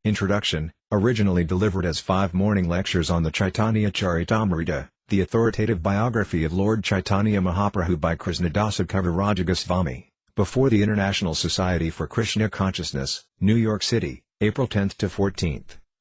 Introduction, originally delivered as 5 morning lectures on the Caitanya-caritamrta, the authoritative biography of Lord Chaitanya Mahaprabhu by Krishnadasa Kaviraj Goswami, before the International Society for Krishna Consciousness, New York City, April 10–14,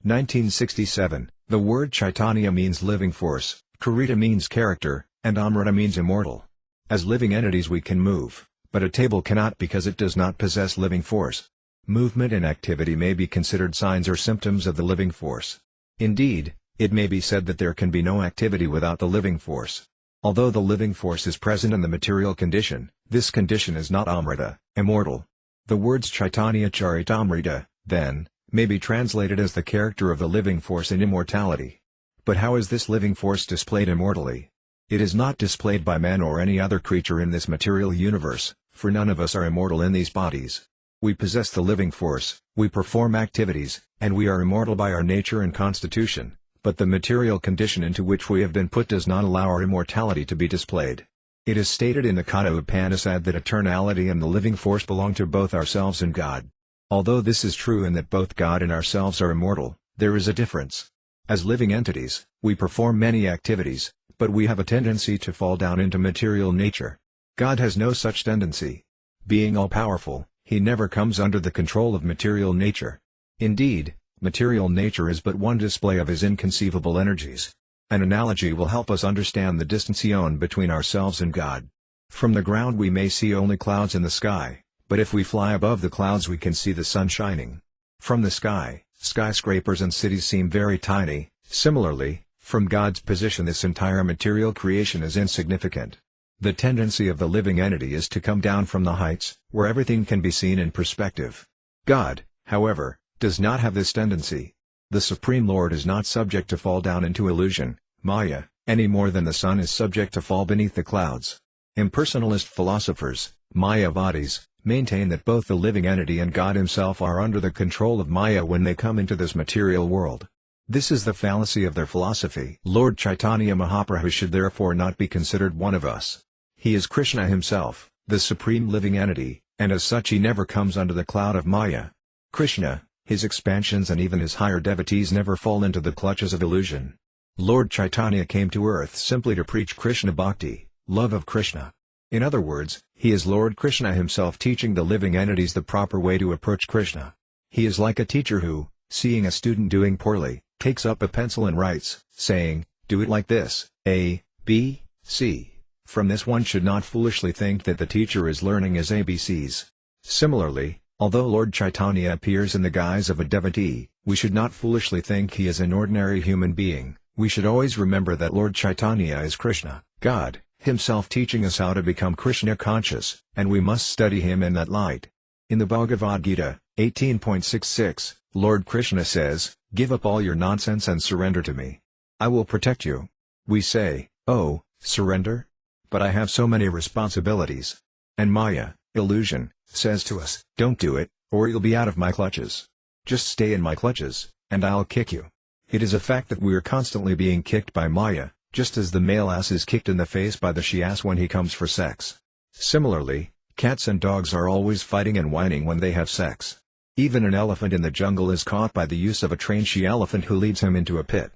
1967. The word Chaitanya means living force, Carita means character, and Amrita means immortal. As living entities we can move, but a table cannot because it does not possess living force. Movement and activity may be considered signs or symptoms of the living force. Indeed, it may be said that there can be no activity without the living force. Although the living force is present in the material condition, this condition is not Amrita, immortal. The words Caitanya-caritamrta, then, may be translated as the character of the living force in immortality. But how is this living force displayed immortally? It is not displayed by man or any other creature in this material universe, for none of us are immortal in these bodies. We possess the living force, we perform activities, and we are immortal by our nature and constitution, but the material condition into which we have been put does not allow our immortality to be displayed. It is stated in the Kata Upanishad that eternality and the living force belong to both ourselves and God. Although this is true in that both God and ourselves are immortal, there is a difference. As living entities, we perform many activities, but we have a tendency to fall down into material nature. God has no such tendency. Being all-powerful, He never comes under the control of material nature. Indeed, material nature is but one display of His inconceivable energies. An analogy will help us understand the distinction between ourselves and God. From the ground we may see only clouds in the sky, but if we fly above the clouds we can see the sun shining. From the sky, skyscrapers and cities seem very tiny. Similarly, from God's position this entire material creation is insignificant. The tendency of the living entity is to come down from the heights, where everything can be seen in perspective. God, however, does not have this tendency. The Supreme Lord is not subject to fall down into illusion, Maya, any more than the sun is subject to fall beneath the clouds. Impersonalist philosophers, Mayavadis, maintain that both the living entity and God Himself are under the control of Maya when they come into this material world. This is the fallacy of their philosophy. Lord Chaitanya Mahaprabhu should therefore not be considered one of us. He is Krishna Himself, the supreme living entity, and as such He never comes under the cloud of Maya. Krishna, His expansions and even His higher devotees never fall into the clutches of illusion. Lord Chaitanya came to earth simply to preach Krishna Bhakti, love of Krishna. In other words, He is Lord Krishna Himself teaching the living entities the proper way to approach Krishna. He is like a teacher who, seeing a student doing poorly, takes up a pencil and writes, saying, "Do it like this, A, B, C." From this one should not foolishly think that the teacher is learning his ABCs. Similarly, although Lord Chaitanya appears in the guise of a devotee, we should not foolishly think he is an ordinary human being. We should always remember that Lord Chaitanya is Krishna, God, Himself teaching us how to become Krishna conscious, and we must study Him in that light. In the Bhagavad Gita, 18.66, Lord Krishna says, "Give up all your nonsense and surrender to me. I will protect you." We say, "Oh, surrender? But I have so many responsibilities." And Maya, illusion, says to us, "Don't do it, or you'll be out of my clutches. Just stay in my clutches, and I'll kick you." It is a fact that we are constantly being kicked by Maya, just as the male ass is kicked in the face by the she-ass when he comes for sex. Similarly, cats and dogs are always fighting and whining when they have sex. Even an elephant in the jungle is caught by the use of a trained she-elephant who leads him into a pit.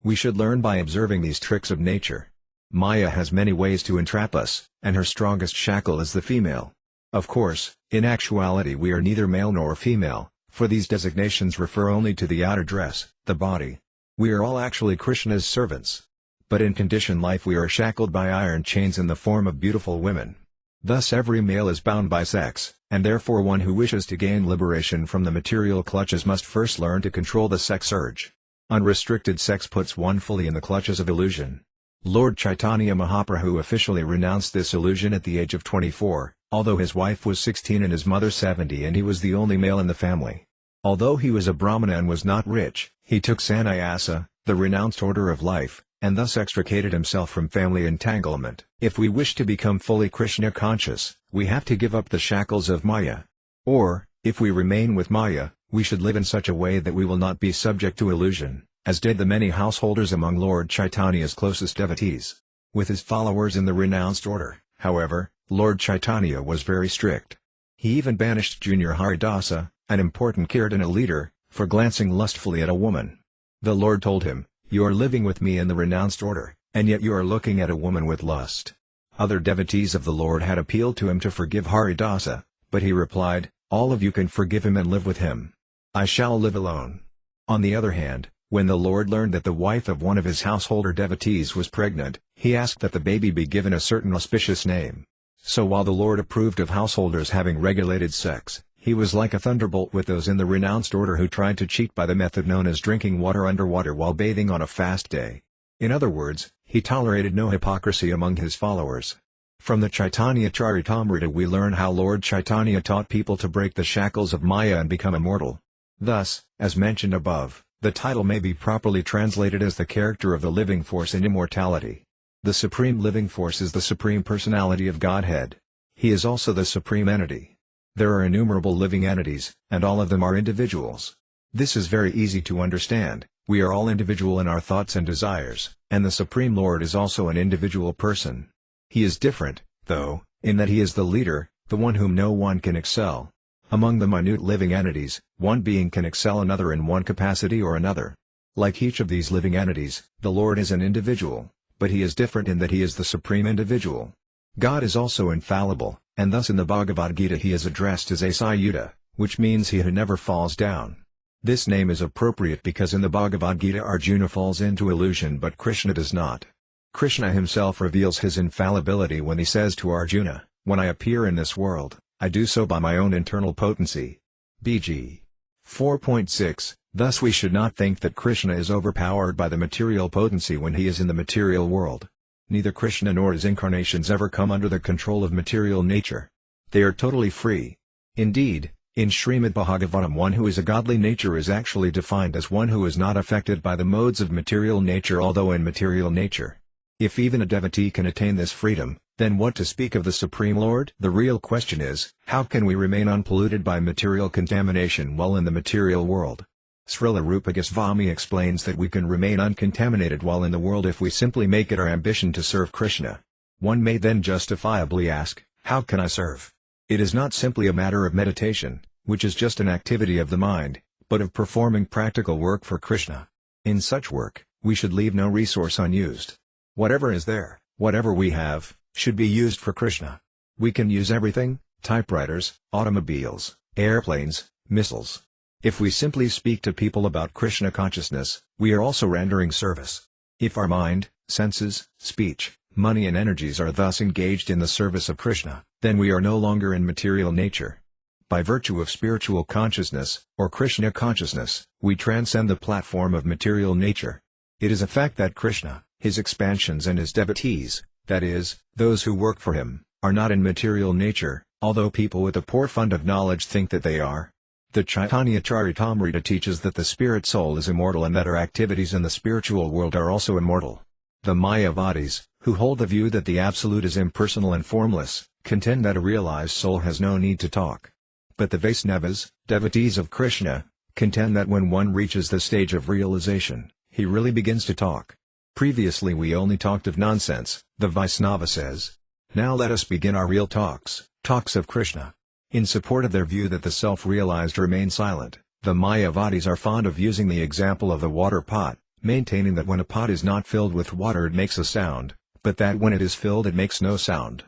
We should learn by observing these tricks of nature. Maya has many ways to entrap us, and her strongest shackle is the female. Of course, in actuality we are neither male nor female, for these designations refer only to the outer dress, the body. We are all actually Krishna's servants. But in conditioned life we are shackled by iron chains in the form of beautiful women. Thus every male is bound by sex, and therefore one who wishes to gain liberation from the material clutches must first learn to control the sex urge. Unrestricted sex puts one fully in the clutches of illusion. Lord Chaitanya Mahaprabhu officially renounced this illusion at the age of 24, although his wife was 16 and his mother 70 and he was the only male in the family. Although he was a Brahmana and was not rich, he took sannyasa, the renounced order of life, and thus extricated himself from family entanglement. If we wish to become fully Krishna conscious, we have to give up the shackles of Maya. Or, if we remain with Maya, we should live in such a way that we will not be subject to illusion, as did the many householders among Lord Chaitanya's closest devotees. With his followers in the renounced order, however, Lord Chaitanya was very strict. He even banished Junior Haridasa, an important Kirtana leader, for glancing lustfully at a woman. The Lord told him, "You are living with me in the renounced order, and yet you are looking at a woman with lust." Other devotees of the Lord had appealed to him to forgive Haridasa, but he replied, "All of you can forgive him and live with him. I shall live alone." On the other hand, when the Lord learned that the wife of one of his householder devotees was pregnant, he asked that the baby be given a certain auspicious name. So while the Lord approved of householders having regulated sex, he was like a thunderbolt with those in the renounced order who tried to cheat by the method known as drinking water underwater while bathing on a fast day. In other words, he tolerated no hypocrisy among his followers. From the Caitanya-caritamrta we learn how Lord Chaitanya taught people to break the shackles of Maya and become immortal. Thus, as mentioned above, the title may be properly translated as the character of the living force in immortality. The Supreme Living Force is the Supreme Personality of Godhead. He is also the Supreme Entity. There are innumerable living entities, and all of them are individuals. This is very easy to understand. We are all individual in our thoughts and desires, and the Supreme Lord is also an individual person. He is different, though, in that he is the leader, the one whom no one can excel. Among the minute living entities, one being can excel another in one capacity or another. Like each of these living entities, the Lord is an individual, but he is different in that he is the supreme individual. God is also infallible, and thus in the Bhagavad Gita he is addressed as Asayuta, which means he who never falls down. This name is appropriate because in the Bhagavad Gita Arjuna falls into illusion but Krishna does not. Krishna himself reveals his infallibility when he says to Arjuna, "When I appear in this world, I do so by my own internal potency." BG 4.6 Thus we should not think that Krishna is overpowered by the material potency when he is in the material world. Neither Krishna nor his incarnations ever come under the control of material nature. They are totally free. Indeed, in Srimad Bhagavatam one who is a godly nature is actually defined as one who is not affected by the modes of material nature although in material nature. If even a devotee can attain this freedom, then what to speak of the Supreme Lord? The real question is, how can we remain unpolluted by material contamination while in the material world? Srila Rupa Goswami explains that we can remain uncontaminated while in the world if we simply make it our ambition to serve Krishna. One may then justifiably ask, how can I serve? It is not simply a matter of meditation, which is just an activity of the mind, but of performing practical work for Krishna. In such work, we should leave no resource unused. Whatever is there, whatever we have, should be used for Krishna. We can use everything: typewriters, automobiles, airplanes, missiles. If we simply speak to people about Krishna consciousness, we are also rendering service. If our mind, senses, speech, money and energies are thus engaged in the service of Krishna, then we are no longer in material nature. By virtue of spiritual consciousness, or Krishna consciousness, we transcend the platform of material nature. It is a fact that Krishna, his expansions and his devotees, that is, those who work for him, are not in material nature, although people with a poor fund of knowledge think that they are. The Caitanya-caritamrta teaches that the spirit soul is immortal and that our activities in the spiritual world are also immortal. The Mayavadis, who hold the view that the Absolute is impersonal and formless, contend that a realized soul has no need to talk. But the Vaisnavas, devotees of Krishna, contend that when one reaches the stage of realization, he really begins to talk. Previously we only talked of nonsense, the Vaisnava says. Now let us begin our real talks of Krishna. In support of their view that the self-realized remain silent, the Mayavadis are fond of using the example of the water pot, maintaining that when a pot is not filled with water it makes a sound, but that when it is filled it makes no sound.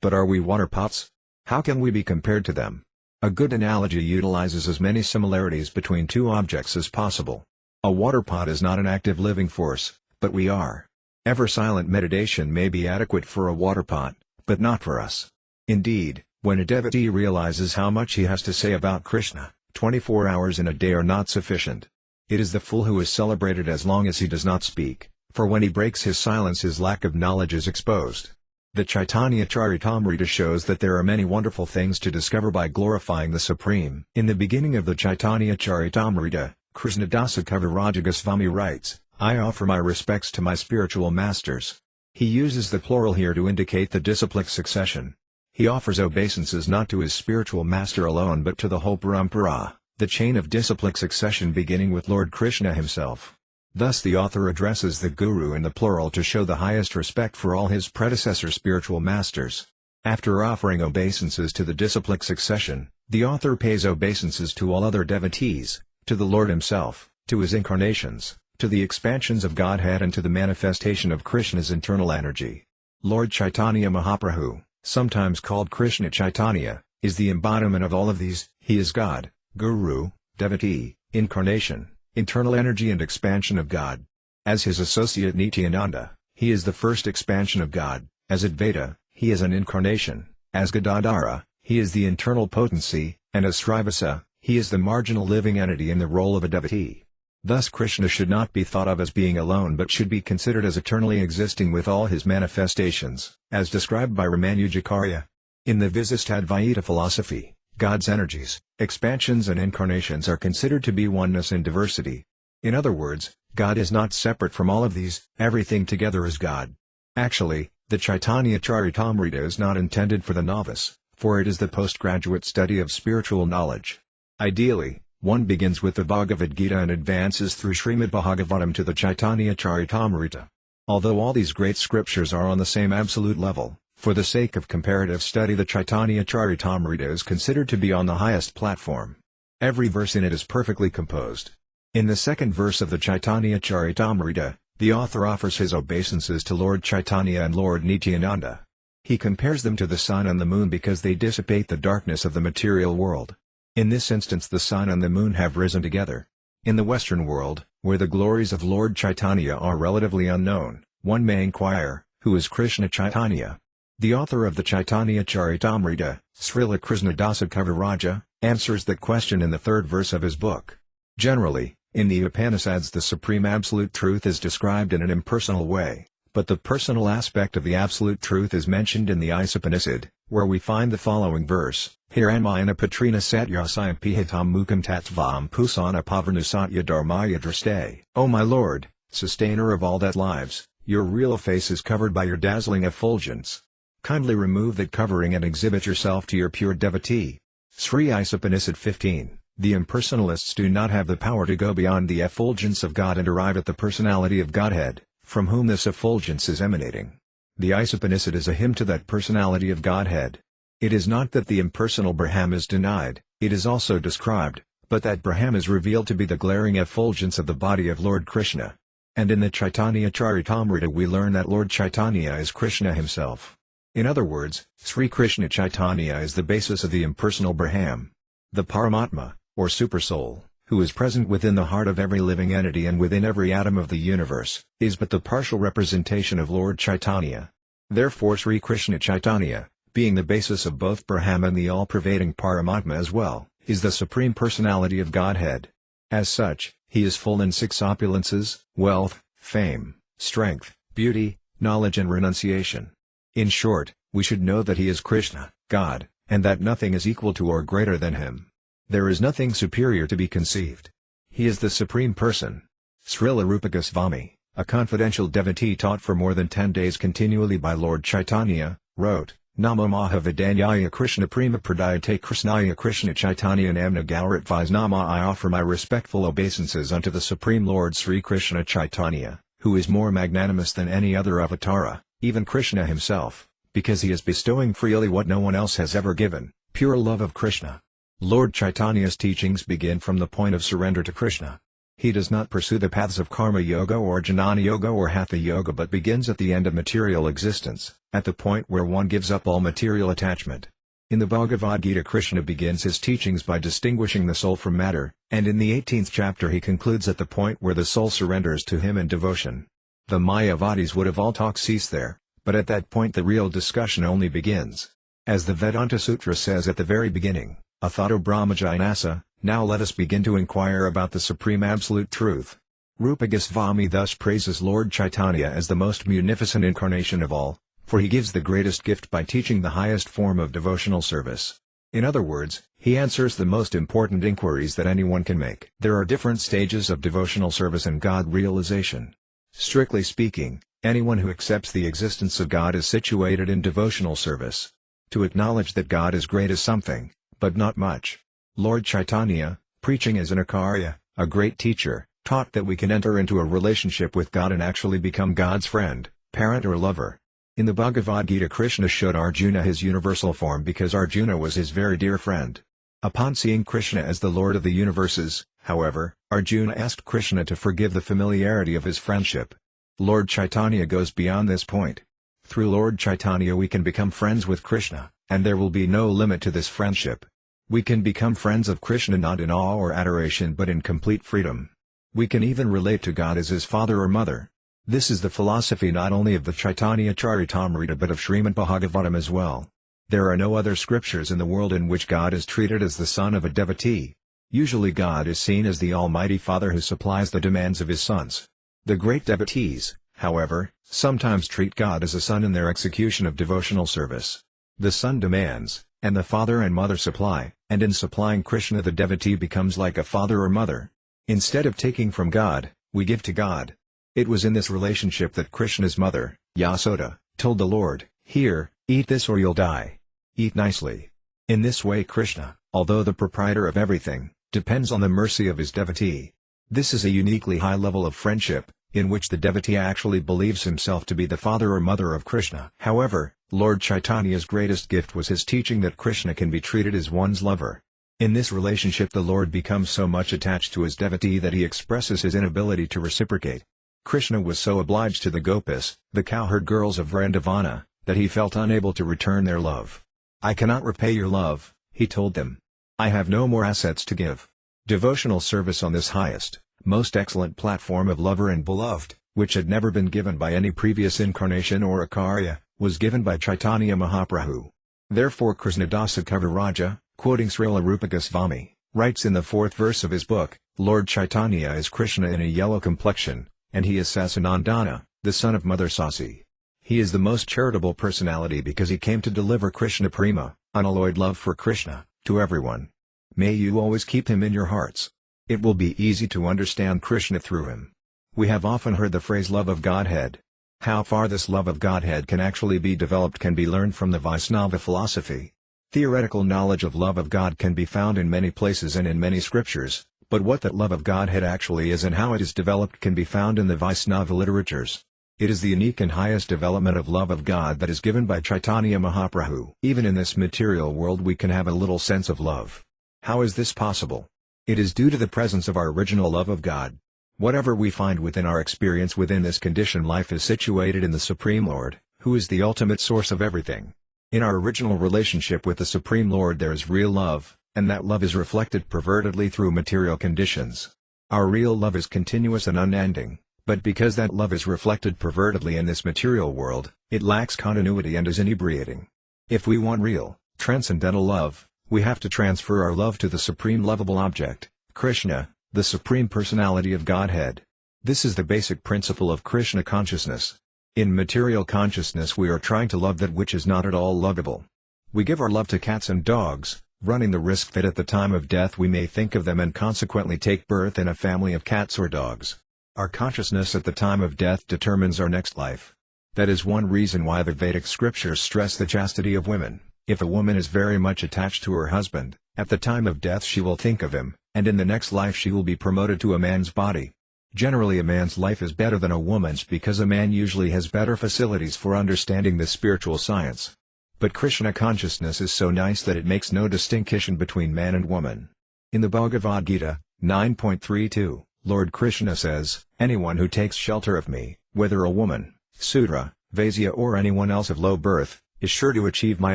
But are we water pots? How can we be compared to them? A good analogy utilizes as many similarities between two objects as possible. A water pot is not an active living force, but we are. Ever-silent meditation may be adequate for a water pot, but not for us. Indeed, when a devotee realizes how much he has to say about Krishna, 24 hours in a day are not sufficient. It is the fool who is celebrated as long as he does not speak, for when he breaks his silence his lack of knowledge is exposed. The Caitanya-caritamrta shows that there are many wonderful things to discover by glorifying the Supreme. In the beginning of the Caitanya-caritamrta, Krishnadasa Kaviraj Goswami writes, "I offer my respects to my spiritual masters." He uses the plural here to indicate the disciplic succession. He offers obeisances not to his spiritual master alone but to the whole parampara, the chain of disciplic succession beginning with Lord Krishna himself. Thus the author addresses the Guru in the plural to show the highest respect for all his predecessor spiritual masters. After offering obeisances to the disciplic succession, the author pays obeisances to all other devotees, to the Lord himself, to his incarnations, to the expansions of Godhead and to the manifestation of Krishna's internal energy. Lord Chaitanya Mahaprabhu, sometimes called Krishna Caitanya, is the embodiment of all of these. He is God, Guru, devotee, incarnation, internal energy and expansion of God. As his associate Nityananda, he is the first expansion of God. As Advaita, he is an incarnation. As Gadadhara, he is the internal potency, and as Srivasa, he is the marginal living entity in the role of a devotee. Thus Krishna should not be thought of as being alone but should be considered as eternally existing with all his manifestations, as described by Ramanujacharya. In the Visistadvaita philosophy, God's energies, expansions and incarnations are considered to be oneness in diversity. In other words, God is not separate from all of these, everything together is God. Actually, the Caitanya-caritamrta is not intended for the novice, for it is the postgraduate study of spiritual knowledge. Ideally, one begins with the Bhagavad Gita and advances through Srimad Bhagavatam to the Caitanya-caritamrta. Although all these great scriptures are on the same absolute level, for the sake of comparative study the Caitanya-caritamrta is considered to be on the highest platform. Every verse in it is perfectly composed. In the second verse of the Caitanya-caritamrta, the author offers his obeisances to Lord Chaitanya and Lord Nityananda. He compares them to the sun and the moon because they dissipate the darkness of the material world. In this instance the sun and the moon have risen together. In the Western world, where the glories of Lord Chaitanya are relatively unknown, one may inquire, who is Krishna Caitanya? The author of the Caitanya-caritamrta, Srila Krishnadasa Kaviraja, answers that question in the third verse of his book. Generally, in the Upanishads the Supreme Absolute Truth is described in an impersonal way, but the personal aspect of the Absolute Truth is mentioned in the Isopanishad, where we find the following verse, Hiramayana Patrina Satyasayam Pihitam Mukam Tattvam Pusana Pavarnusatya Dharmaya Draste. O my Lord, sustainer of all that lives, your real face is covered by your dazzling effulgence. Kindly remove that covering and exhibit yourself to your pure devotee. Sri Isopanishad 15. The impersonalists do not have the power to go beyond the effulgence of God and arrive at the personality of Godhead, from whom this effulgence is emanating. The Isopanishad is a hymn to that personality of Godhead. It is not that the impersonal Brahman is denied, it is also described, but that Brahman is revealed to be the glaring effulgence of the body of Lord Krishna. And in the Caitanya-caritamrta we learn that Lord Chaitanya is Krishna himself. In other words, Sri Krishna Caitanya is the basis of the impersonal Brahman. The Paramatma, or Supersoul, who is present within the heart of every living entity and within every atom of the universe, is but the partial representation of Lord Chaitanya. Therefore Sri Krishna Caitanya, being the basis of both Brahman and the all-pervading Paramatma as well, is the Supreme Personality of Godhead. As such, he is full in six opulences, wealth, fame, strength, beauty, knowledge and renunciation. In short, we should know that he is Krishna, God, and that nothing is equal to or greater than him. There is nothing superior to be conceived. He is the Supreme Person. Srila Rupa Goswami, a confidential devotee taught for more than 10 days continually by Lord Chaitanya, wrote, Namo Mahavadanyaya Krishna Prema Pradayate Krishnaya Krishna Chaitanya Namna Gauratvise Nama. I offer my respectful obeisances unto the Supreme Lord Sri Krishna Caitanya, who is more magnanimous than any other avatara, even Krishna himself, because he is bestowing freely what no one else has ever given, pure love of Krishna. Lord Chaitanya's teachings begin from the point of surrender to Krishna. He does not pursue the paths of Karma Yoga or Jnana Yoga or Hatha Yoga but begins at the end of material existence, at the point where one gives up all material attachment. In the Bhagavad Gita Krishna begins his teachings by distinguishing the soul from matter, and in the 18th chapter he concludes at the point where the soul surrenders to him in devotion. The Mayavadis would have all talk cease there, but at that point the real discussion only begins. As the Vedanta Sutra says at the very beginning, Athato Brahmajinasa, now let us begin to inquire about the Supreme Absolute Truth. Rupa Goswami thus praises Lord Chaitanya as the most munificent incarnation of all, for he gives the greatest gift by teaching the highest form of devotional service. In other words, he answers the most important inquiries that anyone can make. There are different stages of devotional service and God realization. Strictly speaking, anyone who accepts the existence of God is situated in devotional service. To acknowledge that God is great is something, but not much. Lord Chaitanya, preaching as an Acharya, a great teacher, taught that we can enter into a relationship with God and actually become God's friend, parent or lover. In the Bhagavad Gita Krishna showed Arjuna his universal form because Arjuna was his very dear friend. Upon seeing Krishna as the Lord of the universes, However, Arjuna asked Krishna to forgive the familiarity of his friendship. Lord Chaitanya goes beyond this point. Through Lord Chaitanya we can become friends with Krishna, and there will be no limit to this friendship. We can become friends of Krishna not in awe or adoration but in complete freedom. We can even relate to God as his father or mother. This is the philosophy not only of the Caitanya-caritamrta but of Srimad Bhagavatam as well. There are no other scriptures in the world in which God is treated as the son of a devotee. Usually God is seen as the Almighty Father who supplies the demands of his sons. The great devotees, however, sometimes treat God as a son in their execution of devotional service. The son demands, and the father and mother supply, and in supplying Krishna the devotee becomes like a father or mother. Instead of taking from God, we give to God. It was in this relationship that Krishna's mother, Yasoda, told the Lord, "Here, eat this or you'll die. Eat nicely." In this way Krishna, although the proprietor of everything, depends on the mercy of his devotee. This is a uniquely high level of friendship, in which the devotee actually believes himself to be the father or mother of Krishna. However, Lord Chaitanya's greatest gift was his teaching that Krishna can be treated as one's lover. In this relationship the Lord becomes so much attached to his devotee that he expresses his inability to reciprocate. Krishna was so obliged to the gopis, the cowherd girls of Vrindavana, that he felt unable to return their love. "I cannot repay your love," he told them. "I have no more assets to give." Devotional service on this highest, most excellent platform of lover and beloved, which had never been given by any previous incarnation or Akarya, was given by Chaitanya Mahaprabhu. Therefore Krishnadasa Kaviraja, quoting Srila Rupa Goswami, writes in the 4th verse of his book, "Lord Chaitanya is Krishna in a yellow complexion, and he is Sasanandana, the son of Mother Sasi. He is the most charitable personality because he came to deliver Krishna Prema, unalloyed love for Krishna, to everyone. May you always keep him in your hearts. It will be easy to understand Krishna through him." We have often heard the phrase love of Godhead. How far this love of Godhead can actually be developed can be learned from the Vaishnava philosophy. Theoretical knowledge of love of God can be found in many places and in many scriptures, but what that love of Godhead actually is and how it is developed can be found in the Vaishnava literatures. It is the unique and highest development of love of God that is given by Chaitanya Mahaprabhu. Even in this material world we can have a little sense of love. How is this possible? It is due to the presence of our original love of God. Whatever we find within our experience within this conditioned life is situated in the Supreme Lord, who is the ultimate source of everything. In our original relationship with the Supreme Lord there is real love, and that love is reflected pervertedly through material conditions. Our real love is continuous and unending, but because that love is reflected pervertedly in this material world, it lacks continuity and is inebriating. If we want real, transcendental love, we have to transfer our love to the supreme lovable object, Krishna, the Supreme Personality of Godhead. This is the basic principle of Krishna consciousness. In material consciousness we are trying to love that which is not at all lovable. We give our love to cats and dogs, running the risk that at the time of death we may think of them and consequently take birth in a family of cats or dogs. Our consciousness at the time of death determines our next life. That is one reason why the Vedic scriptures stress the chastity of women. If a woman is very much attached to her husband, at the time of death she will think of him, and in the next life she will be promoted to a man's body. Generally a man's life is better than a woman's because a man usually has better facilities for understanding the spiritual science. But Krishna consciousness is so nice that it makes no distinction between man and woman. In the Bhagavad Gita, 9.32, Lord Krishna says, "Anyone who takes shelter of me, whether a woman, Sudra, Vaisya or anyone else of low birth, is sure to achieve my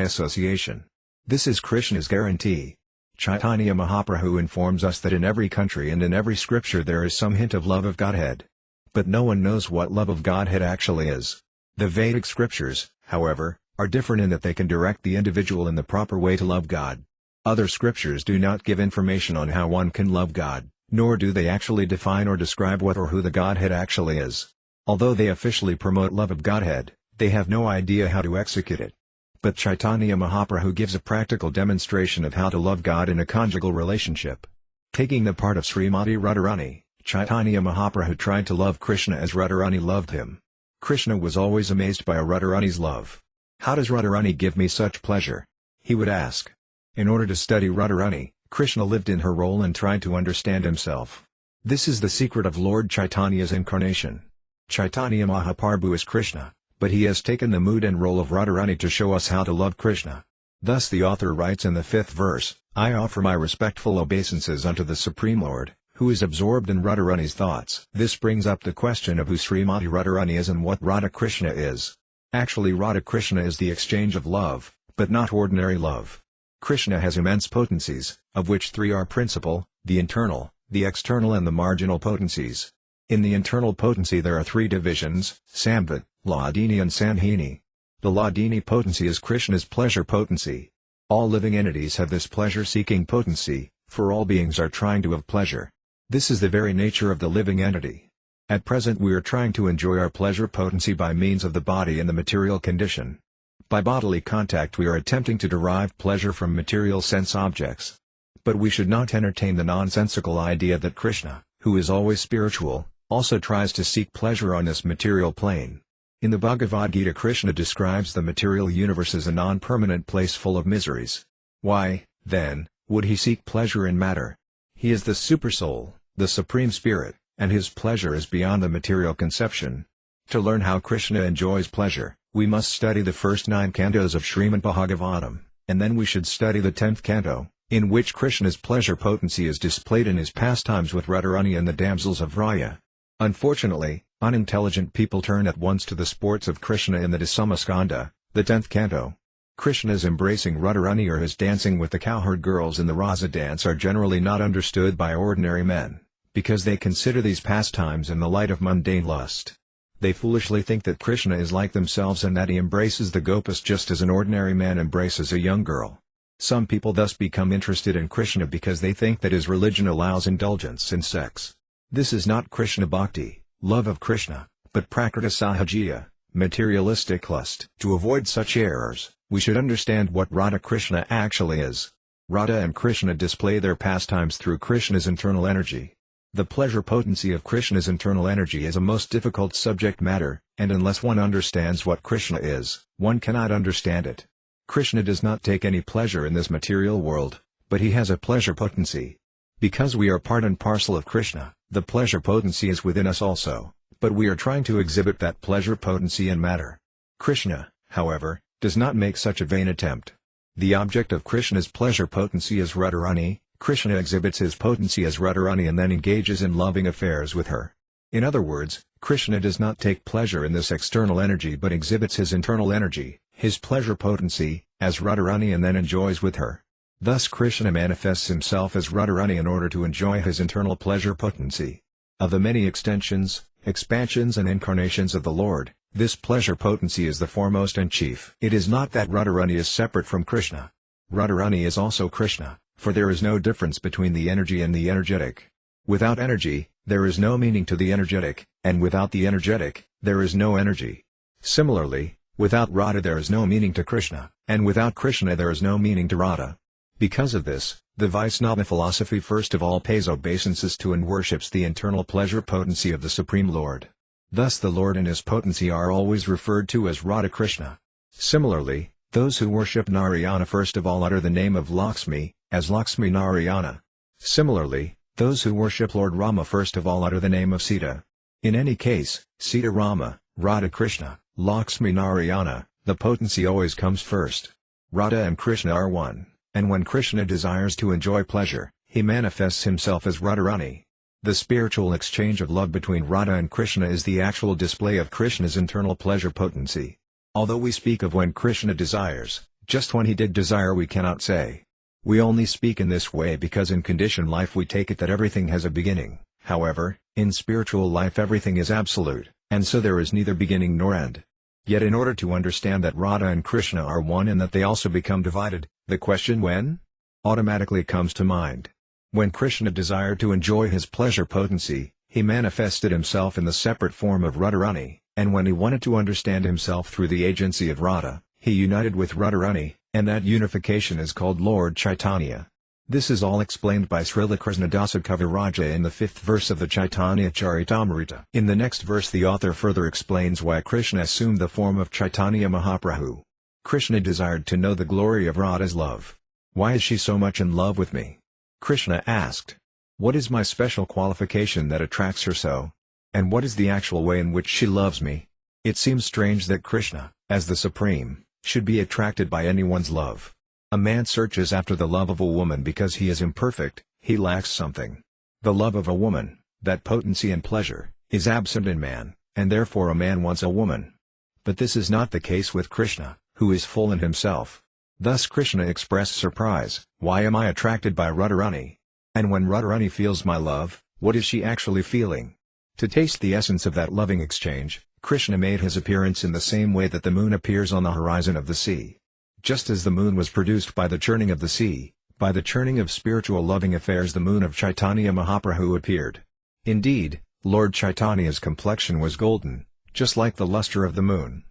association." This is Krishna's guarantee. Chaitanya Mahaprabhu informs us that in every country and in every scripture there is some hint of love of Godhead. But no one knows what love of Godhead actually is. The Vedic scriptures, however, are different in that they can direct the individual in the proper way to love God. Other scriptures do not give information on how one can love God, nor do they actually define or describe what or who the Godhead actually is. Although they officially promote love of Godhead, they have no idea how to execute it. But Chaitanya Mahaprabhu gives a practical demonstration of how to love God in a conjugal relationship. Taking the part of Srimati Radharani, Chaitanya Mahaprabhu tried to love Krishna as Radharani loved him. Krishna was always amazed by Radharani's love. "How does Radharani give me such pleasure?" he would ask. In order to study Radharani, Krishna lived in her role and tried to understand himself. This is the secret of Lord Chaitanya's incarnation. Chaitanya Mahaprabhu is Krishna, but he has taken the mood and role of Radharani to show us how to love Krishna. Thus the author writes in the 5th verse, "I offer my respectful obeisances unto the Supreme Lord, who is absorbed in Radharani's thoughts. This brings up the question of who Srimati Radharani is and what Radha Krishna is. Actually, Radha Krishna is the exchange of love, but not ordinary love. Krishna has immense potencies, of which three are principal: the internal, the external and the marginal potencies. In the internal potency there are three divisions: Sambhat, Hladini and Sanhini. The Hladini potency is Krishna's pleasure potency. All living entities have this pleasure-seeking potency, for all beings are trying to have pleasure. This is the very nature of the living entity. At present we are trying to enjoy our pleasure potency by means of the body and the material condition. By bodily contact we are attempting to derive pleasure from material sense objects. But we should not entertain the nonsensical idea that Krishna, who is always spiritual, also tries to seek pleasure on this material plane. In the Bhagavad Gita, Krishna describes the material universe as a non-permanent place full of miseries. Why, then, would he seek pleasure in matter? He is the Supersoul, the Supreme Spirit, and his pleasure is beyond the material conception. To learn how Krishna enjoys pleasure, we must study the first 9 cantos of Srimad Bhagavatam, and then we should study the 10th canto, in which Krishna's pleasure potency is displayed in his pastimes with Radharani and the damsels of Raya. Unfortunately, unintelligent people turn at once to the sports of Krishna in the Dasamaskanda, the 10th canto. Krishna's embracing Radharani or his dancing with the cowherd girls in the Rasa dance are generally not understood by ordinary men, because they consider these pastimes in the light of mundane lust. They foolishly think that Krishna is like themselves and that he embraces the gopas just as an ordinary man embraces a young girl. Some people thus become interested in Krishna because they think that his religion allows indulgence in sex. This is not Krishna Bhakti, love of Krishna, but Prakriti Sahajiya, materialistic lust. To avoid such errors, we should understand what Radha Krishna actually is. Radha and Krishna display their pastimes through Krishna's internal energy. The pleasure potency of Krishna's internal energy is a most difficult subject matter, and unless one understands what Krishna is, one cannot understand it. Krishna does not take any pleasure in this material world, but he has a pleasure potency. Because we are part and parcel of Krishna, the pleasure potency is within us also, but we are trying to exhibit that pleasure potency in matter. Krishna, however, does not make such a vain attempt. The object of Krishna's pleasure potency is Radharani. Krishna exhibits his potency as Radharani and then engages in loving affairs with her. In other words, Krishna does not take pleasure in this external energy but exhibits his internal energy, his pleasure potency, as Radharani and then enjoys with her. Thus Krishna manifests himself as Radharani in order to enjoy his internal pleasure potency. Of the many extensions, expansions and incarnations of the Lord, this pleasure potency is the foremost and chief. It is not that Radharani is separate from Krishna. Radharani is also Krishna, for there is no difference between the energy and the energetic. Without energy, there is no meaning to the energetic, and without the energetic, there is no energy. Similarly, without Radha there is no meaning to Krishna, and without Krishna there is no meaning to Radha. Because of this, the Vaisnava philosophy first of all pays obeisance to and worships the internal pleasure potency of the Supreme Lord. Thus the Lord and his potency are always referred to as Radha Krishna. Similarly, those who worship Narayana first of all utter the name of Lakshmi, as Lakshmi Narayana. Similarly, those who worship Lord Rama first of all utter the name of Sita. In any case, Sita Rama, Radha Krishna, Lakshmi Narayana, the potency always comes first. Radha and Krishna are one, and when Krishna desires to enjoy pleasure, he manifests himself as Radharani. The spiritual exchange of love between Radha and Krishna is the actual display of Krishna's internal pleasure potency. Although we speak of when Krishna desires, just when he did desire we cannot say. We only speak in this way because in conditioned life we take it that everything has a beginning. However, in spiritual life everything is absolute, and so there is neither beginning nor end. Yet in order to understand that Radha and Krishna are one and that they also become divided, the question when? Automatically comes to mind. When Krishna desired to enjoy his pleasure potency, he manifested himself in the separate form of Radharani, and when he wanted to understand himself through the agency of Radha, he united with Radharani, and that unification is called Lord Caitanya. This is all explained by Srila Krishnadasa Kaviraja in the 5th verse of the Caitanya-caritamrta. In the next verse the author further explains why Krishna assumed the form of Chaitanya Mahaprabhu. Krishna desired to know the glory of Radha's love. Why is she so much in love with me? Krishna asked. What is my special qualification that attracts her so? And what is the actual way in which she loves me? It seems strange that Krishna, as the Supreme, should be attracted by anyone's love. A man searches after the love of a woman because he is imperfect, he lacks something. The love of a woman, that potency and pleasure, is absent in man, and therefore a man wants a woman. But this is not the case with Krishna, who is full in himself. Thus Krishna expressed surprise, "Why am I attracted by Radharani? And when Radharani feels my love, what is she actually feeling?" To taste the essence of that loving exchange, Krishna made his appearance in the same way that the moon appears on the horizon of the sea. Just as the moon was produced by the churning of the sea, by the churning of spiritual loving affairs the moon of Caitanya Mahaprabhu appeared. Indeed, Lord Chaitanya's complexion was golden, just like the luster of the moon.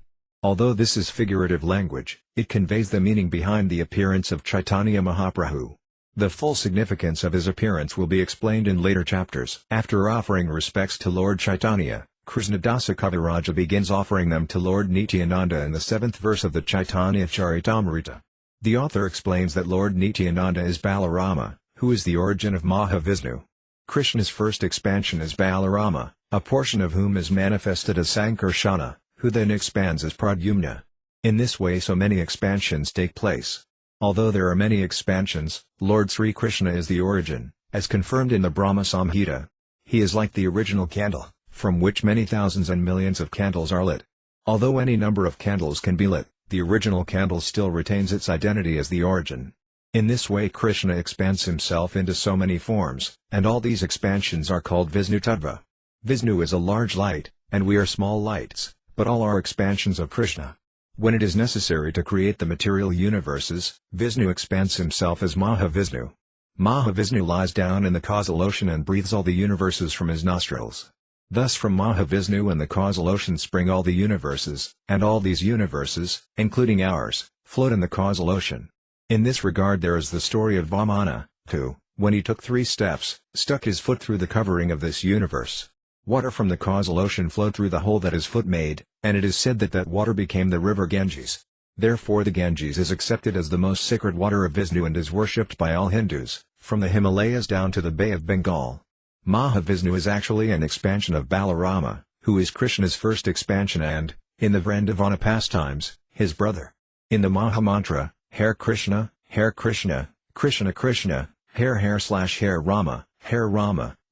Although this is figurative language, it conveys the meaning behind the appearance of Caitanya Mahaprabhu. The full significance of his appearance will be explained in later chapters. After offering respects to Lord Chaitanya, Krishnadasa Kaviraja begins offering them to Lord Nityananda in the 7th verse of the Caitanya-caritamrta. The author explains that Lord Nityananda is Balarama, who is the origin of Mahavishnu. Krishna's first expansion is Balarama, a portion of whom is manifested as Sankarsana, who then expands as Pradyumna. In this way so many expansions take place. Although there are many expansions, Lord Sri Krishna is the origin, as confirmed in the Brahma Samhita. He is like the original candle, from which many thousands and millions of candles are lit. Although any number of candles can be lit, the original candle still retains its identity as the origin. In this way Krishna expands himself into so many forms, and all these expansions are called Vishnu Tattva. Vishnu is a large light, and we are small lights, but all are expansions of Krishna. When it is necessary to create the material universes, Vishnu expands himself as Mahavishnu. Mahavishnu lies down in the causal ocean and breathes all the universes from his nostrils. Thus from Mahavishnu and the causal ocean spring all the universes, and all these universes, including ours, float in the causal ocean. In this regard there is the story of Vamana, who, when he took 3 steps, stuck his foot through the covering of this universe. Water from the causal ocean flowed through the hole that his foot made, and it is said that that water became the river Ganges. Therefore the Ganges is accepted as the most sacred water of Vishnu and is worshipped by all Hindus, from the Himalayas down to the Bay of Bengal. Mahavishnu is actually an expansion of Balarama, who is Krishna's first expansion and, in the Vrindavana pastimes, his brother. In the Mahamantra, Hare Krishna, Krishna, Krishna, Hare Rama,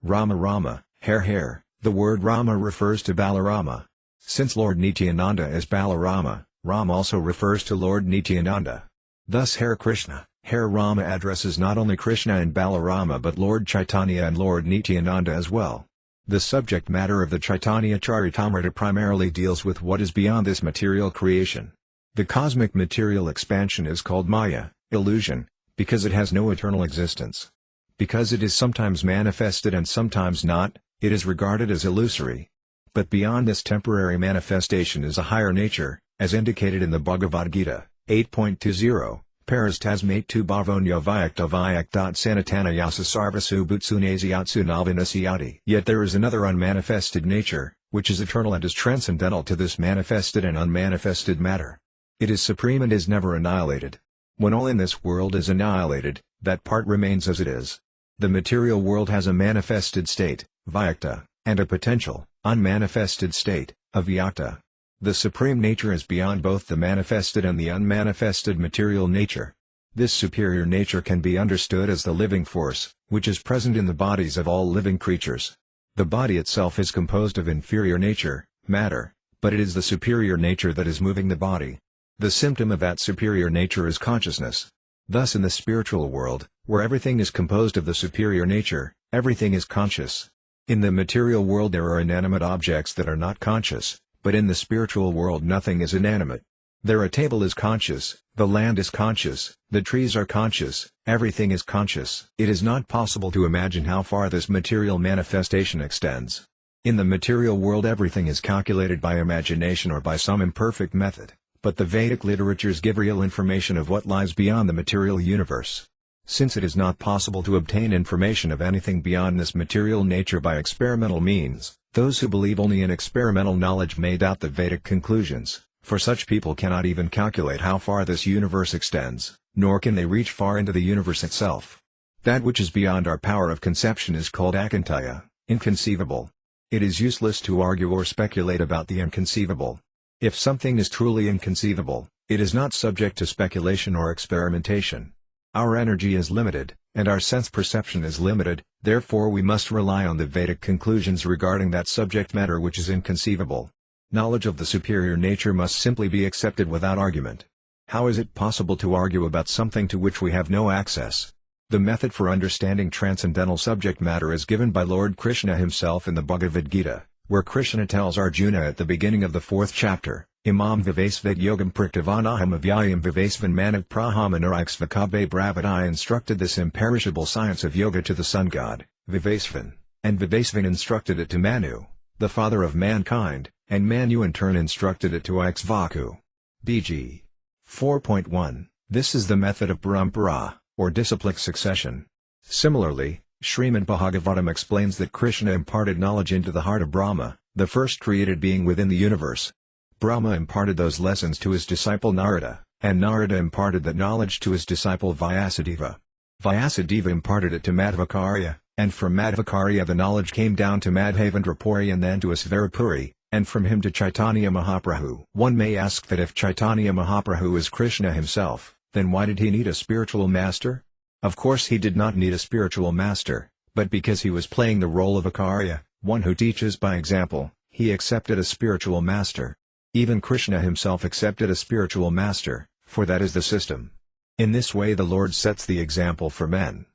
Rama Rama, Hare. The word Rama refers to Balarama. Since Lord Nityananda is Balarama, Ram also refers to Lord Nityananda. Thus Hare Krishna, Hare Rama addresses not only Krishna and Balarama but Lord Chaitanya and Lord Nityananda as well. The subject matter of the Caitanya-caritamrta primarily deals with what is beyond this material creation. The cosmic material expansion is called Maya, illusion, because it has no eternal existence. Because it is sometimes manifested and sometimes not, it is regarded as illusory. But beyond this temporary manifestation is a higher nature, as indicated in the Bhagavad Gita, 8.20, Parastasmate tu bhavonya vyakta sanatanayasa sarvasu bhutsunasyatsu nalvinasyati. Yet there is another unmanifested nature, which is eternal and is transcendental to this manifested and unmanifested matter. It is supreme and is never annihilated. When all in this world is annihilated, that part remains as it is. The material world has a manifested state, vyakta, and a potential, unmanifested state, avyakta. The supreme nature is beyond both the manifested and the unmanifested material nature. This superior nature can be understood as the living force, which is present in the bodies of all living creatures. The body itself is composed of inferior nature, matter, but it is the superior nature that is moving the body. The symptom of that superior nature is consciousness. Thus in the spiritual world, where everything is composed of the superior nature, everything is conscious. In the material world there are inanimate objects that are not conscious, but in the spiritual world nothing is inanimate. There a table is conscious, the land is conscious, the trees are conscious, everything is conscious. It is not possible to imagine how far this material manifestation extends. In the material world everything is calculated by imagination or by some imperfect method, but the Vedic literatures give real information of what lies beyond the material universe. Since it is not possible to obtain information of anything beyond this material nature by experimental means, those who believe only in experimental knowledge may doubt the Vedic conclusions, for such people cannot even calculate how far this universe extends, nor can they reach far into the universe itself. That which is beyond our power of conception is called akantaya, inconceivable. It is useless to argue or speculate about the inconceivable. If something is truly inconceivable, it is not subject to speculation or experimentation. Our energy is limited, and our sense perception is limited, therefore we must rely on the Vedic conclusions regarding that subject matter which is inconceivable. Knowledge of the superior nature must simply be accepted without argument. How is it possible to argue about something to which we have no access? The method for understanding transcendental subject matter is given by Lord Krishna himself in the Bhagavad Gita, where Krishna tells Arjuna at the beginning of the 4th chapter, Imam vivasvad yogam praktavanaham avyayam vivasvan manav prahamanaraiksvakabe bravat. I instructed this imperishable science of yoga to the sun god, Vivasvan, and Vivasvan instructed it to Manu, the father of mankind, and Manu in turn instructed it to Ikshvaku. BG 4.1. This is the method of parampara, or disciplic succession. Similarly, Srimad Bhagavatam explains that Krishna imparted knowledge into the heart of Brahma, the first created being within the universe. Brahma imparted those lessons to his disciple Narada, and Narada imparted that knowledge to his disciple Vyasadeva. Vyasadeva imparted it to Madhvacarya, and from Madhvacarya the knowledge came down to Madhavendrapuri and then to Asvarapuri, and from him to Caitanya Mahaprabhu. One may ask that if Caitanya Mahaprabhu is Krishna himself, then why did he need a spiritual master? Of course he did not need a spiritual master, but because he was playing the role of Acharya, one who teaches by example, he accepted a spiritual master. Even Krishna himself accepted a spiritual master, for that is the system. In this way the Lord sets the example for men.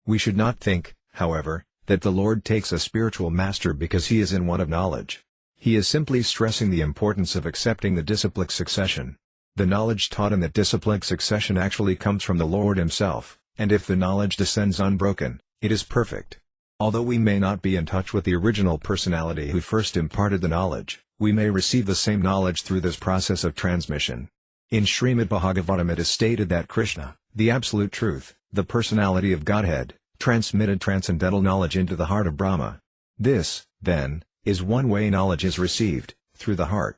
We should not think, however, that the Lord takes a spiritual master because he is in want of knowledge. He is simply stressing the importance of accepting the disciplic succession. The knowledge taught in that disciplic succession actually comes from the Lord himself, and if the knowledge descends unbroken, it is perfect. Although we may not be in touch with the original personality who first imparted the knowledge, we may receive the same knowledge through this process of transmission. In Srimad Bhagavatam it is stated that Krishna, the Absolute Truth, the Personality of Godhead, transmitted transcendental knowledge into the heart of Brahma. This, then, is one way knowledge is received, through the heart.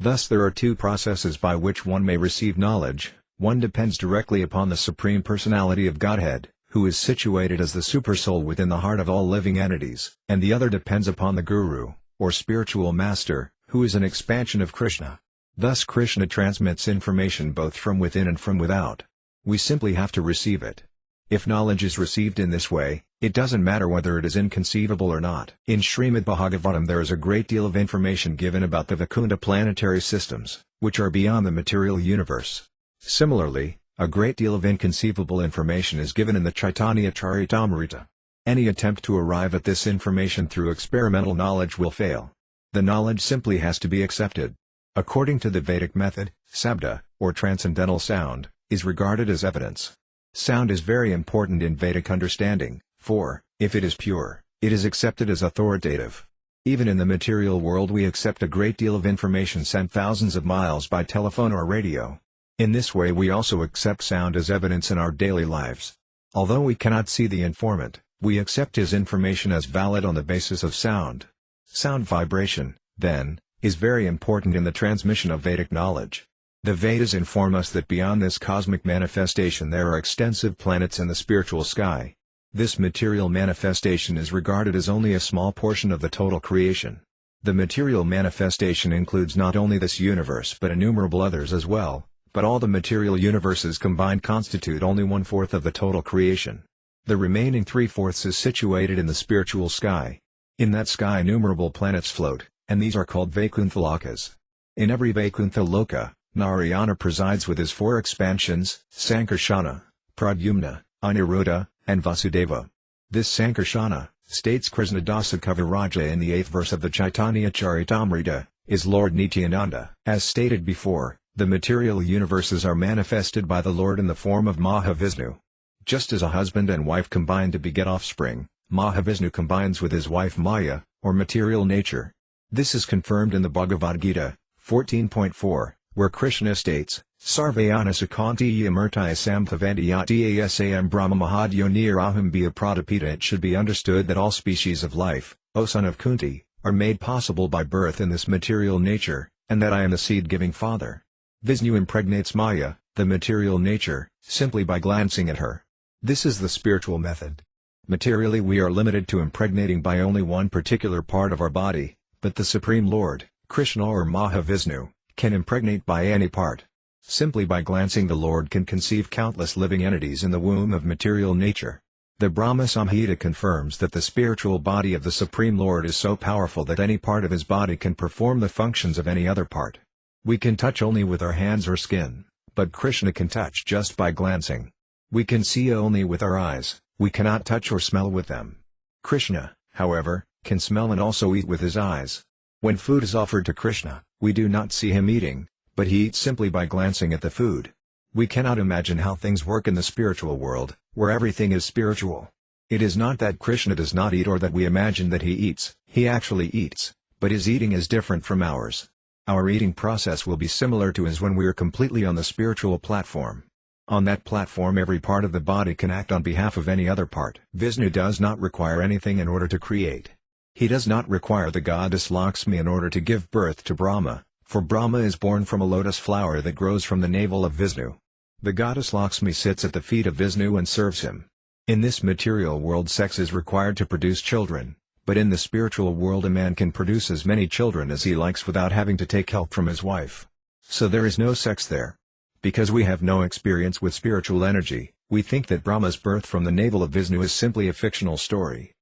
Thus there are two processes by which one may receive knowledge. One depends directly upon the Supreme Personality of Godhead, who is situated as the Supersoul within the heart of all living entities, and the other depends upon the Guru, or spiritual master, who is an expansion of Krishna. Thus Krishna transmits information both from within and from without. We simply have to receive it. If knowledge is received in this way, it doesn't matter whether it is inconceivable or not. In Srimad Bhagavatam there is a great deal of information given about the Vaikunta planetary systems, which are beyond the material universe. Similarly, a great deal of inconceivable information is given in the Caitanya-caritamrta. Any attempt to arrive at this information through experimental knowledge will fail. The knowledge simply has to be accepted. According to the Vedic method, sabda, or transcendental sound, is regarded as evidence. Sound is very important in Vedic understanding, for, if it is pure, it is accepted as authoritative. Even in the material world we accept a great deal of information sent thousands of miles by telephone or radio. In this way we also accept sound as evidence in our daily lives. Although we cannot see the informant, we accept his information as valid on the basis of sound. Sound vibration, then, is very important in the transmission of Vedic knowledge. The Vedas inform us that beyond this cosmic manifestation there are extensive planets in the spiritual sky. This material manifestation is regarded as only a small portion of the total creation. The material manifestation includes not only this universe but innumerable others as well, but all the material universes combined constitute only 1/4 of the total creation. The remaining 3/4 is situated in the spiritual sky. In that sky innumerable planets float, and these are called Vaikuntha lokas. In every Vaikuntha loka, Narayana presides with his 4 expansions, Sankarsana, Pradyumna, Aniruddha, and Vasudeva. This Sankarsana, states Krishnadasa Kaviraja in the 8th verse of the Caitanya-caritamrta, is Lord Nityananda. As stated before, the material universes are manifested by the Lord in the form of Mahavishnu. Just as a husband and wife combine to beget offspring, Mahavishnu combines with his wife Maya, or material nature. This is confirmed in the Bhagavad Gita, 14.4, where Krishna states, Sarvayana Sakanti Yamurtaya Samthavandiyatiyasam Brahma Mahadyoniraham Bhya Pradapita. It should be understood that all species of life, O son of Kunti, are made possible by birth in this material nature, and that I am the seed-giving father. Vishnu impregnates Maya, the material nature, simply by glancing at her. This is the spiritual method. Materially we are limited to impregnating by only one particular part of our body, but the Supreme Lord, Krishna or Mahavishnu, can impregnate by any part. Simply by glancing the Lord can conceive countless living entities in the womb of material nature. The Brahma Samhita confirms that the spiritual body of the Supreme Lord is so powerful that any part of his body can perform the functions of any other part. We can touch only with our hands or skin, but Krishna can touch just by glancing. We can see only with our eyes, we cannot touch or smell with them. Krishna, however, can smell and also eat with his eyes. When food is offered to Krishna, we do not see him eating, but he eats simply by glancing at the food. We cannot imagine how things work in the spiritual world, where everything is spiritual. It is not that Krishna does not eat or that we imagine that he eats, he actually eats, but his eating is different from ours. Our eating process will be similar to his when we are completely on the spiritual platform. On that platform every part of the body can act on behalf of any other part. Vishnu does not require anything in order to create. He does not require the goddess Lakshmi in order to give birth to Brahma, for Brahma is born from a lotus flower that grows from the navel of Vishnu. The goddess Lakshmi sits at the feet of Vishnu and serves him. In this material world sex is required to produce children, but in the spiritual world a man can produce as many children as he likes without having to take help from his wife. So there is no sex there. Because we have no experience with spiritual energy, we think that Brahma's birth from the navel of Vishnu is simply a fictional story.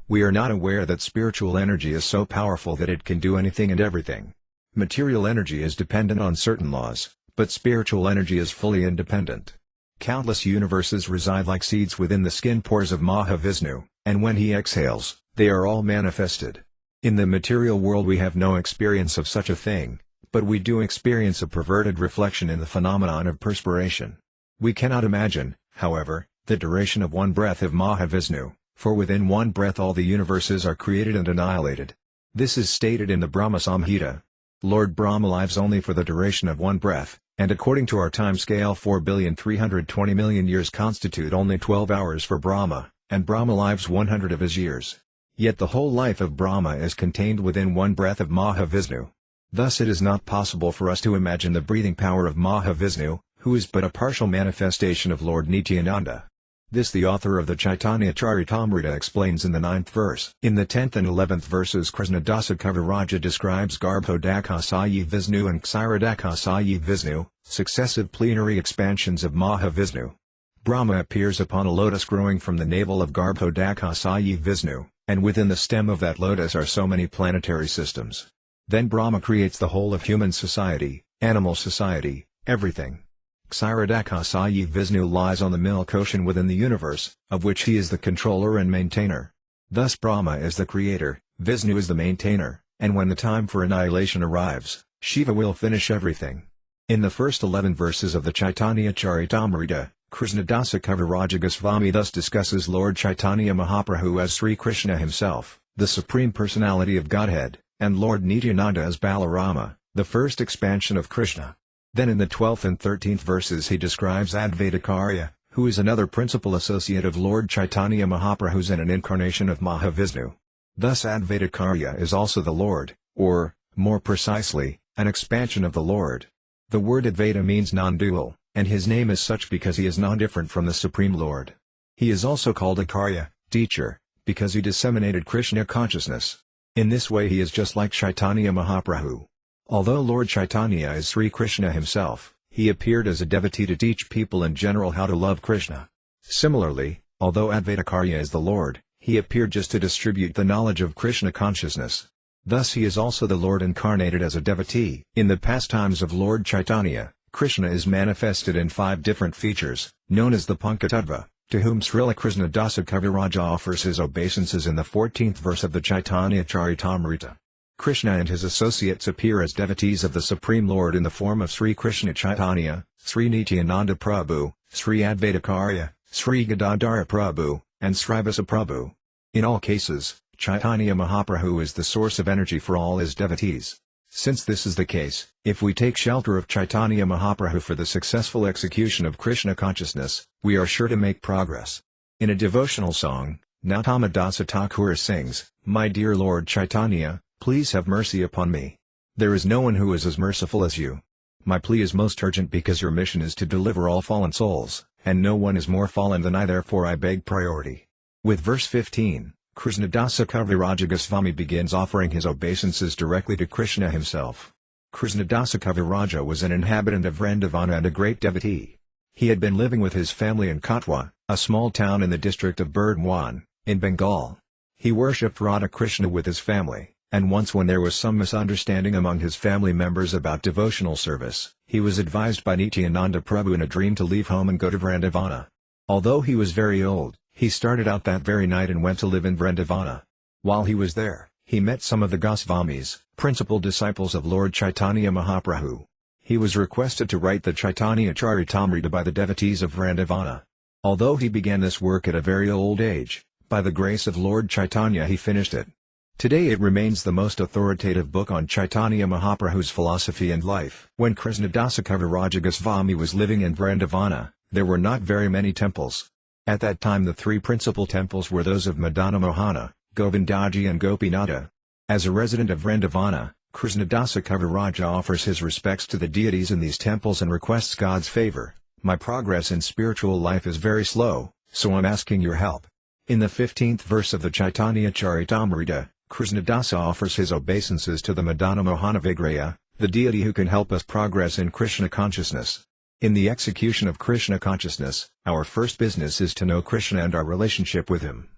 We are not aware that spiritual energy is so powerful that it can do anything and everything. Material energy is dependent on certain laws, but spiritual energy is fully independent. Countless universes reside like seeds within the skin pores of Mahavishnu, and when he exhales, they are all manifested. In the material world we have no experience of such a thing, but we do experience a perverted reflection in the phenomenon of perspiration. We cannot imagine, however, the duration of one breath of Mahavishnu, for within one breath all the universes are created and annihilated. This is stated in the Brahma Samhita. Lord Brahma lives only for the duration of one breath, and according to our time scale 4,320,000,000 years constitute only 12 hours for Brahma, and Brahma lives 100 of his years. Yet the whole life of Brahma is contained within one breath of Mahavishnu. Thus it is not possible for us to imagine the breathing power of Mahavishnu, who is but a partial manifestation of Lord Nityananda. This the author of the Caitanya-caritamrta explains in the 9th verse. In the 10th and 11th verses Krishnadasa Kaviraja describes Garbhodakasaya Vishnu and Kshirodakasaya Vishnu, successive plenary expansions of Mahavishnu. Brahma appears upon a lotus growing from the navel of Garbhodakasaya Vishnu, and within the stem of that lotus are so many planetary systems. Then Brahma creates the whole of human society, animal society, everything. Kshirodakasaya Vishnu lies on the milk ocean within the universe, of which he is the controller and maintainer. Thus Brahma is the creator, Vishnu is the maintainer, and when the time for annihilation arrives, Shiva will finish everything. In the first 11 verses of the Caitanya-caritamrta, Krishnadasa Kaviraja Goswami thus discusses Lord Caitanya Mahaprabhu as Sri Krishna himself, the Supreme Personality of Godhead, and Lord Nityananda as Balarama, the first expansion of Krishna. Then in the 12th and 13th verses he describes Advaitakarya, who is another principal associate of Lord Caitanya Mahaprabhu and an incarnation of Mahavishnu. Thus Advaitakarya is also the Lord, or, more precisely, an expansion of the Lord. The word Advaita means non-dual, and his name is such because he is non-different from the Supreme Lord. He is also called Akarya, teacher, because he disseminated Krishna consciousness. In this way he is just like Caitanya Mahaprabhu. Although Lord Caitanya is Sri Krishna himself, he appeared as a devotee to teach people in general how to love Krishna. Similarly, although Advaitakarya is the Lord, he appeared just to distribute the knowledge of Krishna consciousness. Thus he is also the Lord incarnated as a devotee. In the pastimes of Lord Caitanya, Krishna is manifested in 5 different features, known as the Pankatattva, to whom Srila Krishnadasa Kaviraja offers his obeisances in the 14th verse of the Caitanya-caritamrta. Krishna and his associates appear as devotees of the Supreme Lord in the form of Sri Krishna Caitanya, Sri Nityananda Prabhu, Sri Advaitakarya, Sri Gadadhara Prabhu, and Srivasa Prabhu. In all cases, Caitanya Mahaprabhu is the source of energy for all his devotees. Since this is the case, if we take shelter of Caitanya Mahaprabhu for the successful execution of Krishna consciousness, we are sure to make progress. In a devotional song, Nautama Dasa Thakur sings, "My dear Lord Caitanya, please have mercy upon me. There is no one who is as merciful as you. My plea is most urgent because your mission is to deliver all fallen souls, and no one is more fallen than I, therefore I beg priority." With verse 15, Krishnadasa Kaviraja Goswami begins offering his obeisances directly to Krishna himself. Krishnadasa Kaviraja was an inhabitant of Vrindavana and a great devotee. He had been living with his family in Katwa, a small town in the district of Burdwan, in Bengal. He worshipped Radha Krishna with his family, and once when there was some misunderstanding among his family members about devotional service, he was advised by Nityananda Prabhu in a dream to leave home and go to Vrindavana. Although he was very old, he started out that very night and went to live in Vrindavana. While he was there, he met some of the Gosvamis, principal disciples of Lord Chaitanya Mahaprabhu. He was requested to write the Caitanya-caritamrta by the devotees of Vrindavana. Although he began this work at a very old age, by the grace of Lord Chaitanya he finished it. Today it remains the most authoritative book on Chaitanya Mahaprabhu's philosophy and life. When Krishnadasa Kaviraja Goswami was living in Vrindavana, there were not very many temples. At that time the three principal temples were those of Madana Mohana, Govindaji and Gopinatha. As a resident of Vrindavana, Krishnadasa Kaviraja offers his respects to the deities in these temples and requests God's favor. My progress in spiritual life is very slow, so I'm asking your help. In the 15th verse of the Caitanya-caritamrta, Krishnadasa offers his obeisances to the Madana Mohana Vigraya, the deity who can help us progress in Krishna consciousness. In the execution of Krishna consciousness, our first business is to know Krishna and our relationship with him.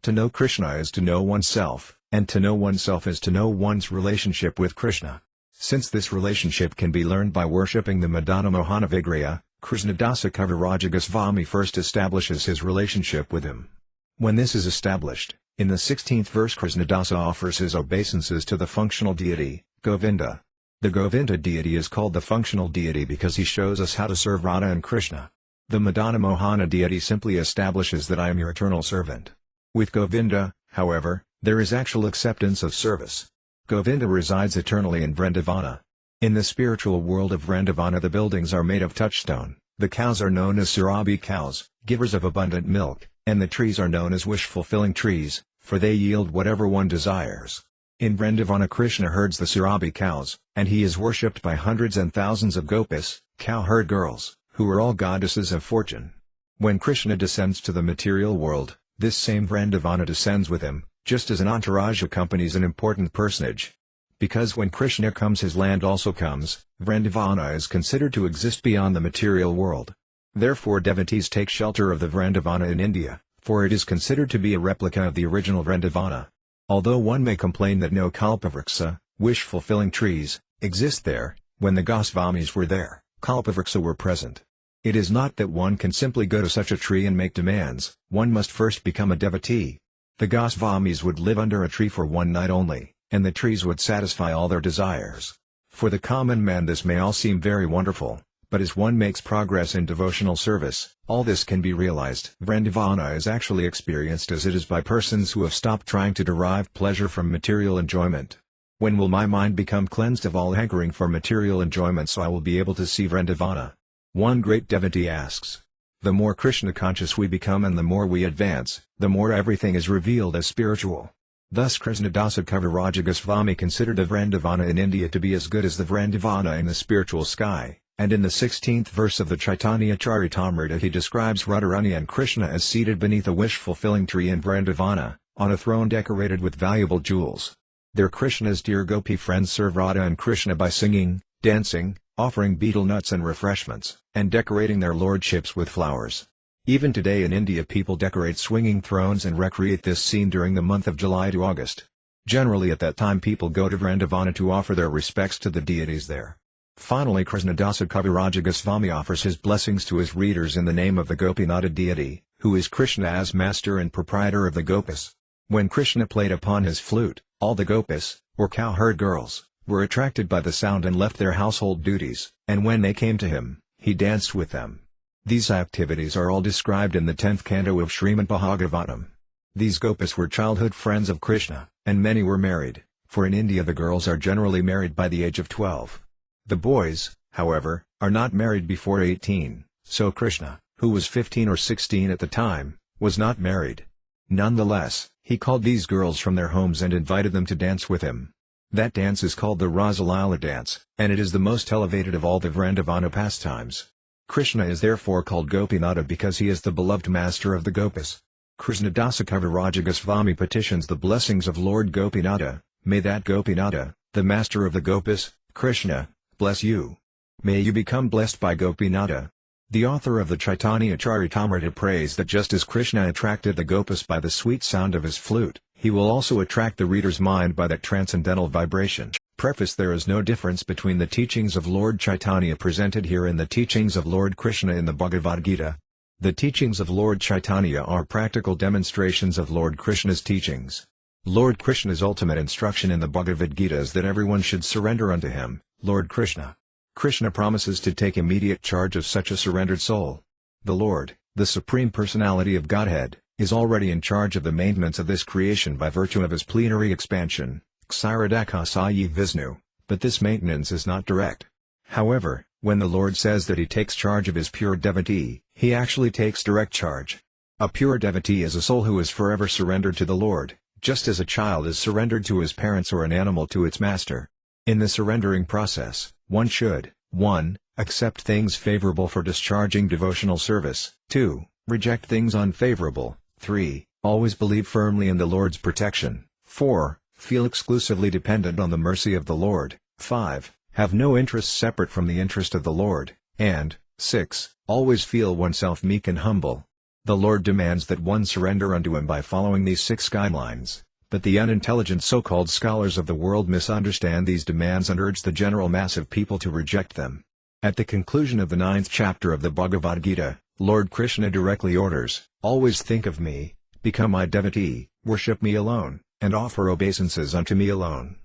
To know Krishna is to know oneself, and to know oneself is to know one's relationship with Krishna. Since this relationship can be learned by worshipping the Madana Mohana Vigraya, Krishnadasa Kaviraja Goswami first establishes his relationship with him. When this is established, in the 16th verse Krishnadasa offers his obeisances to the functional deity, Govinda. The Govinda deity is called the functional deity because he shows us how to serve Radha and Krishna. The Madana Mohana deity simply establishes that I am your eternal servant. With Govinda, however, there is actual acceptance of service. Govinda resides eternally in Vrindavana. In the spiritual world of Vrindavana the buildings are made of touchstone, the cows are known as Surabhi cows, givers of abundant milk, and the trees are known as wish-fulfilling trees, for they yield whatever one desires. In Vrindavana Krishna herds the Surabhi cows, and he is worshipped by hundreds and thousands of gopis, cow-herd girls, who are all goddesses of fortune. When Krishna descends to the material world, this same Vrindavana descends with him, just as an entourage accompanies an important personage. Because when Krishna comes his land also comes, Vrindavana is considered to exist beyond the material world. Therefore devotees take shelter of the Vrindavana in India, for it is considered to be a replica of the original Vrindavana. Although one may complain that no kalpavriksha, wish-fulfilling trees, exist there, when the Gosvamis were there, kalpavriksha were present. It is not that one can simply go to such a tree and make demands, one must first become a devotee. The Gosvamis would live under a tree for one night only, and the trees would satisfy all their desires. For the common man this may all seem very wonderful, but as one makes progress in devotional service, all this can be realized. Vrindavana is actually experienced as it is by persons who have stopped trying to derive pleasure from material enjoyment. When will my mind become cleansed of all hankering for material enjoyment so I will be able to see Vrindavana? One great devotee asks. The more Krishna conscious we become and the more we advance, the more everything is revealed as spiritual. Thus Krishnadasa Kaviraja Goswami considered the Vrindavana in India to be as good as the Vrindavana in the spiritual sky. And in the 16th verse of the Caitanya-caritamrta he describes Radharani and Krishna as seated beneath a wish-fulfilling tree in Vrindavana, on a throne decorated with valuable jewels. There Krishna's dear gopi friends serve Radha and Krishna by singing, dancing, offering betel nuts and refreshments, and decorating their lordships with flowers. Even today in India people decorate swinging thrones and recreate this scene during the month of July to August. Generally at that time people go to Vrindavana to offer their respects to the deities there. Finally Krishnadasa Kaviraja Goswami offers his blessings to his readers in the name of the Gopinatha deity, who is Krishna as master and proprietor of the gopis. When Krishna played upon his flute, all the gopis, or cow-herd girls, were attracted by the sound and left their household duties, and when they came to him, he danced with them. These activities are all described in the 10th canto of Srimad Bhagavatam. These gopis were childhood friends of Krishna, and many were married, for in India the girls are generally married by the age of 12. The boys, however, are not married before 18, so Krishna, who was 15 or 16 at the time, was not married. Nonetheless, he called these girls from their homes and invited them to dance with him. That dance is called the Rasalila dance, and it is the most elevated of all the Vrindavana pastimes. Krishna is therefore called Gopinatha because he is the beloved master of the gopis. Krishnadasa Kaviraja Goswami petitions the blessings of Lord Gopinatha, may that Gopinatha, the master of the gopis, Krishna, bless you. May you become blessed by Gopinatha. The author of the Caitanya-caritamrta prays that just as Krishna attracted the Gopas by the sweet sound of his flute, he will also attract the reader's mind by that transcendental vibration. Preface: there is no difference between the teachings of Lord Chaitanya presented here and the teachings of Lord Krishna in the Bhagavad Gita. The teachings of Lord Chaitanya are practical demonstrations of Lord Krishna's teachings. Lord Krishna's ultimate instruction in the Bhagavad Gita is that everyone should surrender unto him, Lord Krishna. Krishna promises to take immediate charge of such a surrendered soul. The Lord, the Supreme Personality of Godhead, is already in charge of the maintenance of this creation by virtue of his plenary expansion, Kshirodakasayi Vishnu, but this maintenance is not direct. However, when the Lord says that he takes charge of his pure devotee, he actually takes direct charge. A pure devotee is a soul who is forever surrendered to the Lord, just as a child is surrendered to his parents or an animal to its master. In the surrendering process, one should 1. Accept things favorable for discharging devotional service, 2. Reject things unfavorable, 3. Always believe firmly in the Lord's protection, 4. Feel exclusively dependent on the mercy of the Lord, 5. Have no interests separate from the interest of the Lord, and 6. Always feel oneself meek and humble. The Lord demands that one surrender unto him by following these 6 guidelines. But the unintelligent so-called scholars of the world misunderstand these demands and urge the general mass of people to reject them. At the conclusion of the 9th chapter of the Bhagavad Gita, Lord Krishna directly orders, "Always think of me, become my devotee, worship me alone, and offer obeisances unto me alone."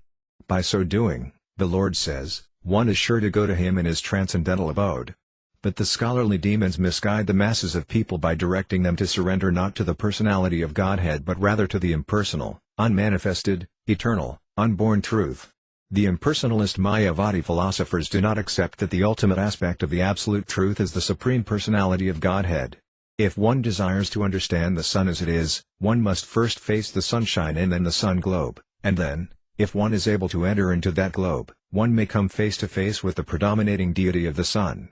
By so doing, the Lord says, one is sure to go to him in his transcendental abode. But the scholarly demons misguide the masses of people by directing them to surrender not to the personality of Godhead but rather to the impersonal, unmanifested, eternal, unborn truth. The impersonalist Mayavadi philosophers do not accept that the ultimate aspect of the absolute truth is the Supreme Personality of Godhead. If one desires to understand the sun as it is, one must first face the sunshine and then the sun globe, and then, if one is able to enter into that globe, one may come face to face with the predominating deity of the sun.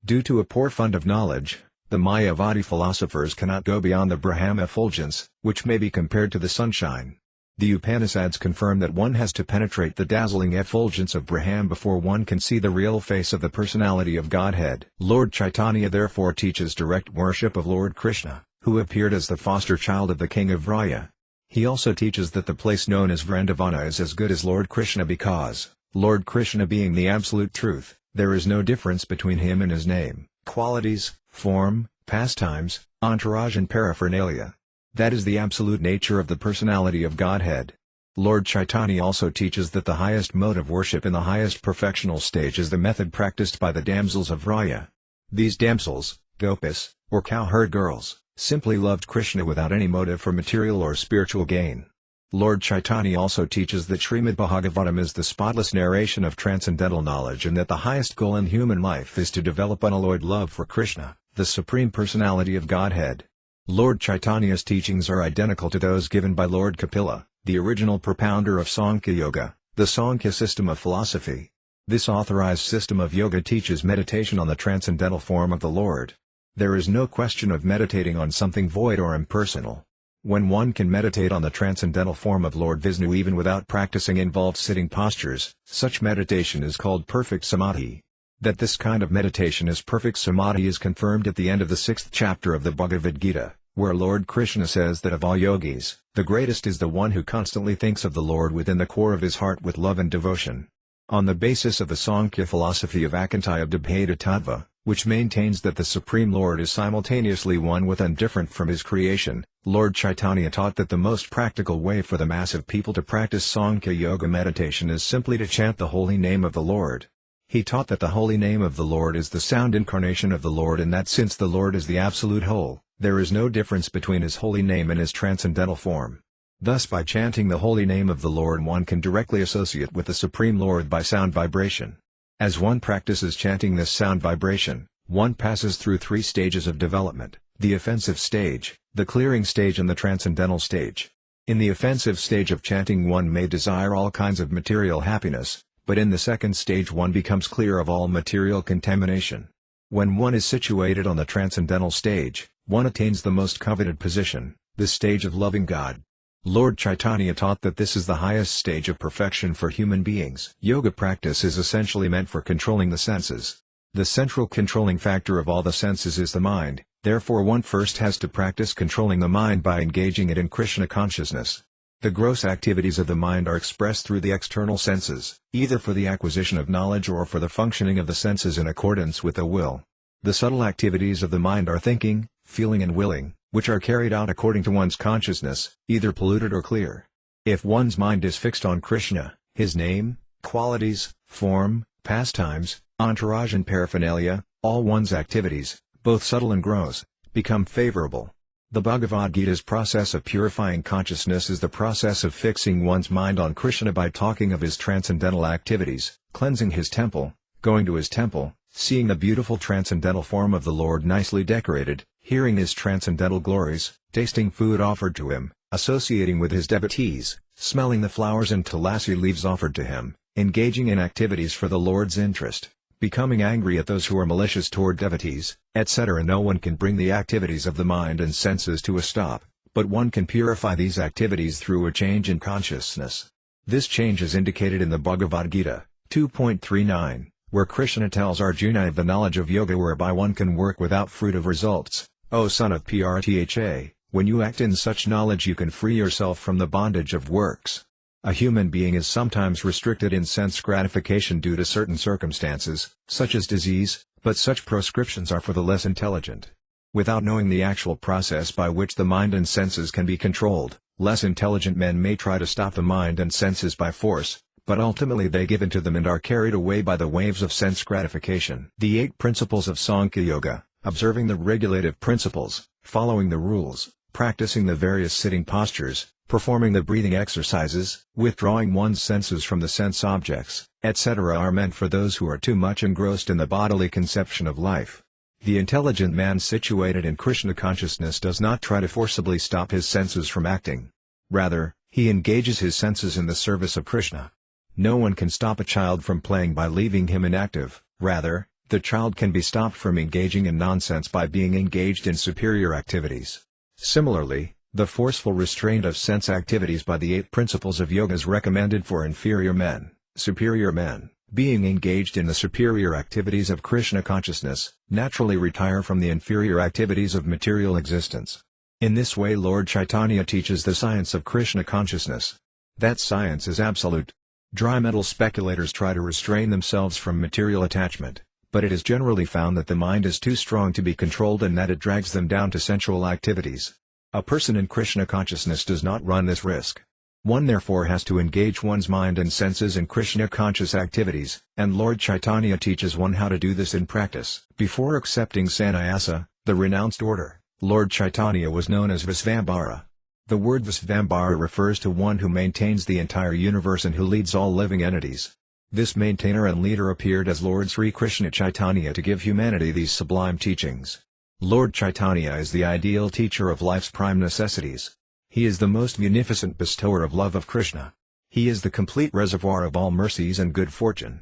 Due to a poor fund of knowledge, the Mayavadi philosophers cannot go beyond the Brahma effulgence, which may be compared to the sunshine. The Upanishads confirm that one has to penetrate the dazzling effulgence of Brahman before one can see the real face of the personality of Godhead. Lord Chaitanya therefore teaches direct worship of Lord Krishna, who appeared as the foster child of the king of Vraya. He also teaches that the place known as Vrindavana is as good as Lord Krishna because, Lord Krishna being the absolute truth, there is no difference between him and his name, qualities, form, pastimes, entourage and paraphernalia. That is the absolute nature of the personality of Godhead. Lord Chaitanya also teaches that the highest mode of worship in the highest perfectional stage is the method practiced by the damsels of Vraya. These damsels, Gopas, or cowherd girls, simply loved Krishna without any motive for material or spiritual gain. Lord Chaitanya also teaches that Srimad Bhagavatam is the spotless narration of transcendental knowledge and that the highest goal in human life is to develop unalloyed love for Krishna, the Supreme Personality of Godhead. Lord Chaitanya's teachings are identical to those given by Lord Kapila, the original propounder of Sankhya Yoga, the Sankhya system of philosophy. This authorized system of yoga teaches meditation on the transcendental form of the Lord. There is no question of meditating on something void or impersonal. When one can meditate on the transcendental form of Lord Vishnu even without practicing involved sitting postures, such meditation is called perfect samadhi. That this kind of meditation is perfect samadhi is confirmed at the end of the 6th chapter of the Bhagavad Gita, where Lord Krishna says that of all yogis, the greatest is the one who constantly thinks of the Lord within the core of his heart with love and devotion. On the basis of the Sankhya philosophy of Akantayabdabheda Tattva, which maintains that the Supreme Lord is simultaneously one with and different from his creation, Lord Chaitanya taught that the most practical way for the mass of people to practice Sankhya Yoga meditation is simply to chant the holy name of the Lord. He taught that the holy name of the Lord is the sound incarnation of the Lord and that since the Lord is the absolute whole, there is no difference between his holy name and his transcendental form. Thus by chanting the holy name of the Lord one can directly associate with the Supreme Lord by sound vibration. As one practices chanting this sound vibration, one passes through 3 stages of development, the offensive stage, the clearing stage and the transcendental stage. In the offensive stage of chanting one may desire all kinds of material happiness, but in the second stage one becomes clear of all material contamination. When one is situated on the transcendental stage, one attains the most coveted position, the stage of loving God. Lord Chaitanya taught that this is the highest stage of perfection for human beings. Yoga practice is essentially meant for controlling the senses. The central controlling factor of all the senses is the mind, therefore one first has to practice controlling the mind by engaging it in Krishna consciousness. The gross activities of the mind are expressed through the external senses, either for the acquisition of knowledge or for the functioning of the senses in accordance with the will. The subtle activities of the mind are thinking, feeling and willing, which are carried out according to one's consciousness, either polluted or clear. If one's mind is fixed on Krishna, his name, qualities, form, pastimes, entourage and paraphernalia, all one's activities, both subtle and gross, become favorable. The Bhagavad Gita's process of purifying consciousness is the process of fixing one's mind on Krishna by talking of his transcendental activities, cleansing his temple, going to his temple, seeing the beautiful transcendental form of the Lord nicely decorated, hearing his transcendental glories, tasting food offered to him, associating with his devotees, smelling the flowers and tulasi leaves offered to him, engaging in activities for the Lord's interest, becoming angry at those who are malicious toward devotees, etc. No one can bring the activities of the mind and senses to a stop, but one can purify these activities through a change in consciousness. This change is indicated in the Bhagavad Gita, 2.39, where Krishna tells Arjuna of the knowledge of yoga whereby one can work without fruit of results. O son of Prtha, when you act in such knowledge you can free yourself from the bondage of works. A human being is sometimes restricted in sense gratification due to certain circumstances, such as disease, but such proscriptions are for the less intelligent. Without knowing the actual process by which the mind and senses can be controlled, less intelligent men may try to stop the mind and senses by force, but ultimately they give in to them and are carried away by the waves of sense gratification. The 8 principles of Sankhya Yoga, observing the regulative principles, following the rules, practicing the various sitting postures, performing the breathing exercises, withdrawing one's senses from the sense objects, etc. are meant for those who are too much engrossed in the bodily conception of life. The intelligent man situated in Krishna consciousness does not try to forcibly stop his senses from acting. Rather, he engages his senses in the service of Krishna. No one can stop a child from playing by leaving him inactive, rather, the child can be stopped from engaging in nonsense by being engaged in superior activities. Similarly, the forceful restraint of sense activities by the 8 principles of yoga is recommended for inferior men. Superior men, being engaged in the superior activities of Krishna consciousness, naturally retire from the inferior activities of material existence. In this way Lord Caitanya teaches the science of Krishna consciousness. That science is absolute. Dry metal speculators try to restrain themselves from material attachment, but it is generally found that the mind is too strong to be controlled and that it drags them down to sensual activities. A person in Krishna consciousness does not run this risk. One therefore has to engage one's mind and senses in Krishna conscious activities, and Lord Caitanya teaches one how to do this in practice. Before accepting sannyasa, the renounced order, Lord Caitanya was known as Visvambara. The word Visvambara refers to one who maintains the entire universe and who leads all living entities. This maintainer and leader appeared as Lord Sri Krishna Caitanya to give humanity these sublime teachings. Lord Caitanya is the ideal teacher of life's prime necessities. He is the most munificent bestower of love of Krishna. He is the complete reservoir of all mercies and good fortune.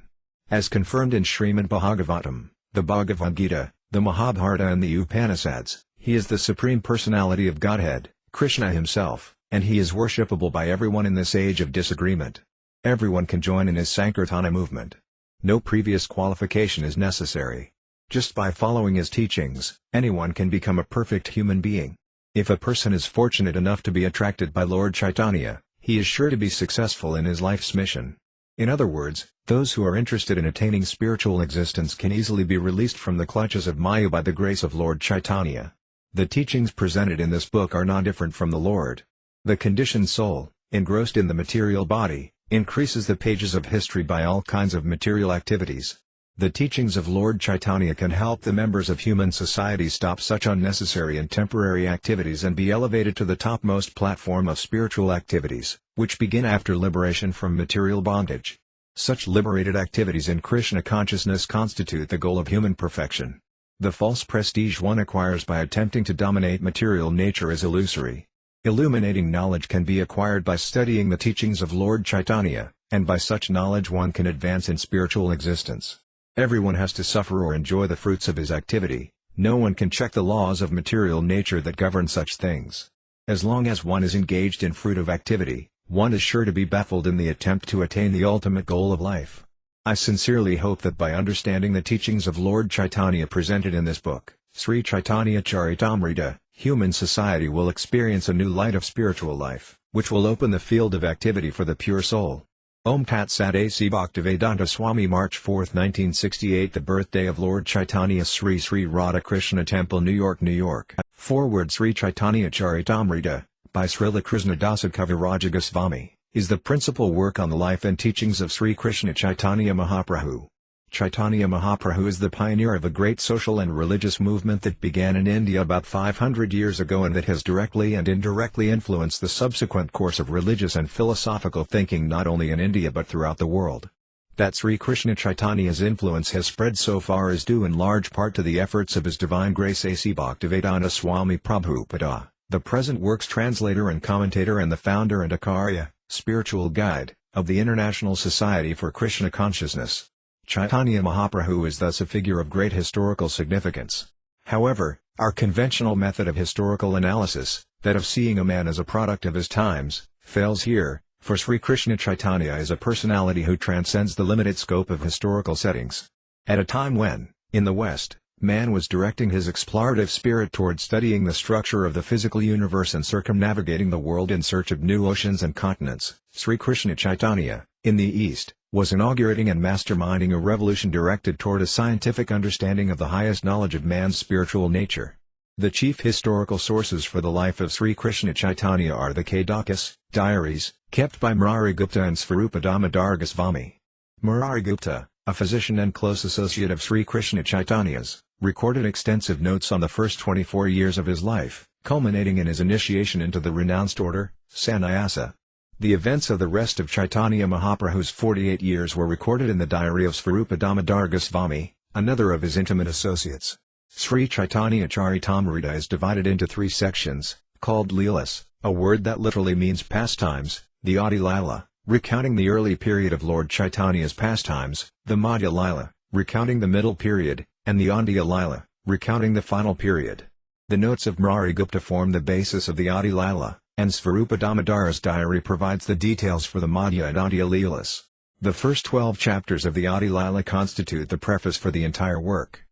As confirmed in Srimad Bhagavatam, the Bhagavad Gita, the Mahabharata and the Upanishads, he is the Supreme Personality of Godhead, Krishna himself, and he is worshipable by everyone in this age of disagreement. Everyone can join in his Sankirtana movement. No previous qualification is necessary. Just by following his teachings, anyone can become a perfect human being. If a person is fortunate enough to be attracted by Lord Caitanya, he is sure to be successful in his life's mission. In other words, those who are interested in attaining spiritual existence can easily be released from the clutches of Maya by the grace of Lord Caitanya. The teachings presented in this book are not different from the Lord. The conditioned soul, engrossed in the material body, increases the pages of history by all kinds of material activities. The teachings of Lord Caitanya can help the members of human society stop such unnecessary and temporary activities and be elevated to the topmost platform of spiritual activities, which begin after liberation from material bondage. Such liberated activities in Krishna consciousness constitute the goal of human perfection. The false prestige one acquires by attempting to dominate material nature is illusory. Illuminating knowledge can be acquired by studying the teachings of Lord Caitanya, and by such knowledge one can advance in spiritual existence. Everyone has to suffer or enjoy the fruits of his activity. No one can check the laws of material nature that govern such things. As long as one is engaged in fruit of activity, one is sure to be baffled in the attempt to attain the ultimate goal of life. I sincerely hope that by understanding the teachings of Lord Chaitanya presented in this book, Sri Caitanya-caritamrta, human society will experience a new light of spiritual life, which will open the field of activity for the pure soul. Om Tat Sat A.C. Bhaktivedanta Swami March 4, 1968. The birthday of Lord Chaitanya. Sri Sri Radha Krishna Temple, New York, New York. Forward. Sri Caitanya-caritamrta, by Srila Krishnadasa Kaviraj Goswami, is the principal work on the life and teachings of Sri Krishna Caitanya Mahaprabhu. Chaitanya Mahaprabhu is the pioneer of a great social and religious movement that began in India about 500 years ago and that has directly and indirectly influenced the subsequent course of religious and philosophical thinking not only in India but throughout the world. That Sri Krishna Chaitanya's influence has spread so far is due in large part to the efforts of His Divine Grace A.C. Bhaktivedanta Swami Prabhupada, the present work's translator and commentator and the founder and Acharya, spiritual guide, of the International Society for Krishna Consciousness. Chaitanya Mahaprabhu is thus a figure of great historical significance. However, our conventional method of historical analysis, that of seeing a man as a product of his times, fails here, for Sri Krishna Chaitanya is a personality who transcends the limited scope of historical settings. At a time when, in the West, man was directing his explorative spirit toward studying the structure of the physical universe and circumnavigating the world in search of new oceans and continents, Sri Krishna Chaitanya, in the East, was inaugurating and masterminding a revolution directed toward a scientific understanding of the highest knowledge of man's spiritual nature. The chief historical sources for the life of Sri Krishna Caitanya are the Kadakas, diaries, kept by Murari Gupta and Svarupa Damodar Goswami. Murari Gupta, a physician and close associate of Sri Krishna Chaitanya's, recorded extensive notes on the first 24 years of his life, culminating in his initiation into the renounced order, sannyasa. The events of the rest of Chaitanya Mahaprabhu's 48 years were recorded in the diary of Svarupa Damodar Goswami, another of his intimate associates. Sri Caitanya-caritamrta is divided into 3 sections, called līlās, a word that literally means pastimes, the Adi Līlā, recounting the early period of Lord Chaitanya's pastimes, the Madhya Līlā, recounting the middle period, and the Andhya Līlā, recounting the final period. The notes of Murari Gupta form the basis of the Adi Līlā, and Svarupa Damodar's diary provides the details for the Madhya and Andhya Līlās. The first 12 chapters of the Adi Līlā constitute the preface for the entire work.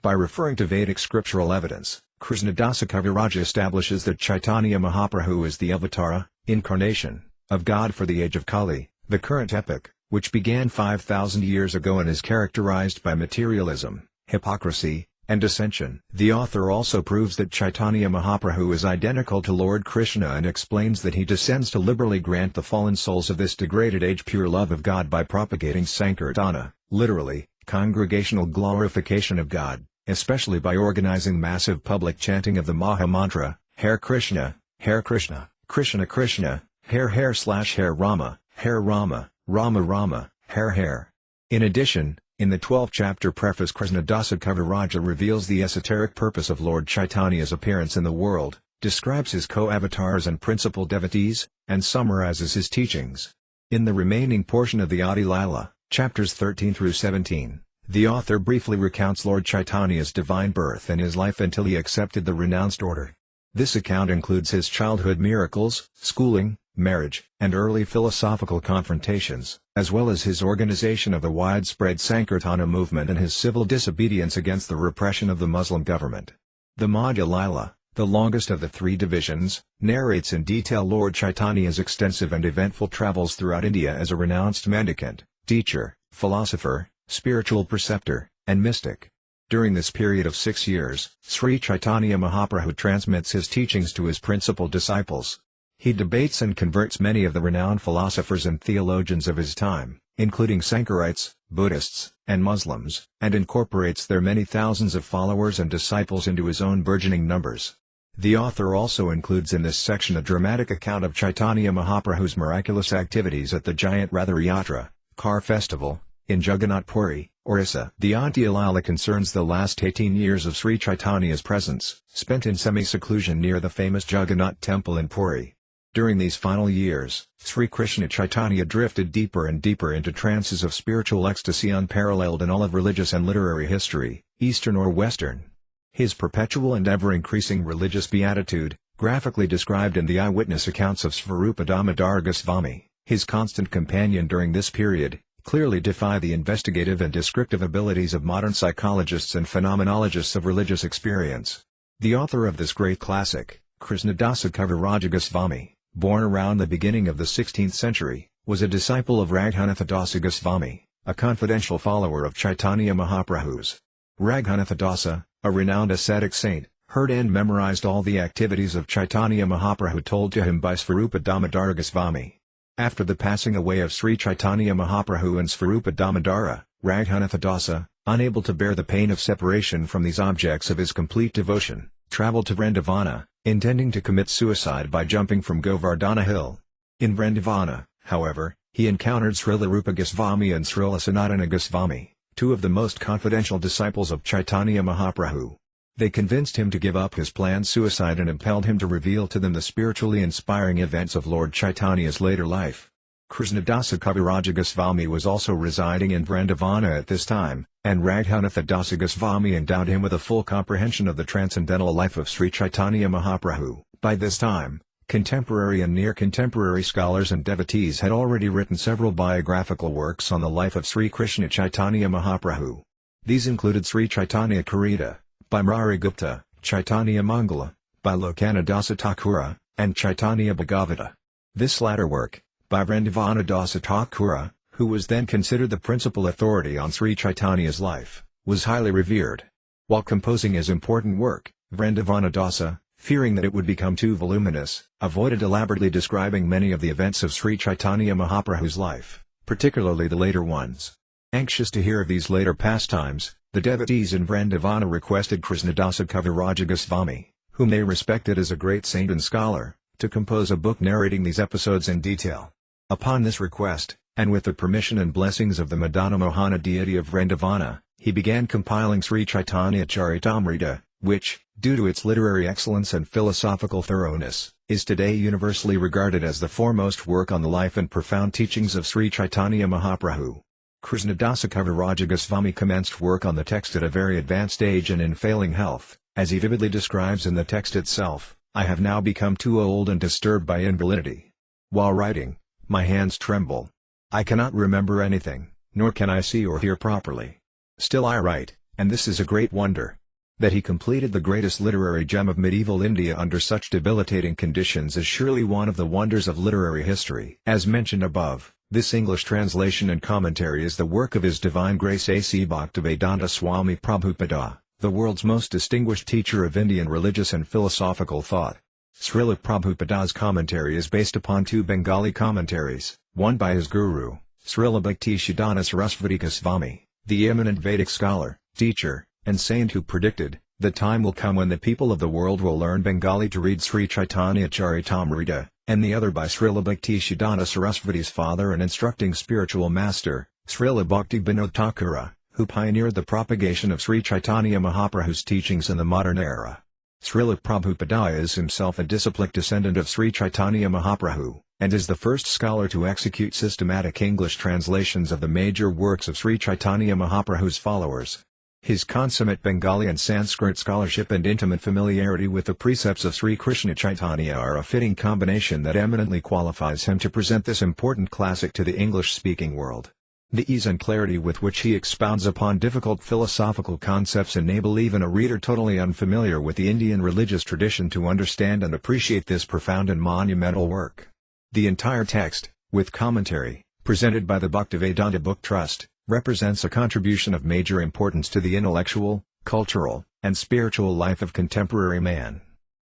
By referring to Vedic scriptural evidence, Krishnadasa Kaviraj establishes that Chaitanya Mahaprabhu is the avatara, incarnation, of God for the age of Kali, the current epoch, which began 5,000 years ago and is characterized by materialism, hypocrisy, and dissension. The author also proves that Chaitanya Mahaprabhu is identical to Lord Krishna and explains that he descends to liberally grant the fallen souls of this degraded age pure love of God by propagating Sankirtana, literally, congregational glorification of God, especially by organizing massive public chanting of the Maha Mantra, Hare Krishna, Krishna Krishna, Hare Rama, Rama Rama, Hare. In addition, in the 12th-chapter preface Krishnadasa Kaviraj reveals the esoteric purpose of Lord Chaitanya's appearance in the world, describes his co-avatars and principal devotees, and summarizes his teachings. In the remaining portion of the Adi Līlā, chapters 13 through 17, the author briefly recounts Lord Chaitanya's divine birth and his life until he accepted the renounced order. This account includes his childhood miracles, schooling, marriage, and early philosophical confrontations, as well as his organization of the widespread Sankirtana movement and his civil disobedience against the repression of the Muslim government. The Madhya Līlā, the longest of the 3 divisions, narrates in detail Lord Chaitanya's extensive and eventful travels throughout India as a renounced mendicant, teacher, philosopher, spiritual preceptor, and mystic. During this period of 6 years, Sri Caitanya Mahaprabhu transmits his teachings to his principal disciples. He debates and converts many of the renowned philosophers and theologians of his time, including Sankarites, Buddhists, and Muslims, and incorporates their many thousands of followers and disciples into his own burgeoning numbers. The author also includes in this section a dramatic account of Chaitanya Mahaprabhu's miraculous activities at the giant Ratha Yatra, car festival, in Jagannath Puri, Orissa. The Andhya Līlā concerns the last 18 years of Sri Chaitanya's presence, spent in semi-seclusion near the famous Jagannath temple in Puri. During these final years, Sri Krishna Caitanya drifted deeper and deeper into trances of spiritual ecstasy unparalleled in all of religious and literary history, Eastern or Western. His perpetual and ever-increasing religious beatitude, graphically described in the eyewitness accounts of Svarupa Damodar Goswami, his constant companion during this period, clearly defy the investigative and descriptive abilities of modern psychologists and phenomenologists of religious experience. The author of this great classic, Krishnadasa Kaviraj Goswami, born around the beginning of the 16th century, was a disciple of Raghunatha Dasa Goswami, a confidential follower of Chaitanya Mahaprabhu's. Raghunatha Dasa, a renowned ascetic saint, heard and memorized all the activities of Chaitanya Mahaprabhu told to him by Svarupa Damodara Goswami. After the passing away of Sri Caitanya Mahaprabhu and Svarupa Damodara, Raghunatha Dasa, unable to bear the pain of separation from these objects of his complete devotion, travelled to Vrindavana, intending to commit suicide by jumping from Govardhana hill. In Vrindavana, however, he encountered Srila Rupa Goswami and Srila Sanatana Goswami, two of the most confidential disciples of Chaitanya Mahaprabhu. They convinced him to give up his planned suicide and impelled him to reveal to them the spiritually inspiring events of Lord Chaitanya's later life. Krishnadasa Kaviraj Goswami was also residing in Vrindavana at this time, and Raghunatha Dasa Goswami endowed him with a full comprehension of the transcendental life of Sri Caitanya Mahaprabhu. By this time, contemporary and near-contemporary scholars and devotees had already written several biographical works on the life of Sri Krishna Caitanya Mahaprabhu. These included Sri Caitanya-caritamrta, by Murari Gupta, Chaitanya Mangala, by Lokanadasa Thakura, and Chaitanya Bhagavata. This latter work, by Vrindavana Dasa Thakura, who was then considered the principal authority on Sri Chaitanya's life, was highly revered. While composing his important work, Vrindavana Dasa, fearing that it would become too voluminous, avoided elaborately describing many of the events of Sri Caitanya Mahaprabhu's life, particularly the later ones. Anxious to hear of these later pastimes, the devotees in Vrindavana requested Krishnadasa Kaviraj Goswami, whom they respected as a great saint and scholar, to compose a book narrating these episodes in detail. Upon this request, and with the permission and blessings of the Madana Mohana deity of Vrindavana, he began compiling Sri Caitanya-caritamrta, which, due to its literary excellence and philosophical thoroughness, is today universally regarded as the foremost work on the life and profound teachings of Sri Caitanya Mahaprabhu. Krishnadasa Kaviraj Goswami commenced work on the text at a very advanced age and in failing health, as he vividly describes in the text itself. I have now become too old and disturbed by invalidity. While writing, my hands tremble. I cannot remember anything, nor can I see or hear properly. Still I write, and this is a great wonder. That he completed the greatest literary gem of medieval India under such debilitating conditions is surely one of the wonders of literary history. As mentioned above, this English translation and commentary is the work of His Divine Grace A.C. Bhaktivedanta Swami Prabhupada, the world's most distinguished teacher of Indian religious and philosophical thought. Srila Prabhupada's commentary is based upon two Bengali commentaries, one by his guru, Srila Bhaktisiddhanta Sarasvati Goswami, the eminent Vedic scholar, teacher, and saint who predicted, "The time will come when the people of the world will learn Bengali to read Sri Caitanya-caritamrta," and the other by Srila Bhaktisiddhanta Sarasvati's father and instructing spiritual master, Srila Bhakti Vinod Thakura, who pioneered the propagation of Sri Caitanya Mahaprabhu's teachings in the modern era. Srila Prabhupada is himself a disciplic descendant of Sri Caitanya Mahaprabhu, and is the first scholar to execute systematic English translations of the major works of Sri Caitanya Mahaprabhu's followers. His consummate Bengali and Sanskrit scholarship and intimate familiarity with the precepts of Sri Krishna Caitanya are a fitting combination that eminently qualifies him to present this important classic to the English-speaking world. The ease and clarity with which he expounds upon difficult philosophical concepts enable even a reader totally unfamiliar with the Indian religious tradition to understand and appreciate this profound and monumental work. The entire text, with commentary, presented by the Bhaktivedanta Book Trust, represents a contribution of major importance to the intellectual, cultural, and spiritual life of contemporary man.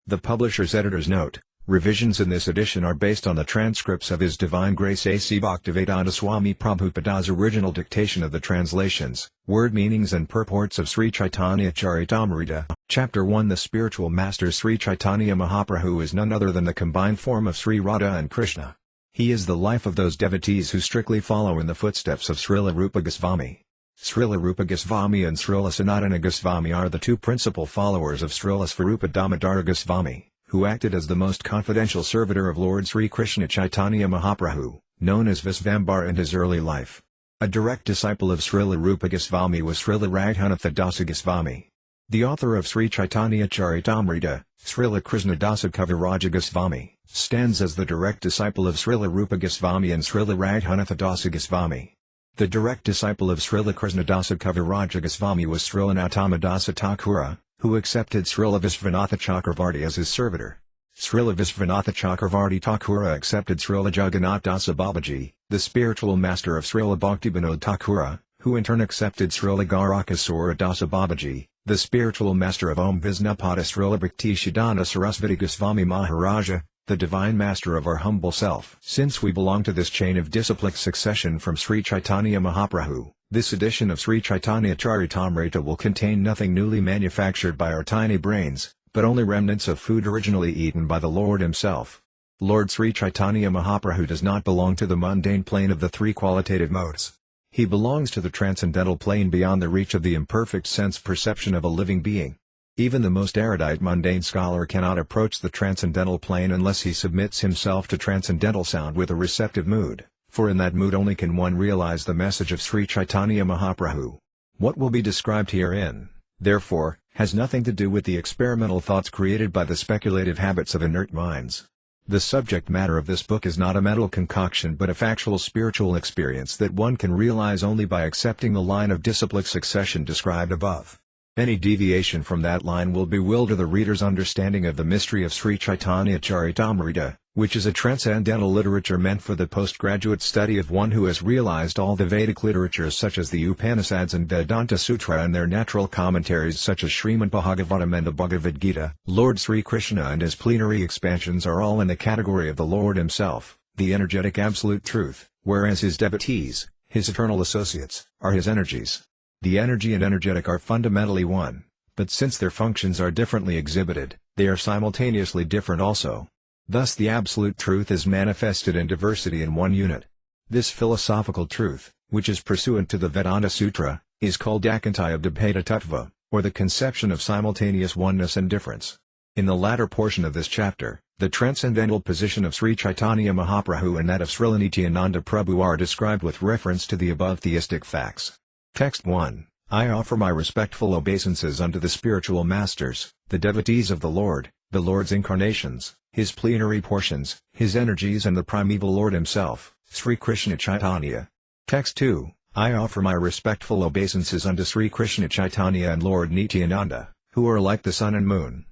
The publisher's editor's note: revisions in this edition are based on the transcripts of His Divine Grace A.C. Bhaktivedanta Swami Prabhupada's original dictation of the translations, word meanings and purports of Sri Caitanya-caritamrta. Chapter 1. The spiritual master Sri Caitanya Mahaprabhu is none other than the combined form of Sri Radha and Krishna. He is the life of those devotees who strictly follow in the footsteps of Srila Rupa Goswami. Srila Rupa Goswami and Srila Sanatana Goswami are the two principal followers of Srila Svarupa Damodara Goswami, who acted as the most confidential servitor of Lord Sri Krishna Caitanya Mahaprabhu, known as Visvambar in his early life. A direct disciple of Srila Rupa Goswami was Srila Raghunatha Dasa Goswami. The author of Sri Caitanya-caritamrta, Srila Krishnadasa Kaviraj Goswami, stands as the direct disciple of Srila Rupa Goswami and Srila Raghunatha Dasa Goswami. The direct disciple of Srila Krishnadasa Kaviraj Goswami was Srila Nautama-dasa Thakura, who accepted Srila Visvanatha Chakravarti as his servitor. Srila Visvanatha Chakravarti Thakura accepted Srila Jagannath Dasa Babaji, the spiritual master of Srila Bhaktivinoda Thakura, who in turn accepted Srila Gaurakasura Dasa Babaji, the spiritual master of Om Visnupada Srila Bhakti-siddhanta Sarasvati Goswami Maharaja, the divine master of our humble self. Since we belong to this chain of disciplic succession from Sri Caitanya Mahaprabhu, this edition of Sri Caitanya-caritamrta will contain nothing newly manufactured by our tiny brains, but only remnants of food originally eaten by the Lord himself. Lord Sri Caitanya Mahaprabhu does not belong to the mundane plane of the three qualitative modes. He belongs to the transcendental plane beyond the reach of the imperfect sense perception of a living being. Even the most erudite mundane scholar cannot approach the transcendental plane unless he submits himself to transcendental sound with a receptive mood, for in that mood only can one realize the message of Sri Caitanya Mahaprabhu. What will be described herein, therefore, has nothing to do with the experimental thoughts created by the speculative habits of inert minds. The subject matter of this book is not a mental concoction but a factual spiritual experience that one can realize only by accepting the line of disciplic succession described above. Any deviation from that line will bewilder the reader's understanding of the mystery of Sri Caitanya-caritamrta, which is a transcendental literature meant for the postgraduate study of one who has realized all the Vedic literatures such as the Upanishads and Vedanta Sutra and their natural commentaries such as Srimad Bhagavatam and the Bhagavad Gita. Lord Sri Krishna and his plenary expansions are all in the category of the Lord himself, the energetic absolute truth, whereas his devotees, his eternal associates, are his energies. The energy and energetic are fundamentally one, but since their functions are differently exhibited, they are simultaneously different also. Thus the absolute truth is manifested in diversity in one unit. This philosophical truth, which is pursuant to the Vedanta Sutra, is called Akantaya Dvaita Tattva, or the conception of simultaneous oneness and difference. In the latter portion of this chapter, the transcendental position of Sri Caitanya Mahaprabhu and that of Srila Nityananda Prabhu are described with reference to the above theistic facts. Text 1. I offer my respectful obeisances unto the spiritual masters, the devotees of the Lord's incarnations, his plenary portions, his energies and the primeval Lord himself, Sri Krishna Caitanya. Text 2. I offer my respectful obeisances unto Sri Krishna Caitanya and Lord Nityananda, who are like the sun and moon.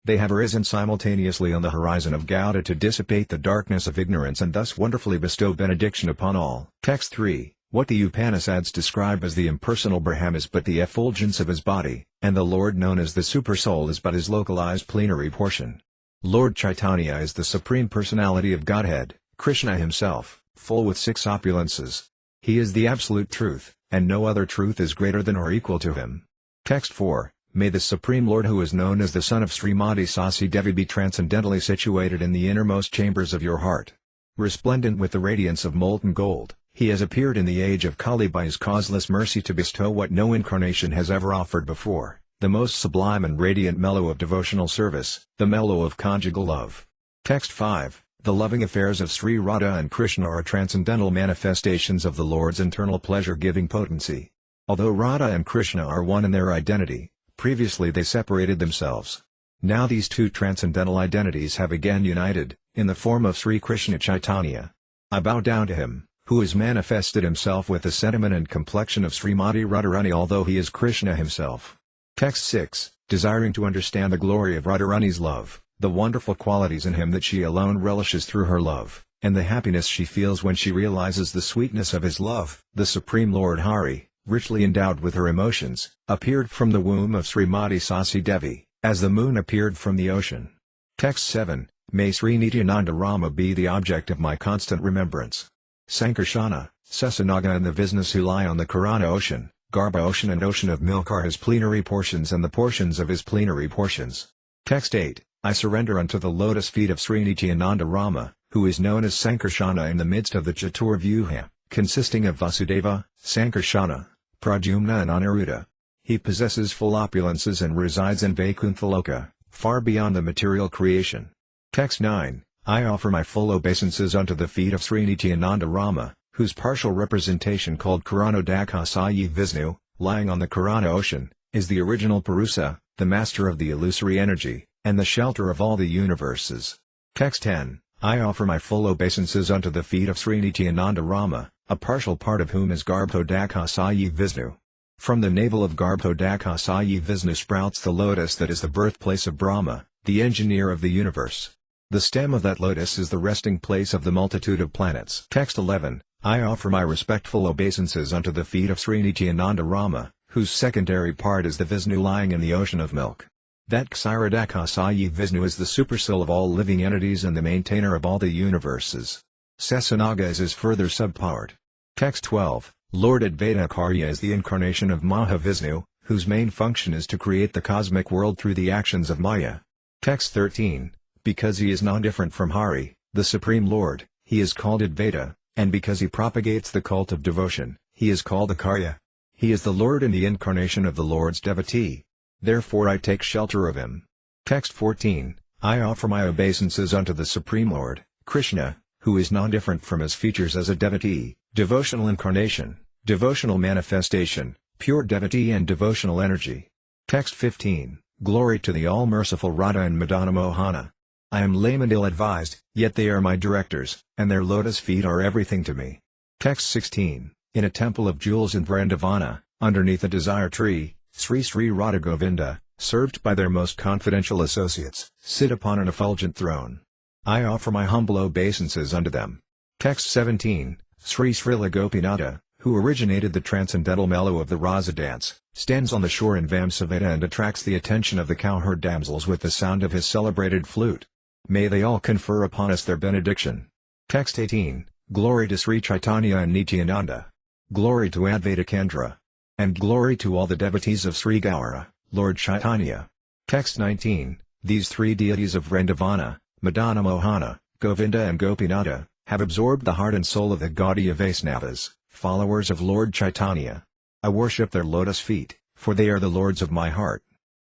They have arisen simultaneously on the horizon of Gauda to dissipate the darkness of ignorance and thus wonderfully bestow benediction upon all. Text 3. What the Upanishads describe as the impersonal Brahman is but the effulgence of his body, and the Lord known as the Supersoul is but his localized plenary portion. Lord Caitanya is the Supreme Personality of Godhead, Krishna himself, full with six opulences. He is the absolute truth, and no other truth is greater than or equal to him. Text 4. May the Supreme Lord who is known as the son of Srimati Sasi Devi be transcendentally situated in the innermost chambers of your heart. Resplendent with the radiance of molten gold, he has appeared in the age of Kali by his causeless mercy to bestow what no incarnation has ever offered before, the most sublime and radiant mellow of devotional service, the mellow of conjugal love. Text 5. The loving affairs of Sri Radha and Krishna are transcendental manifestations of the Lord's internal pleasure-giving potency. Although Radha and Krishna are one in their identity, previously they separated themselves. Now these two transcendental identities have again united, in the form of Sri Krishna Caitanya. I bow down to him, who has manifested himself with the sentiment and complexion of Srimati Radharani although he is Krishna himself. Text 6. Desiring to understand the glory of Radharani's love, the wonderful qualities in him that she alone relishes through her love, and the happiness she feels when she realizes the sweetness of his love, the Supreme Lord Hari, richly endowed with her emotions, appeared from the womb of Srimati Sasi Devi, as the moon appeared from the ocean. Text 7. May Sri Nityananda Rama be the object of my constant remembrance. Sankarsana, Sesanaga and the Visnas who lie on the Karana ocean, Garbha ocean and ocean of milk are his plenary portions and the portions of his plenary portions. Text 8. I surrender unto the lotus feet of Sri Nityananda Rama, who is known as Sankarsana in the midst of the Chaturvyuha, consisting of Vasudeva, Sankarsana, Pradyumna and Aniruddha. He possesses full opulences and resides in Vaikuntha-loka, far beyond the material creation. Text 9. I offer my full obeisances unto the feet of Sri Nityananda Rama, whose partial representation called Karanodakasayi Vishnu, lying on the Karana ocean, is the original Purusa, the master of the illusory energy, and the shelter of all the universes. Text 10. I offer my full obeisances unto the feet of Sri Nityananda Rama, a partial part of whom is Garbhodakasaya Vishnu. From the navel of Garbhodakasaya Vishnu sprouts the lotus that is the birthplace of Brahma, the engineer of the universe. The stem of that lotus is the resting place of the multitude of planets. Text 11. I offer my respectful obeisances unto the feet of Sri Nityananda Rama, whose secondary part is the Vishnu lying in the ocean of milk. That Kshirodakasaya Vishnu is the supersoul of all living entities and the maintainer of all the universes. Sesanaga is his further subpart. Text 12. Lord Advaita Acharya is the incarnation of Mahavishnu, whose main function is to create the cosmic world through the actions of Maya. Text 13. Because he is non-different from Hari, the Supreme Lord, he is called Advaita, and because he propagates the cult of devotion, he is called Acharya. He is the Lord and the incarnation of the Lord's devotee. Therefore I take shelter of him. Text 14. I offer my obeisances unto the Supreme Lord, Krishna, who is non-different from his features as a devotee, devotional incarnation, devotional manifestation, pure devotee and devotional energy. Text 15. Glory to the all-merciful Radha and Madana Mohana. I am lame and ill-advised, yet they are my directors, and their lotus feet are everything to me. Text 16. In a temple of jewels in Vrindavana, underneath a desire tree, Sri Radha Govinda, served by their most confidential associates, sit upon an effulgent throne. I offer my humble obeisances unto them. Text 17. Sri Srila Gopinatha, who originated the transcendental mellow of the Rasa dance, stands on the shore in Vamsaveda and attracts the attention of the cowherd damsels with the sound of his celebrated flute. May they all confer upon us their benediction. Text 18. Glory to Sri Caitanya and Nityananda. Glory to Advaita Kendra. And glory to all the devotees of Sri Gaura, Lord Chaitanya. Text 19. These three deities of Vrindavana, Madana Mohana, Govinda and Gopinatha, have absorbed the heart and soul of the Gaudiya Vaisnavas, followers of Lord Chaitanya. I worship their lotus feet, for they are the lords of my heart.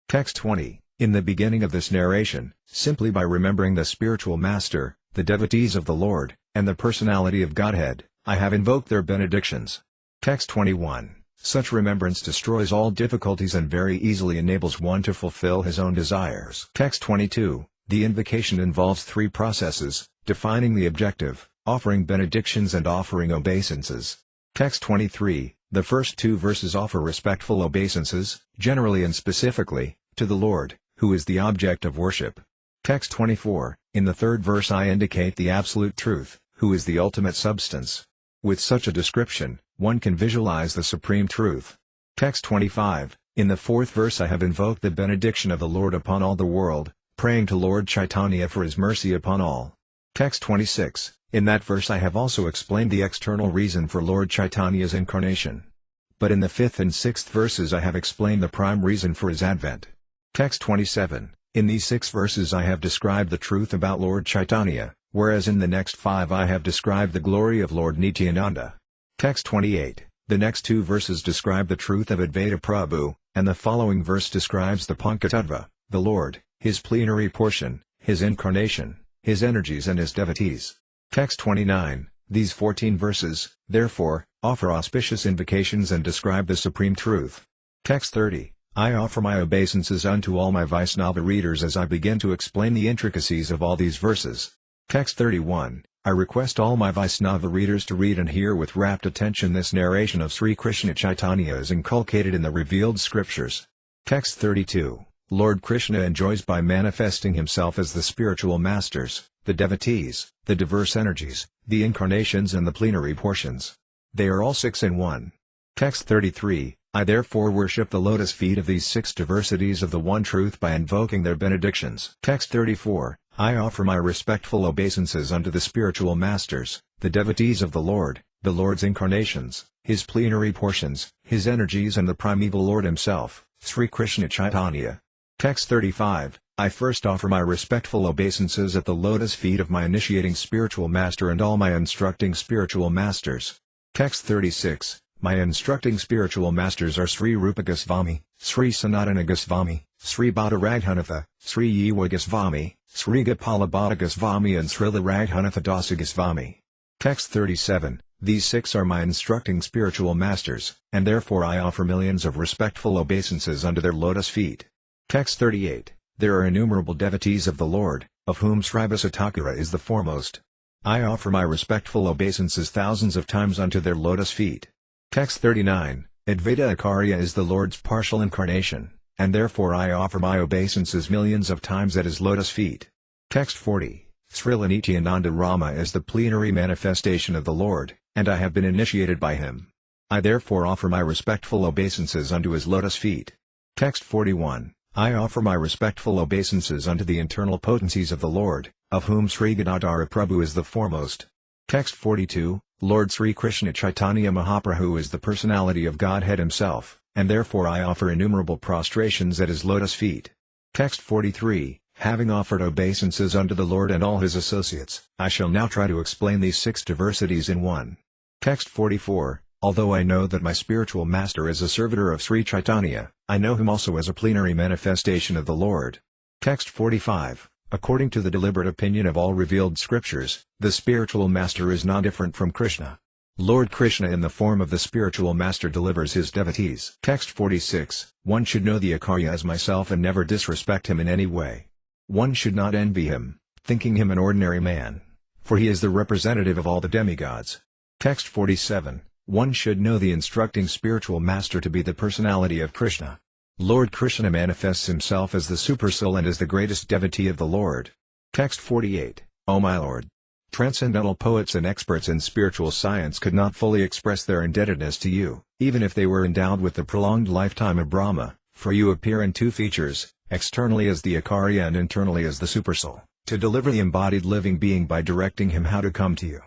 Text 20. In the beginning of this narration, simply by remembering the spiritual master, the devotees of the Lord, and the personality of Godhead, I have invoked their benedictions. Text 21. Such remembrance destroys all difficulties and very easily enables one to fulfill his own desires. Text 22. The invocation involves three processes: defining the objective, offering benedictions and offering obeisances. Text 23. The first two verses offer respectful obeisances, generally and specifically, to the Lord, who is the object of worship. Text 24. In the third verse I indicate the absolute truth, who is the ultimate substance. With such a description, one can visualize the supreme truth. Text 25. In the fourth verse I have invoked the benediction of the Lord upon all the world, praying to Lord Chaitanya for his mercy upon all. Text 26. In that verse I have also explained the external reason for Lord Chaitanya's incarnation. But in the fifth and sixth verses I have explained the prime reason for his advent. Text 27. In these 6 verses I have described the truth about Lord Chaitanya, whereas in the next 5 I have described the glory of Lord Nityananda. Text 28. The next 2 verses describe the truth of Advaita Prabhu, and the following verse describes the Pankatattva, the Lord, his plenary portion, his incarnation, his energies and his devotees. Text 29. These 14 verses, therefore, offer auspicious invocations and describe the supreme truth. Text 30. I offer my obeisances unto all my Vaisnava readers as I begin to explain the intricacies of all these verses. Text 31. I request all my Vaisnava readers to read and hear with rapt attention this narration of Sri Krishna Caitanya as inculcated in the revealed scriptures. Text 32. Lord Krishna enjoys by manifesting himself as the spiritual masters, the devotees, the diverse energies, the incarnations and the plenary portions. They are all 6 in one. Text 33. I therefore worship the lotus feet of these 6 diversities of the one truth by invoking their benedictions. Text 34. I offer my respectful obeisances unto the spiritual masters, the devotees of the Lord's incarnations, his plenary portions, his energies and the primeval Lord himself, Sri Krishna Caitanya. Text 35. I first offer my respectful obeisances at the lotus feet of my initiating spiritual master and all my instructing spiritual masters. Text 36. My instructing spiritual masters are Sri Rupa Goswami, Sri Sanatana Goswami, Sri Bhadda Raghunatha, Sri Yiva Goswami, Sri Gopala Bhatta Goswami and Srila Raghunatha Dasa Goswami. Text 37. These 6 are my instructing spiritual masters, and therefore I offer millions of respectful obeisances unto their lotus feet. Text 38. There are innumerable devotees of the Lord, of whom Srivasa Thakura is the foremost. I offer my respectful obeisances thousands of times unto their lotus feet. Text 39, Advaita Acharya is the Lord's partial incarnation, and therefore I offer my obeisances millions of times at his lotus feet. Text 40, Srila Nityananda Rama is the plenary manifestation of the Lord, and I have been initiated by him. I therefore offer my respectful obeisances unto his lotus feet. Text 41, I offer my respectful obeisances unto the internal potencies of the Lord, of whom Sri Gadadhara Prabhu is the foremost. Text 42, Lord Sri Krishna Caitanya Mahaprabhu is the personality of Godhead himself, and therefore I offer innumerable prostrations at his lotus feet. Text 43, having offered obeisances unto the Lord and all his associates, I shall now try to explain these 6 diversities in one. Text 44, although I know that my spiritual master is a servitor of Sri Caitanya, I know him also as a plenary manifestation of the Lord. Text 45, according to the deliberate opinion of all revealed scriptures, the spiritual master is not different from Krishna. Lord Krishna in the form of the spiritual master delivers his devotees. Text 46, one should know the Acharya as myself and never disrespect him in any way. One should not envy him, thinking him an ordinary man, for he is the representative of all the demigods. Text 47, one should know the instructing spiritual master to be the personality of Krishna. Lord Krishna manifests himself as the Supersoul and is the greatest devotee of the Lord. Text 48, O my Lord! Transcendental poets and experts in spiritual science could not fully express their indebtedness to you, even if they were endowed with the prolonged lifetime of Brahma, for you appear in 2 features, externally as the Acharya and internally as the Supersoul, to deliver the embodied living being by directing him how to come to you.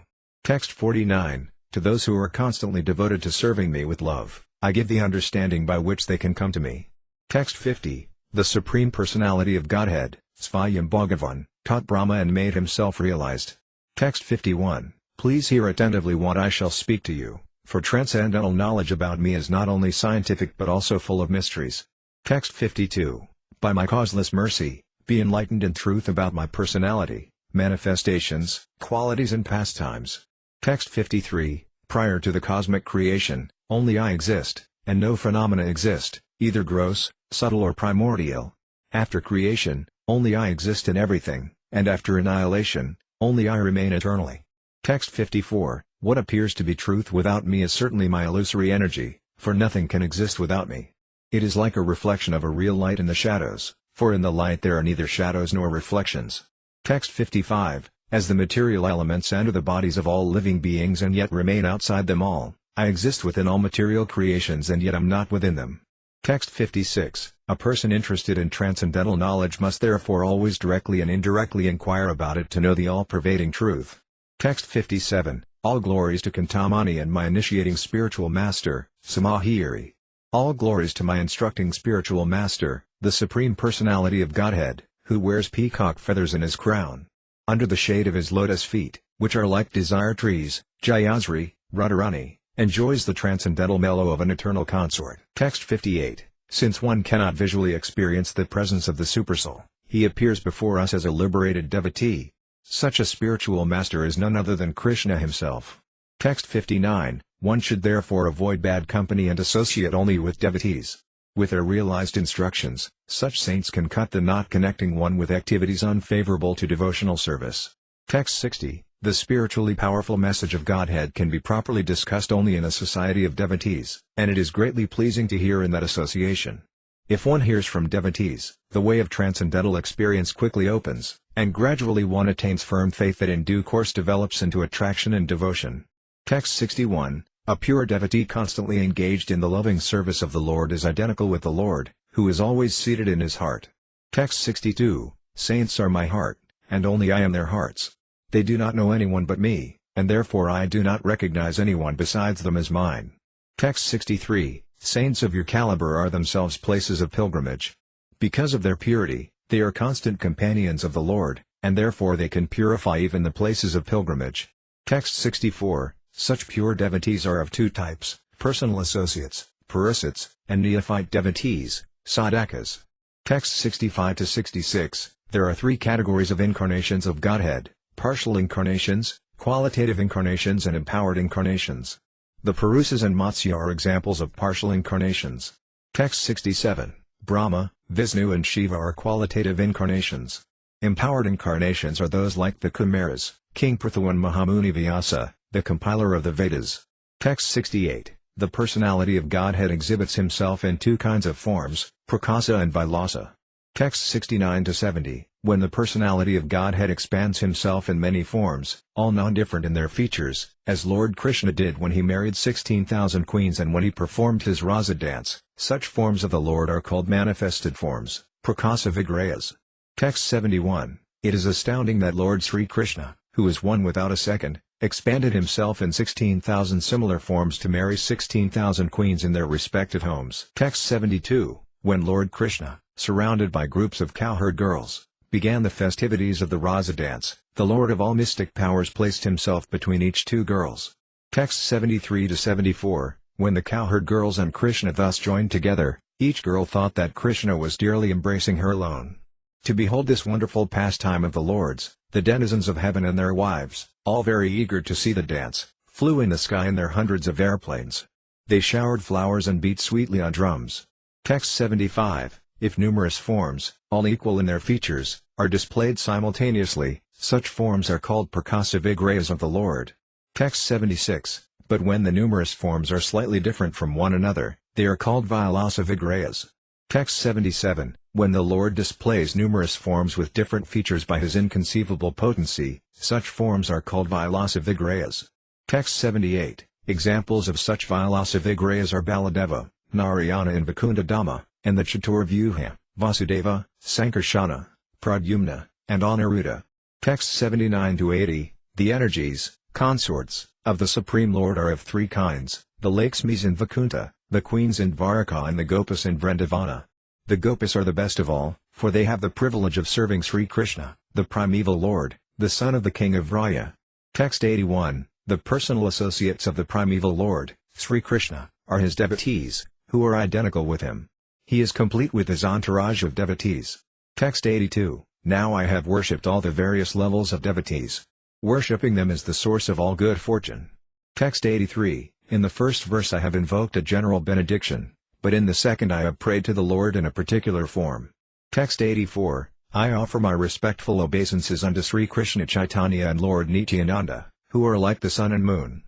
Text 49, to those who are constantly devoted to serving me with love, I give the understanding by which they can come to me. Text 50, the Supreme Personality of Godhead, Svayam Bhagavan, taught Brahma and made himself realized. Text 51, please hear attentively what I shall speak to you, for transcendental knowledge about me is not only scientific but also full of mysteries. Text 52, by my causeless mercy, be enlightened in truth about my personality, manifestations, qualities and pastimes. Text 53, prior to the cosmic creation, only I exist, and no phenomena exist, either gross, subtle or primordial. After creation, only I exist in everything, and after annihilation, only I remain eternally. Text 54, what appears to be truth without me is certainly my illusory energy, for nothing can exist without me. It is like a reflection of a real light in the shadows, for in the light there are neither shadows nor reflections. Text 55, as the material elements enter the bodies of all living beings and yet remain outside them all, I exist within all material creations and yet am not within them. Text 56, a person interested in transcendental knowledge must therefore always directly and indirectly inquire about it to know the all-pervading truth. Text 57, all glories to Kantamani and my initiating spiritual master, Samahiri. All glories to my instructing spiritual master, the Supreme Personality of Godhead, who wears peacock feathers in his crown. Under the shade of his lotus feet, which are like desire trees, Jayasri, Radharani, enjoys the transcendental mellow of an eternal consort. Text 58, since one cannot visually experience the presence of the Supersoul, he appears before us as a liberated devotee. Such a spiritual master is none other than Krishna himself. Text 59, one should therefore avoid bad company and associate only with devotees. With their realized instructions, such saints can cut the knot connecting one with activities unfavorable to devotional service. Text 60, the spiritually powerful message of Godhead can be properly discussed only in a society of devotees, and it is greatly pleasing to hear in that association. If one hears from devotees, the way of transcendental experience quickly opens, and gradually one attains firm faith that in due course develops into attraction and devotion. Text 61, a pure devotee constantly engaged in the loving service of the Lord is identical with the Lord, who is always seated in his heart. Text 62, saints are my heart, and only I am their hearts. They do not know anyone but me, and therefore I do not recognize anyone besides them as mine. Text 63, saints of your caliber are themselves places of pilgrimage. Because of their purity, they are constant companions of the Lord, and therefore they can purify even the places of pilgrimage. Text 64, such pure devotees are of 2 types, personal associates, parasits, and neophyte devotees, sadhakas. Text 65-66, there are 3 categories of incarnations of Godhead, partial incarnations, qualitative incarnations and empowered incarnations. The Purusas and Matsya are examples of partial incarnations. Text 67, Brahma, Vishnu and Shiva are qualitative incarnations. Empowered incarnations are those like the Kumaras, King Prithawan Mahamuni Vyasa, the compiler of the Vedas. Text 68. The personality of Godhead exhibits himself in two kinds of forms, prakasa and vilasa. Text 69-70. When the personality of Godhead expands himself in many forms, all non-different in their features, as Lord Krishna did when he married 16,000 queens and when he performed his rasa dance, such forms of the Lord are called manifested forms, prakasa vigrahas. Text 71. It is astounding that Lord Sri Krishna, who is one without a second, expanded himself in 16,000 similar forms to marry 16,000 queens in their respective homes. Text 72. When Lord Krishna, surrounded by groups of cowherd girls, began the festivities of the rasa dance, the Lord of all mystic powers placed himself between each two girls. Text 73-74. When the cowherd girls and Krishna thus joined together, each girl thought that Krishna was dearly embracing her alone. To behold this wonderful pastime of the Lord's, the denizens of heaven and their wives, all very eager to see the dance, flew in the sky in their hundreds of airplanes. They showered flowers and beat sweetly on drums. Text 75. If numerous forms, all equal in their features, are displayed simultaneously, such forms are called prakasa vigrahas of the Lord. Text 76. But when the numerous forms are slightly different from one another, they are called vilasa vigrahas. Text 77. When the Lord displays numerous forms with different features by his inconceivable potency, such forms are called vilasa vigrahas. Text 78. Examples of such vilasa vigrahas are Baladeva, Narayana and Vakunda Dhamma, and the Chaturvyuha, Vasudeva, Sankarsana, Pradyumna, and Aniruddha. Text 79-80. The energies, consorts, of the Supreme Lord are of three kinds, the Lakshmis in Vakunta, the queens in Dvaraka and the Gopas in Vrindavana. The Gopas are the best of all, for they have the privilege of serving Sri Krishna, the primeval Lord, the son of the king of Vraya. Text 81. The personal associates of the primeval Lord, Sri Krishna, are his devotees, who are identical with him. He is complete with his entourage of devotees. Text 82. Now I have worshipped all the various levels of devotees. Worshipping them is the source of all good fortune. Text 83. In the first verse I have invoked a general benediction, but in the second I have prayed to the Lord in a particular form. Text 84. I offer my respectful obeisances unto Sri Krishna Caitanya and Lord Nityananda, who are like the sun and moon.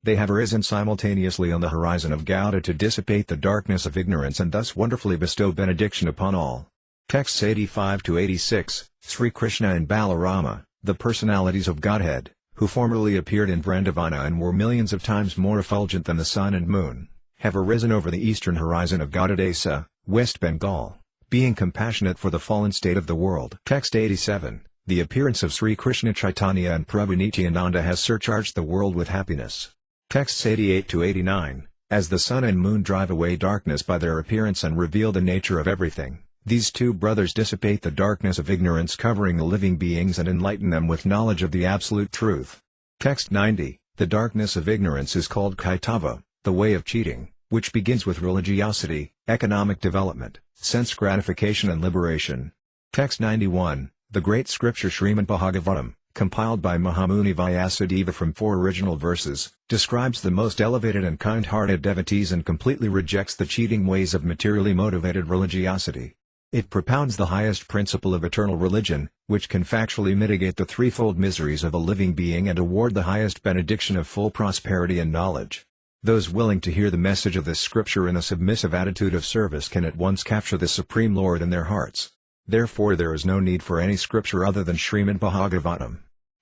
They have arisen simultaneously on the horizon of Gauda to dissipate the darkness of ignorance and thus wonderfully bestow benediction upon all. Texts 85-86. Sri Krishna and Balarama, the personalities of Godhead, who formerly appeared in Vrindavana and were millions of times more effulgent than the sun and moon, have arisen over the eastern horizon of Gaudadesa, West Bengal, being compassionate for the fallen state of the world. Text 87. The appearance of Sri Krishna Caitanya and Prabhu Nityananda has surcharged the world with happiness. Texts 88-89. As the sun and moon drive away darkness by their appearance and reveal the nature of everything, these two brothers dissipate the darkness of ignorance covering the living beings and enlighten them with knowledge of the absolute truth. Text 90. The darkness of ignorance is called Kaitava, the way of cheating, which begins with religiosity, economic development, sense gratification and liberation. Text 91. The great scripture Srimad Bhagavatam, compiled by Mahamuni Vyasadeva from 4 original verses, describes the most elevated and kind-hearted devotees and completely rejects the cheating ways of materially motivated religiosity. It propounds the highest principle of eternal religion, which can factually mitigate the threefold miseries of a living being and award the highest benediction of full prosperity and knowledge. Those willing to hear the message of this scripture in a submissive attitude of service can at once capture the Supreme Lord in their hearts. Therefore there is no need for any scripture other than Srimad Bhagavatam.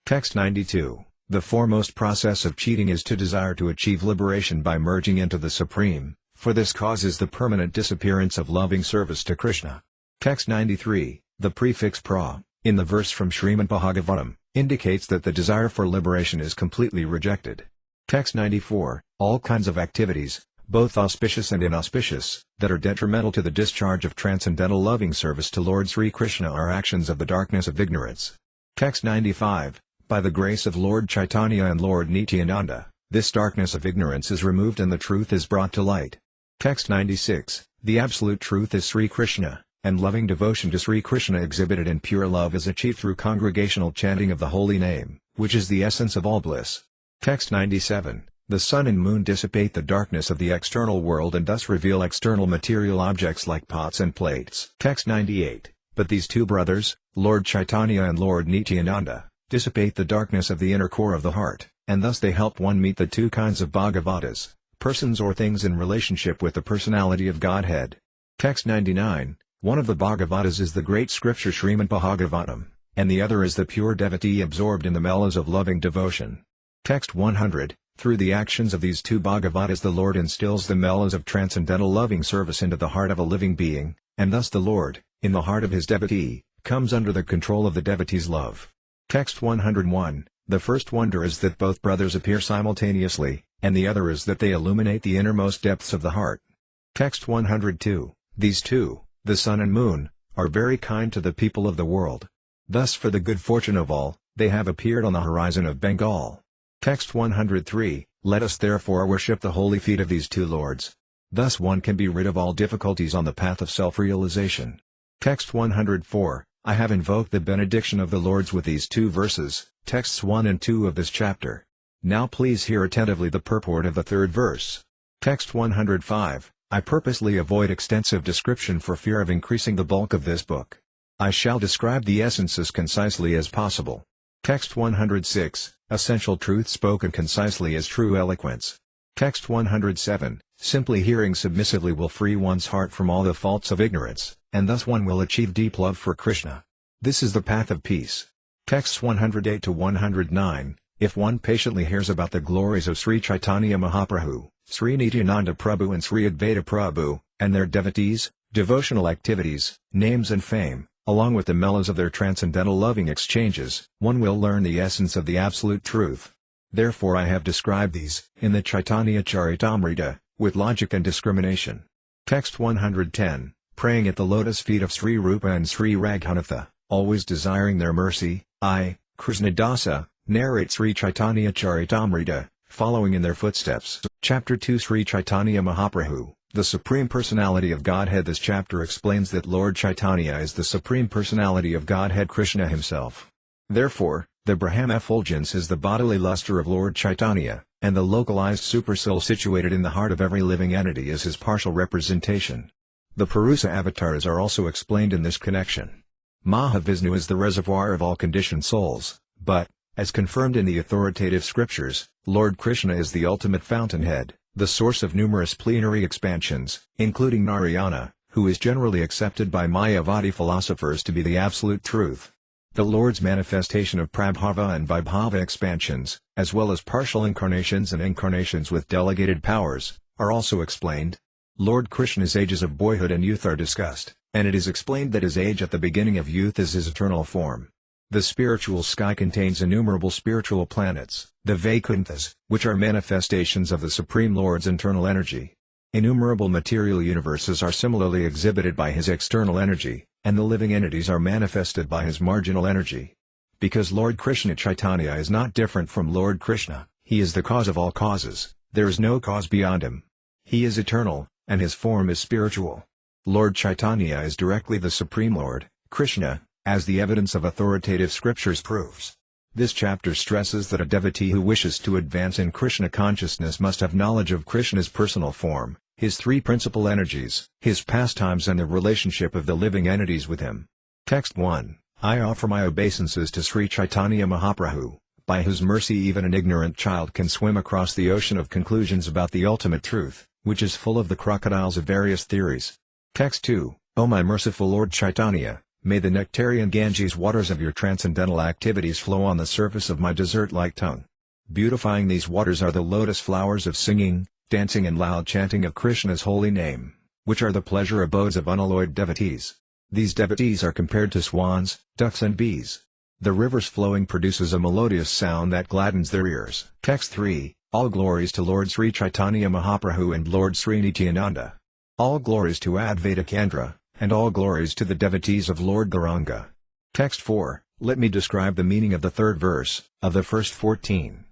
Text 92. The foremost process of cheating is to desire to achieve liberation by merging into the Supreme, for this causes the permanent disappearance of loving service to Krishna. Text 93. The prefix pra, in the verse from Srimad Bhagavatam, indicates that the desire for liberation is completely rejected. Text 94. All kinds of activities, both auspicious and inauspicious, that are detrimental to the discharge of transcendental loving service to Lord Sri Krishna are actions of the darkness of ignorance. Text 95. By the grace of Lord Caitanya and Lord Nityananda, this darkness of ignorance is removed and the truth is brought to light. Text 96. The absolute truth is Sri Krishna, and loving devotion to Sri Krishna exhibited in pure love is achieved through congregational chanting of the holy name, which is the essence of all bliss. Text 97. The sun and moon dissipate the darkness of the external world and thus reveal external material objects like pots and plates. Text 98. But these two brothers, Lord Caitanya and Lord Nityananda, dissipate the darkness of the inner core of the heart, and thus they help one meet the two kinds of Bhagavatas, persons or things in relationship with the personality of Godhead. Text 99, one of the Bhagavatas is the great scripture Srimad Bhagavatam, and the other is the pure devotee absorbed in the mellows of loving devotion. Text 100, through the actions of these two Bhagavatas the Lord instills the mellows of transcendental loving service into the heart of a living being, and thus the Lord, in the heart of his devotee, comes under the control of the devotee's love. Text 101, the first wonder is that both brothers appear simultaneously, and the other is that they illuminate the innermost depths of the heart. Text 102, these two, the sun and moon, are very kind to the people of the world. Thus for the good fortune of all, they have appeared on the horizon of Bengal. Text 103, let us therefore worship the holy feet of these two lords. Thus one can be rid of all difficulties on the path of self-realization. Text 104, I have invoked the benediction of the lords with these two verses, texts 1 and 2 of this chapter. Now please hear attentively the purport of the third verse. Text 105, I purposely avoid extensive description for fear of increasing the bulk of this book. I shall describe the essence as concisely as possible. Text 106, essential truth spoken concisely is true eloquence. Text 107, simply hearing submissively will free one's heart from all the faults of ignorance, and thus one will achieve deep love for Krishna. This is the path of peace. Texts 108 to 109, if one patiently hears about the glories of Sri Caitanya Mahaprabhu, Sri Nityananda Prabhu and Sri Advaita Prabhu, and their devotees, devotional activities, names and fame, along with the mellows of their transcendental loving exchanges, one will learn the essence of the absolute truth. Therefore I have described these, in the Caitanya-caritamrta, with logic and discrimination. Text 110, praying at the lotus feet of Sri Rupa and Sri Raghunatha, always desiring their mercy, I, Krishnadasa, narrate Sri Caitanya-caritamrta, following in their footsteps. Chapter 2 Sri Caitanya Mahaprabhu, the Supreme Personality of Godhead. This chapter explains that Lord Caitanya is the Supreme Personality of Godhead Krishna himself. Therefore, the Brahma effulgence is the bodily luster of Lord Caitanya, and the localized supersoul situated in the heart of every living entity is his partial representation. The Purusa avatars are also explained in this connection. Mahavishnu is the reservoir of all conditioned souls, but, as confirmed in the authoritative scriptures, Lord Krishna is the ultimate fountainhead, the source of numerous plenary expansions, including Narayana, who is generally accepted by Mayavadi philosophers to be the absolute truth. The Lord's manifestation of Prabhava and Vibhava expansions, as well as partial incarnations and incarnations with delegated powers, are also explained. Lord Krishna's ages of boyhood and youth are discussed, and it is explained that his age at the beginning of youth is his eternal form. The spiritual sky contains innumerable spiritual planets, the Vaikunthas, which are manifestations of the Supreme Lord's internal energy. Innumerable material universes are similarly exhibited by his external energy, and the living entities are manifested by his marginal energy. Because Lord Krishna Chaitanya is not different from Lord Krishna, he is the cause of all causes, there is no cause beyond him. He is eternal, and his form is spiritual. Lord Chaitanya is directly the Supreme Lord, Krishna, as the evidence of authoritative scriptures proves. This chapter stresses that a devotee who wishes to advance in Krishna consciousness must have knowledge of Krishna's personal form, his three principal energies, his pastimes and the relationship of the living entities with him. Text 1, I offer my obeisances to Sri Caitanya Mahaprabhu, by whose mercy even an ignorant child can swim across the ocean of conclusions about the ultimate truth, which is full of the crocodiles of various theories. Text 2, O my merciful Lord Caitanya, may the nectarian Ganges waters of your transcendental activities flow on the surface of my dessert-like tongue. Beautifying these waters are the lotus flowers of singing, dancing and loud chanting of Krishna's holy name, which are the pleasure abodes of unalloyed devotees. These devotees are compared to swans, ducks and bees. The river's flowing produces a melodious sound that gladdens their ears. Text 3, all glories to Lord Sri Caitanya Mahaprabhu and Lord Sri Nityananda. All glories to Advaita Kendra, and all glories to the devotees of Lord Gauranga. Text 4, let me describe the meaning of the third verse, of the first 14.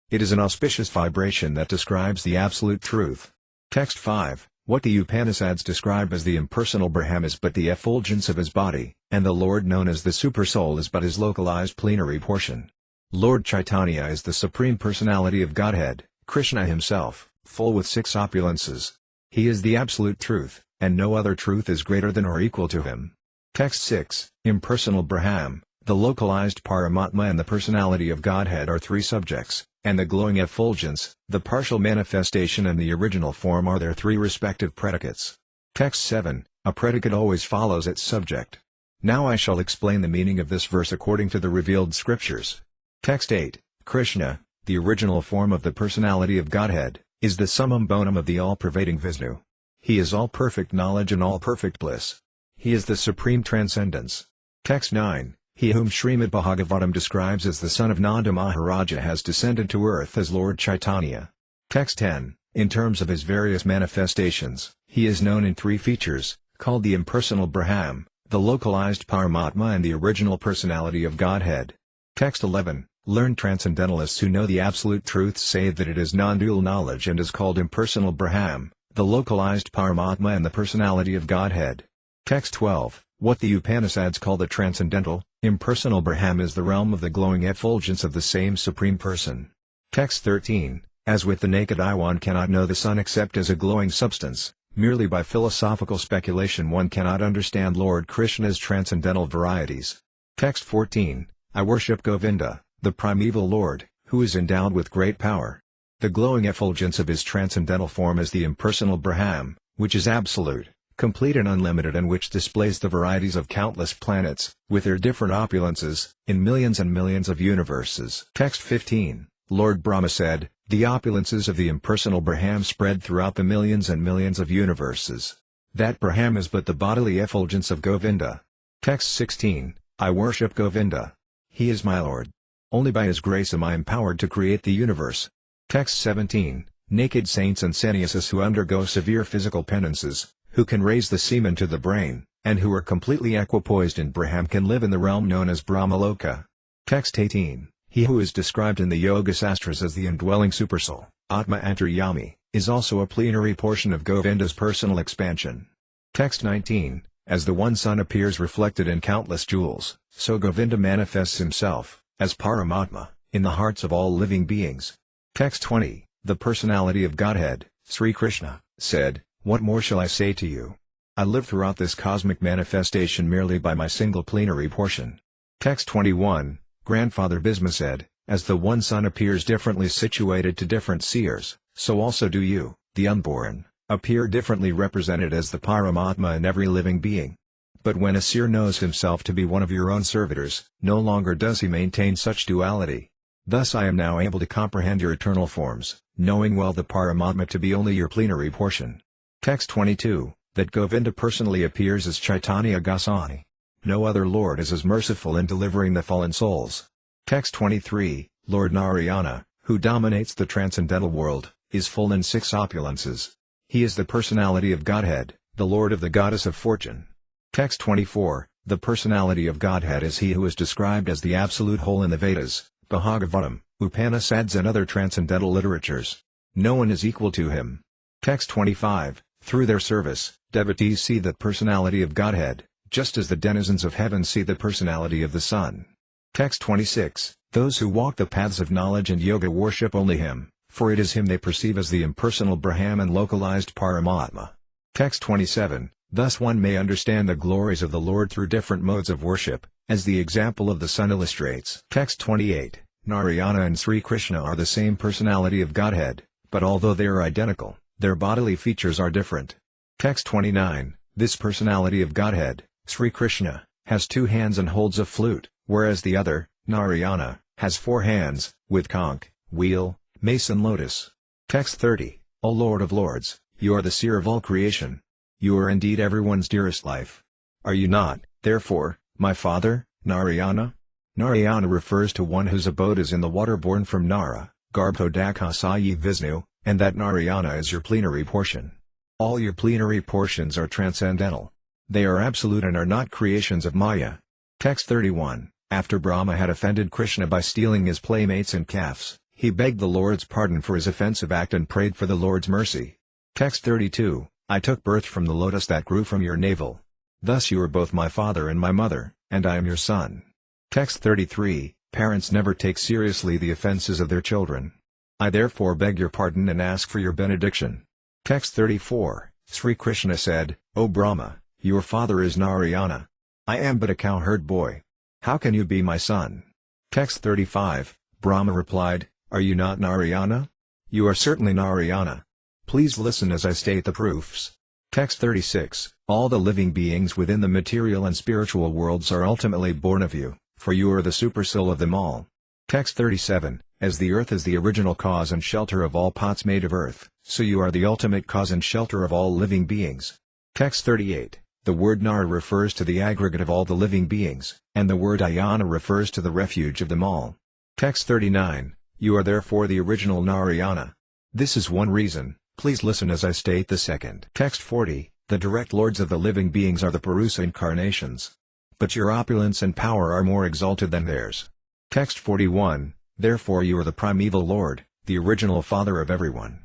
It is an auspicious vibration that describes the absolute truth. Text 5, what the Upanishads describe as the impersonal Brahman is but the effulgence of his body, and the Lord known as the Supersoul is but his localized plenary portion. Lord Caitanya is the Supreme Personality of Godhead, Krishna himself, full with six opulences. He is the absolute truth, and no other truth is greater than or equal to him. Text 6, impersonal Brahman, The localized Paramatma and the personality of Godhead are three subjects, and the glowing effulgence, the partial manifestation and the original form are their three respective predicates. Text 7. A predicate always follows its subject. Now I shall explain the meaning of this verse according to the revealed scriptures. Text 8. Krishna, the original form of the personality of Godhead, is the summum bonum of the all-pervading Vishnu. He is all perfect knowledge and all perfect bliss. He is the supreme transcendence. Text 9. He whom Srimad Bhagavatam describes as the son of Nanda Maharaja has descended to earth as Lord Caitanya. Text 10. In terms of his various manifestations, he is known in three features, called the impersonal Brahman, the localized Paramatma and the original personality of Godhead. Text 11. Learned transcendentalists who know the absolute truth say that it is non-dual knowledge and is called impersonal Brahman, the localized Paramatma and the personality of Godhead. Text 12. What the Upanishads call the transcendental, impersonal Brahman is the realm of the glowing effulgence of the same Supreme Person. Text 13. As with the naked eye one cannot know the sun except as a glowing substance, merely by philosophical speculation one cannot understand Lord Krishna's transcendental varieties. Text 14. I worship Govinda, the primeval Lord, who is endowed with great power. The glowing effulgence of his transcendental form is the impersonal Brahman, which is absolute, complete and unlimited and which displays the varieties of countless planets, with their different opulences, in millions and millions of universes. Text 15. Lord Brahma said, the opulences of the impersonal Brahman spread throughout the millions and millions of universes. That Brahman is but the bodily effulgence of Govinda. Text 16. I worship Govinda. He is my Lord. Only by his grace am I empowered to create the universe. Text 17. Naked saints and sannyasis who undergo severe physical penances, who can raise the semen to the brain, and who are completely equipoised in Brahman can live in the realm known as Brahmaloka. Text 18. He who is described in the Yoga Sastras as the indwelling supersoul, Atma Antaryami, is also a plenary portion of Govinda's personal expansion. Text 19. As the one sun appears reflected in countless jewels, so Govinda manifests himself, as Paramatma, in the hearts of all living beings. Text 20. The personality of Godhead, Sri Krishna, said, what more shall I say to you? I live throughout this cosmic manifestation merely by my single plenary portion. Text 21. Grandfather Bhisma said, as the one sun appears differently situated to different seers, so also do you, the unborn, appear differently represented as the Paramatma in every living being. But when a seer knows himself to be one of your own servitors, no longer does he maintain such duality. Thus I am now able to comprehend your eternal forms, knowing well the Paramatma to be only your plenary portion. Text 22, that Govinda personally appears as Chaitanya Goswami. No other Lord is as merciful in delivering the fallen souls. Text 23, Lord Narayana, who dominates the transcendental world, is full in 6 opulences. He is the personality of Godhead, the Lord of the goddess of fortune. Text 24, the personality of Godhead is he who is described as the absolute whole in the Vedas, Bhagavatam, Upanishads and other transcendental literatures. No one is equal to him. Text 25, through their service, devotees see that personality of Godhead, just as the denizens of heaven see the personality of the sun. Text 26, those who walk the paths of knowledge and yoga worship only him, for it is him they perceive as the impersonal Brahman and localized Paramatma. Text 27, thus one may understand the glories of the Lord through different modes of worship, as the example of the sun illustrates. Text 28, Narayana and Sri Krishna are the same personality of Godhead, but although they are identical, their bodily features are different. Text 29, this personality of Godhead, Sri Krishna, has 2 hands and holds a flute, whereas the other, Narayana, has 4 hands, with conch, wheel, mace and lotus. Text 30, O Lord of Lords, you are the seer of all creation. You are indeed everyone's dearest life. Are you not, therefore, my father, Narayana? Narayana refers to one whose abode is in the water born from Nara, Garbhodakasayi Vishnu, and that Narayana is your plenary portion. All your plenary portions are transcendental. They are absolute and are not creations of Maya. Text 31, after Brahma had offended Krishna by stealing his playmates and calves, he begged the Lord's pardon for his offensive act and prayed for the Lord's mercy. Text 32, I took birth from the lotus that grew from your navel. Thus you are both my father and my mother, and I am your son. Text 33, parents never take seriously the offenses of their children. I therefore beg your pardon and ask for your benediction. Text 34, Sri Krishna said, O Brahma, your father is Narayana. I am but a cowherd boy. How can you be my son? Text 35, Brahma replied, Are you not Narayana? You are certainly Narayana. Please listen as I state the proofs. Text 36, All the living beings within the material and spiritual worlds are ultimately born of you, for you are the supersoul of them all. Text 37, As the earth is the original cause and shelter of all pots made of earth, so you are the ultimate cause and shelter of all living beings. Text 38, The word Nara refers to the aggregate of all the living beings, and the word Ayana refers to the refuge of them all. Text 39, You are therefore the original Narayana. This is one reason. Please listen as I state the second. Text 40, The direct lords of the living beings are the Purusa incarnations. But your opulence and power are more exalted than theirs. Text 41, Therefore you are the primeval lord, the original father of everyone.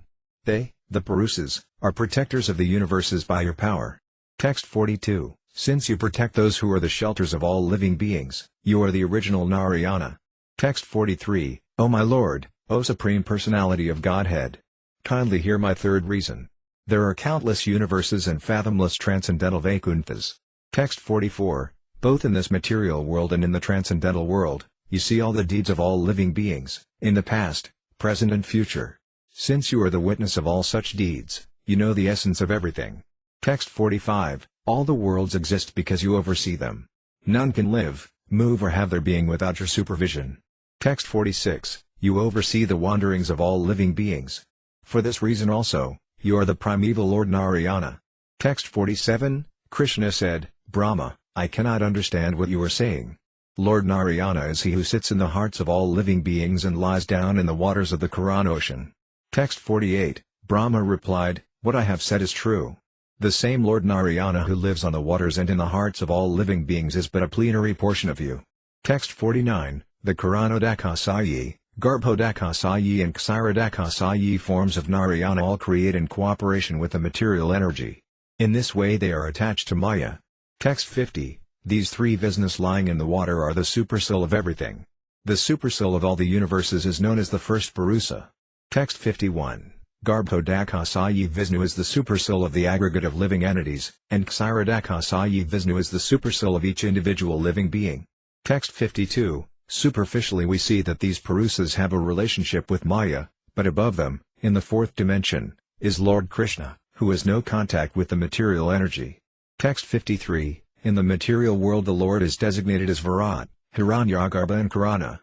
They, the Purusas, are protectors of the universes by your power. Text 42, Since you protect those who are the shelters of all living beings, you are the original Narayana. Text 43, O my Lord, O Supreme Personality of Godhead. Kindly hear my third reason. There are countless universes and fathomless transcendental Vaikunthas. Text 44, Both in this material world and in the transcendental world, you see all the deeds of all living beings, in the past, present and future. Since you are the witness of all such deeds, you know the essence of everything. Text 45, All the worlds exist because you oversee them. None can live, move or have their being without your supervision. Text 46, You oversee the wanderings of all living beings. For this reason also, you are the primeval Lord Narayana. Text 47, Krishna said, Brahma, I cannot understand what you are saying. Lord Narayana is he who sits in the hearts of all living beings and lies down in the waters of the Karan ocean. Text 48, Brahma replied, What I have said is true. The same Lord Narayana who lives on the waters and in the hearts of all living beings is but a plenary portion of you. Text 49, The Karanodakasayi, Garbhodakasayi and Kshirodakasayi forms of Narayana all create in cooperation with the material energy. In this way they are attached to Maya. Text 50, These three Visnas lying in the water are the supersoul of everything. The supersoul of all the universes is known as the first Purusa. Text 51, Garbhodakasayi Vishnu is the supersoul of the aggregate of living entities, and Kshirodakasayi Vishnu is the supersoul of each individual living being. Text 52, Superficially we see that these Purusas have a relationship with Maya, but above them, in the fourth dimension, is Lord Krishna, who has no contact with the material energy. Text 53, In the material world the Lord is designated as Virat, Hiranyagarbha and Karana.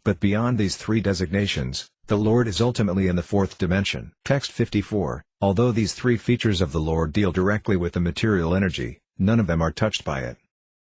But beyond these three designations, the Lord is ultimately in the fourth dimension. Text 54, Although these three features of the Lord deal directly with the material energy, none of them are touched by it.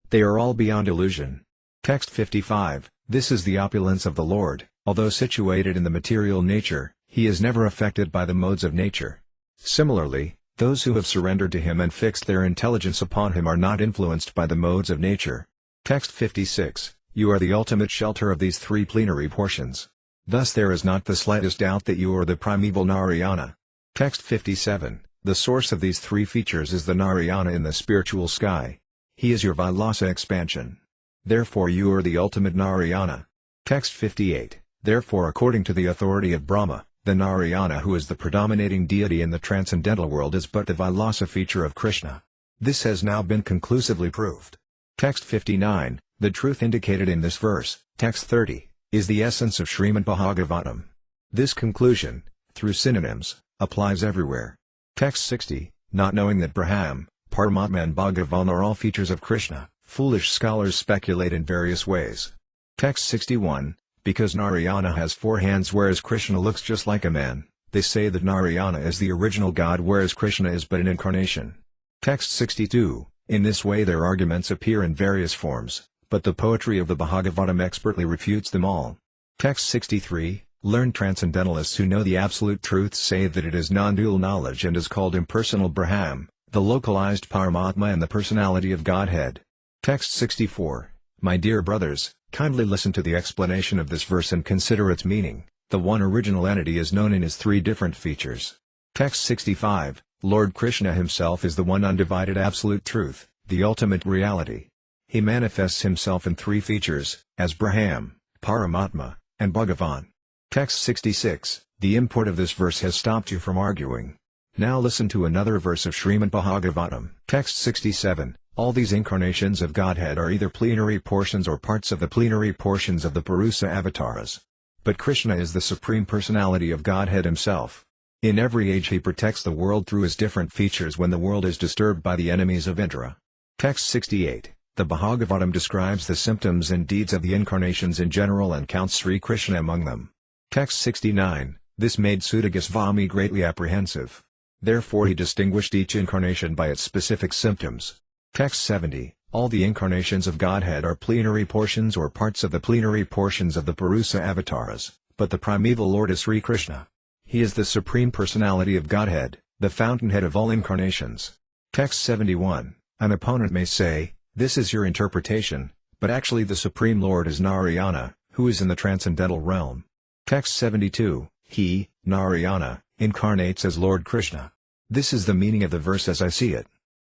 They are all beyond illusion. Text 55, This is the opulence of the Lord, although situated in the material nature, he is never affected by the modes of nature. Similarly, those who have surrendered to him and fixed their intelligence upon him are not influenced by the modes of nature. Text 56, You are the ultimate shelter of these three plenary portions. Thus there is not the slightest doubt that you are the primeval Narayana. Text 57, The source of these three features is the Narayana in the spiritual sky. He is your Vilasa expansion. Therefore you are the ultimate Narayana. Text 58, Therefore according to the authority of Brahma, the Narayana who is the predominating deity in the transcendental world is but the Vilasa feature of Krishna. This has now been conclusively proved. Text 59, The truth indicated in this verse, text 30, is the essence of Srimad Bhagavatam. This conclusion, through synonyms, applies everywhere. Text 60, Not knowing that Brahman, Paramatma and Bhagavan are all features of Krishna, foolish scholars speculate in various ways. Text 61, Because Narayana has four hands whereas Krishna looks just like a man, they say that Narayana is the original God whereas Krishna is but an incarnation. Text 62, In this way their arguments appear in various forms, but the poetry of the Bhagavatam expertly refutes them all. Text 63, Learned transcendentalists who know the absolute truth say that it is non-dual knowledge and is called impersonal Brahman, the localized Paramatma and the personality of Godhead. Text 64, My dear brothers, kindly listen to the explanation of this verse and consider its meaning. The one original entity is known in his three different features. Text 65, Lord Krishna himself is the one undivided absolute truth, the ultimate reality. He manifests himself in three features, as Brahman, Paramatma, and Bhagavan. Text 66, The import of this verse has stopped you from arguing. Now listen to another verse of Srimad Bhagavatam. Text 67, all these incarnations of Godhead are either plenary portions or parts of the plenary portions of the Purusa avatars. But Krishna is the Supreme Personality of Godhead himself. In every age he protects the world through his different features when the world is disturbed by the enemies of Indra. Text 68. The Bhagavatam describes the symptoms and deeds of the incarnations in general and counts Sri Krishna among them. Text 69. This made Suta Goswami greatly apprehensive. Therefore he distinguished each incarnation by its specific symptoms. Text 70. All the incarnations of Godhead are plenary portions or parts of the plenary portions of the Purusa avatars, but the primeval Lord is Sri Krishna. He is the Supreme Personality of Godhead, the fountainhead of all incarnations. Text 71. An opponent may say, this is your interpretation, but actually the Supreme Lord is Narayana, who is in the transcendental realm. Text 72. He, Narayana, incarnates as Lord Krishna. This is the meaning of the verse as I see it.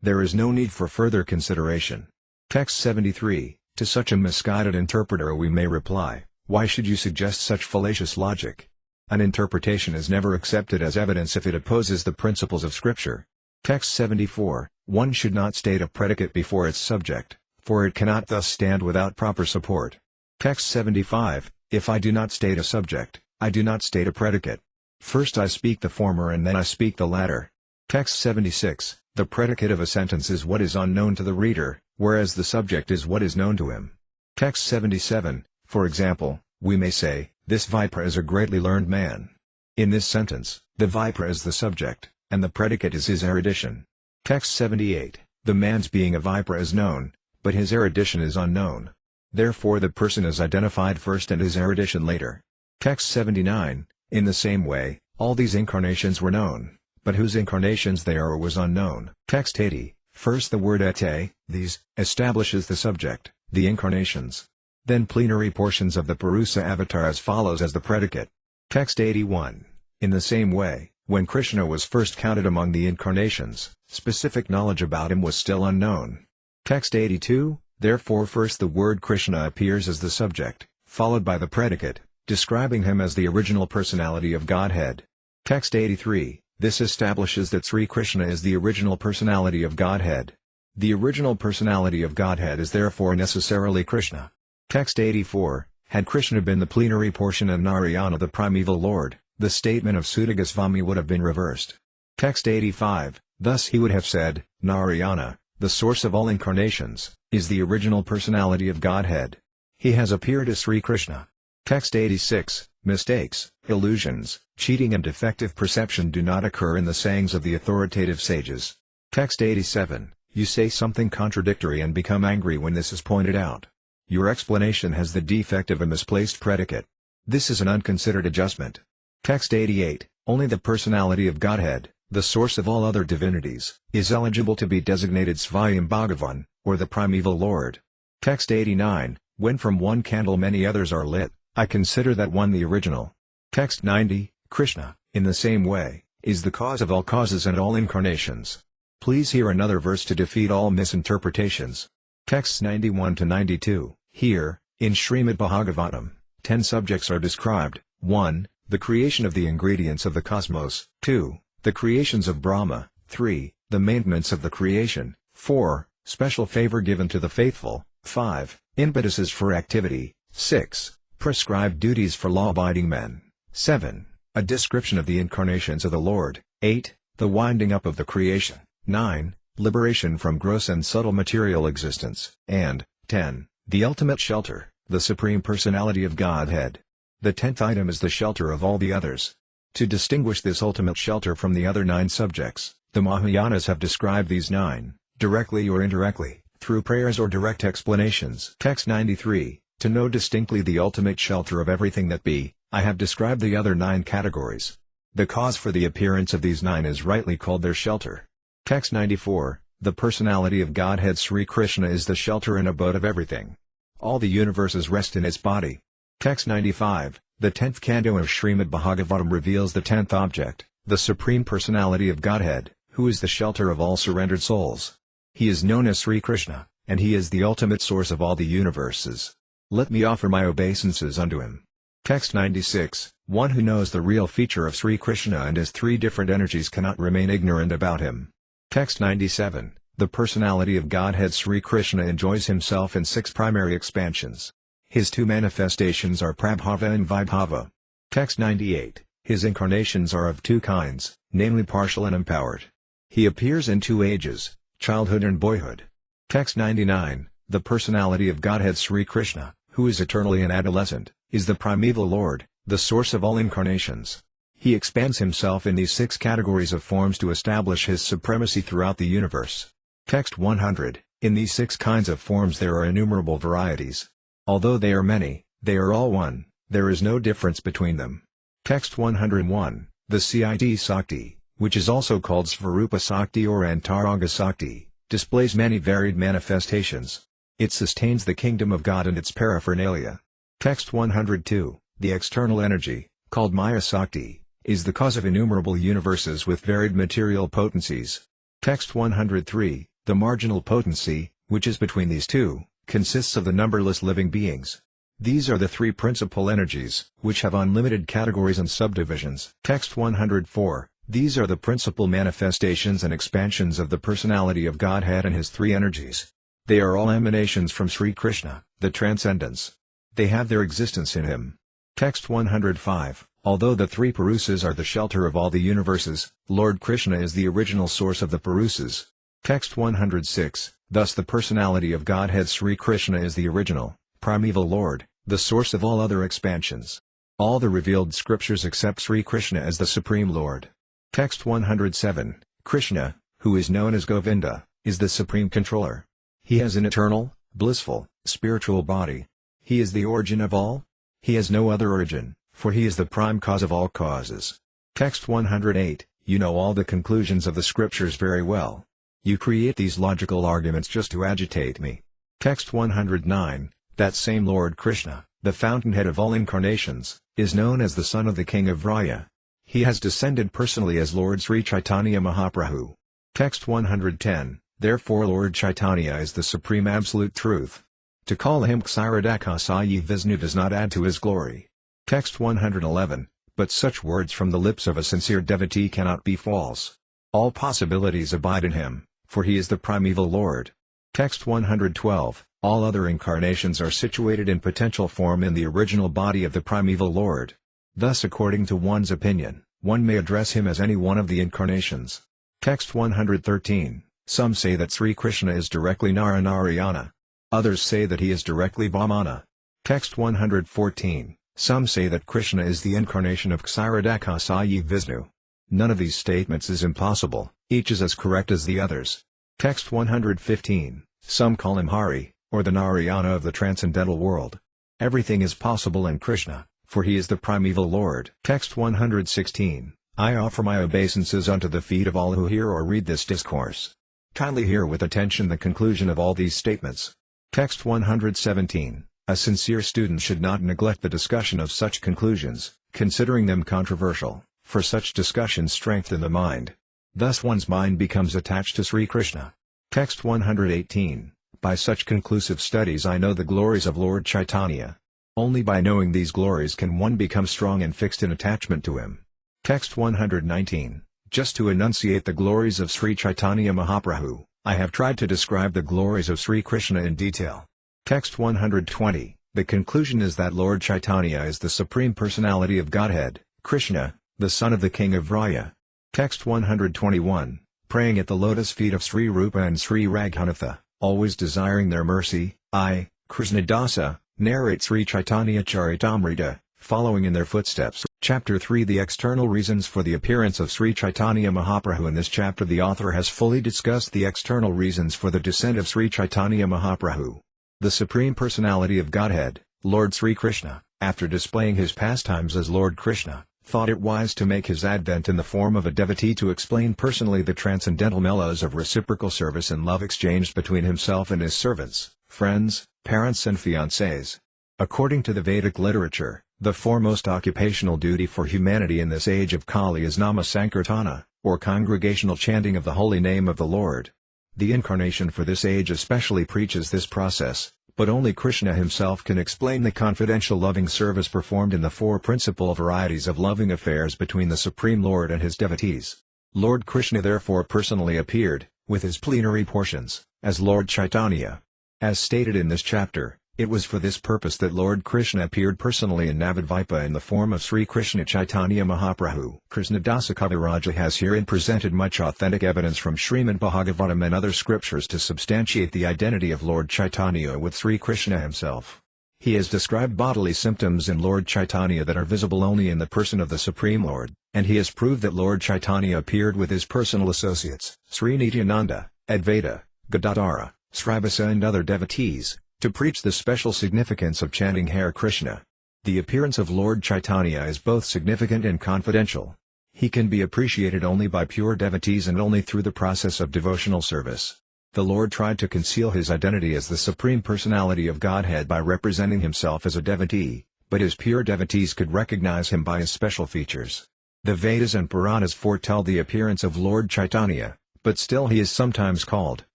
There is no need for further consideration. Text 73. To such a misguided interpreter we may reply, why should you suggest such fallacious logic? An interpretation is never accepted as evidence if it opposes the principles of Scripture. Text 74. One should not state a predicate before its subject, for it cannot thus stand without proper support. Text 75. If I do not state a subject, I do not state a predicate. First I speak the former and then I speak the latter. Text 76. The predicate of a sentence is what is unknown to the reader, whereas the subject is what is known to him. Text 77. For example, we may say, this Vipra is a greatly learned man. In this sentence, the Vipra is the subject, and the predicate is his erudition. Text 78. The man's being a Vipra is known, but his erudition is unknown. Therefore the person is identified first and his erudition later. Text 79. In the same way, all these incarnations were known, but whose incarnations they are was unknown. Text 80. First the word ete, these, establishes the subject, the incarnations. Then plenary portions of the Purusa avatar as follows as the predicate. Text 81. In the same way, when Krishna was first counted among the incarnations, specific knowledge about him was still unknown. Text 82. Therefore first the word Krishna appears as the subject, followed by the predicate, describing him as the original personality of Godhead. Text 83. This establishes that Sri Krishna is the original personality of Godhead. The original personality of Godhead is therefore necessarily Krishna. Text 84. Had Krishna been the plenary portion and Narayana the primeval Lord, the statement of Suta Goswami would have been reversed. Text 85. Thus he would have said, Narayana, the source of all incarnations, is the original personality of Godhead. He has appeared as Sri Krishna. Text 86. Mistakes, illusions, cheating and defective perception do not occur in the sayings of the authoritative sages. Text 87. You say something contradictory and become angry when this is pointed out. Your explanation has the defect of a misplaced predicate. This is an unconsidered adjustment. Text 88. Only the personality of Godhead, the source of all other divinities, is eligible to be designated Svayam Bhagavan, or the primeval Lord. Text 89. When from one candle many others are lit, I consider that one the original. Text 90. Krishna, in the same way, is the cause of all causes and all incarnations. Please hear another verse to defeat all misinterpretations. Texts 91 to 92. Here, in Srimad Bhagavatam, 10 subjects are described. 1. The creation of the ingredients of the cosmos. 2. The creations of Brahma. 3. The maintenance of the creation. 4. Special favor given to the faithful. 5. Impetuses for activity. 6. Prescribed duties for law-abiding men. 7. A description of the incarnations of the Lord. 8. The winding up of the creation. 9. Liberation from gross and subtle material existence. And 10. The ultimate shelter, the Supreme Personality of Godhead. The 10th item is the shelter of all the others. To distinguish this ultimate shelter from the other 9 subjects, the Mahayanas have described these 9, directly or indirectly, through prayers or direct explanations. Text 93. To know distinctly the ultimate shelter of everything that be, I have described the other 9 categories. The cause for the appearance of these 9 is rightly called their shelter. Text 94. The personality of Godhead Sri Krishna is the shelter and abode of everything. All the universes rest in its body. Text 95. The 10th canto of Srimad Bhagavatam reveals the 10th object, the Supreme Personality of Godhead, who is the shelter of all surrendered souls. He is known as Sri Krishna, and he is the ultimate source of all the universes. Let me offer my obeisances unto him. Text 96. One who knows the real feature of Sri Krishna and his 3 different energies cannot remain ignorant about him. Text 97. The personality of Godhead Sri Krishna enjoys himself in 6 primary expansions. His 2 manifestations are Prabhava and Vibhava. Text 98. His incarnations are of 2 kinds, namely partial and empowered. He appears in 2 ages, childhood and boyhood. Text 99. The personality of Godhead Sri Krishna, who is eternally an adolescent, is the primeval Lord, the source of all incarnations. He expands himself in these 6 categories of forms to establish his supremacy throughout the universe. Text 100. In these 6 kinds of forms there are innumerable varieties. Although they are many, they are all one, there is no difference between them. Text 101. The Siddhi Sakti, which is also called Svarupa Sakti or Antaranga Sakti, displays many varied manifestations. It sustains the kingdom of God and its paraphernalia. Text 102. The external energy, called Maya Sakti, is the cause of innumerable universes with varied material potencies. Text 103. The marginal potency, which is between these 2, consists of the numberless living beings. These are the 3 principal energies, which have unlimited categories and subdivisions. Text 104. These are the principal manifestations and expansions of the personality of Godhead and his 3 energies. They are all emanations from Sri Krishna, the transcendence. They have their existence in him. Text 105. Although the 3 Purusas are the shelter of all the universes, Lord Krishna is the original source of the Purusas. Text 106. Thus the personality of Godhead Sri Krishna is the original, primeval Lord, the source of all other expansions. All the revealed scriptures accept Sri Krishna as the Supreme Lord. Text 107. Krishna, who is known as Govinda, is the Supreme Controller. He has an eternal, blissful, spiritual body. He is the origin of all. He has no other origin, for he is the prime cause of all causes. Text 108. You know all the conclusions of the scriptures very well. You create these logical arguments just to agitate me. Text 109. That same Lord Krishna, the fountainhead of all incarnations, is known as the son of the king of Vraya. He has descended personally as Lord Sri Caitanya Mahaprabhu. Text 110. Therefore Lord Chaitanya is the supreme absolute truth. To call him Kshirodakasaya Vishnu does not add to his glory. Text 111. But such words from the lips of a sincere devotee cannot be false. All possibilities abide in him, for he is the primeval Lord. Text 112. All other incarnations are situated in potential form in the original body of the primeval Lord. Thus according to one's opinion, one may address him as any one of the incarnations. Text 113. Some say that Sri Krishna is directly Nara-Narayana. Others say that he is directly Vamana. Text 114. Some say that Krishna is the incarnation of Kshirodakasaya Vishnu. None of these statements is impossible, each is as correct as the others. Text 115. Some call him Hari, or the Narayana of the transcendental world. Everything is possible in Krishna, for he is the primeval Lord. Text 116. I offer my obeisances unto the feet of all who hear or read this discourse. Kindly hear with attention the conclusion of all these statements. Text 117. A sincere student should not neglect the discussion of such conclusions, considering them controversial, for such discussions strengthen the mind. Thus one's mind becomes attached to Sri Krishna. Text 118. By such conclusive studies I know the glories of Lord Chaitanya. Only by knowing these glories can one become strong and fixed in attachment to him. Text 119. Just to enunciate the glories of Sri Caitanya Mahaprabhu, I have tried to describe the glories of Sri Krishna in detail. Text 120. The conclusion is that Lord Chaitanya is the Supreme Personality of Godhead, Krishna, the son of the king of Vraya. Text 121. Praying at the lotus feet of Sri Rupa and Sri Raghunatha, always desiring their mercy, I, Krishnadasa, narrate Sri Caitanya-caritamrta, following in their footsteps. Chapter 3. The external reasons for the appearance of Sri Caitanya Mahaprabhu. In this chapter the author has fully discussed the external reasons for the descent of Sri Caitanya Mahaprabhu. The Supreme Personality of Godhead, Lord Sri Krishna, after displaying his pastimes as Lord Krishna, thought it wise to make his advent in the form of a devotee to explain personally the transcendental mellows of reciprocal service and love exchanged between himself and his servants, friends, parents and fiancés. According to the Vedic literature, the foremost occupational duty for humanity in this age of Kali is Nama Sankirtana, or congregational chanting of the holy name of the Lord. The incarnation for this age especially preaches this process, but only Krishna himself can explain the confidential loving service performed in the 4 principal varieties of loving affairs between the Supreme Lord and his devotees. Lord Krishna therefore personally appeared, with his plenary portions, as Lord Caitanya. As stated in this chapter, it was for this purpose that Lord Krishna appeared personally in Navadvipa in the form of Sri Krishna Caitanya Mahaprabhu. Krishnadasa Kaviraja has herein presented much authentic evidence from Srimad Bhagavatam and other scriptures to substantiate the identity of Lord Caitanya with Sri Krishna himself. He has described bodily symptoms in Lord Caitanya that are visible only in the person of the Supreme Lord, and he has proved that Lord Caitanya appeared with his personal associates, Sri Nityananda, Advaita, Gadadhara, Srivasa and other devotees, to preach the special significance of chanting Hare Krishna. The appearance of Lord Caitanya is both significant and confidential. He can be appreciated only by pure devotees and only through the process of devotional service. The Lord tried to conceal his identity as the Supreme Personality of Godhead by representing himself as a devotee, but his pure devotees could recognize him by his special features. The Vedas and Puranas foretell the appearance of Lord Caitanya, but still he is sometimes called,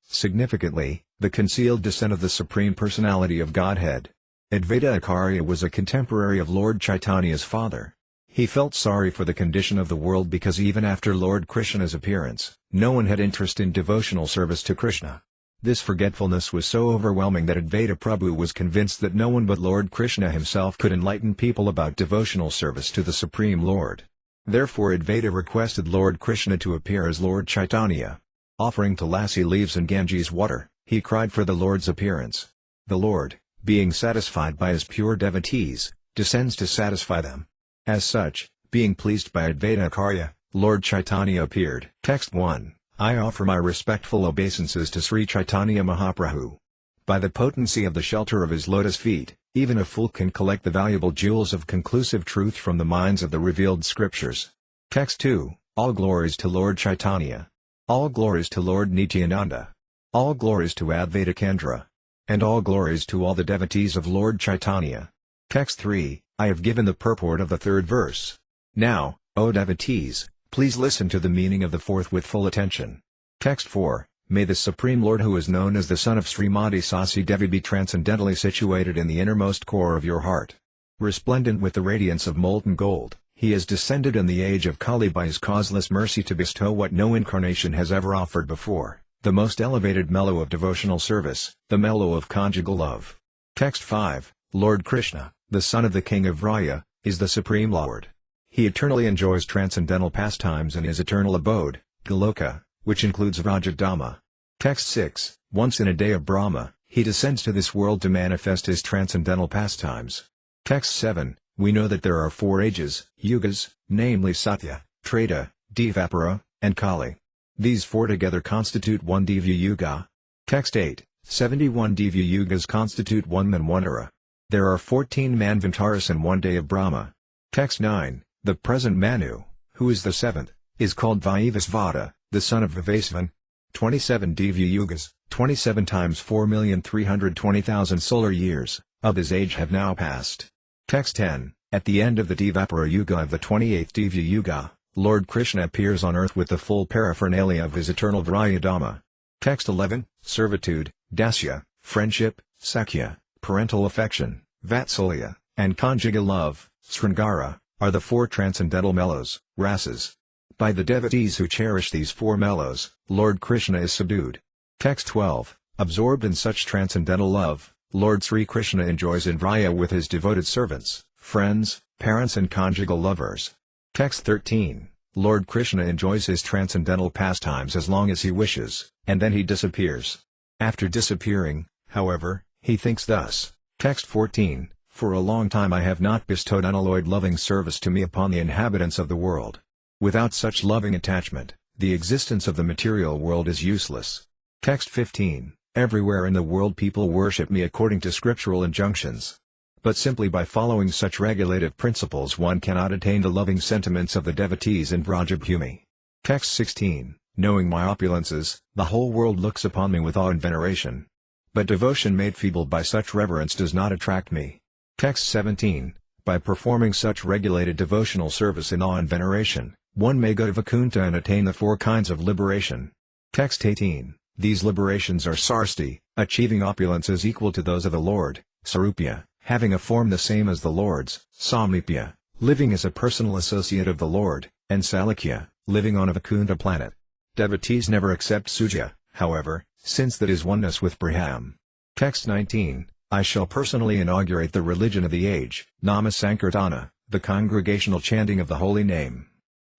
significantly, the concealed descent of the Supreme Personality of Godhead. Advaita Acharya was a contemporary of Lord Chaitanya's father. He felt sorry for the condition of the world because even after Lord Krishna's appearance, no one had interest in devotional service to Krishna. This forgetfulness was so overwhelming that Advaita Prabhu was convinced that no one but Lord Krishna himself could enlighten people about devotional service to the Supreme Lord. Therefore Advaita requested Lord Krishna to appear as Lord Caitanya. Offering tulasi leaves and Ganges water, he cried for the Lord's appearance. The Lord, being satisfied by his pure devotees, descends to satisfy them. As such, being pleased by Advaita Acharya, Lord Caitanya appeared. Text 1. I offer my respectful obeisances to Sri Caitanya Mahaprabhu. By the potency of the shelter of his lotus feet, even a fool can collect the valuable jewels of conclusive truth from the minds of the revealed scriptures. Text 2. All glories to Lord Caitanya. All glories to Lord Nityananda. All glories to Advaita Kendra. And all glories to all the devotees of Lord Caitanya. Text 3. I have given the purport of the third verse. Now, O devotees, please listen to the meaning of the fourth with full attention. Text 4. May the Supreme Lord who is known as the son of Srimati Sasi Devi be transcendentally situated in the innermost core of your heart. Resplendent with the radiance of molten gold, he has descended in the age of Kali by his causeless mercy to bestow what no incarnation has ever offered before, the most elevated mellow of devotional service, the mellow of conjugal love. Text 5. Lord Krishna, the son of the king of Raya, is the Supreme Lord. He eternally enjoys transcendental pastimes in his eternal abode, Goloka, which includes Vrajadhama. Text 6. Once in a day of Brahma, he descends to this world to manifest his transcendental pastimes. Text 7. We know that there are 4 ages, yugas, namely Satya, Treta, Dvapara, and Kali. These 4 together constitute one Divya Yuga. Text 8. 71 Divya Yugas constitute one Manvantara. There are 14 Manvantaras and 1 day of Brahma. Text 9. The present Manu, who is the 7th, is called Vaivasvata, the son of Vivasvan. 27 Divya Yugas, 27 times 4,320,000 solar years, of his age have now passed. Text 10. At the end of the Dvapara Yuga of the 28th Divya Yuga, Lord Krishna appears on earth with the full paraphernalia of his eternal Vrayadhama. Text 11. Servitude, Dasya, friendship, Sakhya, parental affection, Vatsalya, and conjugal love, Sringara, are the 4 transcendental mellows, rasas. By the devotees who cherish these 4 mellows, Lord Krishna is subdued. Text 12. Absorbed in such transcendental love, Lord Sri Krishna enjoys in Vraya with his devoted servants, friends, parents and conjugal lovers. Text 13. Lord Krishna enjoys his transcendental pastimes as long as he wishes, and then he disappears. After disappearing, however, he thinks thus. Text 14. For a long time I have not bestowed unalloyed loving service to me upon the inhabitants of the world. Without such loving attachment, the existence of the material world is useless. Text 15. Everywhere in the world people worship me according to scriptural injunctions. But simply by following such regulative principles one cannot attain the loving sentiments of the devotees in Vrajabhumi. Text 16. Knowing my opulences, the whole world looks upon me with awe and veneration. But devotion made feeble by such reverence does not attract me. Text 17. By performing such regulated devotional service in awe and veneration, one may go to Vaikuntha and attain the 4 kinds of liberation. Text 18. These liberations are sarsti, achieving opulences equal to those of the Lord, sarupya, having a form the same as the Lord's, samipya, living as a personal associate of the Lord, and salakya, living on a Vaikuntha planet. Devotees never accept suja, however, since that is oneness with Brahman. Text 19, I shall personally inaugurate the religion of the age, Nama Sankirtana, the congregational chanting of the holy name.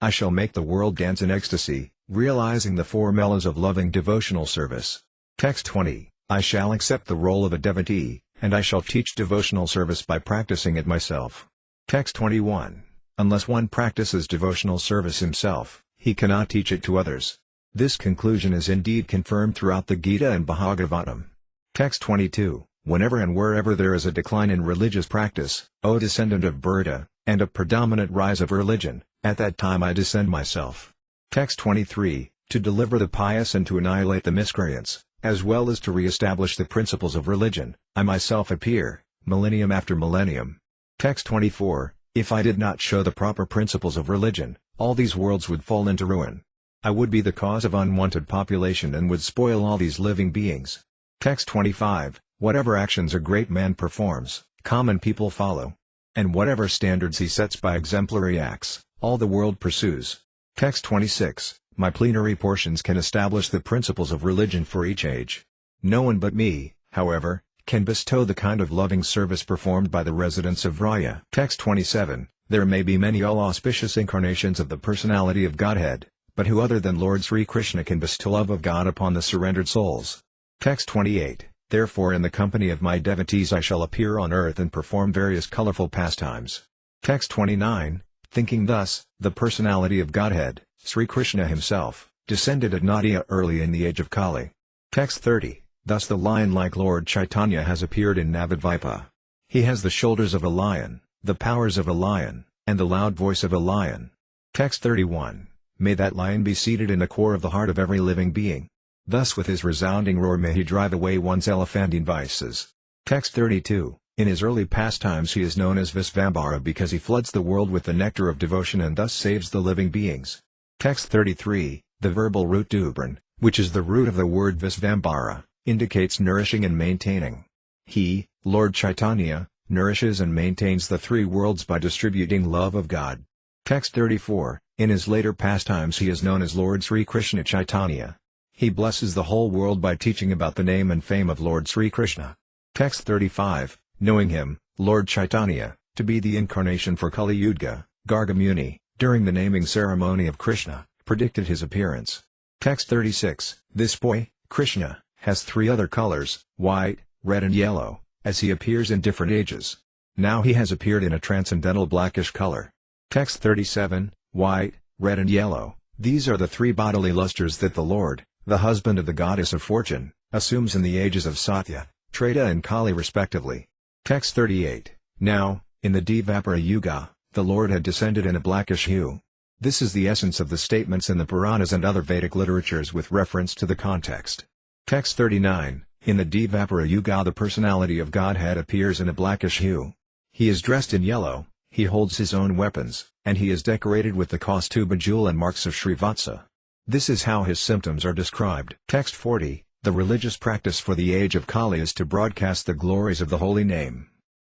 I shall make the world dance in ecstasy, realizing the four mellows of loving devotional service. Text 20, I shall accept the role of a devotee, and I shall teach devotional service by practicing it myself. Text 21, unless one practices devotional service himself, he cannot teach it to others. This conclusion is indeed confirmed throughout the Gita and Bhagavatam. Text 22, whenever and wherever there is a decline in religious practice, O descendant of Bharata, and a predominant rise of religion, at that time I descend myself. Text 23, to deliver the pious and to annihilate the miscreants, as well as to re-establish the principles of religion, I myself appear, millennium after millennium. Text 24, if I did not show the proper principles of religion, all these worlds would fall into ruin. I would be the cause of unwanted population and would spoil all these living beings. Text 25, whatever actions a great man performs, common people follow. And whatever standards he sets by exemplary acts, all the world pursues. Text 26, my plenary portions can establish the principles of religion for each age. No one but me, however, can bestow the kind of loving service performed by the residents of Raya. Text 27, there may be many all-auspicious incarnations of the personality of Godhead, but who other than Lord Sri Krishna can bestow love of God upon the surrendered souls? Text 28, therefore in the company of my devotees I shall appear on earth and perform various colorful pastimes. Text 29, thinking thus, the personality of Godhead, Sri Krishna himself, descended at Nadia early in the age of Kali. Text 30, thus the lion-like Lord Caitanya has appeared in Navadvipa. He has the shoulders of a lion, the powers of a lion, and the loud voice of a lion. Text 31, may that lion be seated in the core of the heart of every living being. Thus with his resounding roar may he drive away one's elephantine vices. Text 32, in his early pastimes he is known as Visvambara because he floods the world with the nectar of devotion and thus saves the living beings. Text 33, the verbal root dubran, which is the root of the word Visvambara, indicates nourishing and maintaining. He, Lord Caitanya, nourishes and maintains the three worlds by distributing love of God. Text 34, in his later pastimes he is known as Lord Sri Krishna Caitanya. He blesses the whole world by teaching about the name and fame of Lord Sri Krishna. Text 35, knowing him, Lord Caitanya, to be the incarnation for Kali Yuga, Garga Muni, during the naming ceremony of Krishna, predicted his appearance. Text 36, this boy, Krishna, has three other colors, white, red and yellow, as he appears in different ages. Now he has appeared in a transcendental blackish color. Text 37, white, red and yellow, these are the three bodily lustres that the Lord, the husband of the goddess of fortune, assumes in the ages of Satya, Treta and Kali respectively. Text 38, now, in the Dvapara Yuga, the Lord had descended in a blackish hue. This is the essence of the statements in the Puranas and other Vedic literatures with reference to the context. Text 39, in the Dvapara Yuga the personality of Godhead appears in a blackish hue. He is dressed in yellow, he holds his own weapons, and he is decorated with the Kaustuba jewel and marks of Srivatsa. This is how his symptoms are described. Text 40, the religious practice for the age of Kali is to broadcast the glories of the holy name.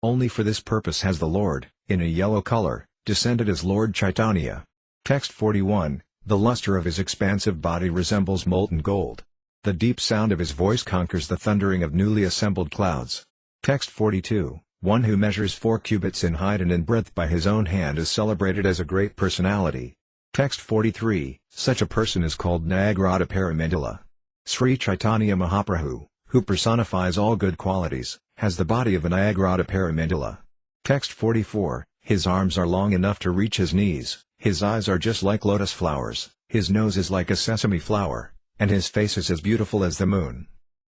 Only for this purpose has the Lord, in a yellow color, descended as Lord Caitanya. Text 41, the luster of his expansive body resembles molten gold. The deep sound of his voice conquers the thundering of newly assembled clouds. Text 42, one who measures 4 cubits in height and in breadth by his own hand is celebrated as a great personality. Text 43, such a person is called Nayagrata Paramandala. Sri Caitanya Mahaprabhu, who personifies all good qualities, has the body of a Nayagrata Paramandala. Text 44, his arms are long enough to reach his knees, his eyes are just like lotus flowers, his nose is like a sesame flower, and his face is as beautiful as the moon.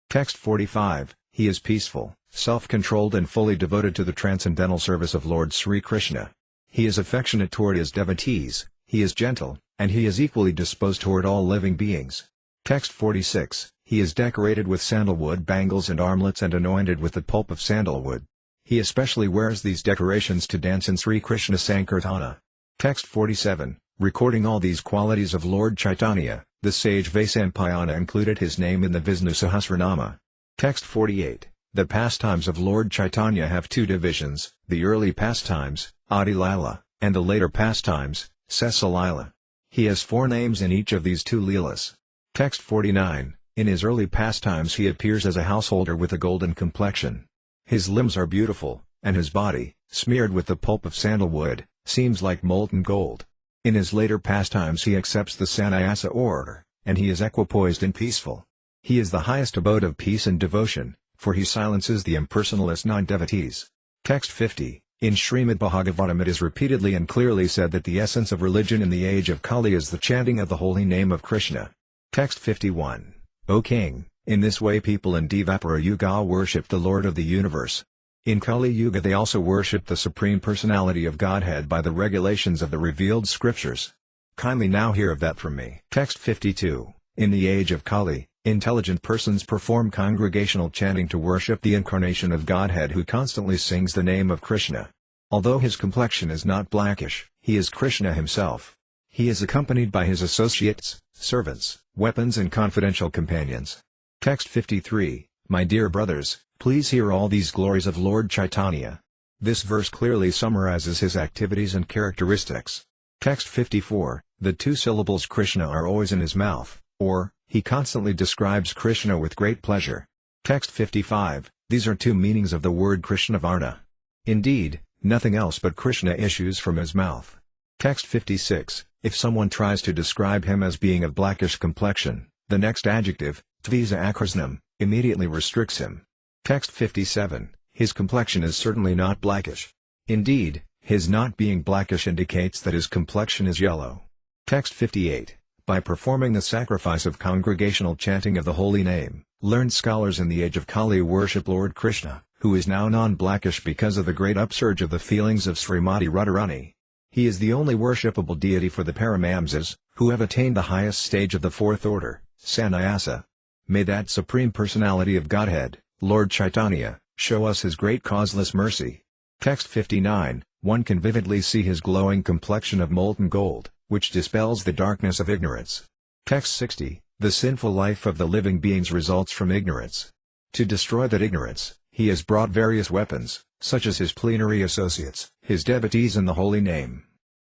Text 45, he is peaceful, self-controlled and fully devoted to the transcendental service of Lord Sri Krishna. He is affectionate toward his devotees, he is gentle, and he is equally disposed toward all living beings. Text 46, he is decorated with sandalwood bangles and armlets and anointed with the pulp of sandalwood. He especially wears these decorations to dance in Sri Krishna Sankirtana. Text 47, recording all these qualities of Lord Caitanya, the sage Vaisampayana included his name in the Vishnu Sahasranama. Text 48, the pastimes of Lord Caitanya have two divisions, the early pastimes, Adi Līlā, and the later pastimes, Sesa Līlā. He has 4 names in each of these two Leelas. Text 49, In his early pastimes he appears as a householder with a golden complexion. His limbs are beautiful, and his body, smeared with the pulp of sandalwood, seems like molten gold. In his later pastimes he accepts the sannyasa order, and he is equipoised and peaceful. He is the highest abode of peace and devotion, for he silences the impersonalist non-devotees. Text 50. In Srimad Bhagavatam it is repeatedly and clearly said that the essence of religion in the age of Kali is the chanting of the holy name of Krishna. Text 51. O King, in this way people in Dvapara Yuga worship the Lord of the universe. In Kali Yuga they also worship the Supreme Personality of Godhead by the regulations of the revealed scriptures. Kindly now hear of that from me. Text 52. In the age of Kali, intelligent persons perform congregational chanting to worship the incarnation of Godhead who constantly sings the name of Krishna. Although his complexion is not blackish, he is Krishna himself. He is accompanied by his associates, servants, weapons and confidential companions. Text 53. My dear brothers, please hear all these glories of Lord Caitanya. This verse clearly summarizes his activities and characteristics. Text 54. The two syllables Krishna are always in his mouth, or, he constantly describes Krishna with great pleasure. Text 55. These are two meanings of the word Krishnavarna. Indeed, nothing else but Krishna issues from his mouth. Text 56. If someone tries to describe him as being of blackish complexion, the next adjective, tvisa akrsnam, immediately restricts him. Text 57. His complexion is certainly not blackish. Indeed, his not being blackish indicates that his complexion is yellow. Text 58. By performing the sacrifice of congregational chanting of the holy name, learned scholars in the age of Kali worship Lord Krishna, who is now non-blackish because of the great upsurge of the feelings of Srimati Radharani. He is the only worshipable deity for the Paramamsas, who have attained the highest stage of the fourth order, sannyasa. May that Supreme Personality of Godhead, Lord Caitanya, show us his great causeless mercy. Text 59. One can vividly see his glowing complexion of molten gold, which dispels the darkness of ignorance. Text 60. The sinful life of the living beings results from ignorance. To destroy that ignorance, he has brought various weapons, such as his plenary associates, his devotees and the holy name.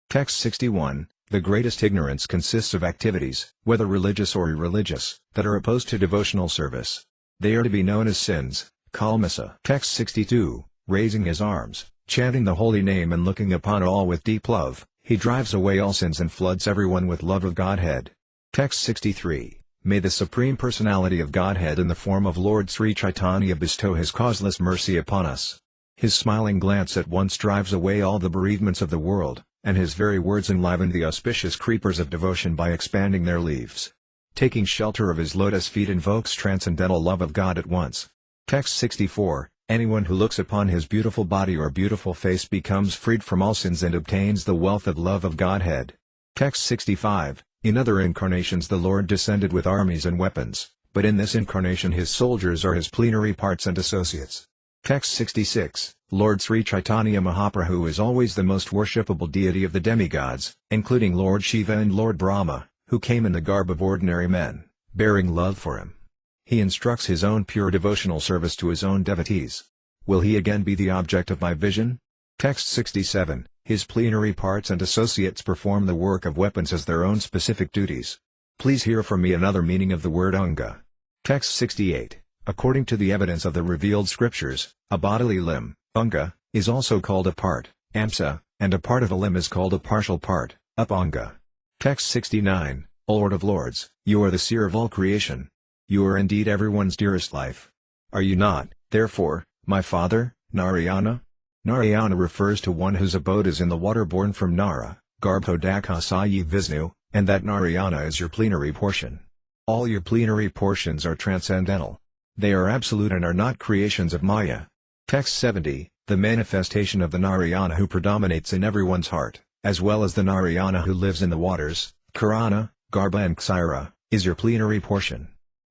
Text 61. The greatest ignorance consists of activities, whether religious or irreligious, that are opposed to devotional service. They are to be known as sins, kalmasa. Text 62. Raising his arms, chanting the holy name and looking upon all with deep love, he drives away all sins and floods everyone with love of Godhead. Text 63. May the Supreme Personality of Godhead in the form of Lord Sri Caitanya bestow his causeless mercy upon us. His smiling glance at once drives away all the bereavements of the world, and his very words enliven the auspicious creepers of devotion by expanding their leaves. Taking shelter of his lotus feet invokes transcendental love of God at once. Text 64. Anyone who looks upon his beautiful body or beautiful face becomes freed from all sins and obtains the wealth of love of Godhead. Text 65. In other incarnations the Lord descended with armies and weapons, but in this incarnation his soldiers are his plenary parts and associates. Text 66. Lord Sri Caitanya Mahaprabhu is always the most worshipable deity of the demigods, including Lord Shiva and Lord Brahma, who came in the garb of ordinary men, bearing love for him. He instructs his own pure devotional service to his own devotees. Will he again be the object of my vision? Text 67. His plenary parts and associates perform the work of weapons as their own specific duties. Please hear from me another meaning of the word anga. Text 68. According to the evidence of the revealed scriptures, a bodily limb, anga, is also called a part, amsa, and a part of a limb is called a partial part, upanga. Text 69. O Lord of Lords, you are the seer of all creation. You are indeed everyone's dearest life. Are you not, therefore, my father, Narayana? Narayana refers to one whose abode is in the water born from Nara, Garbhodakasayi Vishnu, and that Narayana is your plenary portion. All your plenary portions are transcendental. They are absolute and are not creations of Maya. Text 70. The manifestation of the Narayana who predominates in everyone's heart, as well as the Narayana who lives in the waters, Karana, Garbha and Ksira, is your plenary portion.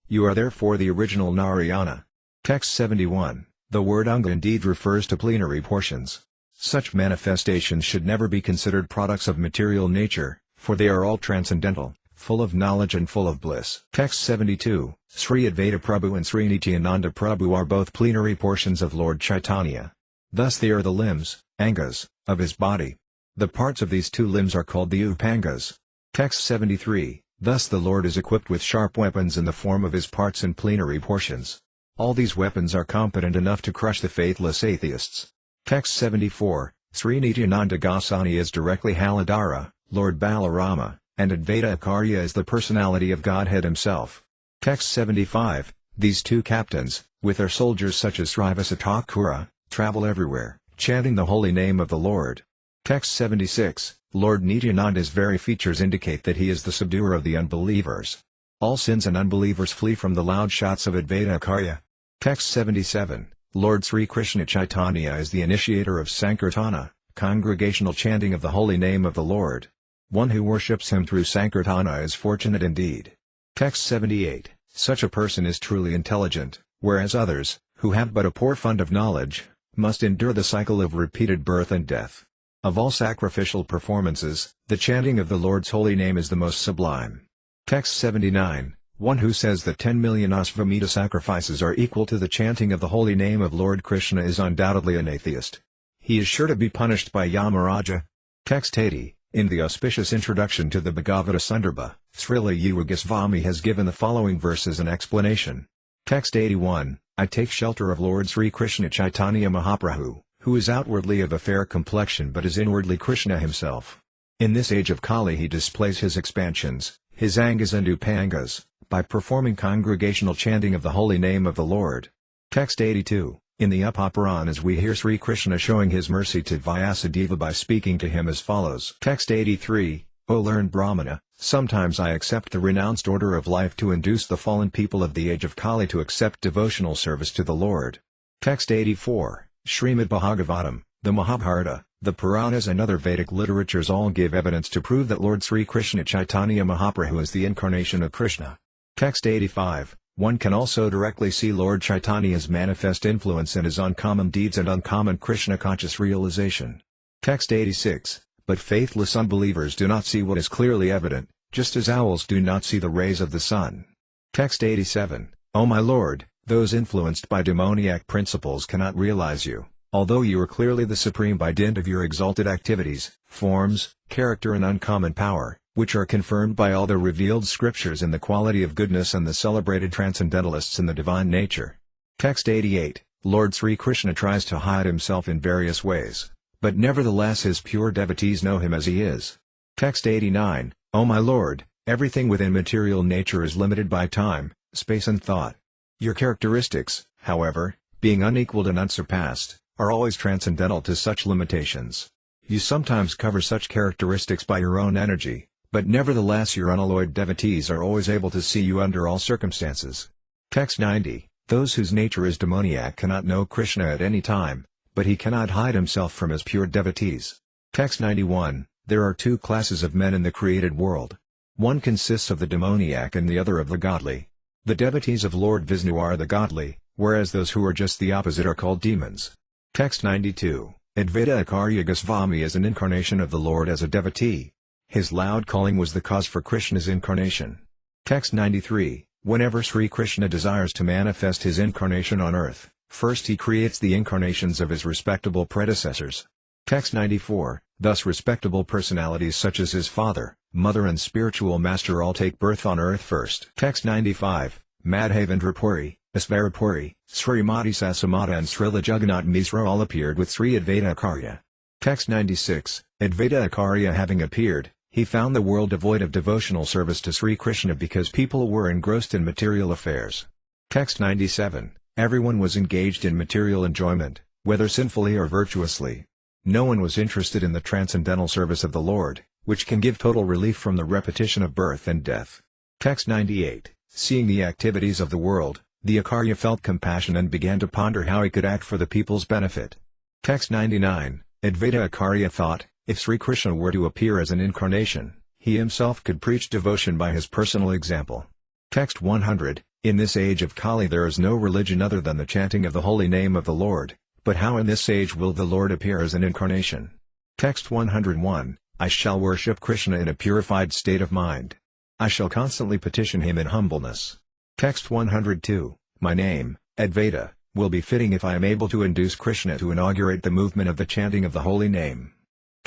You are therefore the original Narayana. Text 71. The word anga indeed refers to plenary portions. Such manifestations should never be considered products of material nature, for they are all transcendental, full of knowledge and full of bliss. Text 72. Sri Advaita Prabhu and Sri Nityananda Prabhu are both plenary portions of Lord Caitanya. Thus they are the limbs, angas, of his body. The parts of these two limbs are called the upangas. Text 73. Thus the Lord is equipped with sharp weapons in the form of his parts and plenary portions. All these weapons are competent enough to crush the faithless atheists. Text 74, Sri Nityananda Goswami is directly Haladhara, Lord Balarama, and Advaita Acharya is the personality of Godhead himself. Text 75, these two captains, with their soldiers such as Srivasa Thakura, travel everywhere, chanting the holy name of the Lord. Text 76, Lord Nityananda's very features indicate that he is the subduer of the unbelievers. All sins and unbelievers flee from the loud shouts of Advaita Acharya. Text 77, Lord Sri Krishna Caitanya is the initiator of Sankirtana, congregational chanting of the holy name of the Lord. One who worships him through Sankirtana is fortunate indeed. Text 78, such a person is truly intelligent, whereas others, who have but a poor fund of knowledge, must endure the cycle of repeated birth and death. Of all sacrificial performances, the chanting of the Lord's holy name is the most sublime. Text 79, one who says that 10 million Ashvamedha sacrifices are equal to the chanting of the holy name of Lord Krishna is undoubtedly an atheist. He is sure to be punished by Yamaraja. Text 80, in the auspicious introduction to the Bhagavata Sundarbha, Srila Yuva Goswami has given the following verse as an explanation. Text 81, I take shelter of Lord Sri Krishna Caitanya Mahaprabhu, who is outwardly of a fair complexion but is inwardly Krishna himself. In this age of Kali he displays his expansions, his angas and upangas, by performing congregational chanting of the holy name of the Lord. Text 82, in the Upapuranas we hear Sri Krishna showing his mercy to Vyasadeva by speaking to him as follows. Text 83, O learned Brahmana, sometimes I accept the renounced order of life to induce the fallen people of the age of Kali to accept devotional service to the Lord. Text 84, Srimad Bhagavatam, the Mahabharata, the Puranas and other Vedic literatures all give evidence to prove that Lord Sri Krishna Caitanya Mahaprabhu is the incarnation of Krishna. Text 85, one can also directly see Lord Chaitanya's manifest influence in his uncommon deeds and uncommon Krishna conscious realization. Text 86, but faithless unbelievers do not see what is clearly evident, just as owls do not see the rays of the sun. Text 87, O my Lord, those influenced by demoniac principles cannot realize you, although you are clearly the supreme by dint of your exalted activities, forms, character and uncommon power, which are confirmed by all the revealed scriptures in the quality of goodness and the celebrated transcendentalists in the divine nature. Text 88, Lord Sri Krishna tries to hide himself in various ways, but nevertheless his pure devotees know him as he is. Text 89, O my Lord, everything within material nature is limited by time, space and thought. Your characteristics, however, being unequaled and unsurpassed, are always transcendental to such limitations. You sometimes cover such characteristics by your own energy, but nevertheless your unalloyed devotees are always able to see you under all circumstances. Text 90, those whose nature is demoniac cannot know Krishna at any time, but he cannot hide himself from his pure devotees. Text 91, there are two classes of men in the created world. One consists of the demoniac and the other of the godly. The devotees of Lord Vishnu are the godly, whereas those who are just the opposite are called demons. Text 92, Advaita Acharya Goswami is an incarnation of the Lord as a devotee. His loud calling was the cause for Krishna's incarnation. Text 93, whenever Sri Krishna desires to manifest his incarnation on earth, first he creates the incarnations of his respectable predecessors. Text 94, thus respectable personalities such as his father, mother and spiritual master all take birth on earth first. Text 95, Madhavendra Puri, Asvarapuri, Srimati Sasamata and Srila Jagannath Misra all appeared with Sri Advaita Acharya. Text 96, Advaita Acharya having appeared, he found the world devoid of devotional service to Sri Krishna because people were engrossed in material affairs. Text 97, everyone was engaged in material enjoyment, whether sinfully or virtuously. No one was interested in the transcendental service of the Lord, which can give total relief from the repetition of birth and death. Text 98, seeing the activities of the world, the Acharya felt compassion and began to ponder how he could act for the people's benefit. Text 99, Advaita Acharya thought, if Sri Krishna were to appear as an incarnation, he himself could preach devotion by his personal example. Text 100, in this age of Kali there is no religion other than the chanting of the holy name of the Lord, but how in this age will the Lord appear as an incarnation? Text 101, I shall worship Krishna in a purified state of mind. I shall constantly petition him in humbleness. Text 102, my name, Advaita, will be fitting if I am able to induce Krishna to inaugurate the movement of the chanting of the holy name.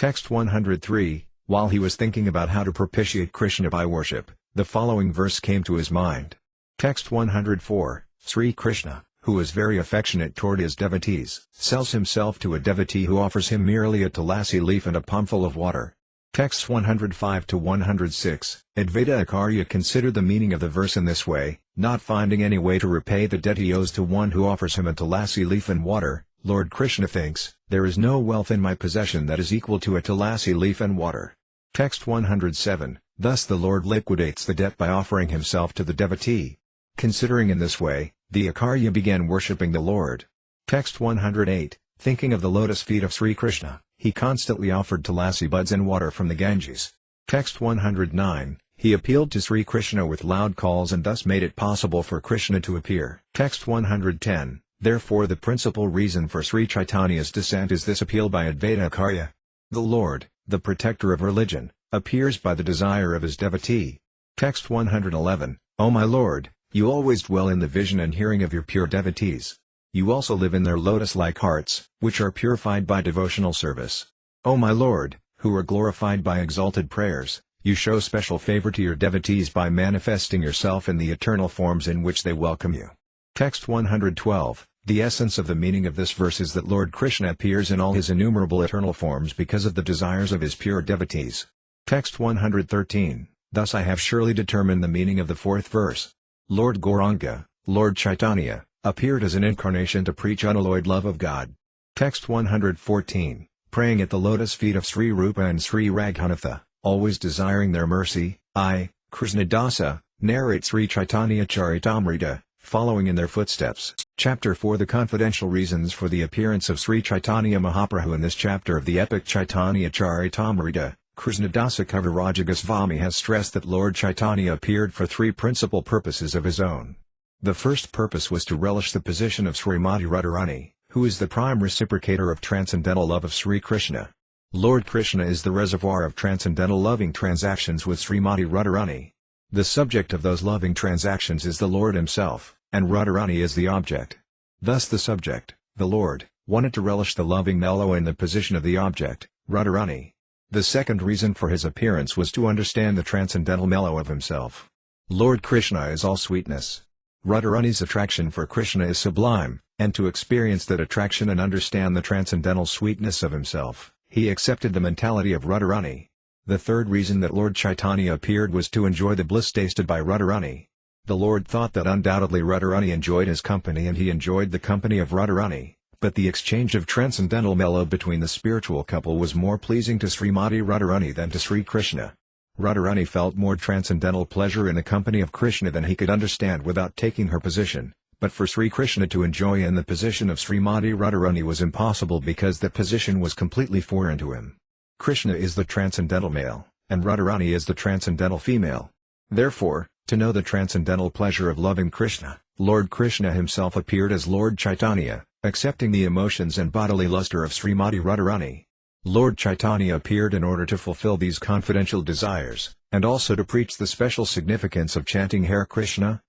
Text 103, while he was thinking about how to propitiate Krishna by worship, The following verse came to his mind. Text 104, Sri Krishna, who is very affectionate toward his devotees, sells himself to a devotee who offers him merely a tulasi leaf and a palmful of water. Texts 105 to 106. Advaita Acharya considered the meaning of the verse in this way, not finding any way to repay the debt he owes to one who offers him a tulasi leaf and water. Lord Krishna thinks, there is no wealth in my possession that is equal to a tulasi leaf and water. Text 107. Thus the Lord liquidates the debt by offering himself to the devotee. Considering in this way, the Acharya began worshipping the Lord. Text 108. Thinking of the lotus feet of Sri Krishna, he constantly offered tulasi buds and water from the Ganges. Text 109. He appealed to Sri Krishna with loud calls and thus made it possible for Krishna to appear. Text 110. Therefore the principal reason for Sri Chaitanya's descent is this appeal by Advaita Acharya. The Lord, the protector of religion, appears by the desire of his devotee. Text 111. O my Lord, you always dwell in the vision and hearing of your pure devotees. You also live in their lotus-like hearts, which are purified by devotional service. O my Lord, who are glorified by exalted prayers, you show special favor to your devotees by manifesting yourself in the eternal forms in which they welcome you. Text 112. The essence of the meaning of this verse is that Lord Krishna appears in all his innumerable eternal forms because of the desires of his pure devotees. Text 113. Thus I have surely determined the meaning of the fourth verse. Lord Gauranga, Lord Caitanya, appeared as an incarnation to preach unalloyed love of God. Text 114. Praying at the lotus feet of Sri Rupa and Sri Raghunatha, always desiring their mercy, I, Krishnadasa, narrate Sri Caitanya-caritamrta, following in their footsteps. Chapter 4. The confidential reasons for the appearance of Sri Caitanya Mahaprabhu. In this chapter of the epic Caitanya-caritamrta, Krishnadasa Kaviraj Goswami has stressed that Lord Caitanya appeared for three principal purposes of his own. The first purpose was to relish the position of Srimati Radharani, who is the prime reciprocator of transcendental love of Sri Krishna. Lord Krishna is the reservoir of transcendental loving transactions with Srimati Radharani. The subject of those loving transactions is the Lord himself, and Radharani is the object. Thus the subject, the Lord, wanted to relish the loving mellow in the position of the object, Radharani. The second reason for his appearance was to understand the transcendental mellow of himself. Lord Krishna is all sweetness. Radharani's attraction for Krishna is sublime, and to experience that attraction and understand the transcendental sweetness of himself, he accepted the mentality of Radharani. The third reason that Lord Caitanya appeared was to enjoy the bliss tasted by Radharani. The Lord thought that undoubtedly Radharani enjoyed his company and he enjoyed the company of Radharani, but the exchange of transcendental mellow between the spiritual couple was more pleasing to Srimati Radharani than to Sri Krishna. Radharani felt more transcendental pleasure in the company of Krishna than he could understand without taking her position, but for Sri Krishna to enjoy in the position of Srimati Radharani was impossible because that position was completely foreign to him. Krishna is the transcendental male, and Radharani is the transcendental female. Therefore, to know the transcendental pleasure of loving Krishna, Lord Krishna himself appeared as Lord Caitanya, accepting the emotions and bodily luster of Srimati Radharani. Lord Caitanya appeared in order to fulfill these confidential desires, and also to preach the special significance of chanting Hare Krishna,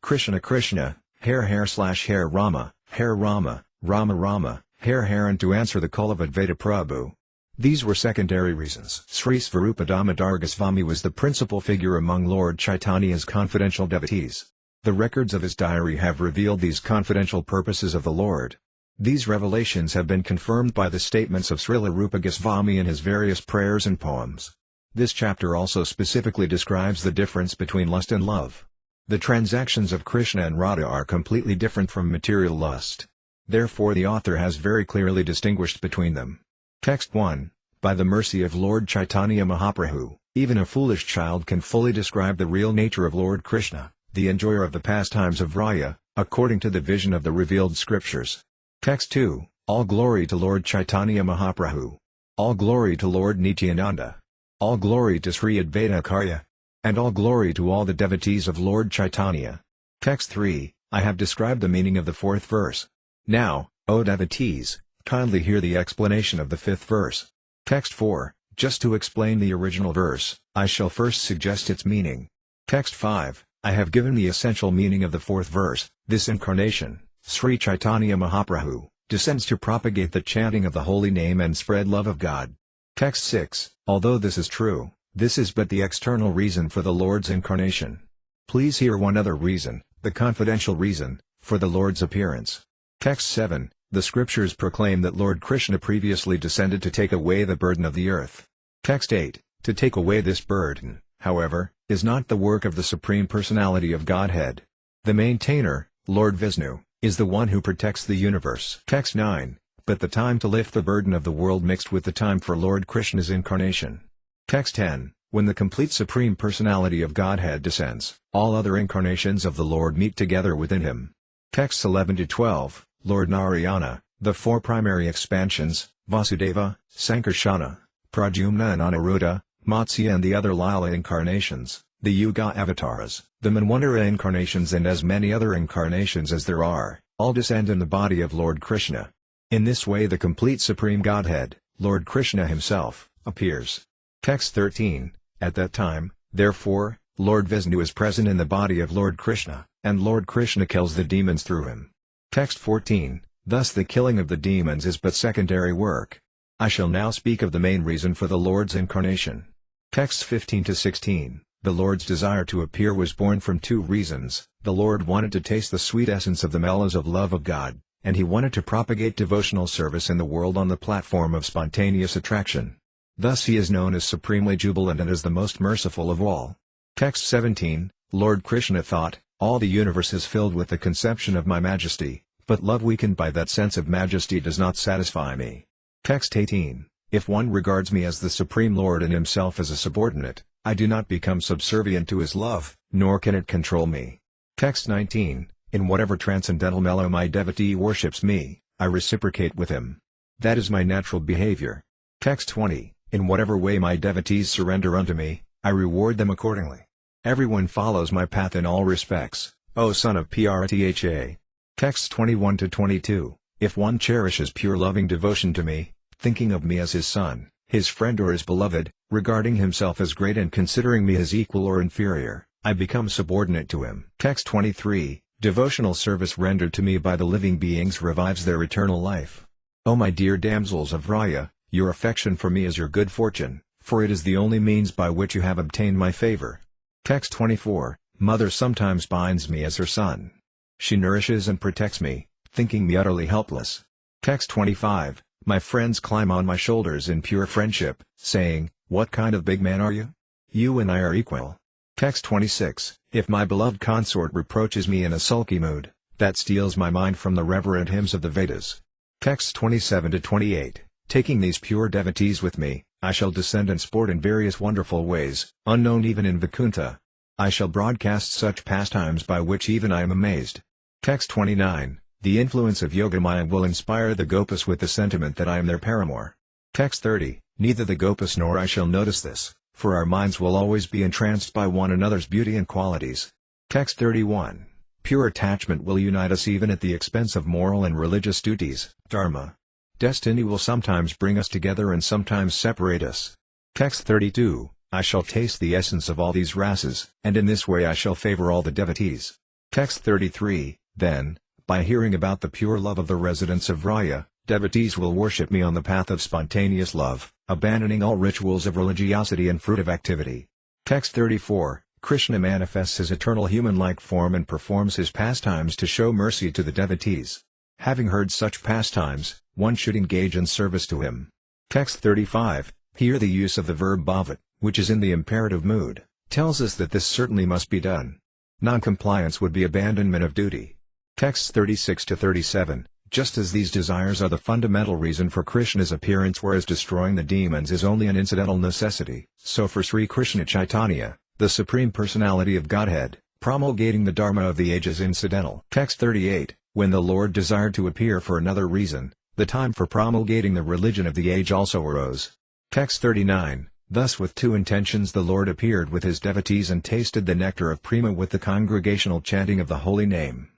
Krishna Krishna, Hare Rama, Rama Rama, Hare and to answer the call of Advaita Prabhu. These were secondary reasons. Sri Svarupa Damodar Goswami was the principal figure among Lord Chaitanya's confidential devotees. The records of his diary have revealed these confidential purposes of the Lord. These revelations have been confirmed by the statements of Srila Rupa Goswami in his various prayers and poems. This chapter also specifically describes the difference between lust and love. The transactions of Krishna and Radha are completely different from material lust. Therefore the author has very clearly distinguished between them. Text 1. By the mercy of Lord Caitanya Mahaprabhu, even a foolish child can fully describe the real nature of Lord Krishna, the enjoyer of the pastimes of Raya, according to the vision of the revealed scriptures. Text 2. All glory to Lord Caitanya Mahaprabhu. All glory to Lord Nityananda. All glory to Sri Advaita Acharya. And all glory to all the devotees of Lord Caitanya. Text 3. I have described the meaning of the fourth verse. Now, O devotees, kindly hear the explanation of the fifth verse. Text 4. Just to explain the original verse, I shall first suggest its meaning. Text 5. I have given the essential meaning of the fourth verse. This incarnation, Sri Caitanya Mahaprabhu, descends to propagate the chanting of the holy name and spread love of God. Text 6. Although this is true, This is but the external reason for the Lord's incarnation. Please hear one other reason, the confidential reason, for the Lord's appearance. Text 7. The scriptures proclaim that Lord Krishna previously descended to take away the burden of the earth. Text 8. To take away this burden, however, is not the work of the Supreme Personality of Godhead. The maintainer, Lord Vishnu, is the one who protects the universe. Text 9. But the time to lift the burden of the world mixed with the time for Lord Krishna's incarnation. Text 10. When the complete Supreme Personality of Godhead descends, all other incarnations of the Lord meet together within him. Texts 11-12. Lord Narayana, the four primary expansions, Vasudeva, Sankarsana, Pradyumna and Anuruddha, Matsya and the other līlā incarnations, the Yuga avatars, the Manvantara incarnations and as many other incarnations as there are, all descend in the body of Lord Krishna. In this way the complete Supreme Godhead, Lord Krishna himself, appears. Text 13. At that time, therefore, Lord Vishnu is present in the body of Lord Krishna, and Lord Krishna kills the demons through him. Text 14. Thus the killing of the demons is but secondary work. I shall now speak of the main reason for the Lord's incarnation. Texts 15-16. The Lord's desire to appear was born from two reasons. The Lord wanted to taste the sweet essence of the mellows of love of God, and he wanted to propagate devotional service in the world on the platform of spontaneous attraction. Thus he is known as supremely jubilant and as the most merciful of all. Text 17. Lord Krishna thought, all the universe is filled with the conception of my majesty, but love weakened by that sense of majesty does not satisfy me. Text 18. If one regards me as the Supreme Lord and himself as a subordinate, I do not become subservient to his love, nor can it control me. Text 19. In whatever transcendental mellow my devotee worships me, I reciprocate with him. That is my natural behavior. Text 20. In whatever way my devotees surrender unto me, I reward them accordingly. Everyone follows my path in all respects, O son of Pratha. Texts 21-22. If one cherishes pure loving devotion to me, thinking of me as his son, his friend or his beloved, regarding himself as great and considering me as equal or inferior, I become subordinate to him. Text 23. Devotional service rendered to me by the living beings revives their eternal life. O my dear damsels of Raya, your affection for me is your good fortune, for it is the only means by which you have obtained my favor. Text 24. Mother sometimes binds me as her son. She nourishes and protects me, thinking me utterly helpless. Text 25. My friends climb on my shoulders in pure friendship, saying, what kind of big man are you? You and I are equal. Text 26. If my beloved consort reproaches me in a sulky mood, that steals my mind from the reverent hymns of the Vedas. Texts 27-28. Taking these pure devotees with me, I shall descend and sport in various wonderful ways, unknown even in Vaikuntha. I shall broadcast such pastimes by which even I am amazed. Text 29. The influence of Yogamaya will inspire the Gopas with the sentiment that I am their paramour. Text 30. Neither the Gopas nor I shall notice this, for our minds will always be entranced by one another's beauty and qualities. Text 31. Pure attachment will unite us even at the expense of moral and religious duties, dharma. Destiny will sometimes bring us together and sometimes separate us. Text 32. I shall taste the essence of all these rases, and in this way I shall favor all the devotees. Text 33. Then, by hearing about the pure love of the residents of Raya, devotees will worship me on the path of spontaneous love, abandoning all rituals of religiosity and fruitive activity. Text 34. Krishna manifests his eternal human-like form and performs his pastimes to show mercy to the devotees. Having heard such pastimes, one should engage in service to him. Text 35. Here the use of the verb bhavat, which is in the imperative mood, tells us that this certainly must be done. Non-compliance would be abandonment of duty. Texts 36-37. Just as these desires are the fundamental reason for Krishna's appearance whereas destroying the demons is only an incidental necessity, so for Sri Krishna Caitanya, the Supreme Personality of Godhead, promulgating the Dharma of the age is incidental. Text 38. When the Lord desired to appear for another reason, the time for promulgating the religion of the age also arose. Text 39. Thus with two intentions the Lord appeared with his devotees and tasted the nectar of prema with the congregational chanting of the holy name.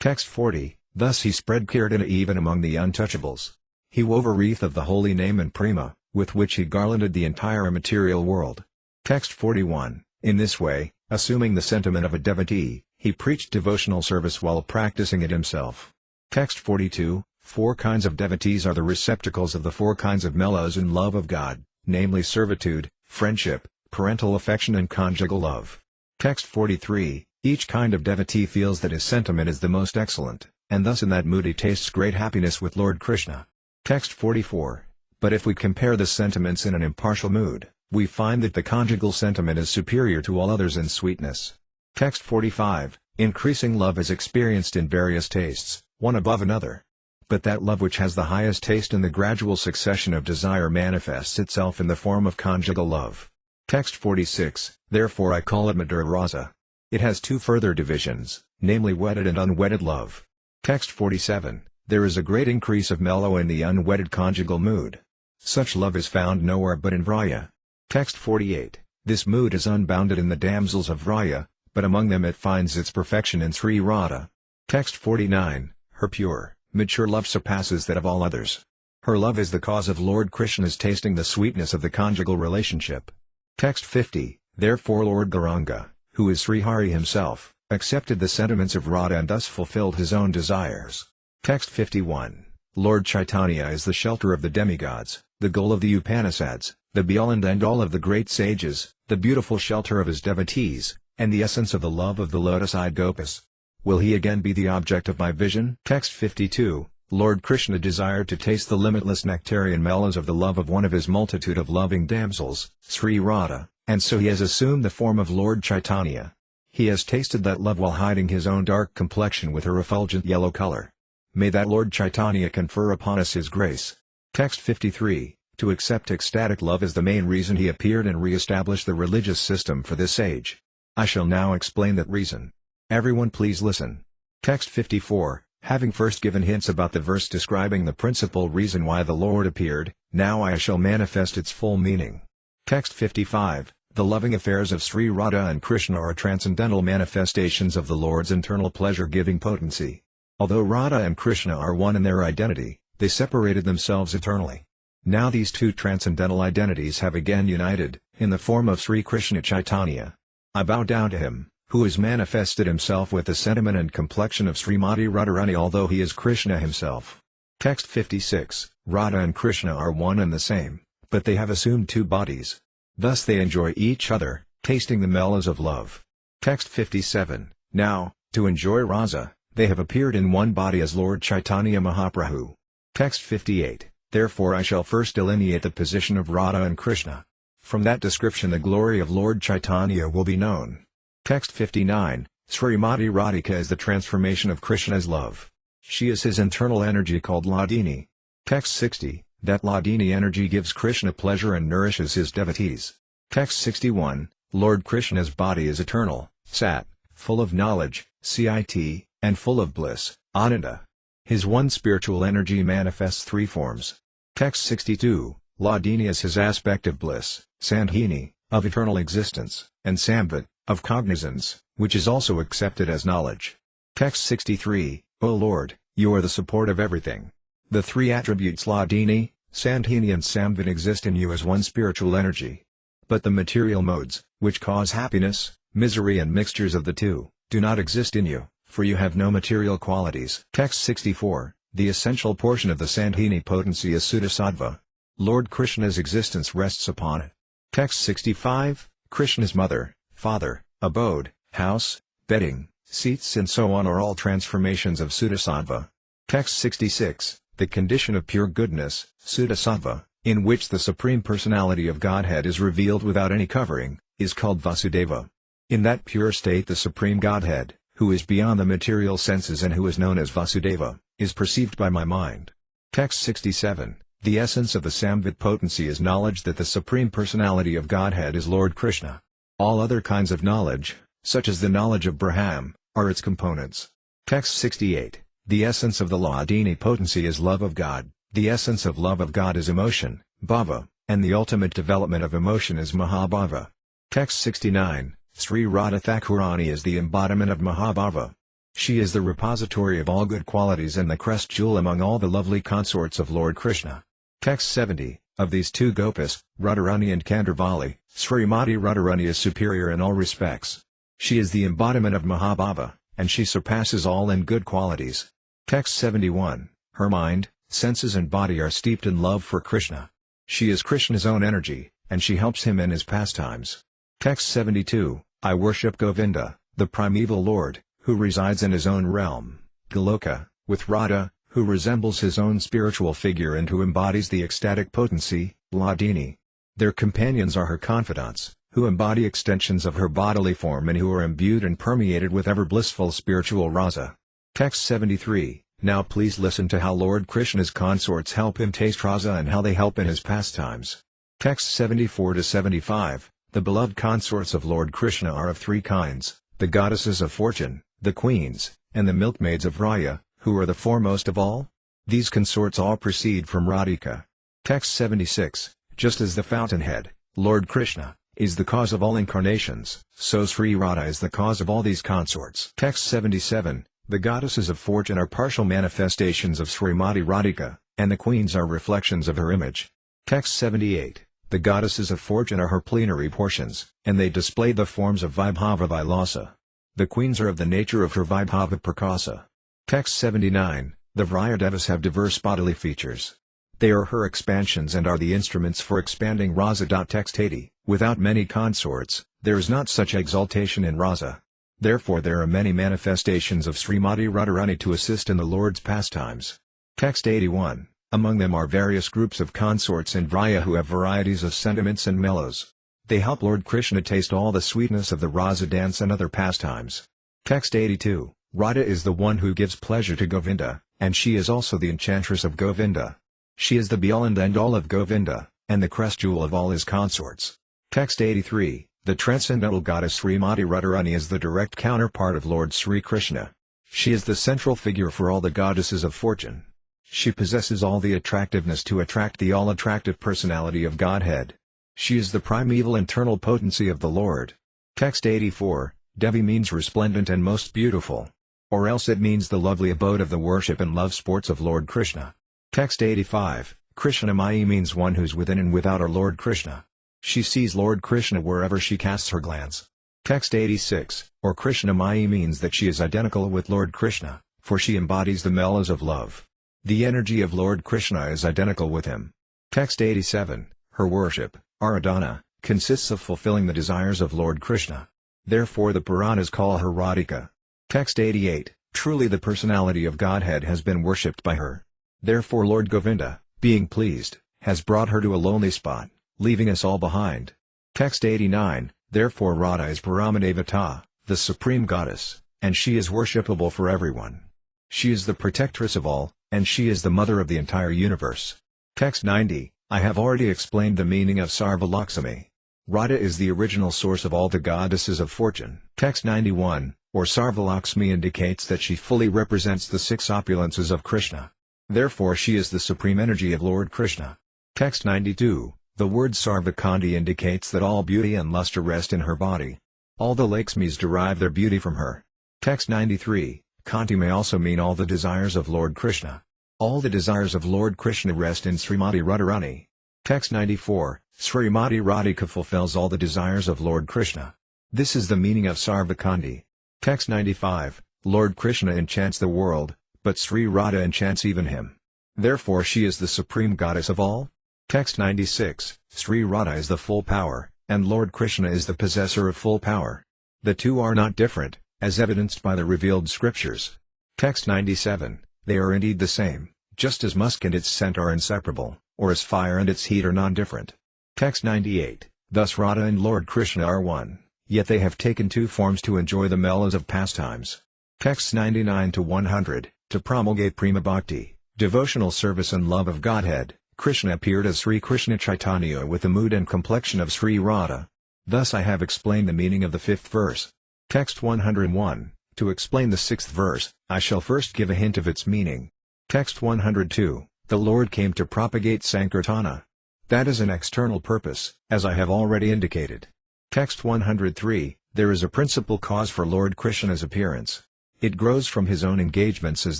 Text 40. Thus he spread kirtana even among the untouchables. He wove a wreath of the holy name and prema, with which he garlanded the entire immaterial world. Text 41. In this way, assuming the sentiment of a devotee, he preached devotional service while practicing it himself. Text 42. Four kinds of devotees are the receptacles of the four kinds of mellows in love of God, namely servitude, friendship, parental affection and conjugal love. Text 43, each kind of devotee feels that his sentiment is the most excellent, and thus in that mood he tastes great happiness with Lord Krishna. Text 44, but if we compare the sentiments in an impartial mood, we find that the conjugal sentiment is superior to all others in sweetness. Text 45, increasing love is experienced in various tastes, one above another. But that love which has the highest taste in the gradual succession of desire manifests itself in the form of conjugal love. Text 46, therefore I call it Madhura Rasa. It has two further divisions, namely wedded and unwedded love. Text 47, there is a great increase of mellow in the unwedded conjugal mood. Such love is found nowhere but in Vraya. Text 48, this mood is unbounded in the damsels of Vraya, but among them it finds its perfection in Sri Radha. Text 49, her pure, mature love surpasses that of all others. Her love is the cause of Lord Krishna's tasting the sweetness of the conjugal relationship. Text 50, therefore Lord Gauranga, who is Sri Hari himself, accepted the sentiments of Radha and thus fulfilled his own desires. Text 51, Lord Caitanya is the shelter of the demigods, the goal of the Upanishads, the be-all and end-all of the great sages, the beautiful shelter of his devotees, and the essence of the love of the lotus-eyed gopas. Will he again be the object of my vision? Text 52, Lord Krishna desired to taste the limitless nectarian mellows of the love of one of his multitude of loving damsels, Sri Radha, and so he has assumed the form of Lord Caitanya. He has tasted that love while hiding his own dark complexion with her effulgent yellow color. May that Lord Caitanya confer upon us his grace. Text 53, to accept ecstatic love is the main reason he appeared and re-established the religious system for this age. I shall now explain that reason. Everyone please listen. Text 54, having first given hints about the verse describing the principal reason why the Lord appeared, now I shall manifest its full meaning. Text 55, the loving affairs of Sri Radha and Krishna are transcendental manifestations of the Lord's internal pleasure-giving potency. Although Radha and Krishna are one in their identity, they separated themselves eternally. Now these two transcendental identities have again united, in the form of Sri Krishna Caitanya. I bow down to him, who has manifested himself with the sentiment and complexion of Srimati Radharani although he is Krishna himself. Text 56, Radha and Krishna are one and the same, but they have assumed two bodies. Thus they enjoy each other, tasting the mellows of love. Text 57, now, to enjoy rasa, they have appeared in one body as Lord Chaitanya Mahaprabhu. Text 58, therefore I shall first delineate the position of Radha and Krishna. From that description the glory of Lord Chaitanya will be known. Text 59, Srimati Radhika is the transformation of Krishna's love. She is his internal energy called Ladini. Text 60, that Ladini energy gives Krishna pleasure and nourishes his devotees. Text 61, Lord Krishna's body is eternal, sat, full of knowledge, cit, and full of bliss, ananda. His one spiritual energy manifests three forms. Text 62, Ladini is his aspect of bliss, Sandhini, of eternal existence, and Samvat, of cognizance, which is also accepted as knowledge. Text 63, O Lord, you are the support of everything. The three attributes Ladini, Sandhini and Samvat exist in you as one spiritual energy. But the material modes, which cause happiness, misery and mixtures of the two, do not exist in you, for you have no material qualities. Text 64, the essential portion of the Sandhini potency is Sudasattva. Lord Krishna's existence rests upon it. Text 65, Krishna's mother, father, abode, house, bedding, seats and so on are all transformations of Sudasattva. Text 66, the condition of pure goodness, Sudasattva, in which the Supreme Personality of Godhead is revealed without any covering, is called Vasudeva. In that pure state the Supreme Godhead, who is beyond the material senses and who is known as Vasudeva, is perceived by my mind. Text 67, the essence of the Samvat potency is knowledge that the Supreme Personality of Godhead is Lord Krishna. All other kinds of knowledge, such as the knowledge of Brahman, are its components. Text 68, the essence of the Ladini potency is love of God, the essence of love of God is emotion, bhava, and the ultimate development of emotion is mahabhava. Text 69, Sri Radha Thakurani is the embodiment of mahabhava. She is the repository of all good qualities and the crest jewel among all the lovely consorts of Lord Krishna. Text 70, of these two gopas, Radharani and Kandravali, Srimati Radharani is superior in all respects. She is the embodiment of mahabhava, and she surpasses all in good qualities. Text 71, her mind, senses and body are steeped in love for Krishna. She is Krishna's own energy, and she helps him in his pastimes. Text 72, I worship Govinda, the primeval Lord, who resides in his own realm, Goloka, with Radha, who resembles his own spiritual figure and who embodies the ecstatic potency, Ladini. Their companions are her confidants, who embody extensions of her bodily form and who are imbued and permeated with ever-blissful spiritual rasa. Text 73, now please listen to how Lord Krishna's consorts help him taste rasa and how they help in his pastimes. Text 74-75, the beloved consorts of Lord Krishna are of three kinds, the goddesses of fortune, the queens, and the milkmaids of Raya, who are the foremost of all? These consorts all proceed from Radhika. Text 76, just as the fountainhead, Lord Krishna, is the cause of all incarnations, so Sri Radha is the cause of all these consorts. Text 77, the goddesses of fortune are partial manifestations of Srimati Radhika, and the queens are reflections of her image. Text 78, the goddesses of fortune are her plenary portions, and they display the forms of Vaibhava Vilasa. The queens are of the nature of her Vaibhava Prakasa. Text 79, the Vryadevas have diverse bodily features. They are her expansions and are the instruments for expanding rasa. Text 80, without many consorts, there is not such exaltation in rasa. Therefore there are many manifestations of Srimati Radharani to assist in the Lord's pastimes. Text 81, among them are various groups of consorts in Vraya who have varieties of sentiments and mellows. They help Lord Krishna taste all the sweetness of the rasa dance and other pastimes. Text 82, Radha is the one who gives pleasure to Govinda, and she is also the enchantress of Govinda. She is the be-all and end-all of Govinda, and the crest jewel of all his consorts. Text 83, the transcendental goddess Srimati Radharani is the direct counterpart of Lord Sri Krishna. She is the central figure for all the goddesses of fortune. She possesses all the attractiveness to attract the all-attractive personality of Godhead. She is the primeval internal potency of the Lord. Text 84, Devi means resplendent and most beautiful. Or else it means the lovely abode of the worship and love sports of Lord Krishna. Text 85, Krishnamaya means one who's within and without our Lord Krishna. She sees Lord Krishna wherever she casts her glance. Text 86, or Krishnamaya means that she is identical with Lord Krishna, for she embodies the mellows of love. The energy of Lord Krishna is identical with him. Text 87, her worship, Aradhana, consists of fulfilling the desires of Lord Krishna. Therefore the Puranas call her Radhika. Text 88, truly the personality of Godhead has been worshipped by her. Therefore Lord Govinda, being pleased, has brought her to a lonely spot, leaving us all behind. Text 89, therefore Radha is Paramadevata, the supreme goddess, and she is worshipable for everyone. She is the protectress of all, and she is the mother of the entire universe. Text 90, I have already explained the meaning of Sarvalakshmi. Radha is the original source of all the goddesses of fortune. Text 91, or Sarvalakshmi indicates that she fully represents the six opulences of Krishna. Therefore she is the supreme energy of Lord Krishna. Text 92, the word Sarvakandi indicates that all beauty and luster rest in her body. All the Lakshmis derive their beauty from her. Text 93, Kanti may also mean all the desires of Lord Krishna. All the desires of Lord Krishna rest in Srimati Radharani. Text 94, Srimati Radhika fulfills all the desires of Lord Krishna. This is the meaning of Sarvakandi. Text 95, Lord Krishna enchants the world, but Sri Radha enchants even him. Therefore she is the supreme goddess of all. Text 96, Sri Radha is the full power, and Lord Krishna is the possessor of full power. The two are not different, as evidenced by the revealed scriptures. Text 97, they are indeed the same, just as musk and its scent are inseparable, or as fire and its heat are non-different. Text 98, thus Radha and Lord Krishna are one, yet they have taken two forms to enjoy the mellows of pastimes. Texts 99-100, to promulgate Prema Bhakti, devotional service and love of Godhead, Krishna appeared as Sri Krishna Caitanya with the mood and complexion of Sri Radha. Thus I have explained the meaning of the fifth verse. Text 101, to explain the sixth verse, I shall first give a hint of its meaning. Text 102, the Lord came to propagate Sankirtana. That is an external purpose, as I have already indicated. Text 103, there is a principal cause for Lord Krishna's appearance. It grows from his own engagements as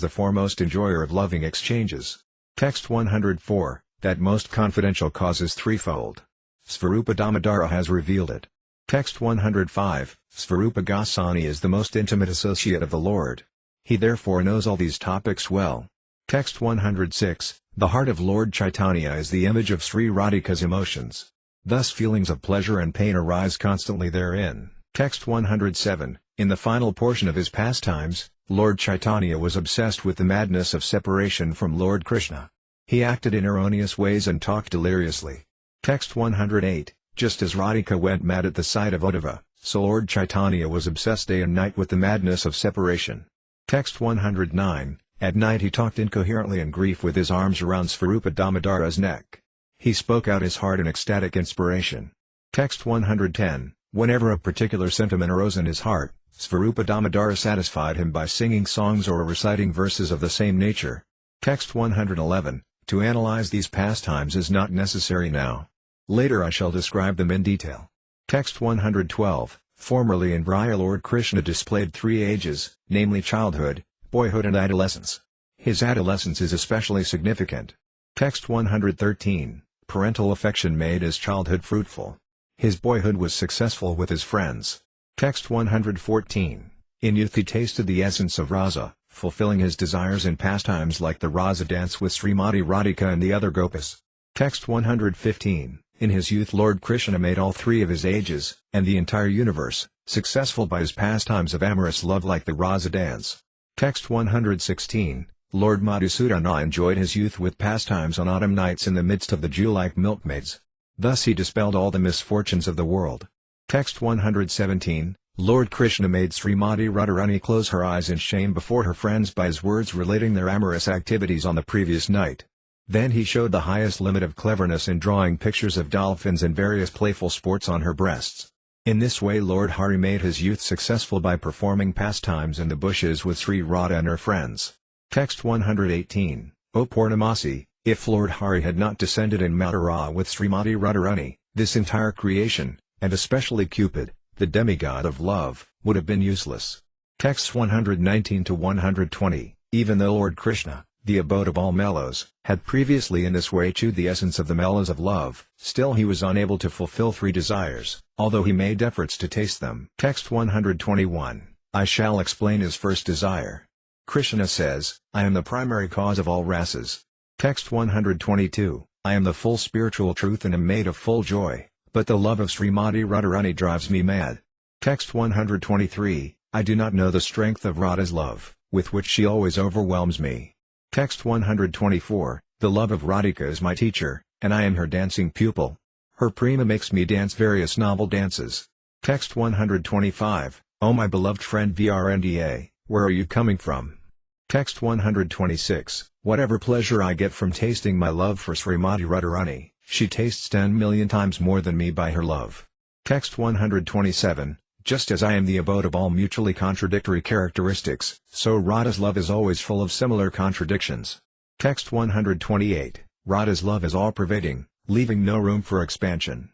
the foremost enjoyer of loving exchanges. Text 104, that most confidential cause is threefold. Svarupa Damodara has revealed it. Text 105, Svarupa Goswami is the most intimate associate of the Lord. He therefore knows all these topics well. Text 106, the heart of Lord Chaitanya is the image of Sri Radhika's emotions. Thus feelings of pleasure and pain arise constantly therein. Text 107. In the final portion of his pastimes, Lord Caitanya was obsessed with the madness of separation from Lord Krishna. He acted in erroneous ways and talked deliriously. Text 108. Just as Radhika went mad at the sight of Uddhava, so Lord Caitanya was obsessed day and night with the madness of separation. Text 109. At night he talked incoherently in grief with his arms around Svarupa Damodara's neck. He spoke out his heart in ecstatic inspiration. Text 110. Whenever a particular sentiment arose in his heart, Svarupa Damodara satisfied him by singing songs or reciting verses of the same nature. Text 111. To analyze these pastimes is not necessary now. Later I shall describe them in detail. Text 112. Formerly in Braya Lord Krishna displayed three ages, namely childhood, boyhood and adolescence. His adolescence is especially significant. Text 113. Parental affection made his childhood fruitful. His boyhood was successful with his friends. Text 114. In youth he tasted the essence of rasa, fulfilling his desires in pastimes like the rasa dance with Srimati Radhika and the other gopas. Text 115. In his youth Lord Krishna made all three of his ages, and the entire universe, successful by his pastimes of amorous love like the rasa dance. Text 116. Lord Madhusudana enjoyed his youth with pastimes on autumn nights in the midst of the Jew-like milkmaids. Thus he dispelled all the misfortunes of the world. Text 117. Lord Krishna made Srimati Radharani close her eyes in shame before her friends by his words relating their amorous activities on the previous night. Then he showed the highest limit of cleverness in drawing pictures of dolphins and various playful sports on her breasts. In this way Lord Hari made his youth successful by performing pastimes in the bushes with Sri Radha and her friends. Text 118. O Purnamasi, if Lord Hari had not descended in Mathura with Srimati Radharani, this entire creation, and especially Cupid, the demigod of love, would have been useless. Texts 119 to 120. Even though Lord Krishna, the abode of all mellows, had previously in this way chewed the essence of the mellows of love, still he was unable to fulfill three desires, although he made efforts to taste them. Text 121. I shall explain his first desire. Krishna says, I am the primary cause of all rasas. Text 122. I am the full spiritual truth and am made of full joy, but the love of Srimati Radharani drives me mad. Text 123. I do not know the strength of Radha's love, with which she always overwhelms me. Text 124. The love of Radhika is my teacher, and I am her dancing pupil. Her prema makes me dance various novel dances. Text 125. O my beloved friend Vrnda, where are you coming from? Text 126. Whatever pleasure I get from tasting my love for Srimati Radharani, she tastes 10 million times more than me by her love. Text 127. Just as I am the abode of all mutually contradictory characteristics, so Radha's love is always full of similar contradictions. Text 128. Radha's love is all-pervading, leaving no room for expansion.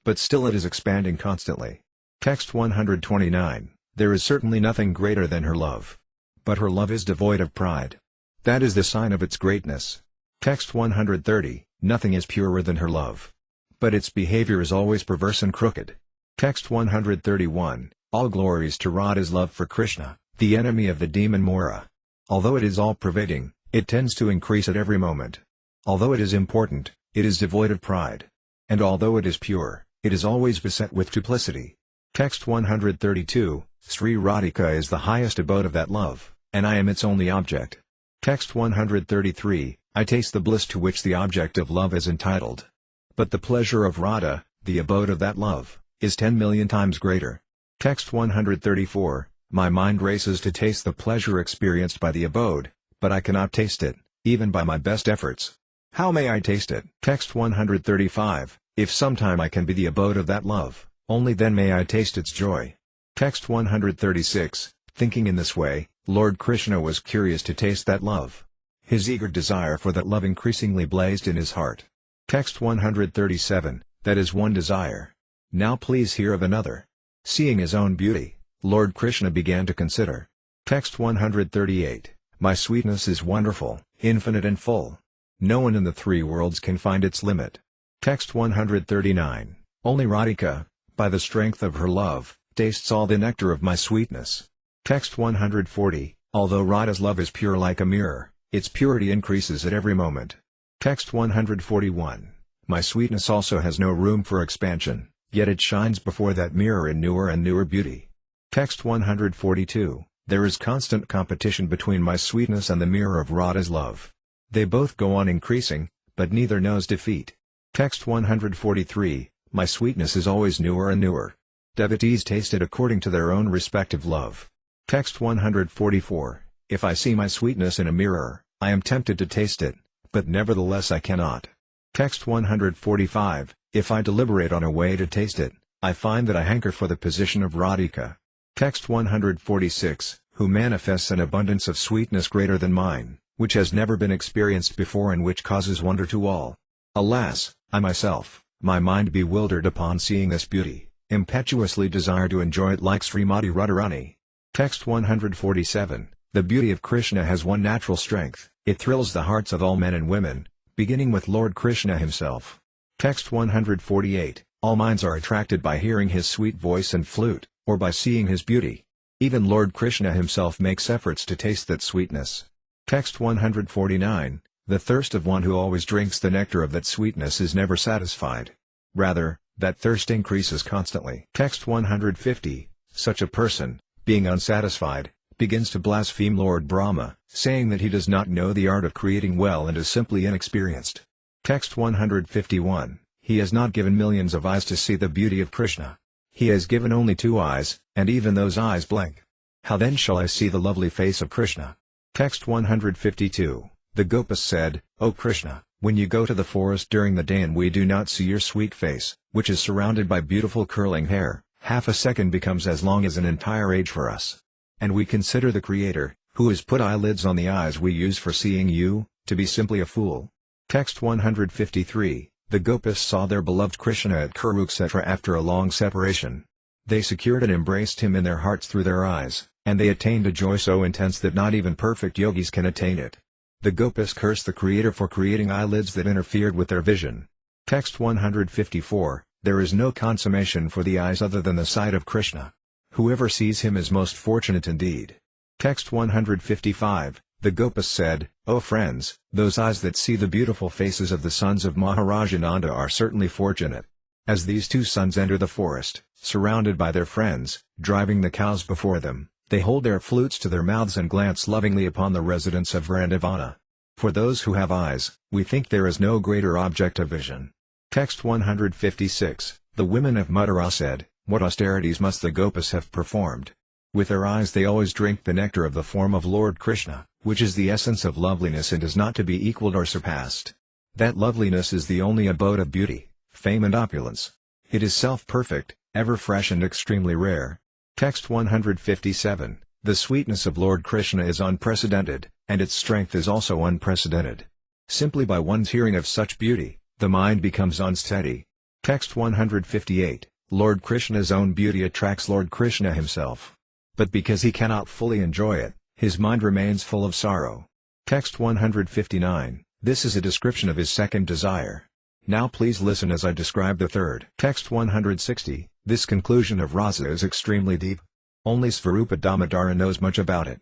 But still it is expanding constantly. Text 129. There is certainly nothing greater than her love. But her love is devoid of pride. That is the sign of its greatness. Text 130. Nothing is purer than her love. But its behavior is always perverse and crooked. Text 131. All glories to Radha's love for Krishna, the enemy of the demon Mora. Although it is all-pervading, it tends to increase at every moment. Although it is important, it is devoid of pride. And although it is pure, it is always beset with duplicity. Text 132. Sri Radhika is the highest abode of that love, and I am its only object. Text 133. I taste the bliss to which the object of love is entitled. But the pleasure of Radha, the abode of that love, is 10 million times greater. Text 134. My mind races to taste the pleasure experienced by the abode, but I cannot taste it, even by my best efforts. How may I taste it? Text 135. If sometime I can be the abode of that love, only then may I taste its joy. Text 136. Thinking in this way, Lord Krishna was curious to taste that love. His eager desire for that love increasingly blazed in his heart. Text 137. That is one desire. Now please hear of another. Seeing his own beauty, Lord Krishna began to consider. Text 138. My sweetness is wonderful, infinite and full. No one in the three worlds can find its limit. Text 139. Only Radhika, by the strength of her love, tastes all the nectar of my sweetness. Text 140. Although Radha's love is pure like a mirror, its purity increases at every moment. Text 141. My sweetness also has no room for expansion, yet it shines before that mirror in newer and newer beauty. Text 142. There is constant competition between my sweetness and the mirror of Radha's love. They both go on increasing, but neither knows defeat. Text 143. My sweetness is always newer and newer. Devotees taste it according to their own respective love. Text 144. If I see my sweetness in a mirror, I am tempted to taste it, but nevertheless I cannot. Text 145. If I deliberate on a way to taste it, I find that I hanker for the position of Radhika. Text 146. Who manifests an abundance of sweetness greater than mine, which has never been experienced before and which causes wonder to all. Alas, I myself, my mind bewildered upon seeing this beauty, impetuously desire to enjoy it like Srimati Radharani. Text 147. The beauty of Krishna has one natural strength, it thrills the hearts of all men and women, beginning with Lord Krishna himself. Text 148. All minds are attracted by hearing his sweet voice and flute, or by seeing his beauty. Even Lord Krishna himself makes efforts to taste that sweetness. Text 149. The thirst of one who always drinks the nectar of that sweetness is never satisfied. Rather, that thirst increases constantly. Text 150. Such a person, being unsatisfied, begins to blaspheme Lord Brahma, saying that he does not know the art of creating well and is simply inexperienced. Text 151. He has not given millions of eyes to see the beauty of Krishna. He has given only 2 eyes, and even those eyes blink. How then shall I see the lovely face of Krishna? Text 152. The Gopas said, O Krishna, when you go to the forest during the day and we do not see your sweet face, which is surrounded by beautiful curling hair, half a second becomes as long as an entire age for us. And we consider the Creator, who has put eyelids on the eyes we use for seeing you, to be simply a fool. Text 153. The Gopas saw their beloved Krishna at Kurukshetra after a long separation. They secured and embraced him in their hearts through their eyes, and they attained a joy so intense that not even perfect yogis can attain it. The Gopas cursed the Creator for creating eyelids that interfered with their vision. Text 154. There is no consummation for the eyes other than the sight of Krishna. Whoever sees him is most fortunate indeed. Text 155. The Gopas said, O friends, those eyes that see the beautiful faces of the sons of Maharaja Nanda are certainly fortunate. As these 2 sons enter the forest, surrounded by their friends, driving the cows before them, they hold their flutes to their mouths and glance lovingly upon the residents of Vrindavana. For those who have eyes, we think there is no greater object of vision. Text 156. The women of Mathura said, What austerities must the Gopas have performed? With their eyes they always drink the nectar of the form of Lord Krishna, which is the essence of loveliness and is not to be equaled or surpassed. That loveliness is the only abode of beauty, fame and opulence. It is self-perfect, ever fresh and extremely rare. Text 157. The sweetness of Lord Krishna is unprecedented, and its strength is also unprecedented. Simply by one's hearing of such beauty, the mind becomes unsteady. Text 158. Lord Krishna's own beauty attracts Lord Krishna himself. But because he cannot fully enjoy it, his mind remains full of sorrow. Text 159. This is a description of his second desire. Now please listen as I describe the third. Text 160. This conclusion of rasa is extremely deep. Only Svarupa Damodara knows much about it.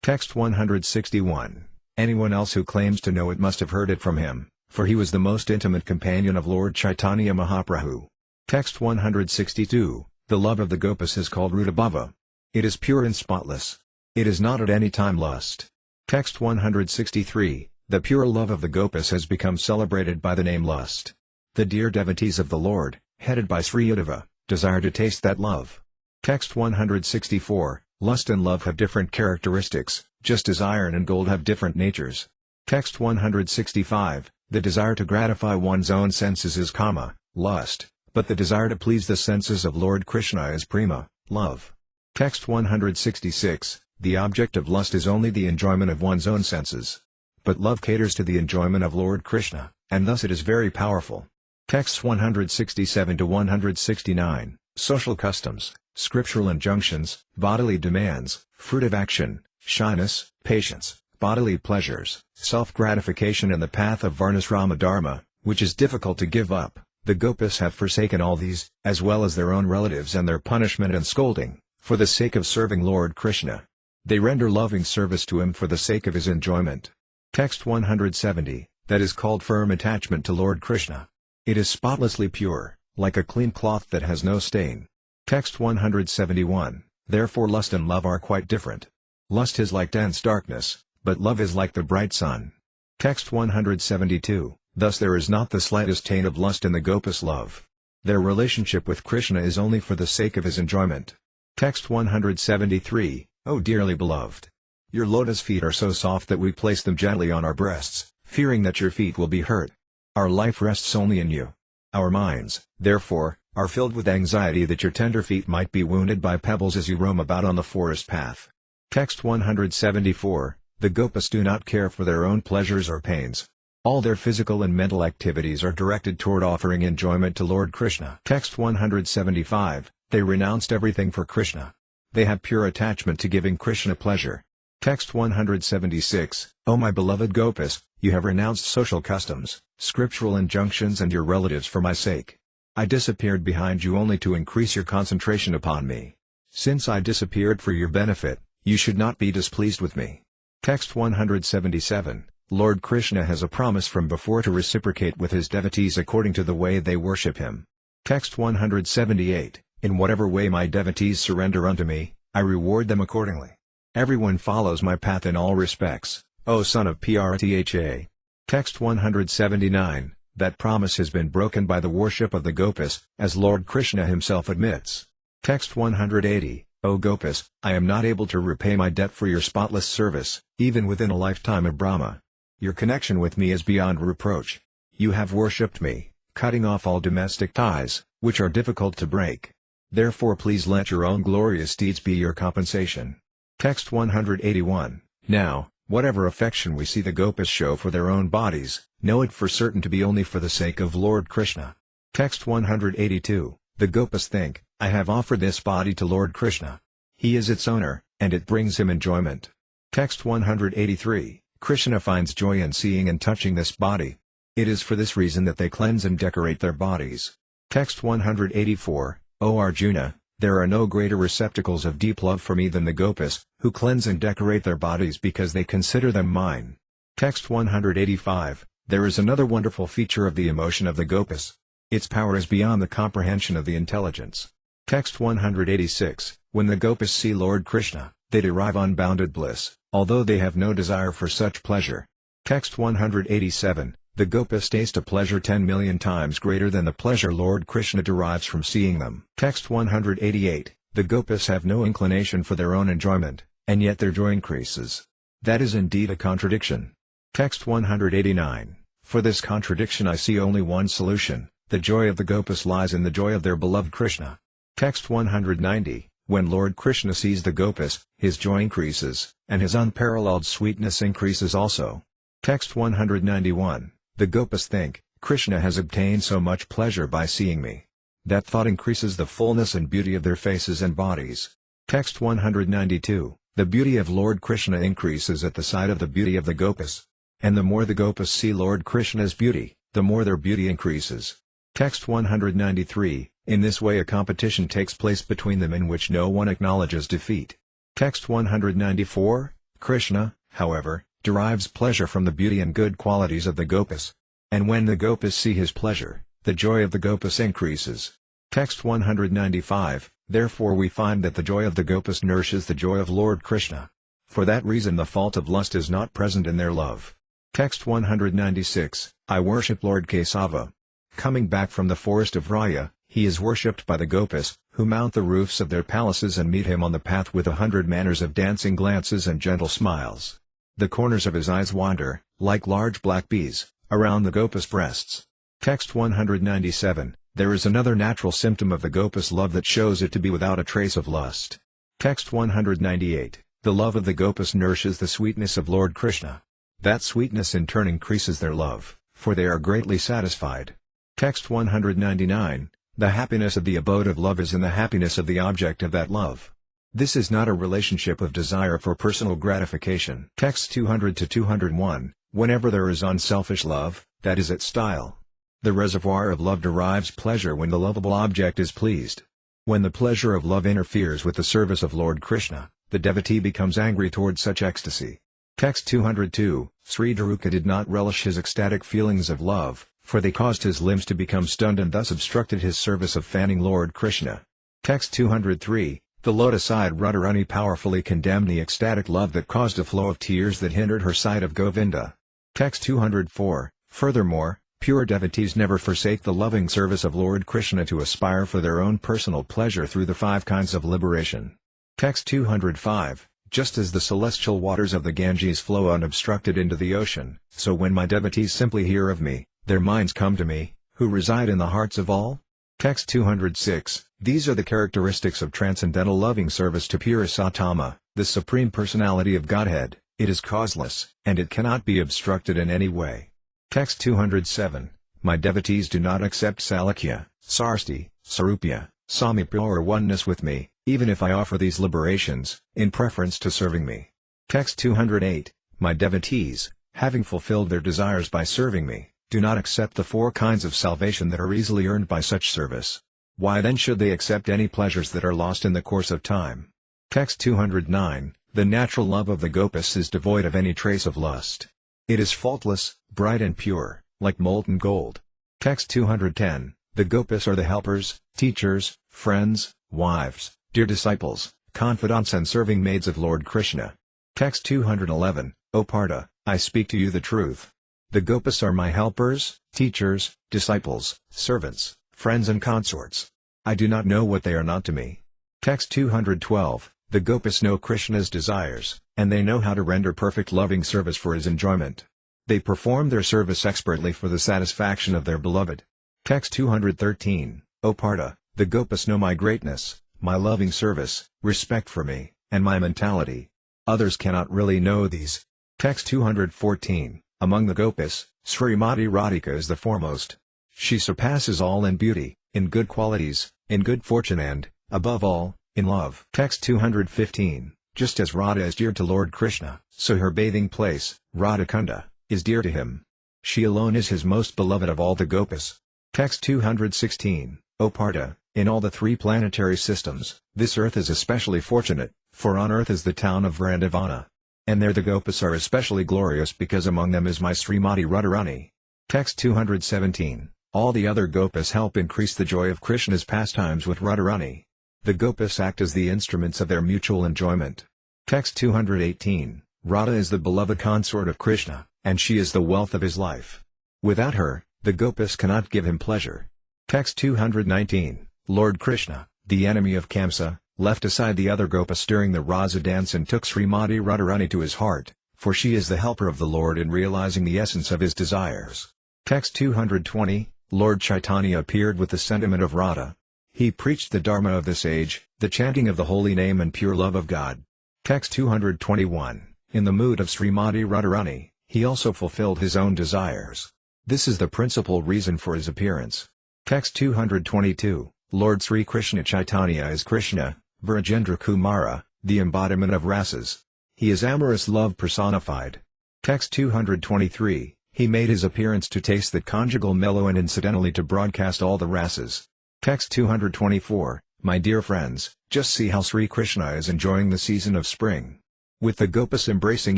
Text 161. Anyone else who claims to know it must have heard it from him, for he was the most intimate companion of Lord Chaitanya Mahaprabhu. Text 162. The love of the Gopas is called Rudabhava. It is pure and spotless. It is not at any time lust. Text 163. The pure love of the Gopas has become celebrated by the name lust. The dear devotees of the Lord, headed by Sri Uddhava, desire to taste that love. Text 164. Lust and love have different characteristics, just as iron and gold have different natures. Text 165. The desire to gratify one's own senses is kama, lust, but the desire to please the senses of Lord Krishna is prema, love. Text 166. The object of lust is only the enjoyment of one's own senses. But love caters to the enjoyment of Lord Krishna, and thus it is very powerful. Texts 167 to 169. Social customs, scriptural injunctions, bodily demands, fruit of action, shyness, patience, bodily pleasures, self-gratification and the path of Varnasrama Dharma, which is difficult to give up. The Gopas have forsaken all these, as well as their own relatives and their punishment and scolding, for the sake of serving Lord Krishna. They render loving service to him for the sake of his enjoyment. Text 170. That is called firm attachment to Lord Krishna. It is spotlessly pure, like a clean cloth that has no stain. Text 171. Therefore lust and love are quite different. Lust is like dense darkness, but love is like the bright sun. Text 172. Thus there is not the slightest taint of lust in the Gopas' love. Their relationship with Krishna is only for the sake of his enjoyment. Text 173. O dearly beloved! Your lotus feet are so soft that we place them gently on our breasts, fearing that your feet will be hurt. Our life rests only in you. Our minds, therefore, are filled with anxiety that your tender feet might be wounded by pebbles as you roam about on the forest path. Text 174. The Gopas do not care for their own pleasures or pains. All their physical and mental activities are directed toward offering enjoyment to Lord Krishna. Text 175. They renounced everything for Krishna. They have pure attachment to giving Krishna pleasure. Text 176. O my beloved Gopas, you have renounced social customs, scriptural injunctions and your relatives for my sake. I disappeared behind you only to increase your concentration upon me. Since I disappeared for your benefit, you should not be displeased with me. Text 177. Lord Krishna has a promise from before to reciprocate with his devotees according to the way they worship him. Text 178. In whatever way my devotees surrender unto me, I reward them accordingly. Everyone follows my path in all respects, O son of Pratha. Text 179. That promise has been broken by the worship of the Gopas, as Lord Krishna himself admits. Text 180. O Gopas, I am not able to repay my debt for your spotless service, even within a lifetime of Brahma. Your connection with me is beyond reproach. You have worshipped me, cutting off all domestic ties, which are difficult to break. Therefore please let your own glorious deeds be your compensation. Text 181. Now, whatever affection we see the Gopas show for their own bodies, know it for certain to be only for the sake of Lord Krishna. Text 182. The Gopas think, I have offered this body to Lord Krishna. He is its owner, and it brings him enjoyment. Text 183. Krishna finds joy in seeing and touching this body. It is for this reason that they cleanse and decorate their bodies. Text 184. O Arjuna, there are no greater receptacles of deep love for me than the Gopas, who cleanse and decorate their bodies because they consider them mine. Text 185. There is another wonderful feature of the emotion of the Gopas. Its power is beyond the comprehension of the intelligence. Text 186. When the Gopas see Lord Krishna, they derive unbounded bliss, although they have no desire for such pleasure. Text 187. The Gopas taste a pleasure 10 million times greater than the pleasure Lord Krishna derives from seeing them. Text 188. The Gopas have no inclination for their own enjoyment, and yet their joy increases. That is indeed a contradiction. Text 189. For this contradiction I see only one solution. The joy of the Gopas lies in the joy of their beloved Krishna. Text 190. When Lord Krishna sees the Gopas, his joy increases, and his unparalleled sweetness increases also. Text 191. The Gopas think, Krishna has obtained so much pleasure by seeing me. That thought increases the fullness and beauty of their faces and bodies. Text 192. The beauty of Lord Krishna increases at the sight of the beauty of the Gopas. And the more the Gopas see Lord Krishna's beauty, the more their beauty increases. Text 193. In this way a competition takes place between them in which no one acknowledges defeat. Text 194. Krishna, however, derives pleasure from the beauty and good qualities of the Gopas. And when the Gopas see his pleasure, the joy of the Gopas increases. Text 195. Therefore we find that the joy of the Gopas nourishes the joy of Lord Krishna. For that reason the fault of lust is not present in their love. Text 196. I worship Lord Kesava. Coming back from the forest of Raya, he is worshipped by the Gopas, who mount the roofs of their palaces and meet him on the path with 100 manners of dancing glances and gentle smiles. The corners of his eyes wander, like large black bees, around the Gopas' breasts. Text 197. There is another natural symptom of the Gopas' love that shows it to be without a trace of lust. Text 198. The love of the Gopas nourishes the sweetness of Lord Krishna. That sweetness in turn increases their love, for they are greatly satisfied. Text 199. The happiness of the abode of love is in the happiness of the object of that love. This is not a relationship of desire for personal gratification. Text 200-201. Whenever there is unselfish love, that is its style. The reservoir of love derives pleasure when the lovable object is pleased. When the pleasure of love interferes with the service of Lord Krishna, the devotee becomes angry toward such ecstasy. Text 202. Sri Daruka did not relish his ecstatic feelings of love, for they caused his limbs to become stunned and thus obstructed his service of fanning Lord Krishna. Text 203, the lotus-eyed Radharani powerfully condemned the ecstatic love that caused a flow of tears that hindered her sight of Govinda. Text 204, furthermore, pure devotees never forsake the loving service of Lord Krishna to aspire for their own personal pleasure through the 5 kinds of liberation. Text 205, just as the celestial waters of the Ganges flow unobstructed into the ocean, so when my devotees simply hear of me, their minds come to me, who reside in the hearts of all. Text 206, these are the characteristics of transcendental loving service to pure Sattama, the Supreme Personality of Godhead. It is causeless, and it cannot be obstructed in any way. Text 207, my devotees do not accept Salakya, Sarsti, Sarupya, Samipya or oneness with me, even if I offer these liberations, in preference to serving me. Text 208, my devotees, having fulfilled their desires by serving me, do not accept the 4 kinds of salvation that are easily earned by such service. Why then should they accept any pleasures that are lost in the course of time? Text 209, the natural love of the gopis is devoid of any trace of lust. It is faultless, bright and pure, like molten gold. Text 210, the gopis are the helpers, teachers, friends, wives, dear disciples, confidants and serving maids of Lord Krishna. Text 211, O Partha, I speak to you the truth. The gopis are my helpers, teachers, disciples, servants, friends and consorts. I do not know what they are not to me. Text 212, the gopis know Krishna's desires, and they know how to render perfect loving service for his enjoyment. They perform their service expertly for the satisfaction of their beloved. Text 213, O Partha, the gopis know my greatness, my loving service, respect for me, and my mentality. Others cannot really know these. Text 214, among the gopis, Srimati Radhika is the foremost. She surpasses all in beauty, in good qualities, in good fortune and, above all, in love. Text 215, just as Radha is dear to Lord Krishna, so her bathing place, Radhakunda, is dear to him. She alone is his most beloved of all the gopis. Text 216, O Partha, in all the 3 planetary systems, this earth is especially fortunate, for on earth is the town of Vrindavana. And there the gopis are especially glorious because among them is my Srimati Radharani. Text 217, all the other gopis help increase the joy of Krishna's pastimes with Radharani. The gopis act as the instruments of their mutual enjoyment. Text 218, Radha is the beloved consort of Krishna, and she is the wealth of his life. Without her, the gopis cannot give him pleasure. Text 219, Lord Krishna, the enemy of Kamsa, left aside the other gopis during the Rasa dance and took Srimati Radharani to his heart, for she is the helper of the Lord in realizing the essence of his desires. Text 220, Lord Chaitanya appeared with the sentiment of Radha. He preached the Dharma of this age, the chanting of the holy name and pure love of God. Text 221, in the mood of Srimati Radharani, he also fulfilled his own desires. This is the principal reason for his appearance. Text 222, Lord Sri Krishna Caitanya is Krishna, Virajendra Kumara, the embodiment of rasas. He is amorous love personified. Text 223, he made his appearance to taste the conjugal mellow and incidentally to broadcast all the rasas. Text 224, my dear friends, just see how Sri Krishna is enjoying the season of spring. With the gopis embracing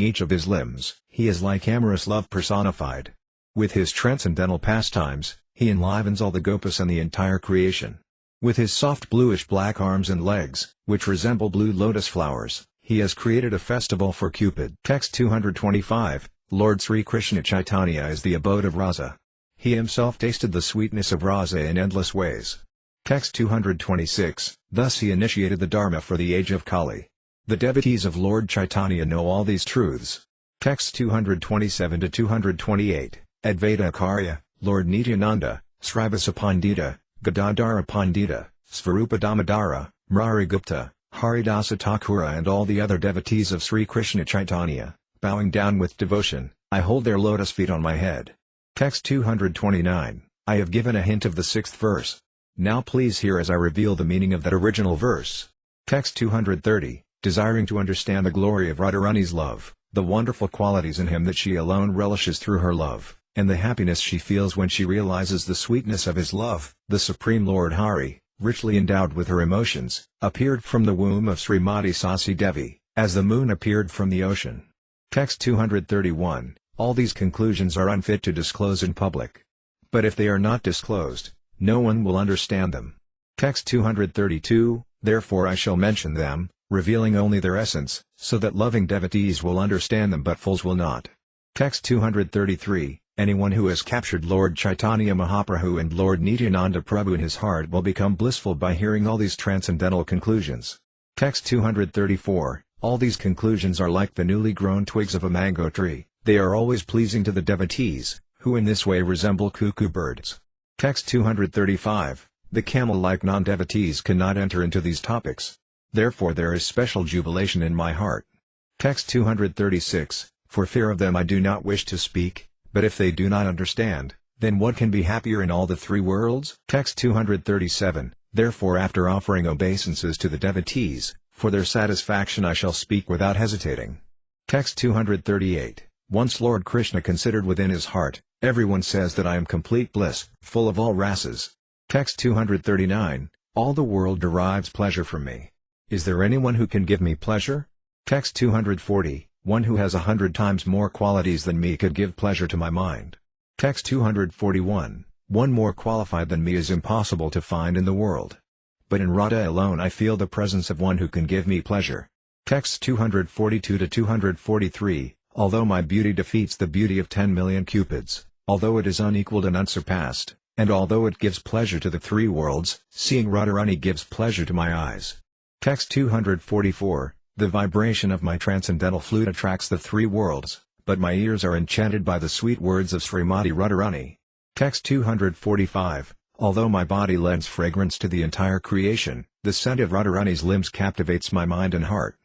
each of his limbs, he is like amorous love personified. With his transcendental pastimes, he enlivens all the gopis and the entire creation. With his soft bluish-black arms and legs, which resemble blue lotus flowers, he has created a festival for Cupid. Text 225, Lord Sri Krishna Caitanya is the abode of Rasa. He himself tasted the sweetness of Rasa in endless ways. Text 226, thus he initiated the Dharma for the age of Kali. The devotees of Lord Chaitanya know all these truths. Text 227-228, Advaita Acharya, Lord Nityananda, Srivasa Pandita, Gadadhara Pandita, Svarupa Damodara, Murari Gupta, Haridasa Thakura and all the other devotees of Sri Krishna Caitanya, bowing down with devotion, I hold their lotus feet on my head. Text 229, I have given a hint of the 6th verse. Now please hear as I reveal the meaning of that original verse. Text 230, desiring to understand the glory of Radharani's love, the wonderful qualities in him that she alone relishes through her love, and the happiness she feels when she realizes the sweetness of his love, the Supreme Lord Hari, richly endowed with her emotions, appeared from the womb of Srimati Sasi Devi, as the moon appeared from the ocean. Text 231, all these conclusions are unfit to disclose in public. But if they are not disclosed, no one will understand them. Text 232, therefore I shall mention them, revealing only their essence, so that loving devotees will understand them but fools will not. Text 233, anyone who has captured Lord Caitanya Mahaprabhu and Lord Nityananda Prabhu in his heart will become blissful by hearing all these transcendental conclusions. Text 234, all these conclusions are like the newly grown twigs of a mango tree, they are always pleasing to the devotees, who in this way resemble cuckoo birds. Text 235, the camel-like non-devotees cannot enter into these topics. Therefore there is special jubilation in my heart. Text 236, for fear of them I do not wish to speak, but if they do not understand, then what can be happier in all the three worlds? Text 237, therefore after offering obeisances to the devotees, for their satisfaction I shall speak without hesitating. Text 238, once Lord Krishna considered within his heart, everyone says that I am complete bliss, full of all rases. Text 239, all the world derives pleasure from me. Is there anyone who can give me pleasure? Text 240, one who has 100 times more qualities than me could give pleasure to my mind. Text 241, one more qualified than me is impossible to find in the world. But in Radha alone I feel the presence of one who can give me pleasure. Text 242 to 243, although my beauty defeats the beauty of 10 million cupids, although it is unequaled and unsurpassed, and although it gives pleasure to the three worlds, seeing Radharani gives pleasure to my eyes. Text 244, the vibration of my transcendental flute attracts the three worlds, but my ears are enchanted by the sweet words of Srimati Radharani. Text 245, although my body lends fragrance to the entire creation, the scent of Radharani's limbs captivates my mind and heart.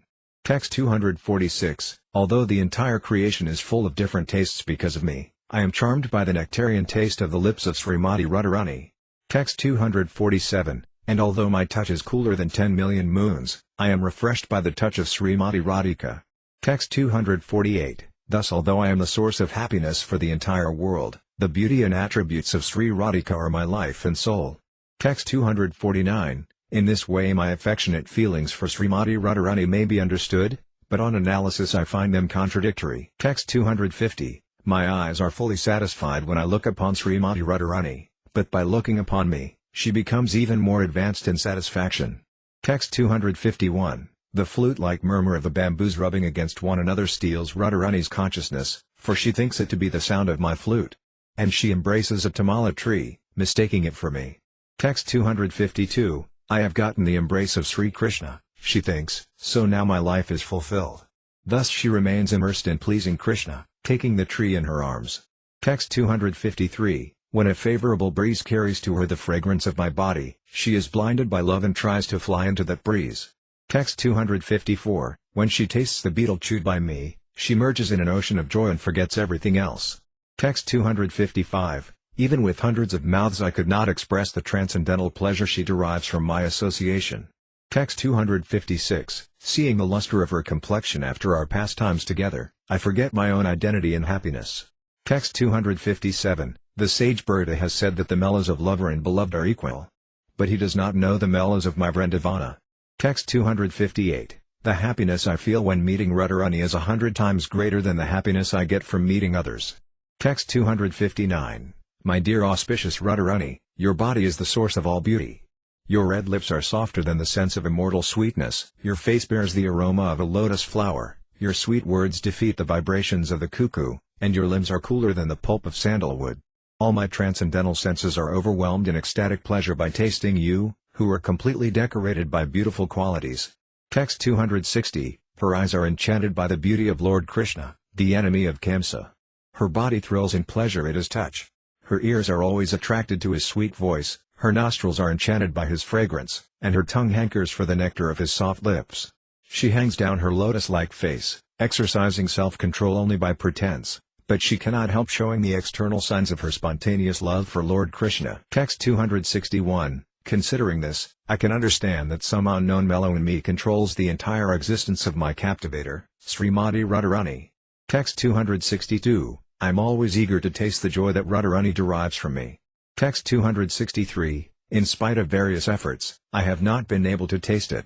Text 246, although the entire creation is full of different tastes because of me, I am charmed by the nectarian taste of the lips of Srimati Radharani. Text 247, and although my touch is cooler than 10 million moons, I am refreshed by the touch of Srimati Radhika. Text 248, thus although I am the source of happiness for the entire world, the beauty and attributes of Sri Radhika are my life and soul. Text 249, in this way my affectionate feelings for Srimati Radharani may be understood, but on analysis I find them contradictory. Text 250, my eyes are fully satisfied when I look upon Srimati Radharani, but by looking upon me, she becomes even more advanced in satisfaction. Text 251, the flute-like murmur of the bamboos rubbing against one another steals Radharani's consciousness, for she thinks it to be the sound of my flute. And she embraces a tamala tree, mistaking it for me. Text 252, I have gotten the embrace of Sri Krishna, she thinks, so now my life is fulfilled. Thus she remains immersed in pleasing Krishna, taking the tree in her arms. Text 253, when a favorable breeze carries to her the fragrance of my body, she is blinded by love and tries to fly into that breeze. Text 254, when she tastes the betel chewed by me, she merges in an ocean of joy and forgets everything else. Text 255, even with hundreds of mouths I could not express the transcendental pleasure she derives from my association. Text 256, seeing the luster of her complexion after our pastimes together, I forget my own identity and happiness. Text 257, the sage Buddha has said that the mellows of lover and beloved are equal. But he does not know the mellows of my Vrindavana. Text 258, the happiness I feel when meeting Radharani is 100 times greater than the happiness I get from meeting others. Text 259, my dear auspicious Radharani, your body is the source of all beauty. Your red lips are softer than the sense of immortal sweetness, your face bears the aroma of a lotus flower, your sweet words defeat the vibrations of the cuckoo, and your limbs are cooler than the pulp of sandalwood. All my transcendental senses are overwhelmed in ecstatic pleasure by tasting you, who are completely decorated by beautiful qualities. Text 260, her eyes are enchanted by the beauty of Lord Krishna, the enemy of Kamsa. Her body thrills in pleasure at his touch. Her ears are always attracted to his sweet voice, her nostrils are enchanted by his fragrance, and her tongue hankers for the nectar of his soft lips. She hangs down her lotus-like face, exercising self-control only by pretense, but she cannot help showing the external signs of her spontaneous love for Lord Krishna. Text 261, considering this, I can understand that some unknown mellow in me controls the entire existence of my captivator, Srimati Radharani. Text 262, I'm always eager to taste the joy that Radharani derives from me. Text 263, in spite of various efforts, I have not been able to taste it.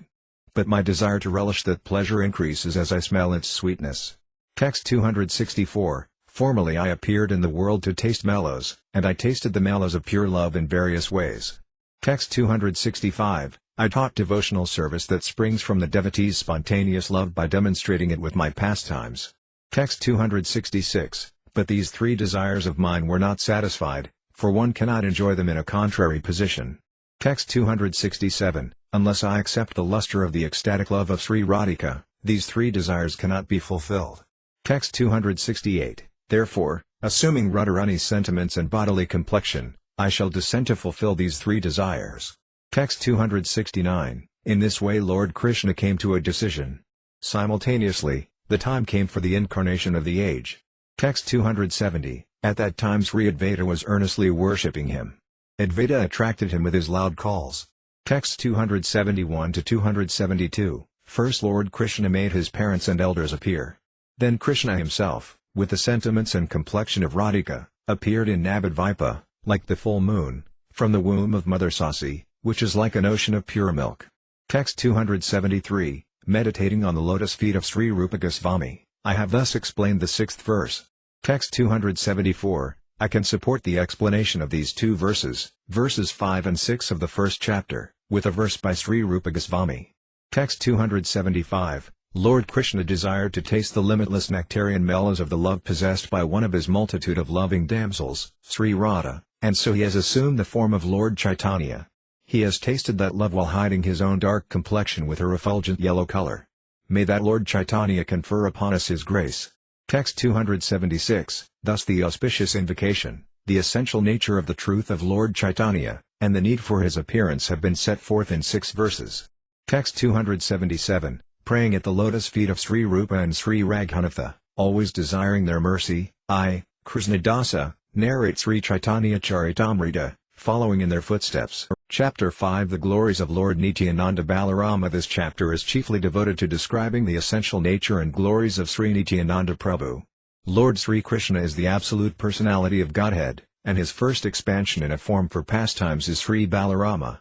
But my desire to relish that pleasure increases as I smell its sweetness. Text 264, Formerly I appeared in the world to taste mellows, and I tasted the mellows of pure love in various ways. Text 265, I taught devotional service that springs from the devotee's spontaneous love by demonstrating it with my pastimes. Text 266, but these three desires of mine were not satisfied, for one cannot enjoy them in a contrary position. Text 267, unless I accept the luster of the ecstatic love of Sri Radhika, these three desires cannot be fulfilled. Text 268, therefore, assuming Radharani's sentiments and bodily complexion, I shall descend to fulfill these three desires. Text 269, in this way Lord Krishna came to a decision. Simultaneously, the time came for the incarnation of the age. Text 270, at that time Sri Advaita was earnestly worshipping him. Advaita attracted him with his loud calls. Text 271 to 272, first Lord Krishna made his parents and elders appear. Then Krishna himself, with the sentiments and complexion of Radhika, appeared in Navadvipa, like the full moon, from the womb of Mother Sasi, which is like an ocean of pure milk. Text 273, meditating on the lotus feet of Sri Rupa Goswami, I have thus explained the sixth verse. Text 274, I can support the explanation of these two verses, verses 5 and 6 of the first chapter, with a verse by Sri Rupa Goswami. Text 275, Lord Krishna desired to taste the limitless nectarian mellows of the love possessed by one of his multitude of loving damsels, Sri Radha, and so he has assumed the form of Lord Caitanya. He has tasted that love while hiding his own dark complexion with her effulgent yellow color. May that Lord Caitanya confer upon us his grace. Text 276, thus the auspicious invocation, the essential nature of the truth of Lord Caitanya, and the need for his appearance have been set forth in 6 verses. Text 277, praying at the lotus feet of Sri Rupa and Sri Raghunatha, always desiring their mercy, I, Krishnadasa, narrate Sri Caitanya-caritamrta, following in their footsteps. Chapter 5 The Glories of Lord Nityananda Balarama. This chapter is chiefly devoted to describing the essential nature and glories of Sri Nityananda Prabhu. Lord Sri Krishna is the absolute personality of Godhead, and his first expansion in a form for pastimes is Sri Balarama.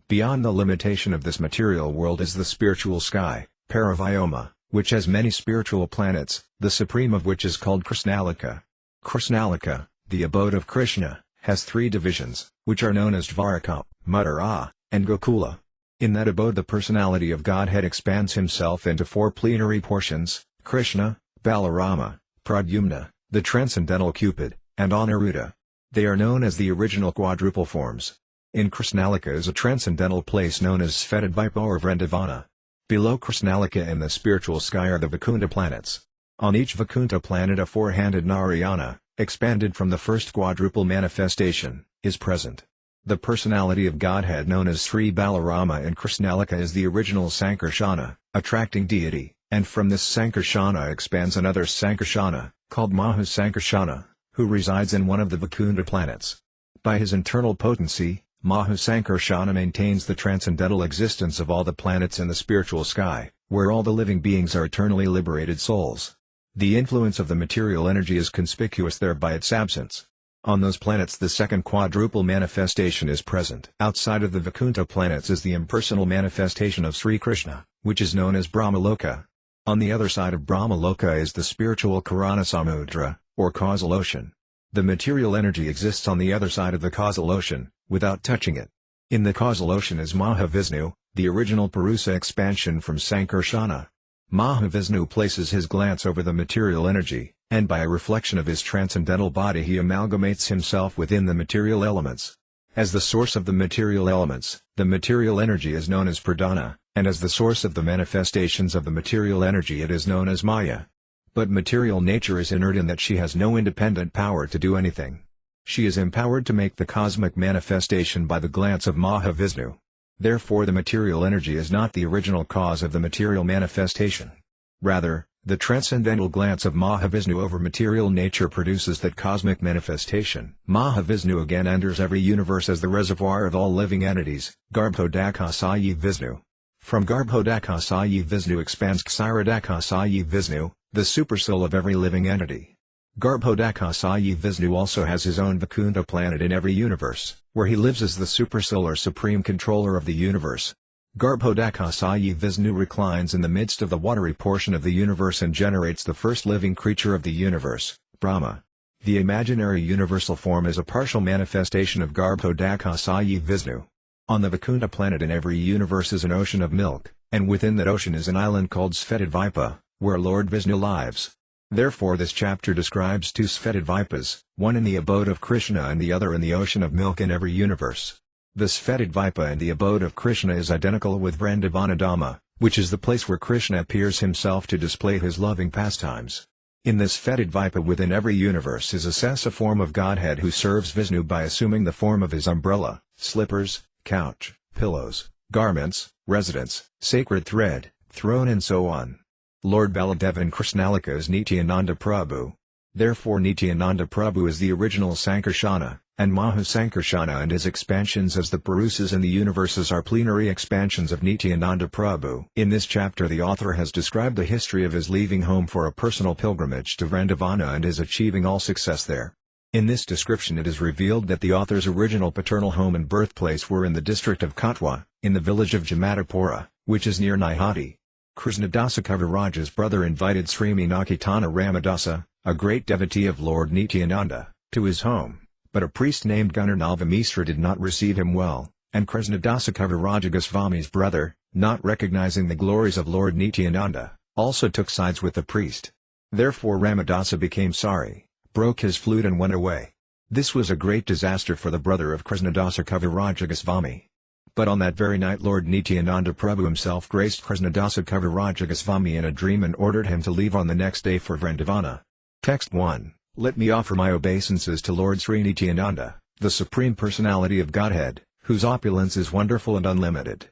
Beyond the limitation of this material world is the spiritual sky, Paravyoma, which has many spiritual planets, the supreme of which is called Krishnalika. Krishnalika, the abode of Krishna, has 3 divisions, which are known as Dvaraka, Mathura, and Gokula. In that abode the personality of Godhead expands himself into 4 plenary portions, Krishna, Balarama, Pradyumna, the transcendental Cupid, and Aniruddha. They are known as the original quadruple forms. In Krishnalika is a transcendental place known as Svetadvipa or Vrindavana. Below Krishnalika in the spiritual sky are the Vaikuntha planets. On each Vaikuntha planet a 4-handed Narayana, expanded from the first quadruple manifestation, is present. The personality of Godhead known as Sri Balarama in Krishnalika is the original Sankarsana, attracting deity, and from this Sankarsana expands another Sankarsana, called Mahasankarsana, who resides in one of the Vaikuntha planets. By his internal potency, Mahasankarsana maintains the transcendental existence of all the planets in the spiritual sky, where all the living beings are eternally liberated souls. The influence of the material energy is conspicuous there by its absence. On those planets the second quadruple manifestation is present. Outside of the Vaikuntha planets is the impersonal manifestation of Sri Krishna, which is known as Brahmaloka. On the other side of Brahmaloka is the spiritual Karana Samudra, or causal ocean. The material energy exists on the other side of the causal ocean, without touching it. In the causal ocean is Mahavishnu, the original Purusa expansion from Sankarsana. Mahavishnu places his glance over the material energy, and by a reflection of his transcendental body he amalgamates himself within the material elements. As the source of the material elements, the material energy is known as Pradhana, and as the source of the manifestations of the material energy it is known as Maya. But material nature is inert in that she has no independent power to do anything. She is empowered to make the cosmic manifestation by the glance of Mahavishnu. Therefore the material energy is not the original cause of the material manifestation. Rather, the transcendental glance of Mahavishnu over material nature produces that cosmic manifestation. Mahavishnu again enters every universe as the reservoir of all living entities, Garbhodakasayi Vishnu. From Garbhodakasayi Vishnu expands Kshirodakasayi Vishnu, the supersoul of every living entity. Garbhodakasayi Vishnu also has his own Vaikuntha planet in every universe, where he lives as the supersoul or supreme controller of the universe. Garbhodakasayi Vishnu reclines in the midst of the watery portion of the universe and generates the first living creature of the universe, Brahma. The imaginary universal form is a partial manifestation of Garbhodakasaya Vishnu. On the Vaikuntha planet in every universe is an ocean of milk, and within that ocean is an island called Svetadvipa, where Lord Vishnu lives. Therefore this chapter describes two Svetadvipas, one in the abode of Krishna and the other in the ocean of milk in every universe. The Svetadvipa and the abode of Krishna is identical with Vrindavanadhama, which is the place where Krishna appears himself to display his loving pastimes. In this Svetadvipa within every universe is a Sesa form of Godhead who serves Vishnu by assuming the form of his umbrella, slippers, couch, pillows, garments, residence, sacred thread, throne and so on. Lord Baladeva in Krishnalika is Nityananda Prabhu. Therefore Nityananda Prabhu is the original Sankarsana, and Mahasankarsana and his expansions as the Purusas in the universes are plenary expansions of Nityananda Prabhu. In this chapter the author has described the history of his leaving home for a personal pilgrimage to Vrindavana and his achieving all success there. In this description it is revealed that the author's original paternal home and birthplace were in the district of Katwa, in the village of Jamatapura, which is near Naihati. Krishnadasa Kaviraja's brother invited Sri Caitanya-caritamrta, a great devotee of Lord Nityananda, to his home, but a priest named Gunarnalva Misra did not receive him well, and Krishnadasa Kaviraja Goswami's brother, not recognizing the glories of Lord Nityananda, also took sides with the priest. Therefore Ramadasa became sorry, broke his flute and went away. This was a great disaster for the brother of Krishnadasa Kaviraja Goswami. But on that very night Lord Nityananda Prabhu himself graced Krishnadasa Kaviraja Goswami in a dream and ordered him to leave on the next day for Vrindavana. Text 1. Let me offer my obeisances to Lord Sri Nityananda, the Supreme Personality of Godhead, whose opulence is wonderful and unlimited.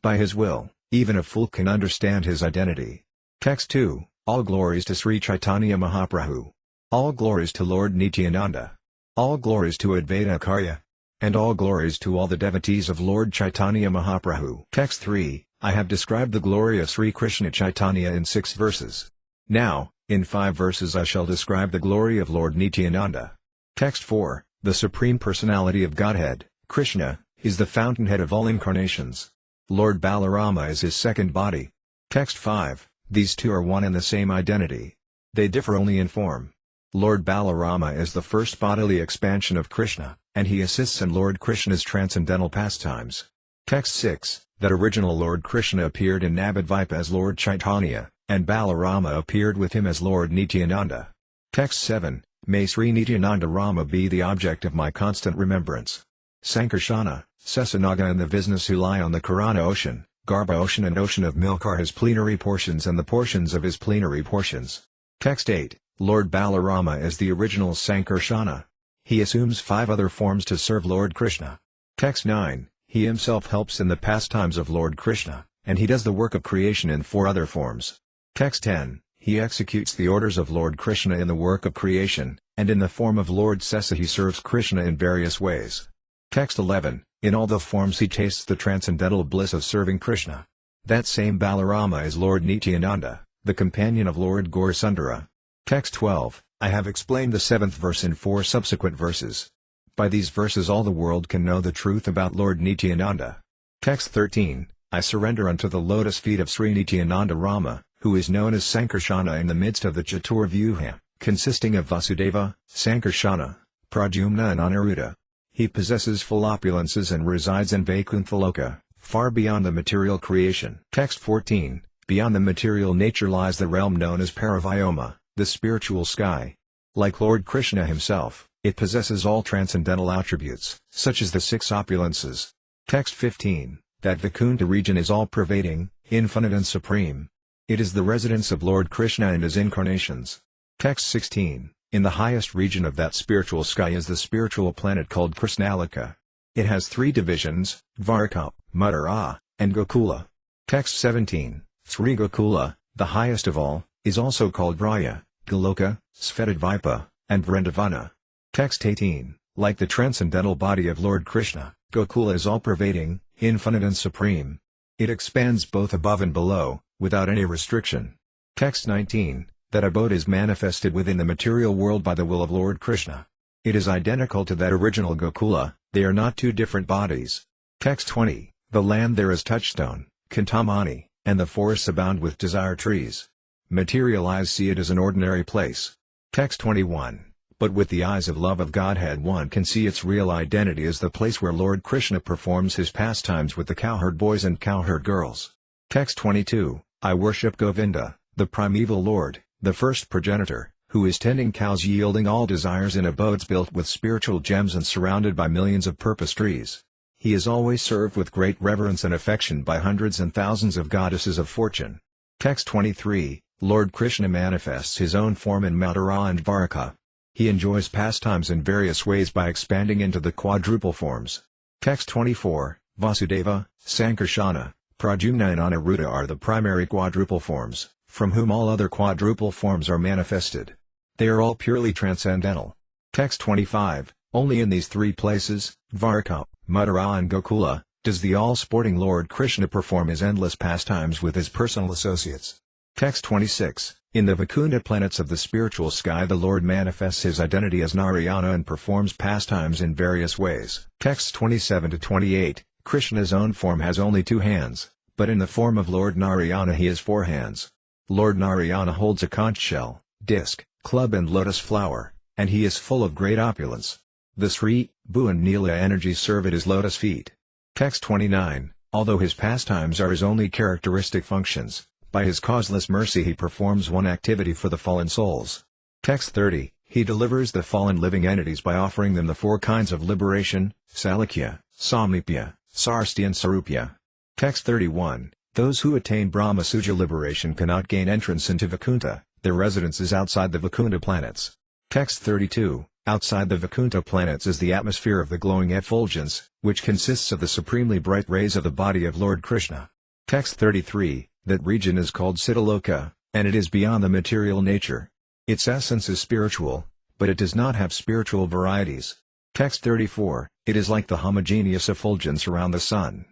By his will, even a fool can understand his identity. Text 2. All glories to Sri Caitanya Mahaprabhu. All glories to Lord Nityananda. All glories to Advaita Acharya. And all glories to all the devotees of Lord Caitanya Mahaprabhu. Text 3. I have described the glory of Sri Krishna Caitanya in 6 verses. Now, in 5 verses I shall describe the glory of Lord Nityananda. Text 4. The Supreme Personality of Godhead, Krishna, is the fountainhead of all incarnations. Lord Balarama is his second body. Text 5. These two are one and the same identity. They differ only in form. Lord Balarama is the first bodily expansion of Krishna, and he assists in Lord Krishna's transcendental pastimes. Text 6. That original Lord Krishna appeared in Navadvipa as Lord Chaitanya, and Balarama appeared with him as Lord Nityananda. Text 7. May Sri Nityananda Rama be the object of my constant remembrance. Sankarsana, Sesanaga and the Visnas who lie on the Karana ocean, Garbha ocean and ocean of milk are his plenary portions and the portions of his plenary portions. Text 8. Lord Balarama is the original Sankarsana. He assumes 5 other forms to serve Lord Krishna. Text 9. He himself helps in the pastimes of Lord Krishna, and he does the work of creation in 4 other forms. Text 10. He executes the orders of Lord Krishna in the work of creation, and in the form of Lord Sesa he serves Krishna in various ways. Text 11. In all the forms he tastes the transcendental bliss of serving Krishna. That same Balarama is Lord Nityananda, the companion of Lord Gaurasundara. Text 12. I have explained the 7th verse in 4 subsequent verses. By these verses all the world can know the truth about Lord Nityananda. Text 13. I surrender unto the lotus feet of Sri Nityananda Rama, who is known as Sankarsana in the midst of the Chaturvyuha, consisting of Vasudeva, Sankarsana, Pradyumna and Aniruddha. He possesses full opulences and resides in Vaikuntha-loka, far beyond the material creation. Text 14. Beyond the material nature lies the realm known as Paravyoma, the spiritual sky. Like Lord Krishna himself, it possesses all transcendental attributes, such as the 6 opulences. Text 15. That Vaikuntha region is all-pervading, infinite and supreme. It is the residence of Lord Krishna and his incarnations. Text 16. In the highest region of that spiritual sky is the spiritual planet called Krishnalika. It has 3 divisions, Dvaraka, Mathura, and Gokula. Text 17. Sri Gokula, the highest of all, is also called Raya, Goloka, Svetadvipa, and Vrindavana. Text 18. Like the transcendental body of Lord Krishna, Gokula is all-pervading, infinite and supreme. It expands both above and below, without any restriction. Text 19. That abode is manifested within the material world by the will of Lord Krishna. It is identical to that original Gokula, they are not 2 different bodies. Text 20. The land there is touchstone, Kintamani, and the forests abound with desire trees. Material eyes see it as an ordinary place. Text 21. But with the eyes of love of Godhead one can see its real identity as the place where Lord Krishna performs his pastimes with the cowherd boys and cowherd girls. Text 22. I worship Govinda, the primeval Lord, the first progenitor, who is tending cows yielding all desires in abodes built with spiritual gems and surrounded by millions of purpose trees. He is always served with great reverence and affection by hundreds and thousands of goddesses of fortune. Text 23. Lord Krishna manifests his own form in Mathura and Dwaraka. He enjoys pastimes in various ways by expanding into the quadruple forms. Text 24. Vasudeva, Sankarsana, Pradyumna and Aniruddha are the primary quadruple forms, from whom all other quadruple forms are manifested. They are all purely transcendental. Text 25. Only in these three places, Dwaraka, Mathura and Gokula, does the all-sporting Lord Krishna perform his endless pastimes with his personal associates. Text 26. In the Vaikunta planets of the spiritual sky the Lord manifests his identity as Narayana and performs pastimes in various ways. Texts 27-28. Krishna's own form has only 2 hands, but in the form of Lord Narayana he has 4 hands. Lord Narayana holds a conch shell, disc, club and lotus flower, and he is full of great opulence. The Sri, Bhu and Nila energies serve at his lotus feet. Text 29. Although his pastimes are his only characteristic functions, by his causeless mercy he performs one activity for the fallen souls. Text 30. He delivers the fallen living entities by offering them the 4 kinds of liberation, Salakya, Samipya, Sarsti and Sarupya. Text 31. Those who attain Brahma Suja liberation cannot gain entrance into Vaikunta, their residence is outside the Vaikunta planets. Text 32. Outside the Vaikunta planets is the atmosphere of the glowing effulgence, which consists of the supremely bright rays of the body of Lord Krishna. Text 33. That region is called Siddhaloka, and it is beyond the material nature. Its essence is spiritual, but it does not have spiritual varieties. Text 34. It is like the homogeneous effulgence around the sun.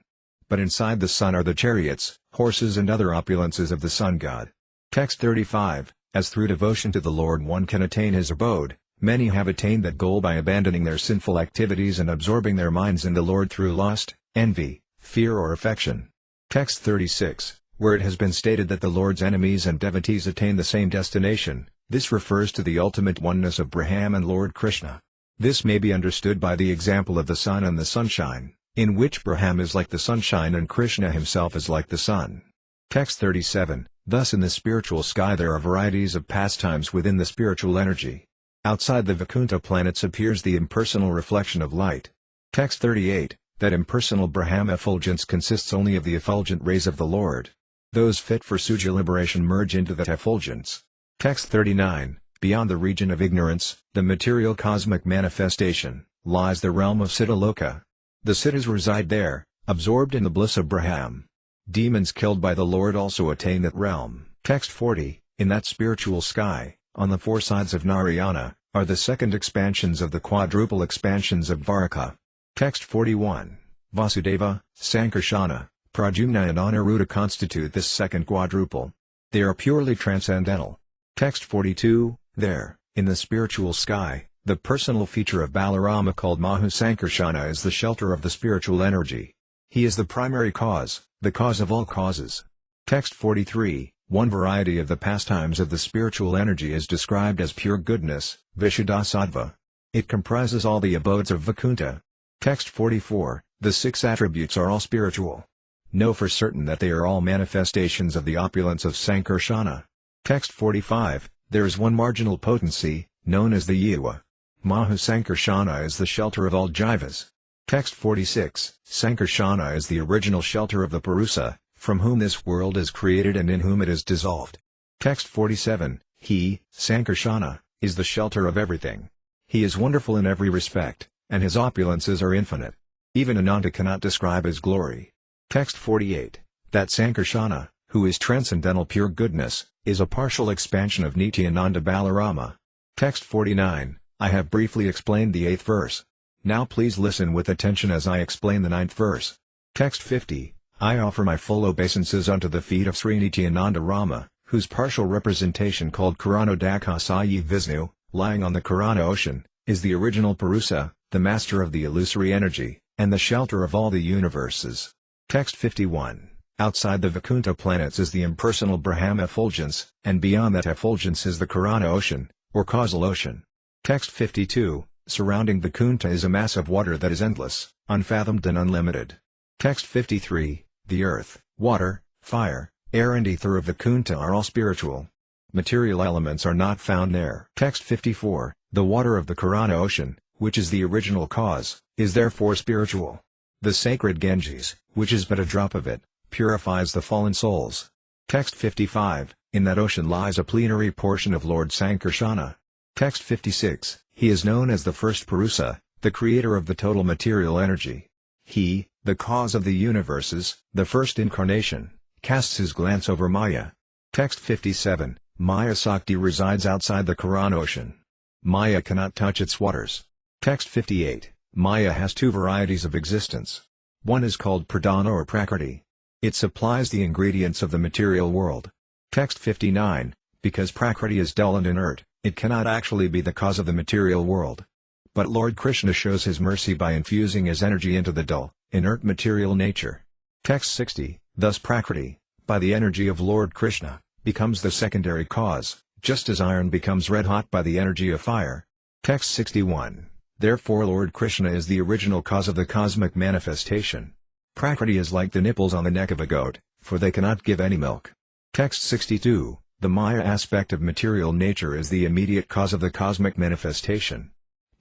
But inside the sun are the chariots, horses and other opulences of the sun god. Text 35. As through devotion to the Lord one can attain his abode, many have attained that goal by abandoning their sinful activities and absorbing their minds in the Lord through lust, envy, fear or affection. Text 36. Where it has been stated that the Lord's enemies and devotees attain the same destination, this refers to the ultimate oneness of Brahman and Lord Krishna. This may be understood by the example of the sun and the sunshine, in which Brahman is like the sunshine and Krishna himself is like the sun. Text 37. Thus in the spiritual sky there are varieties of pastimes within the spiritual energy. Outside the Vaikunta planets appears the impersonal reflection of light. Text 38. That impersonal Brahma effulgence consists only of the effulgent rays of the Lord. Those fit for Suja liberation merge into that effulgence. Text 39. Beyond the region of ignorance, the material cosmic manifestation, lies the realm of Siddhaloka. The Siddhas reside there, absorbed in the bliss of Brahman. Demons killed by the Lord also attain that realm. Text 40. In that spiritual sky, on the 4 sides of Narayana, are the second expansions of the quadruple expansions of Dwaraka. Text 41. Vasudeva, Sankarsana, Pradyumna and Aniruddha constitute this second quadruple. They are purely transcendental. Text 42. There, in the spiritual sky, the personal feature of Balarama called Mahu Sankarsana is the shelter of the spiritual energy. He is the primary cause, the cause of all causes. Text 43. One variety of the pastimes of the spiritual energy is described as pure goodness, Vishuddhasattva. It comprises all the abodes of Vaikunta. Text 44. The 6 attributes are all spiritual. Know for certain that they are all manifestations of the opulence of Sankarsana. Text 45. There is one marginal potency, known as the Jiva. Mahu Sankarsana is the shelter of all jivas. Text 46. Sankarsana is the original shelter of the Purusa, from whom this world is created and in whom it is dissolved. Text 47. He, Sankarsana, is the shelter of everything. He is wonderful in every respect, and his opulences are infinite. Even Ananta cannot describe his glory. Text 48. That Sankarsana, who is transcendental pure goodness, is a partial expansion of Nityananda Balarama. Text 49. I have briefly explained the 8th verse. Now please listen with attention as I explain the 9th verse. Text 50. I offer my full obeisances unto the feet of Sri Nityananda Rama, whose partial representation called Karanodakasayi Vishnu, lying on the Karana ocean, is the original Purusa, the master of the illusory energy, and the shelter of all the universes. Text 51. Outside the Vaikunta planets is the impersonal Brahma effulgence, and beyond that effulgence is the Karana ocean, or causal ocean. Text 52, surrounding the Kunta is a mass of water that is endless, unfathomed and unlimited. Text 53, the earth, water, fire, air and ether of the Kunta are all spiritual. Material elements are not found there. Text 54, the water of the Karana ocean, which is the original cause, is therefore spiritual. The sacred Ganges, which is but a drop of it, purifies the fallen souls. Text 55, in that ocean lies a plenary portion of Lord Sankarsana. Text 56, he is known as the first Purusa, the creator of the total material energy. He, the cause of the universes, the first incarnation, casts his glance over Maya. Text 57, Maya Sakti resides outside the Karana ocean. Maya cannot touch its waters. Text 58, Maya has two varieties of existence. One is called Pradhana or Prakriti. It supplies the ingredients of the material world. Text 59, because Prakriti is dull and inert, it cannot actually be the cause of the material world. But Lord Krishna shows his mercy by infusing his energy into the dull, inert material nature. Text 60, thus Prakriti, by the energy of Lord Krishna, becomes the secondary cause, just as iron becomes red-hot by the energy of fire. Text 61, therefore Lord Krishna is the original cause of the cosmic manifestation. Prakriti is like the nipples on the neck of a goat, for they cannot give any milk. Text 62, the Maya aspect of material nature is the immediate cause of the cosmic manifestation.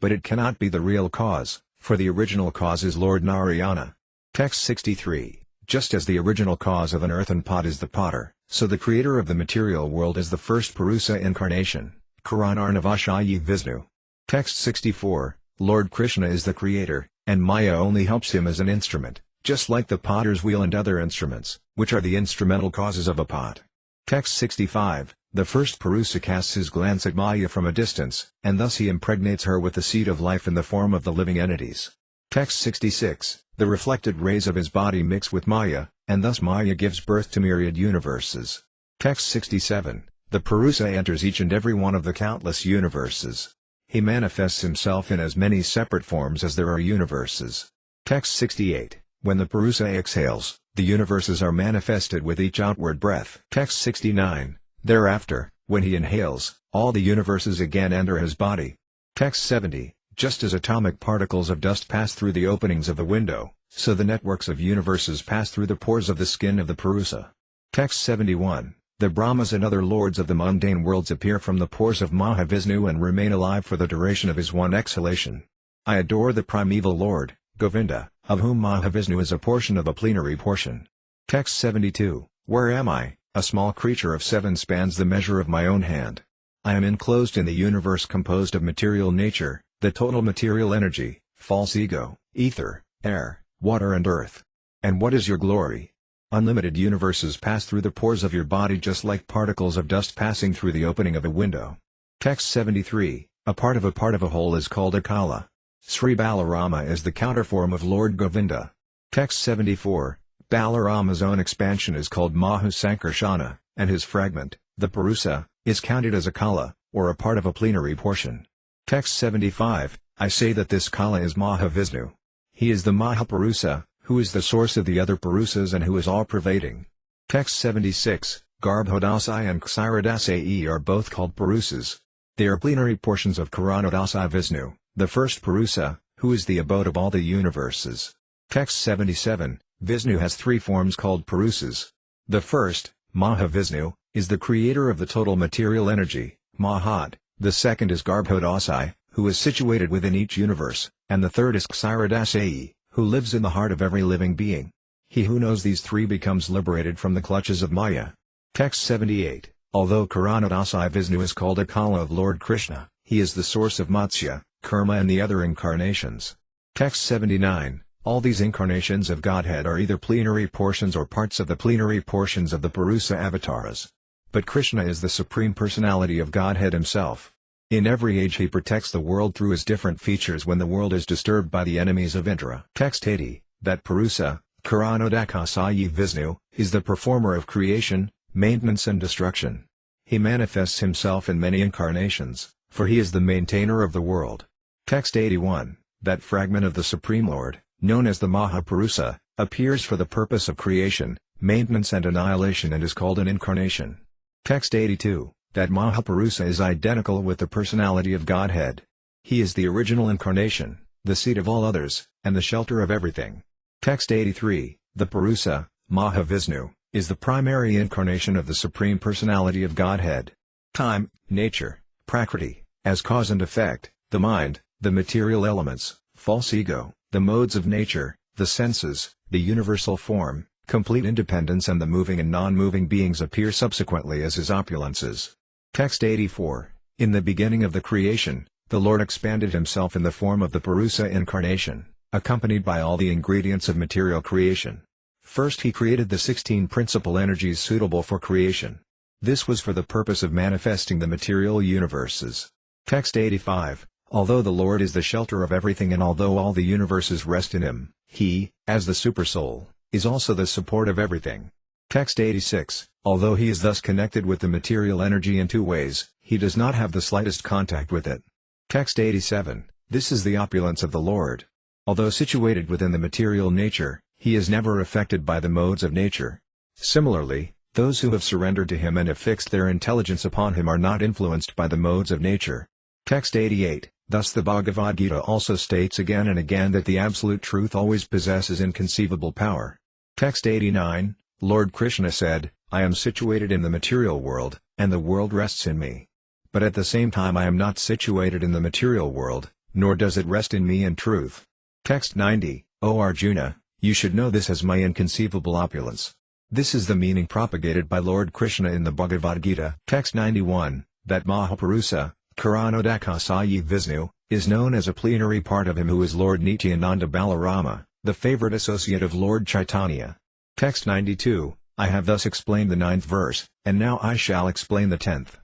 But it cannot be the real cause, for the original cause is Lord Narayana. Text 63, just as the original cause of an earthen pot is the potter, so the creator of the material world is the first Purusa incarnation, Karanarnavashayi Vishnu. Text 64, Lord Krishna is the creator, and Maya only helps him as an instrument, just like the potter's wheel and other instruments, which are the instrumental causes of a pot. Text 65, the first Purusa casts his glance at Maya from a distance, and thus he impregnates her with the seed of life in the form of the living entities. Text 66, the reflected rays of his body mix with Maya, and thus Maya gives birth to myriad universes. Text 67, the Purusa enters each and every one of the countless universes. He manifests himself in as many separate forms as there are universes. Text 68, when the Purusa exhales, the universes are manifested with each outward breath. Text 69, thereafter, when he inhales, all the universes again enter his body. Text 70, just as atomic particles of dust pass through the openings of the window, so the networks of universes pass through the pores of the skin of the Purusa. Text 71, the Brahmas and other lords of the mundane worlds appear from the pores of Mahavishnu and remain alive for the duration of his one exhalation. I adore the primeval Lord, Govinda, of whom Mahavishnu is a portion of a plenary portion. Text 72, where am I? A small creature of 7 spans the measure of my own hand. I am enclosed in the universe composed of material nature, the total material energy, false ego, ether, air, water and earth. And what is your glory? Unlimited universes pass through the pores of your body just like particles of dust passing through the opening of a window. Text 73, a part of a whole is called a kala. Sri Balarama is the counterform of Lord Govinda. Text 74, Balarama's own expansion is called Mahasankarshana, and his fragment, the Purusa, is counted as a kala, or a part of a plenary portion. Text 75, I say that this kala is Mahavishnu. He is the Mahapurusa, who is the source of the other Purusas and who is all-pervading. Text 76, Garbhodasai and Ksirodasai are both called Purusas. They are plenary portions of Karanodasai Vishnu, the first Purusa, who is the abode of all the universes. Text 77, Vishnu has 3 forms called Purusas. The first, Mahavishnu, is the creator of the total material energy, Mahat. The second is Garbhodasai, who is situated within each universe, and the third is Ksirodasai, who lives in the heart of every living being. He who knows these 3 becomes liberated from the clutches of Maya. Text 78, although Karanodasai Vishnu is called a kala of Lord Krishna, he is the source of Matsya, Kurma and the other incarnations. Text 79, all these incarnations of Godhead are either plenary portions or parts of the plenary portions of the Purusa avatars. But Krishna is the Supreme Personality of Godhead himself. In every age he protects the world through his different features when the world is disturbed by the enemies of Indra. Text 80, that Purusa, Karanodakasayi Vishnu, is the performer of creation, maintenance and destruction. He manifests himself in many incarnations, for he is the maintainer of the world. Text 81, that fragment of the Supreme Lord, known as the Mahapurusa, appears for the purpose of creation, maintenance and annihilation and is called an incarnation. Text 82, that Mahapurusa is identical with the personality of Godhead. He is the original incarnation, the seat of all others, and the shelter of everything. Text 83, the Purusa, Mahavishnu, is the primary incarnation of the Supreme Personality of Godhead. Time, nature, prakriti, as cause and effect, the mind, the material elements, false ego, the modes of nature, the senses, the universal form, complete independence and the moving and non-moving beings appear subsequently as his opulences. Text 84, in the beginning of the creation, the Lord expanded himself in the form of the Purusa incarnation, accompanied by all the ingredients of material creation. First he created the 16 principal energies suitable for creation. This was for the purpose of manifesting the material universes. Text 85, although the Lord is the shelter of everything and although all the universes rest in him, he, as the Supersoul, is also the support of everything. Text 86, although he is thus connected with the material energy in two ways, he does not have the slightest contact with it. Text 87, this is the opulence of the Lord. Although situated within the material nature, he is never affected by the modes of nature. Similarly, those who have surrendered to him and have fixed their intelligence upon him are not influenced by the modes of nature. Text 88, thus the Bhagavad Gita also states again and again that the Absolute Truth always possesses inconceivable power. Text 89, Lord Krishna said, I am situated in the material world, and the world rests in me. But at the same time I am not situated in the material world, nor does it rest in me in truth. Text 90, O Arjuna, you should know this as my inconceivable opulence. This is the meaning propagated by Lord Krishna in the Bhagavad Gita. Text 91, that Mahapurusa, Karanodakasayi Vishnu, is known as a plenary part of him who is Lord Nityananda Balarama, the favorite associate of Lord Caitanya. Text 92, I have thus explained the 9th verse, and now I shall explain the 10th.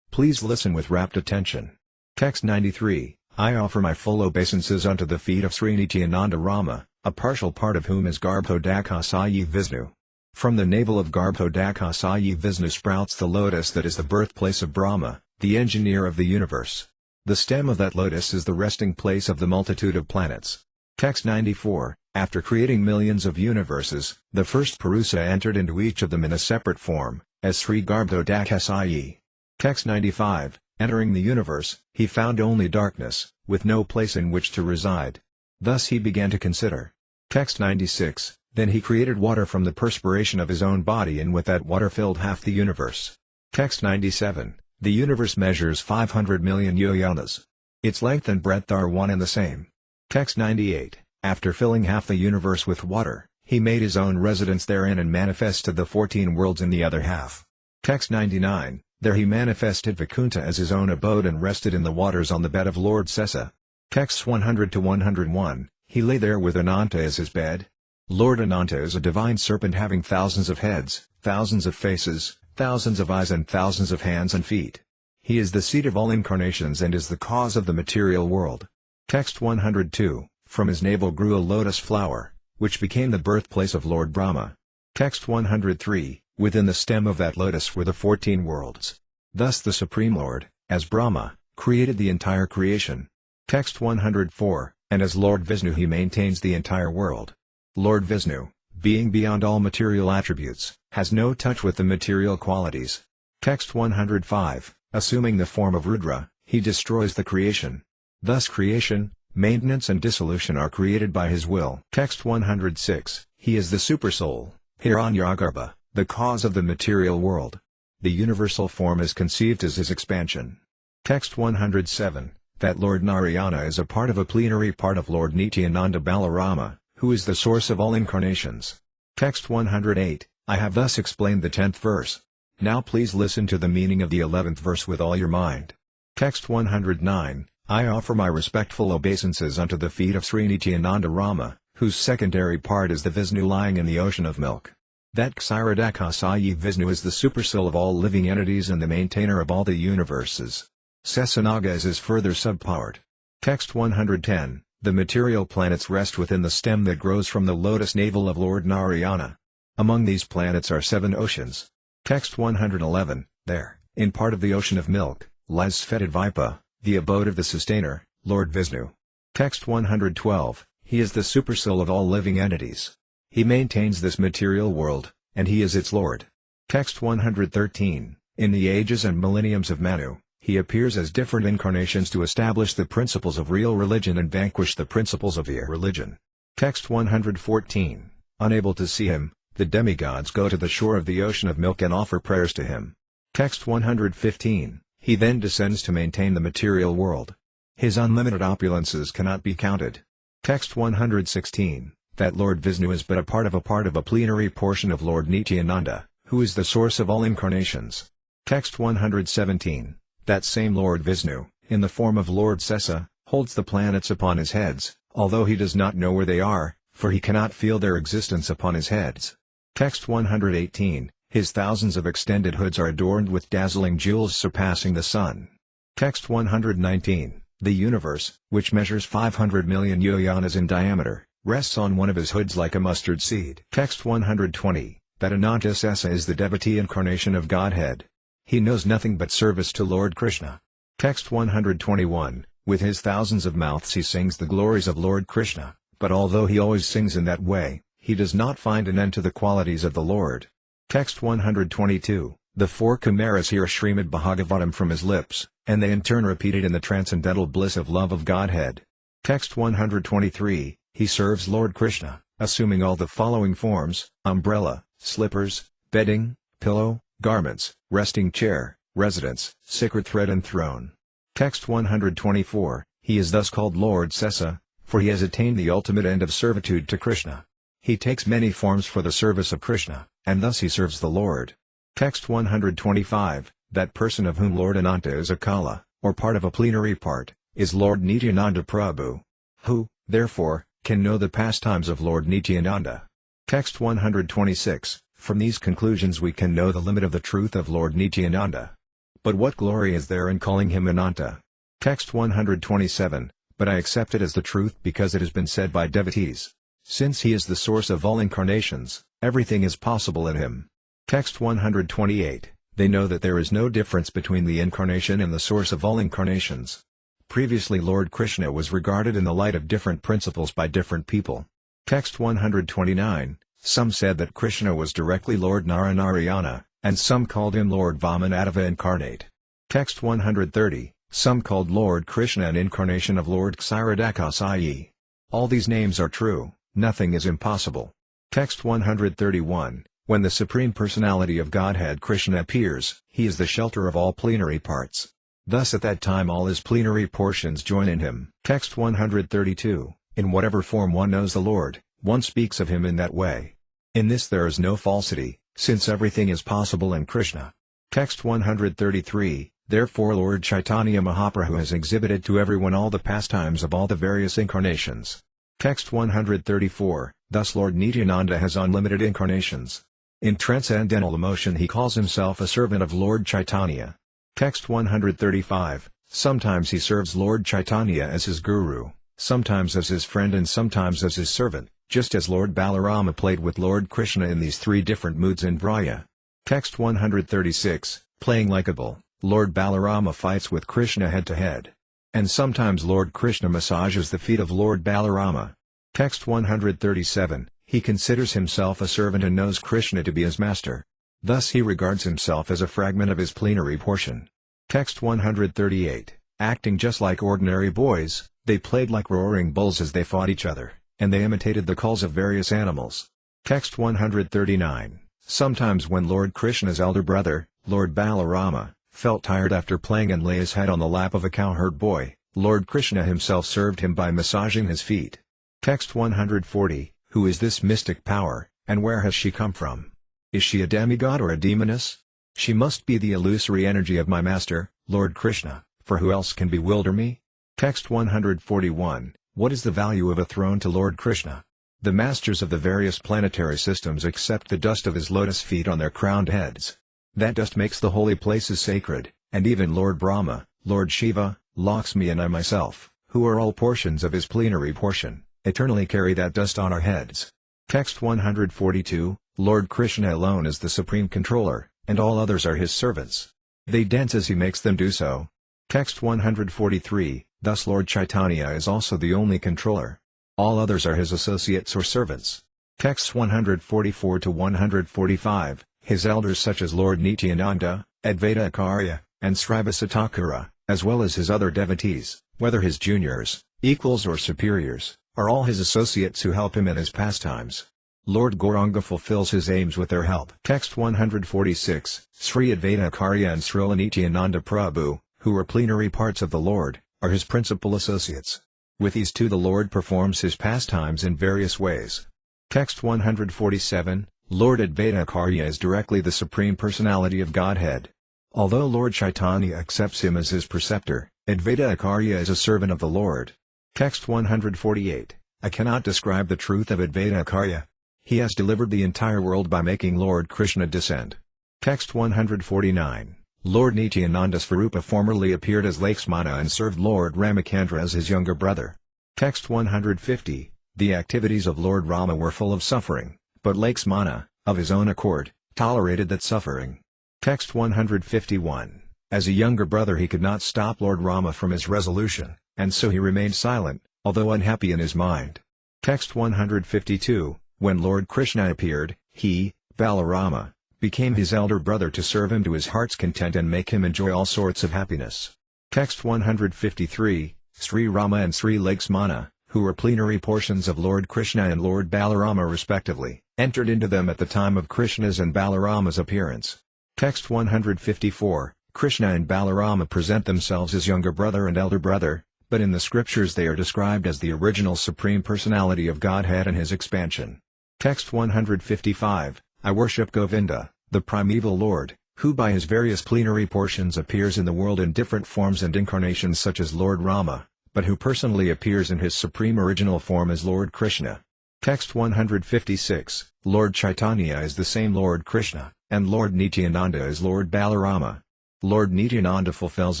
Please listen with rapt attention. Text 93, I offer my full obeisances unto the feet of Sri Nityananda Rama, a partial part of whom is Garbhodakasayi Vishnu. From the navel of Garbhodakasayi Vishnu sprouts the lotus that is the birthplace of Brahma, the engineer of the universe. The stem of that lotus is the resting place of the multitude of planets. Text 94, after creating millions of universes, the first Purusa entered into each of them in a separate form, as Sri Garbhodakasayi. Text 95, entering the universe, he found only darkness, with no place in which to reside. Thus he began to consider. Text 96, then he created water from the perspiration of his own body and with that water filled half the universe. Text 97, the universe measures 500 million yojanas. Its length and breadth are one and the same. Text 98, after filling half the universe with water, he made his own residence therein and manifested the 14 worlds in the other half. Text 99, there he manifested Vaikuntha as his own abode and rested in the waters on the bed of Lord Sesa. Texts 100 to 101, he lay there with Ananta as his bed. Lord Ananta is a divine serpent having thousands of heads, thousands of faces, thousands of eyes and thousands of hands and feet. He is the seat of all incarnations and is the cause of the material world. Text 102, from his navel grew a lotus flower, which became the birthplace of Lord Brahma. Text 103, within the stem of that lotus were the 14 worlds. Thus the Supreme Lord, as Brahma, created the entire creation. Text 104, and as Lord Vishnu he maintains the entire world. Lord Vishnu, being beyond all material attributes, has no touch with the material qualities. Text 105, assuming the form of Rudra, he destroys the creation. Thus creation, maintenance and dissolution are created by his will. Text 106, he is the Supersoul, Hiranyagarbha, the cause of the material world. The universal form is conceived as his expansion. Text 107, that Lord Narayana is a part of a plenary part of Lord Nityananda Balarama, who is the source of all incarnations. Text 108, I have thus explained the 10th verse. Now please listen to the meaning of the 11th verse with all your mind. Text 109, I offer my respectful obeisances unto the feet of Sri Nityananda Rama, whose secondary part is the Vishnu lying in the ocean of milk. That Kshirodakasayi Vishnu is the supersoul of all living entities and the maintainer of all the universes. Sesanaga is his further subpart. Text 110, the material planets rest within the stem that grows from the lotus navel of Lord Narayana. Among these planets are 7 oceans. Text 111, there, in part of the ocean of milk, lies Svetadvipa, the abode of the sustainer, Lord Vishnu. Text 112, he is the supersoul of all living entities. He maintains this material world, and he is its lord. Text 113, In the ages and millenniums of Manu, he appears as different incarnations to establish the principles of real religion and vanquish the principles of irreligion. Text 114. Unable to see him, the demigods go to the shore of the ocean of milk and offer prayers to him. Text 115. He then descends to maintain the material world. His unlimited opulences cannot be counted. Text 116. That Lord Vishnu is but a part of a plenary portion of Lord Nityananda, who is the source of all incarnations. Text 117. That same Lord Vishnu, in the form of Lord Sesa, holds the planets upon his heads, although he does not know where they are, for he cannot feel their existence upon his heads. Text 118. His thousands of extended hoods are adorned with dazzling jewels surpassing the sun. Text 119. The universe, which measures 500 million yojanas in diameter, rests on one of his hoods like a mustard seed. Text 120. That Ananta Sesa is the devotee incarnation of Godhead. He knows nothing but service to Lord Krishna. Text 121. With his thousands of mouths he sings the glories of Lord Krishna, but although he always sings in that way, he does not find an end to the qualities of the Lord. Text 122. The four Kumaras hear Srimad Bhagavatam from his lips, and they in turn repeat it in the transcendental bliss of love of Godhead. Text 123. He serves Lord Krishna, assuming all the following forms: umbrella, slippers, bedding, pillow, garments, resting chair, residence, sacred thread and throne. Text 124. He is thus called Lord Sesa, for he has attained the ultimate end of servitude to Krishna. He takes many forms for the service of Krishna, and thus he serves the Lord. Text 125. That person of whom Lord Ananta is a kala, or part of a plenary part, is Lord Nityananda Prabhu, who, therefore, can know the pastimes of Lord Nityananda. Text 126. From these conclusions we can know the limit of the truth of Lord Nityananda. But what glory is there in calling him Ananta? Text 127. But I accept it as the truth because it has been said by devotees. Since he is the source of all incarnations, everything is possible in him. Text 128. They know that there is no difference between the incarnation and the source of all incarnations. Previously Lord Krishna was regarded in the light of different principles by different people. Text 129. Some said that Krishna was directly Lord Naranarayana, and some called him Lord Vamanadeva incarnate. Text 130. Some called Lord Krishna an incarnation of Lord Kshirodakashayi. All these names are true, nothing is impossible. Text 131. When the Supreme Personality of Godhead Krishna appears, he is the shelter of all plenary parts. Thus at that time all his plenary portions join in him. Text 132. In whatever form one knows the Lord, one speaks of him in that way. In this there is no falsity, since everything is possible in Krishna. Text 133. Therefore Lord Caitanya Mahaprabhu has exhibited to everyone all the pastimes of all the various incarnations. Text 134. Thus Lord Nityananda has unlimited incarnations. In transcendental emotion he calls himself a servant of Lord Caitanya. Text 135. Sometimes he serves Lord Caitanya as his guru, sometimes as his friend and sometimes as his servant, just as Lord Balarama played with Lord Krishna in these three different moods in Vraya. Text 136. Playing like a bull, Lord Balarama fights with Krishna head to head. And sometimes Lord Krishna massages the feet of Lord Balarama. Text 137. He considers himself a servant and knows Krishna to be his master. Thus he regards himself as a fragment of his plenary portion. Text 138. Acting just like ordinary boys, they played like roaring bulls as they fought each other, and they imitated the calls of various animals. Text 139. Sometimes when Lord Krishna's elder brother, Lord Balarama, felt tired after playing and lay his head on the lap of a cowherd boy, Lord Krishna himself served him by massaging his feet. Text 140. Who is this mystic power, and where has she come from? Is she a demigod or a demoness? She must be the illusory energy of my master, Lord Krishna, for who else can bewilder me? Text 141. What is the value of a throne to Lord Krishna? The masters of the various planetary systems accept the dust of his lotus feet on their crowned heads. That dust makes the holy places sacred, and even Lord Brahma, Lord Shiva, Lakshmi and I myself, who are all portions of his plenary portion, eternally carry that dust on our heads. Text 142. Lord Krishna alone is the supreme controller, and all others are his servants. They dance as he makes them do so. Text 143. Thus Lord Caitanya is also the only controller. All others are his associates or servants. Texts 144 to 145. His elders such as Lord Nityananda, Advaita Acharya, and Sri Caitanya, as well as his other devotees, whether his juniors, equals or superiors, are all his associates who help him in his pastimes. Lord Gauranga fulfills his aims with their help. Text 146, Sri Advaita Acharya and Srila Nityananda Prabhu, who are plenary parts of the Lord, are his principal associates. With these two the Lord performs his pastimes in various ways. Text 147, Lord Advaita Acharya is directly the Supreme Personality of Godhead. Although Lord Caitanya accepts him as his preceptor, Advaita Acharya is a servant of the Lord. Text 148, I cannot describe the truth of Advaita Acharya. He has delivered the entire world by making Lord Krishna descend. Text 149, Lord Nityananda Svarupa formerly appeared as Lakshmana and served Lord Ramachandra as his younger brother. Text 150, the activities of Lord Rama were full of suffering, but Lakshmana, of his own accord, tolerated that suffering. Text 151, as a younger brother he could not stop Lord Rama from his resolution, and so he remained silent, although unhappy in his mind. Text 152, when Lord Krishna appeared, he, Balarama, became his elder brother to serve him to his heart's content and make him enjoy all sorts of happiness. Text 153, Sri Rama and Sri Lakshmana, who were plenary portions of Lord Krishna and Lord Balarama respectively, entered into them at the time of Krishna's and Balarama's appearance. Text 154, Krishna and Balarama present themselves as younger brother and elder brother, but in the scriptures they are described as the original Supreme Personality of Godhead and his expansion. Text 155, I worship Govinda, the primeval Lord, who by his various plenary portions appears in the world in different forms and incarnations such as Lord Rama, but who personally appears in his supreme original form as Lord Krishna. Text 156, Lord Caitanya is the same Lord Krishna, and Lord Nityananda is Lord Balarama. Lord Nityananda fulfills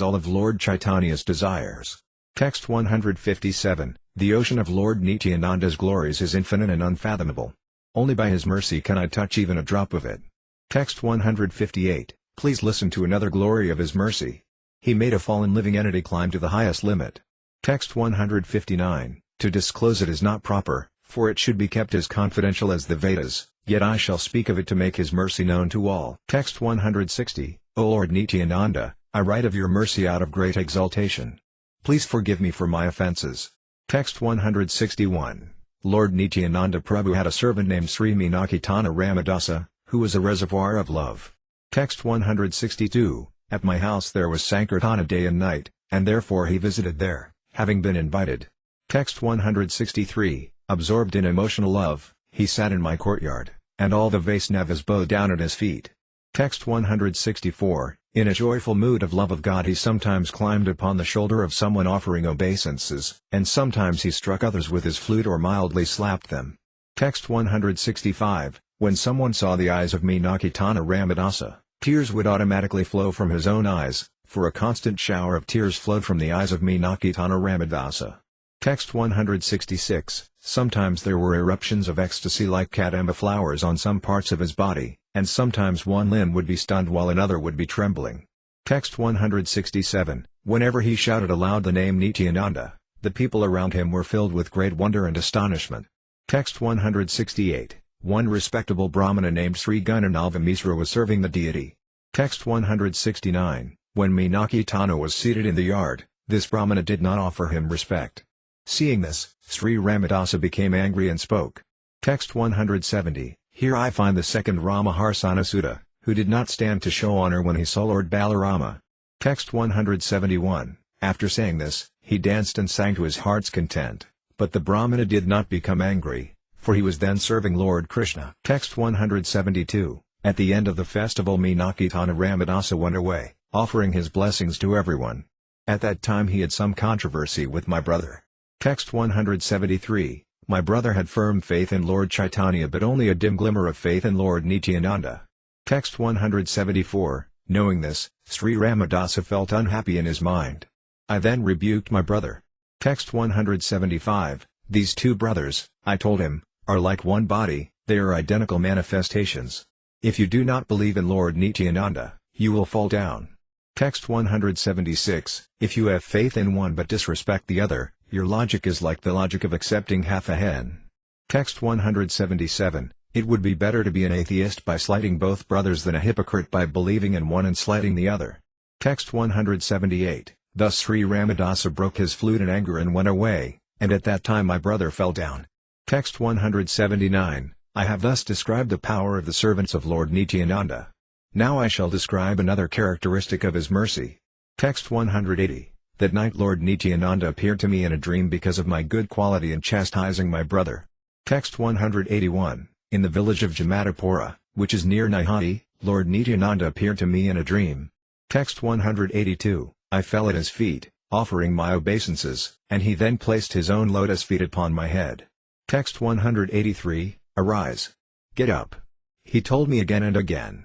all of Lord Caitanya's desires. Text 157, the ocean of Lord Nityananda's glories is infinite and unfathomable. Only by his mercy can I touch even a drop of it. Text 158, please listen to another glory of his mercy. He made a fallen living entity climb to the highest limit. Text 159, to disclose it is not proper, for it should be kept as confidential as the Vedas, yet I shall speak of it to make his mercy known to all. Text 160, O Lord Nityananda, I write of your mercy out of great exaltation. Please forgive me for my offenses. Text 161, Lord Nityananda Prabhu had a servant named Sri Meenakitana Ramadasa, who was a reservoir of love. Text 162, at my house there was Sankirtana day and night, and therefore he visited there, having been invited. Text 163, absorbed in emotional love, he sat in my courtyard, and all the Vaisnavas bowed down at his feet. Text 164, in a joyful mood of love of God he sometimes climbed upon the shoulder of someone offering obeisances, and sometimes he struck others with his flute or mildly slapped them. Text 165, when someone saw the eyes of Meenakitana Ramadasa, tears would automatically flow from his own eyes, for a constant shower of tears flowed from the eyes of Meenakitana Ramadasa. Text 166, sometimes there were eruptions of ecstasy like kadamba flowers on some parts of his body, and sometimes one limb would be stunned while another would be trembling. Text 167, whenever he shouted aloud the name Nityananda, the people around him were filled with great wonder and astonishment. Text 168, one respectable Brahmana named Sri Gunanalva Misra was serving the deity. Text 169, when Meenakitana was seated in the yard, this Brahmana did not offer him respect. Seeing this, Sri Ramadasa became angry and spoke. Text 170, here I find the second Ramaharsana Sutta, who did not stand to show honor when he saw Lord Balarama. Text 171, after saying this, he danced and sang to his heart's content, but the Brahmana did not become angry, for he was then serving Lord Krishna. Text 172, at the end of the festival Meenakitana Ramadasa went away, offering his blessings to everyone. At that time he had some controversy with my brother. Text 173, my brother had firm faith in Lord Caitanya but only a dim glimmer of faith in Lord Nityananda. Text 174, knowing this, Sri Ramadasa felt unhappy in his mind. I then rebuked my brother. Text 175, these two brothers, I told him, are like one body, they are identical manifestations. If you do not believe in Lord Nityananda, you will fall down. Text 176, if you have faith in one but disrespect the other, your logic is like the logic of accepting half a hen. Text 177, It would be better to be an atheist by slighting both brothers than a hypocrite by believing in one and slighting the other. Text 178. Thus Sri Ramadasa broke his flute in anger and went away, and at that time my brother fell down. Text 179. I have thus described the power of the servants of Lord Nityananda. Now I shall describe another characteristic of his mercy. Text 180. That night Lord Nityananda appeared to me in a dream because of my good quality in chastising my brother. Text 181. In the village of Jamatapura, which is near Naihati, Lord Nityananda appeared to me in a dream. Text 182. I fell at his feet, offering my obeisances, and he then placed his own lotus feet upon my head. Text 183. Arise. Get up. He told me again and again.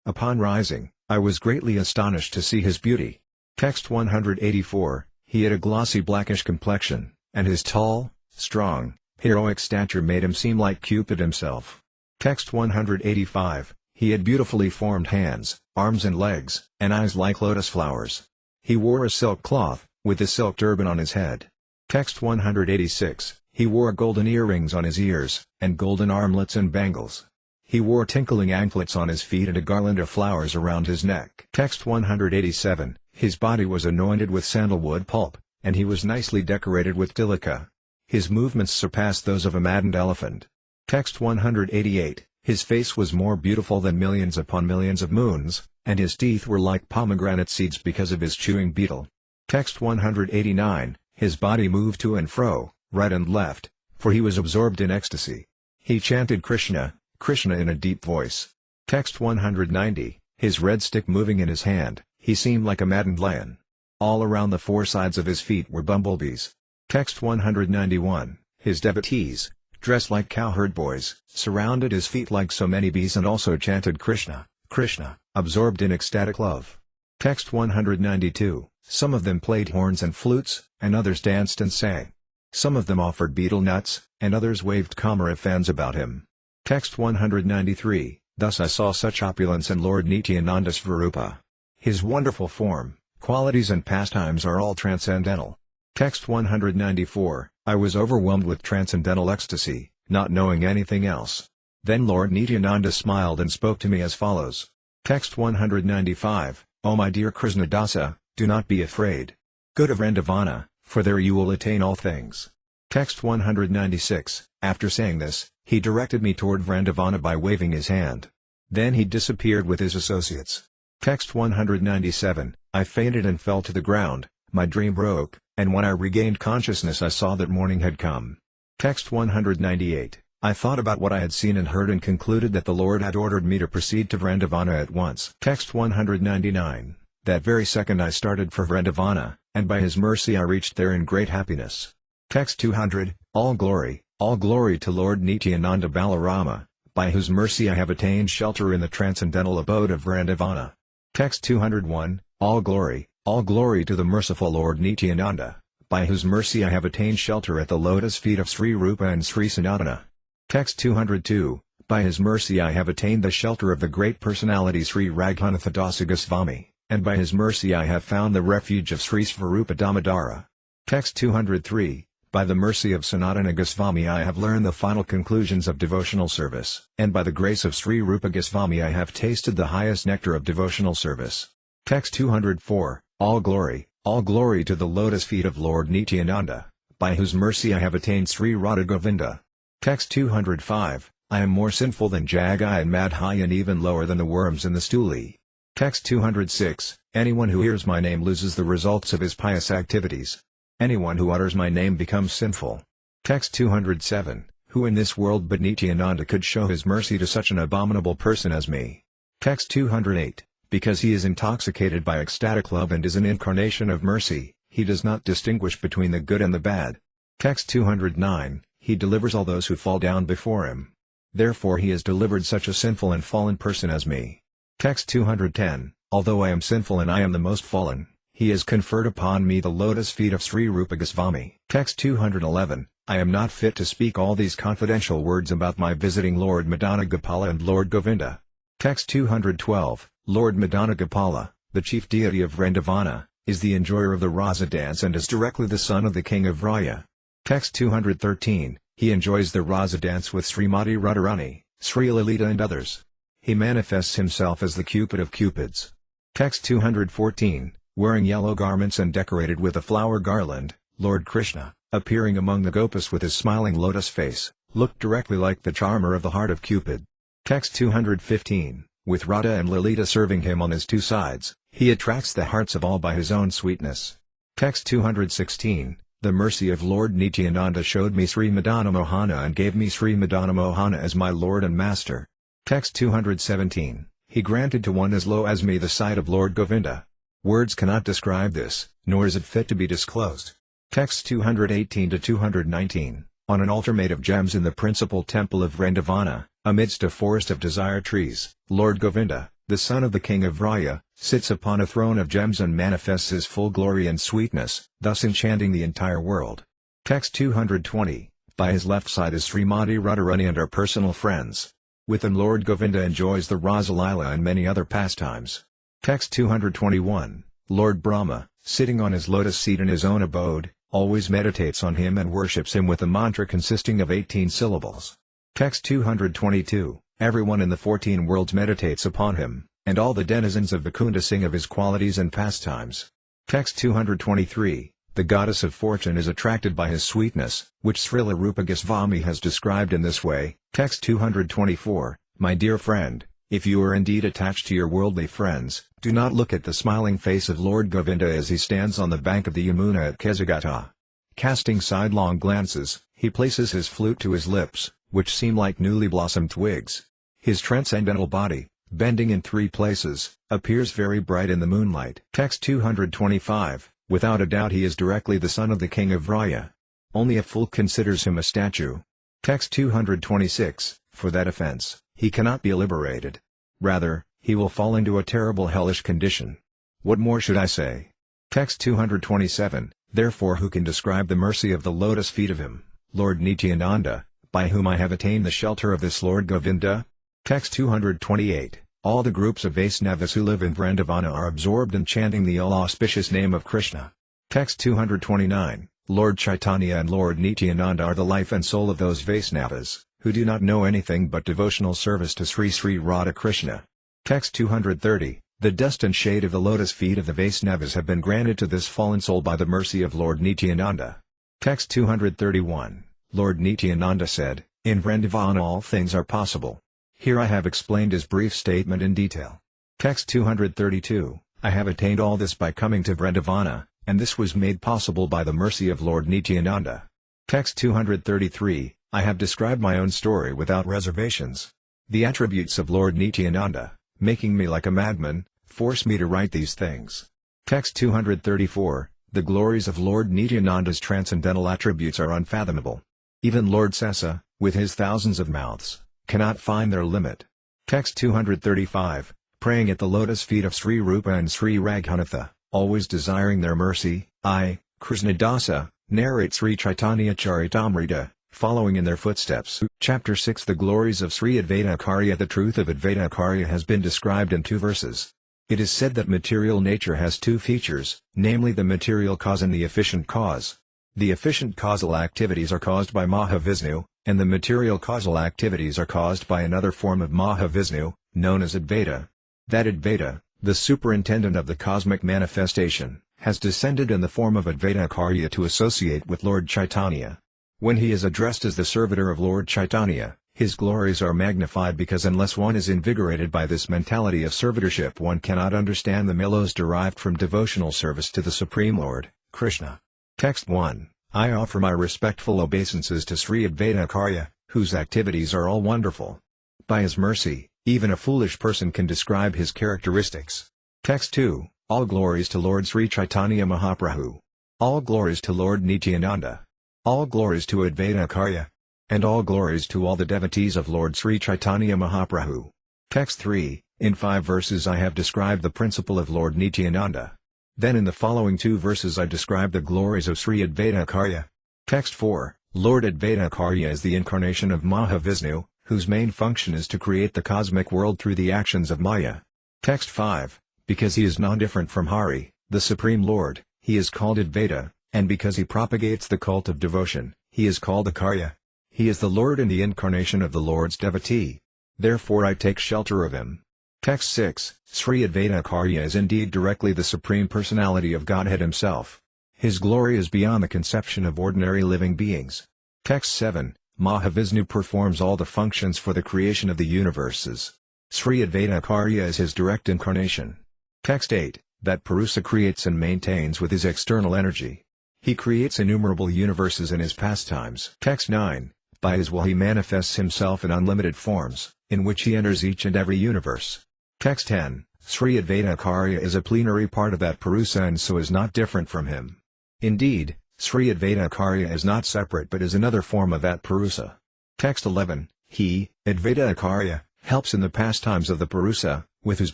Upon rising, I was greatly astonished to see his beauty. Text 184. He had a glossy blackish complexion, and his tall, strong, heroic stature made him seem like Cupid himself. Text 185. He had beautifully formed hands, arms and legs, and eyes like lotus flowers. He wore a silk cloth, with a silk turban on his head. Text 186. He wore golden earrings on his ears, and golden armlets and bangles. He wore tinkling anklets on his feet and a garland of flowers around his neck. Text 187. His body was anointed with sandalwood pulp, and he was nicely decorated with tilaka. His movements surpassed those of a maddened elephant. Text 188. His face was more beautiful than millions upon millions of moons, and his teeth were like pomegranate seeds because of his chewing beetle. Text 189. His body moved to and fro, right and left, for he was absorbed in ecstasy. He chanted Krishna, Krishna in a deep voice. Text 190. His red stick moving in his hand, he seemed like a maddened lion. All around the four sides of his feet were bumblebees. Text 191. His devotees, dressed like cowherd boys, surrounded his feet like so many bees and also chanted Krishna, Krishna, absorbed in ecstatic love. Text 192. Some of them played horns and flutes, and others danced and sang. Some of them offered betel nuts, and others waved kamara fans about him. Text 193. Thus I saw such opulence in Lord Nityananda Svarupa. His wonderful form, qualities and pastimes are all transcendental. Text 194. I was overwhelmed with transcendental ecstasy, not knowing anything else. Then Lord Nityananda smiled and spoke to me as follows. Text 195. O my dear Krishnadasa, do not be afraid. Go to Vrindavana, for there you will attain all things. Text 196. After saying this, he directed me toward Vrindavana by waving his hand. Then he disappeared with his associates. Text 197. I fainted and fell to the ground, my dream broke, and when I regained consciousness I saw that morning had come. Text 198. I thought about what I had seen and heard and concluded that the Lord had ordered me to proceed to Vrindavana at once. Text 199. That very second I started for Vrindavana, and by his mercy I reached there in great happiness. Text 200. All glory to Lord Nityananda Balarama, by whose mercy I have attained shelter in the transcendental abode of Vrindavana. Text 201. All glory to the merciful Lord Nityananda, by whose mercy I have attained shelter at the lotus feet of Sri Rupa and Sri Sanatana. Text 202. By his mercy I have attained the shelter of the great personality Sri Raghunatha Dasa Goswami, and by his mercy I have found the refuge of Sri Svarupa Damodara. Text 203. By the mercy of Sanatana Goswami I have learned the final conclusions of devotional service, and by the grace of Sri Rupa Goswami I have tasted the highest nectar of devotional service. Text 204. All glory to the lotus feet of Lord Nityananda, by whose mercy I have attained Sri Radha Govinda. Text 205. I am more sinful than Jagai and Madhai and even lower than the worms in the stuli. Text 206. Anyone who hears my name loses the results of his pious activities. Anyone who utters my name becomes sinful. Text 207. Who in this world but Nityananda could show his mercy to such an abominable person as me? Text 208. Because he is intoxicated by ecstatic love and is an incarnation of mercy, he does not distinguish between the good and the bad. Text 209. He delivers all those who fall down before him. Therefore he has delivered such a sinful and fallen person as me. Text 210. Although I am sinful and I am the most fallen, he has conferred upon me the lotus feet of Sri Rupa Goswami. Text 211. I am not fit to speak all these confidential words about my visiting Lord Madanagopala and Lord Govinda. Text 212. Lord Madanagopala, the chief deity of Vrindavana, is the enjoyer of the Rasa dance and is directly the son of the king of Raya. Text 213. He enjoys the Rasa dance with Srimati Radharani, Sri Lalita and others. He manifests himself as the Cupid of Cupids. Text 214, wearing yellow garments and decorated with a flower garland, Lord Krishna, appearing among the gopas with his smiling lotus face, looked directly like the charmer of the heart of Cupid. Text 215, with Radha and Lalita serving him on his two sides, he attracts the hearts of all by his own sweetness. Text 216, the mercy of Lord Nityananda showed me Sri Madana Mohana and gave me Sri Madana Mohana as my Lord and Master. Text 217, he granted to one as low as me the sight of Lord Govinda. Words cannot describe this, nor is it fit to be disclosed. Text 218 to 219, on an altar made of gems in the principal temple of Vrindavana, amidst a forest of desire trees, Lord Govinda, the son of the king of Vraya, sits upon a throne of gems and manifests his full glory and sweetness, thus enchanting the entire world. Text 220, by his left side is Srimati Radharani and our personal friends. With them Lord Govinda enjoys the Rasa Līlā and many other pastimes. Text 221, Lord Brahma, sitting on his lotus seat in his own abode, always meditates on him and worships him with a mantra consisting of 18 syllables. Text 222, everyone in the 14 worlds meditates upon him, and all the denizens of Vaikunta sing of his qualities and pastimes. Text 223, the goddess of fortune is attracted by his sweetness, which Srila Rupa Goswami has described in this way. Text 224, my dear friend, if you are indeed attached to your worldly friends, do not look at the smiling face of Lord Govinda as he stands on the bank of the Yamuna at Kezagata. Casting sidelong glances, he places his flute to his lips, which seem like newly blossomed twigs. His transcendental body, bending in 3 places, appears very bright in the moonlight. Text 225, without a doubt he is directly the son of the king of Vraya. Only a fool considers him a statue. Text 226, for that offense, he cannot be liberated. Rather, he will fall into a terrible hellish condition. What more should I say? Text 227, therefore who can describe the mercy of the lotus feet of him, Lord Nityananda, by whom I have attained the shelter of this Lord Govinda? Text 228, all the groups of Vaisnavas who live in Vrindavana are absorbed in chanting the all-auspicious name of Krishna. Text 229, Lord Caitanya and Lord Nityananda are the life and soul of those Vaisnavas, who do not know anything but devotional service to Sri Sri Radha Krishna. Text 230, the dust and shade of the lotus feet of the Vaisnavas have been granted to this fallen soul by the mercy of Lord Nityananda. Text 231, Lord Nityananda said, in Vrindavana all things are possible. Here I have explained his brief statement in detail. Text 232, I have attained all this by coming to Vrindavana, and this was made possible by the mercy of Lord Nityananda. Text 233, I have described my own story without reservations. The attributes of Lord Nityananda, making me like a madman, force me to write these things. Text 234, the glories of Lord Nityananda's transcendental attributes are unfathomable. Even Lord Sesa, with his thousands of mouths, cannot find their limit. Text 235, praying at the lotus feet of Sri Rupa and Sri Raghunatha, always desiring their mercy, I, Krishnadasa, narrate Sri Caitanya-caritamrta, following in their footsteps. Chapter 6 The glories of Sri Advaita Acharya. The truth of Advaita Acharya has been described in 2 verses. It is said that material nature has 2 features, namely the material cause and the efficient cause. The efficient causal activities are caused by Mahavishnu, and the material causal activities are caused by another form of Mahavishnu, known as Advaita. That Advaita, the superintendent of the cosmic manifestation, has descended in the form of Advaita Acharya to associate with Lord Caitanya. When he is addressed as the servitor of Lord Caitanya, his glories are magnified because unless one is invigorated by this mentality of servitorship one cannot understand the milos derived from devotional service to the Supreme Lord, Krishna. Text 1, I offer my respectful obeisances to Sri Advaita Acharya, whose activities are all wonderful. By his mercy, even a foolish person can describe his characteristics. Text 2, all glories to Lord Sri Caitanya Mahaprabhu. All glories to Lord Nityananda. All glories to Advaita Acharya. And all glories to all the devotees of Lord Sri Caitanya Mahaprabhu. Text 3, in 5 verses I have described the principle of Lord Nityananda. Then in the following 2 verses I describe the glories of Sri Advaita Acharya. Text 4, Lord Advaita Acharya is the incarnation of Mahavishnu, whose main function is to create the cosmic world through the actions of Maya. Text 5, because he is non-different from Hari, the Supreme Lord, he is called Advaita, and because he propagates the cult of devotion, he is called Acharya. He is the Lord and the incarnation of the Lord's devotee. therefore I take shelter of him. Text 6, Sri Caitanya is indeed directly the Supreme Personality of Godhead himself. His glory is beyond the conception of ordinary living beings. Text 7, Mahavishnu performs all the functions for the creation of the universes. Sri Caitanya is his direct incarnation. Text 8, that Purusa creates and maintains with his external energy. He creates innumerable universes in his pastimes. Text 9, by his will he manifests himself in unlimited forms, in which he enters each and every universe. Text 10, Sri Caitanya is a plenary part of that Purusa and so is not different from him. Indeed, Sri Caitanya is not separate but is another form of that Purusa. Text 11, he, Caitanya, helps in the pastimes of the Purusa, with whose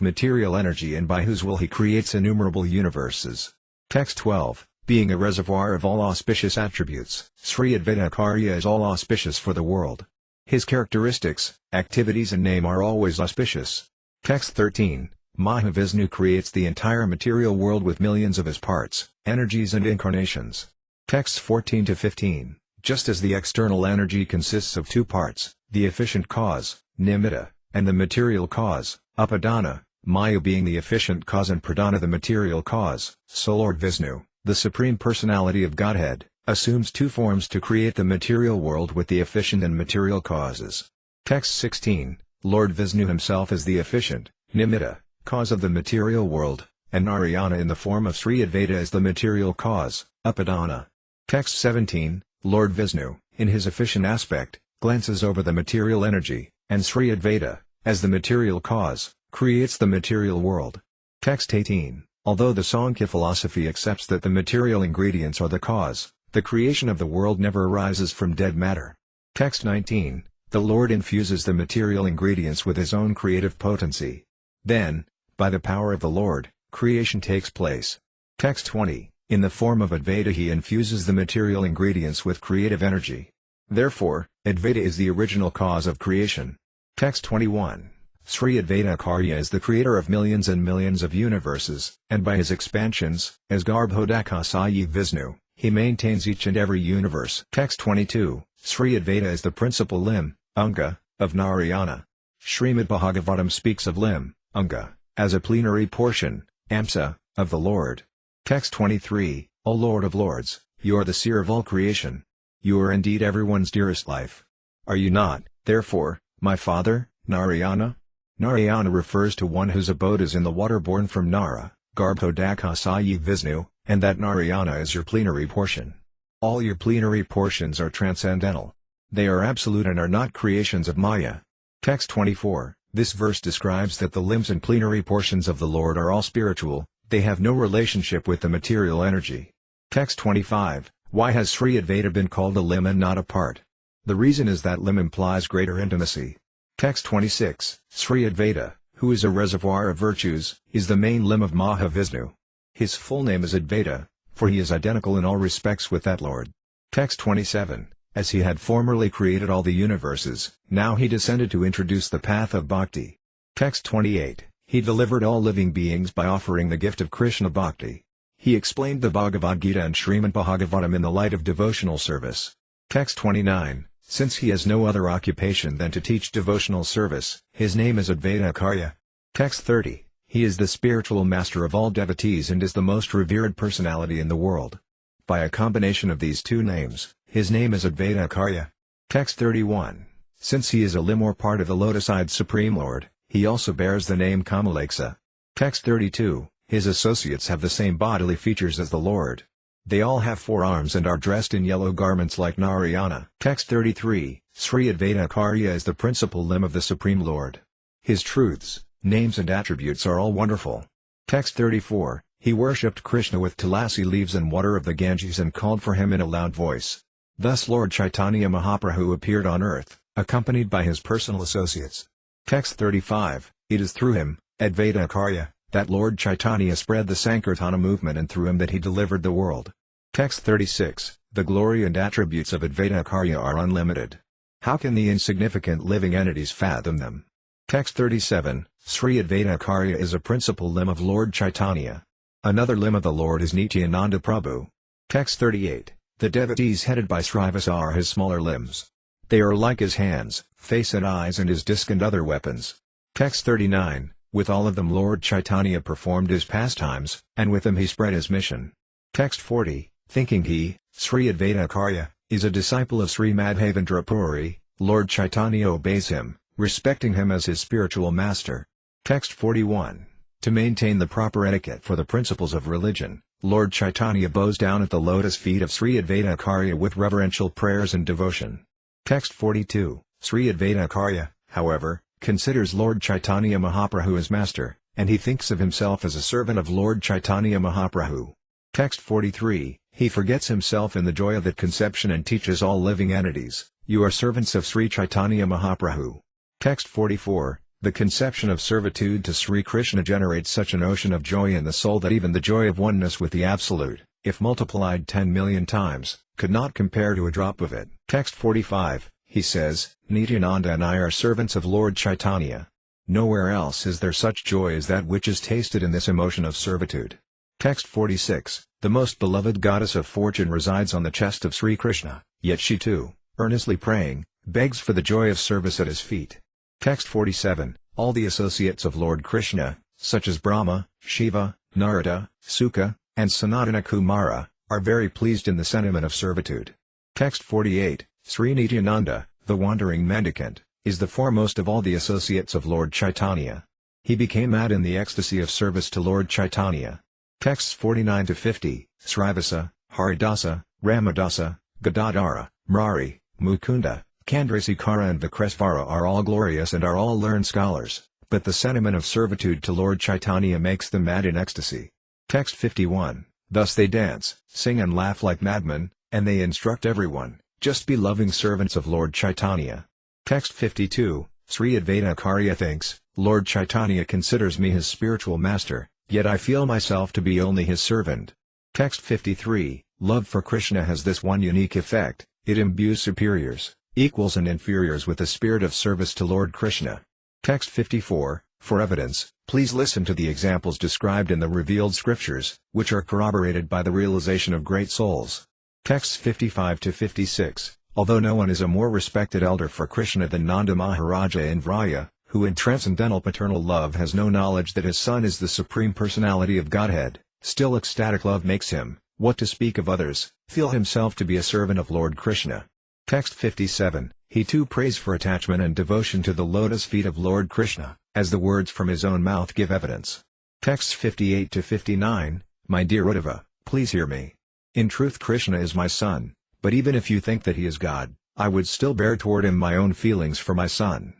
material energy and by whose will he creates innumerable universes. Text 12, being a reservoir of all auspicious attributes, Sri Caitanya is all auspicious for the world. His characteristics, activities and name are always auspicious. Text 13, Mahavishnu creates the entire material world with millions of his parts, energies and incarnations. Texts 14 to 15, just as the external energy consists of two parts, the efficient cause, nimitta, and the material cause, upadana, Maya being the efficient cause and pradhana the material cause, so Lord Vishnu, the Supreme Personality of Godhead, assumes two forms to create the material world with the efficient and material causes. Text 16, Lord Vishnu himself is the efficient, nimitta, cause of the material world, and Narayana in the form of Sri Advaita is the material cause, upadana. Text 17, Lord Vishnu, in his efficient aspect, glances over the material energy, and Sri Advaita, as the material cause, creates the material world. Text 18, although the Sankhya philosophy accepts that the material ingredients are the cause, the creation of the world never arises from dead matter. Text 19, the Lord infuses the material ingredients with his own creative potency. Then, by the power of the Lord, creation takes place. Text 20, in the form of Advaita he infuses the material ingredients with creative energy. Therefore, Advaita is the original cause of creation. Text 21, Sri Caitanya is the creator of millions and millions of universes, and by his expansions, as Garbhodakasaya Vishnu, he maintains each and every universe. Text 22, Sri Advaita is the principal limb, Anga, of Narayana. Srimad Bhagavatam speaks of limb, Anga, as a plenary portion, Amsa, of the Lord. Text 23, O Lord of Lords, you are the seer of all creation. You are indeed everyone's dearest life. Are you not, therefore, my father, Narayana? Narayana refers to one whose abode is in the water born from Nara, Garbhodakasaya Vishnu, and that Narayana is your plenary portion. All your plenary portions are transcendental. They are absolute and are not creations of Maya. Text 24, this verse describes that the limbs and plenary portions of the Lord are all spiritual, they have no relationship with the material energy. Text 25, why has Sri Advaita been called a limb and not a part? The reason is that limb implies greater intimacy. Text 26, Sri Advaita, who is a reservoir of virtues, is the main limb of Mahavishnu. His full name is Advaita, for he is identical in all respects with that Lord. Text 27, as he had formerly created all the universes, now he descended to introduce the path of bhakti. Text 28, he delivered all living beings by offering the gift of Krishna bhakti. He explained the Bhagavad Gita and Srimad Bhagavatam in the light of devotional service. Text 29, since he has no other occupation than to teach devotional service, his name is Advaita. Text 30, he is the spiritual master of all devotees and is the most revered personality in the world. By a combination of these two names, his name is Advaita. Text 31, since he is a limb or part of the lotus-eyed Supreme Lord, he also bears the name Kamalaksa. Text 32, his associates have the same bodily features as the Lord. They all have 4 arms and are dressed in yellow garments like Narayana. Text 33, Sri Caitanya is the principal limb of the Supreme Lord. His truths, names and attributes are all wonderful. Text 34, he worshipped Krishna with tulasi leaves and water of the Ganges and called for him in a loud voice. Thus Lord Caitanya Mahaprabhu appeared on earth, accompanied by his personal associates. Text 35, it is through him, Advaita, that Lord Caitanya spread the Sankirtana movement and through him that he delivered the world. Text 36, the glory and attributes of Advaita are unlimited. How can the insignificant living entities fathom them? Text 37, Sri Advaita is a principal limb of Lord Caitanya. Another limb of the Lord is Nityananda Prabhu. Text 38, the devotees headed by Srivasa are his smaller limbs. They are like his hands, face and eyes and his disc and other weapons. Text 39, with all of them Lord Caitanya performed his pastimes, and with them he spread his mission. Text 40, thinking he, Sri Caitanya, is a disciple of Sri Madhavendra Puri, Lord Caitanya obeys him, respecting him as his spiritual master. Text 41, to maintain the proper etiquette for the principles of religion, Lord Caitanya bows down at the lotus feet of Sri Caitanya with reverential prayers and devotion. Text 42, Sri Caitanya, however, considers Lord Caitanya Mahaprabhu as master, and he thinks of himself as a servant of Lord Caitanya Mahaprabhu. Text 43, he forgets himself in the joy of that conception and teaches all living entities, you are servants of Sri Caitanya Mahaprabhu. Text 44, the conception of servitude to Sri Krishna generates such an ocean of joy in the soul that even the joy of oneness with the Absolute, if multiplied 10 million times, could not compare to a drop of it. Text 45, he says, Nityananda and I are servants of Lord Caitanya. Nowhere else is there such joy as that which is tasted in this emotion of servitude. Text 46, the most beloved goddess of fortune resides on the chest of Sri Krishna, yet she too, earnestly praying, begs for the joy of service at his feet. Text 47, all the associates of Lord Krishna, such as Brahma, Shiva, Narada, Sukha, and Sanatana Kumara, are very pleased in the sentiment of servitude. Text 48, Sri Nityananda, the wandering mendicant, is the foremost of all the associates of Lord Caitanya. He became mad in the ecstasy of service to Lord Caitanya. Texts 49 to 50, Srivasa, Haridasa, Ramadasa, Gadadhara, Murari, Mukunda, Chandrasekhara and Vikresvara are all glorious and are all learned scholars, but the sentiment of servitude to Lord Caitanya makes them mad in ecstasy. Text 51, thus they dance, sing and laugh like madmen, and they instruct everyone, just be loving servants of Lord Caitanya. Text 52, Sri Caitanya thinks, Lord Caitanya considers me his spiritual master, yet I feel myself to be only his servant. Text 53, love for Krishna has this one unique effect, it imbues superiors, equals and inferiors with the spirit of service to Lord Krishna. Text 54, for evidence, please listen to the examples described in the revealed scriptures, which are corroborated by the realization of great souls. Texts 55 to 56, although no one is a more respected elder for Krishna than Nanda Maharaja in Vraya, who in transcendental paternal love has no knowledge that his son is the Supreme Personality of Godhead, still ecstatic love makes him, what to speak of others, feel himself to be a servant of Lord Krishna. Text 57, he too prays for attachment and devotion to the lotus feet of Lord Krishna, as the words from his own mouth give evidence. Texts 58 to 59, my dear Uddhava, please hear me. In truth Krishna is my son, but even if you think that he is God, I would still bear toward him my own feelings for my son.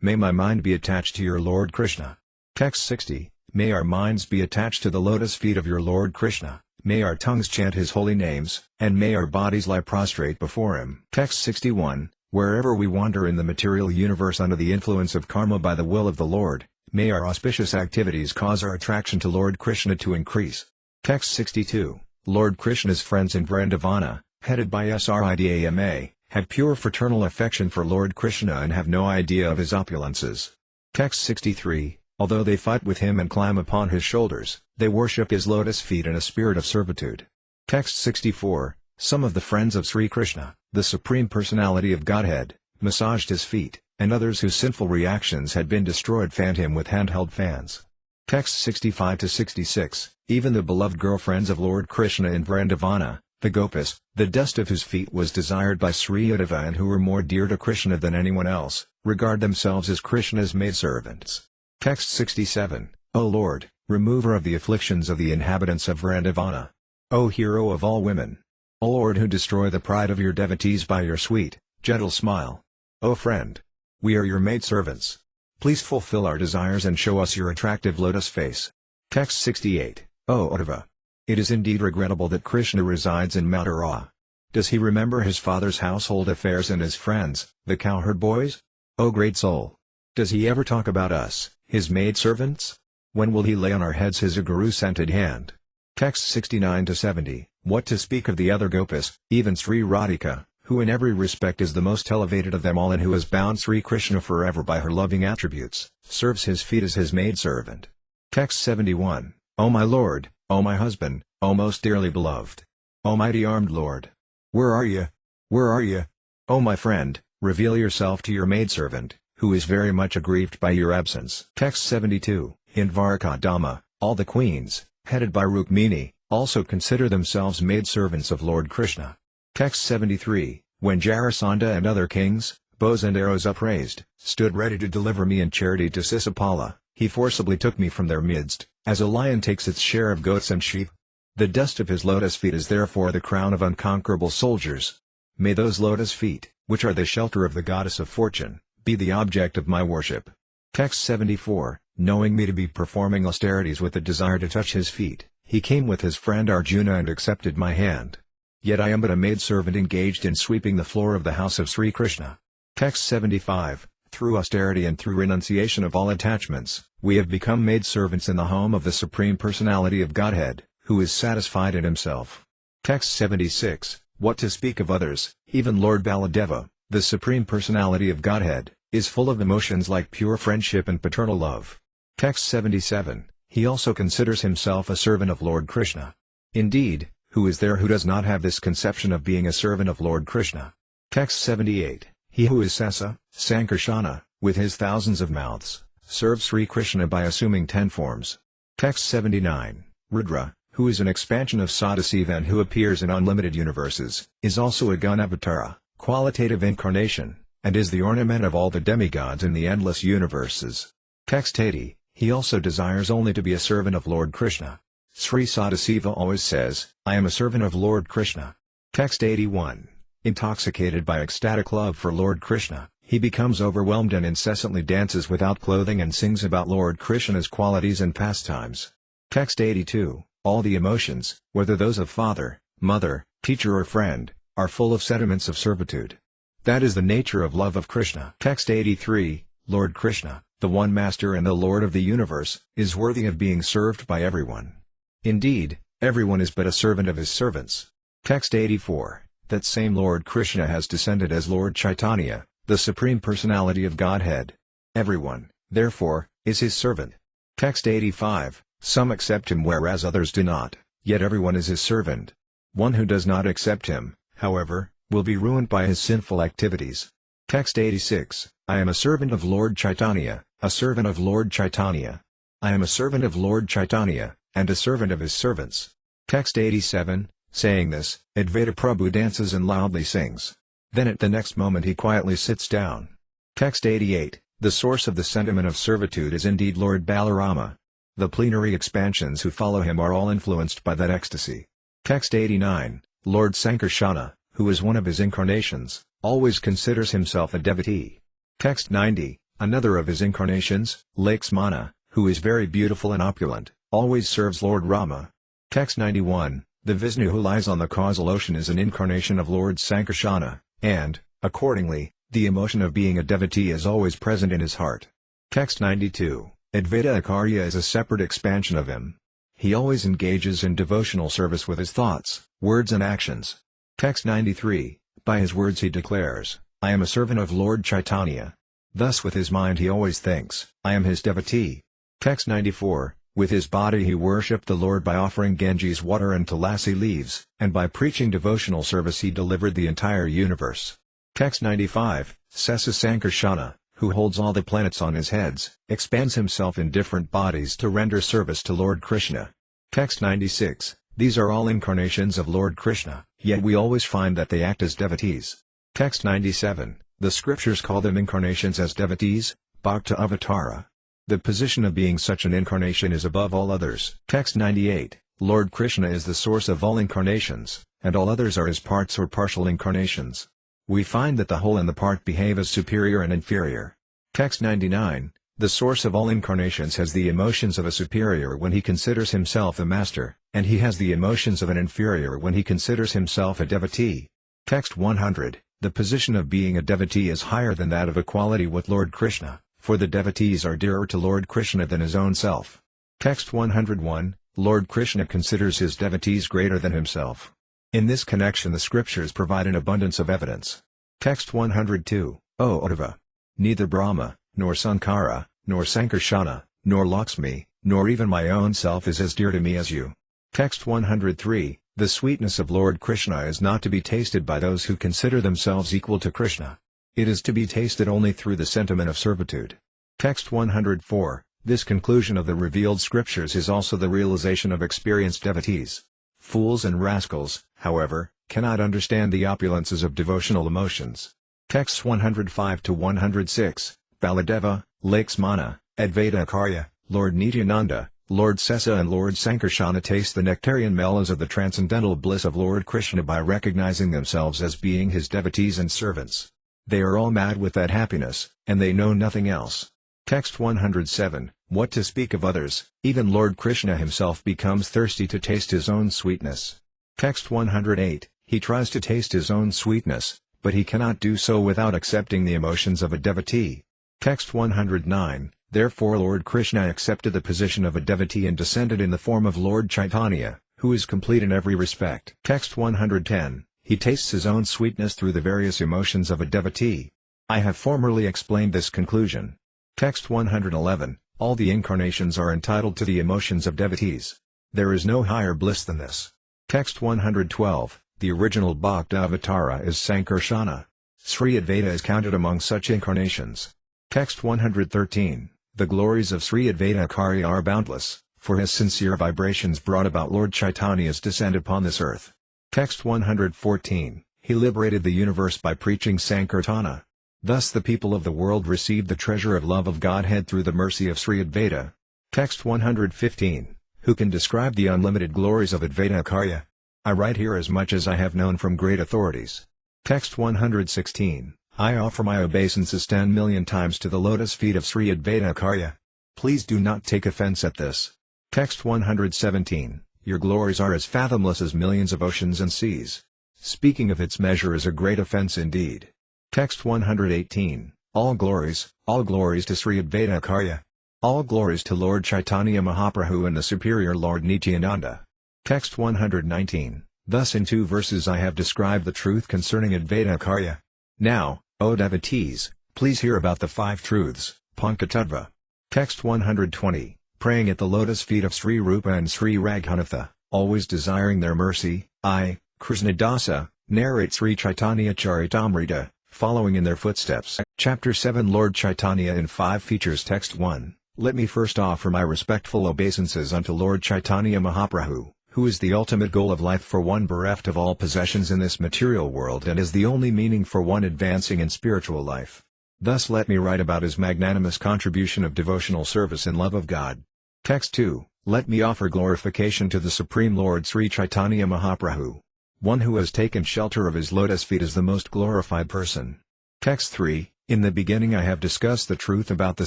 May my mind be attached to your Lord Krishna. Text 60, may our minds be attached to the lotus feet of your Lord Krishna, may our tongues chant his holy names, and may our bodies lie prostrate before him. Text 61, wherever we wander in the material universe under the influence of karma by the will of the Lord, may our auspicious activities cause our attraction to Lord Krishna to increase. Text 62, Lord Krishna's friends in Vrindavana, headed by Sridama, have pure fraternal affection for Lord Krishna and have no idea of his opulences. Text 63, although they fight with him and climb upon his shoulders, they worship his lotus feet in a spirit of servitude. Text 64, some of the friends of Sri Krishna, the Supreme Personality of Godhead, massaged his feet, and others whose sinful reactions had been destroyed fanned him with handheld fans. Text 65 to 66, even the beloved girlfriends of Lord Krishna in Vrindavana, the Gopis, the dust of whose feet was desired by Sri Uddhava and who were more dear to Krishna than anyone else, regard themselves as Krishna's maidservants. Text 67, O Lord, remover of the afflictions of the inhabitants of Vrindavana. O hero of all women. O Lord who destroy the pride of your devotees by your sweet, gentle smile. O friend. We are your maidservants. Please fulfill our desires and show us your attractive lotus face. Text 68, O Uddhava. It is indeed regrettable that Krishna resides in Mathura. Does he remember his father's household affairs and his friends, the cowherd boys? O great soul! Does he ever talk about us, his maidservants? When will he lay on our heads his guru-scented hand? Text 69 to 70, what to speak of the other gopis, even Sri Radhika, who in every respect is the most elevated of them all and who has bound Sri Krishna forever by her loving attributes, serves his feet as his maidservant. Text 71, O my Lord, O my husband, O most dearly beloved. O mighty armed Lord. Where are ye? Where are ye? O my friend, Reveal yourself to your maidservant, who is very much aggrieved by your absence. Text 72, in Dhamma, all the queens, headed by Rukmini, also consider themselves maidservants of Lord Krishna. Text 73, when Jarasandha and other kings, bows and arrows upraised, stood ready to deliver me in charity to Sisapala, he forcibly took me from their midst, as a lion takes its share of goats and sheep. The dust of his lotus feet is therefore the crown of unconquerable soldiers. May those lotus feet, which are the shelter of the goddess of fortune, be the object of my worship. Text 74, knowing me to be performing austerities with the desire to touch his feet, he came with his friend Arjuna and accepted my hand. Yet I am but a maidservant engaged in sweeping the floor of the house of Sri Krishna. Text 75, through austerity and through renunciation of all attachments, we have become maidservants in the home of the Supreme Personality of Godhead, who is satisfied in himself. Text 76, what to speak of others, even Lord Baladeva, the Supreme Personality of Godhead, is full of emotions like pure friendship and paternal love. Text 77, he also considers himself a servant of Lord Krishna. Indeed, who is there who does not have this conception of being a servant of Lord Krishna? Text 78, he who is Sesa, Sankarsana, with his thousands of mouths, serves Sri Krishna by assuming 10 forms. Text 79, Rudra, who is an expansion of Sadasiva and who appears in unlimited universes, is also a Ganavatara, qualitative incarnation, and is the ornament of all the demigods in the endless universes. Text 80, he also desires only to be a servant of Lord Krishna. Sri Sadasiva always says, I am a servant of Lord Krishna. Text 81, intoxicated by ecstatic love for Lord Krishna, he becomes overwhelmed and incessantly dances without clothing and sings about Lord Krishna's qualities and pastimes. Text 82, all the emotions, whether those of father, mother, teacher or friend, are full of sentiments of servitude. That is the nature of love of Krishna. Text 83, Lord Krishna, the one Master and the Lord of the universe, is worthy of being served by everyone. Indeed, everyone is but a servant of his servants. Text 84, that same Lord Krishna has descended as Lord Caitanya, the Supreme Personality of Godhead. Everyone, therefore, is his servant. Text 85, some accept him whereas others do not, yet everyone is his servant. One who does not accept him, however, will be ruined by his sinful activities. Text 86, I am a servant of Lord Caitanya, a servant of Lord Caitanya. I am a servant of Lord Caitanya, and a servant of his servants. Text 87, saying this, Advaita Prabhu dances and loudly sings. Then at the next moment he quietly sits down. Text 88, the source of the sentiment of servitude is indeed Lord Balarama. The plenary expansions who follow him are all influenced by that ecstasy. Text 89, Lord Sankarsana, who is one of his incarnations, always considers himself a devotee. Text 90, another of his incarnations, Lakshmana, who is very beautiful and opulent, always serves Lord Rama. Text 91, the Vishnu who lies on the causal ocean is an incarnation of Lord Sankarsana, and, accordingly, the emotion of being a devotee is always present in his heart. Text 92, Advaita Acharya is a separate expansion of him. He always engages in devotional service with his thoughts, words and actions. Text 93, by his words he declares, I am a servant of Lord Caitanya. Thus with his mind he always thinks, I am his devotee. Text 94, with his body he worshipped the Lord by offering Ganges water and tulasi leaves, and by preaching devotional service he delivered the entire universe. Text 95, Sesa Sankarsana, who holds all the planets on his heads, expands himself in different bodies to render service to Lord Krishna. Text 96, these are all incarnations of Lord Krishna, yet we always find that they act as devotees. Text 97, the scriptures call them incarnations as devotees, Bhakta Avatara. The position of being such an incarnation is above all others. Text 98, Lord Krishna is the source of all incarnations, and all others are his parts or partial incarnations. We find that the whole and the part behave as superior and inferior. Text 99, the source of all incarnations has the emotions of a superior when he considers himself a master, and he has the emotions of an inferior when he considers himself a devotee. Text 100, the position of being a devotee is higher than that of equality with Lord Krishna, for the devotees are dearer to Lord Krishna than his own self. Text 101, Lord Krishna considers his devotees greater than himself. In this connection the scriptures provide an abundance of evidence. Text 102, O Uddhava! Neither Brahma, nor Sankara, nor Sankarsana, nor Lakshmi, nor even my own self is as dear to me as you. Text 103, the sweetness of Lord Krishna is not to be tasted by those who consider themselves equal to Krishna. It is to be tasted only through the sentiment of servitude. Text 104. This conclusion of the revealed scriptures is also the realization of experienced devotees. Fools and rascals, however, cannot understand the opulences of devotional emotions. Texts 105 to 106. Baladeva, Lakshmana, Advaita Acharya, Lord Nityananda, Lord Sesa and Lord Sankarsana taste the nectarian mellows of the transcendental bliss of Lord Krishna by recognizing themselves as being his devotees and servants. They are all mad with that happiness, and they know nothing else. Text 107. What to speak of others, even Lord Krishna himself becomes thirsty to taste his own sweetness. Text 108. He tries to taste his own sweetness, but he cannot do so without accepting the emotions of a devotee. Text 109. Therefore Lord Krishna accepted the position of a devotee and descended in the form of Lord Caitanya, who is complete in every respect. Text 110. He tastes his own sweetness through the various emotions of a devotee. I have formerly explained this conclusion. Text 111. All the incarnations are entitled to the emotions of devotees. There is no higher bliss than this. Text 112. The original Bhakta-avatara is Sankarsana. Sri Advaita is counted among such incarnations. Text 113. The glories of Sri Advaita Acharya are boundless, for his sincere vibrations brought about Lord Chaitanya's descent upon this earth. Text 114. He liberated the universe by preaching Sankirtana. Thus the people of the world received the treasure of love of Godhead through the mercy of Sri Advaita. Text 115. Who can describe the unlimited glories of Advaita Acharya? I write here as much as I have known from great authorities. Text 116. I offer my obeisances 10 million times to the lotus feet of Sri Advaita Acharya. Please do not take offense at this. Text 117. Your glories are as fathomless as millions of oceans and seas. Speaking of its measure is a great offense indeed. Text 118. All glories to Sri Advaita Acharya. All glories to Lord Caitanya Mahaprabhu and the superior Lord Nityananda. Text 119. Thus in 2 verses I have described the truth concerning Advaita Acharya. Now, O devotees, please hear about the 5 truths, Pankatattva. Text 120. Praying at the lotus feet of Sri Rupa and Sri Raghunatha, always desiring their mercy, I, Krishnadasa, narrate Sri Caitanya-caritamrta, following in their footsteps. Chapter 7 Lord Chaitanya in 5 features. Text 1. Let me first offer my respectful obeisances unto Lord Chaitanya Mahaprabhu, who is the ultimate goal of life for one bereft of all possessions in this material world and is the only meaning for one advancing in spiritual life. Thus let me write about his magnanimous contribution of devotional service and love of God. Text 2. Let me offer glorification to the Supreme Lord Sri Caitanya Mahaprabhu. One who has taken shelter of his lotus feet is the most glorified person. Text 3. In the beginning I have discussed the truth about the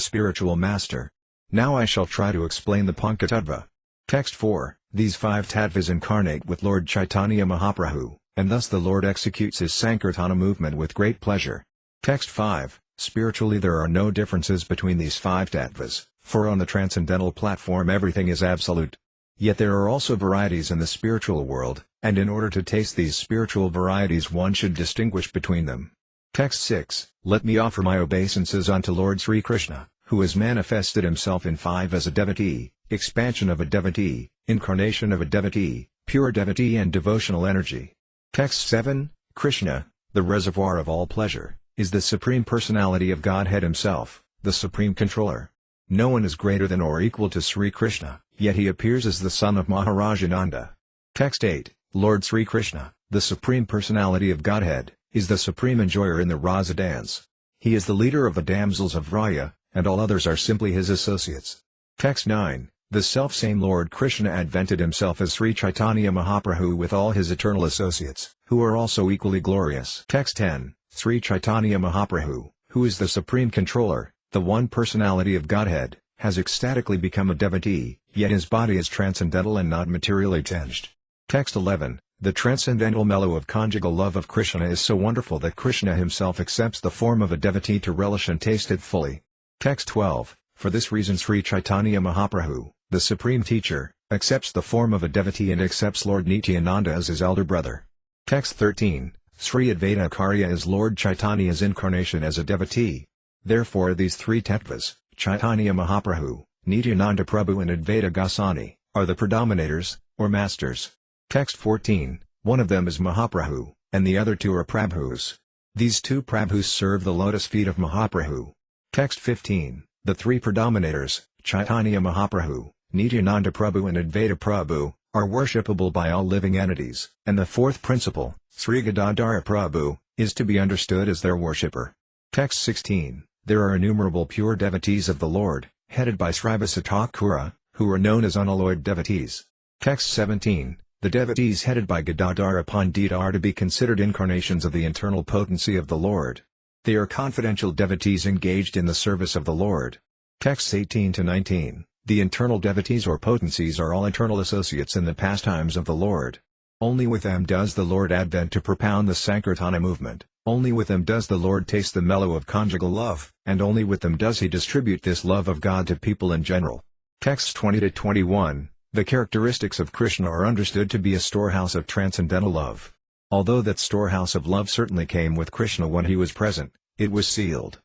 spiritual master. Now I shall try to explain the Pankatattva. Text 4. These 5 tattvas incarnate with Lord Chaitanya Mahaprabhu, and thus the Lord executes his Sankirtana movement with great pleasure. Text 5. Spiritually there are no differences between these 5 tattvas, for on the transcendental platform everything is absolute. Yet there are also varieties in the spiritual world, and in order to taste these spiritual varieties one should distinguish between them. Text 6. Let me offer my obeisances unto Lord Sri Krishna, who has manifested himself in 5 as a devotee, expansion of a devotee, incarnation of a devotee, pure devotee and devotional energy. Text 7. Krishna, the reservoir of all pleasure, is the Supreme Personality of Godhead himself, the Supreme Controller. No one is greater than or equal to Sri Krishna, yet he appears as the son of Maharaj Ananda. Text 8. Lord Sri Krishna, the Supreme Personality of Godhead, is the supreme enjoyer in the Rasa dance. He is the leader of the damsels of Raya, and all others are simply his associates. Text 9. The selfsame Lord Krishna advented himself as Sri Caitanya Mahaprabhu with all his eternal associates, who are also equally glorious. Text 10. Sri Caitanya Mahaprabhu, who is the Supreme Controller, the one personality of Godhead, has ecstatically become a devotee, yet his body is transcendental and not materially tinged. Text 11. The transcendental mellow of conjugal love of Krishna is so wonderful that Krishna himself accepts the form of a devotee to relish and taste it fully. Text 12. For this reason Sri Caitanya Mahaprabhu, the Supreme Teacher, accepts the form of a devotee and accepts Lord Nityananda as his elder brother. Text 13. Sri Advaita Acharya is Lord Chaitanya's incarnation as a devotee. Therefore these 3 tattvas, Chaitanya Mahaprabhu, Nityananda Prabhu and Advaita Goswami, are the predominators, or masters. Text 14. One of them is Mahaprabhu, and the other 2 are Prabhus. These two Prabhus serve the lotus feet of Mahaprabhu. Text 15. The three predominators, Chaitanya Mahaprabhu, Nityananda Prabhu and Advaita Prabhu, are worshipable by all living entities, and the fourth principle, Sri Gadadhara Prabhu, is to be understood as their worshipper. Text 16. There are innumerable pure devotees of the Lord, headed by Srivasa Thakura, who are known as unalloyed devotees. Text 17. The devotees headed by Gadadhara Pandita are to be considered incarnations of the internal potency of the Lord. They are confidential devotees engaged in the service of the Lord. Texts 18-19. The internal devotees or potencies are all eternal associates in the pastimes of the Lord. Only with them does the Lord advent to propound the Sankirtana movement, only with them does the Lord taste the mellow of conjugal love, and only with them does he distribute this love of God to people in general. Texts 20-21. The characteristics of Krishna are understood to be a storehouse of transcendental love. Although that storehouse of love certainly came with Krishna when he was present, it was sealed.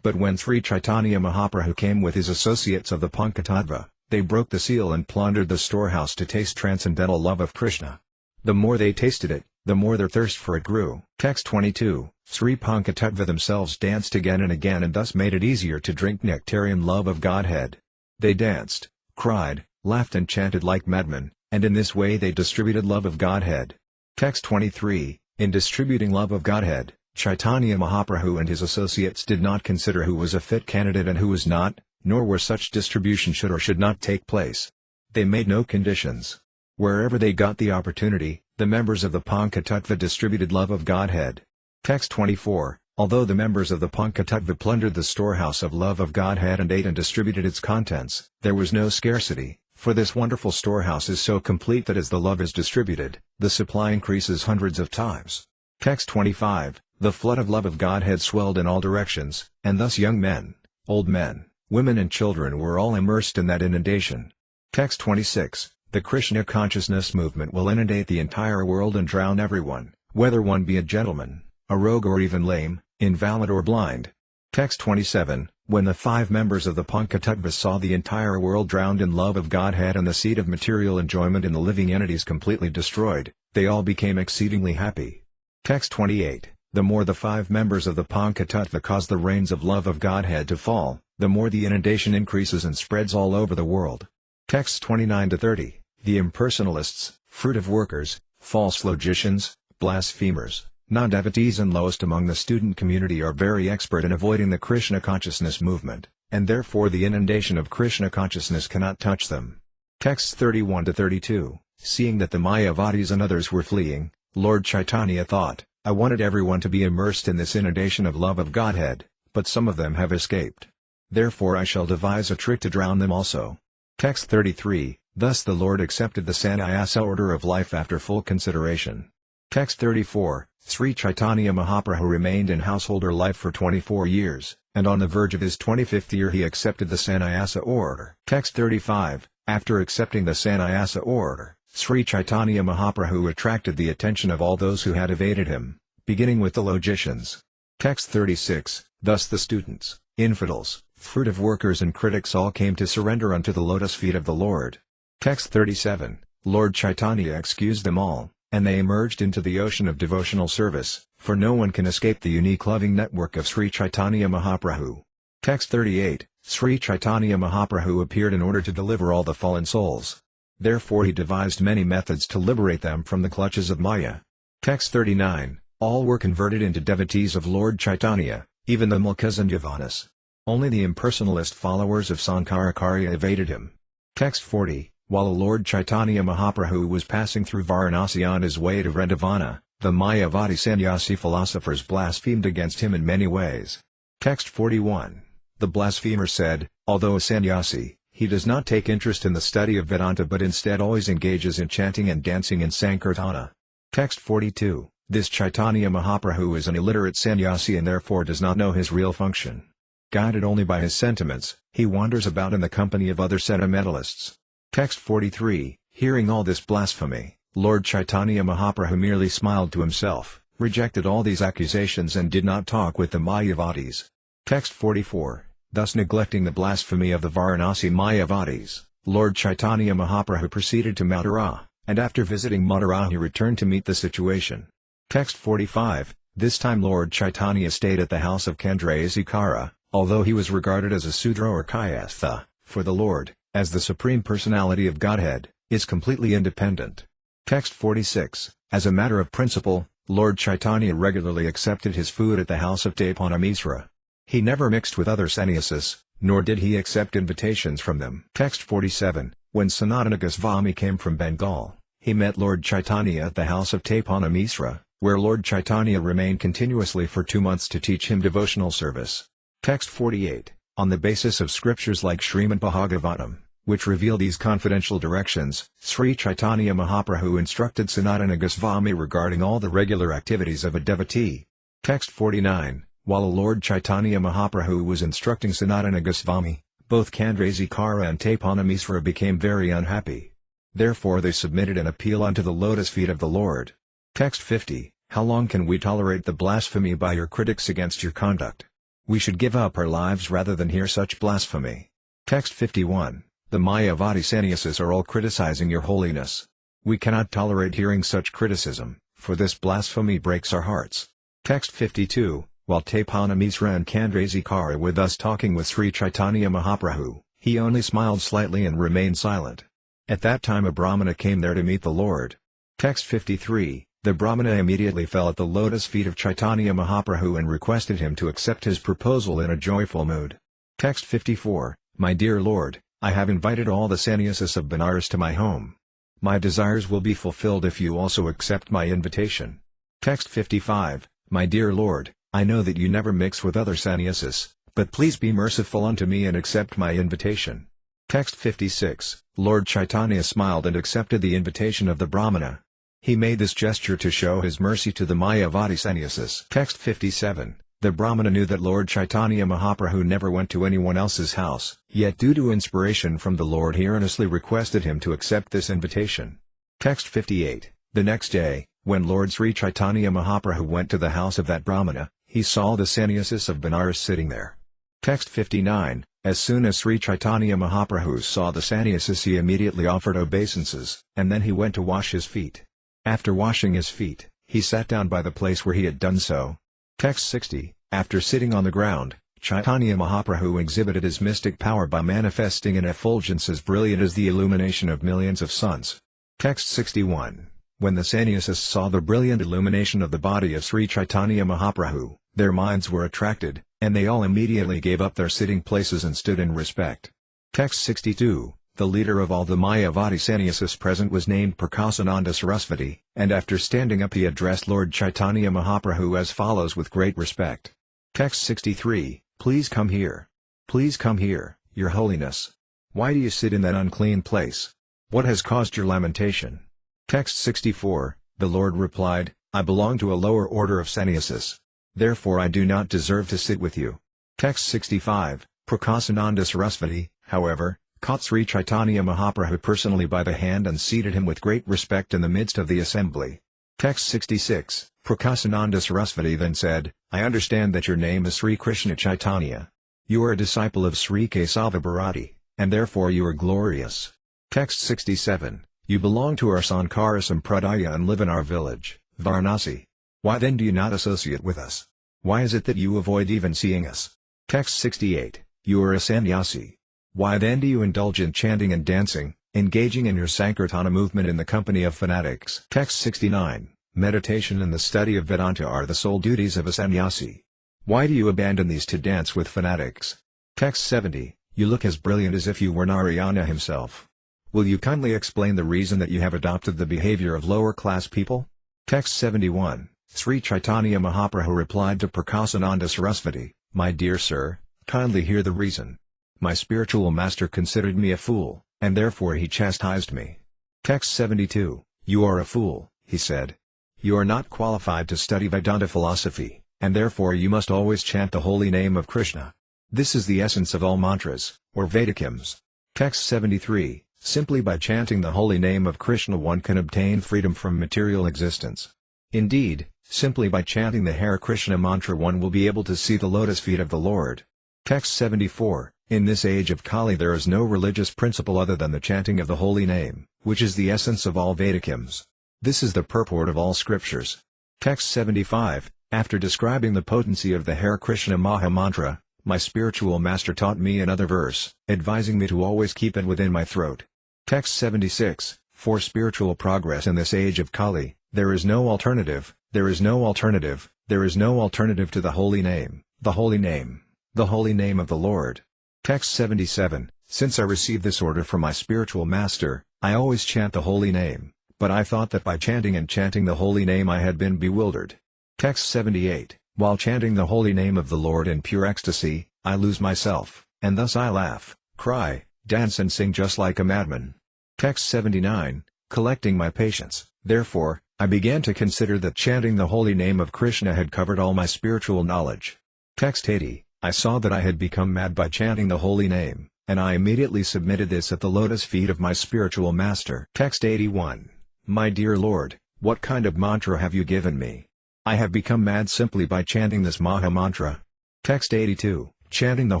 But when Sri Caitanya Mahaprabhu came with his associates of the Panchatattva, they broke the seal and plundered the storehouse to taste transcendental love of Krishna. The more they tasted it, the more their thirst for it grew. Text 22. Sri Panchatattva themselves danced again and again and thus made it easier to drink nectarian love of Godhead. They danced, cried, laughed and chanted like madmen, and in this way they distributed love of Godhead. Text 23. In distributing love of Godhead, Chaitanya Mahaprabhu and his associates did not consider who was a fit candidate and who was not, nor where such distribution should or should not take place. They made no conditions. Wherever they got the opportunity, the members of the Panchatattva distributed love of Godhead. Text 24. Although the members of the Panchatattva plundered the storehouse of love of Godhead and ate and distributed its contents, there was no scarcity, for this wonderful storehouse is so complete that as the love is distributed, the supply increases hundreds of times. Text 25. The flood of love of Godhead swelled in all directions, and thus young men, old men, women and children were all immersed in that inundation. Text 26. The Krishna consciousness movement will inundate the entire world and drown everyone, whether one be a gentleman, a rogue or even lame, invalid or blind. Text 27. When the five members of the Panchatattva saw the entire world drowned in love of Godhead and the seed of material enjoyment in the living entities completely destroyed, they all became exceedingly happy. Text 28. The more the five members of the Panchatattva cause the rains of love of Godhead to fall, the more the inundation increases and spreads all over the world. Texts 29-30. The impersonalists, fruitive workers, false logicians, blasphemers, non-devotees and lowest among the student community are very expert in avoiding the Krishna consciousness movement, and therefore the inundation of Krishna consciousness cannot touch them. Texts 31-32. Seeing that the Mayavadis and others were fleeing, Lord Chaitanya thought, I wanted everyone to be immersed in this inundation of love of Godhead, but some of them have escaped. Therefore I shall devise a trick to drown them also. Text 33. Thus the Lord accepted the sannyasa order of life after full consideration. Text 34. Sri Caitanya Mahaprabhu remained in householder life for 24 years, and on the verge of his 25th year he accepted the sannyasa order. Text 35. After accepting the sannyasa order, Sri Caitanya Mahaprabhu attracted the attention of all those who had evaded him, beginning with the logicians. Text 36. Thus the students, infidels, fruitive workers and critics all came to surrender unto the lotus feet of the Lord. Text 37. Lord Chaitanya excused them all, and they emerged into the ocean of devotional service, for no one can escape the unique loving network of Sri Caitanya Mahaprabhu. Text 38. Sri Caitanya Mahaprabhu appeared in order to deliver all the fallen souls. Therefore he devised many methods to liberate them from the clutches of Maya. Text 39. All were converted into devotees of Lord Chaitanya, even the Mulkas and Yavanas. Only the impersonalist followers of Sankaracharya evaded him. Text 40. While Lord Chaitanya Mahaprabhu was passing through Varanasi on his way to Vrindavana, the Mayavadi sannyasi philosophers blasphemed against him in many ways. Text 41. The blasphemer said, although a sannyasi, he does not take interest in the study of Vedanta but instead always engages in chanting and dancing in Sankirtana. Text 42. This Chaitanya Mahaprabhu is an illiterate sannyasi and therefore does not know his real function. Guided only by his sentiments, he wanders about in the company of other sentimentalists. Text 43. Hearing all this blasphemy, Lord Chaitanya Mahaprabhu merely smiled to himself, rejected all these accusations and did not talk with the Mayavadis. Text 44. Thus neglecting the blasphemy of the Varanasi Mayavadis, Lord Chaitanya Mahaprabhu proceeded to Mathura, and after visiting Mathura he returned to meet the situation. Text 45. This time Lord Caitanya stayed at the house of Chandrasekhara, although he was regarded as a Sudra or Kayastha, for the Lord, as the Supreme Personality of Godhead, is completely independent. Text 46. As a matter of principle, Lord Caitanya regularly accepted his food at the house of Caitanya-caritamrta. He never mixed with other sannyasis, nor did he accept invitations from them. Text 47. When Sanatana Goswami came from Bengal, he met Lord Caitanya at the house of Caitanya-caritamrta, where Lord Caitanya remained continuously for 2 months to teach him devotional service. Text 48. On the basis of scriptures like Srimad Bhagavatam, which reveal these confidential directions, Sri Caitanya Mahaprabhu instructed Sanatana Goswami regarding all the regular activities of a devotee. Text 49. While Lord Caitanya Mahaprabhu was instructing Sanatana Goswami, both Chandrasekhara and Caitanya-caritamrta became very unhappy. Therefore they submitted an appeal unto the lotus feet of the Lord. Text 50. How long can we tolerate the blasphemy by your critics against your conduct? We should give up our lives rather than hear such blasphemy. Text 51. The Mayavadi sannyasis are all criticizing your holiness. We cannot tolerate hearing such criticism, for this blasphemy breaks our hearts. Text 52. While Caitanya-caritamrta and Chandrasekhara were thus talking with Sri Caitanya Mahaprabhu, he only smiled slightly and remained silent. At that time a Brahmana came there to meet the Lord. Text 53. The Brahmana immediately fell at the lotus feet of Caitanya Mahaprabhu and requested him to accept his proposal in a joyful mood. Text 54. My dear Lord, I have invited all the sannyasis of Benares to my home. My desires will be fulfilled if you also accept my invitation. Text 55. My dear Lord, I know that you never mix with other sannyasis, but please be merciful unto me and accept my invitation. Text 56. Lord Caitanya smiled and accepted the invitation of the Brahmana. He made this gesture to show his mercy to the Mayavadi sannyasis. Text 57. The Brahmana knew that Lord Caitanya Mahaprabhu never went to anyone else's house, yet due to inspiration from the Lord he earnestly requested him to accept this invitation. Text 58. The next day, when Lord Sri Caitanya Mahaprabhu went to the house of that Brahmana, he saw the sannyasis of Benares sitting there. Text 59. As soon as Sri Caitanya Mahaprabhu saw the sannyasis he immediately offered obeisances, and then he went to wash his feet. After washing his feet, he sat down by the place where he had done so. Text 60. After sitting on the ground, Caitanya Mahaprabhu exhibited his mystic power by manifesting an effulgence as brilliant as the illumination of millions of suns. Text 61. When the sannyasis saw the brilliant illumination of the body of Sri Caitanya Mahaprabhu, their minds were attracted, and they all immediately gave up their sitting places and stood in respect. Text 62. The leader of all the Mayavadi sannyasis present was named Prakāsananda Sarasvati, and after standing up he addressed Lord Caitanya Mahaprabhu as follows with great respect. Text 63. Please come here. Please come here, Your Holiness. Why do you sit in that unclean place? What has caused your lamentation? Text 64. The Lord replied, I belong to a lower order of sannyasis. Therefore I do not deserve to sit with you. Text 65. Prakāsananda Sarasvati, however, caught Sri Caitanya Mahaprabhu personally by the hand and seated him with great respect in the midst of the assembly. Text 66. Prakāsananda Sarasvati then said, I understand that your name is Sri Krishna Caitanya. You are a disciple of Sri Kesava Bharati, and therefore you are glorious. Text 67. You belong to our Sankara Sampradaya and live in our village, Varanasi. Why then do you not associate with us? Why is it that you avoid even seeing us? Text 68. You are a sannyasi. Why then do you indulge in chanting and dancing, engaging in your Sankirtana movement in the company of fanatics? Text 69. Meditation and the study of Vedanta are the sole duties of a sannyasi. Why do you abandon these to dance with fanatics? Text 70. You look as brilliant as if you were Narayana himself. Will you kindly explain the reason that you have adopted the behavior of lower class people? Text 71. Sri Caitanya Mahaprabhu replied to Prakāsananda Sarasvati, My dear sir, kindly hear the reason. My spiritual master considered me a fool, and therefore he chastised me. Text 72. You are a fool, he said. You are not qualified to study Vedanta philosophy, and therefore you must always chant the holy name of Krishna. This is the essence of all mantras, or Vedic hymns. Text 73. Simply by chanting the holy name of Krishna one can obtain freedom from material existence. Indeed, simply by chanting the Hare Krishna mantra one will be able to see the lotus feet of the Lord. Text 74. In this age of Kali there is no religious principle other than the chanting of the holy name, which is the essence of all Vedic hymns. This is the purport of all scriptures. Text 75. After describing the potency of the Hare Krishna Maha Mantra, my spiritual master taught me another verse, advising me to always keep it within my throat. Text 76, for spiritual progress in this age of Kali, there is no alternative, there is no alternative, there is no alternative to the holy name, the holy name, the holy name of the Lord. Text 77, since I received this order from my spiritual master, I always chant the holy name, but I thought that by chanting the holy name I had been bewildered. Text 78, while chanting the holy name of the Lord in pure ecstasy, I lose myself, and thus I laugh, cry, dance and sing just like a madman. Text 79, collecting my patience, therefore, I began to consider that chanting the holy name of Krishna had covered all my spiritual knowledge. Text 80, I saw that I had become mad by chanting the holy name, and I immediately submitted this at the lotus feet of my spiritual master. Text 81, my dear Lord, what kind of mantra have you given me? I have become mad simply by chanting this Maha Mantra. Text 82, chanting the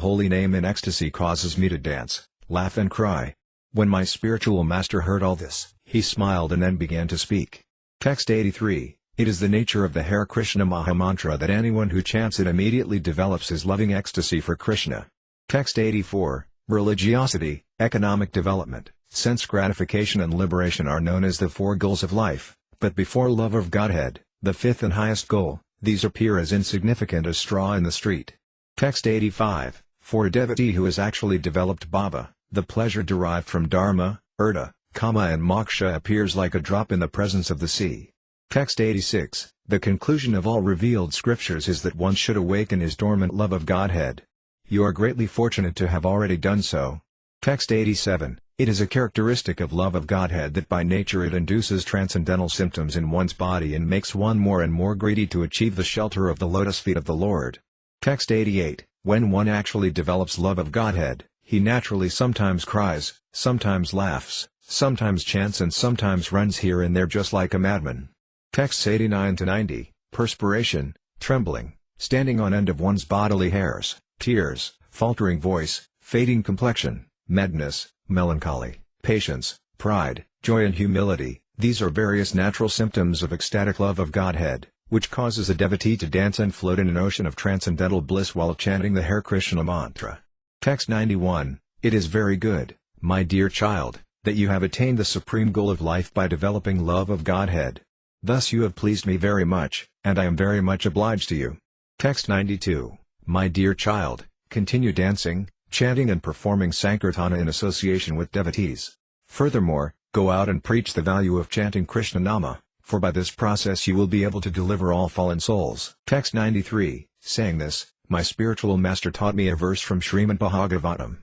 holy name in ecstasy causes me to dance, laugh and cry. When my spiritual master heard all this, he smiled and then began to speak. Text 83, it is the nature of the Hare Krishna Maha Mantra that anyone who chants it immediately develops his loving ecstasy for Krishna. Text 84, religiosity, economic development, sense gratification and liberation are known as the four goals of life, but before love of Godhead, the fifth and highest goal, these appear as insignificant as straw in the street. Text 85, for a devotee who has actually developed bhava, the pleasure derived from dharma, artha, kama and moksha appears like a drop in the presence of the sea. Text 86, the conclusion of all revealed scriptures is that one should awaken his dormant love of Godhead. You are greatly fortunate to have already done so. Text 87, it is a characteristic of love of Godhead that by nature it induces transcendental symptoms in one's body and makes one more and more greedy to achieve the shelter of the lotus feet of the Lord. Text 88, when one actually develops love of Godhead, he naturally sometimes cries, sometimes laughs, sometimes chants and sometimes runs here and there just like a madman. Texts 89-90, perspiration, trembling, standing on end of one's bodily hairs, tears, faltering voice, fading complexion, madness, melancholy, patience, pride, joy and humility, these are various natural symptoms of ecstatic love of Godhead, which causes a devotee to dance and float in an ocean of transcendental bliss while chanting the Hare Krishna mantra. Text 91, it is very good, my dear child, that you have attained the supreme goal of life by developing love of Godhead. Thus you have pleased me very much, and I am very much obliged to you. Text 92, my dear child, continue dancing, chanting and performing Sankirtana in association with devotees. Furthermore, go out and preach the value of chanting Krishna Nama, for by this process you will be able to deliver all fallen souls. Text 93, saying this, my spiritual master taught me a verse from Srimad Bhagavatam.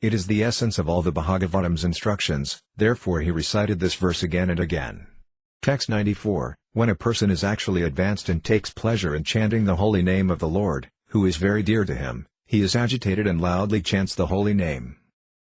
It is the essence of all the Bhagavatam's instructions, therefore he recited this verse again and again. Text 94, when a person is actually advanced and takes pleasure in chanting the holy name of the Lord, who is very dear to him, he is agitated and loudly chants the holy name.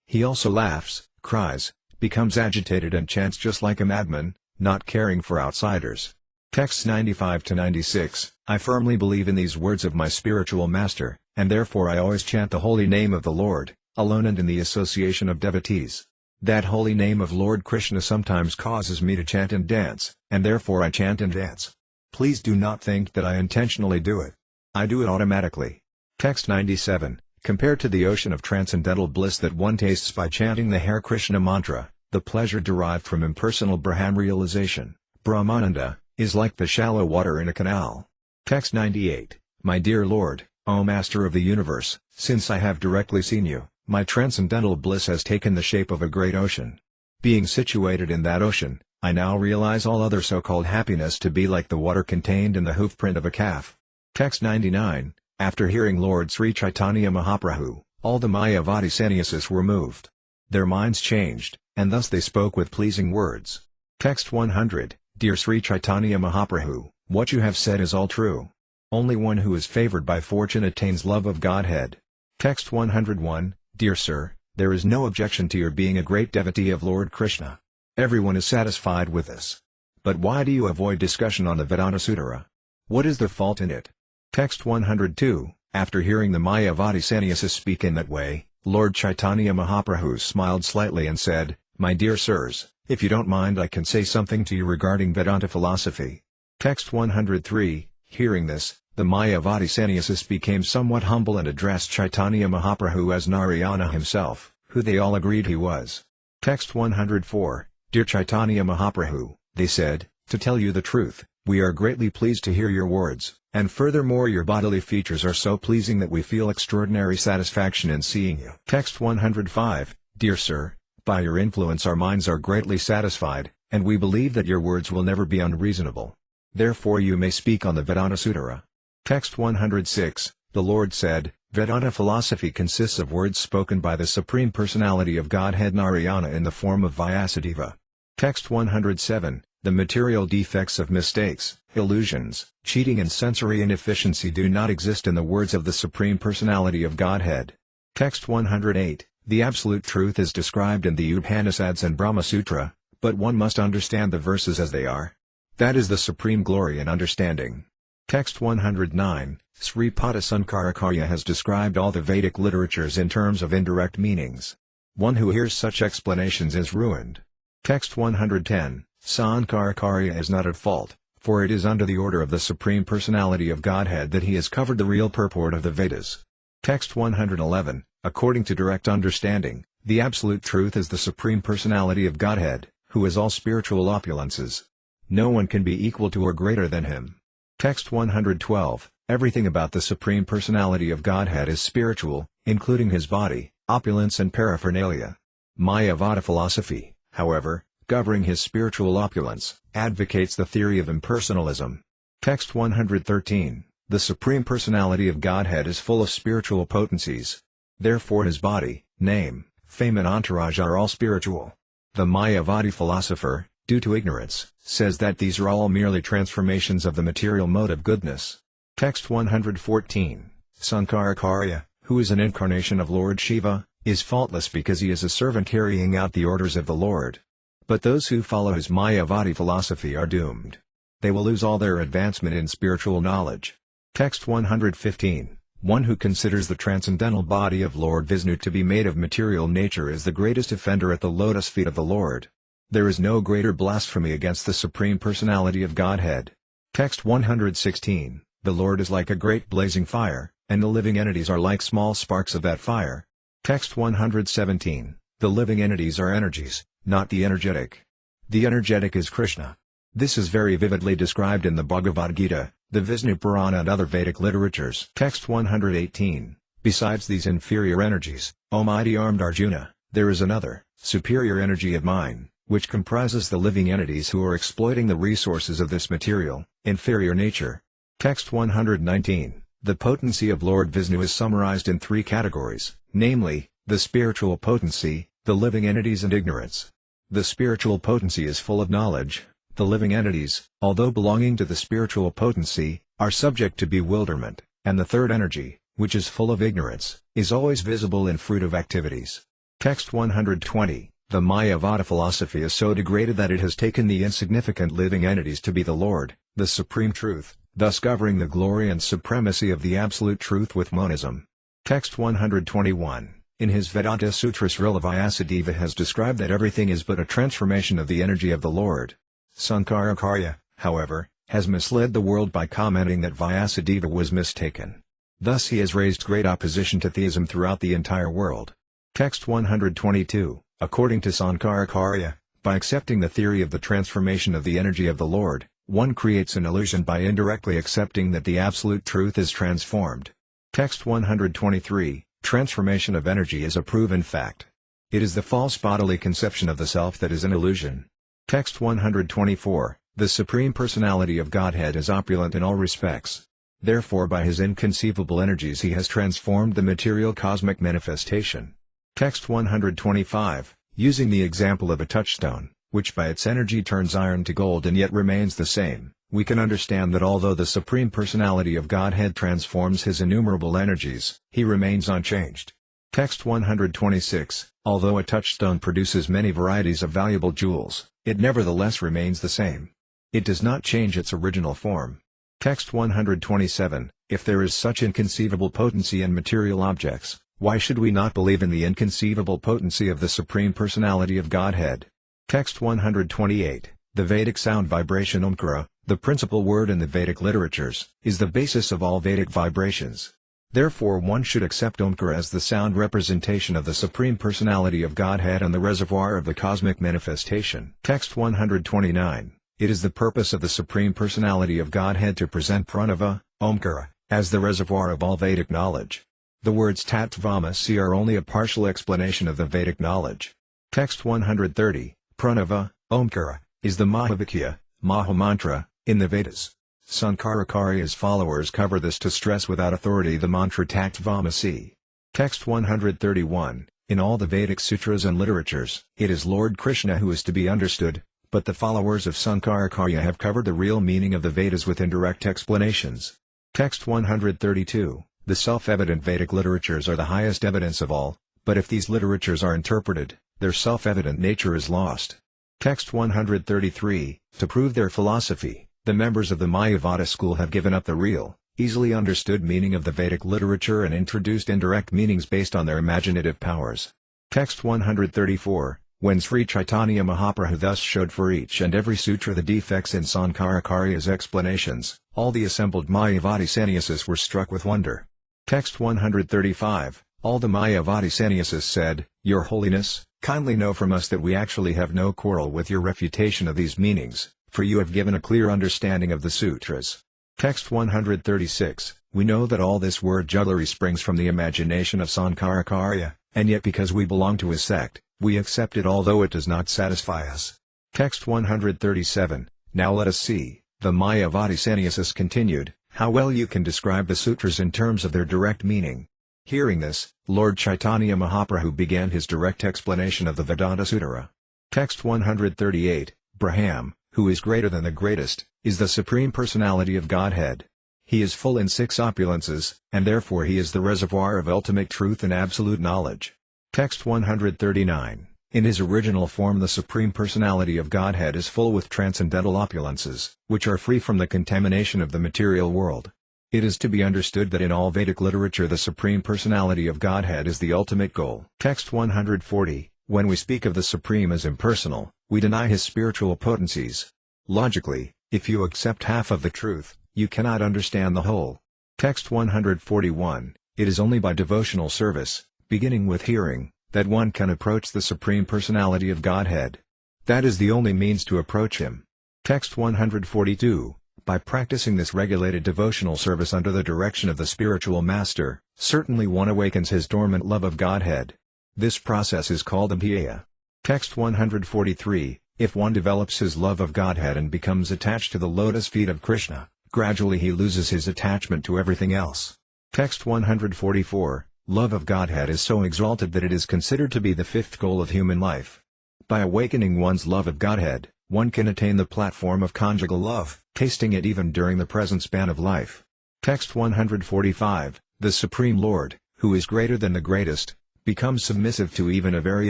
He also laughs, cries, becomes agitated and chants just like a madman, not caring for outsiders. Texts 95-96, I firmly believe in these words of my spiritual master, and therefore I always chant the holy name of the Lord, alone and in the association of devotees. That holy name of Lord Krishna sometimes causes me to chant and dance, and therefore I chant and dance. Please do not think that I intentionally do it. I do it automatically. Text 97, compared to the ocean of transcendental bliss that one tastes by chanting the Hare Krishna mantra, the pleasure derived from impersonal Brahman realization, Brahmananda, is like the shallow water in a canal. Text 98, my dear Lord, O Master of the universe, since I have directly seen you, my transcendental bliss has taken the shape of a great ocean. Being situated in that ocean, I now realize all other so-called happiness to be like the water contained in the hoofprint of a calf. Text 99, after hearing Lord Sri Caitanya Mahaprabhu, all the Mayavadi sannyasis were moved. Their minds changed, and thus they spoke with pleasing words. Text 100, Dear Sri Caitanya Mahaprabhu, what you have said is all true. Only one who is favored by fortune attains love of Godhead. Text 101, Dear Sir, there is no objection to your being a great devotee of Lord Krishna. Everyone is satisfied with this. But why do you avoid discussion on the Vedanta Sutara? What is the fault in it? Text 102, after hearing the Mayavadi sannyasis speak in that way, Lord Caitanya Mahaprabhu smiled slightly and said, My dear sirs, if you don't mind I can say something to you regarding Vedanta philosophy. Text 103, hearing this, The Mayavadi sannyasis became somewhat humble and addressed Chaitanya Mahaprabhu as Narayana himself, who they all agreed he was. Text 104, Dear Chaitanya Mahaprabhu, they said, to tell you the truth, we are greatly pleased to hear your words, and furthermore your bodily features are so pleasing that we feel extraordinary satisfaction in seeing you. Text 105, Dear Sir, by your influence our minds are greatly satisfied, and we believe that your words will never be unreasonable. Therefore you may speak on the Vedanta Sutara. Text 106, the Lord said, Vedanta philosophy consists of words spoken by the Supreme Personality of Godhead Narayana in the form of Vyasadeva. Text 107, the material defects of mistakes, illusions, cheating and sensory inefficiency do not exist in the words of the Supreme Personality of Godhead. Text 108, the Absolute Truth is described in the Upanishads and Brahma Sutra, but one must understand the verses as they are. That is the supreme glory and understanding. Text 109, Sri Caitanya has described all the Vedic literatures in terms of indirect meanings. One who hears such explanations is ruined. Text 110, Sankaracharya is not at fault, for it is under the order of the Supreme Personality of Godhead that he has covered the real purport of the Vedas. Text 111, according to direct understanding, the Absolute Truth is the Supreme Personality of Godhead, who is all spiritual opulences. No one can be equal to or greater than him. Text 112, everything about the Supreme Personality of Godhead is spiritual, including his body, opulence and paraphernalia. Mayavada philosophy, however, governing his spiritual opulence, advocates the theory of impersonalism. Text 113, the Supreme Personality of Godhead is full of spiritual potencies. Therefore his body, name, fame and entourage are all spiritual. The Mayavadi philosopher, due to ignorance, says that these are all merely transformations of the material mode of goodness. Text 114, Sankaracharya, who is an incarnation of Lord Shiva, is faultless because he is a servant carrying out the orders of the Lord. But those who follow his Mayavadi philosophy are doomed. They will lose all their advancement in spiritual knowledge. Text 115, one who considers the transcendental body of Lord Vishnu to be made of material nature is the greatest offender at the lotus feet of the Lord. There is no greater blasphemy against the Supreme Personality of Godhead. Text 116, the Lord is like a great blazing fire, and the living entities are like small sparks of that fire. Text 117, the living entities are energies, not the energetic. The energetic is Krishna. This is very vividly described in the Bhagavad Gita, the Vishnu Purana and other Vedic literatures. Text 118, besides these inferior energies, O mighty armed Arjuna, there is another, superior energy of mine, which comprises the living entities who are exploiting the resources of this material, inferior nature. Text 119, the potency of Lord Vishnu is summarized in three categories, namely, the spiritual potency, the living entities and ignorance. The spiritual potency is full of knowledge. The living entities, although belonging to the spiritual potency, are subject to bewilderment, and the third energy, which is full of ignorance, is always visible in fruit of activities. Text 120, the Mayavada philosophy is so degraded that it has taken the insignificant living entities to be the Lord, the Supreme Truth, thus governing the glory and supremacy of the Absolute Truth with monism. Text 121, in his Vedanta Sutra Srila Vyasadeva has described that everything is but a transformation of the energy of the Lord. Sankaracharya, however, has misled the world by commenting that Vyasadeva was mistaken. Thus he has raised great opposition to theism throughout the entire world. Text 122, according to Sankaracharya, by accepting the theory of the transformation of the energy of the Lord, one creates an illusion by indirectly accepting that the Absolute Truth is transformed. Text 123, transformation of energy is a proven fact. It is the false bodily conception of the self that is an illusion. Text 124, the Supreme Personality of Godhead is opulent in all respects. Therefore by his inconceivable energies he has transformed the material cosmic manifestation. Text 125, using the example of a touchstone, which by its energy turns iron to gold and yet remains the same, we can understand that although the Supreme Personality of Godhead transforms his innumerable energies, he remains unchanged. Text 126, although a touchstone produces many varieties of valuable jewels, it nevertheless remains the same. It does not change its original form. Text 127, if there is such inconceivable potency in material objects, why should we not believe in the inconceivable potency of the Supreme Personality of Godhead? Text 128, The Vedic sound vibration Omkara, the principal word in the Vedic literatures, is the basis of all Vedic vibrations. Therefore one should accept Omkara as the sound representation of the Supreme Personality of Godhead and the reservoir of the cosmic manifestation. Text 129. It is the purpose of the Supreme Personality of Godhead to present Pranava, Omkara, as the reservoir of all Vedic knowledge. The words Tattvamasi are only a partial explanation of the Vedic knowledge. Text 130. Pranava, Omkara, is the Mahavakya, Mahamantra, in the Vedas. Sankaracharya's followers cover this to stress without authority the mantra Tattvamasi. Text 131. In all the Vedic sutras and literatures, it is Lord Krishna who is to be understood, but the followers of Sankaracharya have covered the real meaning of the Vedas with indirect explanations. Text 132. The self-evident Vedic literatures are the highest evidence of all, but if these literatures are interpreted, their self-evident nature is lost. Text 133. To prove their philosophy, the members of the Mayavada school have given up the real, easily understood meaning of the Vedic literature and introduced indirect meanings based on their imaginative powers. Text 134. When Sri Caitanya Mahaprabhu thus showed for each and every sutra the defects in Sankaracharya's explanations, all the assembled Mayavadi sannyasis were struck with wonder. Text 135. All the Mayavadi sannyasis said, "Your Holiness, kindly know from us that we actually have no quarrel with your refutation of these meanings, for you have given a clear understanding of the sutras." Text 136. We know that all this word jugglery springs from the imagination of Sankaracharya, and yet because we belong to his sect, we accept it although it does not satisfy us. Text 137. Now let us see, the Mayavadi sannyasis continued, how well you can describe the sutras in terms of their direct meaning. Hearing this, Lord Caitanya Mahaprabhu began his direct explanation of the Vedanta Sutra. Text 138. Brahman, who is greater than the greatest, is the Supreme Personality of Godhead. He is full in six opulences, and therefore he is the reservoir of ultimate truth and absolute knowledge. Text 139. In his original form the Supreme Personality of Godhead is full with transcendental opulences, which are free from the contamination of the material world. It is to be understood that in all Vedic literature the Supreme Personality of Godhead is the ultimate goal. Text 140. When we speak of the Supreme as impersonal, we deny his spiritual potencies. Logically, if you accept half of the truth, you cannot understand the whole. Text 141. It is only by devotional service, beginning with hearing, that one can approach the Supreme Personality of Godhead. That is the only means to approach him. Text 142. By practicing this regulated devotional service under the direction of the spiritual master, certainly one awakens his dormant love of Godhead. This process is called abhyaya. Text 143. If one develops his love of Godhead and becomes attached to the lotus feet of Krishna, gradually he loses his attachment to everything else. Text 144. Love of Godhead is so exalted that it is considered to be the fifth goal of human life. By awakening one's love of Godhead, one can attain the platform of conjugal love, tasting it even during the present span of life. Text 145. The Supreme Lord, who is greater than the greatest, becomes submissive to even a very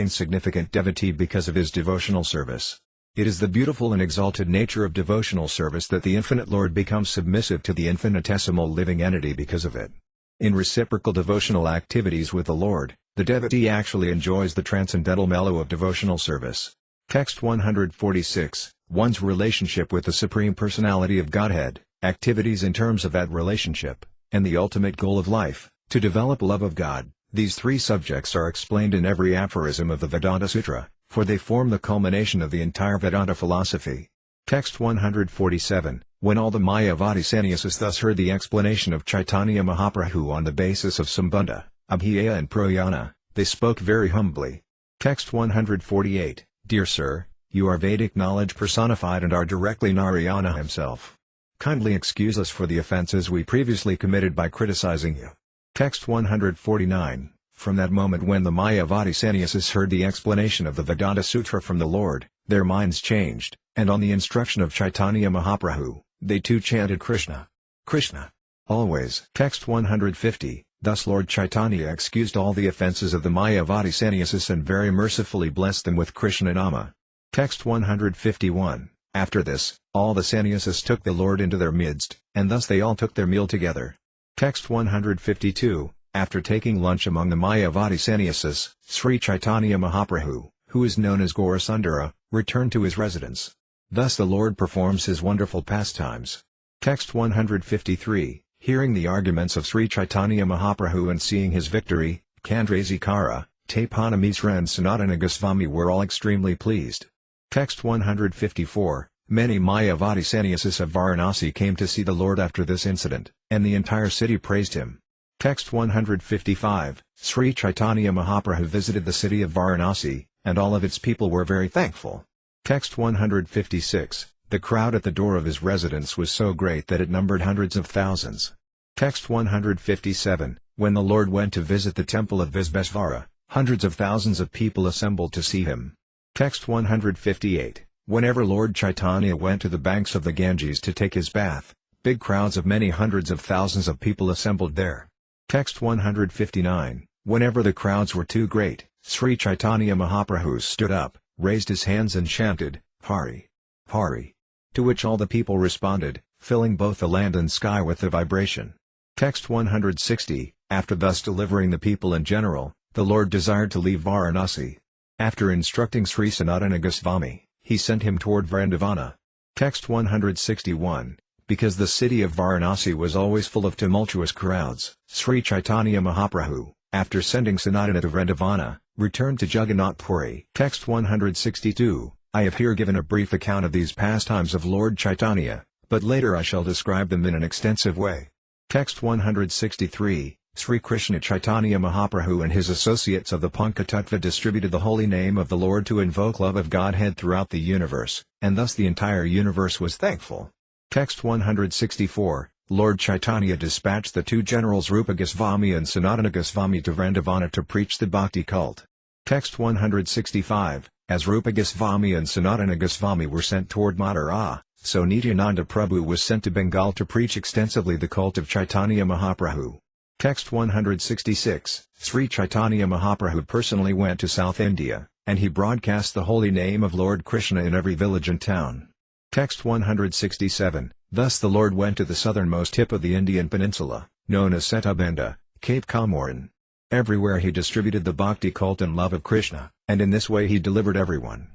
insignificant devotee because of his devotional service. It is the beautiful and exalted nature of devotional service that the Infinite Lord becomes submissive to the infinitesimal living entity because of it. In reciprocal devotional activities with the Lord, the devotee actually enjoys the transcendental mellow of devotional service. Text 146. One's relationship with the Supreme Personality of Godhead, activities in terms of that relationship, and the ultimate goal of life, to develop love of God. These three subjects are explained in every aphorism of the Vedanta Sutra, for they form the culmination of the entire Vedanta philosophy. Text 147. When all the Mayavadi sannyasis thus heard the explanation of Caitanya Mahaprabhu on the basis of Sambandha, Abhyaya and Prayana, they spoke very humbly. Text 148. Dear Sir, you are Vedic knowledge personified and are directly Narayana himself. Kindly excuse us for the offenses we previously committed by criticizing you. Text 149. From that moment when the Mayavadi sannyasis heard the explanation of the Vedanta Sutra from the Lord, their minds changed, and on the instruction of Caitanya Mahaprabhu, they too chanted Krishna, Krishna, always. Text 150. Thus Lord Caitanya excused all the offences of the Mayavadi sannyasis and very mercifully blessed them with Krishna Nama. Text 151. After this, all the sannyasis took the Lord into their midst, and thus they all took their meal together. Text 152. After taking lunch among the Mayavadi sannyasis, Sri Caitanya Mahaprabhu, who is known as Gaurasundara, returned to his residence. Thus the Lord performs his wonderful pastimes. Text 153, hearing the arguments of Sri Caitanya Mahaprabhu and seeing his victory, Chandrasekara, Tapanamisra and Sanatana Goswami were all extremely pleased. Text 154, many Mayavadi sannyasis of Varanasi came to see the Lord after this incident, and the entire city praised him. Text 155, Sri Caitanya Mahaprabhu visited the city of Varanasi, and all of its people were very thankful. Text 156, the crowd at the door of his residence was so great that it numbered hundreds of thousands. Text 157, when the Lord went to visit the temple of Visvesvara, hundreds of thousands of people assembled to see him. Text 158, whenever Lord Chaitanya went to the banks of the Ganges to take his bath, big crowds of many hundreds of thousands of people assembled there. Text 159, whenever the crowds were too great, Sri Caitanya Mahaprabhu stood up, raised his hands and chanted, Hari, Hari, to which all the people responded, filling both the land and sky with the vibration. Text 160, after thus delivering the people in general, the Lord desired to leave Varanasi. After instructing Sri Sanatana Goswami, he sent him toward Vrindavana. Text 161, because the city of Varanasi was always full of tumultuous crowds, Sri Caitanya Mahaprabhu, after sending Sanatana to Vrindavana, returned to Jagannath Puri. Text 162, I have here given a brief account of these pastimes of Lord Chaitanya, but later I shall describe them in an extensive way. Text 163, Sri Krishna Caitanya Mahaprabhu and his associates of the Pankatattva distributed the holy name of the Lord to invoke love of Godhead throughout the universe, and thus the entire universe was thankful. Text 164, Lord Chaitanya dispatched the two generals Rupa Goswami and Sanatana Goswami to Vrindavana to preach the bhakti cult. Text 165, as Rupa Goswami and Sanatana Goswami were sent toward Mathura, so Nityananda Prabhu was sent to Bengal to preach extensively the cult of Chaitanya Mahaprabhu. Text 166, Sri Caitanya Mahaprabhu personally went to South India, and he broadcast the holy name of Lord Krishna in every village and town. Text 167, thus the Lord went to the southernmost tip of the Indian peninsula, known as Setubanda, Cape Comorin. Everywhere he distributed the bhakti cult and love of Krishna, and in this way he delivered everyone.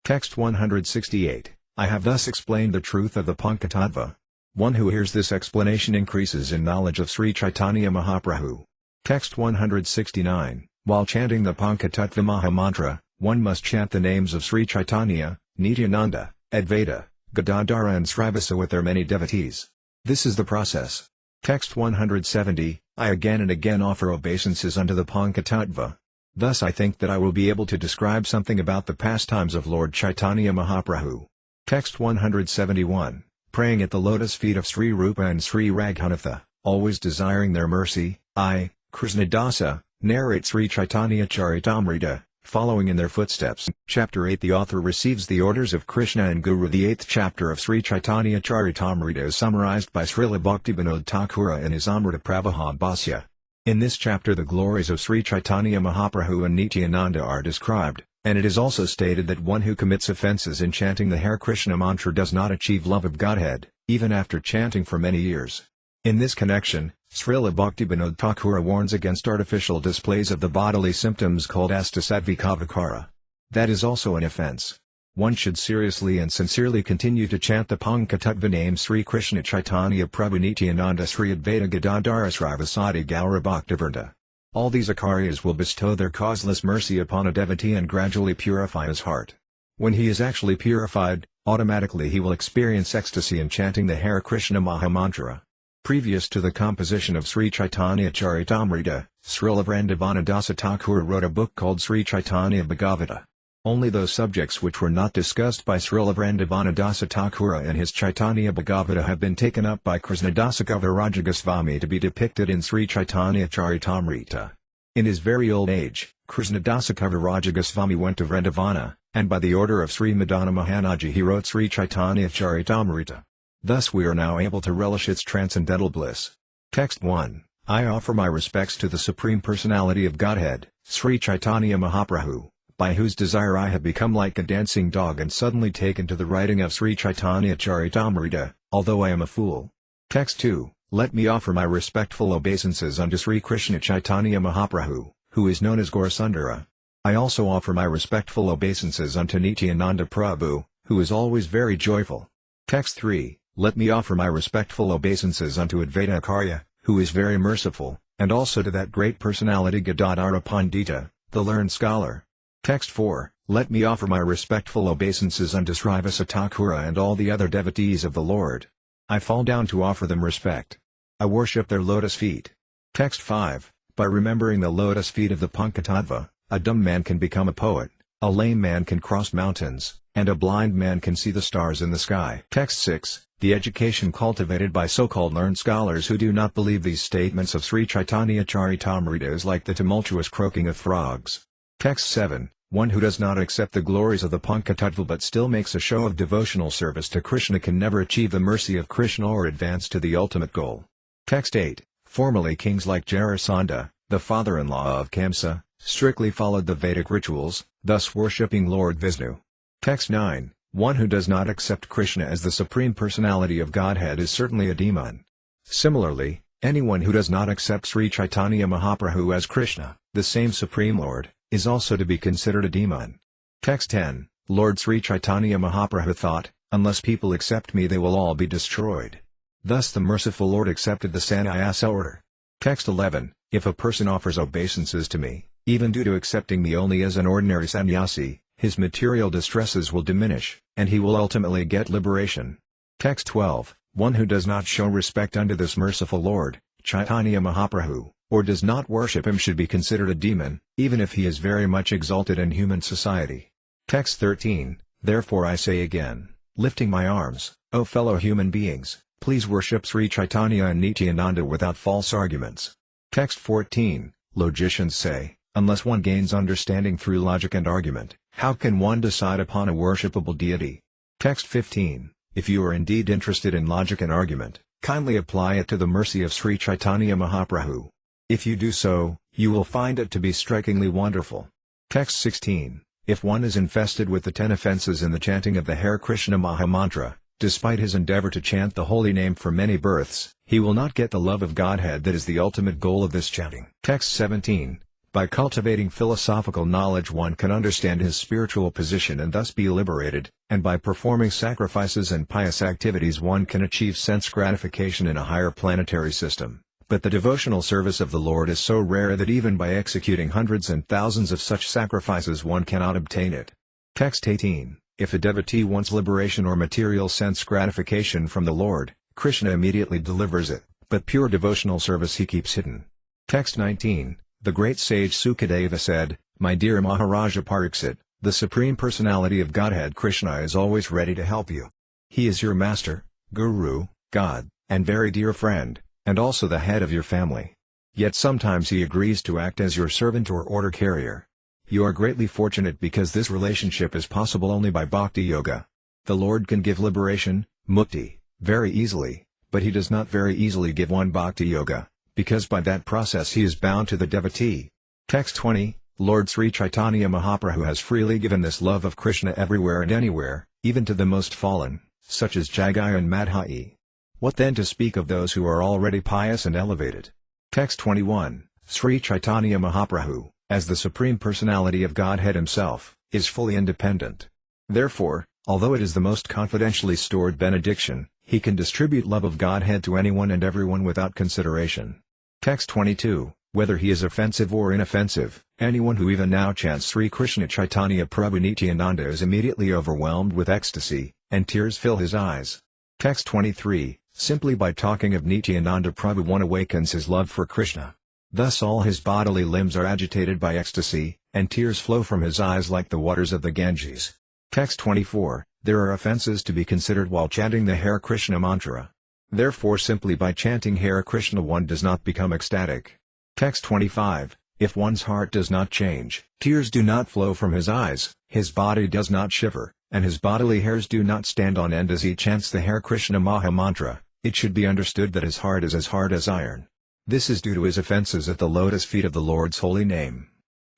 Text 168, I have thus explained the truth of the Pankatattva. One who hears this explanation increases in knowledge of Sri Caitanya Mahaprabhu. Text 169, while chanting the Pankatattva Mahamantra, one must chant the names of Sri Caitanya, Nityananda, Advaita, Gadadhara and Srivasa with their many devotees. This is the process. Text 170, I again and again offer obeisances unto the Pankatattva. Thus I think that I will be able to describe something about the pastimes of Lord Chaitanya Mahaprabhu. Text 171, praying at the lotus feet of Sri Rupa and Sri Raghunatha, always desiring their mercy, I, Krishnadasa, narrate Sri Caitanya-caritamrta, following in their footsteps. Chapter 8 The author receives the orders of Krishna and Guru. The 8th chapter of Sri Caitanya-caritamrta is summarized by Srila Bhaktivinoda Thakura in his Amrita Pravaha Bhasya. In this chapter the glories of Sri Caitanya Mahaprabhu and Nityananda are described, and it is also stated that one who commits offences in chanting the Hare Krishna mantra does not achieve love of Godhead, even after chanting for many years. In this connection, Srila Bhaktivinoda Thakura warns against artificial displays of the bodily symptoms called astasatvika vikara. That is also an offence. One should seriously and sincerely continue to chant the Pankatattva name Sri Krishna Chaitanya Prabhu Nityananda Sri Advaita Gadadhara Srivasadi Gaura Bhaktivrta. All these akaryas will bestow their causeless mercy upon a devotee and gradually purify his heart. When he is actually purified, automatically he will experience ecstasy in chanting the Hare Krishna Mahamantra. Previous to the composition of Sri Caitanya-caritamrta, Srila Vrindavanadasa Thakur wrote a book called Sri Chaitanya Bhagavata. Only those subjects which were not discussed by Srila Vrindavanadasa Thakur in his Chaitanya Bhagavata have been taken up by Krishnadasa Kaviraj Goswami to be depicted in Sri Caitanya-caritamrta. In his very old age, Krishnadasa Kaviraj Goswami went to Vrindavana, and by the order of Sri Madana Mohanaji he wrote Sri Caitanya-caritamrta. Thus we are now able to relish its transcendental bliss. Text 1. I offer my respects to the Supreme Personality of Godhead, Sri Caitanya Mahaprabhu, by whose desire I have become like a dancing dog and suddenly taken to the writing of Sri Caitanya-caritamrta, although I am a fool. Text 2. Let me offer my respectful obeisances unto Sri Krishna Caitanya Mahaprabhu, who is known as Gaurasundara. I also offer my respectful obeisances unto Nityananda Prabhu, who is always very joyful. Text 3, let me offer my respectful obeisances unto Advaita Acharya, who is very merciful, and also to that great personality Gadadhara Pandita, the learned scholar. Text 4, let me offer my respectful obeisances unto Srivasa Thakura and all the other devotees of the Lord. I fall down to offer them respect. I worship their lotus feet. Text 5, by remembering the lotus feet of the Panchatattva, a dumb man can become a poet, a lame man can cross mountains, and a blind man can see the stars in the sky. Text 6, the education cultivated by so-called learned scholars who do not believe these statements of Sri Caitanya-caritamrta is like the tumultuous croaking of frogs. Text 7, one who does not accept the glories of the Panchatattva but still makes a show of devotional service to Krishna can never achieve the mercy of Krishna or advance to the ultimate goal. Text 8, formerly kings like Jarasandha, the father-in-law of Kamsa, strictly followed the Vedic rituals, thus worshipping Lord Vishnu. Text 9, one who does not accept Krishna as the Supreme Personality of Godhead is certainly a demon. Similarly, anyone who does not accept Sri Caitanya Mahaprabhu as Krishna, the same Supreme Lord, is also to be considered a demon. Text 10, Lord Sri Caitanya Mahaprabhu thought, unless people accept me they will all be destroyed. Thus the merciful Lord accepted the sannyasa order. Text 11, if a person offers obeisances to me, even due to accepting me only as an ordinary sannyasi, his material distresses will diminish, and he will ultimately get liberation. Text 12, one who does not show respect unto this merciful Lord, Caitanya Mahaprabhu, or does not worship him should be considered a demon, even if he is very much exalted in human society. Text 13, therefore I say again, lifting my arms, O fellow human beings, please worship Sri Caitanya and Nityananda without false arguments. Text 14, logicians say, unless one gains understanding through logic and argument, how can one decide upon a worshipable deity? Text 15, if you are indeed interested in logic and argument, kindly apply it to the mercy of Sri Caitanya Mahaprabhu. If you do so, you will find it to be strikingly wonderful. Text 16, if one is infested with the 10 offenses in the chanting of the Hare Krishna Mahamantra, despite his endeavor to chant the holy name for many births, he will not get the love of Godhead that is the ultimate goal of this chanting. Text 17, by cultivating philosophical knowledge one can understand his spiritual position and thus be liberated, and by performing sacrifices and pious activities one can achieve sense gratification in a higher planetary system. But the devotional service of the Lord is so rare that even by executing hundreds and thousands of such sacrifices one cannot obtain it. Text 18, if a devotee wants liberation or material sense gratification from the Lord, Krishna immediately delivers it, but pure devotional service he keeps hidden. Text 19, the great sage Sukadeva said, my dear Maharaja Pariksit, the Supreme Personality of Godhead Krishna is always ready to help you. He is your master, guru, God, and very dear friend, and also the head of your family. Yet sometimes he agrees to act as your servant or order carrier. You are greatly fortunate because this relationship is possible only by bhakti yoga. The Lord can give liberation, mukti, very easily, but he does not very easily give one bhakti yoga, because by that process he is bound to the devotee. Text 20, Lord Sri Caitanya Mahaprabhu has freely given this love of Krishna everywhere and anywhere, even to the most fallen, such as Jagai and Madhai. What then to speak of those who are already pious and elevated? Text 21, Sri Caitanya Mahaprabhu, as the Supreme Personality of Godhead himself, is fully independent. Therefore, although it is the most confidentially stored benediction, he can distribute love of Godhead to anyone and everyone without consideration. Text 22, whether he is offensive or inoffensive, anyone who even now chants Sri Krishna Chaitanya Prabhu Nityananda is immediately overwhelmed with ecstasy, and tears fill his eyes. Text 23, simply by talking of Nityananda Prabhu one awakens his love for Krishna. Thus all his bodily limbs are agitated by ecstasy, and tears flow from his eyes like the waters of the Ganges. Text 24, there are offenses to be considered while chanting the Hare Krishna mantra. Therefore simply by chanting Hare Krishna one does not become ecstatic. Text 25, if one's heart does not change, tears do not flow from his eyes, his body does not shiver, and his bodily hairs do not stand on end as he chants the Hare Krishna Maha Mantra, it should be understood that his heart is as hard as iron. This is due to his offenses at the lotus feet of the Lord's holy name.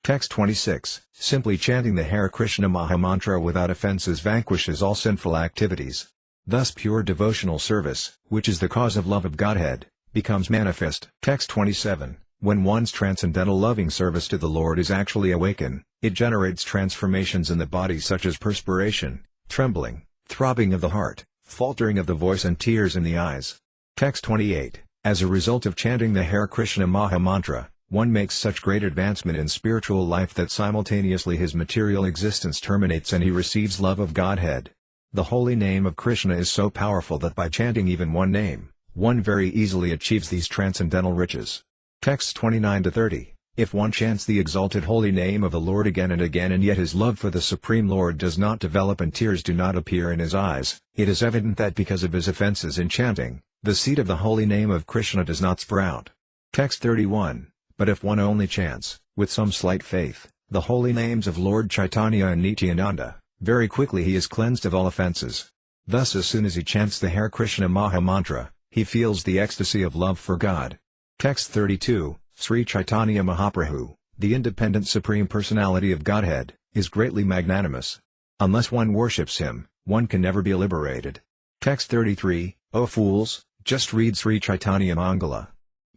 Text 26, simply chanting the Hare Krishna Maha Mantra without offenses vanquishes all sinful activities. Thus pure devotional service, which is the cause of love of Godhead, becomes manifest. Text 27, when one's transcendental loving service to the Lord is actually awakened, it generates transformations in the body such as perspiration, trembling, throbbing of the heart, faltering of the voice and tears in the eyes. Text 28. As a result of chanting the Hare Krishna Maha Mantra, one makes such great advancement in spiritual life that simultaneously his material existence terminates and he receives love of Godhead. The holy name of Krishna is so powerful that by chanting even one name, one very easily achieves these transcendental riches. Texts 29-30. If one chants the exalted holy name of the Lord again and again and yet his love for the Supreme Lord does not develop and tears do not appear in his eyes, it is evident that because of his offenses in chanting, the seed of the holy name of Krishna does not sprout. Text 31. But if one only chants, with some slight faith, the holy names of Lord Chaitanya and Nityananda, very quickly he is cleansed of all offenses. Thus as soon as he chants the Hare Krishna Maha Mantra, he feels the ecstasy of love for God. Text 32. Sri Caitanya Mahaprabhu, the independent Supreme Personality of Godhead, is greatly magnanimous. Unless one worships him, one can never be liberated. Text 33. O fools, just read Sri Caitanya Mangala.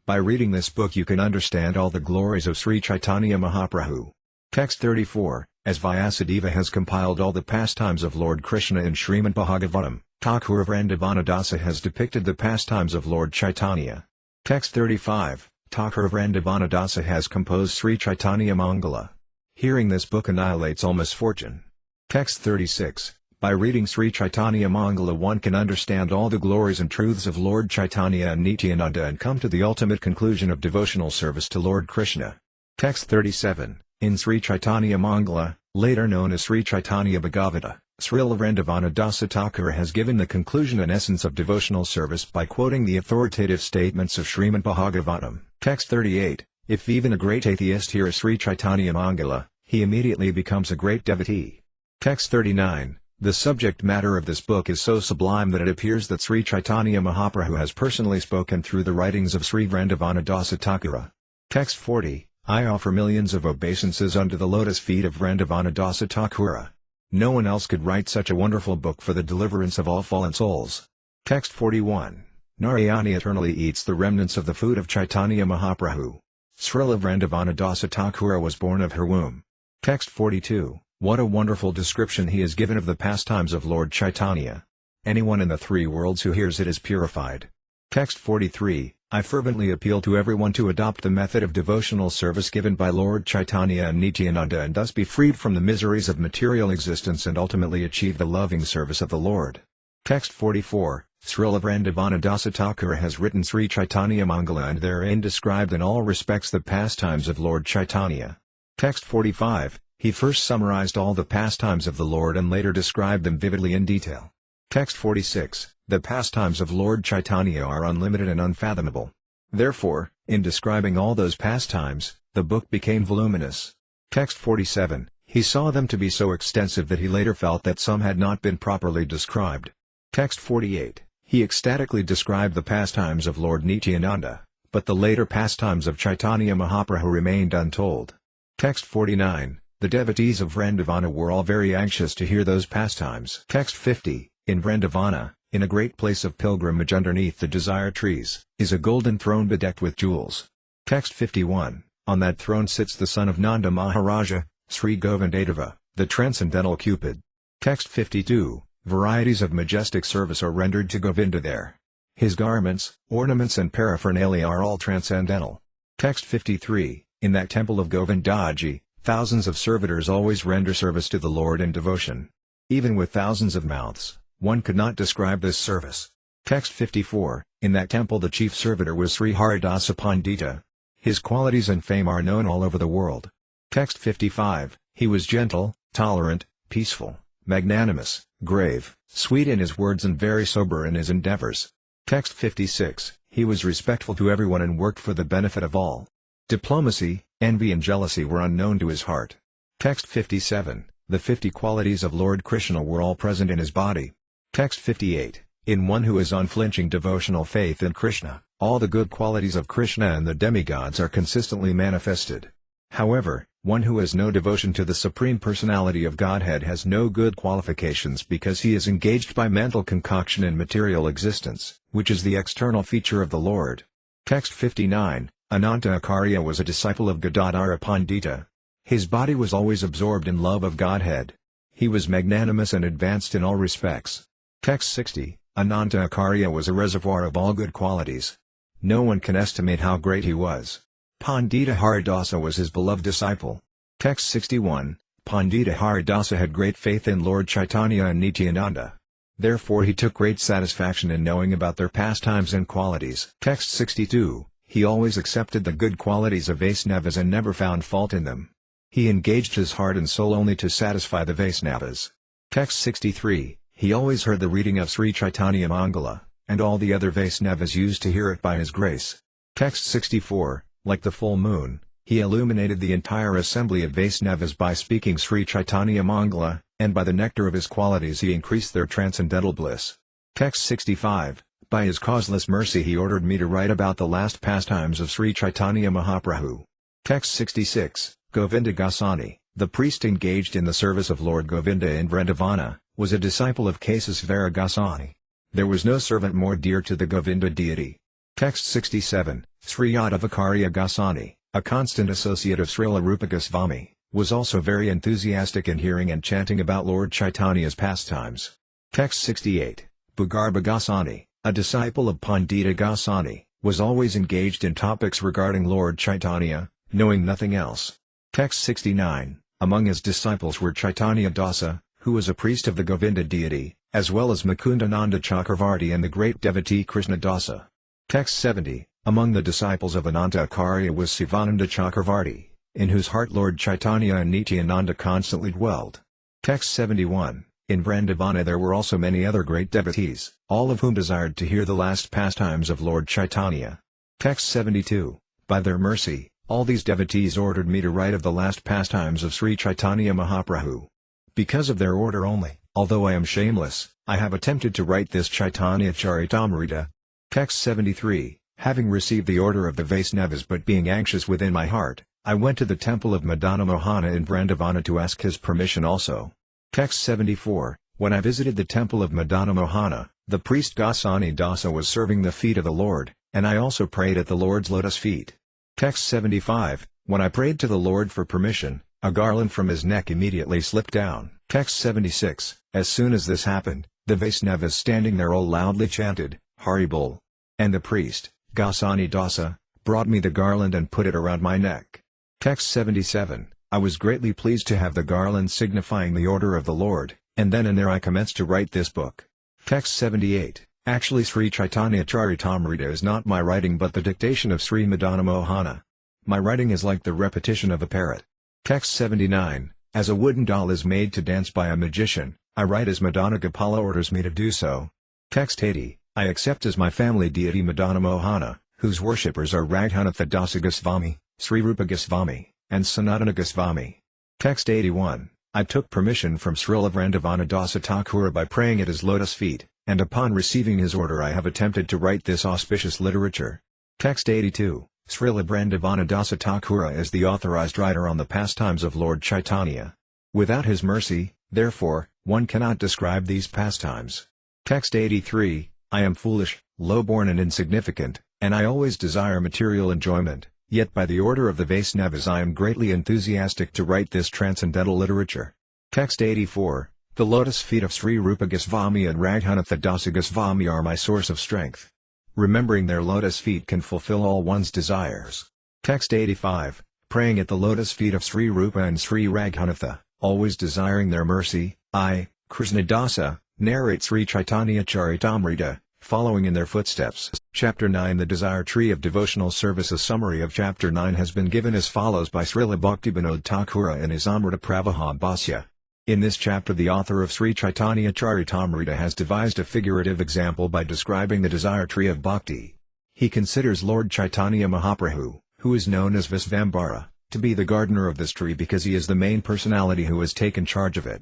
By reading this book you can understand all the glories of Sri Caitanya Mahaprabhu. Text 34. As Vyasadeva has compiled all the pastimes of Lord Krishna in Srimad Bhagavatam, Thakur Vrindavanadasa has depicted the pastimes of Lord Chaitanya. Text 35. Thakur Vrindavanadasa has composed Sri Caitanya Mangala. Hearing this book annihilates all misfortune. Text 36. By reading Sri Caitanya Mangala one can understand all the glories and truths of Lord Chaitanya and Nityananda and come to the ultimate conclusion of devotional service to Lord Krishna. Text 37. In Sri Caitanya Mangala, later known as Sri Caitanya Bhagavata, Srila Vrindavanadasa Thakur has given the conclusion and essence of devotional service by quoting the authoritative statements of Srimad Bhagavatam. Text 38. If even a great atheist hears Sri Caitanya Mangala, he immediately becomes a great devotee. Text 39. The subject matter of this book is so sublime that it appears that Sri Caitanya Mahaprabhu has personally spoken through the writings of Sri Vrindavanadasa Thakura. Text 40. I offer millions of obeisances unto the lotus feet of Vrindavanadasa Thakura. No one else could write such a wonderful book for the deliverance of all fallen souls. Text 41. Narayani eternally eats the remnants of the food of Chaitanya Mahaprabhu. Srila Vrindavanadasa Thakura was born of her womb. Text 42. What a wonderful description he has given of the pastimes of Lord Chaitanya. Anyone in the three worlds who hears it is purified. Text 43. I fervently appeal to everyone to adopt the method of devotional service given by Lord Chaitanya and Nityananda and thus be freed from the miseries of material existence and ultimately achieve the loving service of the Lord. Text 44. Srila Vrindavanadasa Thakur has written Sri Caitanya Mangala and therein described in all respects the pastimes of Lord Chaitanya. Text 45. He first summarized all the pastimes of the Lord and later described them vividly in detail. Text 46. The pastimes of Lord Chaitanya are unlimited and unfathomable. Therefore, in describing all those pastimes, the book became voluminous. Text 47. He saw them to be so extensive that he later felt that some had not been properly described. Text 48. He ecstatically described the pastimes of Lord Nityananda, but the later pastimes of Chaitanya Mahaprabhu remained untold. Text 49. The devotees of Vrindavana were all very anxious to hear those pastimes. Text 50. In Vrindavana, in a great place of pilgrimage underneath the desire trees, is a golden throne bedecked with jewels. Text 51. On that throne sits the son of Nanda Maharaja, Sri Govindadeva, the transcendental Cupid. Text 52. Varieties of majestic service are rendered to Govinda there. His garments, ornaments and paraphernalia are all transcendental. Text 53. In that temple of Govindaji, thousands of servitors always render service to the Lord in devotion. Even with thousands of mouths, one could not describe this service. Text 54. In that temple the chief servitor was Sri Haridasa Pandita. His qualities and fame are known all over the world. Text 55. He was gentle, tolerant, peaceful, magnanimous, grave, sweet in his words and very sober in his endeavors. Text 56. He was respectful to everyone and worked for the benefit of all. Diplomacy, envy and jealousy were unknown to his heart. Text 57. The 50 qualities of Lord Krishna were all present in his body. Text 58. In one who has unflinching devotional faith in Krishna, all the good qualities of Krishna and the demigods are consistently manifested. However, one who has no devotion to the Supreme Personality of Godhead has no good qualifications because he is engaged by mental concoction in material existence, which is the external feature of the Lord. Text 59. Ananta Acharya was a disciple of Gadadhara Pandita. His body was always absorbed in love of Godhead. He was magnanimous and advanced in all respects. Text 60, Ananta Acharya was a reservoir of all good qualities. No one can estimate how great he was. Pandita Haridasa was his beloved disciple. Text 61, Pandita Haridasa had great faith in Lord Chaitanya and Nityananda. Therefore he took great satisfaction in knowing about their pastimes and qualities. Text 62, he always accepted the good qualities of Vaisnavas and never found fault in them. He engaged his heart and soul only to satisfy the Vaisnavas. Text 63, he always heard the reading of Sri Caitanya Mangala, and all the other Vaisnavas used to hear it by his grace. Text 64, like the full moon, he illuminated the entire assembly of Vaisnavas by speaking Sri Caitanya Mangala, and by the nectar of his qualities he increased their transcendental bliss. Text 65, by his causeless mercy he ordered me to write about the last pastimes of Sri Caitanya Mahaprabhu. Text 66, Govinda Goswami, the priest engaged in the service of Lord Govinda in Vrindavana, was a disciple of Kesasvara Goswami. There was no servant more dear to the Govinda deity. Text 67, Sri Yadavakarya Goswami, a constant associate of Srila Rupa Goswami, was also very enthusiastic in hearing and chanting about Lord Chaitanya's pastimes. Text 68, Bhagarbha Goswami, a disciple of Pandita Goswami, was always engaged in topics regarding Lord Chaitanya, knowing nothing else. Text 69, among his disciples were Chaitanya Dasa, who was a priest of the Govinda deity, as well as Mukundananda Chakravarti and the great devotee Krishna Dasa. Text 70, among the disciples of Ananta Acharya was Sivananda Chakravarti, in whose heart Lord Chaitanya and Nityananda constantly dwelled. Text 71, in Vrindavana there were also many other great devotees, all of whom desired to hear the last pastimes of Lord Chaitanya. Text 72, by their mercy, all these devotees ordered me to write of the last pastimes of Sri Caitanya Mahaprabhu. Because of their order only, although I am shameless, I have attempted to write this Caitanya-caritamrta. Text 73, having received the order of the Vaisnavas but being anxious within my heart, I went to the temple of Madana Mohana in Vrindavana to ask his permission also. Text 74, when I visited the temple of Madana Mohana, the priest Goswami Dasa was serving the feet of the Lord, and I also prayed at the Lord's lotus feet. Text 75, when I prayed to the Lord for permission, a garland from his neck immediately slipped down. Text 76, as soon as this happened, the Vaisnavas standing there all loudly chanted, Haribol. And the priest, Goswami Dasa, brought me the garland and put it around my neck. Text 77, I was greatly pleased to have the garland signifying the order of the Lord, and then and there I commenced to write this book. Text 78, actually Sri Caitanya-caritamrta is not my writing but the dictation of Sri Madana Mohana. My writing is like the repetition of a parrot. Text 79, as a wooden doll is made to dance by a magician, I write as Madana Gopala orders me to do so. Text 80, I accept as my family deity Madana Mohana, whose worshippers are Raghunatha Dasa Goswami, Sri Rupa Goswami, and Sanatana Goswami. Text 81, I took permission from Srila Vrindavana Dasa Thakura by praying at his lotus feet, and upon receiving his order I have attempted to write this auspicious literature. Text 82, Srila Vrindavana Dasa Thakura is the authorized writer on the pastimes of Lord Chaitanya. Without his mercy, therefore, one cannot describe these pastimes. Text 83, I am foolish, low-born and insignificant, and I always desire material enjoyment, yet by the order of the Vaisnavas I am greatly enthusiastic to write this transcendental literature. Text 84, the lotus feet of Sri Rupa Goswami and Raghunatha Dasa Goswami are my source of strength. Remembering their lotus feet can fulfill all one's desires. Text 85, praying at the lotus feet of Sri Rupa and Sri Raghunatha, always desiring their mercy, I, Krishna Dasa, narrate Sri Caitanya-caritamrta, following in their footsteps. Chapter 9 The Desire Tree of Devotional Service. A summary of Chapter 9 has been given as follows by Srila Bhaktivinoda Thakura in his Amrita Pravaha Bhasya. In this chapter the author of Sri Caitanya-caritamrta has devised a figurative example by describing the desire tree of bhakti. He considers Lord Chaitanya Mahaprabhu, who is known as Visvambara, to be the gardener of this tree because he is the main personality who has taken charge of it.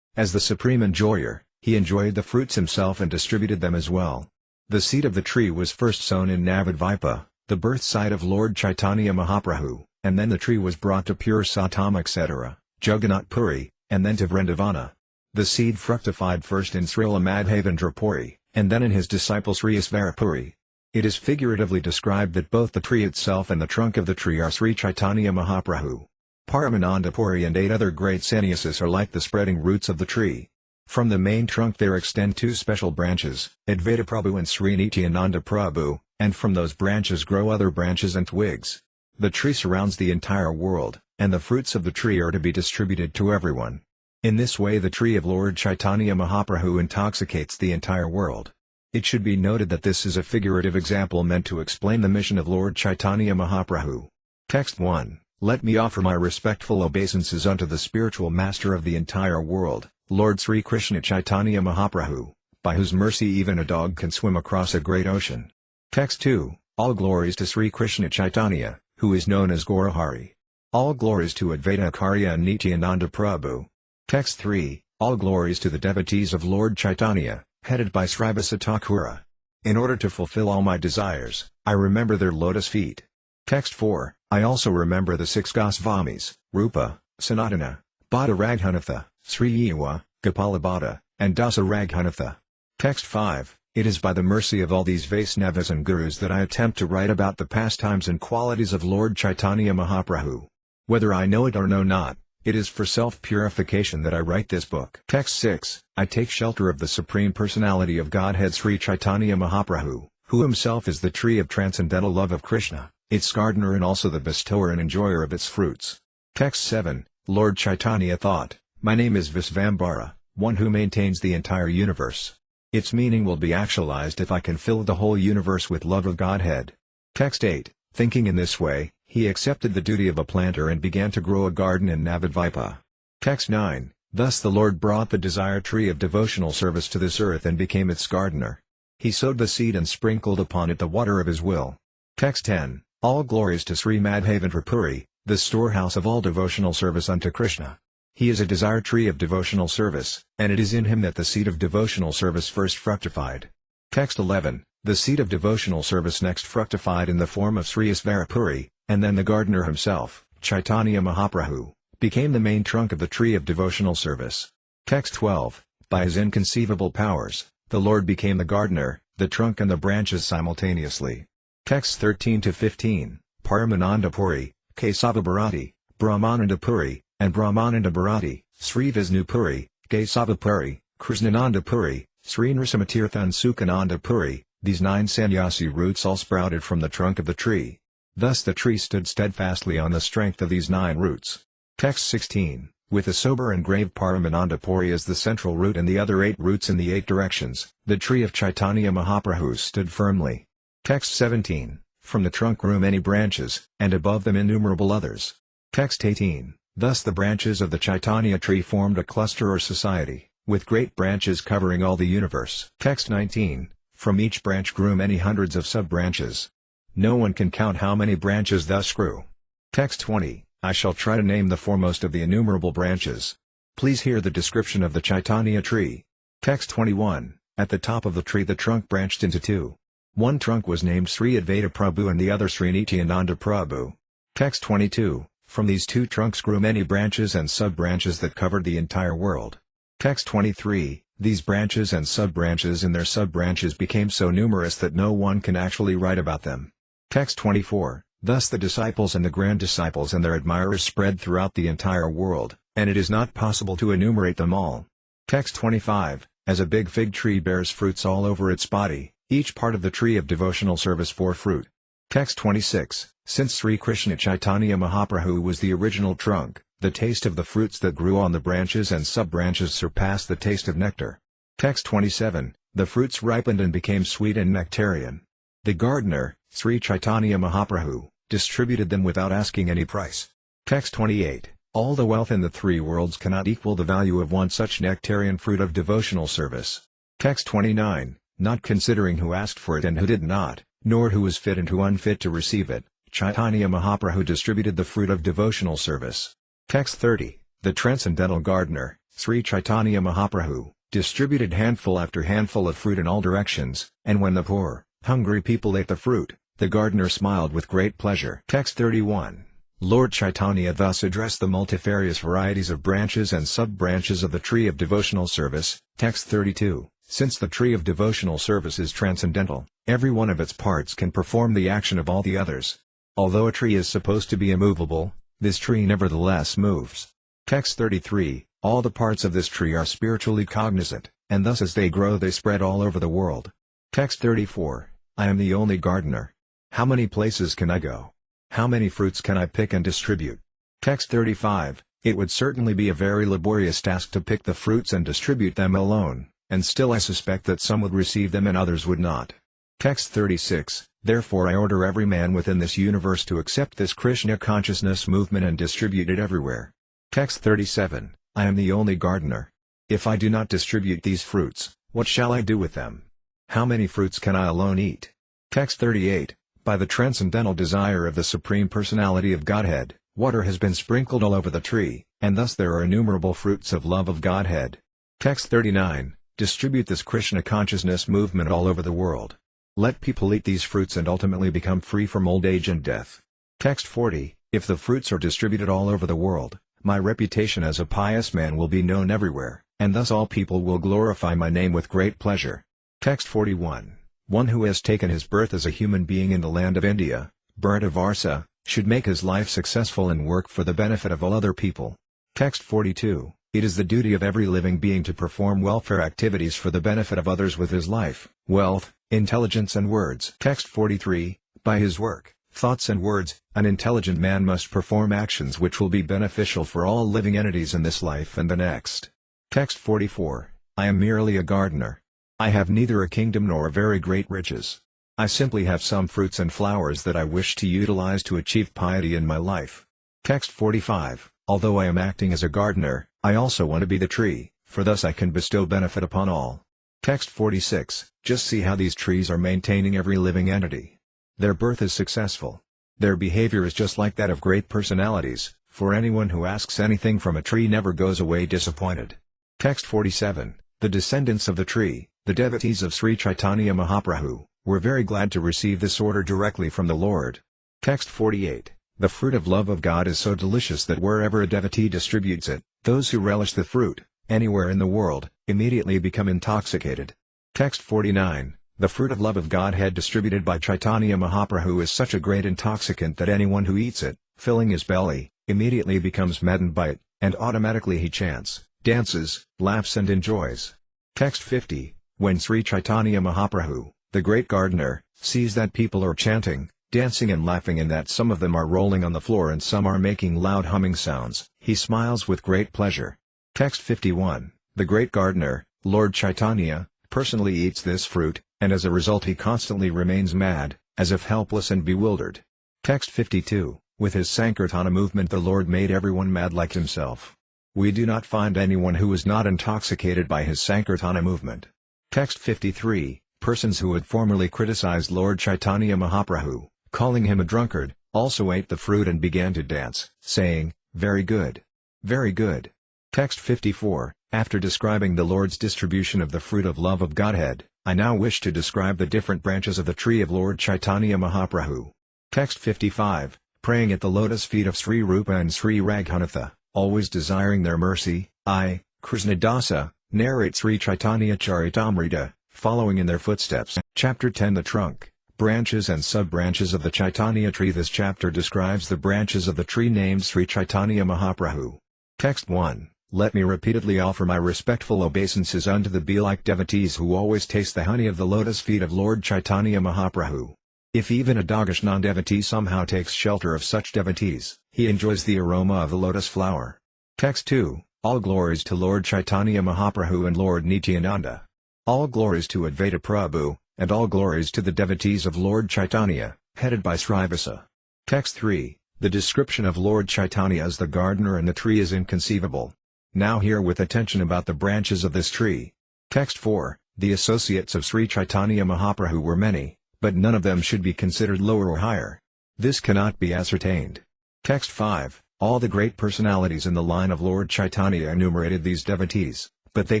As the supreme enjoyer, he enjoyed the fruits himself and distributed them as well. The seed of the tree was first sown in Navadvipa, the birth site of Lord Chaitanya Mahaprabhu, and then the tree was brought to Pure Satam etc., Jagannath Puri, and then to Vrindavana. The seed fructified first in Srila Madhavendra Puri, and then in his disciple Sri Isvara Puri. It is figuratively described that both the tree itself and the trunk of the tree are Sri Chaitanya Mahaprabhu. Paramananda Puri and 8 other great sannyasis are like the spreading roots of the tree. From the main trunk there extend 2 special branches, Advaita Prabhu and Sri Nityananda Prabhu, and from those branches grow other branches and twigs. The tree surrounds the entire world, and the fruits of the tree are to be distributed to everyone. In this way the tree of Lord Caitanya Mahaprabhu intoxicates the entire world. It should be noted that this is a figurative example meant to explain the mission of Lord Caitanya Mahaprabhu. Text 1. Let me offer my respectful obeisances unto the spiritual master of the entire world, Lord Sri Krishna Caitanya Mahaprabhu, by whose mercy even a dog can swim across a great ocean. Text 2. All glories to Sri Krishna Caitanya, who is known as Gaurahari. All glories to Advaita Acharya and Nityananda Prabhu. Text 3. All glories to the devotees of Lord Caitanya, headed by Srivasa Thakura. In order to fulfill all my desires, I remember their lotus feet. Text 4. I also remember the 6 Gosvamis, Rupa, Sanatana, Bhatta Raghunatha, Sri Ewa, Gopalabhatta, and Dasa Raghunatha. Text 5. It is by the mercy of all these Vaisnavas and Gurus that I attempt to write about the pastimes and qualities of Lord Caitanya Mahaprabhu. Whether I know it or know not, it is for self-purification that I write this book. Text 6. I take shelter of the Supreme Personality of Godhead Sri Caitanya Mahaprabhu, who himself is the tree of transcendental love of Krishna, its gardener and also the bestower and enjoyer of its fruits. Text 7. Lord Caitanya thought, my name is Visvambara, one who maintains the entire universe. Its meaning will be actualized if I can fill the whole universe with love of Godhead. Text 8. Thinking in this way, he accepted the duty of a planter and began to grow a garden in Navadvipa. Text 9. Thus the Lord brought the desire tree of devotional service to this earth and became its gardener. He sowed the seed and sprinkled upon it the water of his will. Text 10. All glories to Sri Madhavendra Puri, the storehouse of all devotional service unto Krishna. He is a desire tree of devotional service, and it is in him that the seed of devotional service first fructified. Text 11. The seed of devotional service next fructified in the form of Sri Isvara Puri, and then the gardener himself, Caitanya Mahaprabhu, became the main trunk of the tree of devotional service. Text 12. By his inconceivable powers, the Lord became the gardener, the trunk and the branches simultaneously. Text 13 to 15. Paramananda Puri, Kesava Bharati, Brahmananda Puri, and Brahmananda Bharati, Sri Vishnu Puri, Kesava Puri, Krishnananda Puri, Sri Nrsimhatirtha and Sukhananda Puri, these 9 sannyasi roots all sprouted from the trunk of the tree. Thus the tree stood steadfastly on the strength of these 9 roots. Text 16. With the sober and grave Paramananda Puri as the central root and the other 8 roots in the 8 directions, the tree of Caitanya Mahaprabhu stood firmly. Text 17. From the trunk grew many branches, and above them innumerable others. Text 18. Thus the branches of the Caitanya tree formed a cluster or society, with great branches covering all the universe. Text 19. From each branch grew many hundreds of sub-branches. No one can count how many branches thus grew. Text 20. I shall try to name the foremost of the innumerable branches. Please hear the description of the Caitanya tree. Text 21. At the top of the tree the trunk branched into 2. One trunk was named Sri Advaita Prabhu and the other Sri Nityananda Prabhu. Text 22. From these 2 trunks grew many branches and sub-branches that covered the entire world. Text 23. These branches and sub-branches and their sub-branches became so numerous that no one can actually write about them. Text 24. Thus the disciples and the grand disciples and their admirers spread throughout the entire world, and it is not possible to enumerate them all. Text 25. As a big fig tree bears fruits all over its body, each part of the tree of devotional service bore fruit. Text 26. Since Sri Krishna Caitanya Mahaprabhu was the original trunk, the taste of the fruits that grew on the branches and sub-branches surpassed the taste of nectar. Text 27. The fruits ripened and became sweet and nectarian. The gardener, Sri Caitanya Mahaprabhu, distributed them without asking any price. Text 28. All the wealth in the 3 worlds cannot equal the value of one such nectarian fruit of devotional service. Text 29. Not considering who asked for it and who did not, nor who was fit and who unfit to receive it, Caitanya Mahaprabhu distributed the fruit of devotional service. Text 30. The transcendental gardener, Sri Caitanya Mahaprabhu, distributed handful after handful of fruit in all directions, and when the poor, hungry people ate the fruit, the gardener smiled with great pleasure. Text 31. Lord Caitanya thus addressed the multifarious varieties of branches and sub-branches of the tree of devotional service. Text 32. Since the tree of devotional service is transcendental, every one of its parts can perform the action of all the others. Although a tree is supposed to be immovable, this tree nevertheless moves. Text 33, all the parts of this tree are spiritually cognizant, and thus as they grow they spread all over the world. Text 34, I am the only gardener. How many places can I go? How many fruits can I pick and distribute? Text 35, it would certainly be a very laborious task to pick the fruits and distribute them alone, and still I suspect that some would receive them and others would not. Text 36, therefore I order every man within this universe to accept this Krishna consciousness movement and distribute it everywhere. Text 37, I am the only gardener. If I do not distribute these fruits, what shall I do with them? How many fruits can I alone eat? Text 38, by the transcendental desire of the Supreme Personality of Godhead, water has been sprinkled all over the tree, and thus there are innumerable fruits of love of Godhead. Text 39, distribute this Krishna consciousness movement all over the world. Let people eat these fruits and ultimately become free from old age and death. Text 40, if the fruits are distributed all over the world, my reputation as a pious man will be known everywhere, and thus all people will glorify my name with great pleasure. Text 41, one who has taken his birth as a human being in the land of India, Bharatavarsa, should make his life successful and work for the benefit of all other people. Text 42, it is the duty of every living being to perform welfare activities for the benefit of others with his life, wealth, intelligence and words. Text 43, by his work, thoughts and words, an intelligent man must perform actions which will be beneficial for all living entities in this life and the next. Text 44, I am merely a gardener. I have neither a kingdom nor a very great riches. I simply have some fruits and flowers that I wish to utilize to achieve piety in my life. Text 45, although I am acting as a gardener, I also want to be the tree, for thus I can bestow benefit upon all. Text 46, just see how these trees are maintaining every living entity. Their birth is successful. Their behavior is just like that of great personalities, for anyone who asks anything from a tree never goes away disappointed. Text 47, the descendants of the tree, the devotees of Sri Caitanya Mahaprabhu, were very glad to receive this order directly from the Lord. Text 48, the fruit of love of God is so delicious that wherever a devotee distributes it, those who relish the fruit, anywhere in the world, immediately become intoxicated. Text 49, the fruit of love of Godhead distributed by Caitanya Mahaprabhu is such a great intoxicant that anyone who eats it, filling his belly, immediately becomes maddened by it, and automatically he chants, dances, laughs and enjoys. Text 50, when Sri Caitanya Mahaprabhu, the great gardener, sees that people are chanting, dancing and laughing and that some of them are rolling on the floor and some are making loud humming sounds, he smiles with great pleasure. Text 51, the great gardener, Lord Caitanya, personally eats this fruit, and as a result he constantly remains mad, as if helpless and bewildered. Text 52, with his Sankirtana movement the Lord made everyone mad like himself. We do not find anyone who is not intoxicated by his Sankirtana movement. Text 53, persons who had formerly criticized Lord Caitanya Mahaprabhu, calling him a drunkard, also ate the fruit and began to dance, saying, very good. Very good. Text 54, after describing the Lord's distribution of the fruit of love of Godhead, I now wish to describe the different branches of the tree of Lord Caitanya Mahaprabhu. Text 55, praying at the lotus feet of Sri Rupa and Sri Raghunatha, always desiring their mercy, I, Krishnadasa, narrate Sri Caitanya-caritamrta, following in their footsteps. Chapter 10 The trunk, branches and sub-branches of the Caitanya tree. This chapter describes the branches of the tree named Sri Caitanya Mahaprabhu. Text 1, let me repeatedly offer my respectful obeisances unto the bee-like devotees who always taste the honey of the lotus feet of Lord Caitanya Mahaprabhu. If even a doggish non-devotee somehow takes shelter of such devotees, he enjoys the aroma of the lotus flower. Text 2, all glories to Lord Caitanya Mahaprabhu and Lord Nityananda. All glories to Advaita Prabhu, and all glories to the devotees of Lord Caitanya, headed by Srivasa. Text 3, the description of Lord Caitanya as the gardener and the tree is inconceivable. Now hear with attention about the branches of this tree. Text 4, the associates of Sri Caitanya Mahaprabhu were many, but none of them should be considered lower or higher. This cannot be ascertained. Text 5, all the great personalities in the line of Lord Caitanya enumerated these devotees, but they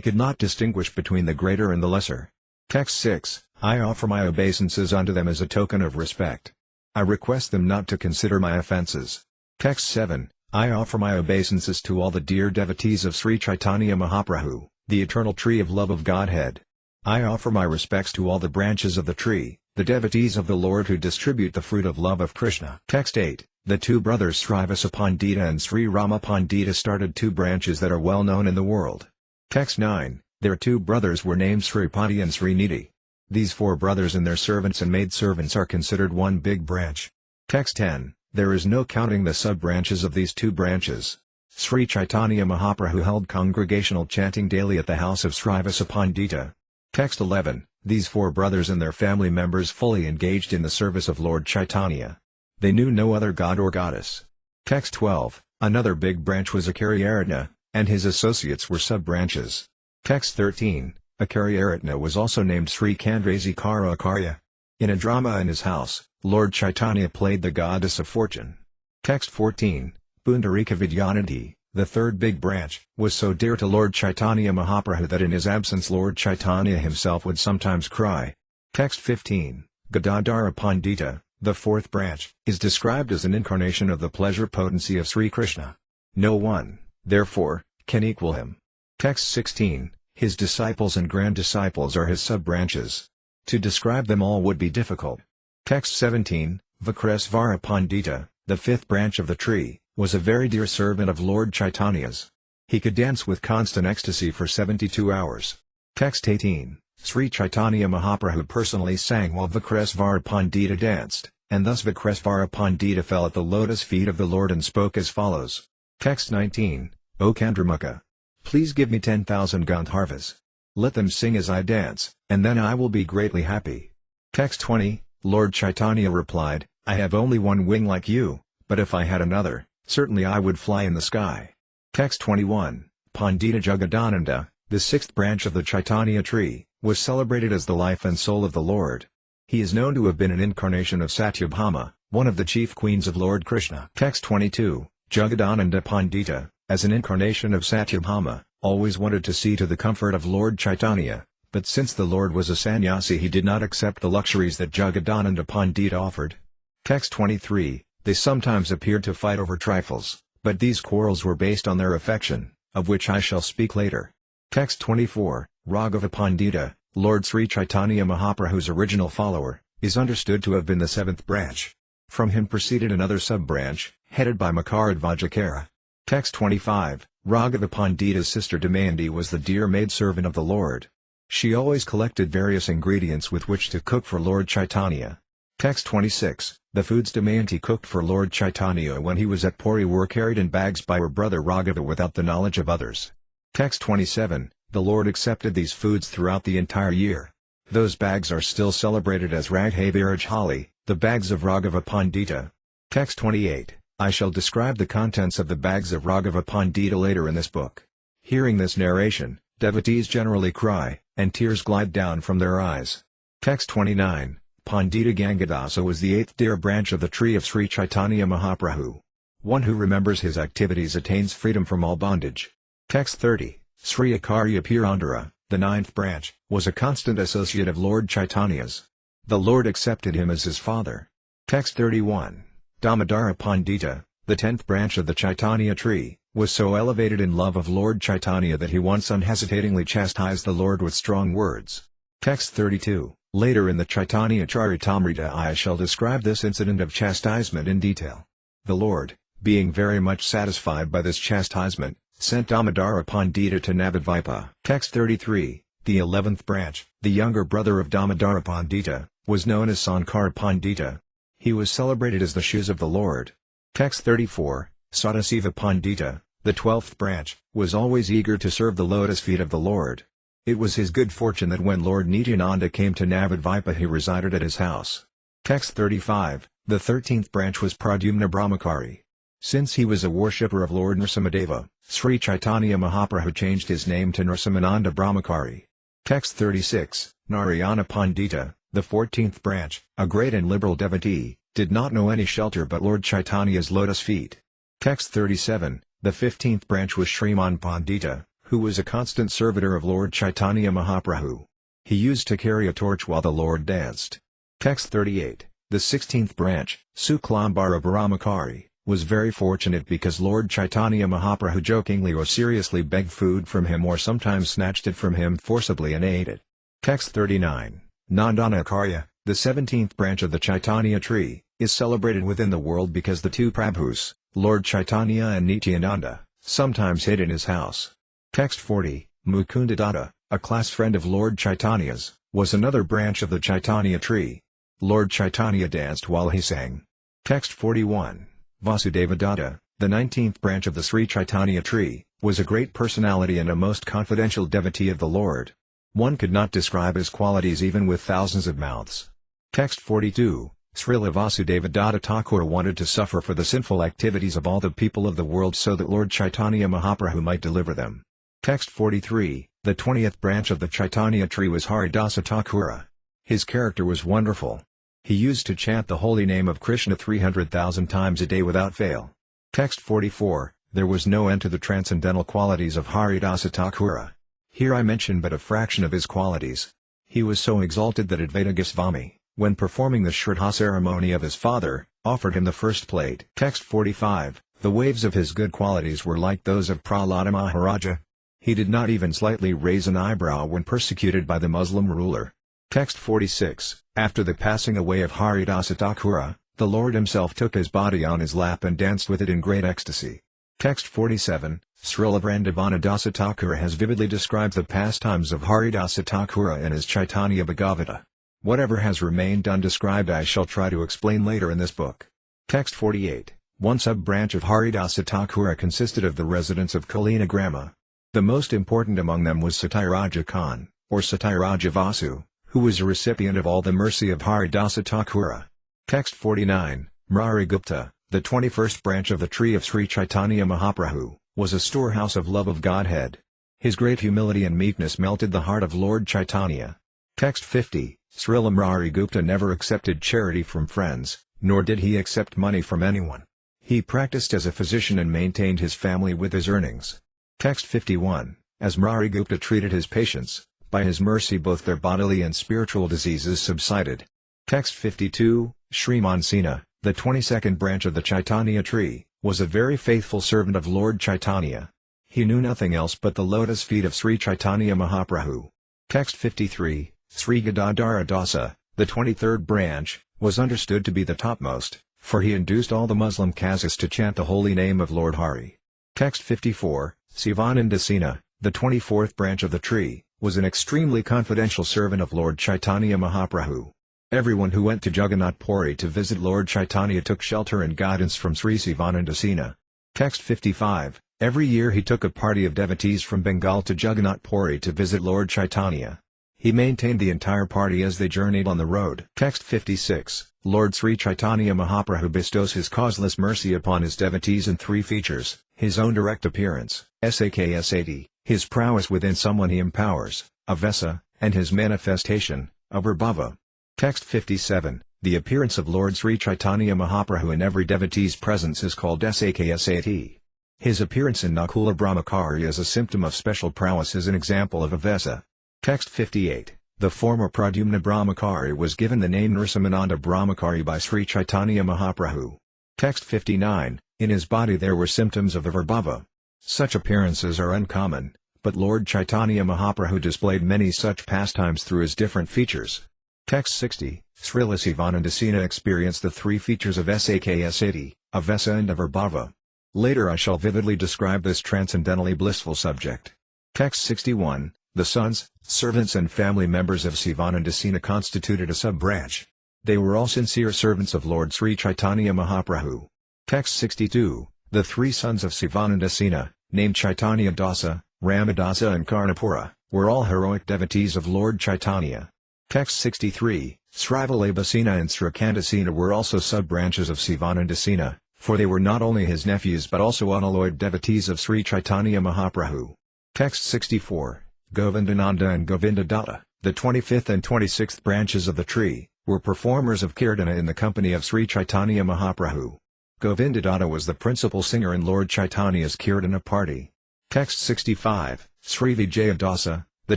could not distinguish between the greater and the lesser. Text 6, I offer my obeisances unto them as a token of respect. I request them not to consider my offenses. Text 7, I offer my obeisances to all the dear devotees of Sri Caitanya Mahaprabhu, the eternal tree of love of Godhead. I offer my respects to all the branches of the tree, the devotees of the Lord who distribute the fruit of love of Krishna. Text 8, The two brothers Srivasa Pandita and Sri Rama Pandita started two branches that are well known in the world. Text 9, their two brothers were named Sripati and Srinidhi. These four brothers and their servants and maidservants are considered one big branch. Text 10, there is no counting the sub-branches of these two branches. Sri Caitanya Mahaprabhu held congregational chanting daily at the house of Srivasa Pandita. Text 11, these four brothers and their family members fully engaged in the service of Lord Chaitanya. They knew no other god or goddess. Text 12, another big branch was Acharya-caritamrta, and his associates were sub-branches. Text 13, Acharya-caritamrta was also named Sri Caitanya-caritamrta. In a drama in his house, Lord Chaitanya played the goddess of fortune. Text 14, Pundarika Vidyanidhi, the third big branch, was so dear to Lord Chaitanya Mahaprabhu that in his absence Lord Chaitanya himself would sometimes cry. Text 15, Gadadhara Pandita, the fourth branch, is described as an incarnation of the pleasure potency of Sri Krishna. No one, therefore, can equal him. Text 16, his disciples and grand-disciples are his sub-branches. To describe them all would be difficult. Text 17, Vakresvara Pandita, the fifth branch of the tree, was a very dear servant of Lord Chaitanya's. He could dance with constant ecstasy for 72 hours. Text 18, Sri Caitanya Mahaprabhu personally sang while Vakresvara Pandita danced, and thus Vakresvara Pandita fell at the lotus feet of the Lord and spoke as follows. Text 19, O Chandramukha, please give me 10,000 Gandharvas. Let them sing as I dance, and then I will be greatly happy. Text 20, Lord Chaitanya replied, I have only one wing like you, but if I had another, certainly I would fly in the sky. Text 21, Pandita Jagadananda, the sixth branch of the Chaitanya tree, was celebrated as the life and soul of the Lord. He is known to have been an incarnation of Satyabhama, one of the chief queens of Lord Krishna. Text 22, Jagadananda Pandita, as an incarnation of Satyabhama, always wanted to see to the comfort of Lord Chaitanya, but since the Lord was a sannyasi he did not accept the luxuries that Jagadananda Pandita offered. Text 23, they sometimes appeared to fight over trifles, but these quarrels were based on their affection, of which I shall speak later. Text 24, Raghava Pandita, Lord Sri Caitanya Mahaprabhu's original follower, is understood to have been the seventh branch. From him proceeded another sub-branch, headed by Makaradvajacara. Text 25, Raghava Pandita's sister Damayanti was the dear maidservant of the Lord. She always collected various ingredients with which to cook for Lord Chaitanya. Text 26, the foods Damayanti cooked for Lord Chaitanya when he was at Puri were carried in bags by her brother Raghava without the knowledge of others. Text 27, the Lord accepted these foods throughout the entire year. Those bags are still celebrated as Raghaviraj Holi, the bags of Raghava Pandita. Text 28, I shall describe the contents of the bags of Raghava Pandita later in this book. Hearing this narration, devotees generally cry, and tears glide down from their eyes. Text 29, Pandita Gangadasa was the eighth dear branch of the tree of Sri Caitanya Mahaprabhu. One who remembers his activities attains freedom from all bondage. Text 30, Sri Acharya-caritamrta, the ninth branch, was a constant associate of Lord Chaitanya's. The Lord accepted him as his father. Text 31, Damodara Pandita, the 10th branch of the Chaitanya tree, was so elevated in love of Lord Chaitanya that he once unhesitatingly chastised the Lord with strong words. Text 32, later in the Caitanya-caritamrta I shall describe this incident of chastisement in detail. The Lord, being very much satisfied by this chastisement, sent Damodara Pandita to Navadvipa. Text 33, the 11th branch, the younger brother of Damodara Pandita, was known as Sankara Pandita. He was celebrated as the shoes of the Lord. Text 34, Sadasiva Pandita, the 12th branch, was always eager to serve the lotus feet of the Lord. It was his good fortune that when Lord Nityananda came to Navadvipa he resided at his house. Text 35, the 13th branch was Pradyumna Brahmachari. Since he was a worshipper of Lord Nrsimhadeva, Sri Caitanya Mahaprabhu changed his name to Nrsimhananda Brahmachari. Text 36, Narayana Pandita, the 14th branch, a great and liberal devotee, did not know any shelter but Lord Chaitanya's lotus feet. Text 37, the 15th branch was Shriman Pandita, who was a constant servitor of Lord Chaitanya Mahaprabhu. He used to carry a torch while the Lord danced. Text 38, the 16th branch, Suklambara Brahmachari, was very fortunate because Lord Chaitanya Mahaprabhu jokingly or seriously begged food from him or sometimes snatched it from him forcibly and ate it. Text 39, Nandana Acharya, the 17th branch of the Chaitanya tree, is celebrated within the world because the two Prabhus, Lord Chaitanya and Nityananda, sometimes hid in his house. Text 40, Mukundadatta, a class friend of Lord Chaitanya's, was another branch of the Chaitanya tree. Lord Chaitanya danced while he sang. Text 41, Vasudevadatta, the 19th branch of the Sri Caitanya tree, was a great personality and a most confidential devotee of the Lord. One could not describe his qualities even with thousands of mouths. Text 42, Srila Vasudevadatta Thakur wanted to suffer for the sinful activities of all the people of the world so that Lord Chaitanya Mahaprabhu might deliver them. Text 43, the 20th branch of the Chaitanya tree was Haridasa Thakura. His character was wonderful. He used to chant the holy name of Krishna 300,000 times a day without fail. Text 44, there was no end to the transcendental qualities of Haridasa Thakura. Here I mention but a fraction of his qualities. He was so exalted that Advaita Goswami, when performing the Shraddha ceremony of his father, offered him the first plate. Text 45, the waves of his good qualities were like those of Prahlada Maharaja. He did not even slightly raise an eyebrow when persecuted by the Muslim ruler. Text 46, after the passing away of Haridasa Thakura, the Lord himself took his body on his lap and danced with it in great ecstasy. Text 47, Srila Vrindavanadasa Thakura has vividly described the pastimes of Haridasa Thakura in his Chaitanya Bhagavata. Whatever has remained undescribed I shall try to explain later in this book. Text 48, one sub-branch of Haridasa Thakura consisted of the residents of Kalina Grama. The most important among them was Satyaraja Khan, or Satyaraja Vasu, who was a recipient of all the mercy of Haridasa Thakura. Text 49, Murari Gupta, the 21st branch of the tree of Sri Caitanya Mahaprabhu, was a storehouse of love of Godhead. His great humility and meekness melted the heart of Lord Chaitanya. Text 50, Srila Murari Gupta never accepted charity from friends, nor did he accept money from anyone. He practiced as a physician and maintained his family with his earnings. Text 51, as Murari Gupta treated his patients, by his mercy both their bodily and spiritual diseases subsided. Text 52, Shriman Sena, the 22nd branch of the Chaitanya tree, was a very faithful servant of Lord Chaitanya. He knew nothing else but the lotus feet of Sri Caitanya Mahaprabhu. Text 53, Sri Gadadhara Dasa, the 23rd branch, was understood to be the topmost, for he induced all the Muslim castes to chant the holy name of Lord Hari. Text 54, Sivananda Sena, the 24th branch of the tree, was an extremely confidential servant of Lord Chaitanya Mahaprabhu. Everyone who went to Jagannath Puri to visit Lord Chaitanya took shelter and guidance from Sri Sivananda Sena. Text 55, every year he took a party of devotees from Bengal to Jagannath Puri to visit Lord Chaitanya. He maintained the entire party as they journeyed on the road. Text 56, Lord Sri Caitanya Mahaprabhu bestows his causeless mercy upon his devotees in three features: his own direct appearance, saksati, his prowess within someone he empowers, avesa, and his manifestation, abhirbhava. Text 57, the appearance of Lord Sri Caitanya Mahaprabhu in every devotee's presence is called saksati. His appearance in Nakula Brahmachari as a symptom of special prowess is an example of avesa. Text 58, the former Pradyumna Brahmachari was given the name Nrsimhananda Brahmachari by Sri Caitanya Mahaprabhu. Text 59, in his body there were symptoms of abhirbhava. Such appearances are uncommon, but Lord Chaitanya Mahaprabhu displayed many such pastimes through his different features. Text 60, Srila Sivananda Sena experienced the three features of saksati, avesa and abhirbhava. Later I shall vividly describe this transcendentally blissful subject. Text 61, the sons, servants and family members of Sivananda Sena constituted a sub-branch. They were all sincere servants of Lord Sri Chaitanya Mahaprabhu. Text 62, the three sons of Sivananda Sena, named Chaitanya Dasa, Ramadasa and Karnapura, were all heroic devotees of Lord Chaitanya. Text 63, Srivalabha Sena and Srikanta Sena were also sub-branches of Sivananda Sena, for they were not only his nephews but also unalloyed devotees of Sri Chaitanya Mahaprabhu. Text 64, Govindananda and Govindadatta, the 25th and 26th branches of the tree, were performers of Kirtana in the company of Sri Caitanya Mahaprabhu. Govindadatta was the principal singer in Lord Chaitanya's Kirtana party. Text 65, Sri Vijayadasa, the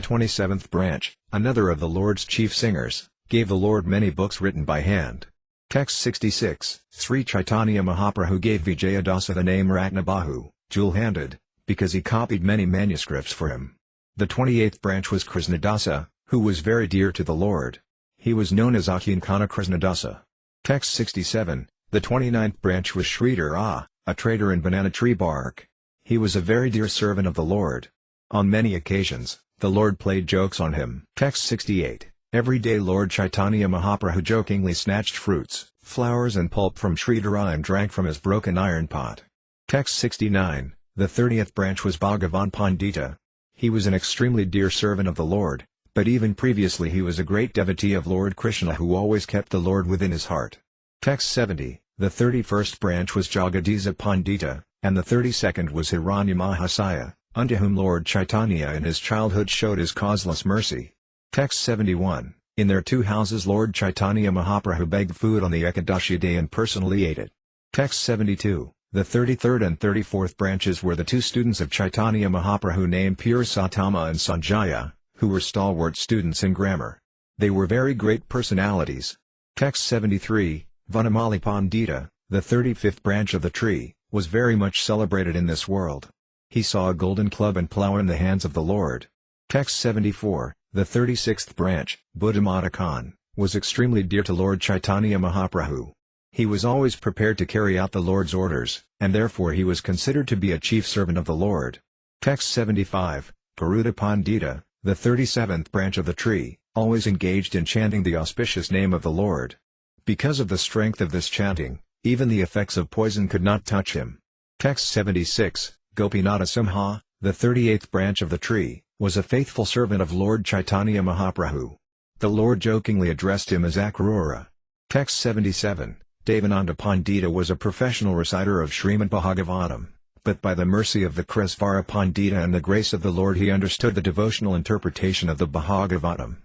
27th branch, another of the Lord's chief singers, gave the Lord many books written by hand. Text 66, Sri Caitanya Mahaprabhu gave Vijayadasa the name Ratnabahu, jewel-handed, because he copied many manuscripts for him. The 28th branch was Krishnadasa, who was very dear to the Lord. He was known as Akhinkana Krishnadasa. Text 67, the 29th branch was Sridhara, a trader in banana tree bark. He was a very dear servant of the Lord. On many occasions, the Lord played jokes on him. Text 68, every day Lord Caitanya Mahaprabhu jokingly snatched fruits, flowers and pulp from Sridhara and drank from his broken iron pot. Text 69, the 30th branch was Bhagavan Pandita. He was an extremely dear servant of the Lord, but even previously he was a great devotee of Lord Krishna who always kept the Lord within his heart. Text 70, the 31st branch was Jagadisa Pandita, and the 32nd was Hiranya Mahasaya, unto whom Lord Caitanya in his childhood showed his causeless mercy. Text 71, in their two houses Lord Caitanya Mahaprabhu begged food on the Ekadashi day and personally ate it. Text 72, the 33rd and 34th branches were the two students of Caitanya Mahaprabhu named Purushotama and Sanjaya, who were stalwart students in grammar. They were very great personalities. Text 73, Vanamali Pandita, the 35th branch of the tree, was very much celebrated in this world. He saw a golden club and plough in the hands of the Lord. Text 74, the 36th branch, Buddhamata Khan, was extremely dear to Lord Caitanya Mahaprabhu. He was always prepared to carry out the Lord's orders, and therefore he was considered to be a chief servant of the Lord. Text 75, Garuda Pandita, the 37th branch of the tree, always engaged in chanting the auspicious name of the Lord. Because of the strength of this chanting, even the effects of poison could not touch him. Text 76, Gopinatha Simha, the 38th branch of the tree, was a faithful servant of Lord Caitanya Mahaprabhu. The Lord jokingly addressed him as Akrura. Text 77, Devananda Pandita was a professional reciter of Srimad Bhagavatam, but by the mercy of the Krisvara Pandita and the grace of the Lord he understood the devotional interpretation of the Bhagavatam.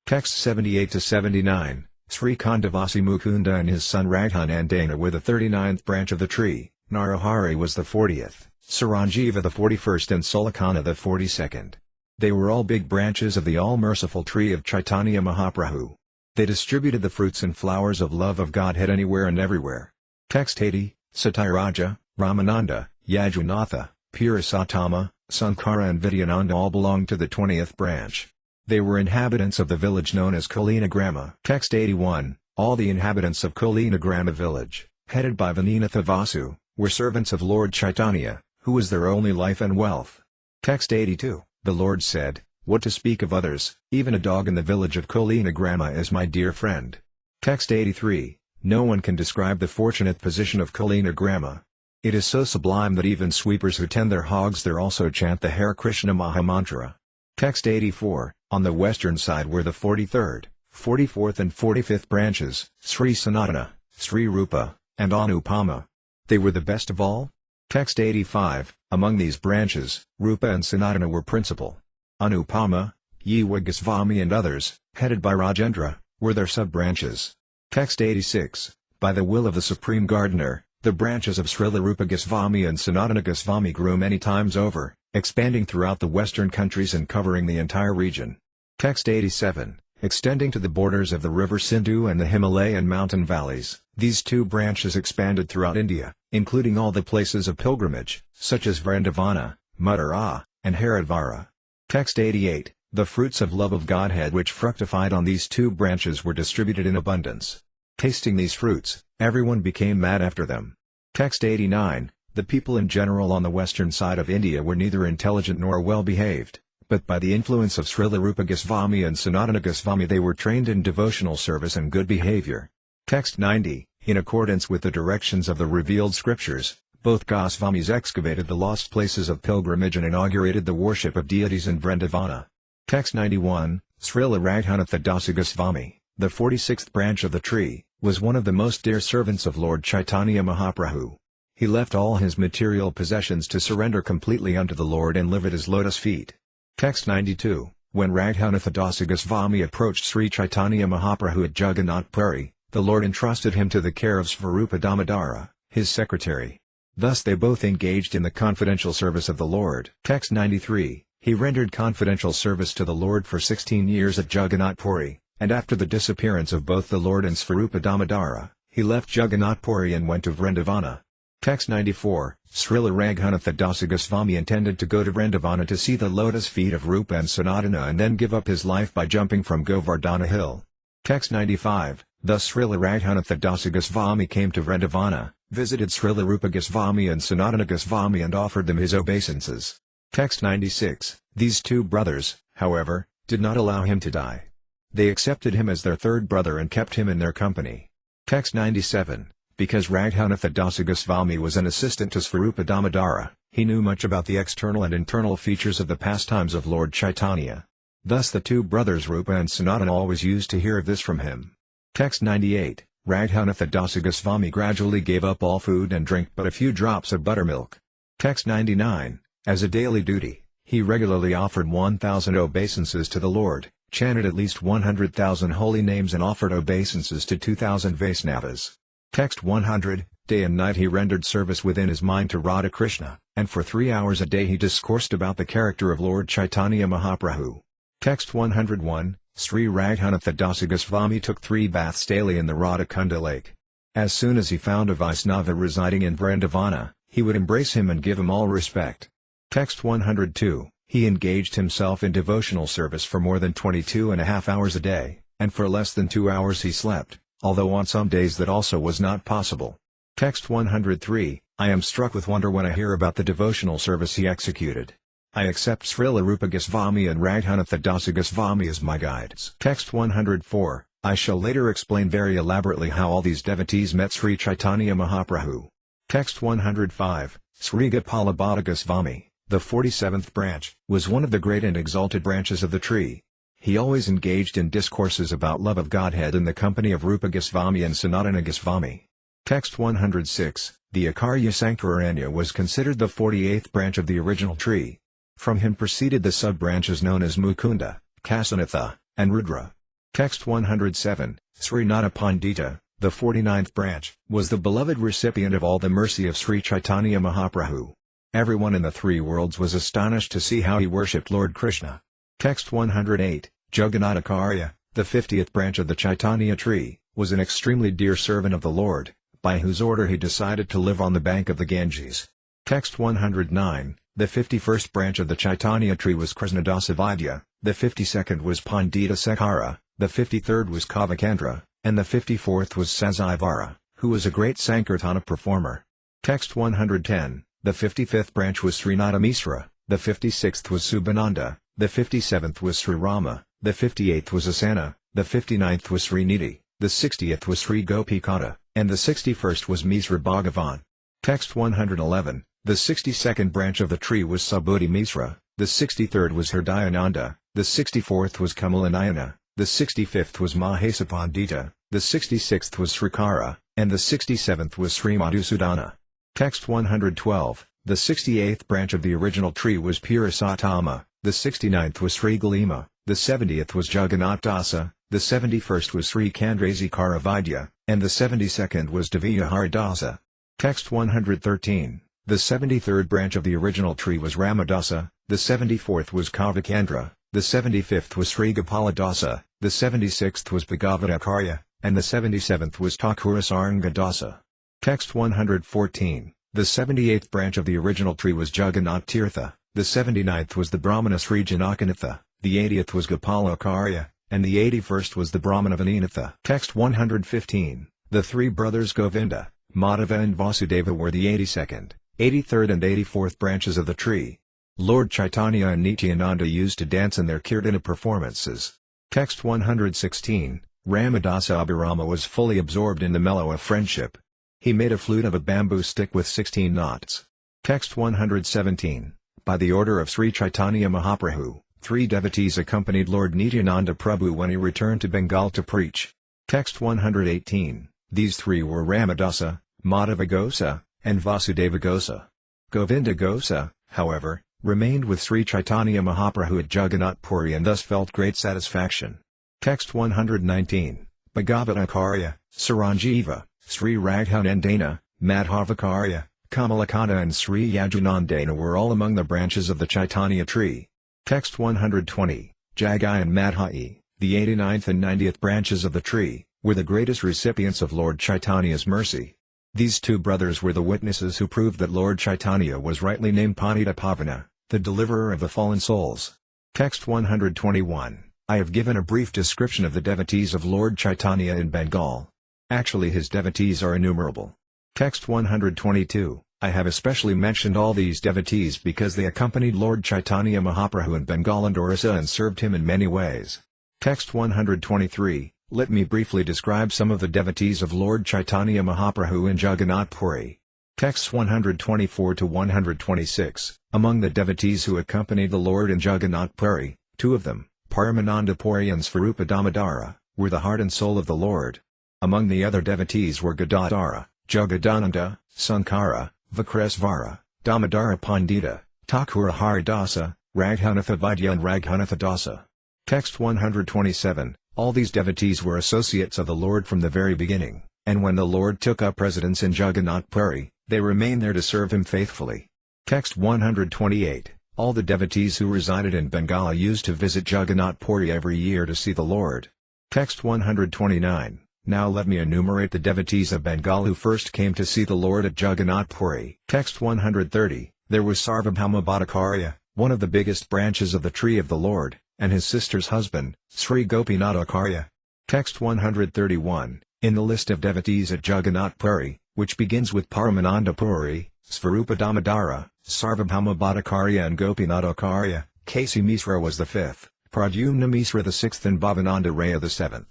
Text 78-79, Sri Kandavasi Mukunda and his son Raghunandana were the 39th branch of the tree, Narahari was the 40th, Saranjiva the 41st and Sulakana the 42nd. They were all big branches of the all-merciful tree of Caitanya Mahaprabhu. They distributed the fruits and flowers of love of Godhead anywhere and everywhere. Text 80, Satyaraja, Ramananda, Yajunatha, Purushotama, Sankara and Vidyananda all belonged to the 20th branch. They were inhabitants of the village known as Kulinagrama. Text 81, all the inhabitants of Kulinagrama village, headed by Vaninatha Vasu, were servants of Lord Caitanya, who was their only life and wealth. Text 82, the Lord said, what to speak of others, even a dog in the village of Kulinagrama is my dear friend. Text 83, no one can describe the fortunate position of Kulinagrama. It is so sublime that even sweepers who tend their hogs there also chant the Hare Krishna Mahamantra. Text 84, on the western side were the 43rd, 44th and 45th branches, Sri Sanatana, Sri Rupa, and Anupama. They were the best of all? Text 85, among these branches, Rupa and Sanatana were principal. Anupama, Yiva Goswami and others, headed by Rajendra, were their sub-branches. Text 86, by the will of the Supreme Gardener, the branches of Srila Rupa Goswami and Sanatana Goswami grew many times over, expanding throughout the western countries and covering the entire region. Text 87, extending to the borders of the river Sindhu and the Himalayan mountain valleys, these two branches expanded throughout India, including all the places of pilgrimage, such as Vrindavana, Mathura, and Haridvara. Text 88, the fruits of love of Godhead which fructified on these two branches were distributed in abundance. Tasting these fruits, everyone became mad after them. Text 89, the people in general on the western side of India were neither intelligent nor well-behaved, but by the influence of Srila Rupa Goswami and Sanatana Goswami they were trained in devotional service and good behavior. Text 90, in accordance with the directions of the revealed scriptures, both Goswamis excavated the lost places of pilgrimage and inaugurated the worship of deities in Vrindavana. Text 91, Srila Raghunatha Dasa Goswami, the 46th branch of the tree, was one of the most dear servants of Lord Caitanya Mahaprabhu. He left all his material possessions to surrender completely unto the Lord and live at his lotus feet. Text 92, when Raghunatha Dasa Goswami approached Sri Caitanya Mahaprabhu at Jagannath Puri, the Lord entrusted him to the care of Svarupa Damodara, his secretary. Thus they both engaged in the confidential service of the Lord. Text 93, he rendered confidential service to the Lord for 16 years at Jagannath Puri, and after the disappearance of both the Lord and Svarupa Damodara, he left Jagannath Puri and went to Vrindavana. Text 94, Srila Raghunatha Dasa Goswami intended to go to Vrindavana to see the lotus feet of Rupa and Sanatana and then give up his life by jumping from Govardhana hill. Text 95, Thus Srila Raghunatha Dasa Goswami came to Vrindavana, visited Srila Rupa Goswami and Sanatana Goswami and offered them his obeisances. Text 96. These two brothers, however, did not allow him to die. They accepted him as their third brother and kept him in their company. Text 97. Because Raghunatha Dasa Goswami was an assistant to Svarupa Damodara, he knew much about the external and internal features of the pastimes of Lord Chaitanya. Thus the two brothers Rupa and Sanatana always used to hear of this from him. Text 98. Raghunatha Dasa Goswami gradually gave up all food and drink but a few drops of buttermilk. Text 99. As a daily duty, he regularly offered 1,000 obeisances to the Lord, chanted at least 100,000 holy names and offered obeisances to 2,000 Vaisnavas. Text 100. Day and night he rendered service within his mind to Radha Krishna, and for 3 hours a day he discoursed about the character of Lord Chaitanya Mahaprabhu. Text 101. Sri Raghunatha Dasa Goswami took 3 baths daily in the Radhakunda lake. As soon as he found a Vaisnava residing in Vrindavana, he would embrace him and give him all respect. Text 102. He engaged himself in devotional service for more than 22.5 hours a day, and for less than 2 hours he slept, although on some days that also was not possible. Text 103. I am struck with wonder when I hear about the devotional service he executed. I accept Srila Rupa Goswami and Raghunatha Dasa Goswami as my guides. Text 104. I shall later explain very elaborately how all these devotees met Sri Caitanya Mahaprabhu. Text 105. Sri Gopala Bhatta Goswami, the 47th branch, was one of the great and exalted branches of the tree. He always engaged in discourses about love of Godhead in the company of Rupa Goswami and Sanatana Goswami. Text 106. The Acharya Sankararanya was considered the 48th branch of the original tree. From him proceeded the sub-branches known as Mukunda, Kasanatha, and Rudra. Text 107. Sri Nata Pandita, the 49th branch, was the beloved recipient of all the mercy of Sri Caitanya Mahaprabhu. Everyone in the 3 worlds was astonished to see how he worshipped Lord Krishna. Text 108. Jagannatha-acharya, the 50th branch of the Chaitanya tree, was an extremely dear servant of the Lord, by whose order he decided to live on the bank of the Ganges. Text 109. The 51st branch of the Chaitanya tree was Krishnadasa Vaidya, the 52nd was Pandita Sekhara, the 53rd was Kavakendra, and the 54th was Sazivara, who was a great Sankirtana performer. Text 110. The 55th branch was Srinata Misra, the 56th was Subhananda, the 57th was Sri Rama, the 58th was Asana, the 59th was Sri Nidhi, the 60th was Sri Gopikata, and the 61st was Misra Bhagavan. Text 111. The 62nd branch of the tree was Subhuti Misra, the 63rd was Hridayananda, the 64th was Kamalanayana, the 65th was Mahesa Pandita, the 66th was Srikara, and the 67th was Sri Madhusudana. Text 112. The 68th branch of the original tree was Purusatama, the 69th was Sri Galima, the 70th was Jagannath Dasa, the 71st was Sri Kandrasekara Vaidya, and the 72nd was Deviya Haridasa. Text 113. The 73rd branch of the original tree was Ramadasa, the 74th was Kavakendra, the 75th was Sri Gopaladasa, the 76th was Bhagavata-acharya, and the 77th was Thakurasaranga-dasa. Text 114. The 78th branch of the original tree was Jagannath Tirtha, the 79th was the Brahmana Sri Janakanatha, the 80th was Gopala-acharya, and the 81st was the Brahmana Vaninatha. Text 115. The 3 brothers Govinda, Madhava and Vasudeva were the 82nd, 83rd and 84th branches of the tree. Lord Chaitanya and Nityananda used to dance in their Kirtana performances. Text 116. Ramadasa Abhirama was fully absorbed in the mellow of friendship. He made a flute of a bamboo stick with 16 knots. Text 117. By the order of Sri Caitanya Mahaprabhu, 3 devotees accompanied Lord Nityananda Prabhu when he returned to Bengal to preach. Text 118. These 3 were Ramadasa, Madhava Gosa, and Vasudeva Gosa. Govinda Gosa, however, remained with Sri Caitanya Mahaprabhu at Jagannath Puri and thus felt great satisfaction. Text 119. Bhagavata-acharya, Saranjiva, Sri Raghunandana, Madhava-acharya, Kamalakanta and Sri Yajunandana were all among the branches of the Chaitanya tree. Text 120. Jagai and Madhai, the 89th and 90th branches of the tree, were the greatest recipients of Lord Chaitanya's mercy. These 2 brothers were the witnesses who proved that Lord Chaitanya was rightly named Panita Pavana, the deliverer of the fallen souls. Text 121. I have given a brief description of the devotees of Lord Chaitanya in Bengal. Actually his devotees are innumerable. Text 122, I have especially mentioned all these devotees because they accompanied Lord Chaitanya Mahaprabhu in Bengal and Orissa and served him in many ways. Text 123, let me briefly describe some of the devotees of Lord Chaitanya Mahaprabhu in Jagannath Puri. Texts 124 to 126, among the devotees who accompanied the Lord in Jagannath Puri, two of them, Paramananda Puri and Svarupa Damodara, were the heart and soul of the Lord. Among the other devotees were Gadadhara, Jagadananda, Sankara, Vikresvara, Damodara Pandita, Thakura Haridasa, Raghunatha Vaidya and Raghunatha Dasa. Text 127, all these devotees were associates of the Lord from the very beginning, and when the Lord took up residence in Jagannath Puri, they remained there to serve him faithfully. Text 128, all the devotees who resided in Bengal used to visit Jagannath Puri every year to see the Lord. Text 129, now let me enumerate the devotees of Bengal who first came to see the Lord at Jagannath Puri. Text 130, there was Sarvabhauma Bhattacharya, one of the biggest branches of the tree of the Lord, and his sister's husband, Sri Gopinathacharya. Text 131, in the list of devotees at Jagannath Puri, which begins with Paramananda Puri, Svarupa Damodara, Sarvabhauma Bhattacharya and Gopinathacharya, Kasi Misra was the fifth, Pradyumna Misra the sixth and Bhavananda Raya the seventh.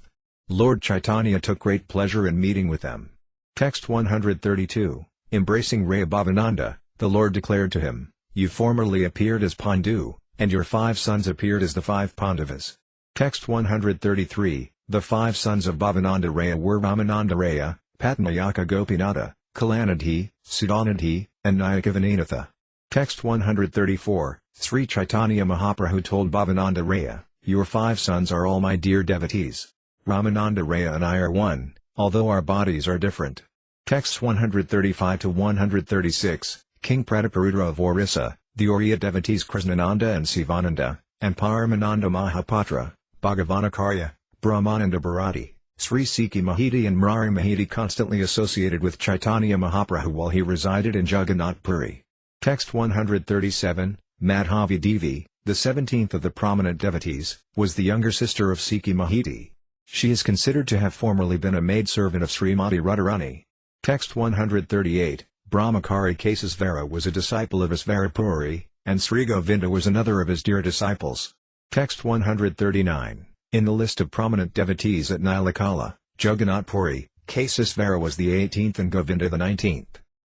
Lord Chaitanya took great pleasure in meeting with them. Text 132, embracing Raya Bhavananda, the Lord declared to him, you formerly appeared as Pandu, and your 5 sons appeared as the 5 Pandavas. Text 133, the 5 sons of Bhavananda Raya were Ramananda Raya, Patnayaka Gopinatha, Kalanidhi, Sudanidhi, and Nayakavananatha. Text 134, Sri Caitanya Mahaprabhu told Bhavananda Raya, your 5 sons are all my dear devotees. Ramananda Raya and I are one, although our bodies are different. Texts 135 to 136, King Prataparudra of Orissa, the Oriya devotees Krishnananda and Sivananda, and Paramananda Mahapatra, Bhagavanacharya, Brahmananda Bharati, Sri Sikhi Mahiti and Murari Mahiti constantly associated with Chaitanya Mahaprabhu while he resided in Jagannath Puri. Text 137, Madhavi Devi, the 17th of the prominent devotees, was the younger sister of Sikhi Mahiti. She is considered to have formerly been a maidservant of Srimati Radharani. Text 138, Brahmachari Kesasvara was a disciple of Isvarapuri, and Sri Govinda was another of his dear disciples. Text 139, in the list of prominent devotees at Nilakala, Jagannath Puri, Kesasvara was the 18th and Govinda the 19th.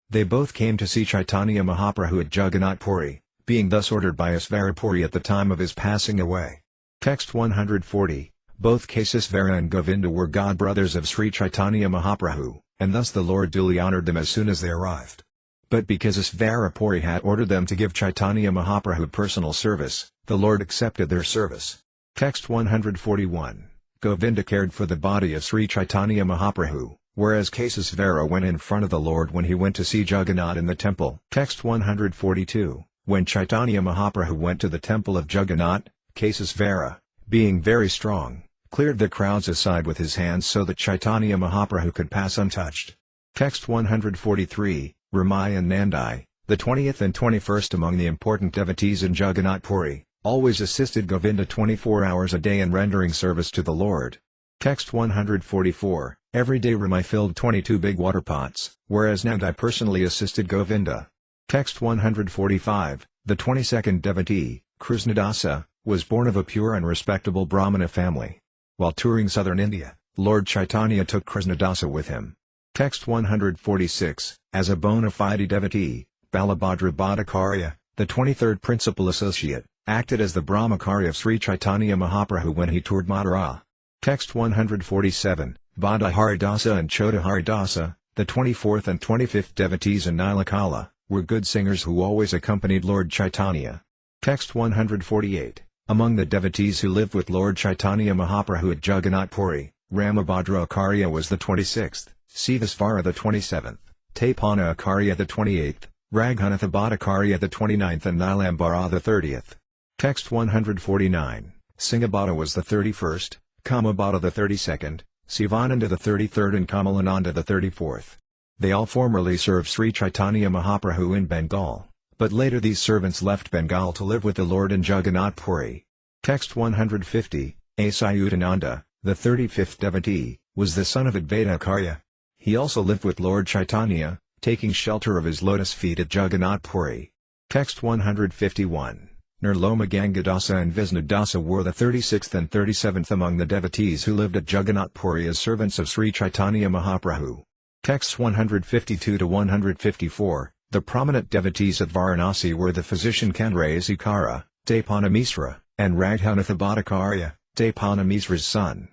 They both came to see Chaitanya Mahaprabhu at Jagannath Puri, being thus ordered by Isvarapuri at the time of his passing away. Text 140, both Kesasvara and Govinda were godbrothers of Sri Caitanya Mahaprabhu, and thus the Lord duly honored them as soon as they arrived. But because Isvarapuri had ordered them to give Chaitanya Mahaprabhu personal service, the Lord accepted their service. Text 141, Govinda cared for the body of Sri Caitanya Mahaprabhu, whereas Kesasvara went in front of the Lord when he went to see Jagannath in the temple. Text 142, when Chaitanya Mahaprabhu went to the temple of Jagannath, Kesasvara, being very strong, cleared the crowds aside with his hands so that Chaitanya Mahaprabhu could pass untouched. Text 143, Ramai and Nandai, the 20th and 21st among the important devotees in Jagannath Puri, always assisted Govinda 24 hours a day in rendering service to the Lord. Text 144, every day Ramai filled 22 big water pots, whereas Nandai personally assisted Govinda. Text 145, the 22nd devotee, Krishnadasa, was born of a pure and respectable Brahmana family. While touring southern India, Lord Chaitanya took Krishnadasa with him. Text 146, as a bona fide devotee, Balabhadra Bhattacharya, the 23rd principal associate, acted as the Brahmachari of Sri Caitanya Mahaprabhu when he toured Mathura. Text 147, Bhadda Haridasa and Chota Haridasa, the 24th and 25th devotees in Nilakala, were good singers who always accompanied Lord Chaitanya. Text 148, among the devotees who lived with Lord Chaitanya Mahaprabhu at Jagannath Puri, Ramabhadra Acharya was the 26th, Sivasvara the 27th, Tapana Acharya the 28th, Raghunatha Bhattacharya the 29th and Nilambara the 30th. Text 149, Singhabhata was the 31st, Kamabhata the 32nd, Sivananda the 33rd and Kamalananda the 34th. They all formerly served Sri Caitanya Mahaprabhu in Bengal, but later these servants left Bengal to live with the Lord in Jagannath Puri. Text 150, Achyutananda, the 35th devotee, was the son of Advaita Acharya. He also lived with Lord Caitanya, taking shelter of his lotus feet at Jagannath Puri. Text 151. Nirloma Gangadasa and Visnudasa were the 36th and 37th among the devotees who lived at Jagannath Puri as servants of Sri Caitanya Mahaprabhu. Texts 152-154. The prominent devotees at Varanasi were the physician Kandrayasikara, Depanamisra, and Raghunatha Bhattacharya, Depanamisra's son.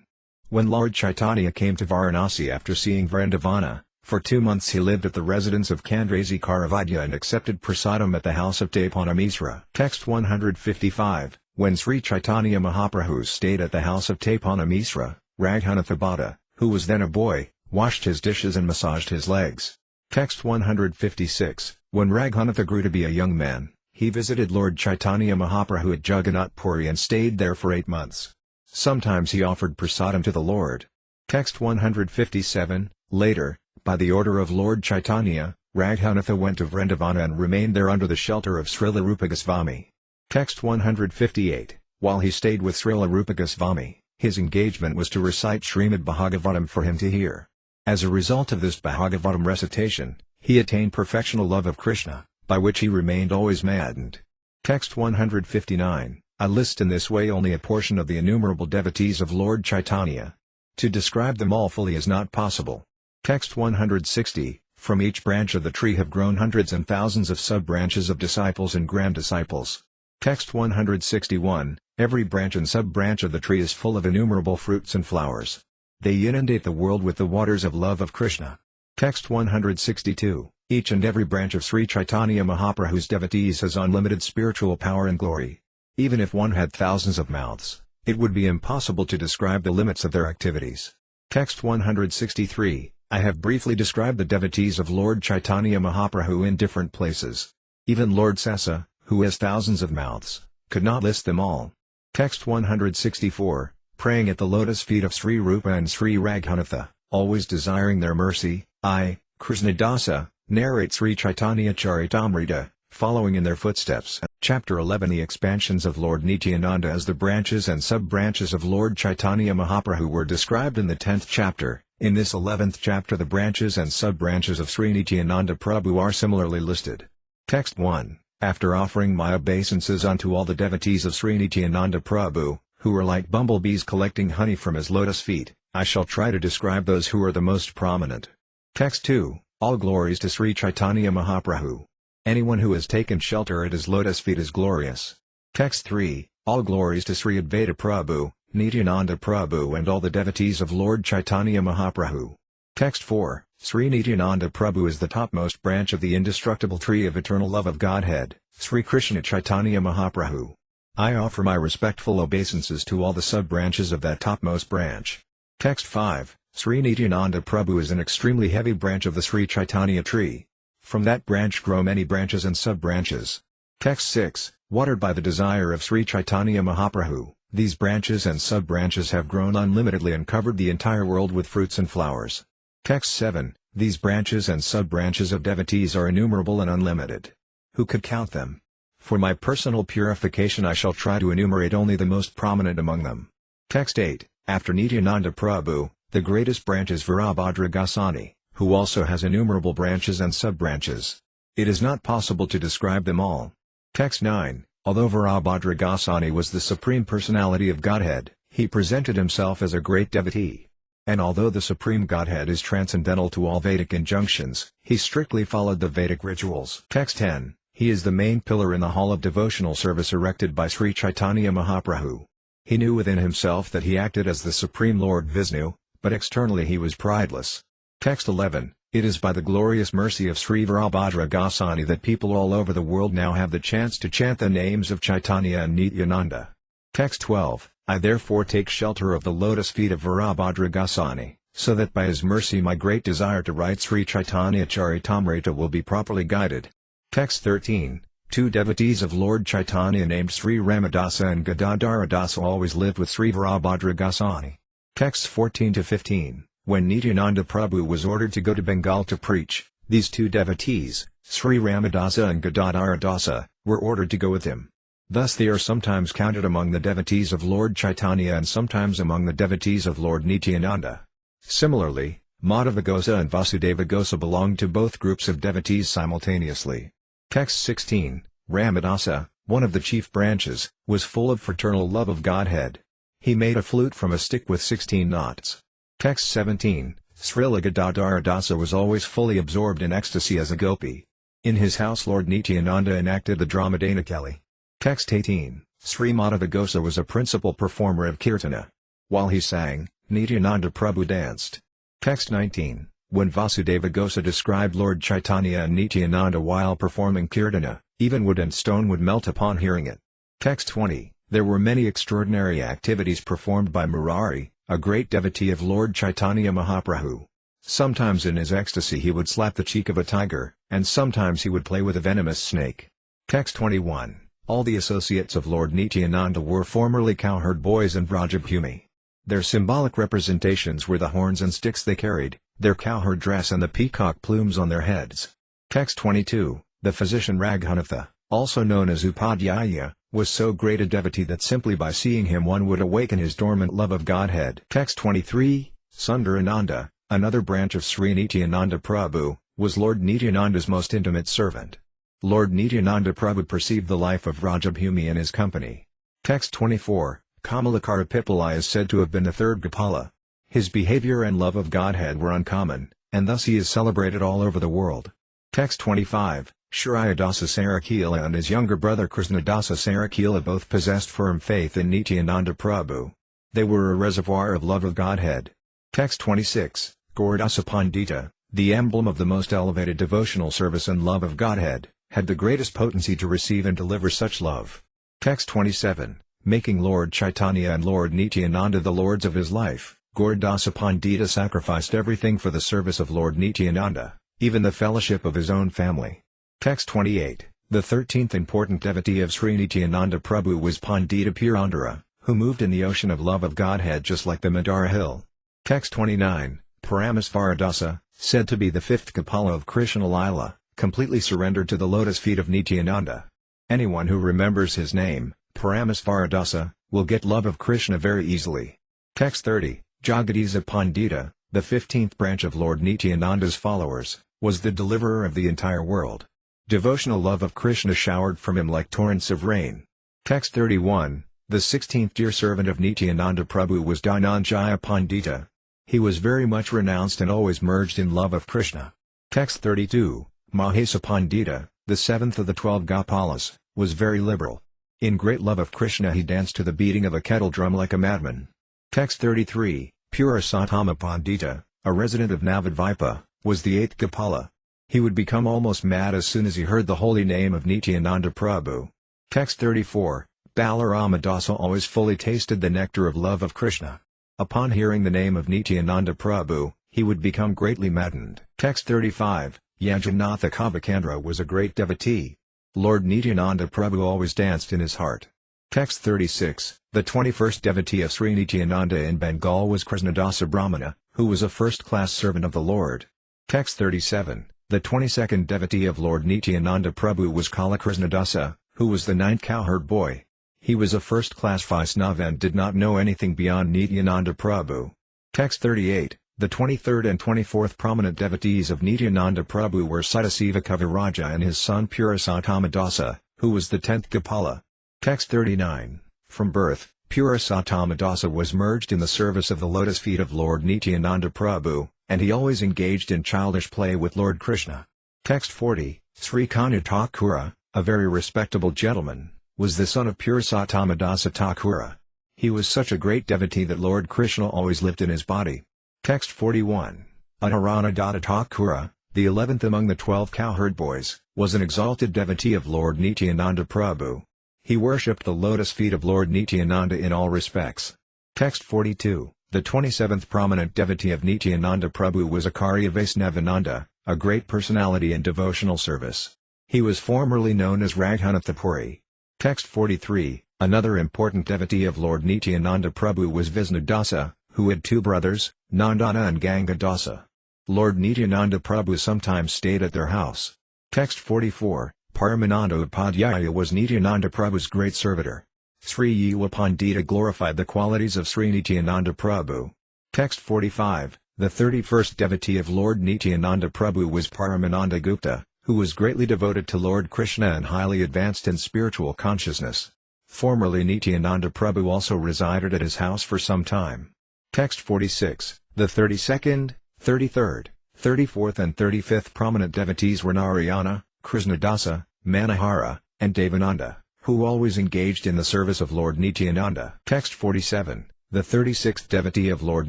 When Lord Caitanya came to Varanasi after seeing Vrindavana, for 2 months he lived at the residence of Kandrayasikara Vidya and accepted prasadam at the house of Depanamisra. Text 155. When Sri Caitanya Mahaprabhu stayed at the house of Depanamisra, Raghunatha Bhatta, who was then a boy, washed his dishes and massaged his legs. Text 156. When Raghunatha grew to be a young man, he visited Lord Caitanya Mahaprabhu at Jagannath Puri and stayed there for 8 months. Sometimes he offered prasadam to the Lord. Text 157. Later, by the order of Lord Caitanya, Raghunatha went to Vrindavana and remained there under the shelter of Srila Rupa Goswami. Text 158. While he stayed with Srila Rupa Goswami, his engagement was to recite Srimad Bhagavatam for him to hear. As a result of this Bhagavatam recitation, he attained perfectional love of Krishna, by which he remained always maddened. Text 159. I list in this way only a portion of the innumerable devotees of Lord Caitanya. To describe them all fully is not possible. Text 160. From each branch of the tree have grown hundreds and thousands of sub-branches of disciples and grand-disciples. Text 161. Every branch and sub-branch of the tree is full of innumerable fruits and flowers. They inundate the world with the waters of love of Krishna. Text 162. Each and every branch of Sri Caitanya Mahaprabhu's devotees has unlimited spiritual power and glory. Even if one had thousands of mouths, it would be impossible to describe the limits of their activities. Text 163. I have briefly described the devotees of Lord Caitanya Mahaprabhu in different places. Even Lord Sesa, who has thousands of mouths, could not list them all. Text 164. Praying at the lotus feet of Sri Rupa and Sri Raghunatha, always desiring their mercy, I, Krishnadasa, narrate Sri Caitanya-caritamrta, following in their footsteps. Chapter 11. The expansions of Lord Nityananda as the branches and sub-branches of Lord Caitanya Mahaprabhu were described in the 10th chapter. In this 11th chapter the branches and sub-branches of Sri Nityananda Prabhu are similarly listed. Text 1. After offering my obeisances unto all the devotees of Sri Nityananda Prabhu, who are like bumblebees collecting honey from his lotus feet, I shall try to describe those who are the most prominent. Text 2. All glories to Sri Caitanya Mahaprabhu. Anyone who has taken shelter at his lotus feet is glorious. Text 3. All glories to Sri Advaita Prabhu, Nityananda Prabhu and all the devotees of Lord Caitanya Mahaprabhu. Text 4. Sri Nityananda Prabhu is the topmost branch of the indestructible tree of eternal love of Godhead, Sri Krishna Caitanya Mahaprabhu. I offer my respectful obeisances to all the sub-branches of that topmost branch. Text 5. Sri Nityananda Prabhu is an extremely heavy branch of the Sri Caitanya tree. From that branch grow many branches and sub-branches. Text 6. Watered by the desire of Sri Caitanya Mahaprabhu, these branches and sub-branches have grown unlimitedly and covered the entire world with fruits and flowers. Text 7. These branches and sub-branches of devotees are innumerable and unlimited. Who could count them? For my personal purification I shall try to enumerate only the most prominent among them. Text 8. After Nityananda Prabhu, the greatest branch is Virabhadra Goswami, who also has innumerable branches and sub-branches. It is not possible to describe them all. Text 9. Although Virabhadra Goswami was the Supreme Personality of Godhead, he presented himself as a great devotee. And although the Supreme Godhead is transcendental to all Vedic injunctions, he strictly followed the Vedic rituals. Text 10. He is the main pillar in the hall of devotional service erected by Sri Caitanya Mahaprabhu. He knew within himself that he acted as the Supreme Lord Vishnu, but externally he was prideless. Text 11. It is by the glorious mercy of Sri Virabhadra Goswami that people all over the world now have the chance to chant the names of Caitanya and Nityananda. Text 12. I therefore take shelter of the lotus feet of Virabhadra Goswami, so that by his mercy my great desire to write Sri Caitanya-caritamrta will be properly guided. Text 13. Two devotees of Lord Caitanya named Sri Ramadasa and Gadadaradasa always lived with Sri Virabhadra Goswami. Texts 14-15. When Nityananda Prabhu was ordered to go to Bengal to preach, these two devotees, Sri Ramadasa and Gadadaradasa, were ordered to go with him. Thus they are sometimes counted among the devotees of Lord Chaitanya and sometimes among the devotees of Lord Nityananda. Similarly, Madhava Gosa and Vasudeva Gosa belonged to both groups of devotees simultaneously. Text 16, Ramadasa, one of the chief branches, was full of fraternal love of Godhead. He made a flute from a stick with 16 knots. Text 17, Srila Gadadhara Dasa was always fully absorbed in ecstasy as a gopi. In his house Lord Nityananda enacted the drama Dainakali. Text 18, Sri Madhava Gosa was a principal performer of kirtana. While he sang, Nityananda Prabhu danced. Text 19, when Vasudeva Gosa described Lord Chaitanya and Nityananda while performing kirtana, even wood and stone would melt upon hearing it. Text 20, there were many extraordinary activities performed by Murari, a great devotee of Lord Chaitanya Mahaprabhu. Sometimes in his ecstasy he would slap the cheek of a tiger, and sometimes he would play with a venomous snake. Text 21, all the associates of Lord Nityananda were formerly cowherd boys in Vrajabhumi. Their symbolic representations were the horns and sticks they carried, their cowherd dress and the peacock plumes on their heads. Text 22, the physician Raghunatha, also known as Upadhyaya, was so great a devotee that simply by seeing him one would awaken his dormant love of Godhead. Text 23, Sundarananda, another branch of Sri Nityananda Prabhu, was Lord Nityananda's most intimate servant. Lord Nityananda Prabhu perceived the life of Vrajabhumi in his company. Text 24, Kamalakara Pipala is said to have been the third Gopala. His behavior and love of Godhead were uncommon, and thus he is celebrated all over the world. Text 25, Shriyadasa Sarakila and his younger brother Krishnadasa Sarakila both possessed firm faith in Nityananda Prabhu. They were a reservoir of love of Godhead. Text 26, Gaurdasa Pandita, the emblem of the most elevated devotional service and love of Godhead, had the greatest potency to receive and deliver such love. Text 27, making Lord Chaitanya and Lord Nityananda the lords of his life, Gaurdasa Pandita sacrificed everything for the service of Lord Nityananda, even the fellowship of his own family. Text 28, the 13th important devotee of Sri Nityananda Prabhu was Pandita Purandara, who moved in the ocean of love of Godhead just like the Madara hill. Text 29, Paramasvaradasa, said to be the fifth Kapala of Krishna Līlā, completely surrendered to the lotus feet of Nityananda. Anyone who remembers his name, Paramasvaradasa, will get love of Krishna very easily. Text 30, Jagadisa Pandita, the 15th branch of Lord Nityananda's followers, was the deliverer of the entire world. Devotional love of Krishna showered from him like torrents of rain. Text 31, the 16th dear servant of Nityananda Prabhu was Dhananjaya Pandita. He was very much renounced and always merged in love of Krishna. Text 32, Mahesa Pandita, the 7th of the 12 Gopalas, was very liberal. In great love of Krishna he danced to the beating of a kettle drum like a madman. Text 33, Purushottama Pandita, a resident of Navadvipa, was the 8th Gopala. He would become almost mad as soon as he heard the holy name of Nityananda Prabhu. Text 34, Balarama Dasa always fully tasted the nectar of love of Krishna. Upon hearing the name of Nityananda Prabhu, he would become greatly maddened. Text 35, Yajanatha Kavakandra was a great devotee. Lord Nityananda Prabhu always danced in his heart. Text 36, the 21st devotee of Sri Nityananda in Bengal was Krishnadasa Brahmana, who was a first-class servant of the Lord. Text 37, the 22nd devotee of Lord Nityananda Prabhu was Kala Krishnadasa, who was the 9th cowherd boy. He was a first-class Vaishnava and did not know anything beyond Nityananda Prabhu. Text 38, the 23rd and 24th prominent devotees of Nityananda Prabhu were Siddhasiva Kaviraja and his son Purushottama Dasa, who was the 10th Gopala. Text 39, from birth, Purushottama Dasa was merged in the service of the lotus feet of Lord Nityananda Prabhu, and he always engaged in childish play with Lord Krishna. Text 40, Sri Caitanya, a very respectable gentleman, was the son of Purushottama Dasa Thakura. He was such a great devotee that Lord Krishna always lived in his body. Text 41, Adharana Datta Thakura, the 11th among the 12 cowherd boys, was an exalted devotee of Lord Nityananda Prabhu. He worshipped the lotus feet of Lord Nityananda in all respects. Text 42, the 27th prominent devotee of Nityananda Prabhu was Acharya Vaisnavananda, a great personality in devotional service. He was formerly known as Raghunatha Puri. Text 43, another important devotee of Lord Nityananda Prabhu was Visnudasa, who had two brothers, Nandana and Gangadasa. Lord Nityananda Prabhu sometimes stayed at their house. Text 44, Paramananda Upadhyaya was Nityananda Prabhu's great servitor. Sri Yuva Pandita glorified the qualities of Sri Nityananda Prabhu. Text 45, the 31st devotee of Lord Nityananda Prabhu was Paramananda Gupta, who was greatly devoted to Lord Krishna and highly advanced in spiritual consciousness. Formerly Nityananda Prabhu also resided at his house for some time. Text 46, the 32nd, 33rd, 34th and 35th prominent devotees were Narayana, Krishnadasa, Manohara, and Devananda, who always engaged in the service of Lord Nityananda. Text 47, the 36th devotee of Lord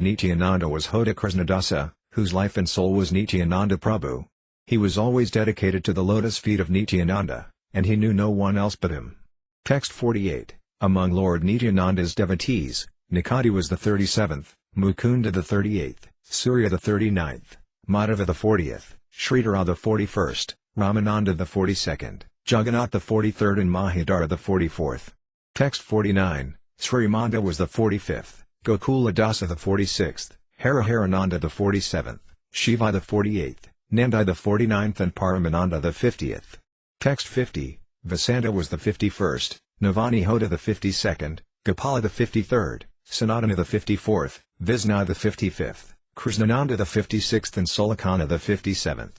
Nityananda was Hoda Krishnadasa, whose life and soul was Nityananda Prabhu. He was always dedicated to the lotus feet of Nityananda, and he knew no one else but him. Text 48, among Lord Nityananda's devotees, Nikati was the 37th, Mukunda the 38th, Surya the 39th, Madhava the 40th, Sridhara the 41st, Ramananda the 42nd, Jagannath the 43rd and Mahadara the 44th. Text 49, Srimanda was the 45th, Gokula Dasa the 46th, Hariharananda the 47th, Shiva the 48th, Nandai the 49th and Paramananda the 50th. Text 50, Vasanta was the 51st, Navani Hoda the 52nd, Gopala the 53rd, Sanatana the 54th, Visna the 55th, Krishnananda the 56th and Sulakana the 57th.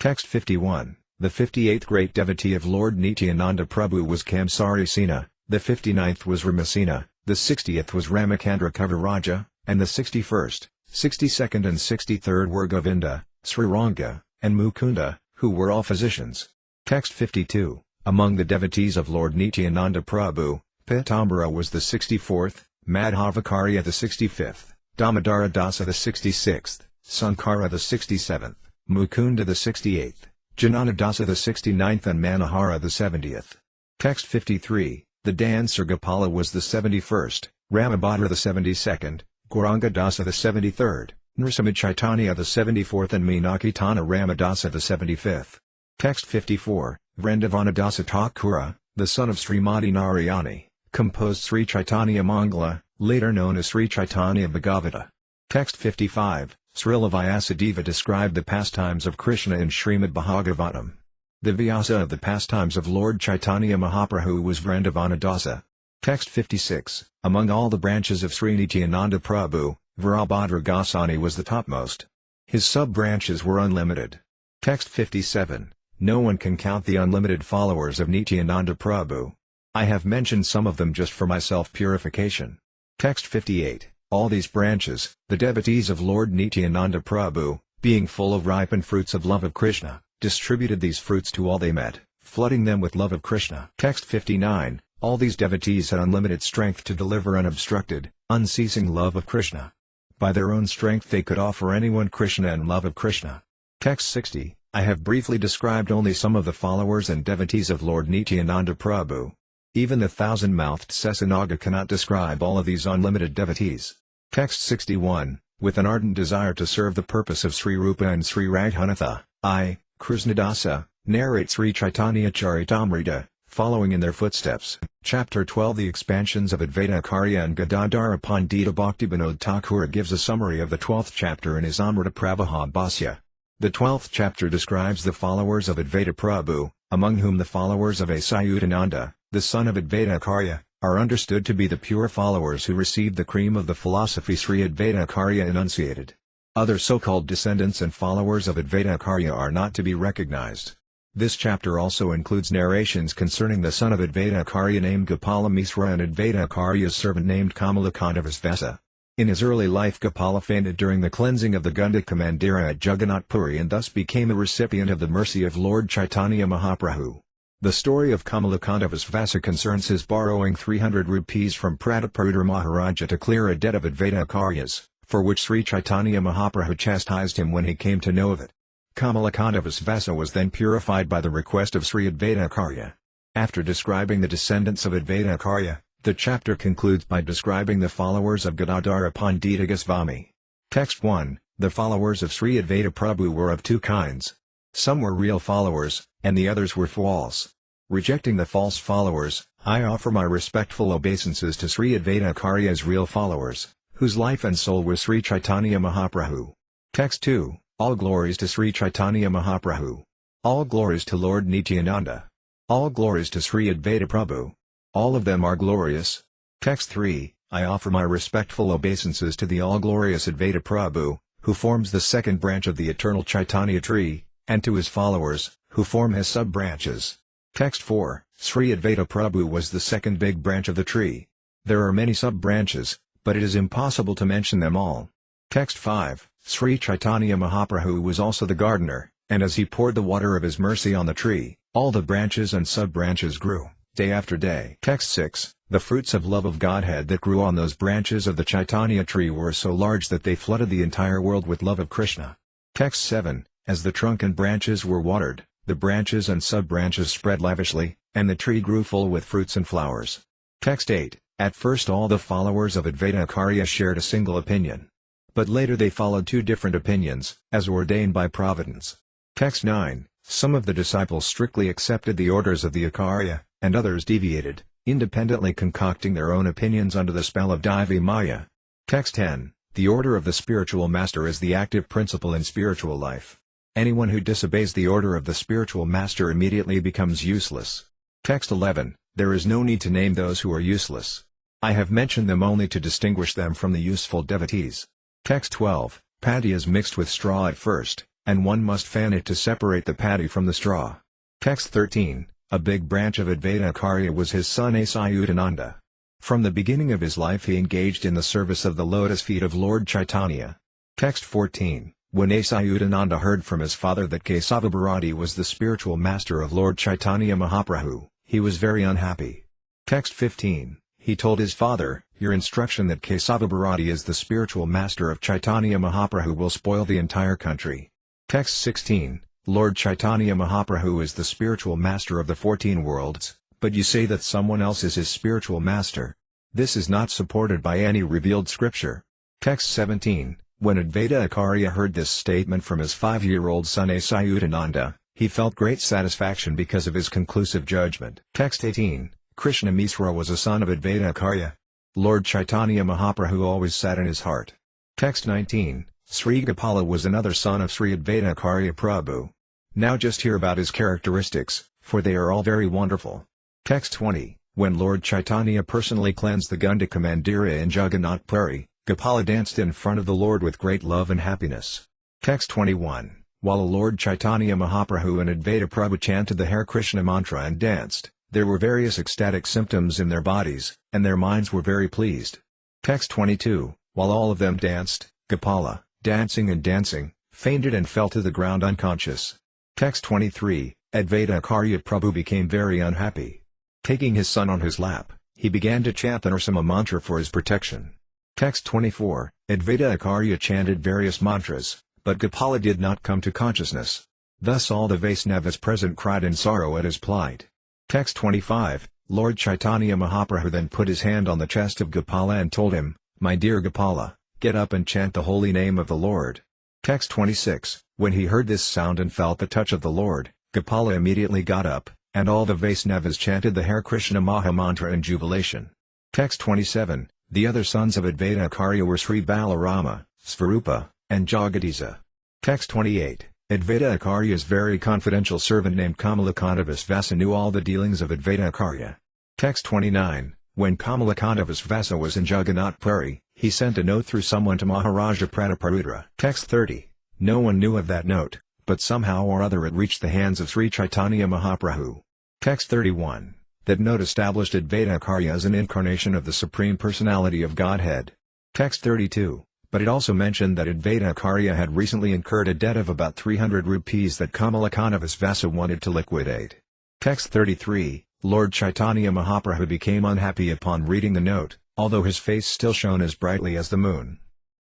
Text 51, the 58th great devotee of Lord Nityananda Prabhu was Kamsari Sena, the 59th was Ramasena, the 60th was Ramakandra Kaviraja, and the 61st, 62nd and 63rd were Govinda, Sriranga, and Mukunda, who were all physicians. Text 52, among the devotees of Lord Nityananda Prabhu, Pitambara was the 64th, Madhavakarya the 65th, Damodara Dasa the 66th, Sankara the 67th, Mukunda the 68th, Janana Dasa the 69th and Manohara the 70th. Text 53, the dancer Gopala was the 71st, Ramabhadra the 72nd, Gauranga Dasa the 73rd, Nrsimha Chaitanya the 74th and Meenakitana Ramadasa the 75th. Text 54, Vrindavana Dasa Thakura, the son of Srimati Narayani, composed Sri Caitanya Mangala, later known as Sri Caitanya Bhagavata. Text 55, Srila Vyasadeva described the pastimes of Krishna in Srimad Bhagavatam. The Vyasa of the pastimes of Lord Chaitanya Mahaprabhu was Vrindavana Dasa. Text 56, among all the branches of Sri Nityananda Prabhu, Virabhadra Goswami was the topmost. His sub-branches were unlimited. Text 57, no one can count the unlimited followers of Nityananda Prabhu. I have mentioned some of them just for my self-purification. Text 58, all these branches, the devotees of Lord Nityananda Prabhu, being full of ripened fruits of love of Krishna, distributed these fruits to all they met, flooding them with love of Krishna. Text 59, all these devotees had unlimited strength to deliver unobstructed, unceasing love of Krishna. By their own strength they could offer anyone Krishna and love of Krishna. Text 60, I have briefly described only some of the followers and devotees of Lord Nityananda Prabhu. Even the thousand-mouthed Sesanaga cannot describe all of these unlimited devotees. Text 61, with an ardent desire to serve the purpose of Sri Rupa and Sri Raghunatha, I, Krishnadasa, narrate Sri Caitanya-caritamrta, following in their footsteps. Chapter 12 The expansions of Advaita Acharya and Gadadhara Pandita Bhaktivinoda Thakura gives a summary of the 12th chapter in his Amrita Pravaha Bhasya. The 12th chapter describes the followers of Advaita Prabhu, among whom the followers of Achyutananda, the son of Advaita Acharya, are understood to be the pure followers who received the cream of the philosophy Sri Advaita Acharya enunciated. Other so-called descendants and followers of Advaita Acharya are not to be recognized. This chapter also includes narrations concerning the son of Advaita Acharya named Gopala Misra and Advaita Acharya's servant named Kamalakanta Vasvesa. In his early life Gopala fainted during the cleansing of the Gundaka Mandira at Jagannath Puri and thus became a recipient of the mercy of Lord Chaitanya Mahaprabhu. The story of Kamalakanta Vasvesa concerns his borrowing 300 rupees from Prataparudra Maharaja to clear a debt of Advaita Acharya's, for which Sri Chaitanya Mahaprabhu chastised him when he came to know of it. Kamalakanta Vasvesa was then purified by the request of Sri Advaita Acharya. After describing the descendants of Advaita Acharya, the chapter concludes by describing the followers of Gadadhara Pandita Goswami. Text 1, the followers of Sri Advaita Prabhu were of two kinds. Some were real followers, and the others were false. Rejecting the false followers, I offer my respectful obeisances to Sri Advaita Acharya's real followers, whose life and soul was Sri Caitanya Mahaprabhu. Text 2, all glories to Sri Caitanya Mahaprabhu. All glories to Lord Nityananda. All glories to Sri Advaita Prabhu. All of them are glorious. Text 3, I offer my respectful obeisances to the all-glorious Advaita Prabhu, who forms the second branch of the eternal Chaitanya tree, and to his followers, who form his sub-branches. Text 4, Sri Advaita Prabhu was the second big branch of the tree. There are many sub-branches, but it is impossible to mention them all. Text 5, Sri Caitanya Mahaprabhu was also the gardener, and as he poured the water of his mercy on the tree, all the branches and sub-branches grew, day after day. Text 6, the fruits of love of Godhead that grew on those branches of the Chaitanya tree were so large that they flooded the entire world with love of Krishna. Text 7, as the trunk and branches were watered, the branches and sub-branches spread lavishly, and the tree grew full with fruits and flowers. Text 8, at first all the followers of Advaita Acharya shared a single opinion. But later they followed two different opinions, as ordained by Providence. Text 9, some of the disciples strictly accepted the orders of the Acharya, and others deviated, independently concocting their own opinions under the spell of Daivi Maya. Text 10, the order of the spiritual master is the active principle in spiritual life. Anyone who disobeys the order of the spiritual master immediately becomes useless. Text 11, there is no need to name those who are useless. I have mentioned them only to distinguish them from the useful devotees. Text 12, paddy is mixed with straw at first, and one must fan it to separate the paddy from the straw. Text 13, a big branch of Advaita Acharya was his son Achyutananda. From the beginning of his life he engaged in the service of the lotus feet of Lord Chaitanya. Text 14, when Achyutananda heard from his father that Kesava Bharati was the spiritual master of Lord Chaitanya Mahaprabhu, he was very unhappy. Text 15, he told his father, your instruction that Kesava Bharati is the spiritual master of Chaitanya Mahaprabhu will spoil the entire country. Text 16, Lord Chaitanya Mahaprabhu is the spiritual master of the 14 worlds, but you say that someone else is his spiritual master. This is not supported by any revealed scripture. Text 17, when Advaita Acharya heard this statement from his 5-year-old son Achyutananda, he felt great satisfaction because of his conclusive judgment. Text 18, Krishna Misra was a son of Advaita Acharya. Lord Chaitanya Mahaprabhu always sat in his heart. Text 19, Sri Gopala was another son of Sri Advaita Acharya Prabhu. Now just hear about his characteristics, for they are all very wonderful. Text 20, when Lord Chaitanya personally cleansed the Gundika Mandira in Jagannath Puri, Gopala danced in front of the Lord with great love and happiness. Text 21, while Lord Chaitanya Mahaprabhu and Advaita Prabhu chanted the Hare Krishna mantra and danced, there were various ecstatic symptoms in their bodies, and their minds were very pleased. Text 22, while all of them danced, Gopala, dancing and dancing, fainted and fell to the ground unconscious. Text 23, Advaita Acharya Prabhu became very unhappy. Taking his son on his lap, he began to chant the Nrsimha mantra for his protection. Text 24, Advaita Acharya chanted various mantras, but Gopala did not come to consciousness. Thus all the Vaisnavas present cried in sorrow at his plight. Text 25, Lord Chaitanya Mahaprabhu then put his hand on the chest of Gopala and told him, my dear Gopala, get up and chant the holy name of the Lord. Text 26, when he heard this sound and felt the touch of the Lord, Gopala immediately got up, and all the Vaisnavas chanted the Hare Krishna Maha mantra in jubilation. Text 27, the other sons of Advaita Acharya were Sri Balarama, Svarupa, and Jagadisa. Text 28, Advaita Acharya's very confidential servant named Kamalakanta Visvasa knew all the dealings of Advaita Acharya. Text 29, when Kamalakanta Visvasa was in Jagannath Puri, he sent a note through someone to Maharaja Prataparudra. Text 30, no one knew of that note, but somehow or other it reached the hands of Sri Caitanya Mahaprabhu. Text 31, that note established Advaita Acharya as an incarnation of the Supreme Personality of Godhead. Text 32, but it also mentioned that Advaita Acharya had recently incurred a debt of about 300 rupees that Kamalakanta Visvasa wanted to liquidate. Text 33, Lord Chaitanya Mahaprabhu became unhappy upon reading the note, although his face still shone as brightly as the moon.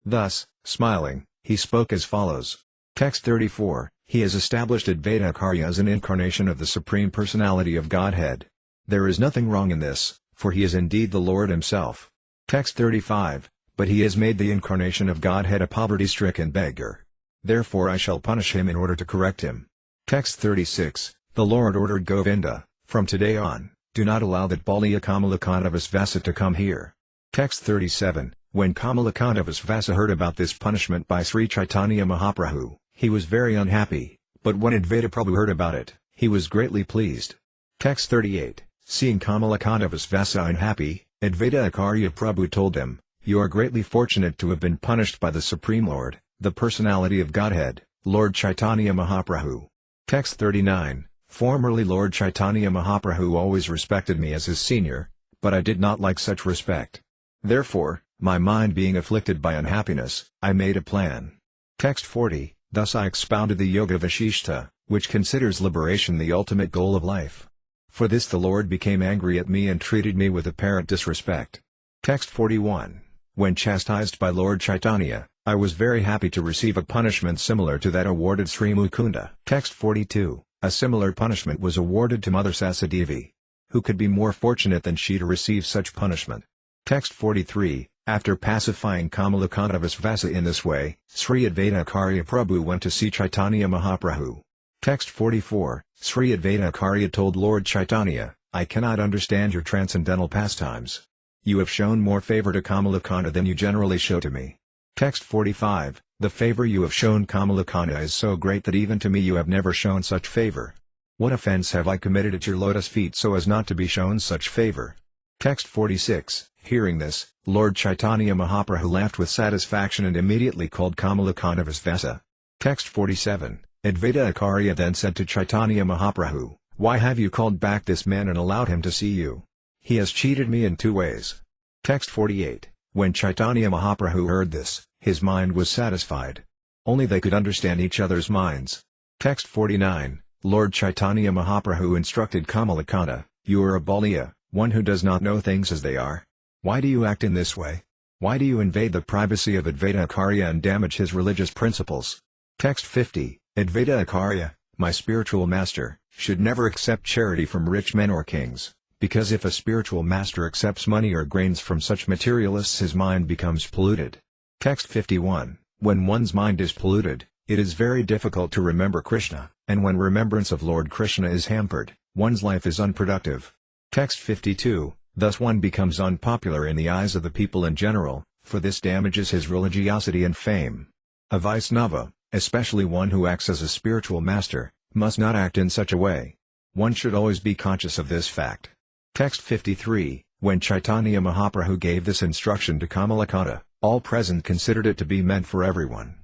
Thus, smiling, he spoke as follows. Text 34, he has established Advaita Acharya as an incarnation of the Supreme Personality of Godhead. There is nothing wrong in this, for he is indeed the Lord himself. Text 35, but he has made the incarnation of Godhead a poverty-stricken beggar. Therefore I shall punish him in order to correct him. Text 36, the Lord ordered Govinda, from today on, do not allow that Baliya Kamalakanta Visvasa to come here. Text 37, when Kamalakanta Visvasa heard about this punishment by Sri Caitanya Mahaprabhu, he was very unhappy, but when Advaita Prabhu heard about it, he was greatly pleased. Text 38. Seeing Kamalakantava's Vasa unhappy, Advaita Acharya Prabhu told him, "You are greatly fortunate to have been punished by the Supreme Lord, the Personality of Godhead, Lord Chaitanya Mahaprabhu." Text 39. Formerly Lord Chaitanya Mahaprabhu always respected me as his senior, but I did not like such respect. Therefore, my mind being afflicted by unhappiness, I made a plan. Text 40. Thus I expounded the Yoga Vashishta, which considers liberation the ultimate goal of life. For this the Lord became angry at me and treated me with apparent disrespect. Text 41. When chastised by Lord Chaitanya, I was very happy to receive a punishment similar to that awarded Sri Mukunda. Text 42. A similar punishment was awarded to Mother Sasadevi. Who could be more fortunate than she to receive such punishment? Text 43. After pacifying Kamalakantava's Vasa in this way, Sri Advaita Acharya Prabhu went to see Chaitanya Mahaprabhu. Text 44. Sri Advaita Acharya told Lord Chaitanya, "I cannot understand your transcendental pastimes. You have shown more favor to Kamalakanta than you generally show to me." Text 45. The favor you have shown Kamalakanta is so great that even to me you have never shown such favor. What offense have I committed at your lotus feet so as not to be shown such favor? Text 46. Hearing this, Lord Chaitanya Mahaprabhu laughed with satisfaction and immediately called Kamalakantava's Vasa. Text 47. Advaita Acharya then said to Chaitanya Mahaprabhu, "Why have you called back this man and allowed him to see you? He has cheated me in two ways." Text 48. When Chaitanya Mahaprabhu heard this, his mind was satisfied. Only they could understand each other's minds. Text 49. Lord Chaitanya Mahaprabhu instructed Kamalakanta, "You are a Baliya, one who does not know things as they are. Why do you act in this way? Why do you invade the privacy of Advaita Acharya and damage his religious principles?" Text 50. Advaita Acharya, my spiritual master, should never accept charity from rich men or kings, because if a spiritual master accepts money or grains from such materialists his mind becomes polluted. Text 51. When one's mind is polluted, it is very difficult to remember Krishna, and when remembrance of Lord Krishna is hampered, one's life is unproductive. Text 52. Thus one becomes unpopular in the eyes of the people in general, for this damages his religiosity and fame. A Vaisnava, especially one who acts as a spiritual master, must not act in such a way. One should always be conscious of this fact. Text 53. When Chaitanya Mahaprabhu gave this instruction to Kamalakanta, all present considered it to be meant for everyone.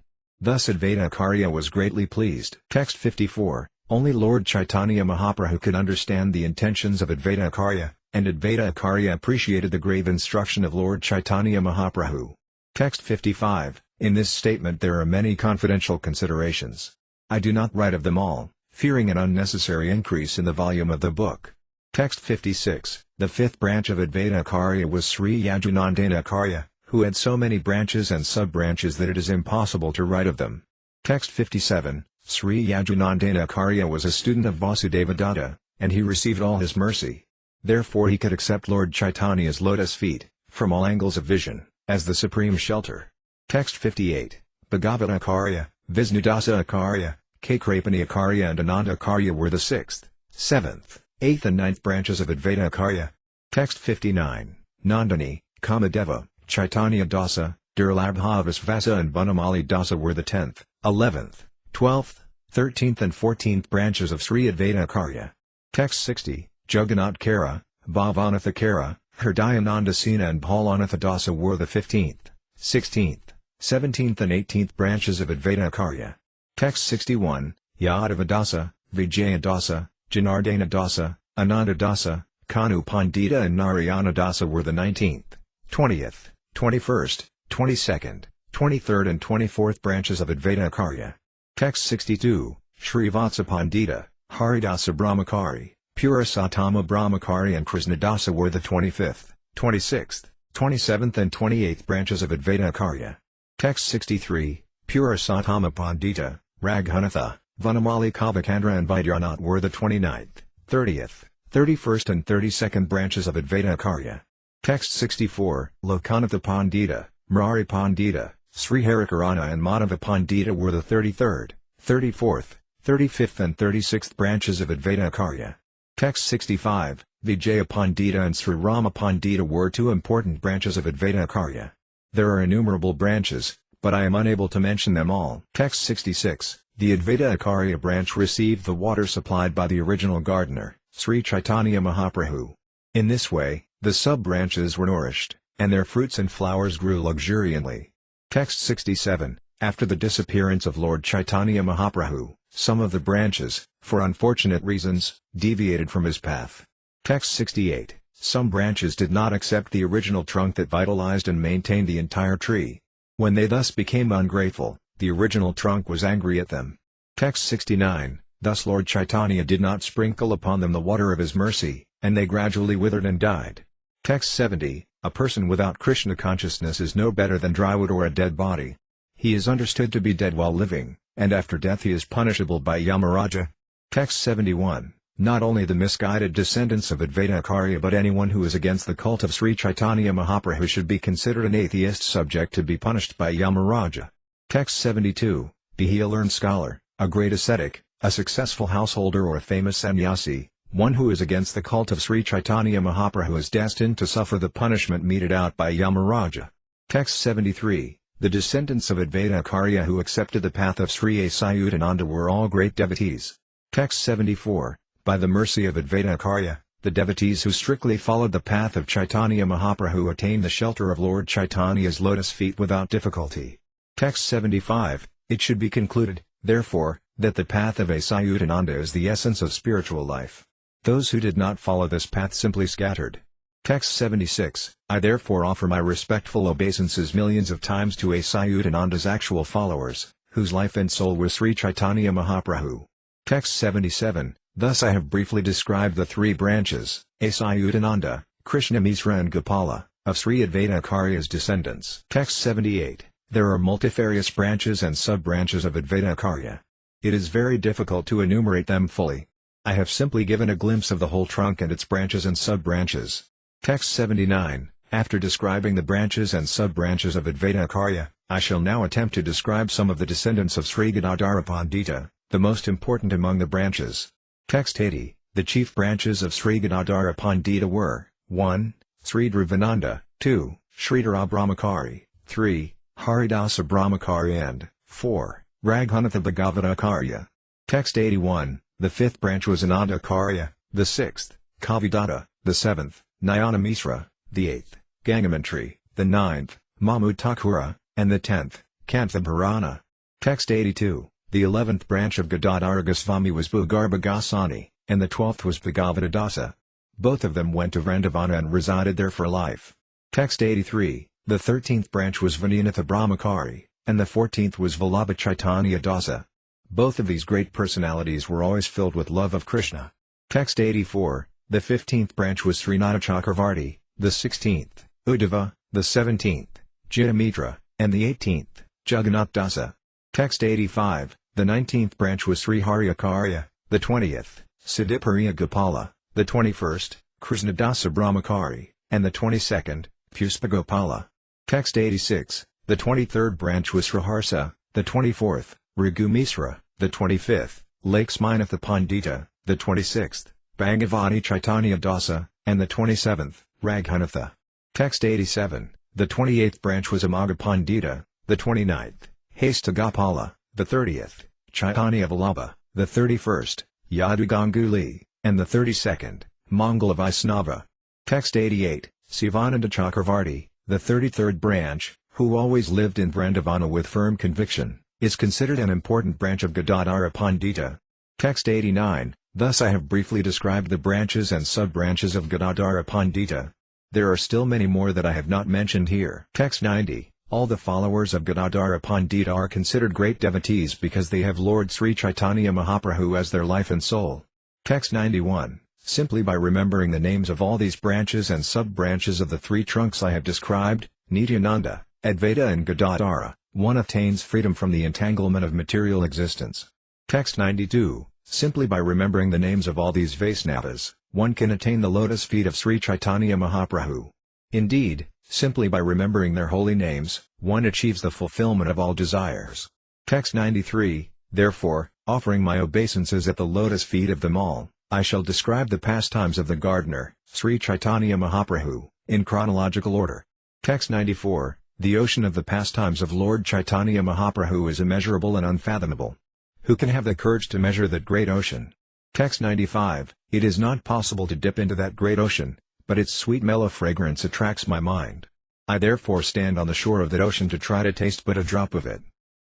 Thus Advaita Acharya was greatly pleased. Text 54. Only Lord Chaitanya Mahaprabhu could understand the intentions of Advaita Acharya, and Advaita Acharya appreciated the grave instruction of Lord Chaitanya Mahaprabhu. Text 55. In this statement there are many confidential considerations. I do not write of them all, fearing an unnecessary increase in the volume of the book. Text 56. The fifth branch of Advaita Acharya was Sri Yajunandana Acharya, who had so many branches and sub-branches that it is impossible to write of them. Text 57. Sri Yajunandana Acharya was a student of Vasudeva Datta, and he received all his mercy. Therefore he could accept Lord Chaitanya's lotus feet, from all angles of vision, as the supreme shelter. Text 58. Bhagavata Acharya, Visnudasa Acharya, Caitanya Acharya and Ananda Acharya were the sixth, seventh, eighth and ninth branches of Advaita Acharya. Text 59. Nandini, Kamadeva, Chaitanya Dasa, Durlabha Visvasa and Vanamali Dasa were the 10th, 11th, 12th, 13th and 14th branches of Sri Advaita Acharya. Text 60. Jagannath Kara, Bhavanatha Kara, Hridayananda Sena and Bhalanatha Dasa were the 15th, 16th, 17th and 18th branches of Advaita Acharya. Text 61. Yadava Dasa, Vijaya Dasa, Janardana Dasa, Ananda Dasa, Kanu Pandita and Narayana Dasa were the 19th, 20th, 21st, 22nd, 23rd and 24th branches of Advaita Acharya. Text 62. Srivatsa Pandita, Haridasa Brahmachari, Purasatama Brahmachari and Krishnadasa were the 25th, 26th, 27th and 28th branches of Advaita Acharya. Text 63. Purasatama Pandita, Raghunatha, Vanamali Kavakandra and Vaidyanath were the 29th, 30th, 31st and 32nd branches of Advaita Acharya. Text 64. Lokanatha Pandita, Murari Pandita, Sriharikirana and Madhava Pandita were the 33rd, 34th, 35th and 36th branches of Advaita Acharya. Text 65. Vijaya Pandita and Sri Rama Pandita were two important branches of Advaita Acharya. There are innumerable branches, but I am unable to mention them all. Text 66. The Advaita Acharya branch received the water supplied by the original gardener, Sri Caitanya Mahaprabhu. In this way, the sub-branches were nourished, and their fruits and flowers grew luxuriantly. Text 67. After the disappearance of Lord Caitanya Mahaprabhu, some of the branches, for unfortunate reasons, deviated from his path. Text 68. Some branches did not accept the original trunk that vitalized and maintained the entire tree. When they thus became ungrateful, the original trunk was angry at them. Text 69. Thus Lord Caitanya did not sprinkle upon them the water of his mercy, and they gradually withered and died. Text 70. A person without Krishna consciousness is no better than dry wood or a dead body. He is understood to be dead while living, and after death he is punishable by Yamaraja. Text 71. Not only the misguided descendants of Advaita Acharya but anyone who is against the cult of Sri Caitanya Mahaprabhu should be considered an atheist subject to be punished by Yamaraja. Text 72. Be he a learned scholar, a great ascetic, a successful householder or a famous sannyasi, one who is against the cult of Sri Caitanya Mahaprabhu is destined to suffer the punishment meted out by Yamaraja. Text 73. The descendants of Advaita Acharya who accepted the path of Sri Caitanya were all great devotees. Text 74. By the mercy of Advaita Acharya, the devotees who strictly followed the path of Caitanya Mahaprabhu attained the shelter of Lord Chaitanya's lotus feet without difficulty. Text 75. It should be concluded, therefore, that the path of Achyutananda is the essence of spiritual life. Those who did not follow this path simply scattered. Text 76. I therefore offer my respectful obeisances millions of times to Achyutananda's actual followers, whose life and soul was Sri Caitanya Mahaprabhu. Text 77. Thus I have briefly described the three branches, Achyutananda, Krishna Misra and Gopala, of Sri Advaita Acharya's descendants. Text 78. There are multifarious branches and sub-branches of Advaita Acharya. It is very difficult to enumerate them fully. I have simply given a glimpse of the whole trunk and its branches and sub-branches. Text 79. After describing the branches and sub-branches of Advaita Acharya, I shall now attempt to describe some of the descendants of Sri Gadadhara Pandita, the most important among the branches. Text 80. The chief branches of Sri Gadadhara Pandita were 1. Sri Dhruvananda, 2. Sridhara Brahmachari, 3. Haridasa Brahmachari and 4. Raghunatha Bhagavata Acharya. Text 81. The fifth branch was Ananda Acharya, the sixth, Kavadatta, the seventh, Nayana Misra, the eighth, Gangamantri, the ninth, Mahmud Thakura, and the 10th, Kanthabharana. Text 82. The 11th branch of Gadadhara Goswami was Bhugarbha Goswami, and the 12th was Bhagavata Dasa. Both of them went to Vrandavana and resided there for life. Text 83. The 13th branch was Vinyanatha Brahmachari, and the 14th was Vallabha Chaitanya Dasa. Both of these great personalities were always filled with love of Krishna. Text 84. The 15th branch was Srinatha Chakravarti, the 16th, Uddhava, the 17th, Jidamitra, and the 18th, Jagannath Dasa. Text 85. The 19th branch was Sri Hari Acharya, the 20th, Siddhipariya Gopala, the 21st, Krishnadasa Brahmachari, and the 22nd, Puspa Gopala. Text 86. The 23rd branch was Sriharsa, the 24th, Raghu Misra, the 25th, Lakshminatha Pandita, the 26th, Bhagavati Chaitanya Dasa, and the 27th, Raghunatha. Text 87. The 28th branch was Amaga Pandita, the 29th, Hasta Gopala, the 30th, Chaitanya Vallabha, the 31st, Yadu Ganguli, and the 32nd, Mangala Vaisnava. Text 88. Sivananda Chakravarti, the 33rd branch, who always lived in Vrandavana with firm conviction, is considered an important branch of Gadadhara Pandita. Text 89. Thus I have briefly described the branches and sub-branches of Gadadhara Pandita. There are still many more that I have not mentioned here. Text 90. All the followers of Gadadhara Pandita are considered great devotees because they have Lord Sri Caitanya Mahaprabhu as their life and soul. Text 91. Simply by remembering the names of all these branches and sub-branches of the three trunks I have described, Nityananda, Advaita and Gadadhara, one attains freedom from the entanglement of material existence. Text 92. Simply by remembering the names of all these Vaisnavas, one can attain the lotus feet of Sri Caitanya Mahaprabhu. Indeed, simply by remembering their holy names, one achieves the fulfillment of all desires. Text 93. Therefore, offering my obeisances at the lotus feet of them all, I shall describe the pastimes of the gardener, Sri Caitanya Mahaprabhu, in chronological order. Text 94. The ocean of the pastimes of Lord Chaitanya Mahaprabhu is immeasurable and unfathomable. Who can have the courage to measure that great ocean? Text 95, it is not possible to dip into that great ocean, but its sweet mellow fragrance attracts my mind. I therefore stand on the shore of that ocean to try to taste but a drop of it.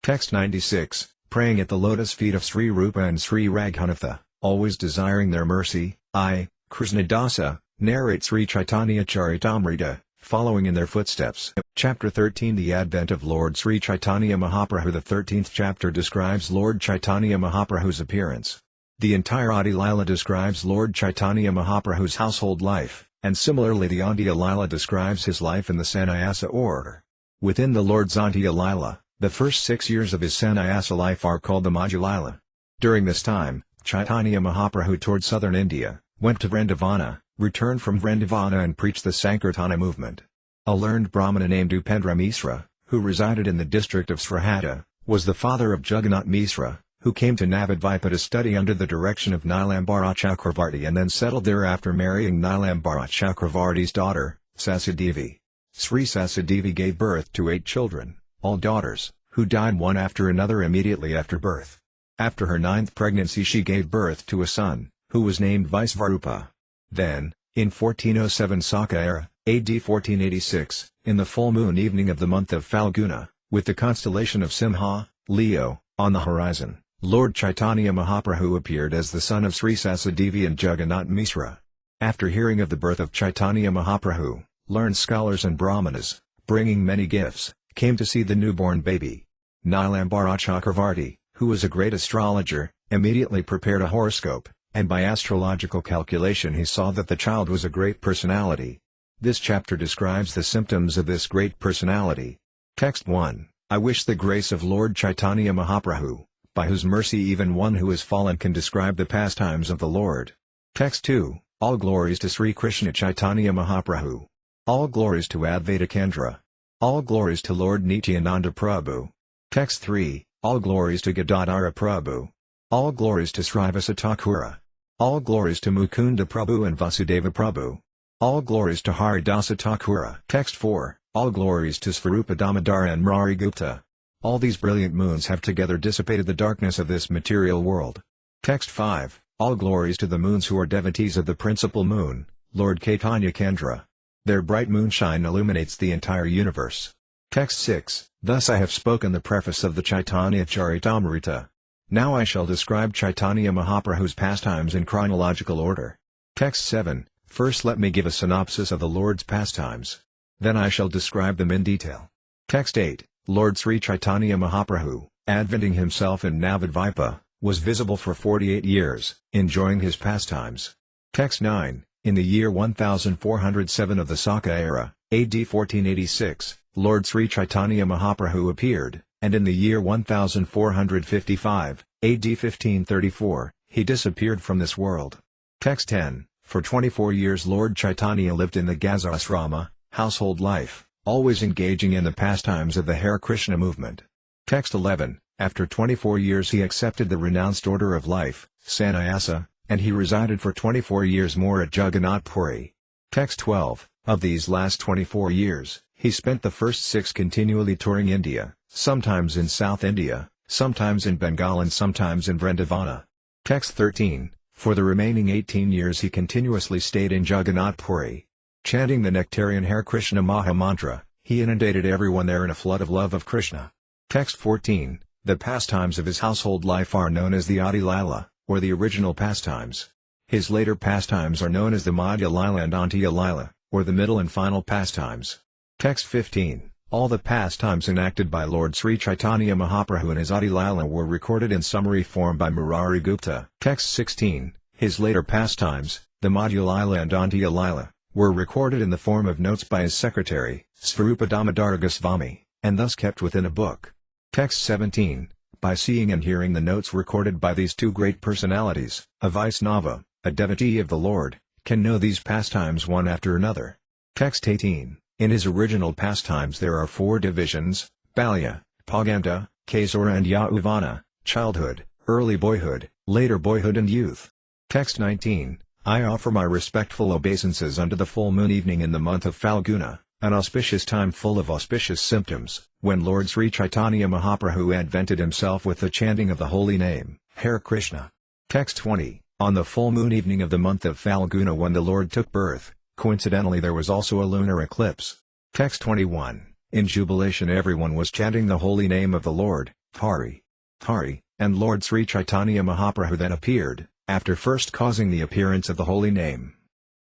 Text 96, praying at the lotus feet of Sri Rupa and Sri Raghunatha, always desiring their mercy, I, Krishnadasa, narrate Sri Caitanya-caritamrta, following in their footsteps. Chapter 13 The Advent of Lord Sri Caitanya Mahaprabhu. The 13th chapter describes Lord Chaitanya Mahaprabhu's appearance. The entire Adi Līlā describes Lord Chaitanya Mahaprabhu's household life, and similarly the Antya Līlā describes his life in the sannyasa order. Within the Lord's Antya Līlā, the first 6 years of his sannyasa life are called the Madhya Līlā. During this time, Chaitanya Mahaprabhu toured southern India, went to Vrindavana, returned from Vrindavana and preached the Sankirtana movement. A learned Brahmana named Upendra Misra, who resided in the district of Srihata, was the father of Jagannath Misra, who came to Navadvipa to study under the direction of Nilambara Chakravarti and then settled there after marrying Nilambara Chakravarti's daughter, Sasadevi. Sri Sasadevi gave birth to 8 children, all daughters, who died one after another immediately after birth. After her 9th pregnancy she gave birth to a son, who was named Visvarupa. Then, in 1407 Saka era, AD 1486, in the full moon evening of the month of Falguna, with the constellation of Simha, Leo, on the horizon, Lord Chaitanya Mahaprabhu appeared as the son of Sri Sasadevi and Jagannath Misra. After hearing of the birth of Chaitanya Mahaprabhu, learned scholars and brahmanas, bringing many gifts, came to see the newborn baby. Nilambara Chakravarti, who was a great astrologer, immediately prepared a horoscope, and by astrological calculation he saw that the child was a great personality. This chapter describes the symptoms of this great personality. Text 1, I wish the grace of Lord Chaitanya Mahaprabhu, by whose mercy even one who has fallen can describe the pastimes of the Lord. Text 2, all glories to Sri Krishna Caitanya Mahaprabhu. All glories to Advaita Kendra. All glories to Lord Nityananda Prabhu. Text 3, all glories to Gadadhara Prabhu. All glories to Srivasa Thakura. All glories to Mukunda Prabhu and Vasudeva Prabhu. All glories to Haridasa Thakura. Text 4, all glories to Svarupa Damodara and Murari Gupta. All these brilliant moons have together dissipated the darkness of this material world. Text 5, all glories to the moons who are devotees of the principal moon, Lord Caitanya-candra. Their bright moonshine illuminates the entire universe. Text 6, thus I have spoken the preface of the Caitanya-caritamrta. Now I shall describe Chaitanya Mahaprabhu's pastimes in chronological order. Text 7, first let me give a synopsis of the Lord's pastimes. Then I shall describe them in detail. Text 8, Lord Sri Caitanya Mahaprabhu, adventing himself in Navadvipa, was visible for 48 years, enjoying his pastimes. Text 9, in the year 1407 of the Saka era, AD 1486, Lord Sri Caitanya Mahaprabhu appeared, and in the year 1455, AD 1534, he disappeared from this world. Text 10, for 24 years Lord Chaitanya lived in the Gazasrama, household life, always engaging in the pastimes of the Hare Krishna movement. Text 11, after 24 years he accepted the renounced order of life, sannyasa, and he resided for 24 years more at Jagannath Puri. Text 12, of these last 24 years, he spent the first 6 continually touring India, sometimes in South India, sometimes in Bengal and sometimes in Vrindavana. Text 13, for the remaining 18 years he continuously stayed in Jagannath Puri. Chanting the nectarian Hare Krishna Maha Mantra, he inundated everyone there in a flood of love of Krishna. Text 14, the pastimes of his household life are known as the Adi Līlā, or the original pastimes. His later pastimes are known as the Madhya Līlā and Antya Līlā, or the middle and final pastimes. Text 15, all the pastimes enacted by Lord Sri Caitanya Mahaprabhu in his Adi Līlā were recorded in summary form by Murari Gupta. Text 16, his later pastimes, the Madhya Līlā and Antya Līlā, were recorded in the form of notes by his secretary, Svarupa Damodara Goswami, and thus kept within a book. Text 17, by seeing and hearing the notes recorded by these two great personalities, a Vaisnava, a devotee of the Lord, can know these pastimes one after another. Text 18, in his original pastimes there are 4 divisions, Balya, Paganta, Kesara and Yauvana, childhood, early boyhood, later boyhood and youth. Text 19, I offer my respectful obeisances unto the full moon evening in the month of Falguna, an auspicious time full of auspicious symptoms, when Lord Sri Caitanya Mahaprabhu advented himself with the chanting of the holy name, Hare Krishna. Text 20, On the full moon evening of the month of Falguna when the Lord took birth, coincidentally there was also a lunar eclipse. Text 21. In jubilation everyone was chanting the holy name of the Lord, Hari, Hari, and Lord Sri Caitanya Mahaprabhu then appeared, after first causing the appearance of the holy name.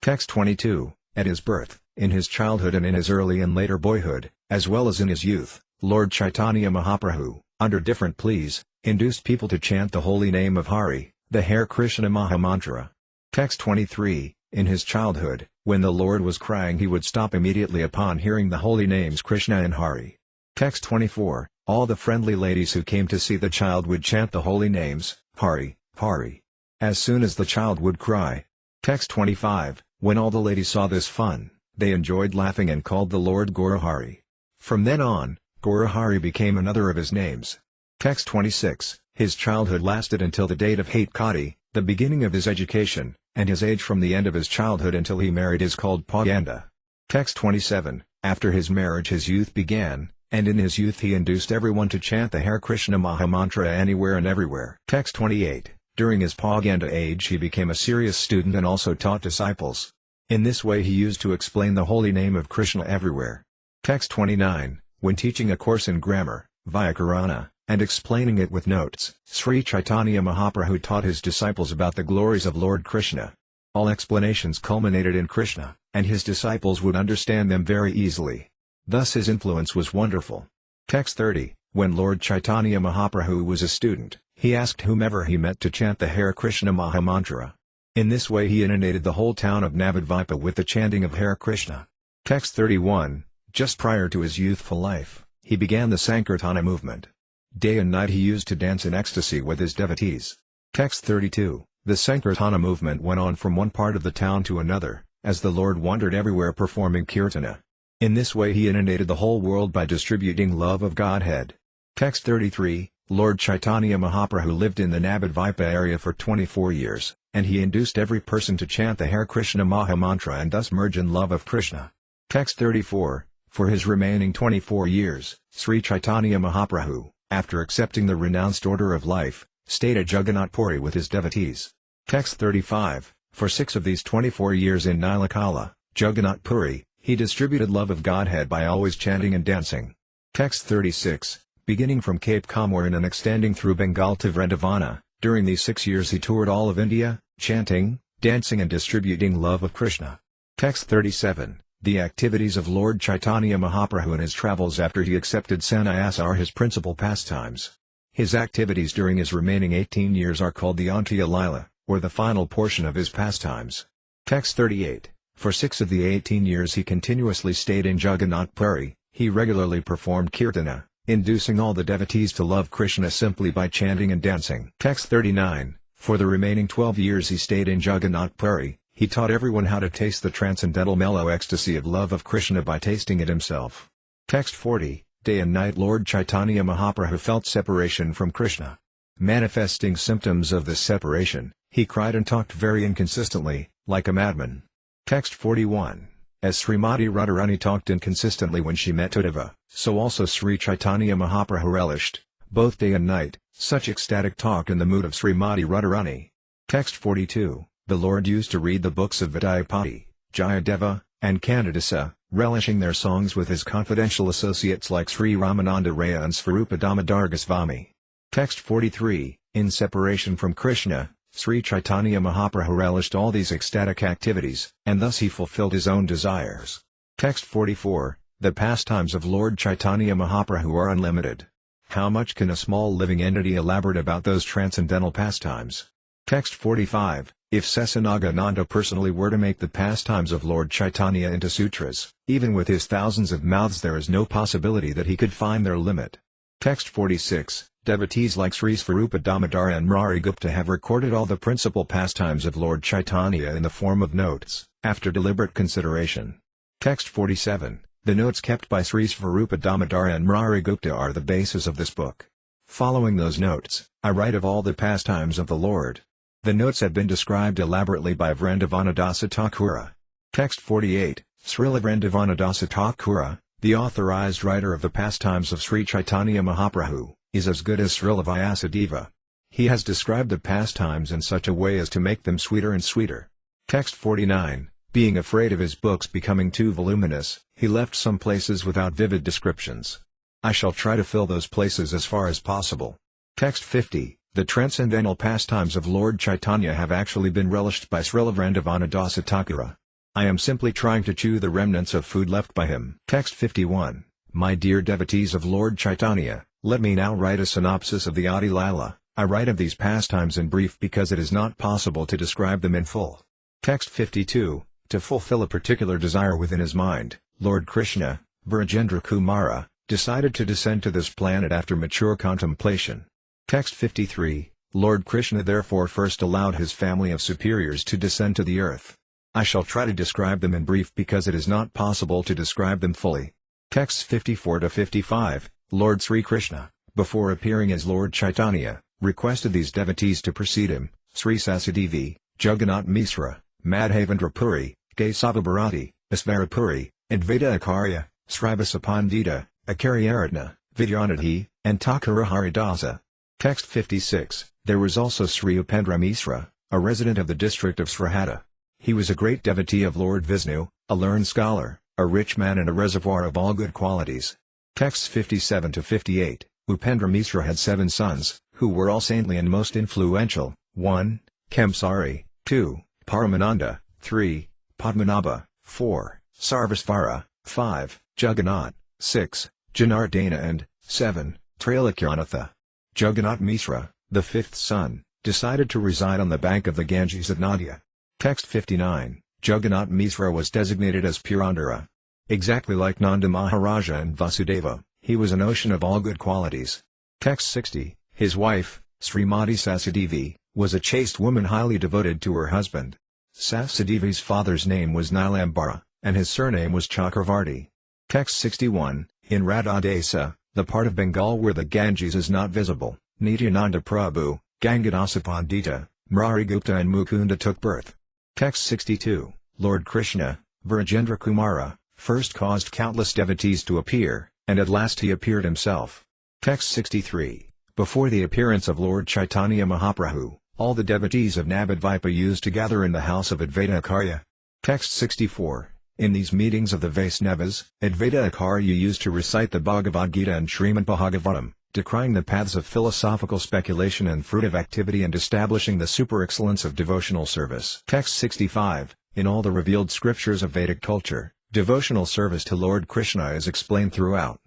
Text 22. At his birth, in his childhood and in his early and later boyhood, as well as in his youth, Lord Caitanya Mahaprabhu, under different pleas, induced people to chant the holy name of Hari, the Hare Krishna Mahamantra. Text 23. In his childhood, when the Lord was crying he would stop immediately upon hearing the holy names Krishna and Hari. Text 24. All the friendly ladies who came to see the child would chant the holy names, Hari, Hari, as soon as the child would cry. Text 25. When all the ladies saw this fun, they enjoyed laughing and called the Lord Gaurahari. From then on, Gaurahari became another of his names. Text 26. His childhood lasted until the date of Hatkati, the beginning of his education, and his age from the end of his childhood until he married is called Paganda. Text 27. After his marriage his youth began, and in his youth he induced everyone to chant the Hare Krishna Mahamantra anywhere and everywhere. Text 28. During his Paganda age he became a serious student and also taught disciples. In this way he used to explain the holy name of Krishna everywhere. Text 29. When teaching a course in grammar, Vyakarana, and explaining it with notes, Sri Caitanya Mahaprabhu taught his disciples about the glories of Lord Krishna. All explanations culminated in Krishna, and his disciples would understand them very easily. Thus his influence was wonderful. Text 30. When Lord Caitanya Mahaprabhu was a student, he asked whomever he met to chant the Hare Krishna Mahamantra. In this way he inundated the whole town of Navadvipa with the chanting of Hare Krishna. Text 31. Just prior to his youthful life, he began the Sankirtana movement. Day and night he used to dance in ecstasy with his devotees. Text 32. The Sankirtana movement went on from one part of the town to another, as the Lord wandered everywhere performing kirtana. In this way he inundated the whole world by distributing love of Godhead. Text 33. Lord Caitanya Mahaprabhu lived in the Navadvipa area for 24 years, and he induced every person to chant the Hare Krishna Mahamantra and thus merge in love of Krishna. Text 34. For his remaining 24 years, Sri Caitanya Mahaprabhu, after accepting the renounced order of life, stayed at Jagannath Puri with his devotees. Text 35. For 6 of these 24 years in Nilakala, Jagannath Puri, he distributed love of Godhead by always chanting and dancing. Text 36. Beginning from Cape Comorin and extending through Bengal to Vrindavana, during these 6 years he toured all of India, chanting, dancing and distributing love of Krishna. Text 37. The activities of Lord Caitanya Mahaprabhu in his travels after he accepted sannyasa are his principal pastimes. His activities during his remaining 18 years are called the Antya Līlā, or the final portion of his pastimes. Text 38. For 6 of the 18 years he continuously stayed in Jagannath Puri, he regularly performed kirtana, inducing all the devotees to love Krishna simply by chanting and dancing. Text 39. For the remaining 12 years he stayed in Jagannath Puri, he taught everyone how to taste the transcendental mellow ecstasy of love of Krishna by tasting it himself. Text 40. Day and night Lord Caitanya Mahaprabhu felt separation from Krishna. Manifesting symptoms of this separation, he cried and talked very inconsistently, like a madman. Text 41. As Srimati Radharani talked inconsistently when she met Uddhava, so also Sri Caitanya Mahaprabhu relished, both day and night, such ecstatic talk in the mood of Srimati Radharani. Text 42. The Lord used to read the books of Vidyapati, Jayadeva, and Candidasa, relishing their songs with his confidential associates like Sri Ramananda Raya and Svarupa Damodar Goswami. Text 43. In separation from Krishna, Sri Caitanya Mahaprabhu relished all these ecstatic activities, and thus he fulfilled his own desires. Text 44. The pastimes of Lord Caitanya Mahaprabhu are unlimited. How much can a small living entity elaborate about those transcendental pastimes? Text 45. If Sesanagananda personally were to make the pastimes of Lord Caitanya into sutras, even with his thousands of mouths there is no possibility that he could find their limit. Text 46. Devotees like Sri Svarupa Damodar and Murari Gupta have recorded all the principal pastimes of Lord Caitanya in the form of notes, after deliberate consideration. Text 47. The notes kept by Sri Svarupa Damodar and Murari Gupta are the basis of this book. Following those notes, I write of all the pastimes of the Lord. The notes have been described elaborately by Vrindavanadasa Thakura. Text 48. Srila Vrindavanadasa Thakura, the authorized writer of the pastimes of Sri Caitanya Mahaprabhu, is as good as Srila Vyasadeva. He has described the pastimes in such a way as to make them sweeter and sweeter. Text 49. Being afraid of his books becoming too voluminous, he left some places without vivid descriptions. I shall try to fill those places as far as possible. Text 50. The transcendental pastimes of Lord Caitanya have actually been relished by Srila Vrindavanadasa Thakura. I am simply trying to chew the remnants of food left by him. Text 51. My dear devotees of Lord Caitanya, let me now write a synopsis of the Adi Līlā. I write of these pastimes in brief because it is not possible to describe them in full. Text 52. To fulfill a particular desire within his mind, Lord Krishna, Virajendra Kumara, decided to descend to this planet after mature contemplation. Text 53. Lord Krishna therefore first allowed his family of superiors to descend to the earth. I shall try to describe them in brief because it is not possible to describe them fully. Texts 54 to 55. Lord Sri Krishna, before appearing as Lord Caitanya, requested these devotees to precede him: Sri Sasidevi, Jagannath Misra, Madhavendra Puri, Kesava-Bharati, Asvarapuri, Advaita Acharya, Srivasa Pandita, Acharya-Ratna, Vidyanidhi, and Thakura Haridasa. Text 56. There was also Sri Upendra Misra, a resident of the district of Srihata. He was a great devotee of Lord Vishnu, a learned scholar, a rich man and a reservoir of all good qualities. Texts 57 to 58. Upendra Misra had 7 sons, who were all saintly and most influential: 1. Kemsari, 2. Paramananda, 3. Padmanabha, 4. Sarvasvara, 5. Jagannath, 6. Janardana and 7. Trailokyanath. Jagannath Misra, the 5th son, decided to reside on the bank of the Ganges at Nadia. Text 59. Jagannath Misra was designated as Purandara. Exactly like Nanda Maharaja and Vasudeva, he was an ocean of all good qualities. Text 60. His wife, Srimati Sasidevi, was a chaste woman highly devoted to her husband. Sasidevi's father's name was Nilambara, and his surname was Chakravarti. Text 61. In Radhadesa, the part of Bengal where the Ganges is not visible, Nityananda Prabhu, Gangadasa Pandita, Mrarigupta and Mukunda took birth. Text 62. Lord Krishna, Virajendra Kumara, first caused countless devotees to appear, and at last he appeared himself. Text 63. Before the appearance of Lord Caitanya Mahaprabhu, all the devotees of Navadvipa used to gather in the house of Advaita Acharya. Text 64. In these meetings of the Vaisnavas, Advaita Acharya used to recite the Bhagavad Gita and Srimad Bhagavatam, decrying the paths of philosophical speculation and fruitive activity and establishing the super-excellence of devotional service. Text 65. In all the revealed scriptures of Vedic culture, devotional service to Lord Krishna is explained throughout.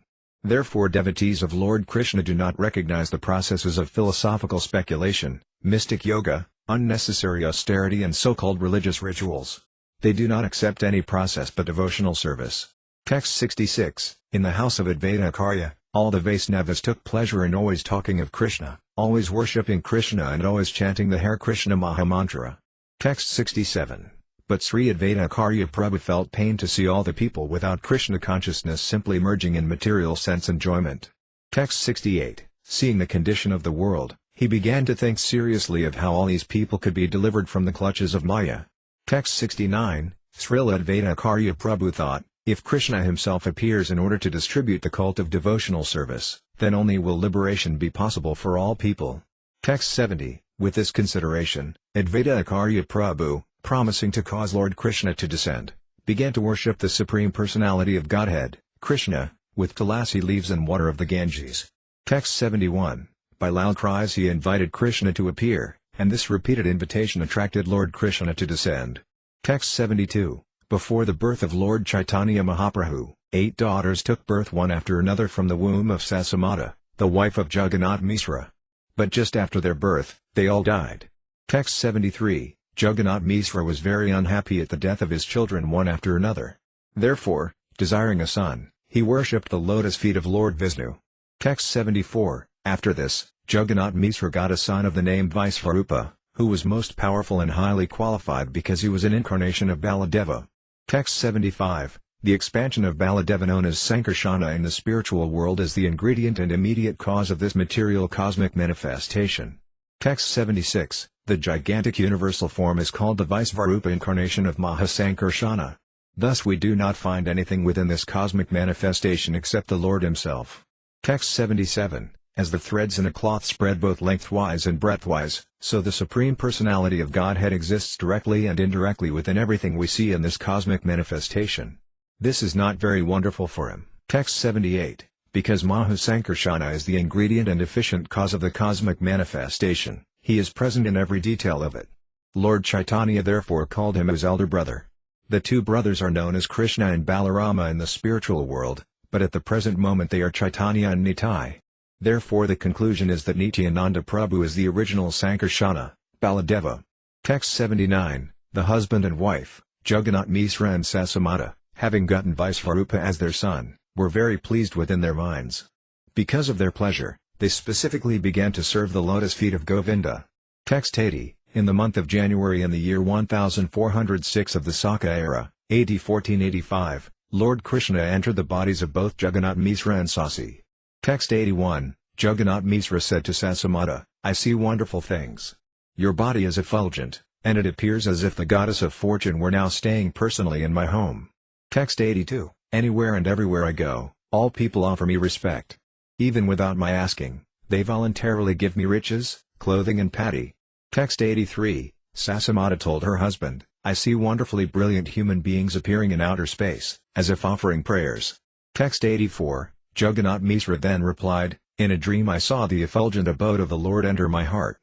Therefore devotees of Lord Krishna do not recognize the processes of philosophical speculation, mystic yoga, unnecessary austerity and so-called religious rituals. They do not accept any process but devotional service. Text 66. In the house of Advaita Acharya, all the Vaisnavas took pleasure in always talking of Krishna, always worshipping Krishna and always chanting the Hare Krishna Mahamantra. Text 67. But Sri Advaita Acharya Prabhu felt pain to see all the people without Krishna consciousness simply merging in material sense enjoyment. Text 68. Seeing the condition of the world, he began to think seriously of how all these people could be delivered from the clutches of Maya. Text 69. Srila Advaita Acharya Prabhu thought, if Krishna himself appears in order to distribute the cult of devotional service, then only will liberation be possible for all people. Text 70. With this consideration, Advaita Acharya Prabhu, promising to cause Lord Krishna to descend, began to worship the Supreme Personality of Godhead, Krishna, with tulasi leaves and water of the Ganges. Text 71. By loud cries he invited Krishna to appear, and this repeated invitation attracted Lord Krishna to descend. Text 72. Before the birth of Lord Caitanya Mahaprabhu, 8 daughters took birth one after another from the womb of Sasamata, the wife of Jagannath Misra. But just after their birth, they all died. Text 73. Jagannath Misra was very unhappy at the death of his children one after another. Therefore, desiring a son, he worshipped the lotus feet of Lord Vishnu. Text 74. After this, Jagannath Misra got a son of the name Vaisvarupa, who was most powerful and highly qualified because he was an incarnation of Baladeva. Text 75. The expansion of Baladeva known as Sankarsana in the spiritual world is the ingredient and immediate cause of this material cosmic manifestation. Text 76. The gigantic universal form is called the Vaisvarupa incarnation of Mahasankarshana. Thus we do not find anything within this cosmic manifestation except the Lord himself. Text 77. As the threads in a cloth spread both lengthwise and breadthwise, so the Supreme Personality of Godhead exists directly and indirectly within everything we see in this cosmic manifestation. This is not very wonderful for him. Text 78. Because Mahasankarshana is the ingredient and efficient cause of the cosmic manifestation, he is present in every detail of it. Lord Chaitanya therefore called him his elder brother. The two brothers are known as Krishna and Balarama in the spiritual world, but at the present moment they are Chaitanya and Nitai. Therefore the conclusion is that Nityananda Prabhu is the original Sankarshana, Baladeva. Text 79. The husband and wife, Jagannath Misra and Sasamata, having gotten Vaisvarupa as their son, were very pleased within their minds. Because of their pleasure, they specifically began to serve the lotus feet of Govinda. Text 80. In the month of January in the year 1406 of the Saka era, AD 1485, Lord Krishna entered the bodies of both Jagannath Misra and Sasi. Text 81. Jagannath Misra said to Sasamata, I see wonderful things. Your body is effulgent, and it appears as if the goddess of fortune were now staying personally in my home. Text 82. Anywhere and everywhere I go, all people offer me respect. Even without my asking, they voluntarily give me riches, clothing and paddy. Text 83. Sasamata told her husband, I see wonderfully brilliant human beings appearing in outer space, as if offering prayers. Text 84. Jagannath Misra then replied, in a dream I saw the effulgent abode of the Lord enter my heart.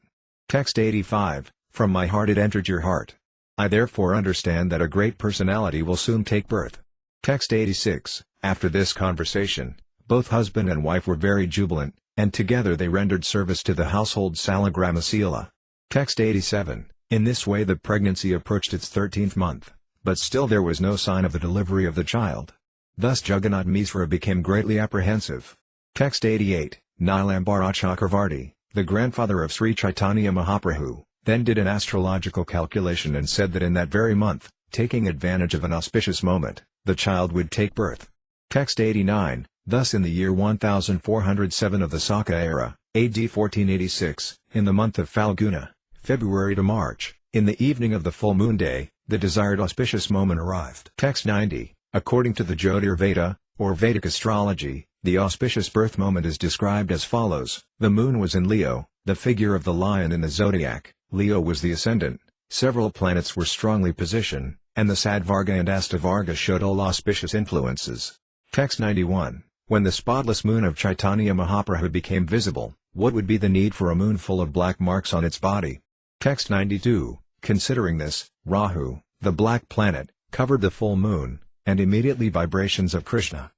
Text 85. From my heart it entered your heart. I therefore understand that a great personality will soon take birth. Text 86. After this conversation, both husband and wife were very jubilant, and together they rendered service to the household Salagramasila. Text 87. In this way the pregnancy approached its 13th month, but still there was no sign of the delivery of the child. Thus Jagannath Misra became greatly apprehensive. Text 88. Nilambara Chakravarti, the grandfather of Sri Caitanya Mahaprabhu, then did an astrological calculation and said that in that very month, taking advantage of an auspicious moment, the child would take birth. Text 89. Thus in the year 1407 of the Saka era, AD 1486, in the month of Falguna, February to March, in the evening of the full moon day, the desired auspicious moment arrived. Text 90. According to the Jyotir Veda, or Vedic astrology, the auspicious birth moment is described as follows. The moon was in Leo, the figure of the lion in the zodiac. Leo was the ascendant, several planets were strongly positioned, and the Sadvarga and Astavarga showed all auspicious influences. Text 91. When the spotless moon of Chaitanya Mahaprabhu became visible, what would be the need for a moon full of black marks on its body? Text 92. Considering this, Rahu, the black planet, covered the full moon, and immediately vibrations of Krishna,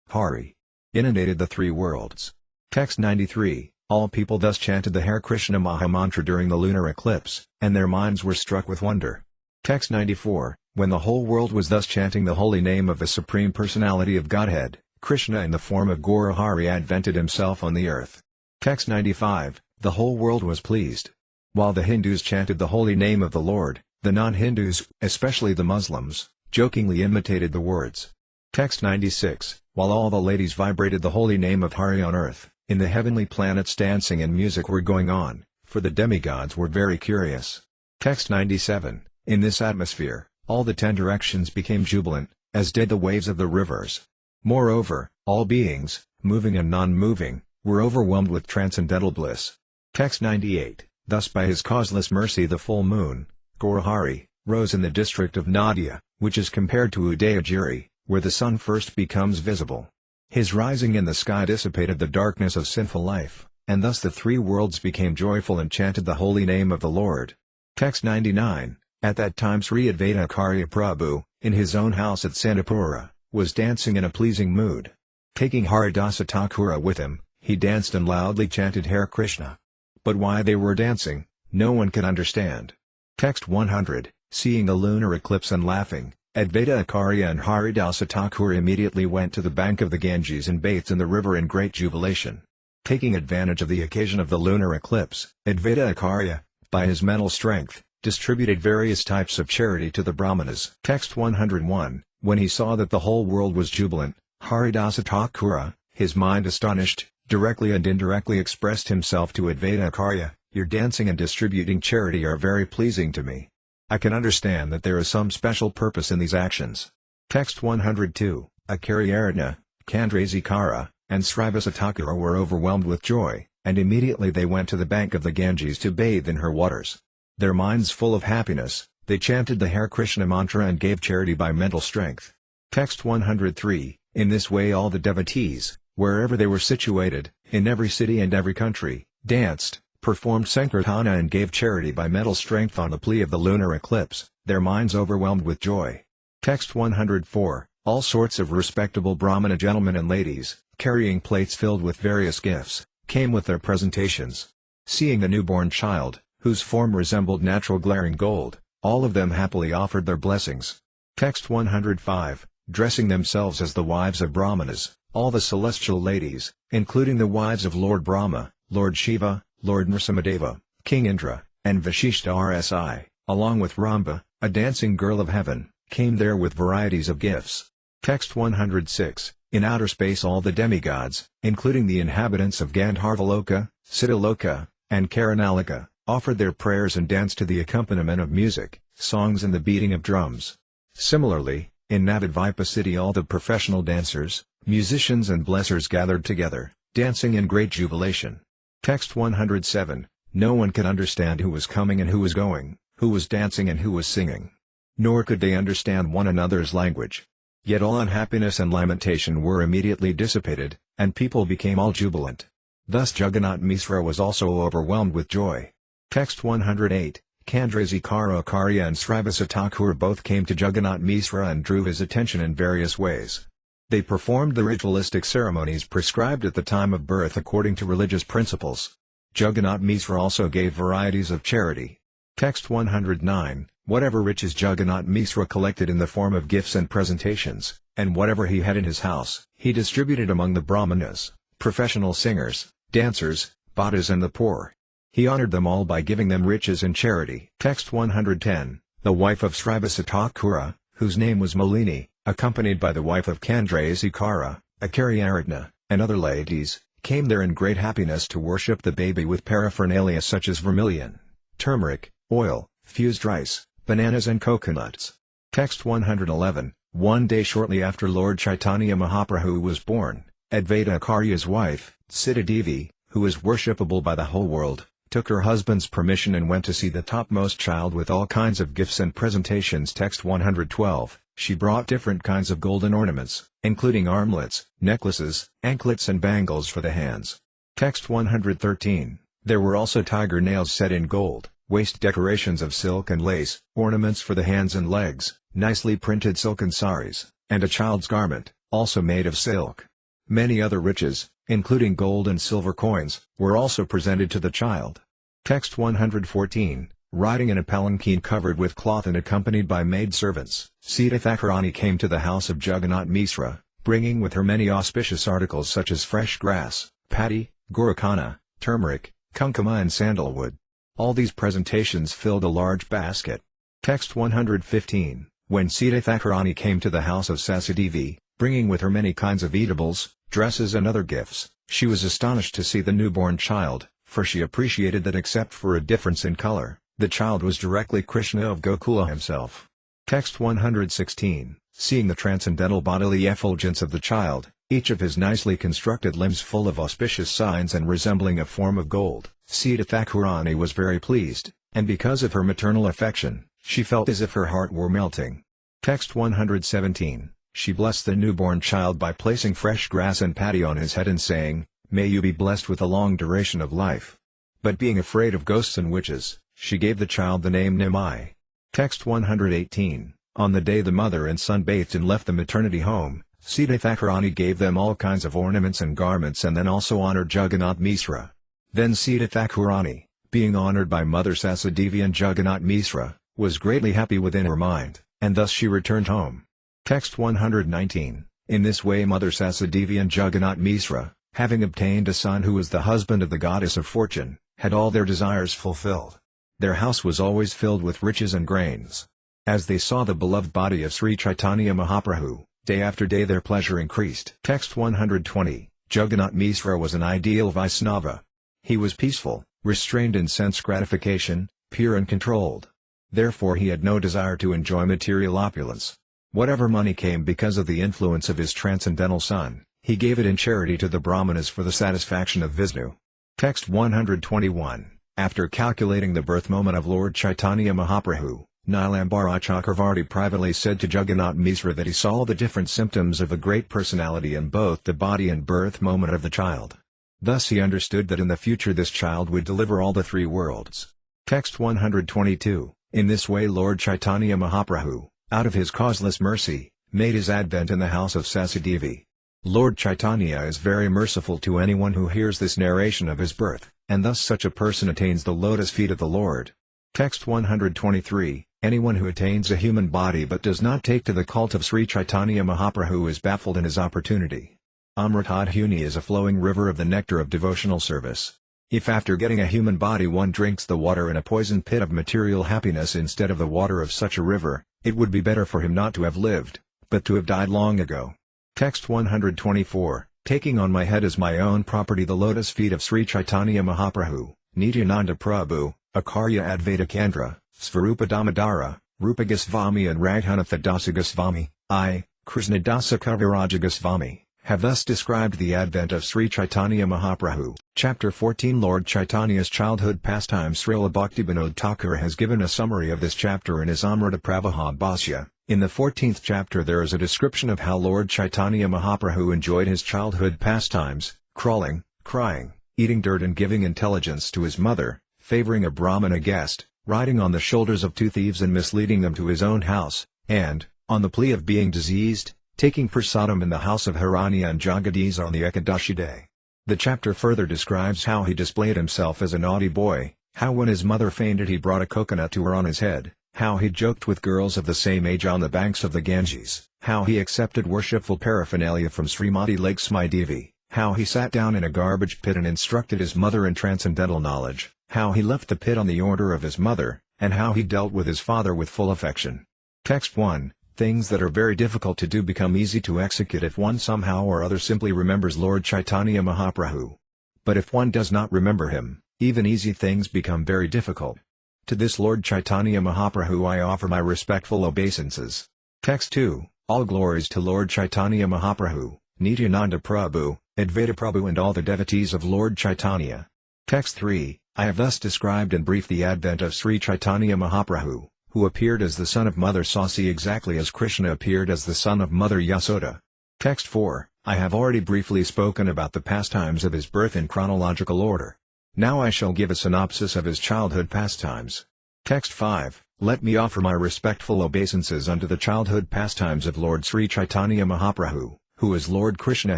Hari, inundated the three worlds. Text 93. All people thus chanted the Hare Krishna Mahamantra during the lunar eclipse, and their minds were struck with wonder. Text 94. When the whole world was thus chanting the holy name of the Supreme Personality of Godhead, Krishna in the form of Gaura Hari advented himself on the earth. Text 95. The whole world was pleased. While the Hindus chanted the holy name of the Lord, the non-Hindus, especially the Muslims, jokingly imitated the words. Text 96. While all the ladies vibrated the holy name of Hari on earth, in the heavenly planets dancing and music were going on, for the demigods were very curious. Text 97. In this atmosphere, all the 10 directions became jubilant, as did the waves of the rivers. Moreover, all beings, moving and non-moving, were overwhelmed with transcendental bliss. Text 98. Thus by his causeless mercy the full moon, Gaura Hari, rose in the district of Nadia, which is compared to Udayagiri, where the sun first becomes visible. His rising in the sky dissipated the darkness of sinful life, and thus the three worlds became joyful and chanted the holy name of the Lord. Text 99. At that time Sri Advaita Acharya Prabhu, in his own house at Sandipura, was dancing in a pleasing mood. Taking Haridasa Thakura with him, he danced and loudly chanted Hare Krishna. But why they were dancing, no one could understand. Text 100. Seeing the lunar eclipse and laughing, Advaita Acharya and Haridasa Thakura immediately went to the bank of the Ganges and bathed in the river in great jubilation. Taking advantage of the occasion of the lunar eclipse, Advaita Acharya, by his mental strength, distributed various types of charity to the Brahmanas. Text 101. When he saw that the whole world was jubilant, Haridasa Thakura, his mind astonished, directly and indirectly expressed himself to Advaita Acharya, your dancing and distributing charity are very pleasing to me. I can understand that there is some special purpose in these actions. Text 102. Acharya Kandrazikara, and Srivasatthakura were overwhelmed with joy, and immediately they went to the bank of the Ganges to bathe in her waters. Their minds full of happiness, they chanted the Hare Krishna mantra and gave charity by mental strength. Text 103. In this way all the devotees, wherever they were situated, in every city and every country, danced, performed Sankirtana and gave charity by mental strength on the plea of the lunar eclipse, their minds overwhelmed with joy. Text 104. All sorts of respectable Brahmana gentlemen and ladies, carrying plates filled with various gifts, came with their presentations. Seeing the newborn child, whose form resembled natural glaring gold, all of them happily offered their blessings. Text 105. Dressing themselves as the wives of Brahmanas, all the celestial ladies, including the wives of Lord Brahma, Lord Shiva, Lord Nrsimhadeva, King Indra, and Vashishta Rsi, along with Ramba, a dancing girl of heaven, came there with varieties of gifts. Text 106. In outer space all the demigods, including the inhabitants of Gandharvaloka, Siddhaloka, and Karanaloka, offered their prayers and danced to the accompaniment of music, songs and the beating of drums. Similarly, in Navadvipa city all the professional dancers, musicians and blessers gathered together, dancing in great jubilation. Text 107. No one could understand who was coming and who was going, who was dancing and who was singing. Nor could they understand one another's language. Yet all unhappiness and lamentation were immediately dissipated, and people became all jubilant. Thus Jagannath Misra was also overwhelmed with joy. Text 108. Caitanya-caritamrta and Srivasatthakura both came to Jagannath Misra and drew his attention in various ways. They performed the ritualistic ceremonies prescribed at the time of birth according to religious principles. Jagannath Misra also gave varieties of charity. Text 109. Whatever riches Jagannath Misra collected in the form of gifts and presentations, and whatever he had in his house, he distributed among the Brahmanas, professional singers, dancers, bhattas and the poor. He honored them all by giving them riches and charity. Text 110. The wife of Srivasatthakura, whose name was Malini, accompanied by the wife of Chandrasekara, Caitanya, and other ladies, came there in great happiness to worship the baby with paraphernalia such as vermilion, turmeric, oil, fused rice, bananas and coconuts. Text 111. One day shortly after Lord Caitanya Mahaprabhu was born, Advaita Acharya's wife, Sitadevi, who is worshipable by the whole world, took her husband's permission and went to see the topmost child with all kinds of gifts and presentations. Text 112. She brought different kinds of golden ornaments, including armlets, necklaces, anklets and bangles for the hands. Text 113. There were also tiger nails set in gold, waist decorations of silk and lace, ornaments for the hands and legs, nicely printed silken saris, and a child's garment, also made of silk. Many other riches, including gold and silver coins, were also presented to the child. Text 114. Riding in a palanquin covered with cloth and accompanied by maidservants, Sita Thakurani came to the house of Jagannath Misra, bringing with her many auspicious articles such as fresh grass, paddy, gorakana, turmeric, kunkuma and sandalwood. All these presentations filled a large basket. Text 115. When Sita Thakurani came to the house of Sasidevi, bringing with her many kinds of eatables, dresses and other gifts, she was astonished to see the newborn child, for she appreciated that except for a difference in color, the child was directly Krishna of Gokula himself. Text 116. Seeing the transcendental bodily effulgence of the child, each of his nicely constructed limbs full of auspicious signs and resembling a form of gold, Sita Thakurani was very pleased, and because of her maternal affection, she felt as if her heart were melting. Text 117. She blessed the newborn child by placing fresh grass and paddy on his head and saying, "May you be blessed with a long duration of life." But being afraid of ghosts and witches, she gave the child the name Nimai. Text 118. On the day the mother and son bathed and left the maternity home, Sita Thakurani gave them all kinds of ornaments and garments and then also honored Jagannath Misra. Then Sita Thakurani, being honored by Mother Sasidevi and Jagannath Misra, was greatly happy within her mind, and thus she returned home. Text 119. In this way Mother Sasidevi and Jagannath Misra, having obtained a son who was the husband of the goddess of fortune, had all their desires fulfilled. Their house was always filled with riches and grains. As they saw the beloved body of Sri Caitanya Mahaprabhu, day after day their pleasure increased. Text 120. Jagannath Misra was an ideal Vaisnava. He was peaceful, restrained in sense gratification, pure and controlled. Therefore he had no desire to enjoy material opulence. Whatever money came because of the influence of his transcendental son, He gave it in charity to the Brahmanas for the satisfaction of Vishnu. Text 121. After calculating the birth moment of Lord Caitanya Mahaprabhu, Nilambara Chakravarti privately said to Jagannath Misra that he saw the different symptoms of a great personality in both the body and birth moment of the child. Thus he understood that in the future this child would deliver all the three worlds. Text 122. In this way Lord Caitanya Mahaprabhu, out of his causeless mercy, made his advent in the house of Sasidevi. Lord Caitanya is very merciful to anyone who hears this narration of his birth, and thus such a person attains the lotus feet of the Lord. Text 123. Anyone who attains a human body but does not take to the cult of Sri Caitanya Mahaprabhu is baffled in his opportunity. Amritadhuni is a flowing river of the nectar of devotional service. If after getting a human body one drinks the water in a poison pit of material happiness instead of the water of such a river, it would be better for him not to have lived, but to have died long ago. Text 124. Taking on my head as my own property the lotus feet of Sri Caitanya Mahaprabhu, Nityananda Prabhu, Akarya Advaita Kendra, Svarupa Damodara, Rupa Goswami and Raghunatha Dasa Goswami, I, Krishnadasa Kaviraja Goswami, have thus described the advent of Sri Caitanya Mahaprabhu. Chapter 14 Lord Chaitanya's childhood pastimes. Srila Bhaktivinoda Thakur has given a summary of this chapter in his Amrita Pravaha Bhashya. In the 14th chapter there is a description of how Lord Caitanya Mahaprabhu enjoyed his childhood pastimes, crawling, crying, eating dirt and giving intelligence to his mother, favoring a Brahmana guest, riding on the shoulders of two thieves and misleading them to his own house, and, on the plea of being diseased, taking prasadam in the house of Hiranya and Jagadish on the Ekadashi day. The chapter further describes how he displayed himself as a naughty boy, how when his mother fainted he brought a coconut to her on his head, how he joked with girls of the same age on the banks of the Ganges, how he accepted worshipful paraphernalia from Srimati Lakshmi Devi, how he sat down in a garbage pit and instructed his mother in transcendental knowledge, how he left the pit on the order of his mother, and how he dealt with his father with full affection. Text 1. Things that are very difficult to do become easy to execute if one somehow or other simply remembers Lord Caitanya Mahaprabhu. But if one does not remember him, even easy things become very difficult. To this Lord Caitanya Mahaprabhu I offer my respectful obeisances. Text 2. All glories to Lord Caitanya Mahaprabhu, Nityananda Prabhu, Advaita Prabhu and all the devotees of Lord Caitanya. Text 3. I have thus described in brief the advent of Sri Caitanya Mahaprabhu, who appeared as the son of Mother Sasi exactly as Krishna appeared as the son of Mother Yasoda. Text 4. I have already briefly spoken about the pastimes of his birth in chronological order. Now I shall give a synopsis of his childhood pastimes. Text 5. Let me offer my respectful obeisances unto the childhood pastimes of Lord Sri Caitanya Mahaprabhu, who is Lord Krishna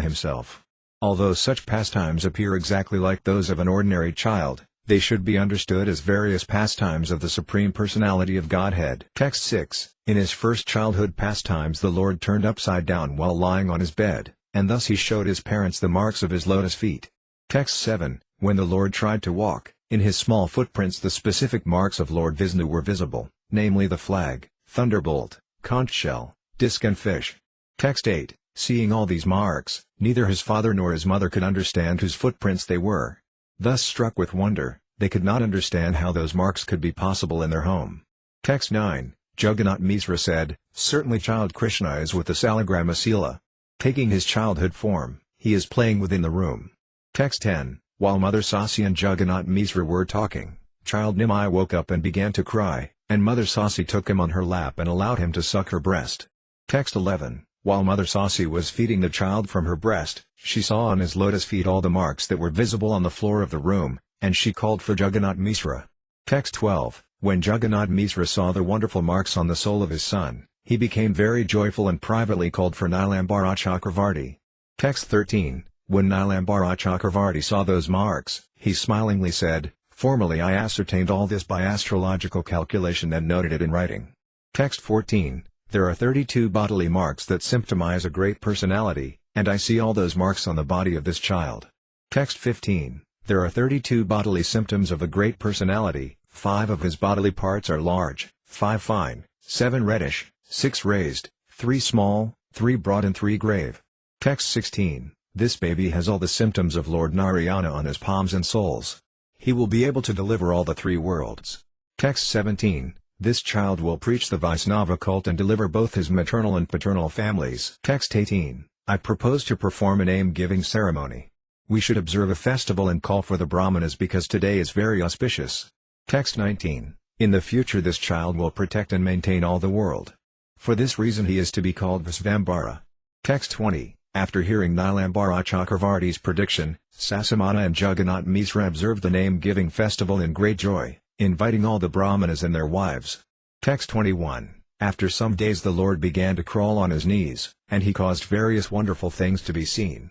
himself. Although such pastimes appear exactly like those of an ordinary child, they should be understood as various pastimes of the Supreme Personality of Godhead. Text 6. In his first childhood pastimes the Lord turned upside down while lying on his bed, and thus he showed his parents the marks of his lotus feet. Text 7. When the Lord tried to walk, in his small footprints the specific marks of Lord Vishnu were visible, namely the flag, thunderbolt, conch shell, disc and fish. Text 8. Seeing all these marks, neither his father nor his mother could understand whose footprints they were. Thus struck with wonder, they could not understand how those marks could be possible in their home. Text 9. Jagannath Misra said, certainly child Krishna is with the Salagrama Sila. Taking his childhood form, he is playing within the room. Text 10. While Mother Sasi and Jagannath Misra were talking, child Nimai woke up and began to cry, and Mother Sasi took him on her lap and allowed him to suck her breast. Text 11. While Mother Sasi was feeding the child from her breast, she saw on his lotus feet all the marks that were visible on the floor of the room, and she called for Jagannath Misra. Text 12. When Jagannath Misra saw the wonderful marks on the soul of his son, he became very joyful and privately called for Nilambara Chakravarti. Text 13. When Nilambara Chakravarti saw those marks, he smilingly said, formerly I ascertained all this by astrological calculation and noted it in writing. Text 14. There are 32 bodily marks that symptomize a great personality, and I see all those marks on the body of this child. Text 15. There are 32 bodily symptoms of a great personality, 5 of his bodily parts are large, 5 fine, 7 reddish, 6 raised, 3 small, 3 broad and 3 grave. Text 16. This baby has all the symptoms of Lord Narayana on his palms and soles. He will be able to deliver all the 3 worlds. Text 17. This child will preach the Vaisnava cult and deliver both his maternal and paternal families. Text 18. I propose to perform a name-giving ceremony. We should observe a festival and call for the brahmanas because today is very auspicious. Text 19. In the future this child will protect and maintain all the world. For this reason he is to be called Visvambara. Text 20. After hearing Nilambara Chakravarti's prediction, Sasamana and Jagannath Misra observed the name-giving festival in great joy, inviting all the brahmanas and their wives. Text 21. After some days the Lord began to crawl on his knees, and he caused various wonderful things to be seen.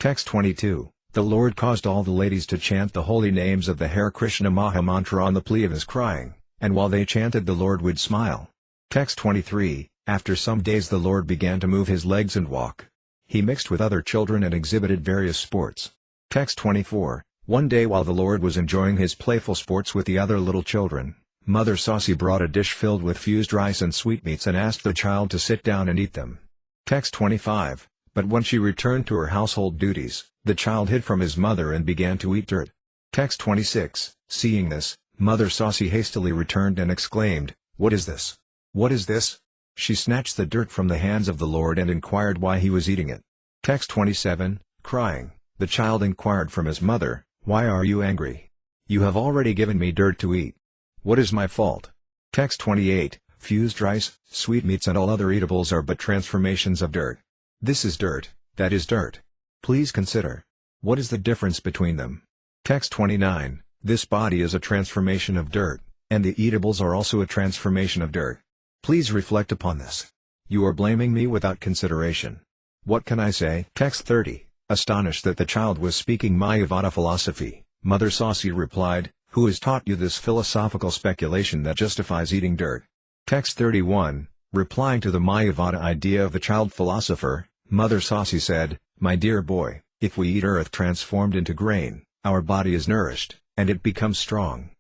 Text 22. The Lord caused all the ladies to chant the holy names of the Hare Krishna Mahamantra on the plea of his crying, and while they chanted the Lord would smile. Text 23. After some days the Lord began to move his legs and walk. He mixed with other children and exhibited various sports. Text 24. One day while the Lord was enjoying his playful sports with the other little children, Mother Sasi brought a dish filled with fused rice and sweetmeats and asked the child to sit down and eat them. Text 25. But when she returned to her household duties, the child hid from his mother and began to eat dirt. Text 26. Seeing this, Mother Sasi hastily returned and exclaimed, "What is this? What is this?" She snatched the dirt from the hands of the Lord and inquired why he was eating it. Text 27. Crying, the child inquired from his mother, "Why are you angry? You have already given me dirt to eat. What is my fault?" Text 28. Fused rice, sweetmeats and all other eatables are but transformations of dirt. This is dirt, that is dirt. Please consider. What is the difference between them? Text 29. This body is a transformation of dirt, and the eatables are also a transformation of dirt. Please reflect upon this. You are blaming me without consideration. What can I say? Text 30. Astonished that the child was speaking Mayavada philosophy, Mother Sasi replied, "Who has taught you this philosophical speculation that justifies eating dirt?" Text 31. Replying to the Mayavada idea of the child philosopher, Mother Sasi said, "My dear boy, if we eat earth transformed into grain, our body is nourished, and it becomes strong.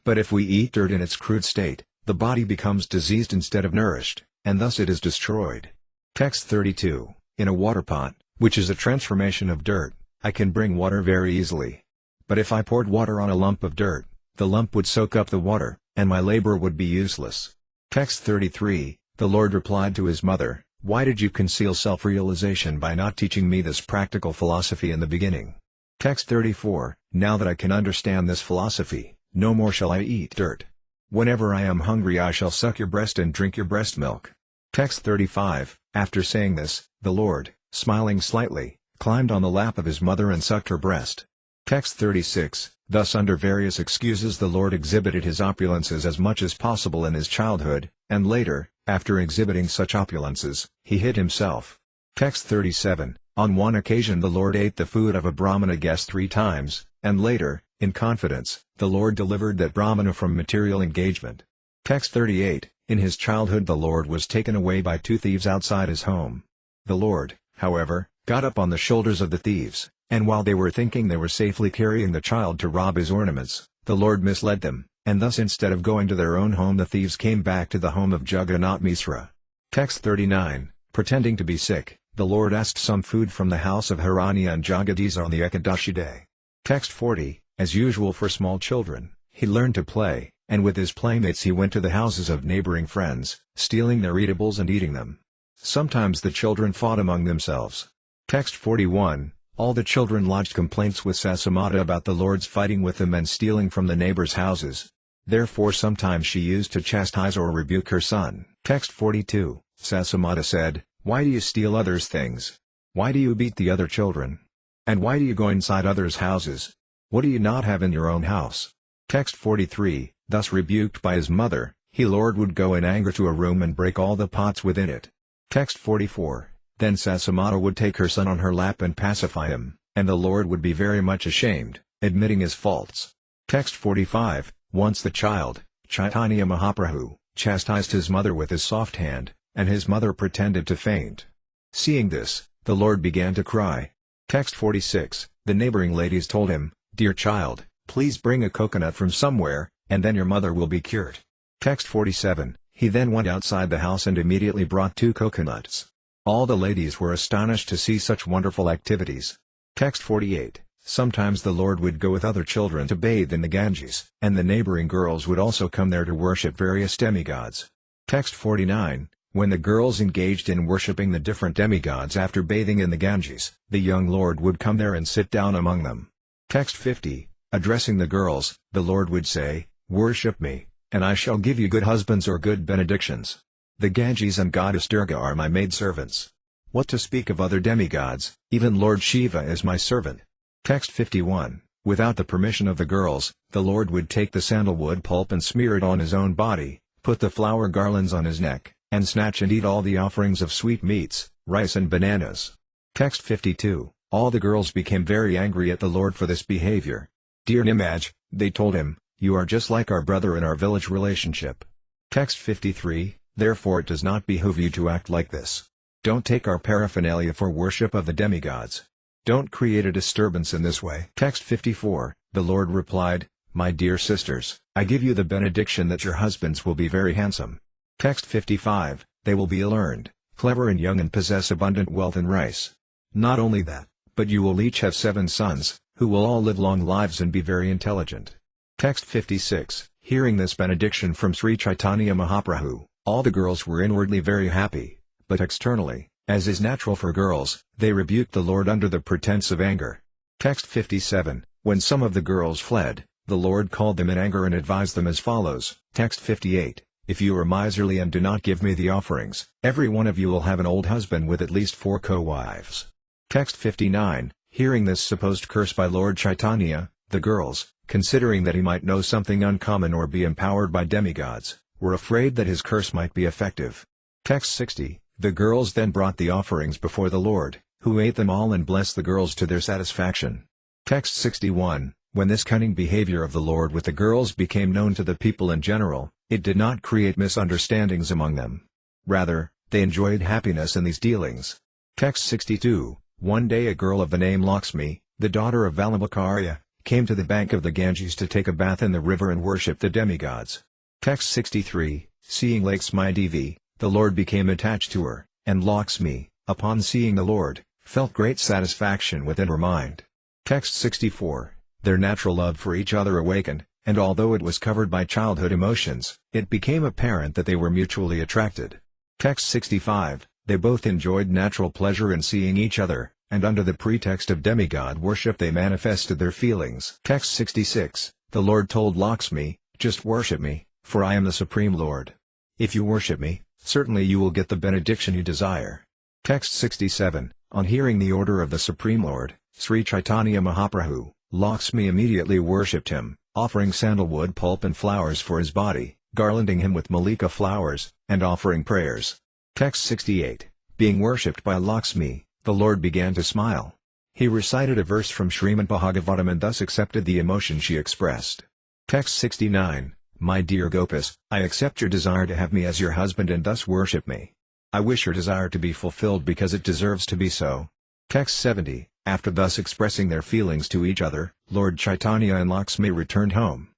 But if we eat dirt in its crude state, the body becomes diseased instead of nourished, and thus it is destroyed." Text 32. In a water pot, which is a transformation of dirt, I can bring water very easily. But if I poured water on a lump of dirt, the lump would soak up the water, and my labor would be useless. Text 33. The Lord replied to his mother, "Why did you conceal self-realization by not teaching me this practical philosophy in the beginning?" Text 34. Now that I can understand this philosophy, no more shall I eat dirt. Whenever I am hungry I shall suck your breast and drink your breast milk. Text 35. After saying this, the Lord, smiling slightly, climbed on the lap of his mother and sucked her breast. Text 36. Thus under various excuses the Lord exhibited his opulences as much as possible in his childhood, and later, after exhibiting such opulences, he hid himself. Text 37. On one occasion the Lord ate the food of a Brahmana guest 3 times, and later, in confidence, the Lord delivered that Brahmana from material engagement. Text 38. In his childhood the Lord was taken away by 2 thieves outside his home. The Lord, however, got up on the shoulders of the thieves, and while they were thinking they were safely carrying the child to rob his ornaments, the Lord misled them, and thus instead of going to their own home the thieves came back to the home of Jagannath Misra. Text 39. Pretending to be sick, the Lord asked some food from the house of Hiranya and Jagadisa on the Ekadashi day. Text 40. As usual for small children, he learned to play, and with his playmates he went to the houses of neighboring friends, stealing their eatables and eating them. Sometimes the children fought among themselves. Text 41. All the children lodged complaints with Sasamata about the Lord's fighting with them and stealing from the neighbors' houses. Therefore sometimes she used to chastise or rebuke her son. Text 42. Sasamata said, "Why do you steal others' things? Why do you beat the other children? And why do you go inside others' houses? What do you not have in your own house?" Text 43. Thus rebuked by his mother, he Lord would go in anger to a room and break all the pots within it. Text 44. Then Sasamata would take her son on her lap and pacify him, and the Lord would be very much ashamed, admitting his faults. Text 45. Once the child, Caitanya Mahaprabhu, chastised his mother with his soft hand, and his mother pretended to faint. Seeing this, the Lord began to cry. Text 46. The neighboring ladies told him, "Dear child, please bring a coconut from somewhere, and then your mother will be cured." Text 47. He then went outside the house and immediately brought 2 coconuts. All the ladies were astonished to see such wonderful activities. Text 48. Sometimes the Lord would go with other children to bathe in the Ganges, and the neighboring girls would also come there to worship various demigods. Text 49. When the girls engaged in worshipping the different demigods after bathing in the Ganges, the young lord would come there and sit down among them. Text 50, addressing the girls, the Lord would say, "Worship me, and I shall give you good husbands or good benedictions. The Ganges and goddess Durga are my maidservants. What to speak of other demigods, even Lord Shiva is my servant." Text 51, without the permission of the girls, the Lord would take the sandalwood pulp and smear it on his own body, put the flower garlands on his neck, and snatch and eat all the offerings of sweet meats, rice and bananas. Text 52, all the girls became very angry at the Lord for this behavior. "Dear Nimaj," they told him, "you are just like our brother in our village relationship." Text 53, therefore it does not behoove you to act like this. Don't take our paraphernalia for worship of the demigods. Don't create a disturbance in this way. Text 54, the Lord replied, "My dear sisters, I give you the benediction that your husbands will be very handsome." Text 55, they will be learned, clever and young and possess abundant wealth and rice. Not only that, but you will each have 7 sons, who will all live long lives and be very intelligent. Text 56, hearing this benediction from Sri Caitanya Mahaprabhu, all the girls were inwardly very happy, but externally, as is natural for girls, they rebuked the Lord under the pretense of anger. Text 57, when some of the girls fled, the Lord called them in anger and advised them as follows. Text 58, if you are miserly and do not give me the offerings, every one of you will have an old husband with at least 4 co-wives. Text 59, hearing this supposed curse by Lord Chaitanya, the girls, considering that he might know something uncommon or be empowered by demigods, were afraid that his curse might be effective. Text 60, the girls then brought the offerings before the Lord, who ate them all and blessed the girls to their satisfaction. Text 61, when this cunning behavior of the Lord with the girls became known to the people in general, it did not create misunderstandings among them. Rather, they enjoyed happiness in these dealings. Text 62, one day a girl of the name Lakshmi, the daughter of Vallabhakarya, came to the bank of the Ganges to take a bath in the river and worship the demigods. Text 63, seeing Lakshmi Devi, the Lord became attached to her, and Lakshmi, upon seeing the Lord, felt great satisfaction within her mind. Text 64, their natural love for each other awakened, and although it was covered by childhood emotions, it became apparent that they were mutually attracted. Text 65, they both enjoyed natural pleasure in seeing each other, and under the pretext of demigod worship they manifested their feelings. Text 66, the Lord told Lakshmi, just worship me, for I am the Supreme Lord. If you worship me, certainly you will get the benediction you desire. Text 67, on hearing the order of the Supreme Lord, Sri Caitanya Mahaprabhu, Lakshmi immediately worshipped him, offering sandalwood pulp and flowers for his body, garlanding him with malika flowers, and offering prayers. Text 68, being worshipped by Lakshmi, the Lord began to smile. He recited a verse from Srimad Bhagavatam and thus accepted the emotion she expressed. Text 69, my dear Gopis, I accept your desire to have me as your husband and thus worship me. I wish your desire to be fulfilled because it deserves to be so. Text 70, after thus expressing their feelings to each other, Lord Chaitanya and Lakshmi returned home.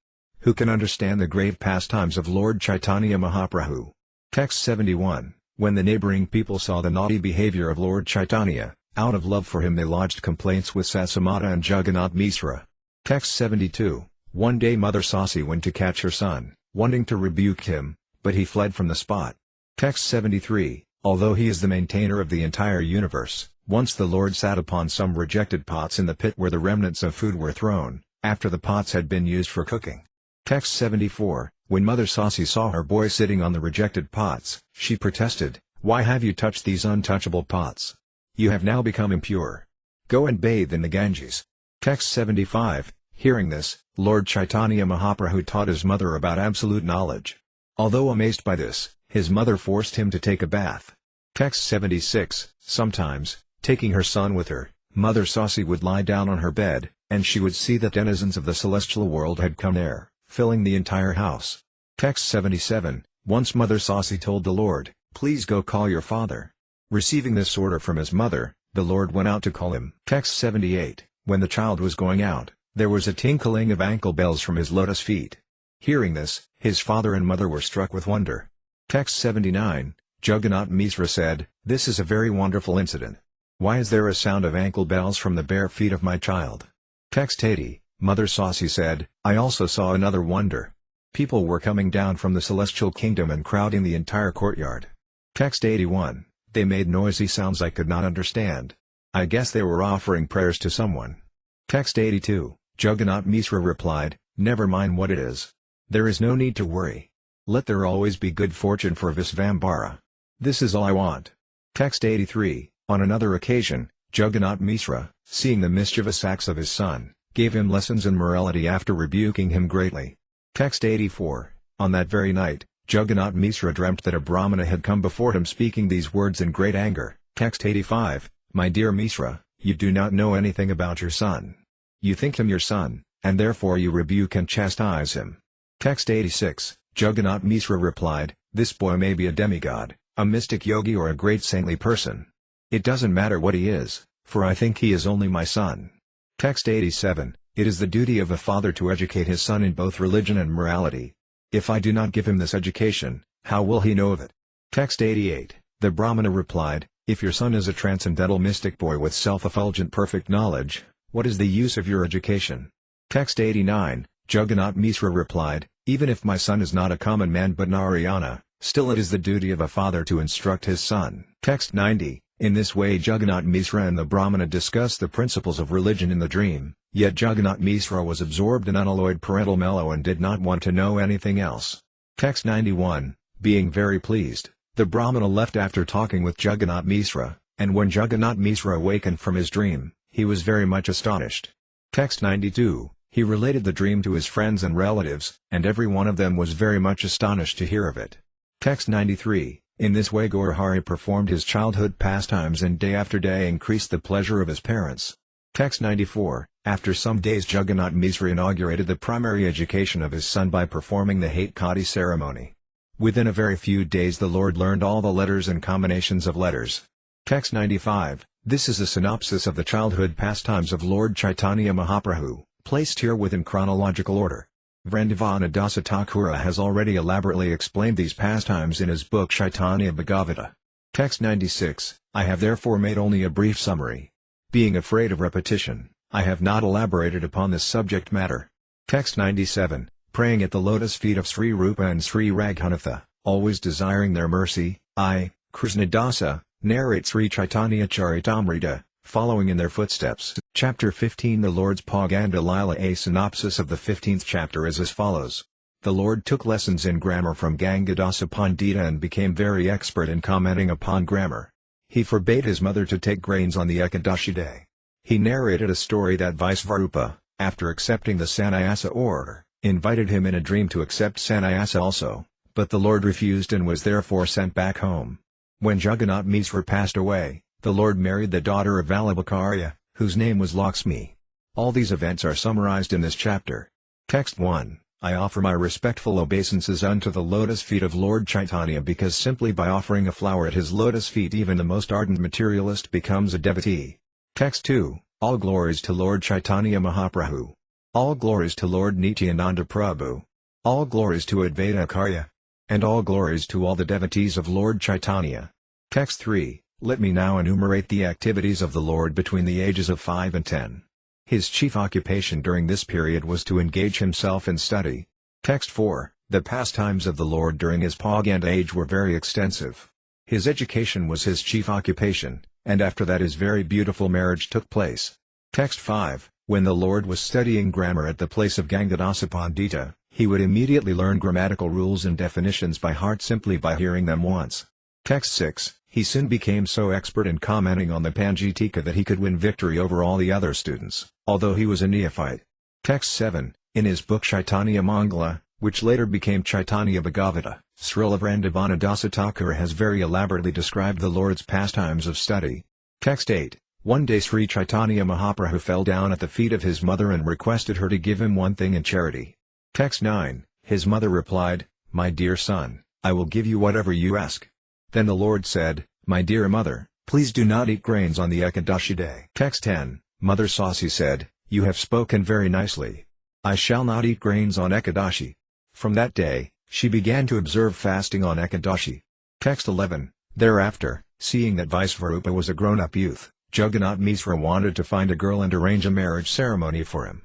Who can understand the grave pastimes of Lord Chaitanya Mahaprabhu? Text 71, when the neighboring people saw the naughty behavior of Lord Chaitanya, out of love for him they lodged complaints with Sasamata and Jagannath Misra. Text 72, one day Mother Sasi went to catch her son, wanting to rebuke him, but he fled from the spot. Text 73, although he is the maintainer of the entire universe, once the Lord sat upon some rejected pots in the pit where the remnants of food were thrown, after the pots had been used for cooking. Text 74, when Mother Sasi saw her boy sitting on the rejected pots, she protested, "Why have you touched these untouchable pots? You have now become impure. Go and bathe in the Ganges." Text 75, hearing this, Lord Chaitanya Mahaprabhu taught his mother about absolute knowledge. Although amazed by this, his mother forced him to take a bath. Text 76, sometimes, taking her son with her, Mother Sasi would lie down on her bed, and she would see that denizens of the celestial world had come there, filling the entire house. Text 77, once Mother Sasi told the Lord, "Please go call your father." Receiving this order from his mother, the Lord went out to call him. Text 78, when the child was going out, there was a tinkling of ankle bells from his lotus feet. Hearing this, his father and mother were struck with wonder. Text 79, Jagannath Misra said, "This is a very wonderful incident. Why is there a sound of ankle bells from the bare feet of my child?" Text 80, Mother Sasi said, "I also saw another wonder. People were coming down from the celestial kingdom and crowding the entire courtyard. Text 81. They made noisy sounds I could not understand. I guess they were offering prayers to someone. Text 82. Jagannath Misra replied, never mind what it is. There is no need to worry. Let there always be good fortune for Visvambara. This is all I want. Text 83. On another occasion, Jagannath Misra, seeing the mischievous acts of his son, gave him lessons in morality after rebuking him greatly. Text 84. On that very night, Jagannath Misra dreamt that a Brahmana had come before him speaking these words in great anger. Text 85. My dear Misra, you do not know anything about your son. You think him your son, and therefore you rebuke and chastise him. Text 86. Jagannath Misra replied, this boy may be a demigod, a mystic yogi or a great saintly person. It doesn't matter what he is, for I think he is only my son. Text 87. It is the duty of a father to educate his son in both religion and morality. If I do not give him this education, how will he know of it? Text 88. The Brahmana replied, if your son is a transcendental mystic boy with self-effulgent perfect knowledge, what is the use of your education? Text 89. Jagannath Misra replied, even if my son is not a common man but Narayana, still it is the duty of a father to instruct his son. Text 90. In this way Jagannath Misra and the Brahmana discussed the principles of religion in the dream, yet Jagannath Misra was absorbed in unalloyed parental mellow and did not want to know anything else. Text 91. Being very pleased, the Brahmana left after talking with Jagannath Misra, and when Jagannath Misra awakened from his dream, he was very much astonished. Text 92. He related the dream to his friends and relatives, and every one of them was very much astonished to hear of it. Text 93. In this way Gaurahari performed his childhood pastimes and day after day increased the pleasure of his parents. Text 94. After some days Jagannath Misra inaugurated the primary education of his son by performing the Hate Kadi ceremony. Within a very few days the Lord learned all the letters and combinations of letters. Text 95. This is a synopsis of the childhood pastimes of Lord Chaitanya Mahaprabhu, placed here within chronological order. Vrindavana Dasa Thakura has already elaborately explained these pastimes in his book Chaitanya Bhagavata. Text 96. I have therefore made only a brief summary. Being afraid of repetition, I have not elaborated upon this subject matter. Text 97. Praying at the lotus feet of Sri Rupa and Sri Raghunatha, always desiring their mercy, I, Krishnadasa, narrate Sri Caitanya-caritamrta, following in their footsteps. Chapter 15. The Lord's Paganda Līlā. A synopsis of the 15th chapter is as follows. The Lord took lessons in grammar from Gangadasa Pandita and became very expert in commenting upon grammar. He forbade his mother to take grains on the Ekadashi day. He narrated a story that Visvarupa, after accepting the sannyasa order, invited him in a dream to accept sannyasa also, but the Lord refused and was therefore sent back home. When Jagannath Misra passed away, the Lord married the daughter of Vallabhakarya, whose name was Lakshmi. All these events are summarized in this chapter. Text 1. I offer my respectful obeisances unto the lotus feet of Lord Chaitanya because simply by offering a flower at his lotus feet even the most ardent materialist becomes a devotee. Text 2. All glories to Lord Chaitanya Mahaprabhu. All glories to Lord Nityananda Prabhu. All glories to Advaita Acharya. And all glories to all the devotees of Lord Chaitanya. Text 3. Let me now enumerate the activities of the Lord between the ages of 5 and 10. His chief occupation during this period was to engage himself in study. Text 4. The pastimes of the Lord during his Paganda age were very extensive. His education was his chief occupation, and after that his very beautiful marriage took place. Text 5. When the Lord was studying grammar at the place of Gangadasa Pandita, he would immediately learn grammatical rules and definitions by heart simply by hearing them once. Text 6. He soon became so expert in commenting on the Panjitika that he could win victory over all the other students, although he was a neophyte. Text 7. In his book Chaitanya Mangala, which later became Chaitanya Bhagavata, Srila Vrindavana Dasa Thakura has very elaborately described the Lord's pastimes of study. Text 8. One day Sri Caitanya Mahaprabhu fell down at the feet of his mother and requested her to give him one thing in charity. Text 9. His mother replied, My dear son, I will give you whatever you ask. Then the Lord said, My dear mother, please do not eat grains on the Ekadashi day. Text 10. Mother Sasi said, You have spoken very nicely. I shall not eat grains on Ekadashi. From that day, she began to observe fasting on Ekadashi. Text 11. Thereafter, seeing that Visvarupa was a grown-up youth, Jagannath Misra wanted to find a girl and arrange a marriage ceremony for him.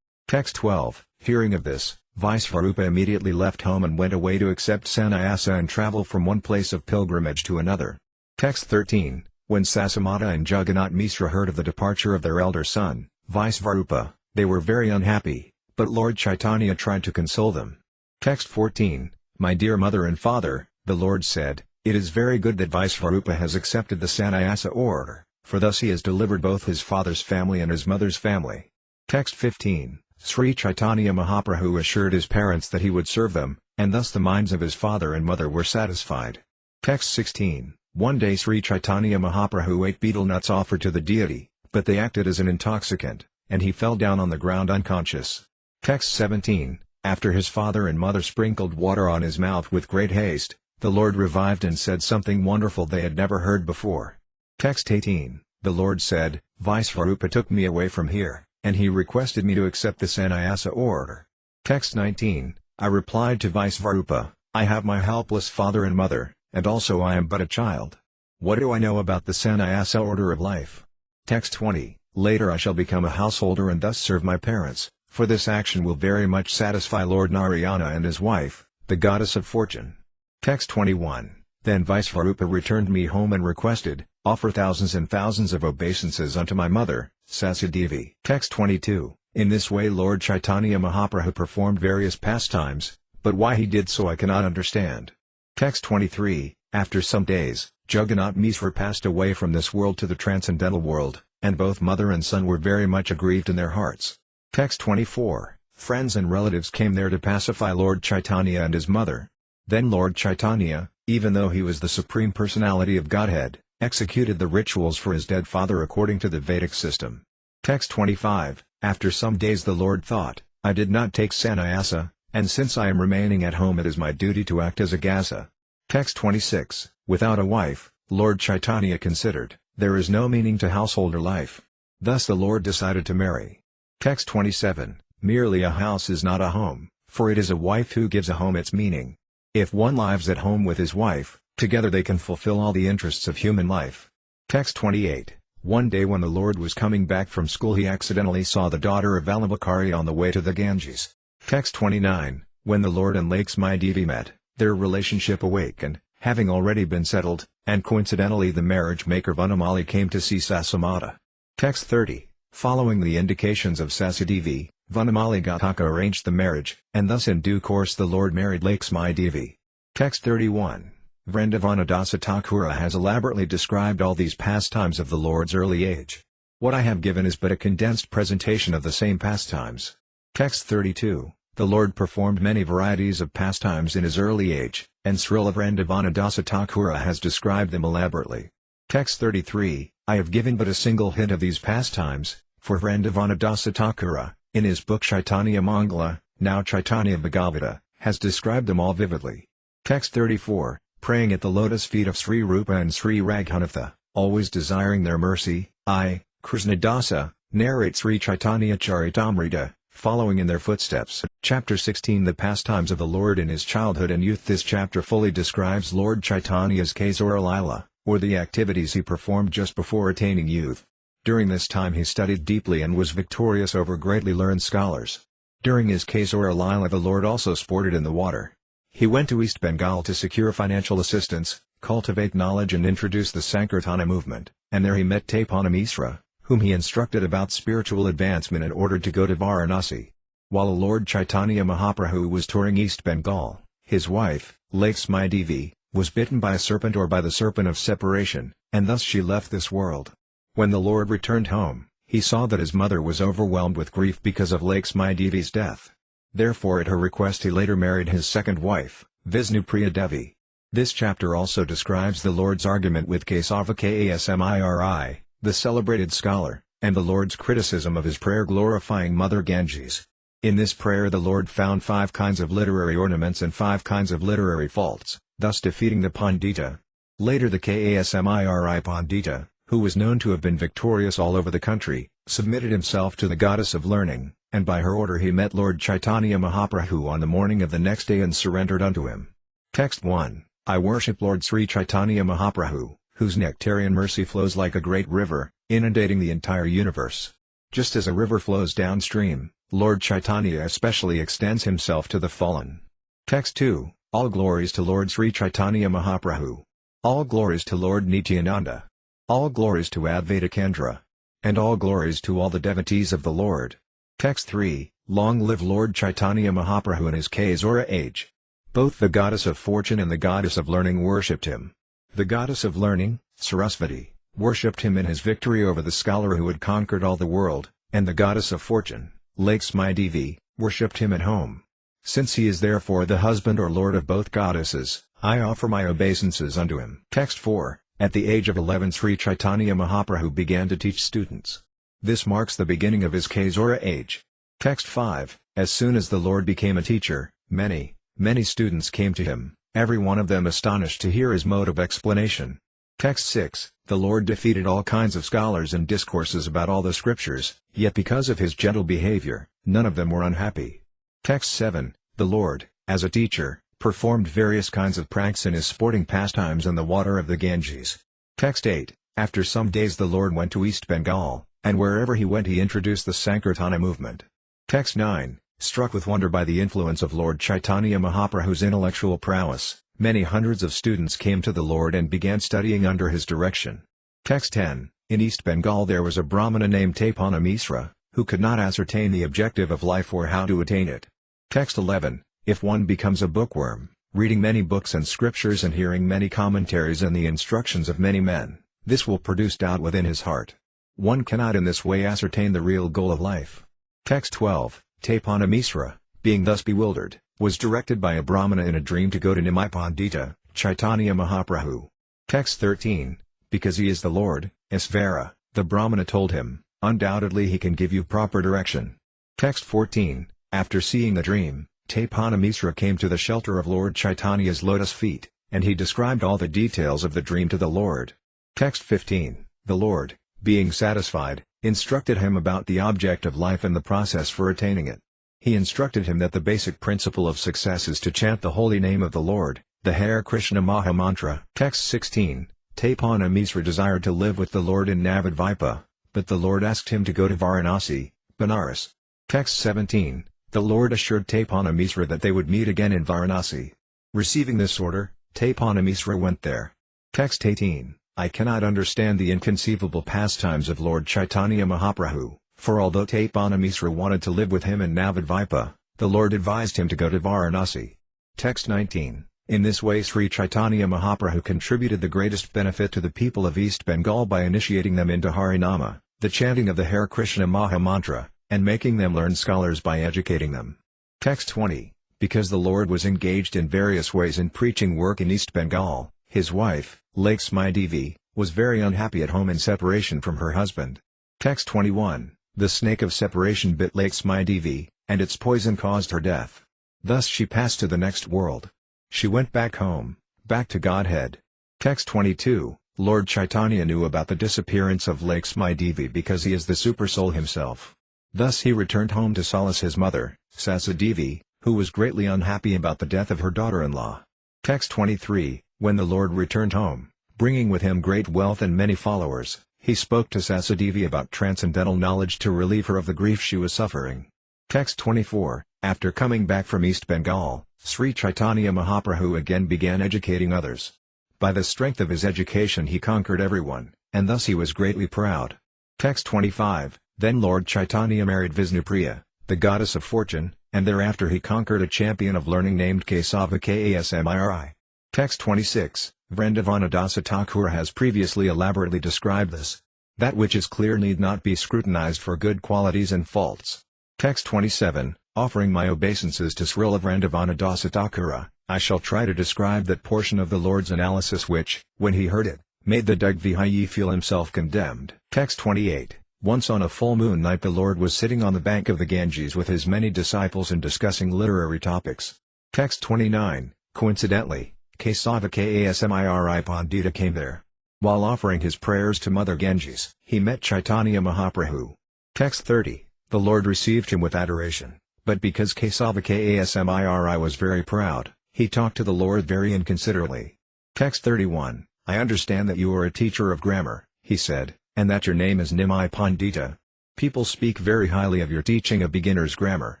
Text 12. Hearing of this, Vaisvarupa immediately left home and went away to accept sannyasa and travel from one place of pilgrimage to another. Text 13. When Sasamata and Jagannath Misra heard of the departure of their elder son, Vaisvarupa, they were very unhappy, but Lord Chaitanya tried to console them. Text 14. My dear mother and father, the Lord said, it is very good that Vaisvarupa has accepted the sannyasa order, for thus he has delivered both his father's family and his mother's family. Text 15. Sri Caitanya Mahaprabhu assured his parents that he would serve them, and thus the minds of his father and mother were satisfied. Text 16. One day Sri Caitanya Mahaprabhu ate betel nuts offered to the deity, but they acted as an intoxicant, and he fell down on the ground unconscious. Text 17. After his father and mother sprinkled water on his mouth with great haste, the Lord revived and said something wonderful they had never heard before. Text 18. The Lord said, Vaisvarupa took me away from here, and he requested me to accept the sannyasa order. Text 19. I replied to Vaisvarupa, I have my helpless father and mother, and also I am but a child. What do I know about the sannyasa order of life? Text 20. Later I shall become a householder and thus serve my parents, for this action will very much satisfy Lord Narayana and his wife, the goddess of fortune. Text 21. Then Vaisvarupa returned me home and requested, offer thousands and thousands of obeisances unto my mother, Sasidevi. Text 22. In this way Lord Chaitanya Mahaprabhu performed various pastimes, but why he did so I cannot understand. Text 23. After some days, Jagannath Misra passed away from this world to the transcendental world, and both mother and son were very much aggrieved in their hearts. Text 24. Friends and relatives came there to pacify Lord Chaitanya and his mother. Then Lord Chaitanya, even though he was the Supreme Personality of Godhead, executed the rituals for his dead father according to the Vedic system. Text 25. After some days the Lord thought, I did not take sannyasa, and since I am remaining at home it is my duty to act as a gasa. Text 26. Without a wife, Lord Chaitanya considered, there is no meaning to householder life. Thus the Lord decided to marry. Text 27. Merely a house is not a home, for it is a wife who gives a home its meaning. If one lives at home with his wife, together they can fulfill all the interests of human life. Text 28. One day when the Lord was coming back from school he accidentally saw the daughter of Vallabhakari on the way to the Ganges. Text 29. When the Lord and Lakshmi Devi met, their relationship awakened, having already been settled, and coincidentally the marriage maker Vanamali came to see Sasamata. Text 30. Following the indications of Sasidevi, Vanamali Ghataka arranged the marriage, and thus in due course the Lord married Lakshmi Devi. Text 31. Vrindavanadasa Thakura has elaborately described all these pastimes of the Lord's early age. What I have given is but a condensed presentation of the same pastimes. Text 32. The Lord performed many varieties of pastimes in his early age, and Srila Vrindavanadasa Thakura has described them elaborately. Text 33. I have given but a single hint of these pastimes, for Vrindavanadasa Thakura, in his book Chaitanya Mangala, now Chaitanya Bhagavata, has described them all vividly. Text 34. Praying at the lotus feet of Sri Rupa and Sri Raghunatha, always desiring their mercy, I, Krishnadasa, narrate Sri Caitanya-caritamrta, following in their footsteps. Chapter 16 The pastimes of the Lord in his childhood and youth. This chapter fully describes Lord Chaitanya's case or līlā, or the activities he performed just before attaining youth. During this time he studied deeply and was victorious over greatly learned scholars. During his case or līlā the Lord also sported in the water. He went to East Bengal to secure financial assistance, cultivate knowledge and introduce the Sankirtana movement, and there he met Taipana Misra, whom he instructed about spiritual advancement and ordered to go to Varanasi. While Lord Chaitanya Mahaprabhu was touring East Bengal, his wife, Lakshmi Devi, was bitten by a serpent or by the serpent of separation, and thus she left this world. When the Lord returned home, he saw that his mother was overwhelmed with grief because of Lakshmi Devi's death. Therefore at her request he later married his second wife, Vishnupriya Devi. This chapter also describes the Lord's argument with Kesava Kasmiri, the celebrated scholar, and the Lord's criticism of his prayer glorifying Mother Ganges. In this prayer the Lord found 5 kinds of literary ornaments and 5 kinds of literary faults, thus defeating the Pandita. Later the Kasmiri Pandita, who was known to have been victorious all over the country, submitted himself to the goddess of learning, and by her order he met Lord Chaitanya Mahaprabhu on the morning of the next day and surrendered unto him. Text 1. I worship Lord Sri Caitanya Mahaprabhu, whose nectarian mercy flows like a great river, inundating the entire universe. Just as a river flows downstream, Lord Chaitanya especially extends himself to the fallen. Text 2, All glories to Lord Sri Caitanya Mahaprabhu. All glories to Lord Nityananda. All glories to Advaita Kendra. And all glories to all the devotees of the Lord. Text 3, Long live Lord Chaitanya Mahaprabhu in his Kaisora age. Both the goddess of fortune and the goddess of learning worshipped him. The goddess of learning, Sarasvati, worshipped him in his victory over the scholar who had conquered all the world, and the goddess of fortune, Lakshmi Devi, worshipped him at home. Since he is therefore the husband or lord of both goddesses, I offer my obeisances unto him. Text 4, At the age of 11 Sri Caitanya Mahaprabhu began to teach students. This marks the beginning of his Kaisora age. Text 5, As soon as the Lord became a teacher, many students came to him, every one of them astonished to hear his mode of explanation. Text 6, The Lord defeated all kinds of scholars in discourses about all the scriptures, yet because of his gentle behavior, none of them were unhappy. Text 7, The Lord, as a teacher, performed various kinds of pranks in his sporting pastimes in the water of the Ganges. Text 8, After some days the Lord went to East Bengal, and wherever he went he introduced the Sankirtana movement. Text 9, Struck with wonder by the influence of Lord Chaitanya Mahaprabhu's intellectual prowess, many hundreds of students came to the Lord and began studying under his direction. Text 10, In East Bengal there was a Brahmana named Taipana Misra, who could not ascertain the objective of life or how to attain it. Text 11, If one becomes a bookworm, reading many books and scriptures and hearing many commentaries and the instructions of many men, this will produce doubt within his heart. One cannot in this way ascertain the real goal of life. Text 12, Taipana Misra, being thus bewildered, was directed by a Brahmana in a dream to go to Nimai Pandita, Chaitanya Mahaprabhu. Text 13, Because he is the Lord, Isvara, the Brahmana told him, undoubtedly he can give you proper direction. Text 14, After seeing the dream, Taipana Misra came to the shelter of Lord Chaitanya's lotus feet, and he described all the details of the dream to the Lord. Text 15, The Lord, being satisfied, instructed him about the object of life and the process for attaining it. He instructed him that the basic principle of success is to chant the holy name of the Lord, the Hare Krishna Maha Mantra. Text 16, Taipana Misra desired to live with the Lord in Navadvipa, but the Lord asked him to go to Varanasi, Benares. Text 17, The Lord assured Taipana Misra that they would meet again in Varanasi. Receiving this order, Taipana Misra went there. Text 18, I cannot understand the inconceivable pastimes of Lord Chaitanya Mahaprabhu, for although Taipana Misra wanted to live with him in Navadvipa, the Lord advised him to go to Varanasi. Text 19, In this way Sri Caitanya Mahaprabhu contributed the greatest benefit to the people of East Bengal by initiating them into Harinama, the chanting of the Hare Krishna Maha Mantra, and making them learn scholars by educating them. Text 20, Because the Lord was engaged in various ways in preaching work in East Bengal, his wife, Lakshmi Devi, was very unhappy at home in separation from her husband. Text 21, The snake of separation bit Lakshmi Devi, and its poison caused her death. Thus she passed to the next world. She went back home, back to Godhead. Text 22, Lord Chaitanya knew about the disappearance of Lakshmi Devi because he is the Supersoul himself. Thus he returned home to solace his mother, Sasa Devi, who was greatly unhappy about the death of her daughter-in-law. Text 23, When the Lord returned home, bringing with him great wealth and many followers, he spoke to Sasa Devi about transcendental knowledge to relieve her of the grief she was suffering. Text 24, After coming back from East Bengal, Sri Caitanya Mahaprabhu again began educating others. By the strength of his education he conquered everyone, and thus he was greatly proud. Text 25, Then Lord Chaitanya married Visnupriya, the goddess of fortune, and thereafter he conquered a champion of learning named Caitanya-caritamrta. Text 26, Vrindavanadasa Thakura has previously elaborately described this. That which is clear need not be scrutinized for good qualities and faults. Text 27, Offering my obeisances to Srila Vrindavanadasa Thakura, I shall try to describe that portion of the Lord's analysis which, when he heard it, made the Dagvihayi feel himself condemned. Text 28, Once on a full moon night the Lord was sitting on the bank of the Ganges with his many disciples and discussing literary topics. Text 29, Coincidentally, Caitanya-caritamrta Pandita came there. While offering his prayers to Mother Ganges, he met Chaitanya Mahaprabhu. Text 30, The Lord received him with adoration, but because Caitanya-caritamrta was very proud, he talked to the Lord very inconsiderately. Text 31, I understand that you are a teacher of grammar, he said, and that your name is Nimai Pandita. People speak very highly of your teaching of beginner's grammar.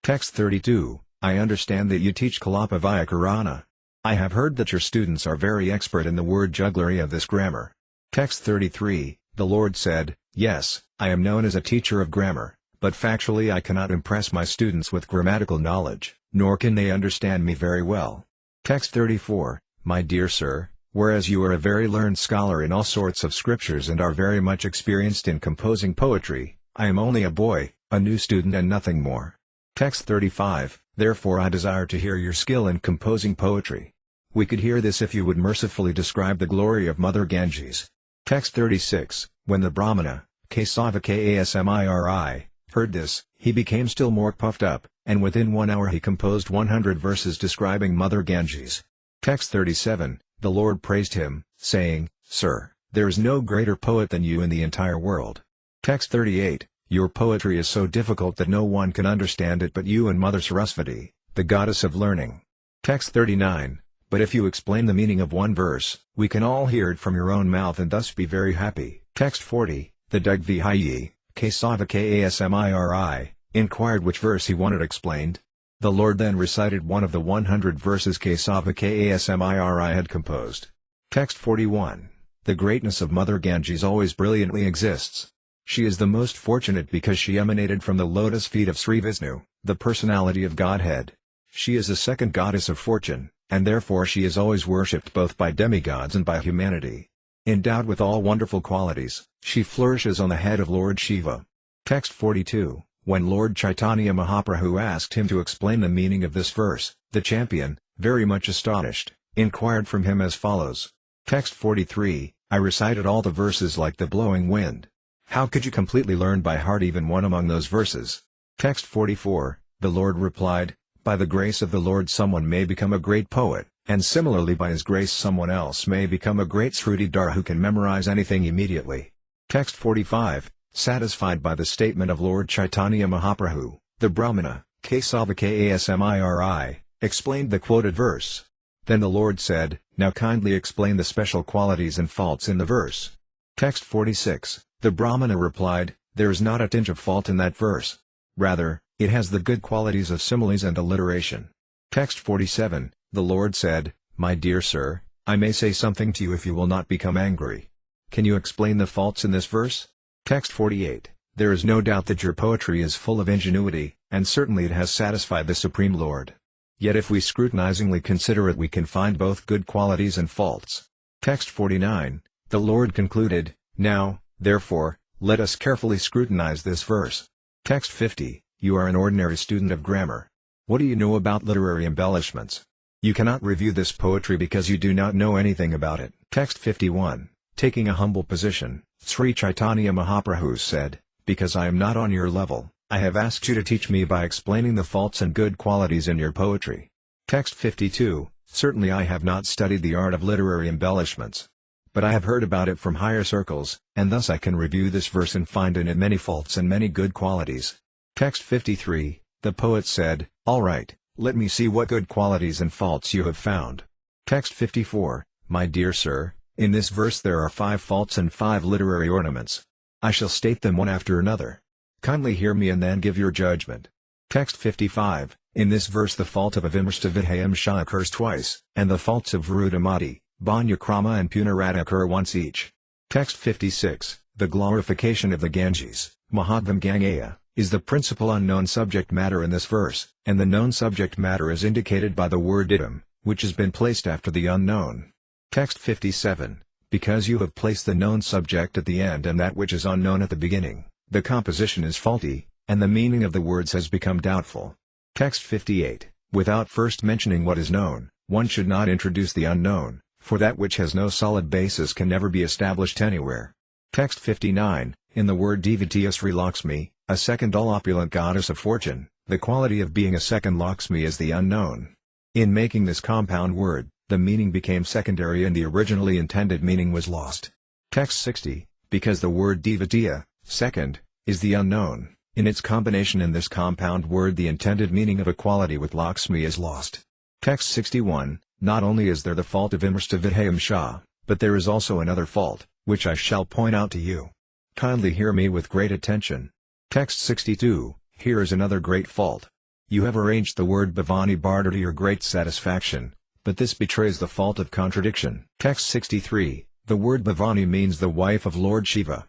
Text 32, I understand that you teach Kalapa Vyakarana. I have heard that your students are very expert in the word jugglery of this grammar. Text 33, the Lord said, yes, I am known as a teacher of grammar, but factually I cannot impress my students with grammatical knowledge, nor can they understand me very well. Text 34, my dear sir, whereas you are a very learned scholar in all sorts of scriptures and are very much experienced in composing poetry, I am only a boy, a new student and nothing more. Text 35, therefore I desire to hear your skill in composing poetry. We could hear this if you would mercifully describe the glory of Mother Ganges. Text 36, when the Brahmana, Caitanya-caritamrta, heard this, he became still more puffed up, and within 1 hour he composed 100 verses describing Mother Ganges. Text 37, the Lord praised him, saying, Sir, there is no greater poet than you in the entire world. Text 38, your poetry is so difficult that no one can understand it but you and Mother Saraswati, the goddess of learning. Text 39, but if you explain the meaning of one verse, we can all hear it from your own mouth and thus be very happy. Text 40, the Dugvihayi, Caitanya-caritamrta, inquired which verse he wanted explained. The Lord then recited one of the 100 verses Caitanya-caritamrta had composed. Text 41, the greatness of Mother Ganges always brilliantly exists. She is the most fortunate because she emanated from the lotus feet of Sri Vishnu, the personality of Godhead. She is a second goddess of fortune, and therefore she is always worshipped both by demigods and by humanity. Endowed with all wonderful qualities, she flourishes on the head of Lord Shiva. Text 42, when Lord Chaitanya Mahaprabhu asked him to explain the meaning of this verse, the champion, very much astonished, inquired from him as follows. Text 43, I recited all the verses like the blowing wind. How could you completely learn by heart even one among those verses? Text 44, the Lord replied, by the grace of the Lord someone may become a great poet, and similarly by his grace someone else may become a great Srutidhara who can memorize anything immediately. Text 45, satisfied by the statement of Lord Chaitanya Mahaprabhu, the Brahmana, Caitanya-caritamrta, explained the quoted verse. Then the Lord said, now kindly explain the special qualities and faults in the verse. Text 46, the Brahmana replied, there is not a tinge of fault in that verse. Rather, it has the good qualities of similes and alliteration. Text 47, the Lord said, my dear sir, I may say something to you if you will not become angry. Can you explain the faults in this verse? Text 48, there is no doubt that your poetry is full of ingenuity, and certainly it has satisfied the Supreme Lord. Yet if we scrutinizingly consider it we can find both good qualities and faults. Text 49, the Lord concluded, now, therefore, let us carefully scrutinize this verse. Text 50, you are an ordinary student of grammar. What do you know about literary embellishments? You cannot review this poetry because you do not know anything about it. Text 51, taking a humble position, Sri Caitanya Mahaprabhu said, because I am not on your level, I have asked you to teach me by explaining the faults and good qualities in your poetry. Text 52, certainly I have not studied the art of literary embellishments. But I have heard about it from higher circles, and thus I can review this verse and find in it many faults and many good qualities. Text 53, the poet said, all right, let me see what good qualities and faults you have found. Text 54, my dear sir, in this verse there are 5 faults and 5 literary ornaments. I shall state them one after another. Kindly hear me and then give your judgment. Text 55, in this verse the fault of avimrshta vidhayamsha occurs twice, and the faults of vrudamati, banyakrama and punarata occur once each. Text 56, the glorification of the Ganges, Mahadvam Gangaya, is the principal unknown subject matter in this verse, and the known subject matter is indicated by the word idam, which has been placed after the unknown. Text 57, because you have placed the known subject at the end and that which is unknown at the beginning, the composition is faulty, and the meaning of the words has become doubtful. Text 58, without first mentioning what is known, one should not introduce the unknown, for that which has no solid basis can never be established anywhere. Text 59, in the word devotee Sri Lakshmi, a second all-opulent goddess of fortune, the quality of being a second Lakshmi is the unknown. In making this compound word, the meaning became secondary and the originally intended meaning was lost. Text 60, because the word devateya, second, is the unknown, in its combination in this compound word the intended meaning of equality with Lakshmi is lost. Text 61, not only is there the fault of imrshta vidhayamsha, but there is also another fault, which I shall point out to you. Kindly hear me with great attention. Text 62, here is another great fault. You have arranged the word Bhavani Barter to your great satisfaction, but this betrays the fault of contradiction. Text 63, the word Bhavani means the wife of Lord Shiva.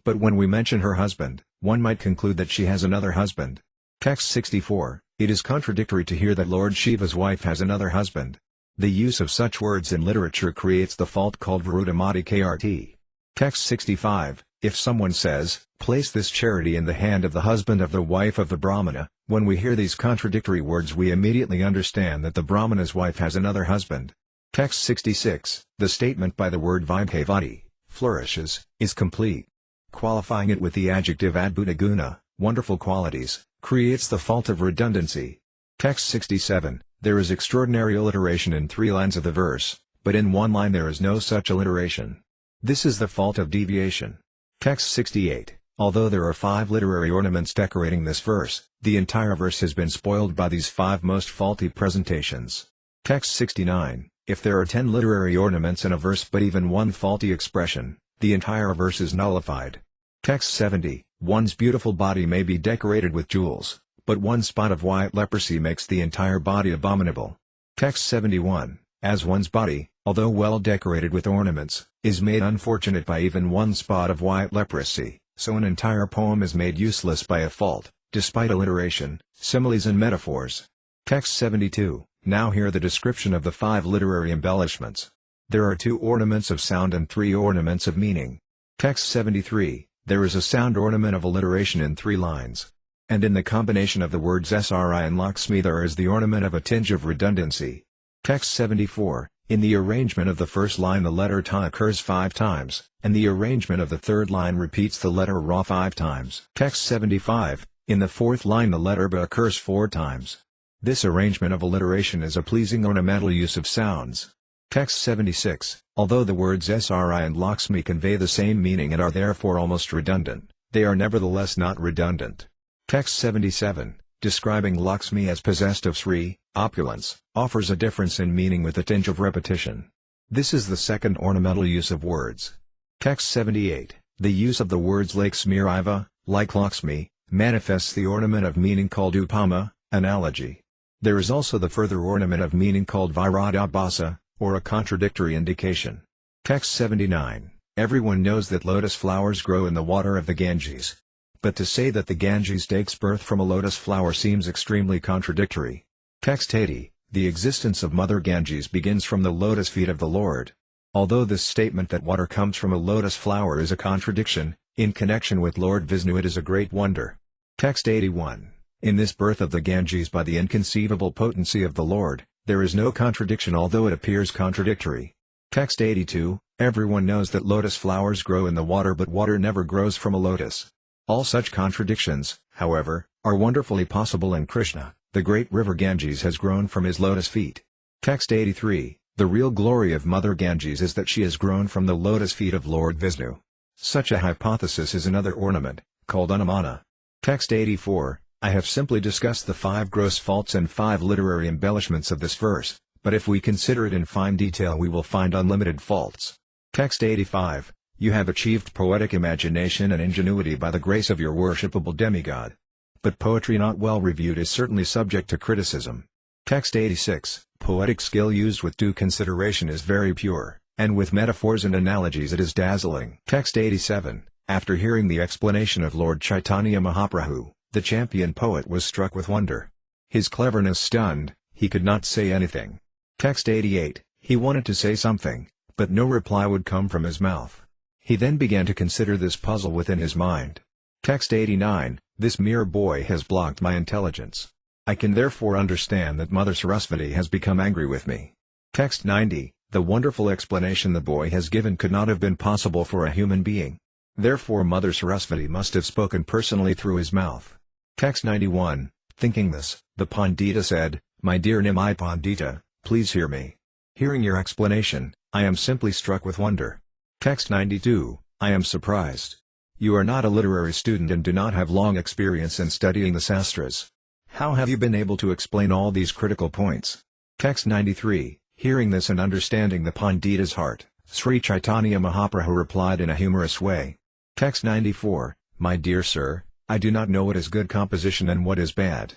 But when we mention her husband, one might conclude that she has another husband. Text 64, it is contradictory to hear that Lord Shiva's wife has another husband. The use of such words in literature creates the fault called Varudamati Krt. Text 65, if someone says, place this charity in the hand of the husband of the wife of the Brahmana, when we hear these contradictory words we immediately understand that the Brahmana's wife has another husband. Text 66, the statement by the word Vaibhavati, flourishes, is complete. Qualifying it with the adjective adbhutaguna, wonderful qualities, creates the fault of redundancy. Text 67, there is extraordinary alliteration in 3 lines of the verse, but in 1 line there is no such alliteration. This is the fault of deviation. Text 68, although there are 5 literary ornaments decorating this verse, the entire verse has been spoiled by these 5 most faulty presentations. Text 69, if there are 10 literary ornaments in a verse but even 1 faulty expression, the entire verse is nullified. Text 70, one's beautiful body may be decorated with jewels, but 1 spot of white leprosy makes the entire body abominable. Text 71, as one's body, although well decorated with ornaments, is made unfortunate by even 1 spot of white leprosy, so an entire poem is made useless by a fault, despite alliteration, similes and metaphors. Text 72, now hear the description of the 5 literary embellishments. There are 2 ornaments of sound and 3 ornaments of meaning. Text 73, there is a sound ornament of alliteration in 3 lines. And in the combination of the words Sri and Lakshmi there is the ornament of a tinge of redundancy. Text 74, in the arrangement of the first line the letter ta occurs 5 times, and the arrangement of the third line repeats the letter ra 5 times. Text 75, in the 4th line the letter ba occurs 4 times. This arrangement of alliteration is a pleasing ornamental use of sounds. Text 76, although the words Sri and Lakshmi convey the same meaning and are therefore almost redundant, they are nevertheless not redundant. Text 77, describing Lakshmi as possessed of Sri, opulence, offers a difference in meaning with a tinge of repetition. This is the 2nd ornamental use of words. Text 78, the use of the words Lakshmi Iva, like Lakshmi, manifests the ornament of meaning called upama, analogy. There is also the further ornament of meaning called virodabhasa, or a contradictory indication. Text 79, everyone knows that lotus flowers grow in the water of the Ganges. But to say that the Ganges takes birth from a lotus flower seems extremely contradictory. Text 80, the existence of Mother Ganges begins from the lotus feet of the Lord. Although this statement that water comes from a lotus flower is a contradiction, in connection with Lord Vishnu it is a great wonder. Text 81, in this birth of the Ganges by the inconceivable potency of the Lord, there is no contradiction although it appears contradictory. Text 82, everyone knows that lotus flowers grow in the water but water never grows from a lotus. All such contradictions, however, are wonderfully possible in Krishna. The great river Ganges has grown from his lotus feet. Text 83, the real glory of Mother Ganges is that she has grown from the lotus feet of Lord Vishnu. Such a hypothesis is another ornament, called anumana. Text 84, I have simply discussed the 5 gross faults and 5 literary embellishments of this verse, but if we consider it in fine detail we will find unlimited faults. Text 85, you have achieved poetic imagination and ingenuity by the grace of your worshipable demigod. But poetry not well reviewed is certainly subject to criticism. Text 86, poetic skill used with due consideration is very pure, and with metaphors and analogies it is dazzling. Text 87, after hearing the explanation of Lord Caitanya Mahaprabhu, the champion poet was struck with wonder. His cleverness stunned, he could not say anything. Text 88, he wanted to say something, but no reply would come from his mouth. He then began to consider this puzzle within his mind. Text 89, this mere boy has blocked my intelligence. I can therefore understand that Mother Saraswati has become angry with me. Text 90, the wonderful explanation the boy has given could not have been possible for a human being. Therefore Mother Saraswati must have spoken personally through his mouth. Text 91, thinking this, the Pandita said, my dear Nimai Pandita, please hear me. Hearing your explanation, I am simply struck with wonder. Text 92, I am surprised. You are not a literary student and do not have long experience in studying the sastras. How have you been able to explain all these critical points? Text 93, hearing this and understanding the Pandita's heart, Sri Caitanya Mahaprabhu replied in a humorous way. Text 94, my dear sir, I do not know what is good composition and what is bad.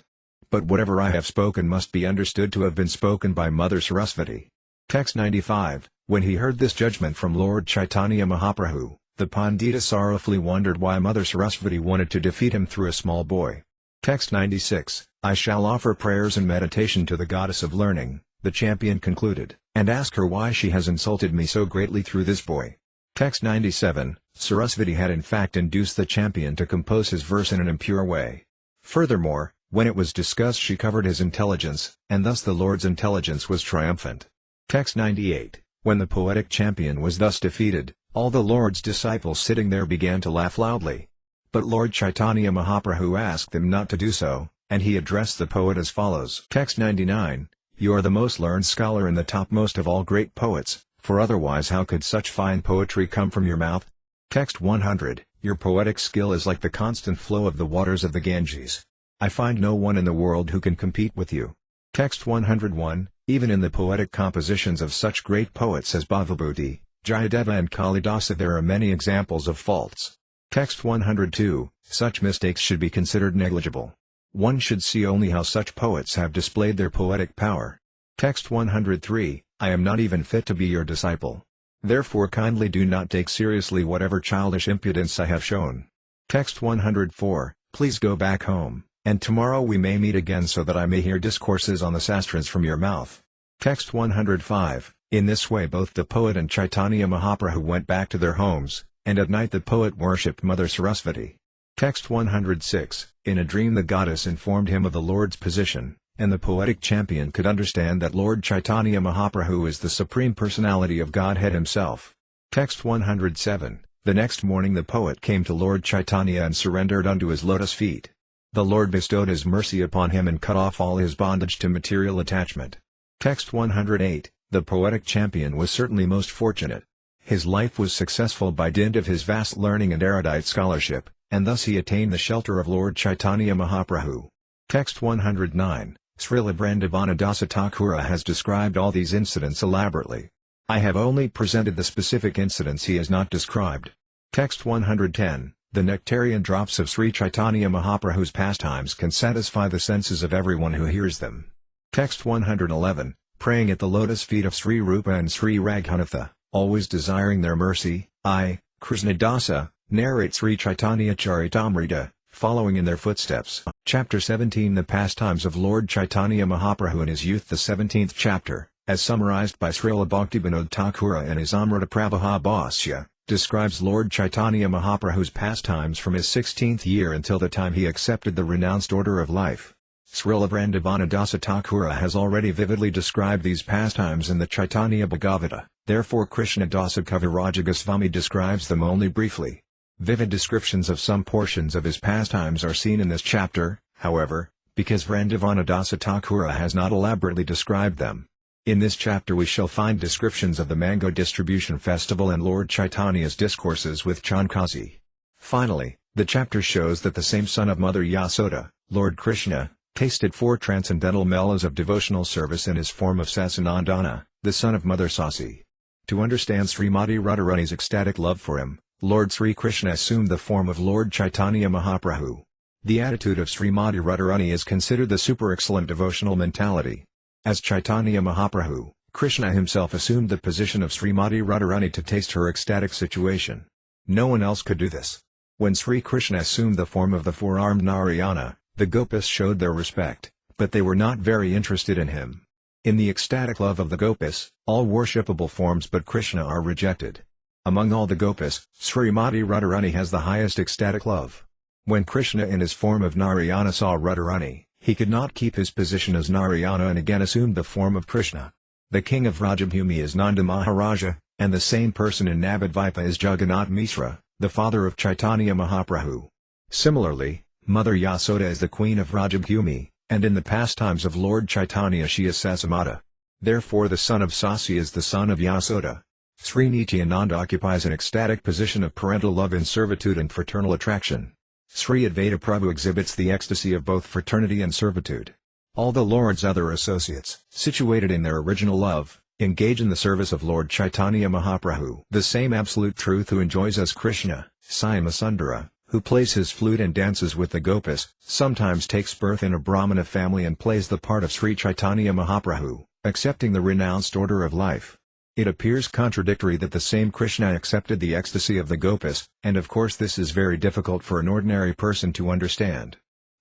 But whatever I have spoken must be understood to have been spoken by Mother Sarasvati. Text 95. When he heard this judgment from Lord Chaitanya Mahaprabhu, the Pandita sorrowfully wondered why Mother Sarasvati wanted to defeat him through a small boy. Text 96. I shall offer prayers and meditation to the goddess of learning, the champion concluded, and ask her why she has insulted me so greatly through this boy. Text 97. Sarasvati had in fact induced the champion to compose his verse in an impure way. Furthermore, when it was discussed she covered his intelligence, and thus the Lord's intelligence was triumphant. Text 98. When the poetic champion was thus defeated, all the Lord's disciples sitting there began to laugh loudly. But Lord Chaitanya Mahaprabhu asked them not to do so, and he addressed the poet as follows. Text 99. You are the most learned scholar and the topmost of all great poets, for otherwise how could such fine poetry come from your mouth? Text 100. Your poetic skill is like the constant flow of the waters of the Ganges. I find no one in the world who can compete with you. Text 101. Even in the poetic compositions of such great poets as Bhavabhuti, Jayadeva and Kalidasa there are many examples of faults. Text 102. Such mistakes should be considered negligible. One should see only how such poets have displayed their poetic power. Text 103. I am not even fit to be your disciple. Therefore kindly do not take seriously whatever childish impudence I have shown. Text 104. Please go back home, and tomorrow we may meet again so that I may hear discourses on the sastras from your mouth. Text 105. In this way both the poet and Chaitanya Mahaprabhu went back to their homes, and at night the poet worshipped Mother Sarasvati. Text 106. In a dream the goddess informed him of the Lord's position, and the poetic champion could understand that Lord Chaitanya Mahaprabhu is the Supreme Personality of Godhead himself. Text 107. The next morning the poet came to Lord Chaitanya and surrendered unto his lotus feet. The Lord bestowed his mercy upon him and cut off all his bondage to material attachment. Text 108. The poetic champion was certainly most fortunate. His life was successful by dint of his vast learning and erudite scholarship, and thus he attained the shelter of Lord Chaitanya Mahaprabhu. Text 109. Srila Vrindavanadasa Thakura has described all these incidents elaborately. I have only presented the specific incidents he has not described. Text 110. The nectarian drops of Sri Caitanya Mahaprabhu's pastimes can satisfy the senses of everyone who hears them. Text 111. Praying at the lotus feet of Sri Rupa and Sri Raghunatha, always desiring their mercy, I, Krishnadasa, narrate Sri Caitanya-caritamrta, following in their footsteps. Chapter 17. The pastimes of Lord Chaitanya Mahaprabhu in his youth. The 17th chapter, as summarized by Srila Bhaktivinoda Thakura in his Amrita Pravaha Bhasya, describes Lord Chaitanya Mahaprabhu's pastimes from his 16th year until the time he accepted the renounced order of life. Srila Vrindavanadasa Thakura has already vividly described these pastimes in the Chaitanya Bhagavata, therefore Krishnadasa Kaviraj Goswami describes them only briefly. Vivid descriptions of some portions of his pastimes are seen in this chapter, however, because Vrindavanadasa Thakura has not elaborately described them. In this chapter we shall find descriptions of the Mango Distribution Festival and Lord Chaitanya's discourses with Chankazi. Finally, the chapter shows that the same son of Mother Yasoda, Lord Krishna, tasted 4 transcendental mellows of devotional service in his form of Sasanandana, the son of Mother Sasi. To understand Srimati Radharani's ecstatic love for him, Lord Sri Krishna assumed the form of Lord Chaitanya Mahaprabhu. The attitude of Srimati Radharani is considered the super-excellent devotional mentality. As Chaitanya Mahaprabhu, Krishna himself assumed the position of Srimati Radharani to taste her ecstatic situation. No one else could do this. When Sri Krishna assumed the form of the 4-armed Narayana, the gopis showed their respect, but they were not very interested in him. In the ecstatic love of the gopis, all worshipable forms but Krishna are rejected. Among all the gopis, Srimati Radharani has the highest ecstatic love. When Krishna in his form of Narayana saw Radharani, he could not keep his position as Narayana and again assumed the form of Krishna. The king of Rajabhumi is Nanda Maharaja, and the same person in Navadvipa is Jagannath Mishra, the father of Chaitanya Mahaprabhu. Similarly, Mother Yasoda is the queen of Rajabhumi, and in the pastimes of Lord Chaitanya she is Sasamata. Therefore the son of Sasi is the son of Yasoda. Sri Nityananda occupies an ecstatic position of parental love in servitude and fraternal attraction. Sri Advaita Prabhu exhibits the ecstasy of both fraternity and servitude. All the Lord's other associates, situated in their original love, engage in the service of Lord Chaitanya Mahaprabhu. The same absolute truth who enjoys as Krishna, Syamasundara, who plays his flute and dances with the gopis, sometimes takes birth in a Brahmana family and plays the part of Sri Caitanya Mahaprabhu, accepting the renounced order of life. It appears contradictory that the same Krishna accepted the ecstasy of the gopis, and of course this is very difficult for an ordinary person to understand.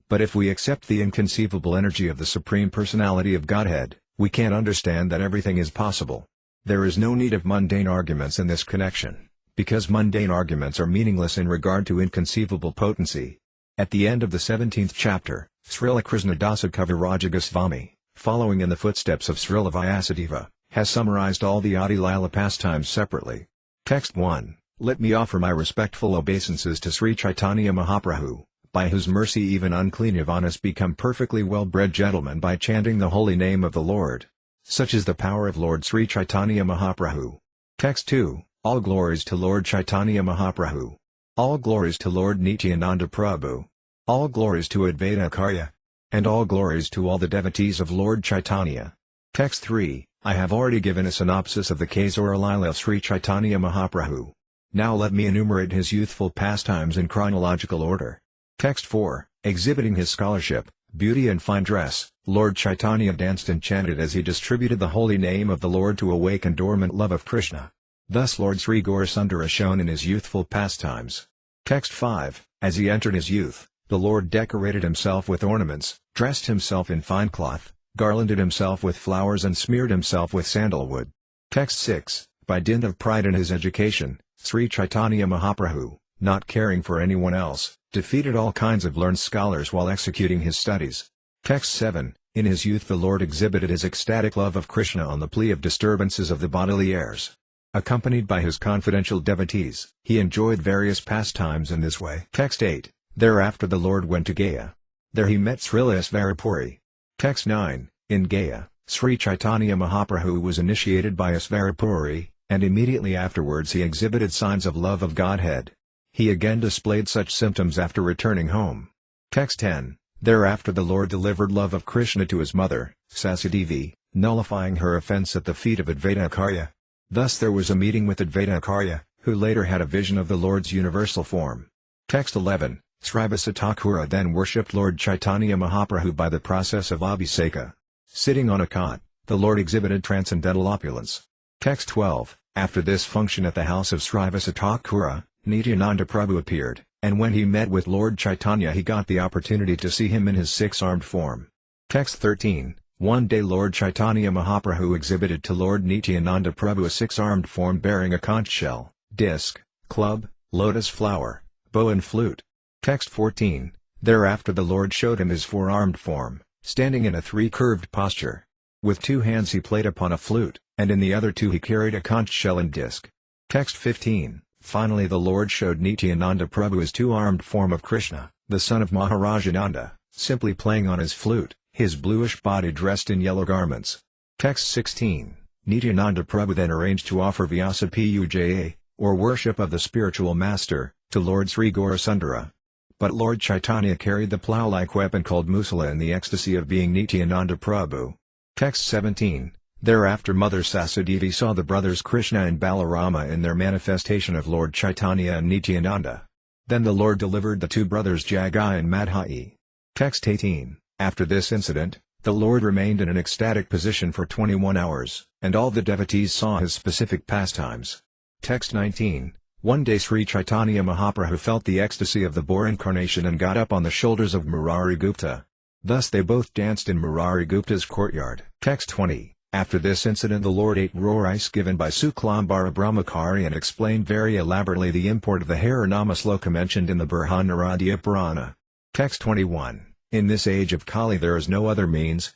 But if we accept the inconceivable energy of the Supreme Personality of Godhead, we can understand that everything is possible. There is no need of mundane arguments in this connection, because mundane arguments are meaningless in regard to inconceivable potency. At the end of the 17th chapter, Srila Krishnadasa Kaviraj Goswami, following in the footsteps of Srila Vyasadeva, has summarized all the Adi Lila pastimes separately. Text 1. Let me offer my respectful obeisances to Sri Caitanya Mahaprabhu, by whose mercy even unclean Yavanas become perfectly well-bred gentlemen by chanting the holy name of the Lord. Such is the power of Lord Sri Caitanya Mahaprabhu. Text 2. All glories to Lord Caitanya Mahaprabhu. All glories to Lord Nityananda Prabhu. All glories to Advaita Acharya. And all glories to all the devotees of Lord Chaitanya. Text 3. I have already given a synopsis of the case or līlā of Sri Caitanya Mahaprabhu. Now let me enumerate his youthful pastimes in chronological order. Text 4. Exhibiting his scholarship, beauty and fine dress, Lord Chaitanya danced and chanted as he distributed the holy name of the Lord to awaken dormant love of Krishna. Thus Lord Sri Gaurasundara shone in his youthful pastimes. Text 5. As he entered his youth, the Lord decorated himself with ornaments, dressed himself in fine cloth, garlanded himself with flowers and smeared himself with sandalwood. Text 6. By dint of pride in his education, Sri Caitanya Mahaprabhu, not caring for anyone else, defeated all kinds of learned scholars while executing his studies. Text 7. In his youth the Lord exhibited his ecstatic love of Krishna on the plea of disturbances of the bodily airs. Accompanied by his confidential devotees, he enjoyed various pastimes in this way. Text 8. Thereafter the Lord went to Gaya. There he met Srila Svarapuri. Text 9. In Gaya, Sri Caitanya Mahaprabhu was initiated by Svarapuri, and immediately afterwards he exhibited signs of love of Godhead. He again displayed such symptoms after returning home. Text 10. Thereafter the Lord delivered love of Krishna to his mother, Sasidevi, nullifying her offense at the feet of Advaita Acharya. Thus there was a meeting with Advaita Acharya, who later had a vision of the Lord's universal form. Text 11. Srivasa Thakura then worshipped Lord Chaitanya Mahaprabhu by the process of Abhiseka. Sitting on a cot, the Lord exhibited transcendental opulence. Text 12. After this function at the house of Srivasa Thakura, Nityananda Prabhu appeared, and when he met with Lord Chaitanya he got the opportunity to see him in his six-armed form. Text 13. One day Lord Chaitanya Mahaprabhu exhibited to Lord Nityananda Prabhu a six-armed form bearing a conch shell, disc, club, lotus flower, bow and flute. Text 14. Thereafter the Lord showed him his four-armed form, standing in a three-curved posture. With two hands he played upon a flute, and in the other two he carried a conch shell and disc. Text 15. Finally the Lord showed Nityananda Prabhu his two-armed form of Krishna, the son of Maharajananda, simply playing on his flute, his bluish body dressed in yellow garments. Text 16. Nityananda Prabhu then arranged to offer Vyasa Puja, or worship of the spiritual master, to Lord Sri Gaurasundara. But Lord Chaitanya carried the plough-like weapon called Musala in the ecstasy of being Nityananda Prabhu. Text 17. Thereafter Mother Sasidevi saw the brothers Krishna and Balarama in their manifestation of Lord Chaitanya and Nityananda. Then the Lord delivered the two brothers Jagai and Madhai. Text 18. After this incident, the Lord remained in an ecstatic position for 21 hours, and all the devotees saw his specific pastimes. Text 19. One day Sri Caitanya Mahaprabhu felt the ecstasy of the boar incarnation and got up on the shoulders of Murari Gupta. Thus they both danced in Murari Gupta's courtyard. Text 20. After this incident the Lord ate raw rice given by Suklambara Brahmachari and explained very elaborately the import of the Harinama sloka mentioned in the Burhanaradhya Purana. Text 21. In this age of Kali there is no other means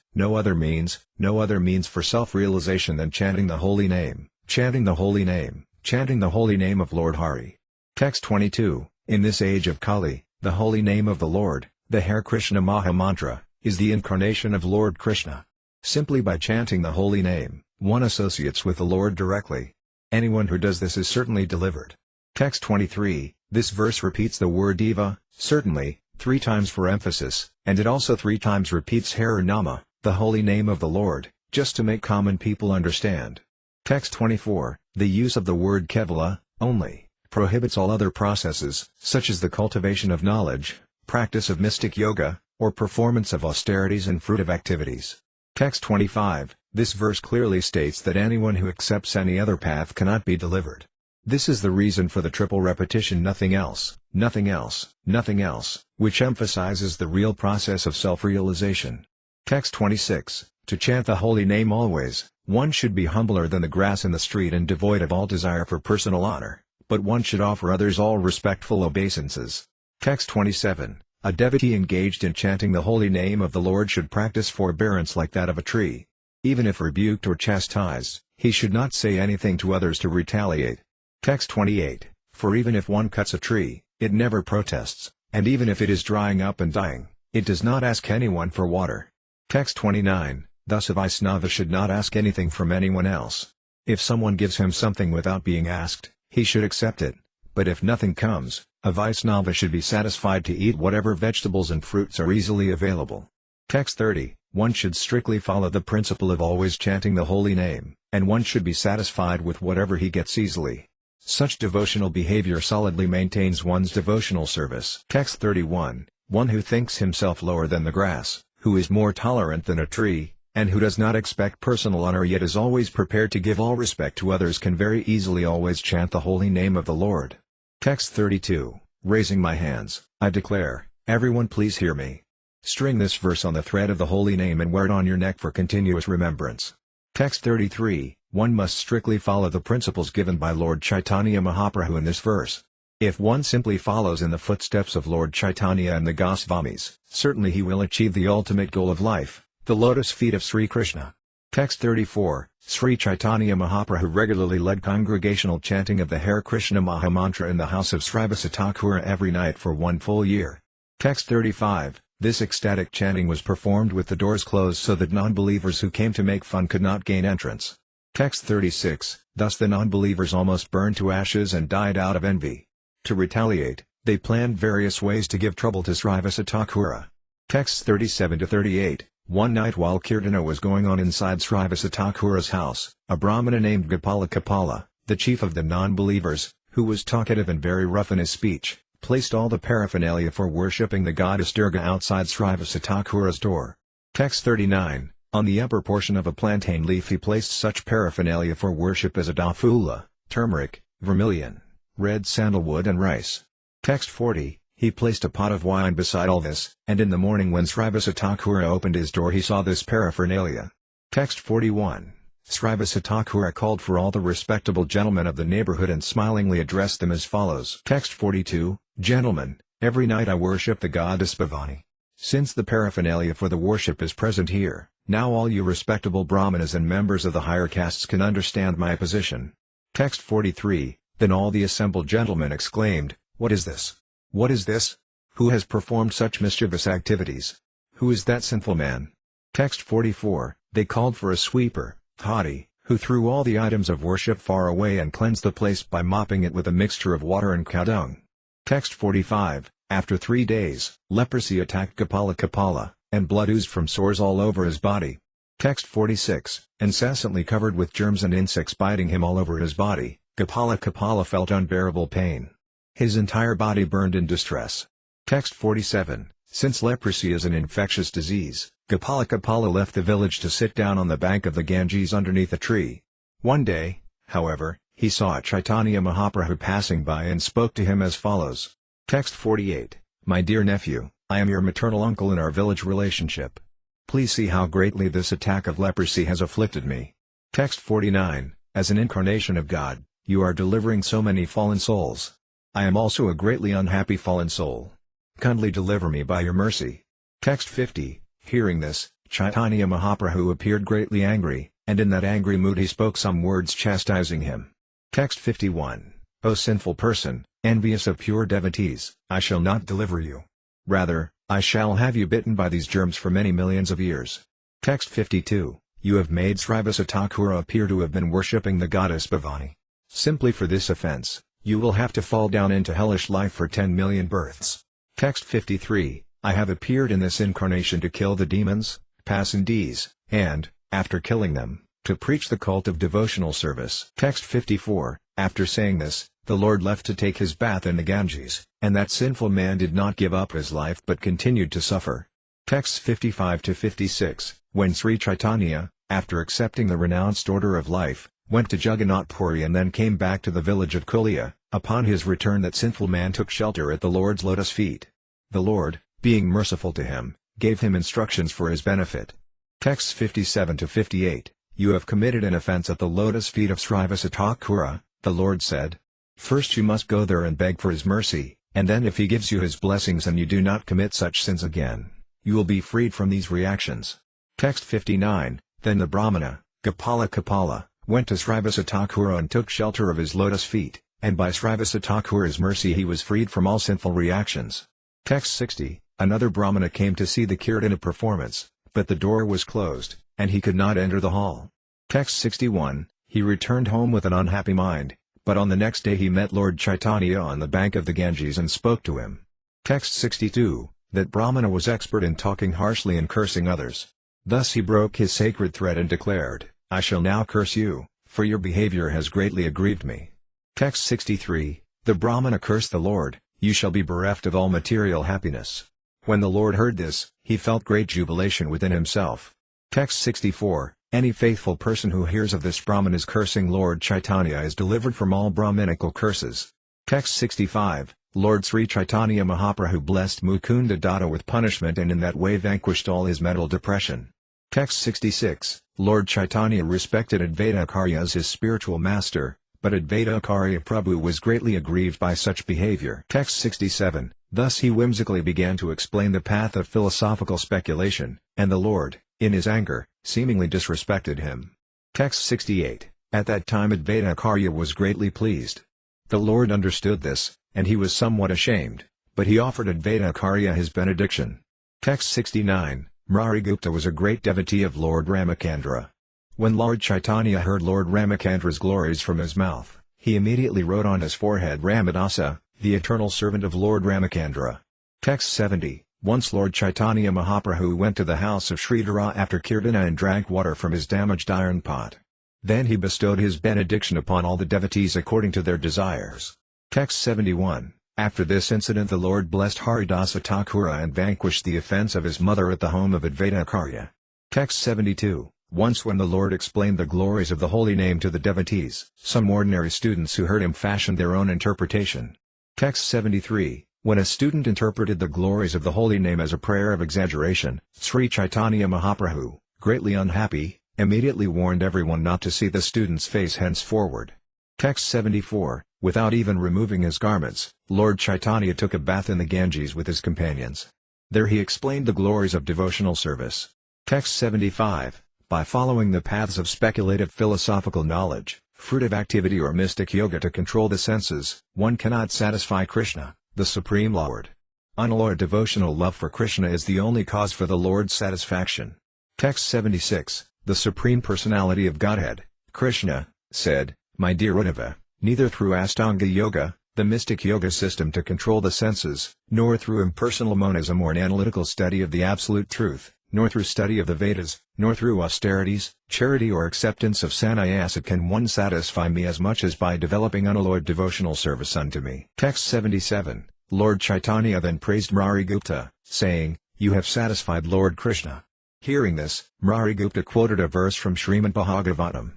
for self-realization than chanting the holy name, chanting the holy name, chanting the holy name of Lord Hari. Text 22. In this age of Kali, the holy name of the Lord, the Hare Krishna Maha Mantra, is the incarnation of Lord Krishna. Simply by chanting the holy name, one associates with the Lord directly. Anyone who does this is certainly delivered. Text 23. This verse repeats the word Deva, certainly, 3 times for emphasis, and it also 3 times repeats Harinama, the holy name of the Lord, just to make common people understand. Text 24. The use of the word Kevala, only, prohibits all other processes, such as the cultivation of knowledge, practice of mystic yoga, or performance of austerities and fruitive activities. Text 25. This verse clearly states that anyone who accepts any other path cannot be delivered. This is the reason for the triple repetition nothing else, nothing else, nothing else, which emphasizes the real process of self-realization. Text 26. To chant the holy name always, one should be humbler than the grass in the street and devoid of all desire for personal honor, but one should offer others all respectful obeisances. Text 27. A devotee engaged in chanting the holy name of the Lord should practice forbearance like that of a tree. Even if rebuked or chastised, he should not say anything to others to retaliate. Text 28. For even if one cuts a tree, it never protests, and even if it is drying up and dying, it does not ask anyone for water. Text 29. Thus a Vaisnava should not ask anything from anyone else. If someone gives him something without being asked, he should accept it, but if nothing comes, a Vaisnava should be satisfied to eat whatever vegetables and fruits are easily available. Text 30. One should strictly follow the principle of always chanting the holy name, and one should be satisfied with whatever he gets easily. Such devotional behavior solidly maintains one's devotional service. Text 31. One who thinks himself lower than the grass, who is more tolerant than a tree, and who does not expect personal honor yet is always prepared to give all respect to others can very easily always chant the holy name of the Lord. Text 32. Raising my hands, I declare, everyone please hear me. String this verse on the thread of the holy name and wear it on your neck for continuous remembrance. Text 33. One must strictly follow the principles given by Lord Chaitanya Mahaprabhu in this verse. If one simply follows in the footsteps of Lord Chaitanya and the Goswamis, certainly he will achieve the ultimate goal of life, the lotus feet of Sri Krishna. Text 34. Sri Caitanya Mahaprabhu regularly led congregational chanting of the Hare Krishna Mahamantra in the house of Srivasa Thakura every night for 1 full year. Text 35. This ecstatic chanting was performed with the doors closed so that non-believers who came to make fun could not gain entrance. Text 36. Thus the non-believers almost burned to ashes and died out of envy. To retaliate, they planned various ways to give trouble to Srivasa Thakura. Texts 37-38. One night while Kirtana was going on inside Srivasa Thakura's house, a Brahmana named Gopala, the chief of the non-believers, who was talkative and very rough in his speech, placed all the paraphernalia for worshipping the goddess Durga outside Srivasa Thakura's door. Text 39. On the upper portion of a plantain leaf he placed such paraphernalia for worship as a dafula, turmeric, vermilion, red sandalwood and rice. Text 40. He placed a pot of wine beside all this, and in the morning when Srivasa Thakura opened his door he saw this paraphernalia. Text 41. Srivasa Thakura called for all the respectable gentlemen of the neighborhood and smilingly addressed them as follows. Text 42. Gentlemen, every night I worship the goddess Bhavani. Since the paraphernalia for the worship is present here, now all you respectable brahmanas and members of the higher castes can understand my position. Text 43. Then all the assembled gentlemen exclaimed, "What is this? What is this? Who has performed such mischievous activities? Who is that sinful man?" Text 44. They called for a sweeper, Thadi, who threw all the items of worship far away and cleansed the place by mopping it with a mixture of water and cow dung. Text 45. After 3 days, leprosy attacked Gopala, and blood oozed from sores all over his body. Text 46. Incessantly covered with germs and insects biting him all over his body, Gopala felt unbearable pain. His entire body burned in distress. Text 47. Since leprosy is an infectious disease, Gopala left the village to sit down on the bank of the Ganges underneath a tree. One day, however, he saw Chaitanya Mahaprabhu passing by and spoke to him as follows. Text 48. My dear nephew, I am your maternal uncle in our village relationship. Please see how greatly this attack of leprosy has afflicted me. Text 49. As an incarnation of God, you are delivering so many fallen souls. I am also a greatly unhappy fallen soul. Kindly deliver me by your mercy. Text 50. Hearing this, Chaitanya Mahaprabhu appeared greatly angry, and in that angry mood he spoke some words chastising him. Text 51. O sinful person, envious of pure devotees, I shall not deliver you. Rather, I shall have you bitten by these germs for many millions of years. Text 52. You have made Srivasa Thakura appear to have been worshipping the goddess Bhavani. Simply for this offense, you will have to fall down into hellish life for 10 million births. Text 53. I have appeared in this incarnation to kill the demons, pasandis, and, after killing them, to preach the cult of devotional service. Text 54. After saying this, the Lord left to take his bath in the Ganges, and that sinful man did not give up his life but continued to suffer. Texts 55-56, when Sri Caitanya, after accepting the renounced order of life, went to Jagannath Puri and then came back to the village of Kulia, upon his return that sinful man took shelter at the Lord's lotus feet. The Lord, being merciful to him, gave him instructions for his benefit. Texts 57-58, you have committed an offense at the lotus feet of Srivasa Thakura, the Lord said. First you must go there and beg for his mercy, and then if he gives you his blessings and you do not commit such sins again, you will be freed from these reactions. Text 59, then the Brahmana, Kapala, went to Srivasa Thakura and took shelter of his lotus feet, and by Srivasa Thakura's mercy he was freed from all sinful reactions. Text 60, another Brahmana came to see the Kirtana performance, but the door was closed, and he could not enter the hall. Text 61, he returned home with an unhappy mind, but on the next day he met Lord Caitanya on the bank of the Ganges and spoke to him. Text 62, that Brahmana was expert in talking harshly and cursing others. Thus he broke his sacred thread and declared, I shall now curse you, for your behavior has greatly aggrieved me. Text 63, the Brahmana cursed the Lord, you shall be bereft of all material happiness. When the Lord heard this, he felt great jubilation within himself. Text 64, any faithful person who hears of this Brahmana's cursing Lord Caitanya is delivered from all Brahminical curses. Text 65, Lord Sri Caitanya Mahaprabhu blessed Mukunda Datta with punishment and in that way vanquished all his mental depression. Text 66, Lord Caitanya respected Advaita Acharya as his spiritual master, but Advaita Acharya Prabhu was greatly aggrieved by such behavior. Text 67, thus he whimsically began to explain the path of philosophical speculation, and the Lord, in his anger, seemingly disrespected him. Text 68, at that time Advaita Acharya was greatly pleased. The Lord understood this, and he was somewhat ashamed, but he offered Advaita Acharya his benediction. Text 69, Mrarigupta was a great devotee of Lord Ramacandra. When Lord Caitanya heard Lord Ramacandra's glories from his mouth, he immediately wrote on his forehead Ramadasa, the eternal servant of Lord Ramacandra. Text 70, once Lord Caitanya Mahaprabhu went to the house of Sridhara after Kirtana and drank water from his damaged iron pot. Then he bestowed his benediction upon all the devotees according to their desires. Text 71, after this incident the Lord blessed Haridasa Thakura and vanquished the offense of his mother at the home of Advaita Acharya. Text 72, once when the Lord explained the glories of the holy name to the devotees, some ordinary students who heard him fashioned their own interpretation. Text 73, when a student interpreted the glories of the holy name as a prayer of exaggeration, Sri Caitanya Mahaprabhu, greatly unhappy, immediately warned everyone not to see the student's face henceforward. Text 74, without even removing his garments, Lord Caitanya took a bath in the Ganges with his companions. There he explained the glories of devotional service. Text 75, by following the paths of speculative philosophical knowledge, fruitive activity or mystic yoga to control the senses, one cannot satisfy Krishna, the Supreme Lord. Unalloyed devotional love for Krishna is the only cause for the Lord's satisfaction. Text 76, the Supreme Personality of Godhead, Krishna, said, my dear Uddhava, neither through Astanga Yoga, the mystic yoga system to control the senses, nor through impersonal monism or an analytical study of the absolute truth, nor through study of the Vedas, nor through austerities, charity or acceptance of sannyasa can one satisfy me as much as by developing unalloyed devotional service unto me. Text 77, Lord Caitanya then praised Mrarigupta, saying, you have satisfied Lord Krishna. Hearing this, Mrarigupta quoted a verse from Srimad Bhagavatam.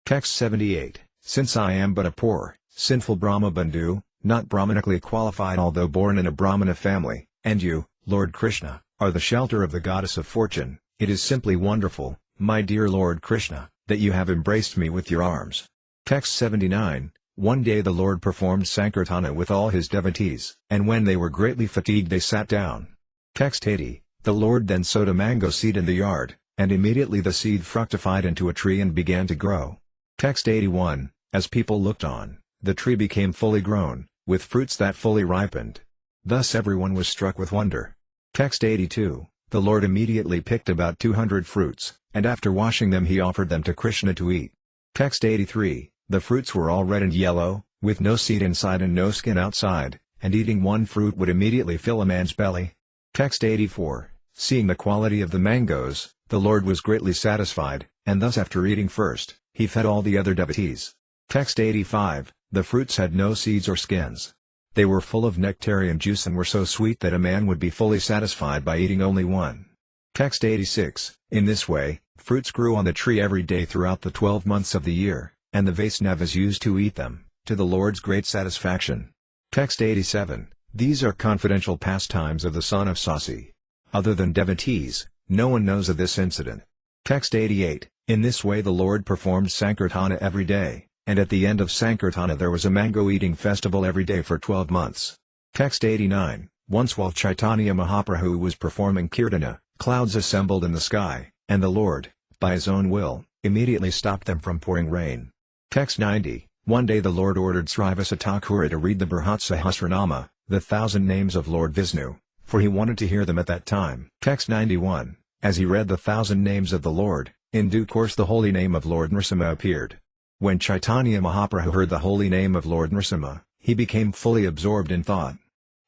Text 78, since I am but a poor, sinful Brahma Bandhu, not Brahmanically qualified although born in a Brahmana family, and you, Lord Krishna, are the shelter of the goddess of fortune, it is simply wonderful, my dear Lord Krishna, that you have embraced me with your arms. Text 79, one day the Lord performed Sankirtana with all his devotees, and when they were greatly fatigued they sat down. Text 80, the Lord then sowed a mango seed in the yard, and immediately the seed fructified into a tree and began to grow. Text 81, as people looked on, the tree became fully grown, with fruits that fully ripened. Thus everyone was struck with wonder. Text 82, the Lord immediately picked about 200 fruits, and after washing them he offered them to Krishna to eat. Text 83, the fruits were all red and yellow, with no seed inside and no skin outside, and eating one fruit would immediately fill a man's belly. Text 84, seeing the quality of the mangoes, the Lord was greatly satisfied, and thus after eating first, he fed all the other devotees. Text 85, The fruits had no seeds or skins. They were full of nectarian juice and were so sweet that a man would be fully satisfied by eating only one. Text 86. In this way, fruits grew on the tree every day throughout the 12 months of the year, and the Vaisnavas used to eat them, to the Lord's great satisfaction. Text 87. These are confidential pastimes of the son of Sasi. Other than devotees, no one knows of this incident. Text 88. In this way the Lord performed Sankirtana every day, and at the end of Sankirtana there was a mango-eating festival every day for 12 months. Text 89. Once while Caitanya Mahaprabhu was performing Kirtana, clouds assembled in the sky, and the Lord, by his own will, immediately stopped them from pouring rain. Text 90. One day the Lord ordered Srivasa Thakura to read the Brihat Sahasranama, the 1,000 names of Lord Vishnu, for he wanted to hear them at that time. Text 91. As he read the 1,000 names of the Lord, in due course the holy name of Lord Nrsimha appeared. When Caitanya Mahaprabhu heard the holy name of Lord Nrsimha, he became fully absorbed in thought.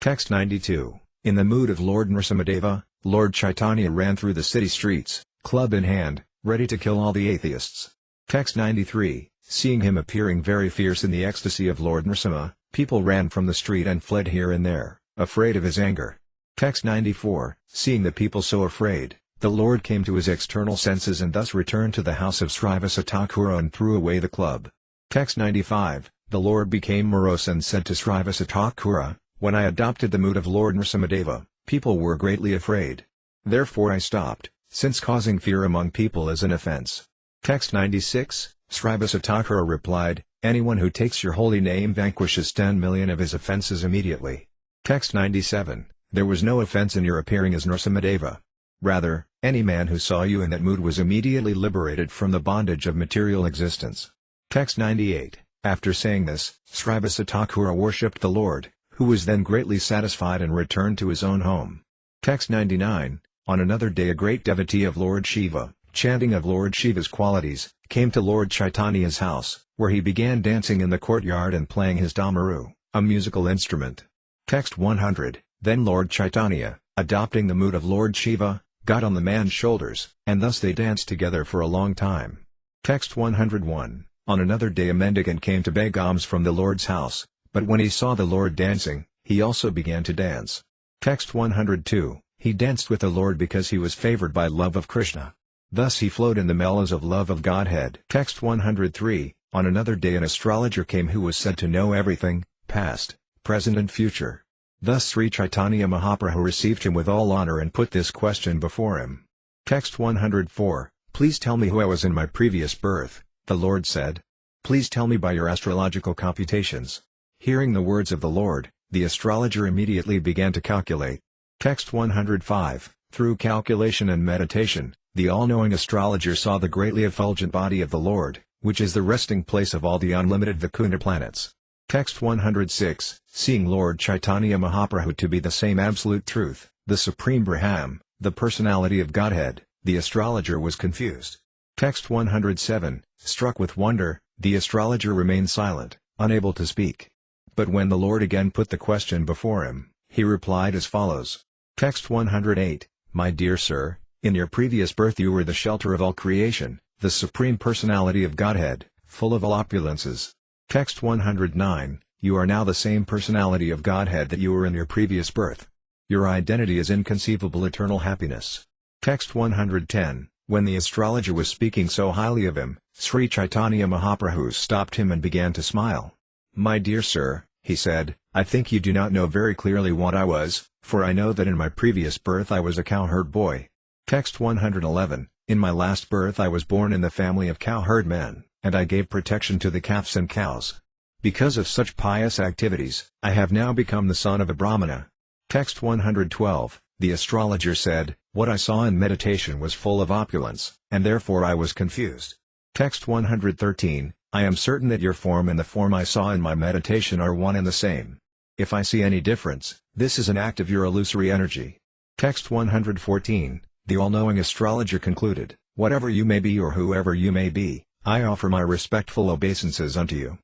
Text 92. In the mood of Lord Nrsimhadeva, Lord Caitanya ran through the city streets, club in hand, ready to kill all the atheists. Text 93. Seeing him appearing very fierce in the ecstasy of Lord Nrsimha, people ran from the street and fled here and there, afraid of his anger. Text 94. Seeing the people so afraid, the Lord came to his external senses and thus returned to the house of Srivasa Thakura and threw away the club. Text 95. The Lord became morose and said to Srivasa Thakura, when I adopted the mood of Lord Nrsimhadeva, people were greatly afraid. Therefore I stopped, since causing fear among people is an offense. Text 96. Srivasa Thakura replied, anyone who takes your holy name vanquishes 10 million of his offenses immediately. Text 97. There was no offense in your appearing as Nrsimhadeva. Rather, any man who saw you in that mood was immediately liberated from the bondage of material existence. Text 98. After saying this, Srivasa Thakura worshipped the Lord, who was then greatly satisfied and returned to his own home. Text 99. On another day a great devotee of Lord Shiva, chanting of Lord Shiva's qualities, came to Lord Chaitanya's house, where he began dancing in the courtyard and playing his damaru, a musical instrument. Text 100. Then Lord Caitanya, adopting the mood of Lord Shiva, got on the man's shoulders, and thus they danced together for a long time. Text 101. On another day a mendicant came to beg alms from the Lord's house, but when he saw the Lord dancing, he also began to dance. Text 102. He danced with the Lord because he was favored by love of Krishna. Thus he flowed in the mellows of love of Godhead. Text 103. On another day an astrologer came who was said to know everything, past, present and future. Thus Sri Caitanya Mahaprabhu received him with all honor and put this question before him. Text 104. Please tell me who I was in my previous birth, the Lord said. Please tell me by your astrological computations. Hearing the words of the Lord, the astrologer immediately began to calculate. Text 105. Through calculation and meditation, the all-knowing astrologer saw the greatly effulgent body of the Lord, which is the resting place of all the unlimited Vaikunta planets. Text 106. Seeing Lord Caitanya Mahaprabhu to be the same absolute truth, the Supreme Brahman, the Personality of Godhead, the astrologer was confused. Text 107. Struck with wonder, the astrologer remained silent, unable to speak. But when the Lord again put the question before him, he replied as follows. Text 108. My dear sir, in your previous birth you were the shelter of all creation, the Supreme Personality of Godhead, full of all opulences. Text 109. You are now the same Personality of Godhead that you were in your previous birth. Your identity is inconceivable eternal happiness. Text 110. When the astrologer was speaking so highly of him, Sri Caitanya Mahaprabhu stopped him and began to smile. My dear sir, he said, I think you do not know very clearly what I was, for I know that in my previous birth I was a cowherd boy. Text 111. In my last birth I was born in the family of cowherd men, and I gave protection to the calves and cows. Because of such pious activities, I have now become the son of a Brahmana. Text 112. The astrologer said, what I saw in meditation was full of opulence, and therefore I was confused. Text 113. I am certain that your form and the form I saw in my meditation are one and the same. If I see any difference, this is an act of your illusory energy. Text 114. The all-knowing astrologer concluded, whatever you may be or whoever you may be, I offer my respectful obeisances unto you.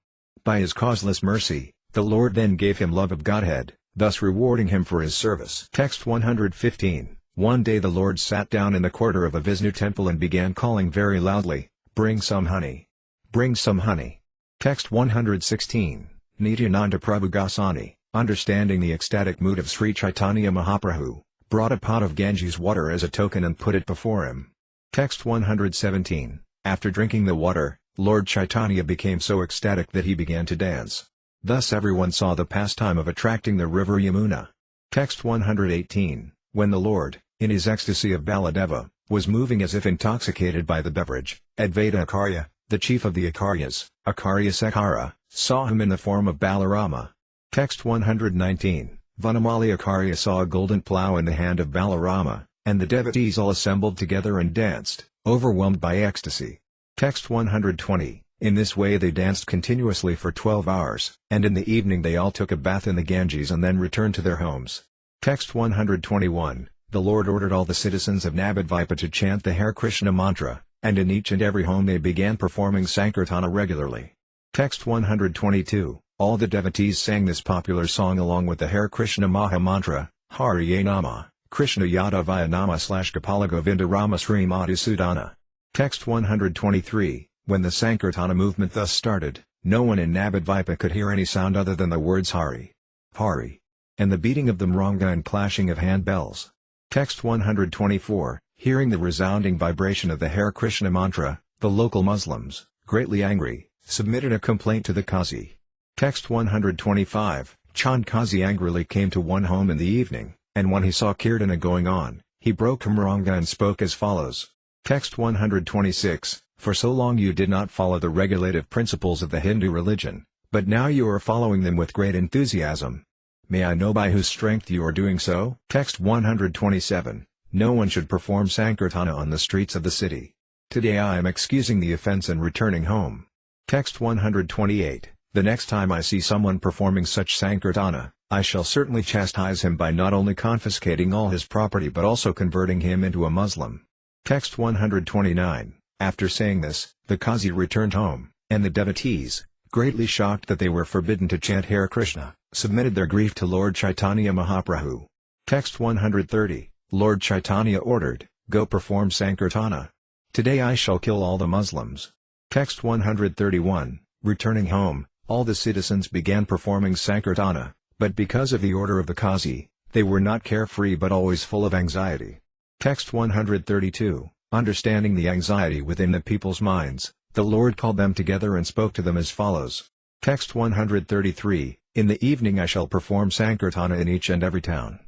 By his causeless mercy, the Lord then gave him love of Godhead, thus rewarding him for his service. Text 115. One day the Lord sat down in the quarter of a Vishnu temple and began calling very loudly, bring some honey. Bring some honey. Text 116. Nityananda Prabhu Goswami, understanding the ecstatic mood of Sri Caitanya Mahaprabhu, brought a pot of Ganges water as a token and put it before him. Text 117. After drinking the water, Lord Chaitanya became so ecstatic that he began to dance. Thus everyone saw the pastime of attracting the river Yamuna. Text 118. When the Lord, in his ecstasy of Baladeva, was moving as if intoxicated by the beverage, Advaita Acharya, the chief of the Acharyas, Acharya Sekhara, saw him in the form of Balarama. Text 119. Vanamali Acharya saw a golden plough in the hand of Balarama, and the devotees all assembled together and danced, overwhelmed by ecstasy. Text 120. In this way they danced continuously for 12 hours, and in the evening they all took a bath in the Ganges and then returned to their homes. Text 121. The Lord ordered all the citizens of Navadvipa to chant the Hare Krishna mantra, and in each and every home they began performing Sankirtana regularly. Text 122. All the devotees sang this popular song along with the Hare Krishna Maha Mantra, Hariye Nama, Krishna Yadavaya Nama /Gopala Govinda Rama Srimati Sudana. Text 123. When the Sankirtana movement thus started, no one in Navadvipa could hear any sound other than the words Hari, Hari, and the beating of the mranga and clashing of handbells. Text 124. Hearing the resounding vibration of the Hare Krishna mantra, the local Muslims, greatly angry, submitted a complaint to the Qazi. Text 125. Chand Qazi angrily came to one home in the evening, and when he saw Kirtana going on, he broke mranga and spoke as follows. Text 126. For so long you did not follow the regulative principles of the Hindu religion, but now you are following them with great enthusiasm. May I know by whose strength you are doing so? Text 127. No one should perform Sankirtana on the streets of the city. Today I am excusing the offense and returning home. Text 128. The next time I see someone performing such Sankirtana, I shall certainly chastise him by not only confiscating all his property but also converting him into a Muslim. Text 129. After saying this, the Qazi returned home, and the devotees, greatly shocked that they were forbidden to chant Hare Krishna, submitted their grief to Lord Chaitanya Mahaprabhu. Text 130. Lord Chaitanya ordered, Go perform Sankirtana. Today I shall kill all the Muslims. Text 131. Returning home, all the citizens began performing Sankirtana, but because of the order of the Qazi, they were not carefree but always full of anxiety. Text 132. Understanding the anxiety within the people's minds, the Lord called them together and spoke to them as follows. Text 133. In the evening I shall perform Sankirtana in each and every town.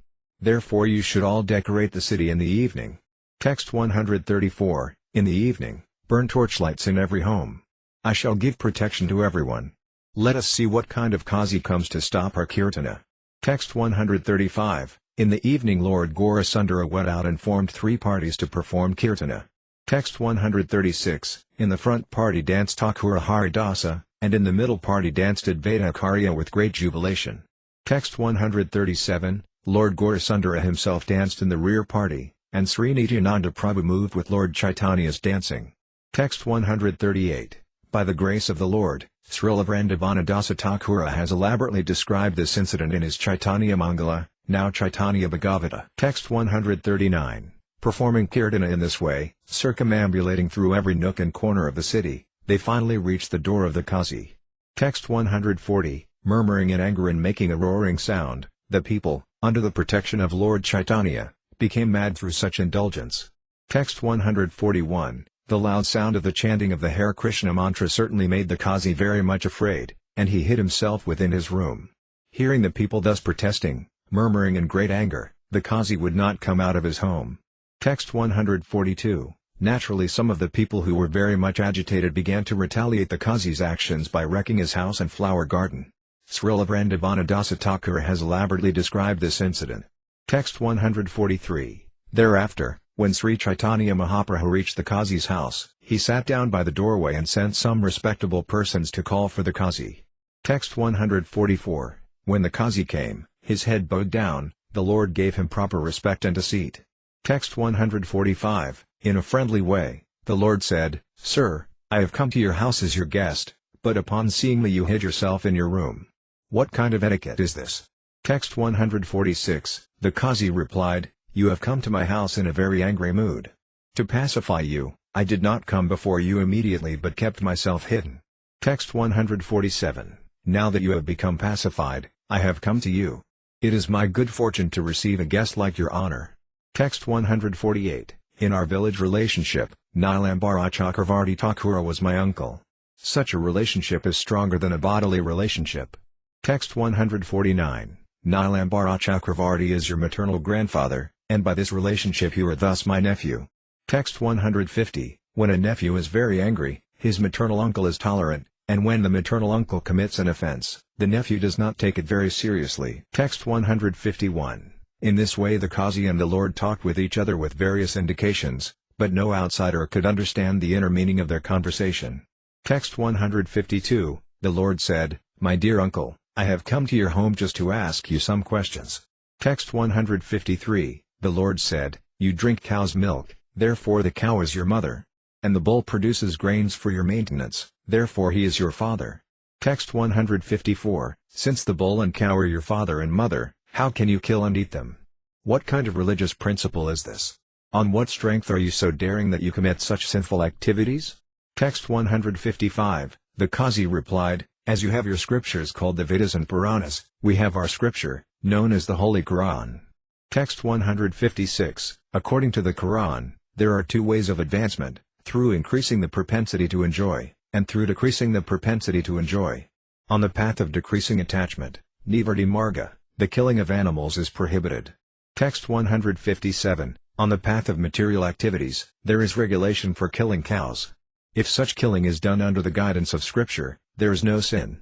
Therefore you should all decorate the city in the evening. Text 134. In the evening, burn torchlights in every home. I shall give protection to everyone. Let us see what kind of Qazi comes to stop our Kirtana. Text 135. In the evening Lord Gaurasundara went out and formed 3 parties to perform Kirtana. Text 136. In the front party danced Thakura Haridasa, and in the middle party danced Advaita Acharya with great jubilation. Text 137. Lord Gaurasundara himself danced in the rear party, and Sri Nityananda Prabhu moved with Lord Chaitanya's dancing. Text 138. By the grace of the Lord, Srila Vrindavanadasa Thakura has elaborately described this incident in his Chaitanya Mangala, now Chaitanya Bhagavata. Text 139. Performing Kirtana in this way, circumambulating through every nook and corner of the city, they finally reached the door of the Qazi. Text 140. Murmuring in anger and making a roaring sound, the people, under the protection of Lord Chaitanya, became mad through such indulgence. Text 141. The loud sound of the chanting of the Hare Krishna mantra certainly made the Qazi very much afraid, and he hid himself within his room. Hearing the people thus protesting, murmuring in great anger, the Qazi would not come out of his home. Text 142. Naturally some of the people who were very much agitated began to retaliate the Qazi's actions by wrecking his house and flower garden. Srila Vrindavanadasa Thakura has elaborately described this incident. Text 143. Thereafter, when Sri Caitanya Mahaprabhu reached the Qazi's house, he sat down by the doorway and sent some respectable persons to call for the Qazi. Text 144. When the Qazi came, his head bowed down, the Lord gave him proper respect and a seat. Text 145. In a friendly way, the Lord said, Sir, I have come to your house as your guest, but upon seeing me you hid yourself in your room. What kind of etiquette is this? Text 146. The Qazi replied, You have come to my house in a very angry mood. To pacify you, I did not come before you immediately but kept myself hidden. Text 147. Now that you have become pacified, I have come to you. It is my good fortune to receive a guest like your honor. Text 148. In our village relationship, Nilambara Chakravarti Thakura was my uncle. Such a relationship is stronger than a bodily relationship. Text 149. Nilambara Chakravarti is your maternal grandfather, and by this relationship you are thus my nephew. Text 150. When a nephew is very angry, his maternal uncle is tolerant, and when the maternal uncle commits an offense, the nephew does not take it very seriously. Text 151. In this way the Qazi and the Lord talked with each other with various indications, but no outsider could understand the inner meaning of their conversation. Text 152. The Lord said, "My dear uncle, I have come to your home just to ask you some questions." Text 153. The Lord said, "You drink cow's milk, therefore the cow is your mother. And the bull produces grains for your maintenance, therefore he is your father." Text 154. Since the bull and cow are your father and mother, how can you kill and eat them? What kind of religious principle is this? On what strength are you so daring that you commit such sinful activities? Text 155. The Qazi replied, "As you have your scriptures called the Vedas and Puranas, we have our scripture, known as the Holy Quran." Text 156. According to the Quran, there are two ways of advancement, through increasing the propensity to enjoy, and through decreasing the propensity to enjoy. On the path of decreasing attachment, Nivritti Marga, the killing of animals is prohibited. Text 157. On the path of material activities, there is regulation for killing cows. If such killing is done under the guidance of Scripture, there is no sin.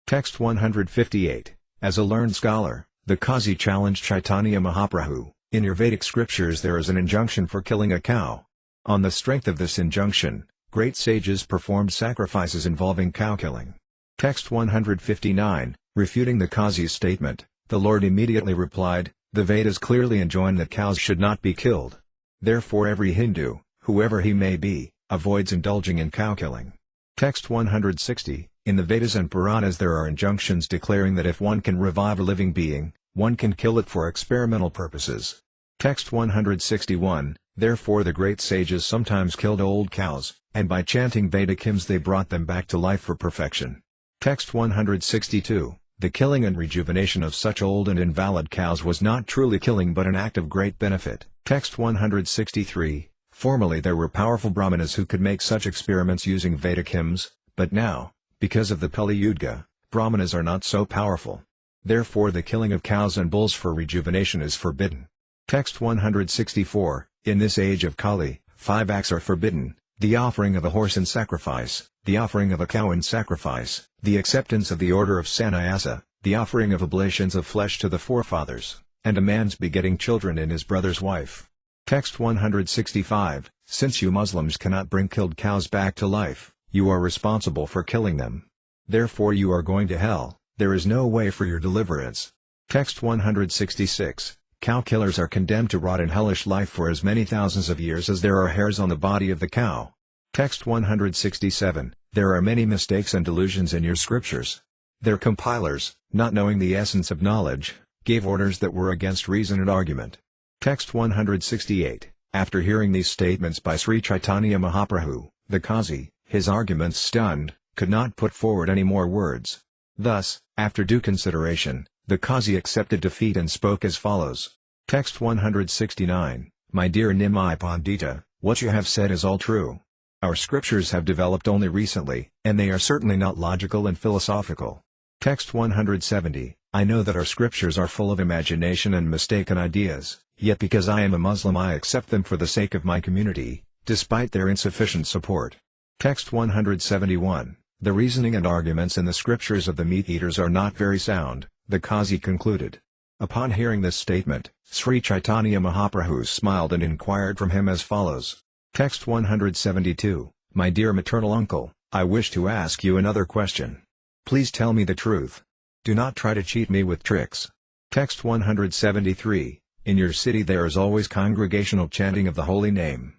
Text 158. As a learned scholar, the Qazi challenged Caitanya Mahaprabhu, "In your Vedic scriptures there is an injunction for killing a cow." On the strength of this injunction, great sages performed sacrifices involving cow killing. Text 159. Refuting the Qazi's statement, the Lord immediately replied, "The Vedas clearly enjoin that cows should not be killed. Therefore every Hindu, whoever he may be, avoids indulging in cow killing." Text 160. In the Vedas and Puranas there are injunctions declaring that if one can revive a living being, one can kill it for experimental purposes. Text 161. Therefore the great sages sometimes killed old cows, and by chanting Vedic hymns they brought them back to life for perfection. Text 162. The killing and rejuvenation of such old and invalid cows was not truly killing but an act of great benefit. Text 163. Formerly there were powerful brahmanas who could make such experiments using Vedic hymns, but now, because of the Kali Yuga, brahmanas are not so powerful. Therefore the killing of cows and bulls for rejuvenation is forbidden. Text 164. In this age of Kali, 5 acts are forbidden: the offering of a horse in sacrifice, the offering of a cow in sacrifice, the acceptance of the order of sannyasa, the offering of oblations of flesh to the forefathers, and a man's begetting children in his brother's wife. Text 165. Since you Muslims cannot bring killed cows back to life, you are responsible for killing them. Therefore you are going to hell, there is no way for your deliverance. Text 166. Cow killers are condemned to rot in hellish life for as many thousands of years as there are hairs on the body of the cow. Text 167. There are many mistakes and delusions in your scriptures. Their compilers, not knowing the essence of knowledge, gave orders that were against reason and argument. Text 168. After hearing these statements by Sri Caitanya Mahaprabhu, the Qazi, his arguments stunned, could not put forward any more words. Thus, after due consideration, the Qazi accepted defeat and spoke as follows. Text 169. My dear Nimai Pandita, what you have said is all true. Our scriptures have developed only recently, and they are certainly not logical and philosophical. Text 170. I know that our scriptures are full of imagination and mistaken ideas, yet because I am a Muslim I accept them for the sake of my community, despite their insufficient support. Text 171. The reasoning and arguments in the scriptures of the meat-eaters are not very sound, the Qazi concluded. Upon hearing this statement, Sri Caitanya Mahaprabhu smiled and inquired from him as follows. Text 172. My dear maternal uncle, I wish to ask you another question. Please tell me the truth. Do not try to cheat me with tricks. Text 173. In your city there is always congregational chanting of the holy name.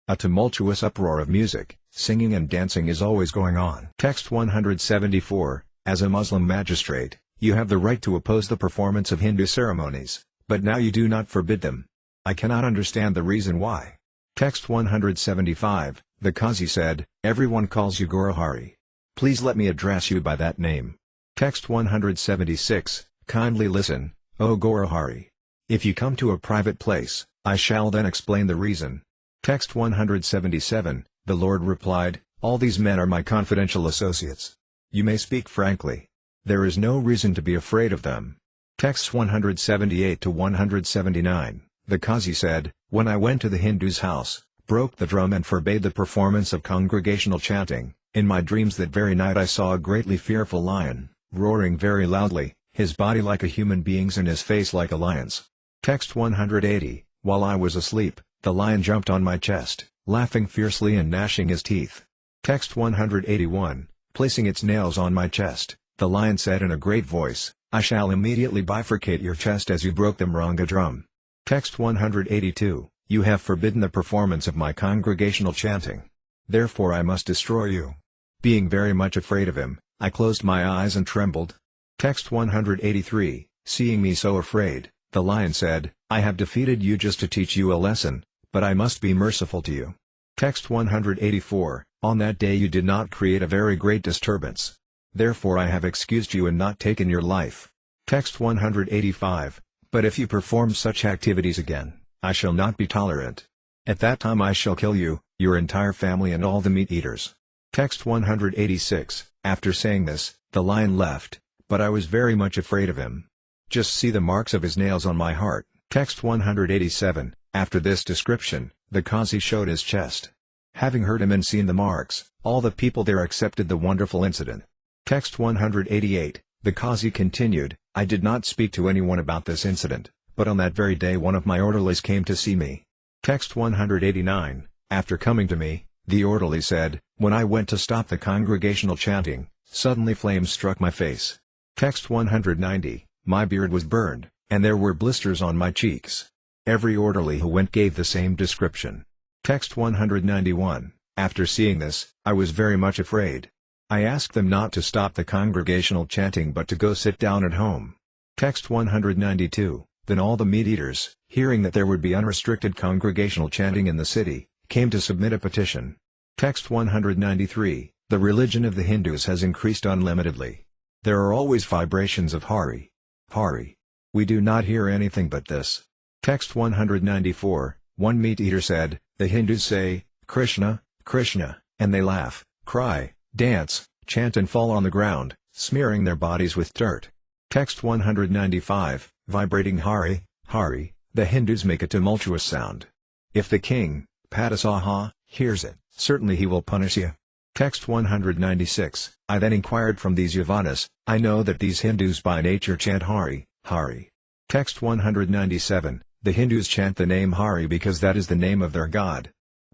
A tumultuous uproar of music, singing and dancing is always going on. Text 174. As a Muslim magistrate, you have the right to oppose the performance of Hindu ceremonies, but now you do not forbid them. I cannot understand the reason why. Text 175. The Qazi said, everyone calls you Guru Hari. Please let me address you by that name. Text 176, Kindly listen, O Gauravahari. If you come to a private place, I shall then explain the reason. Text 177, the Lord replied, All these men are my confidential associates. You may speak frankly. There is no reason to be afraid of them. Texts 178 to 179, the Qazi said, When I went to the Hindu's house, broke the drum and forbade the performance of congregational chanting, in my dreams that very night I saw a greatly fearful lion, roaring very loudly, his body like a human being's and his face like a lion's. Text 180, While I was asleep, the lion jumped on my chest, laughing fiercely and gnashing his teeth. Text 181, Placing its nails on my chest, the lion said in a great voice, I shall immediately bifurcate your chest as you broke the mranga drum. Text 182, You have forbidden the performance of my congregational chanting. Therefore I must destroy you. Being very much afraid of him, I closed my eyes and trembled. Text 183, Seeing me so afraid, the lion said, I have defeated you just to teach you a lesson, but I must be merciful to you. Text 184, On that day you did not create a very great disturbance. Therefore I have excused you and not taken your life. Text 185, But if you perform such activities again, I shall not be tolerant. At that time I shall kill you, your entire family and all the meat-eaters. Text 186, After saying this, the lion left, but I was very much afraid of him. Just see the marks of his nails on my heart. Text 187, After this description, the Qazi showed his chest. Having heard him and seen the marks, all the people there accepted the wonderful incident. Text 188, the Qazi continued, I did not speak to anyone about this incident, but on that very day one of my orderlies came to see me. Text 189, After coming to me, the orderly said, When I went to stop the congregational chanting, suddenly flames struck my face. Text 190, My beard was burned, and there were blisters on my cheeks. Every orderly who went gave the same description. Text 191, After seeing this, I was very much afraid. I asked them not to stop the congregational chanting but to go sit down at home. Text 192, Then all the meat-eaters, hearing that there would be unrestricted congregational chanting in the city, came to submit a petition. Text 193, The religion of the Hindus has increased unlimitedly. There are always vibrations of Hari. Hari. We do not hear anything but this. Text 194, One meat-eater said, The Hindus say, Krishna, Krishna, and they laugh, cry, dance, chant and fall on the ground, smearing their bodies with dirt. Text 195, Vibrating Hari, Hari, the Hindus make a tumultuous sound. If the king, Padasaha, hears it, certainly he will punish you. Text 196, I then inquired from these Yavanas, I know that these Hindus by nature chant Hari, Hari. Text 197, The Hindus chant the name Hari because that is the name of their god.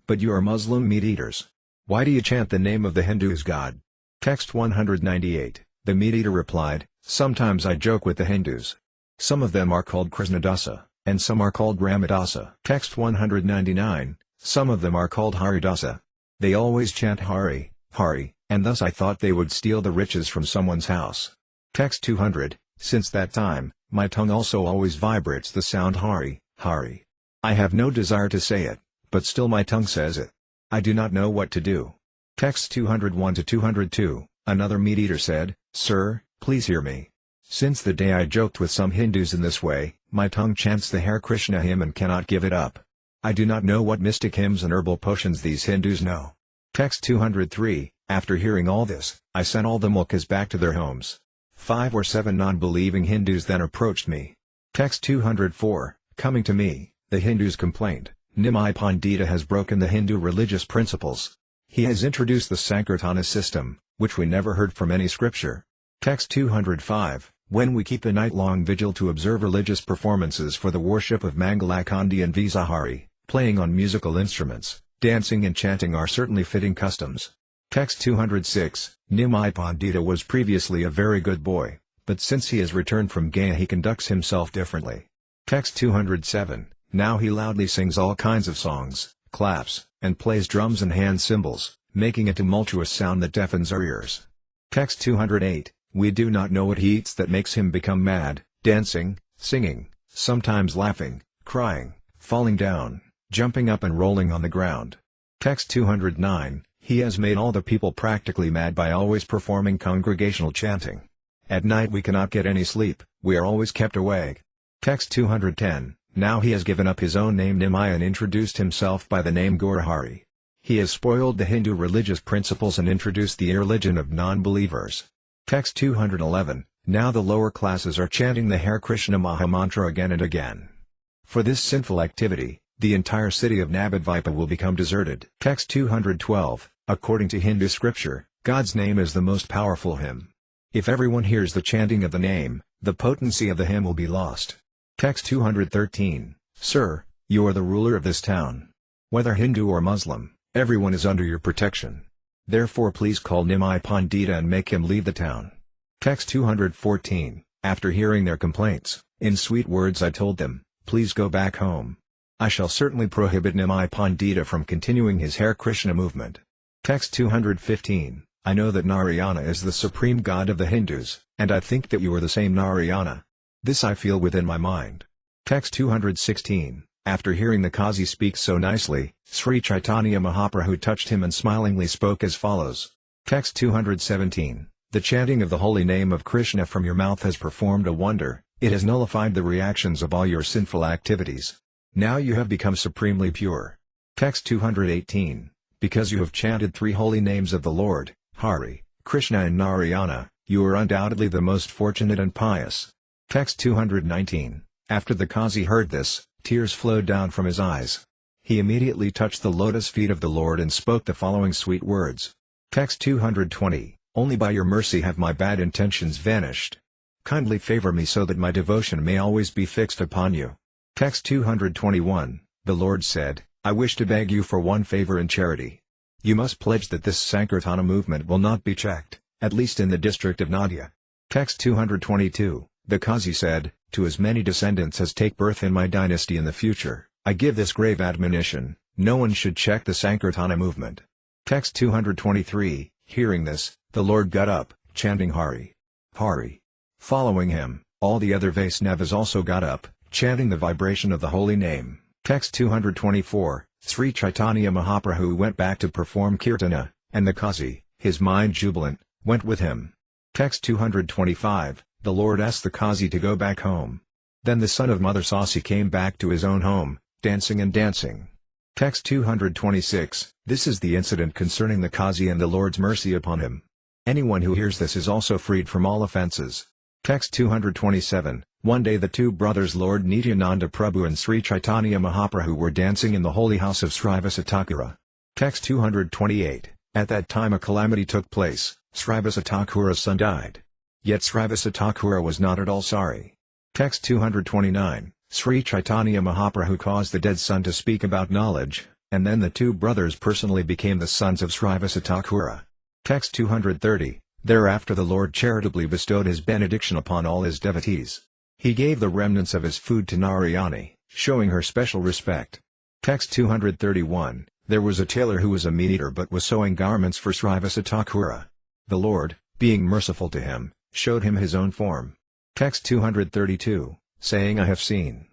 But you are Muslim meat-eaters. Why do you chant the name of the Hindus' god? Text 198, the meat-eater replied, Sometimes I joke with the Hindus. Some of them are called Krishnadasa, and some are called Ramadasa. Text 199, Some of them are called Haridasa. They always chant Hari, Hari, and thus I thought they would steal the riches from someone's house. Text 200, Since that time, my tongue also always vibrates the sound Hari, Hari. I have no desire to say it, but still my tongue says it. I do not know what to do. Text 201 to 202, Another meat-eater said, Sir, please hear me. Since the day I joked with some Hindus in this way, my tongue chants the Hare Krishna hymn and cannot give it up. I do not know what mystic hymns and herbal potions these Hindus know. Text 203, After hearing all this, I sent all the mulkas back to their homes. 5 or 7 non-believing Hindus then approached me. Text 204, Coming to me, the Hindus complained, Nimai Pandita has broken the Hindu religious principles. He has introduced the Sankirtana system, which we never heard from any scripture. Text 205, When we keep a night-long vigil to observe religious performances for the worship of Mangalakandi and Visahari, playing on musical instruments, dancing and chanting are certainly fitting customs. Text 206, Nimai Pandita was previously a very good boy, but since he has returned from Gaya he conducts himself differently. Text 207, Now he loudly sings all kinds of songs, claps, and plays drums and hand cymbals, making a tumultuous sound that deafens our ears. Text 208, We do not know what he eats that makes him become mad, dancing, singing, sometimes laughing, crying, falling down, jumping up and rolling on the ground. Text 209, He has made all the people practically mad by always performing congregational chanting. At night we cannot get any sleep, we are always kept awake. Text 210, now he has given up his own name Nimai and introduced himself by the name Gaurahari. He has spoiled the Hindu religious principles and introduced the irreligion of non-believers. Text 211, now the lower classes are chanting the Hare Krishna Mahamantra again and again. For this sinful activity, the entire city of Navadvipa will become deserted. Text 212, according to Hindu scripture, God's name is the most powerful hymn. If everyone hears the chanting of the name, the potency of the hymn will be lost. Text 213, Sir, you are the ruler of this town. Whether Hindu or Muslim, everyone is under your protection. Therefore please call Nimai Pandita and make him leave the town. Text 214, after hearing their complaints, in sweet words I told them, please go back home. I shall certainly prohibit Nimai Pandita from continuing his Hare Krishna movement. Text 215, I know that Narayana is the supreme god of the Hindus, and I think that you are the same Narayana. This I feel within my mind. Text 216, after hearing the Qazi speak so nicely, Sri Caitanya Mahaprabhu touched him and smilingly spoke as follows. Text 217, the chanting of the holy name of Krishna from your mouth has performed a wonder, it has nullified the reactions of all your sinful activities. Now you have become supremely pure. Text 218, because you have chanted 3 holy names of the Lord, Hari, Krishna and Narayana, you are undoubtedly the most fortunate and pious. Text 219, after the Qazi heard this, tears flowed down from his eyes. He immediately touched the lotus feet of the Lord and spoke the following sweet words. Text 220, only by your mercy have my bad intentions vanished. Kindly favor me so that my devotion may always be fixed upon you. Text 221, the Lord said, I wish to beg you for one favor in charity. You must pledge that this Sankirtana movement will not be checked, at least in the district of Nadia. Text 222, the Qazi said, to as many descendants as take birth in my dynasty in the future, I give this grave admonition, no one should check the Sankirtana movement. Text 223, hearing this, the Lord got up, chanting Hari, Hari. Following him, all the other Vaisnavas also got up, chanting the vibration of the holy name. Text 224, Sri Caitanya Mahaprabhu went back to perform Kirtana, and the Qazi, his mind jubilant, went with him. Text 225, the Lord asked the Qazi to go back home. Then the son of Mother Sasi came back to his own home, dancing and dancing. Text 226, this is the incident concerning the Qazi and the Lord's mercy upon him. Anyone who hears this is also freed from all offenses. Text 227, one day the 2 brothers Lord Nityananda Prabhu and Sri Caitanya Mahaprabhu were dancing in the holy house of Srivasa Thakura. Text 228, at that time a calamity took place, Srivasa Thakura's son died. Yet Srivasa Thakura was not at all sorry. Text 229, Sri Caitanya Mahaprabhu caused the dead son to speak about knowledge, and then the 2 brothers personally became the sons of Srivasa Thakura. Text 230, thereafter the Lord charitably bestowed his benediction upon all his devotees. He gave the remnants of his food to Narayani, showing her special respect. Text 231, there was a tailor who was a meat-eater but was sewing garments for Srivasa Thakura. The Lord, being merciful to him, showed him his own form. Text 232, saying I have seen.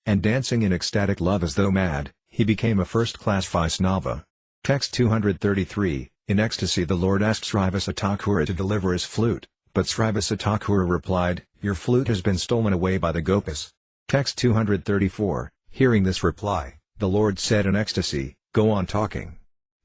And dancing in ecstatic love as though mad, he became a first-class Vaisnava. Text 233, in ecstasy the Lord asked Srivasa Thakura to deliver his flute, but Srivasa Thakura replied, your flute has been stolen away by the Gopas. Text 234, hearing this reply, the Lord said in ecstasy, go on talking.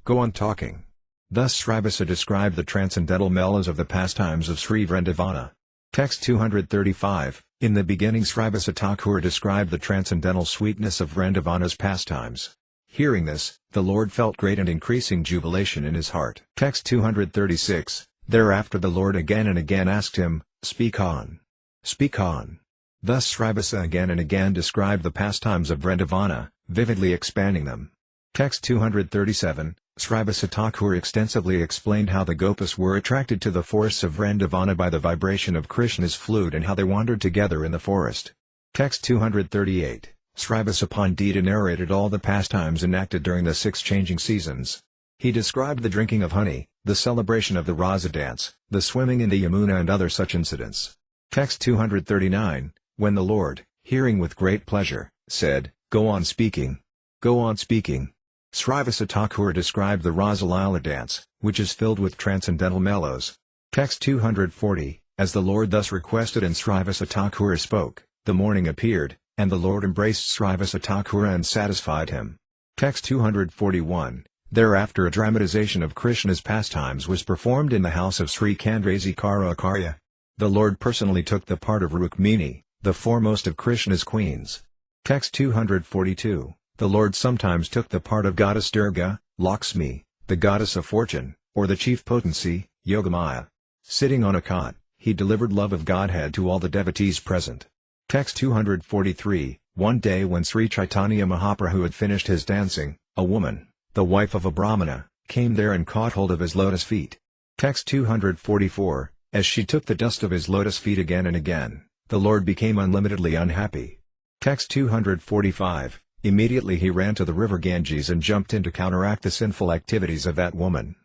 Go on talking. Thus Srivasa described the transcendental mellows of the pastimes of Sri Vrindavana. Text 235, in the beginning Srivasa Thakura described the transcendental sweetness of Vrindavana's pastimes. Hearing this, the Lord felt great and increasing jubilation in his heart. Text 236, thereafter the Lord again and again asked him, speak on. Speak on. Thus Srivasa again and again described the pastimes of Vrindavana, vividly expanding them. Text 237, Srivasa Thakura extensively explained how the Gopas were attracted to the forests of Vrindavana by the vibration of Krishna's flute and how they wandered together in the forest. Text 238, Srivasa Pandita narrated all the pastimes enacted during the 6 changing seasons. He described the drinking of honey, the celebration of the Rasa dance, the swimming in the Yamuna and other such incidents. Text 239, when the Lord, hearing with great pleasure, said, go on speaking. Go on speaking. Srivasa Thakura described the Rasa Līlā dance, which is filled with transcendental mellows. Text 240, as the Lord thus requested and Srivasa Thakura spoke, the morning appeared, and the Lord embraced Srivasa Thakura and satisfied him. Text 241, thereafter a dramatization of Krishna's pastimes was performed in the house of Sri Caitanya-caritamrta. The Lord personally took the part of Rukmini, the foremost of Krishna's queens. Text 242, the Lord sometimes took the part of goddess Durga, Lakshmi, the goddess of fortune, or the chief potency, Yogamaya. Sitting on a cot, he delivered love of Godhead to all the devotees present. Text 243, one day when Sri Caitanya Mahaprabhu had finished his dancing, a woman, the wife of a Brahmana, came there and caught hold of his lotus feet. Text 244, as she took the dust of his lotus feet again and again, the Lord became unlimitedly unhappy. Text 245, immediately he ran to the river Ganges and jumped in to counteract the sinful activities of that woman.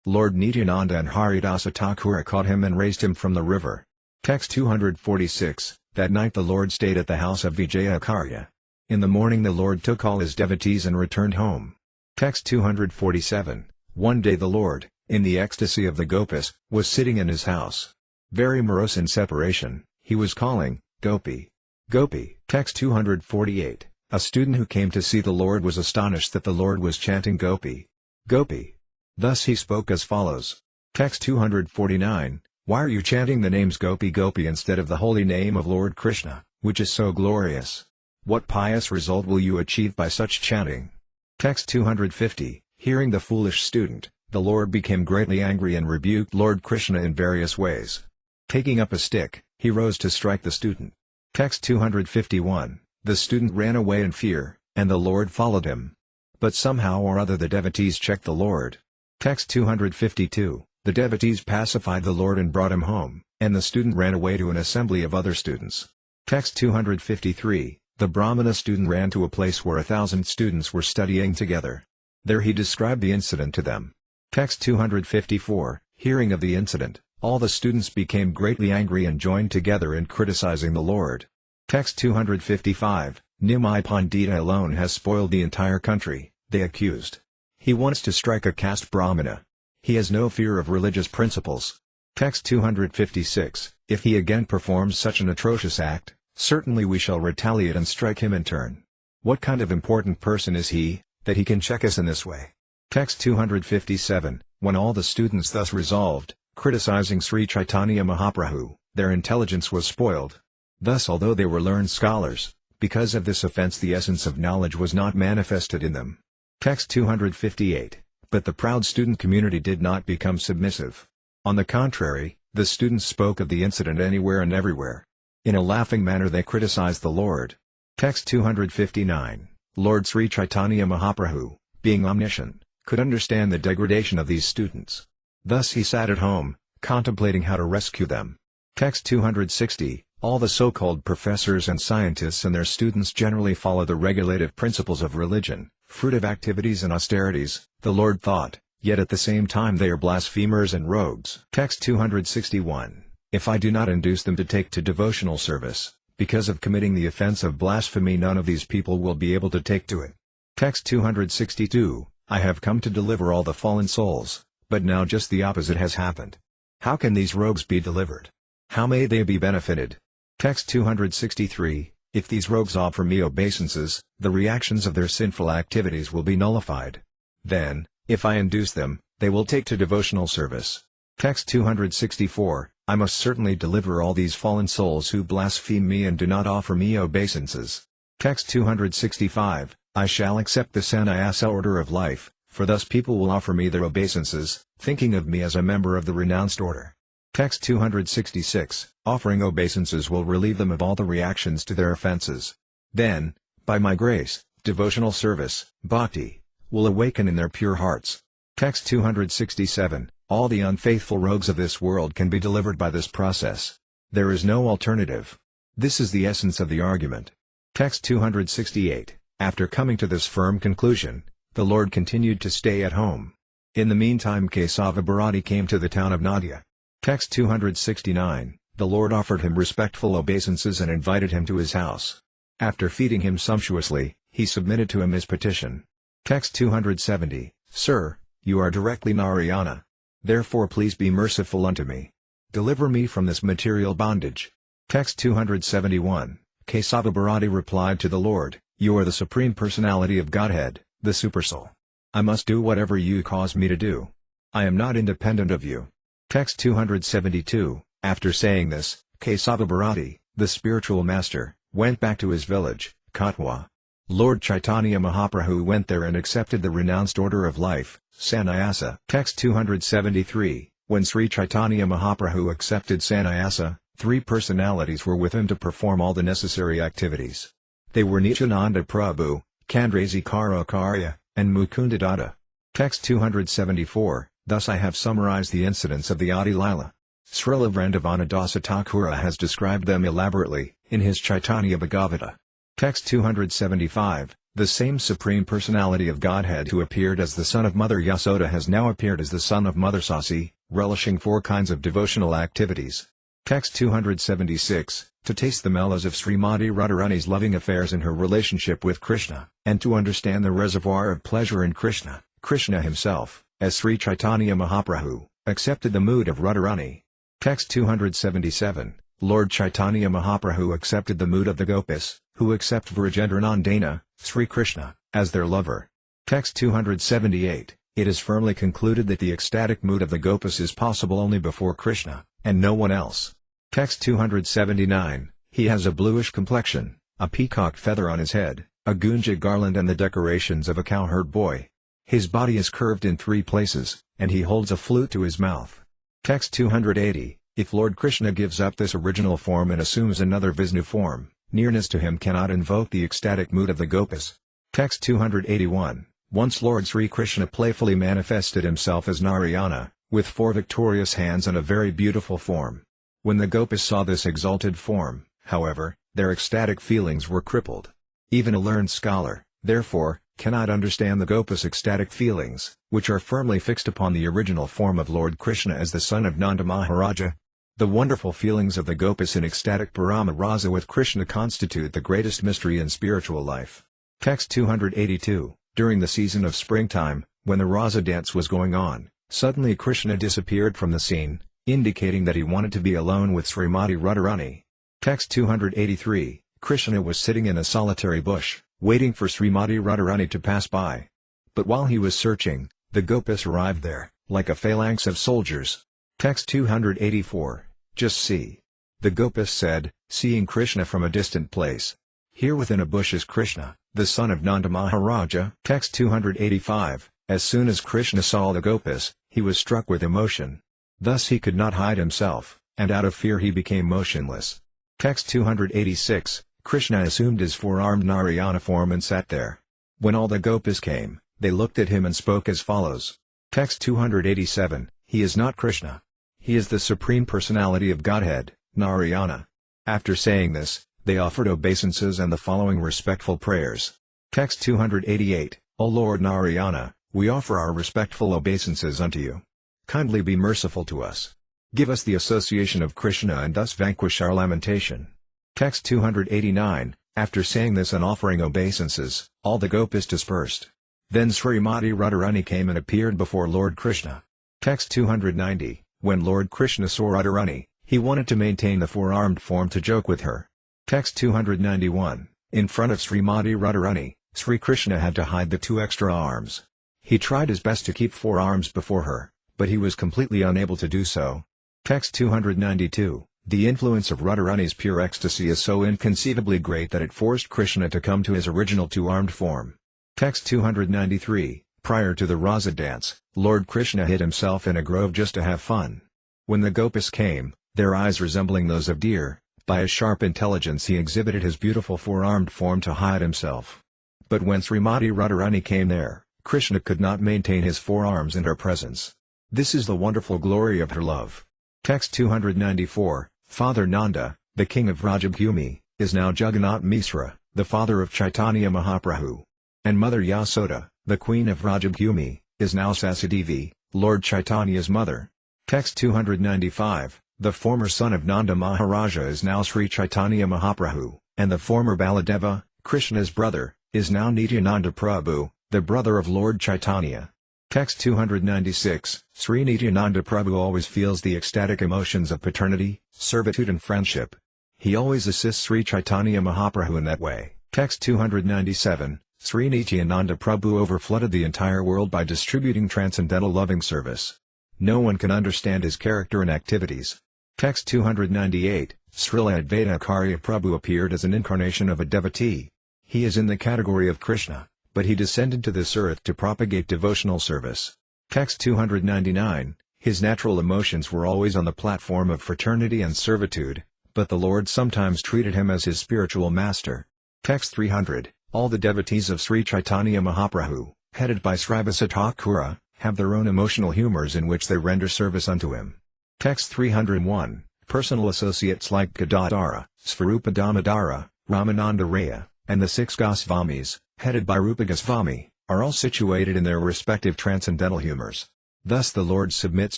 Lord Nityananda and Haridasa Thakura caught him and raised him from the river. Text 246, that night the Lord stayed at the house of Vijayacharya. In the morning the Lord took all his devotees and returned home. Text 247, one day the Lord, in the ecstasy of the Gopis, was sitting in his house. Very morose in separation, he was calling, Gopi. Gopi. Text 248, a student who came to see the Lord was astonished that the Lord was chanting Gopi. Gopi. Thus he spoke as follows. Text 249, why are you chanting the names Gopi Gopi instead of the holy name of Lord Krishna, which is so glorious? What pious result will you achieve by such chanting? Text 250, hearing the foolish student, the Lord became greatly angry and rebuked Lord Krishna in various ways. Taking up a stick, he rose to strike the student. Text 251, the student ran away in fear, and the Lord followed him. But somehow or other the devotees checked the Lord. Text 252, the devotees pacified the Lord and brought him home, and the student ran away to an assembly of other students. Text 253, the Brahmana student ran to a place where 1,000 students were studying together. There he described the incident to them. Text 254, hearing of the incident, all the students became greatly angry and joined together in criticizing the Lord. Text 255, Nimai Pandita alone has spoiled the entire country, they accused. He wants to strike a caste Brahmana. He has no fear of religious principles. Text 256, if he again performs such an atrocious act, certainly we shall retaliate and strike him in turn. What kind of important person is he, that he can check us in this way? Text 257, when all the students thus resolved, criticizing Sri Caitanya Mahaprabhu, their intelligence was spoiled. Thus although they were learned scholars, because of this offense the essence of knowledge was not manifested in them. Text 258, but the proud student community did not become submissive. On the contrary, the students spoke of the incident anywhere and everywhere. In a laughing manner they criticized the Lord. Text 259, Lord Sri Caitanya Mahaprabhu, being omniscient, could understand the degradation of these students. Thus he sat at home, contemplating how to rescue them. Text 260, all the so-called professors and scientists and their students generally follow the regulative principles of religion, fruitive activities and austerities, the Lord thought, yet at the same time they are blasphemers and rogues. Text 261, if I do not induce them to take to devotional service, because of committing the offense of blasphemy none of these people will be able to take to it. Text 262, I have come to deliver all the fallen souls, but now just the opposite has happened. How can these rogues be delivered? How may they be benefited? Text 263, if these rogues offer me obeisances, the reactions of their sinful activities will be nullified. Then, if I induce them, they will take to devotional service. Text 264, I must certainly deliver all these fallen souls who blaspheme me and do not offer me obeisances. Text 265, I shall accept the sannyasa order of life, for thus people will offer me their obeisances, thinking of me as a member of the renounced order. Text 266, offering obeisances will relieve them of all the reactions to their offenses. Then, by my grace, devotional service, bhakti, will awaken in their pure hearts. Text 267, all the unfaithful rogues of this world can be delivered by this process. There is no alternative. This is the essence of the argument. Text 268, after coming to this firm conclusion, the Lord continued to stay at home. In the meantime Kesava Bharati came to the town of Nadia. Text 269, the Lord offered him respectful obeisances and invited him to his house. After feeding him sumptuously, he submitted to him his petition. Text 270, Sir, you are directly Narayana. Therefore please be merciful unto me. Deliver me from this material bondage. Text 271. Caitanya replied to the Lord, You are the Supreme Personality of Godhead, the Supersoul. I must do whatever you cause me to do. I am not independent of you. Text 272. After saying this, Caitanya, the spiritual master, went back to his village, Katwa. Lord Chaitanya Mahaprabhu went there and accepted the renounced order of life, sannyasa. Text 273. When Sri Caitanya Mahaprabhu accepted sannyasa, 3 personalities were with him to perform all the necessary activities. They were Nityananda Prabhu, Chandrasekhara and Mukunda Datta. Text 274. Thus I have summarized the incidents of the Adi Lila. Srila Vrindavanadasa Thakura has described them elaborately, in his Chaitanya Bhagavata. Text 275. The same Supreme Personality of Godhead who appeared as the son of Mother Yasoda has now appeared as the son of Mother Sasi, relishing 4 kinds of devotional activities. Text 276. To taste the melas of Srimati Radharani's loving affairs in her relationship with Krishna, and to understand the reservoir of pleasure in Krishna, Krishna himself, as Sri Caitanya Mahaprabhu, accepted the mood of Radharani. Text 277. Lord Chaitanya Mahaprabhu accepted the mood of the Gopis, who accept Vrajendranandana, Sri Krishna, as their lover. Text 278. It is firmly concluded that the ecstatic mood of the Gopis is possible only before Krishna, and no one else. Text 279. He has a bluish complexion, a peacock feather on his head, a gunja garland and the decorations of a cowherd boy. His body is curved in 3 places, and he holds a flute to his mouth. Text 280. If Lord Krishna gives up this original form and assumes another Vishnu form, nearness to him cannot invoke the ecstatic mood of the Gopis. Text 281. Once Lord Sri Krishna playfully manifested himself as Narayana, with 4 victorious hands and a very beautiful form. When the Gopis saw this exalted form, however, their ecstatic feelings were crippled. Even a learned scholar, therefore, cannot understand the Gopis' ecstatic feelings, which are firmly fixed upon the original form of Lord Krishna as the son of Nanda Maharaja. The wonderful feelings of the Gopis in ecstatic Parama Rasa with Krishna constitute the greatest mystery in spiritual life. Text 282. During the season of springtime, when the Rasa dance was going on, suddenly Krishna disappeared from the scene, indicating that he wanted to be alone with Srimati Radharani. Text 283. Krishna was sitting in a solitary bush, waiting for Srimati Radharani to pass by. But while he was searching, the Gopis arrived there, like a phalanx of soldiers. Text 284. Just see. The Gopis said, seeing Krishna from a distant place. Here within a bush is Krishna, the son of Nanda Maharaja. Text 285. As soon as Krishna saw the Gopis, he was struck with emotion. Thus he could not hide himself, and out of fear he became motionless. Text 286. Krishna assumed his 4-armed Narayana form and sat there. When all the Gopis came, they looked at him and spoke as follows. Text 287. He is not Krishna. He is the Supreme Personality of Godhead, Narayana. After saying this, they offered obeisances and the following respectful prayers. Text 288. O Lord Narayana, we offer our respectful obeisances unto you. Kindly be merciful to us. Give us the association of Krishna and thus vanquish our lamentation. Text 289. After saying this and offering obeisances, all the Gopis dispersed. Then Srimati Radharani came and appeared before Lord Krishna. Text 290. When Lord Krishna saw Radharani, he wanted to maintain the 4-armed form to joke with her. Text 291. In front of Srimati Radharani, Sri Krishna had to hide the 2 extra arms. He tried his best to keep 4 arms before her, but he was completely unable to do so. Text 292. The influence of Radharani's pure ecstasy is so inconceivably great that it forced Krishna to come to his original 2-armed form. Text 293. Prior to the Rasa dance, Lord Krishna hid himself in a grove just to have fun. When the Gopis came, their eyes resembling those of deer, by his sharp intelligence he exhibited his beautiful 4-armed form to hide himself. But when Srimati Radharani came there, Krishna could not maintain his 4 arms in her presence. This is the wonderful glory of her love. Text 294. Father Nanda, the king of Rajabhumi, is now Jagannath Misra, the father of Chaitanya Mahaprabhu. And Mother Yasoda, the queen of Rajabhumi, is now Sasidevi, Lord Chaitanya's mother. Text 295. The former son of Nanda Maharaja is now Sri Caitanya Mahaprabhu, and the former Baladeva, Krishna's brother, is now Nityananda Prabhu, the brother of Lord Chaitanya. Text 296, Sri Nityananda Prabhu always feels the ecstatic emotions of paternity, servitude and friendship. He always assists Sri Caitanya Mahaprabhu in that way. Text 297, Sri Nityananda Prabhu overflooded the entire world by distributing transcendental loving service. No one can understand his character and activities. Text 298, Srila Advaita Acharya Prabhu appeared as an incarnation of a devotee. He is in the category of Krishna, but he descended to this earth to propagate devotional service. Text 299, his natural emotions were always on the platform of fraternity and servitude, but the Lord sometimes treated him as his spiritual master. Text 300, all the devotees of Sri Caitanya Mahaprabhu, headed by Srivasa Thakura, have their own emotional humors in which they render service unto him. Text 301, personal associates like Gadadhara, Svarupa Damodara, Ramananda Raya, and the 6 Gosvamis, headed by Rupa Gosvami, are all situated in their respective transcendental humors. Thus the Lord submits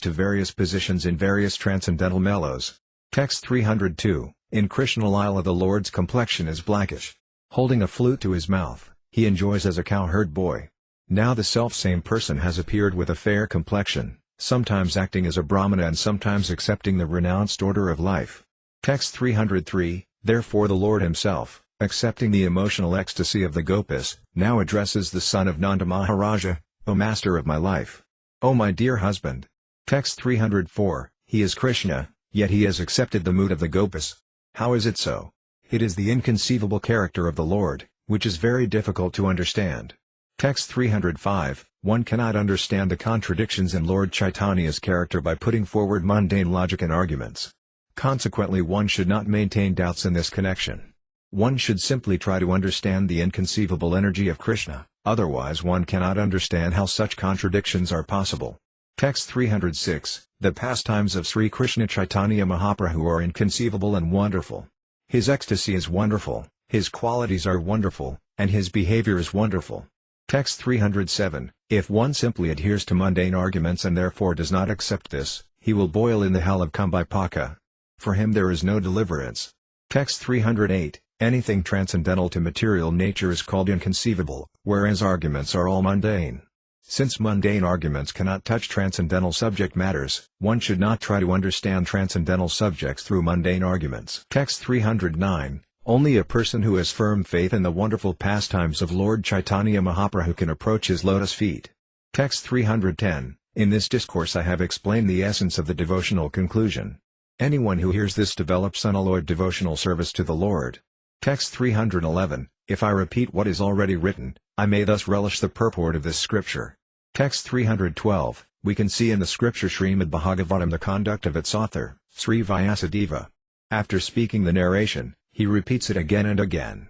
to various positions in various transcendental mellows. Text 302, in Krishna Līlā the Lord's complexion is blackish. Holding a flute to his mouth, he enjoys as a cowherd boy. Now the selfsame person has appeared with a fair complexion, sometimes acting as a Brahmana and sometimes accepting the renounced order of life. Text 303, therefore the Lord himself, accepting the emotional ecstasy of the Gopis, now addresses the son of Nanda Maharaja, O master of my life. O my dear husband. Text 304, he is Krishna, yet he has accepted the mood of the Gopis. How is it so? It is the inconceivable character of the Lord, which is very difficult to understand. Text 305, one cannot understand the contradictions in Lord Chaitanya's character by putting forward mundane logic and arguments. Consequently one should not maintain doubts in this connection. One should simply try to understand the inconceivable energy of Krishna, otherwise one cannot understand how such contradictions are possible. Text 306, the pastimes of Sri Krishna Caitanya Mahaprabhu are inconceivable and wonderful. His ecstasy is wonderful, his qualities are wonderful, and his behavior is wonderful. Text 307, if one simply adheres to mundane arguments and therefore does not accept this, he will boil in the hell of Kumbhipaka. For him there is no deliverance. Text 308, anything transcendental to material nature is called inconceivable, whereas arguments are all mundane. Since mundane arguments cannot touch transcendental subject matters, one should not try to understand transcendental subjects through mundane arguments. Text 309, only a person who has firm faith in the wonderful pastimes of Lord Caitanya Mahaprabhu can approach his lotus feet. Text 310, in this discourse I have explained the essence of the devotional conclusion. Anyone who hears this develops unalloyed devotional service to the Lord. Text 311, if I repeat what is already written, I may thus relish the purport of this scripture. Text 312, we can see in the scripture Srimad Bhagavatam the conduct of its author, Sri Vyasadeva. After speaking the narration, he repeats it again and again.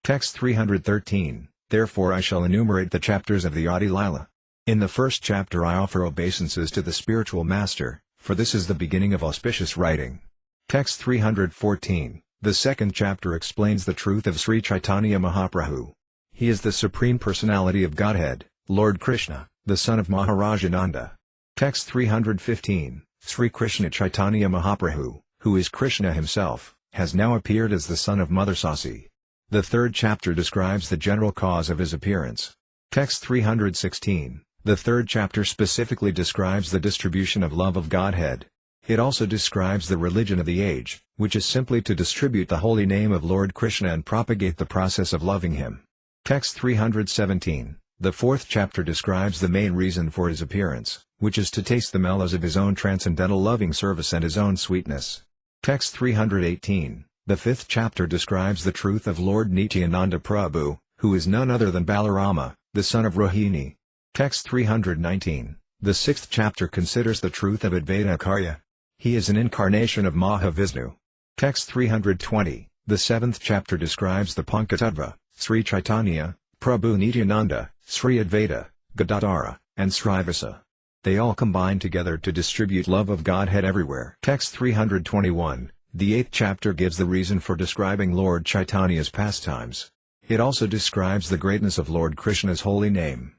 Text 313, therefore I shall enumerate the chapters of the Adi Līlā. In the first chapter I offer obeisances to the spiritual master, for this is the beginning of auspicious writing. Text 314, the second chapter explains the truth of Sri Caitanya Mahaprabhu. He is the Supreme Personality of Godhead, Lord Krishna, the son of Maharaja Nanda. Text 315, Sri Krishna Caitanya Mahaprabhu, who is Krishna himself, has now appeared as the son of Mother Sasi. The third chapter describes the general cause of his appearance. Text 316, the third chapter specifically describes the distribution of love of Godhead. It also describes the religion of the age, which is simply to distribute the holy name of Lord Krishna and propagate the process of loving him. Text 317, the fourth chapter describes the main reason for his appearance, which is to taste the mellows of his own transcendental loving service and his own sweetness. Text 318, the fifth chapter describes the truth of Lord Nityananda Prabhu, who is none other than Balarama, the son of Rohini. Text 319, the sixth chapter considers the truth of Advaita Acharya. He is an incarnation of Mahavishnu. Text 320, the seventh chapter describes the Pankatattva, Sri Caitanya, Prabhu Nityananda, Sri Advaita, Gadadhara, and Srivasa. They all combine together to distribute love of Godhead everywhere. Text 321, the eighth chapter gives the reason for describing Lord Chaitanya's pastimes. It also describes the greatness of Lord Krishna's holy name.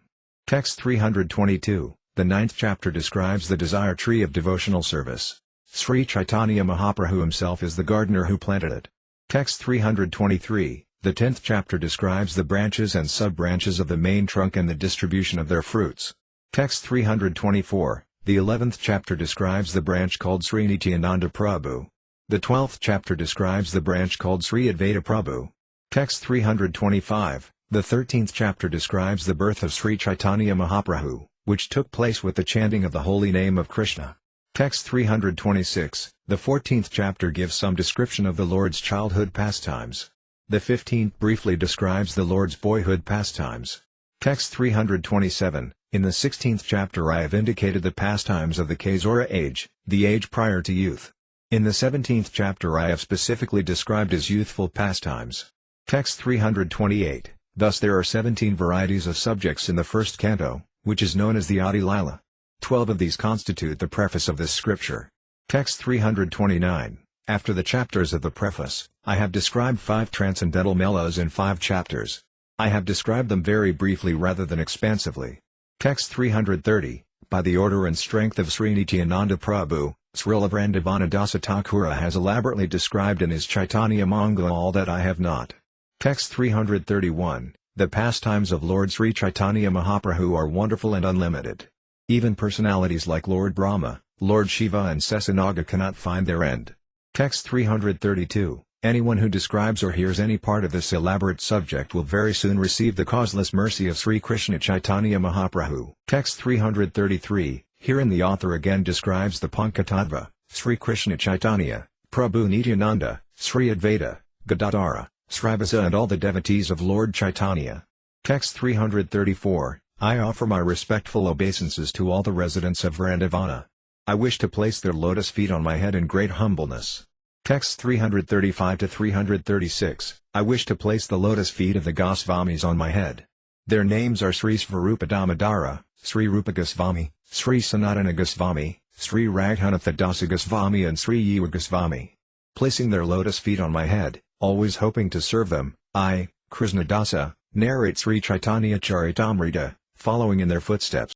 Text 322, the ninth chapter describes the desire tree of devotional service. Sri Caitanya Mahaprabhu himself is the gardener who planted it. Text 323, the 10th chapter describes the branches and sub-branches of the main trunk and the distribution of their fruits. Text 324, the 11th chapter describes the branch called Sri Nityananda Prabhu. The 12th chapter describes the branch called Sri Advaita Prabhu. Text 325, the 13th chapter describes the birth of Sri Caitanya Mahaprabhu, which took place with the chanting of the holy name of Krishna. Text 326, the 14th chapter gives some description of the Lord's childhood pastimes. The 15th briefly describes the Lord's boyhood pastimes. Text 327, in the 16th chapter I have indicated the pastimes of the Kaisora age, the age prior to youth. In the 17th chapter I have specifically described his youthful pastimes. Text 328, thus there are 17 varieties of subjects in the first canto, which is known as the Adi Līlā. 12 of these constitute the preface of this scripture. Text 329, after the chapters of the preface, I have described 5 transcendental melas in 5 chapters. I have described them very briefly rather than expansively. Text 330, by the order and strength of Sri Nityananda Prabhu, Srila Vrindavana Dasa Thakura has elaborately described in his Chaitanya Mangala all that I have not. Text 331, the pastimes of Lord Sri Caitanya Mahaprabhu are wonderful and unlimited. Even personalities like Lord Brahma, Lord Shiva and Sesanaga cannot find their end. Text 332, anyone who describes or hears any part of this elaborate subject will very soon receive the causeless mercy of Sri Krishna Caitanya Mahaprabhu. Text 333, herein the author again describes the Pankatattva, Sri Krishna Caitanya, Prabhu Nityananda, Sri Advaita, Gadadhara, Srivasa and all the devotees of Lord Chaitanya. Text 334, I offer my respectful obeisances to all the residents of Vrindavana. I wish to place their lotus feet on my head in great humbleness. Text 335-336, I wish to place the lotus feet of the Gosvamis on my head. Their names are Sri Svarupa Damodara, Sri Rupa Gosvami, Sri Sanatana Gosvami, Sri Raghunatha Dasa Gosvami and Sri Yiva Gosvami. Placing their lotus feet on my head, always hoping to serve them, I, Krishna Dasa, narrate Sri Caitanya-caritamrta, following in their footsteps.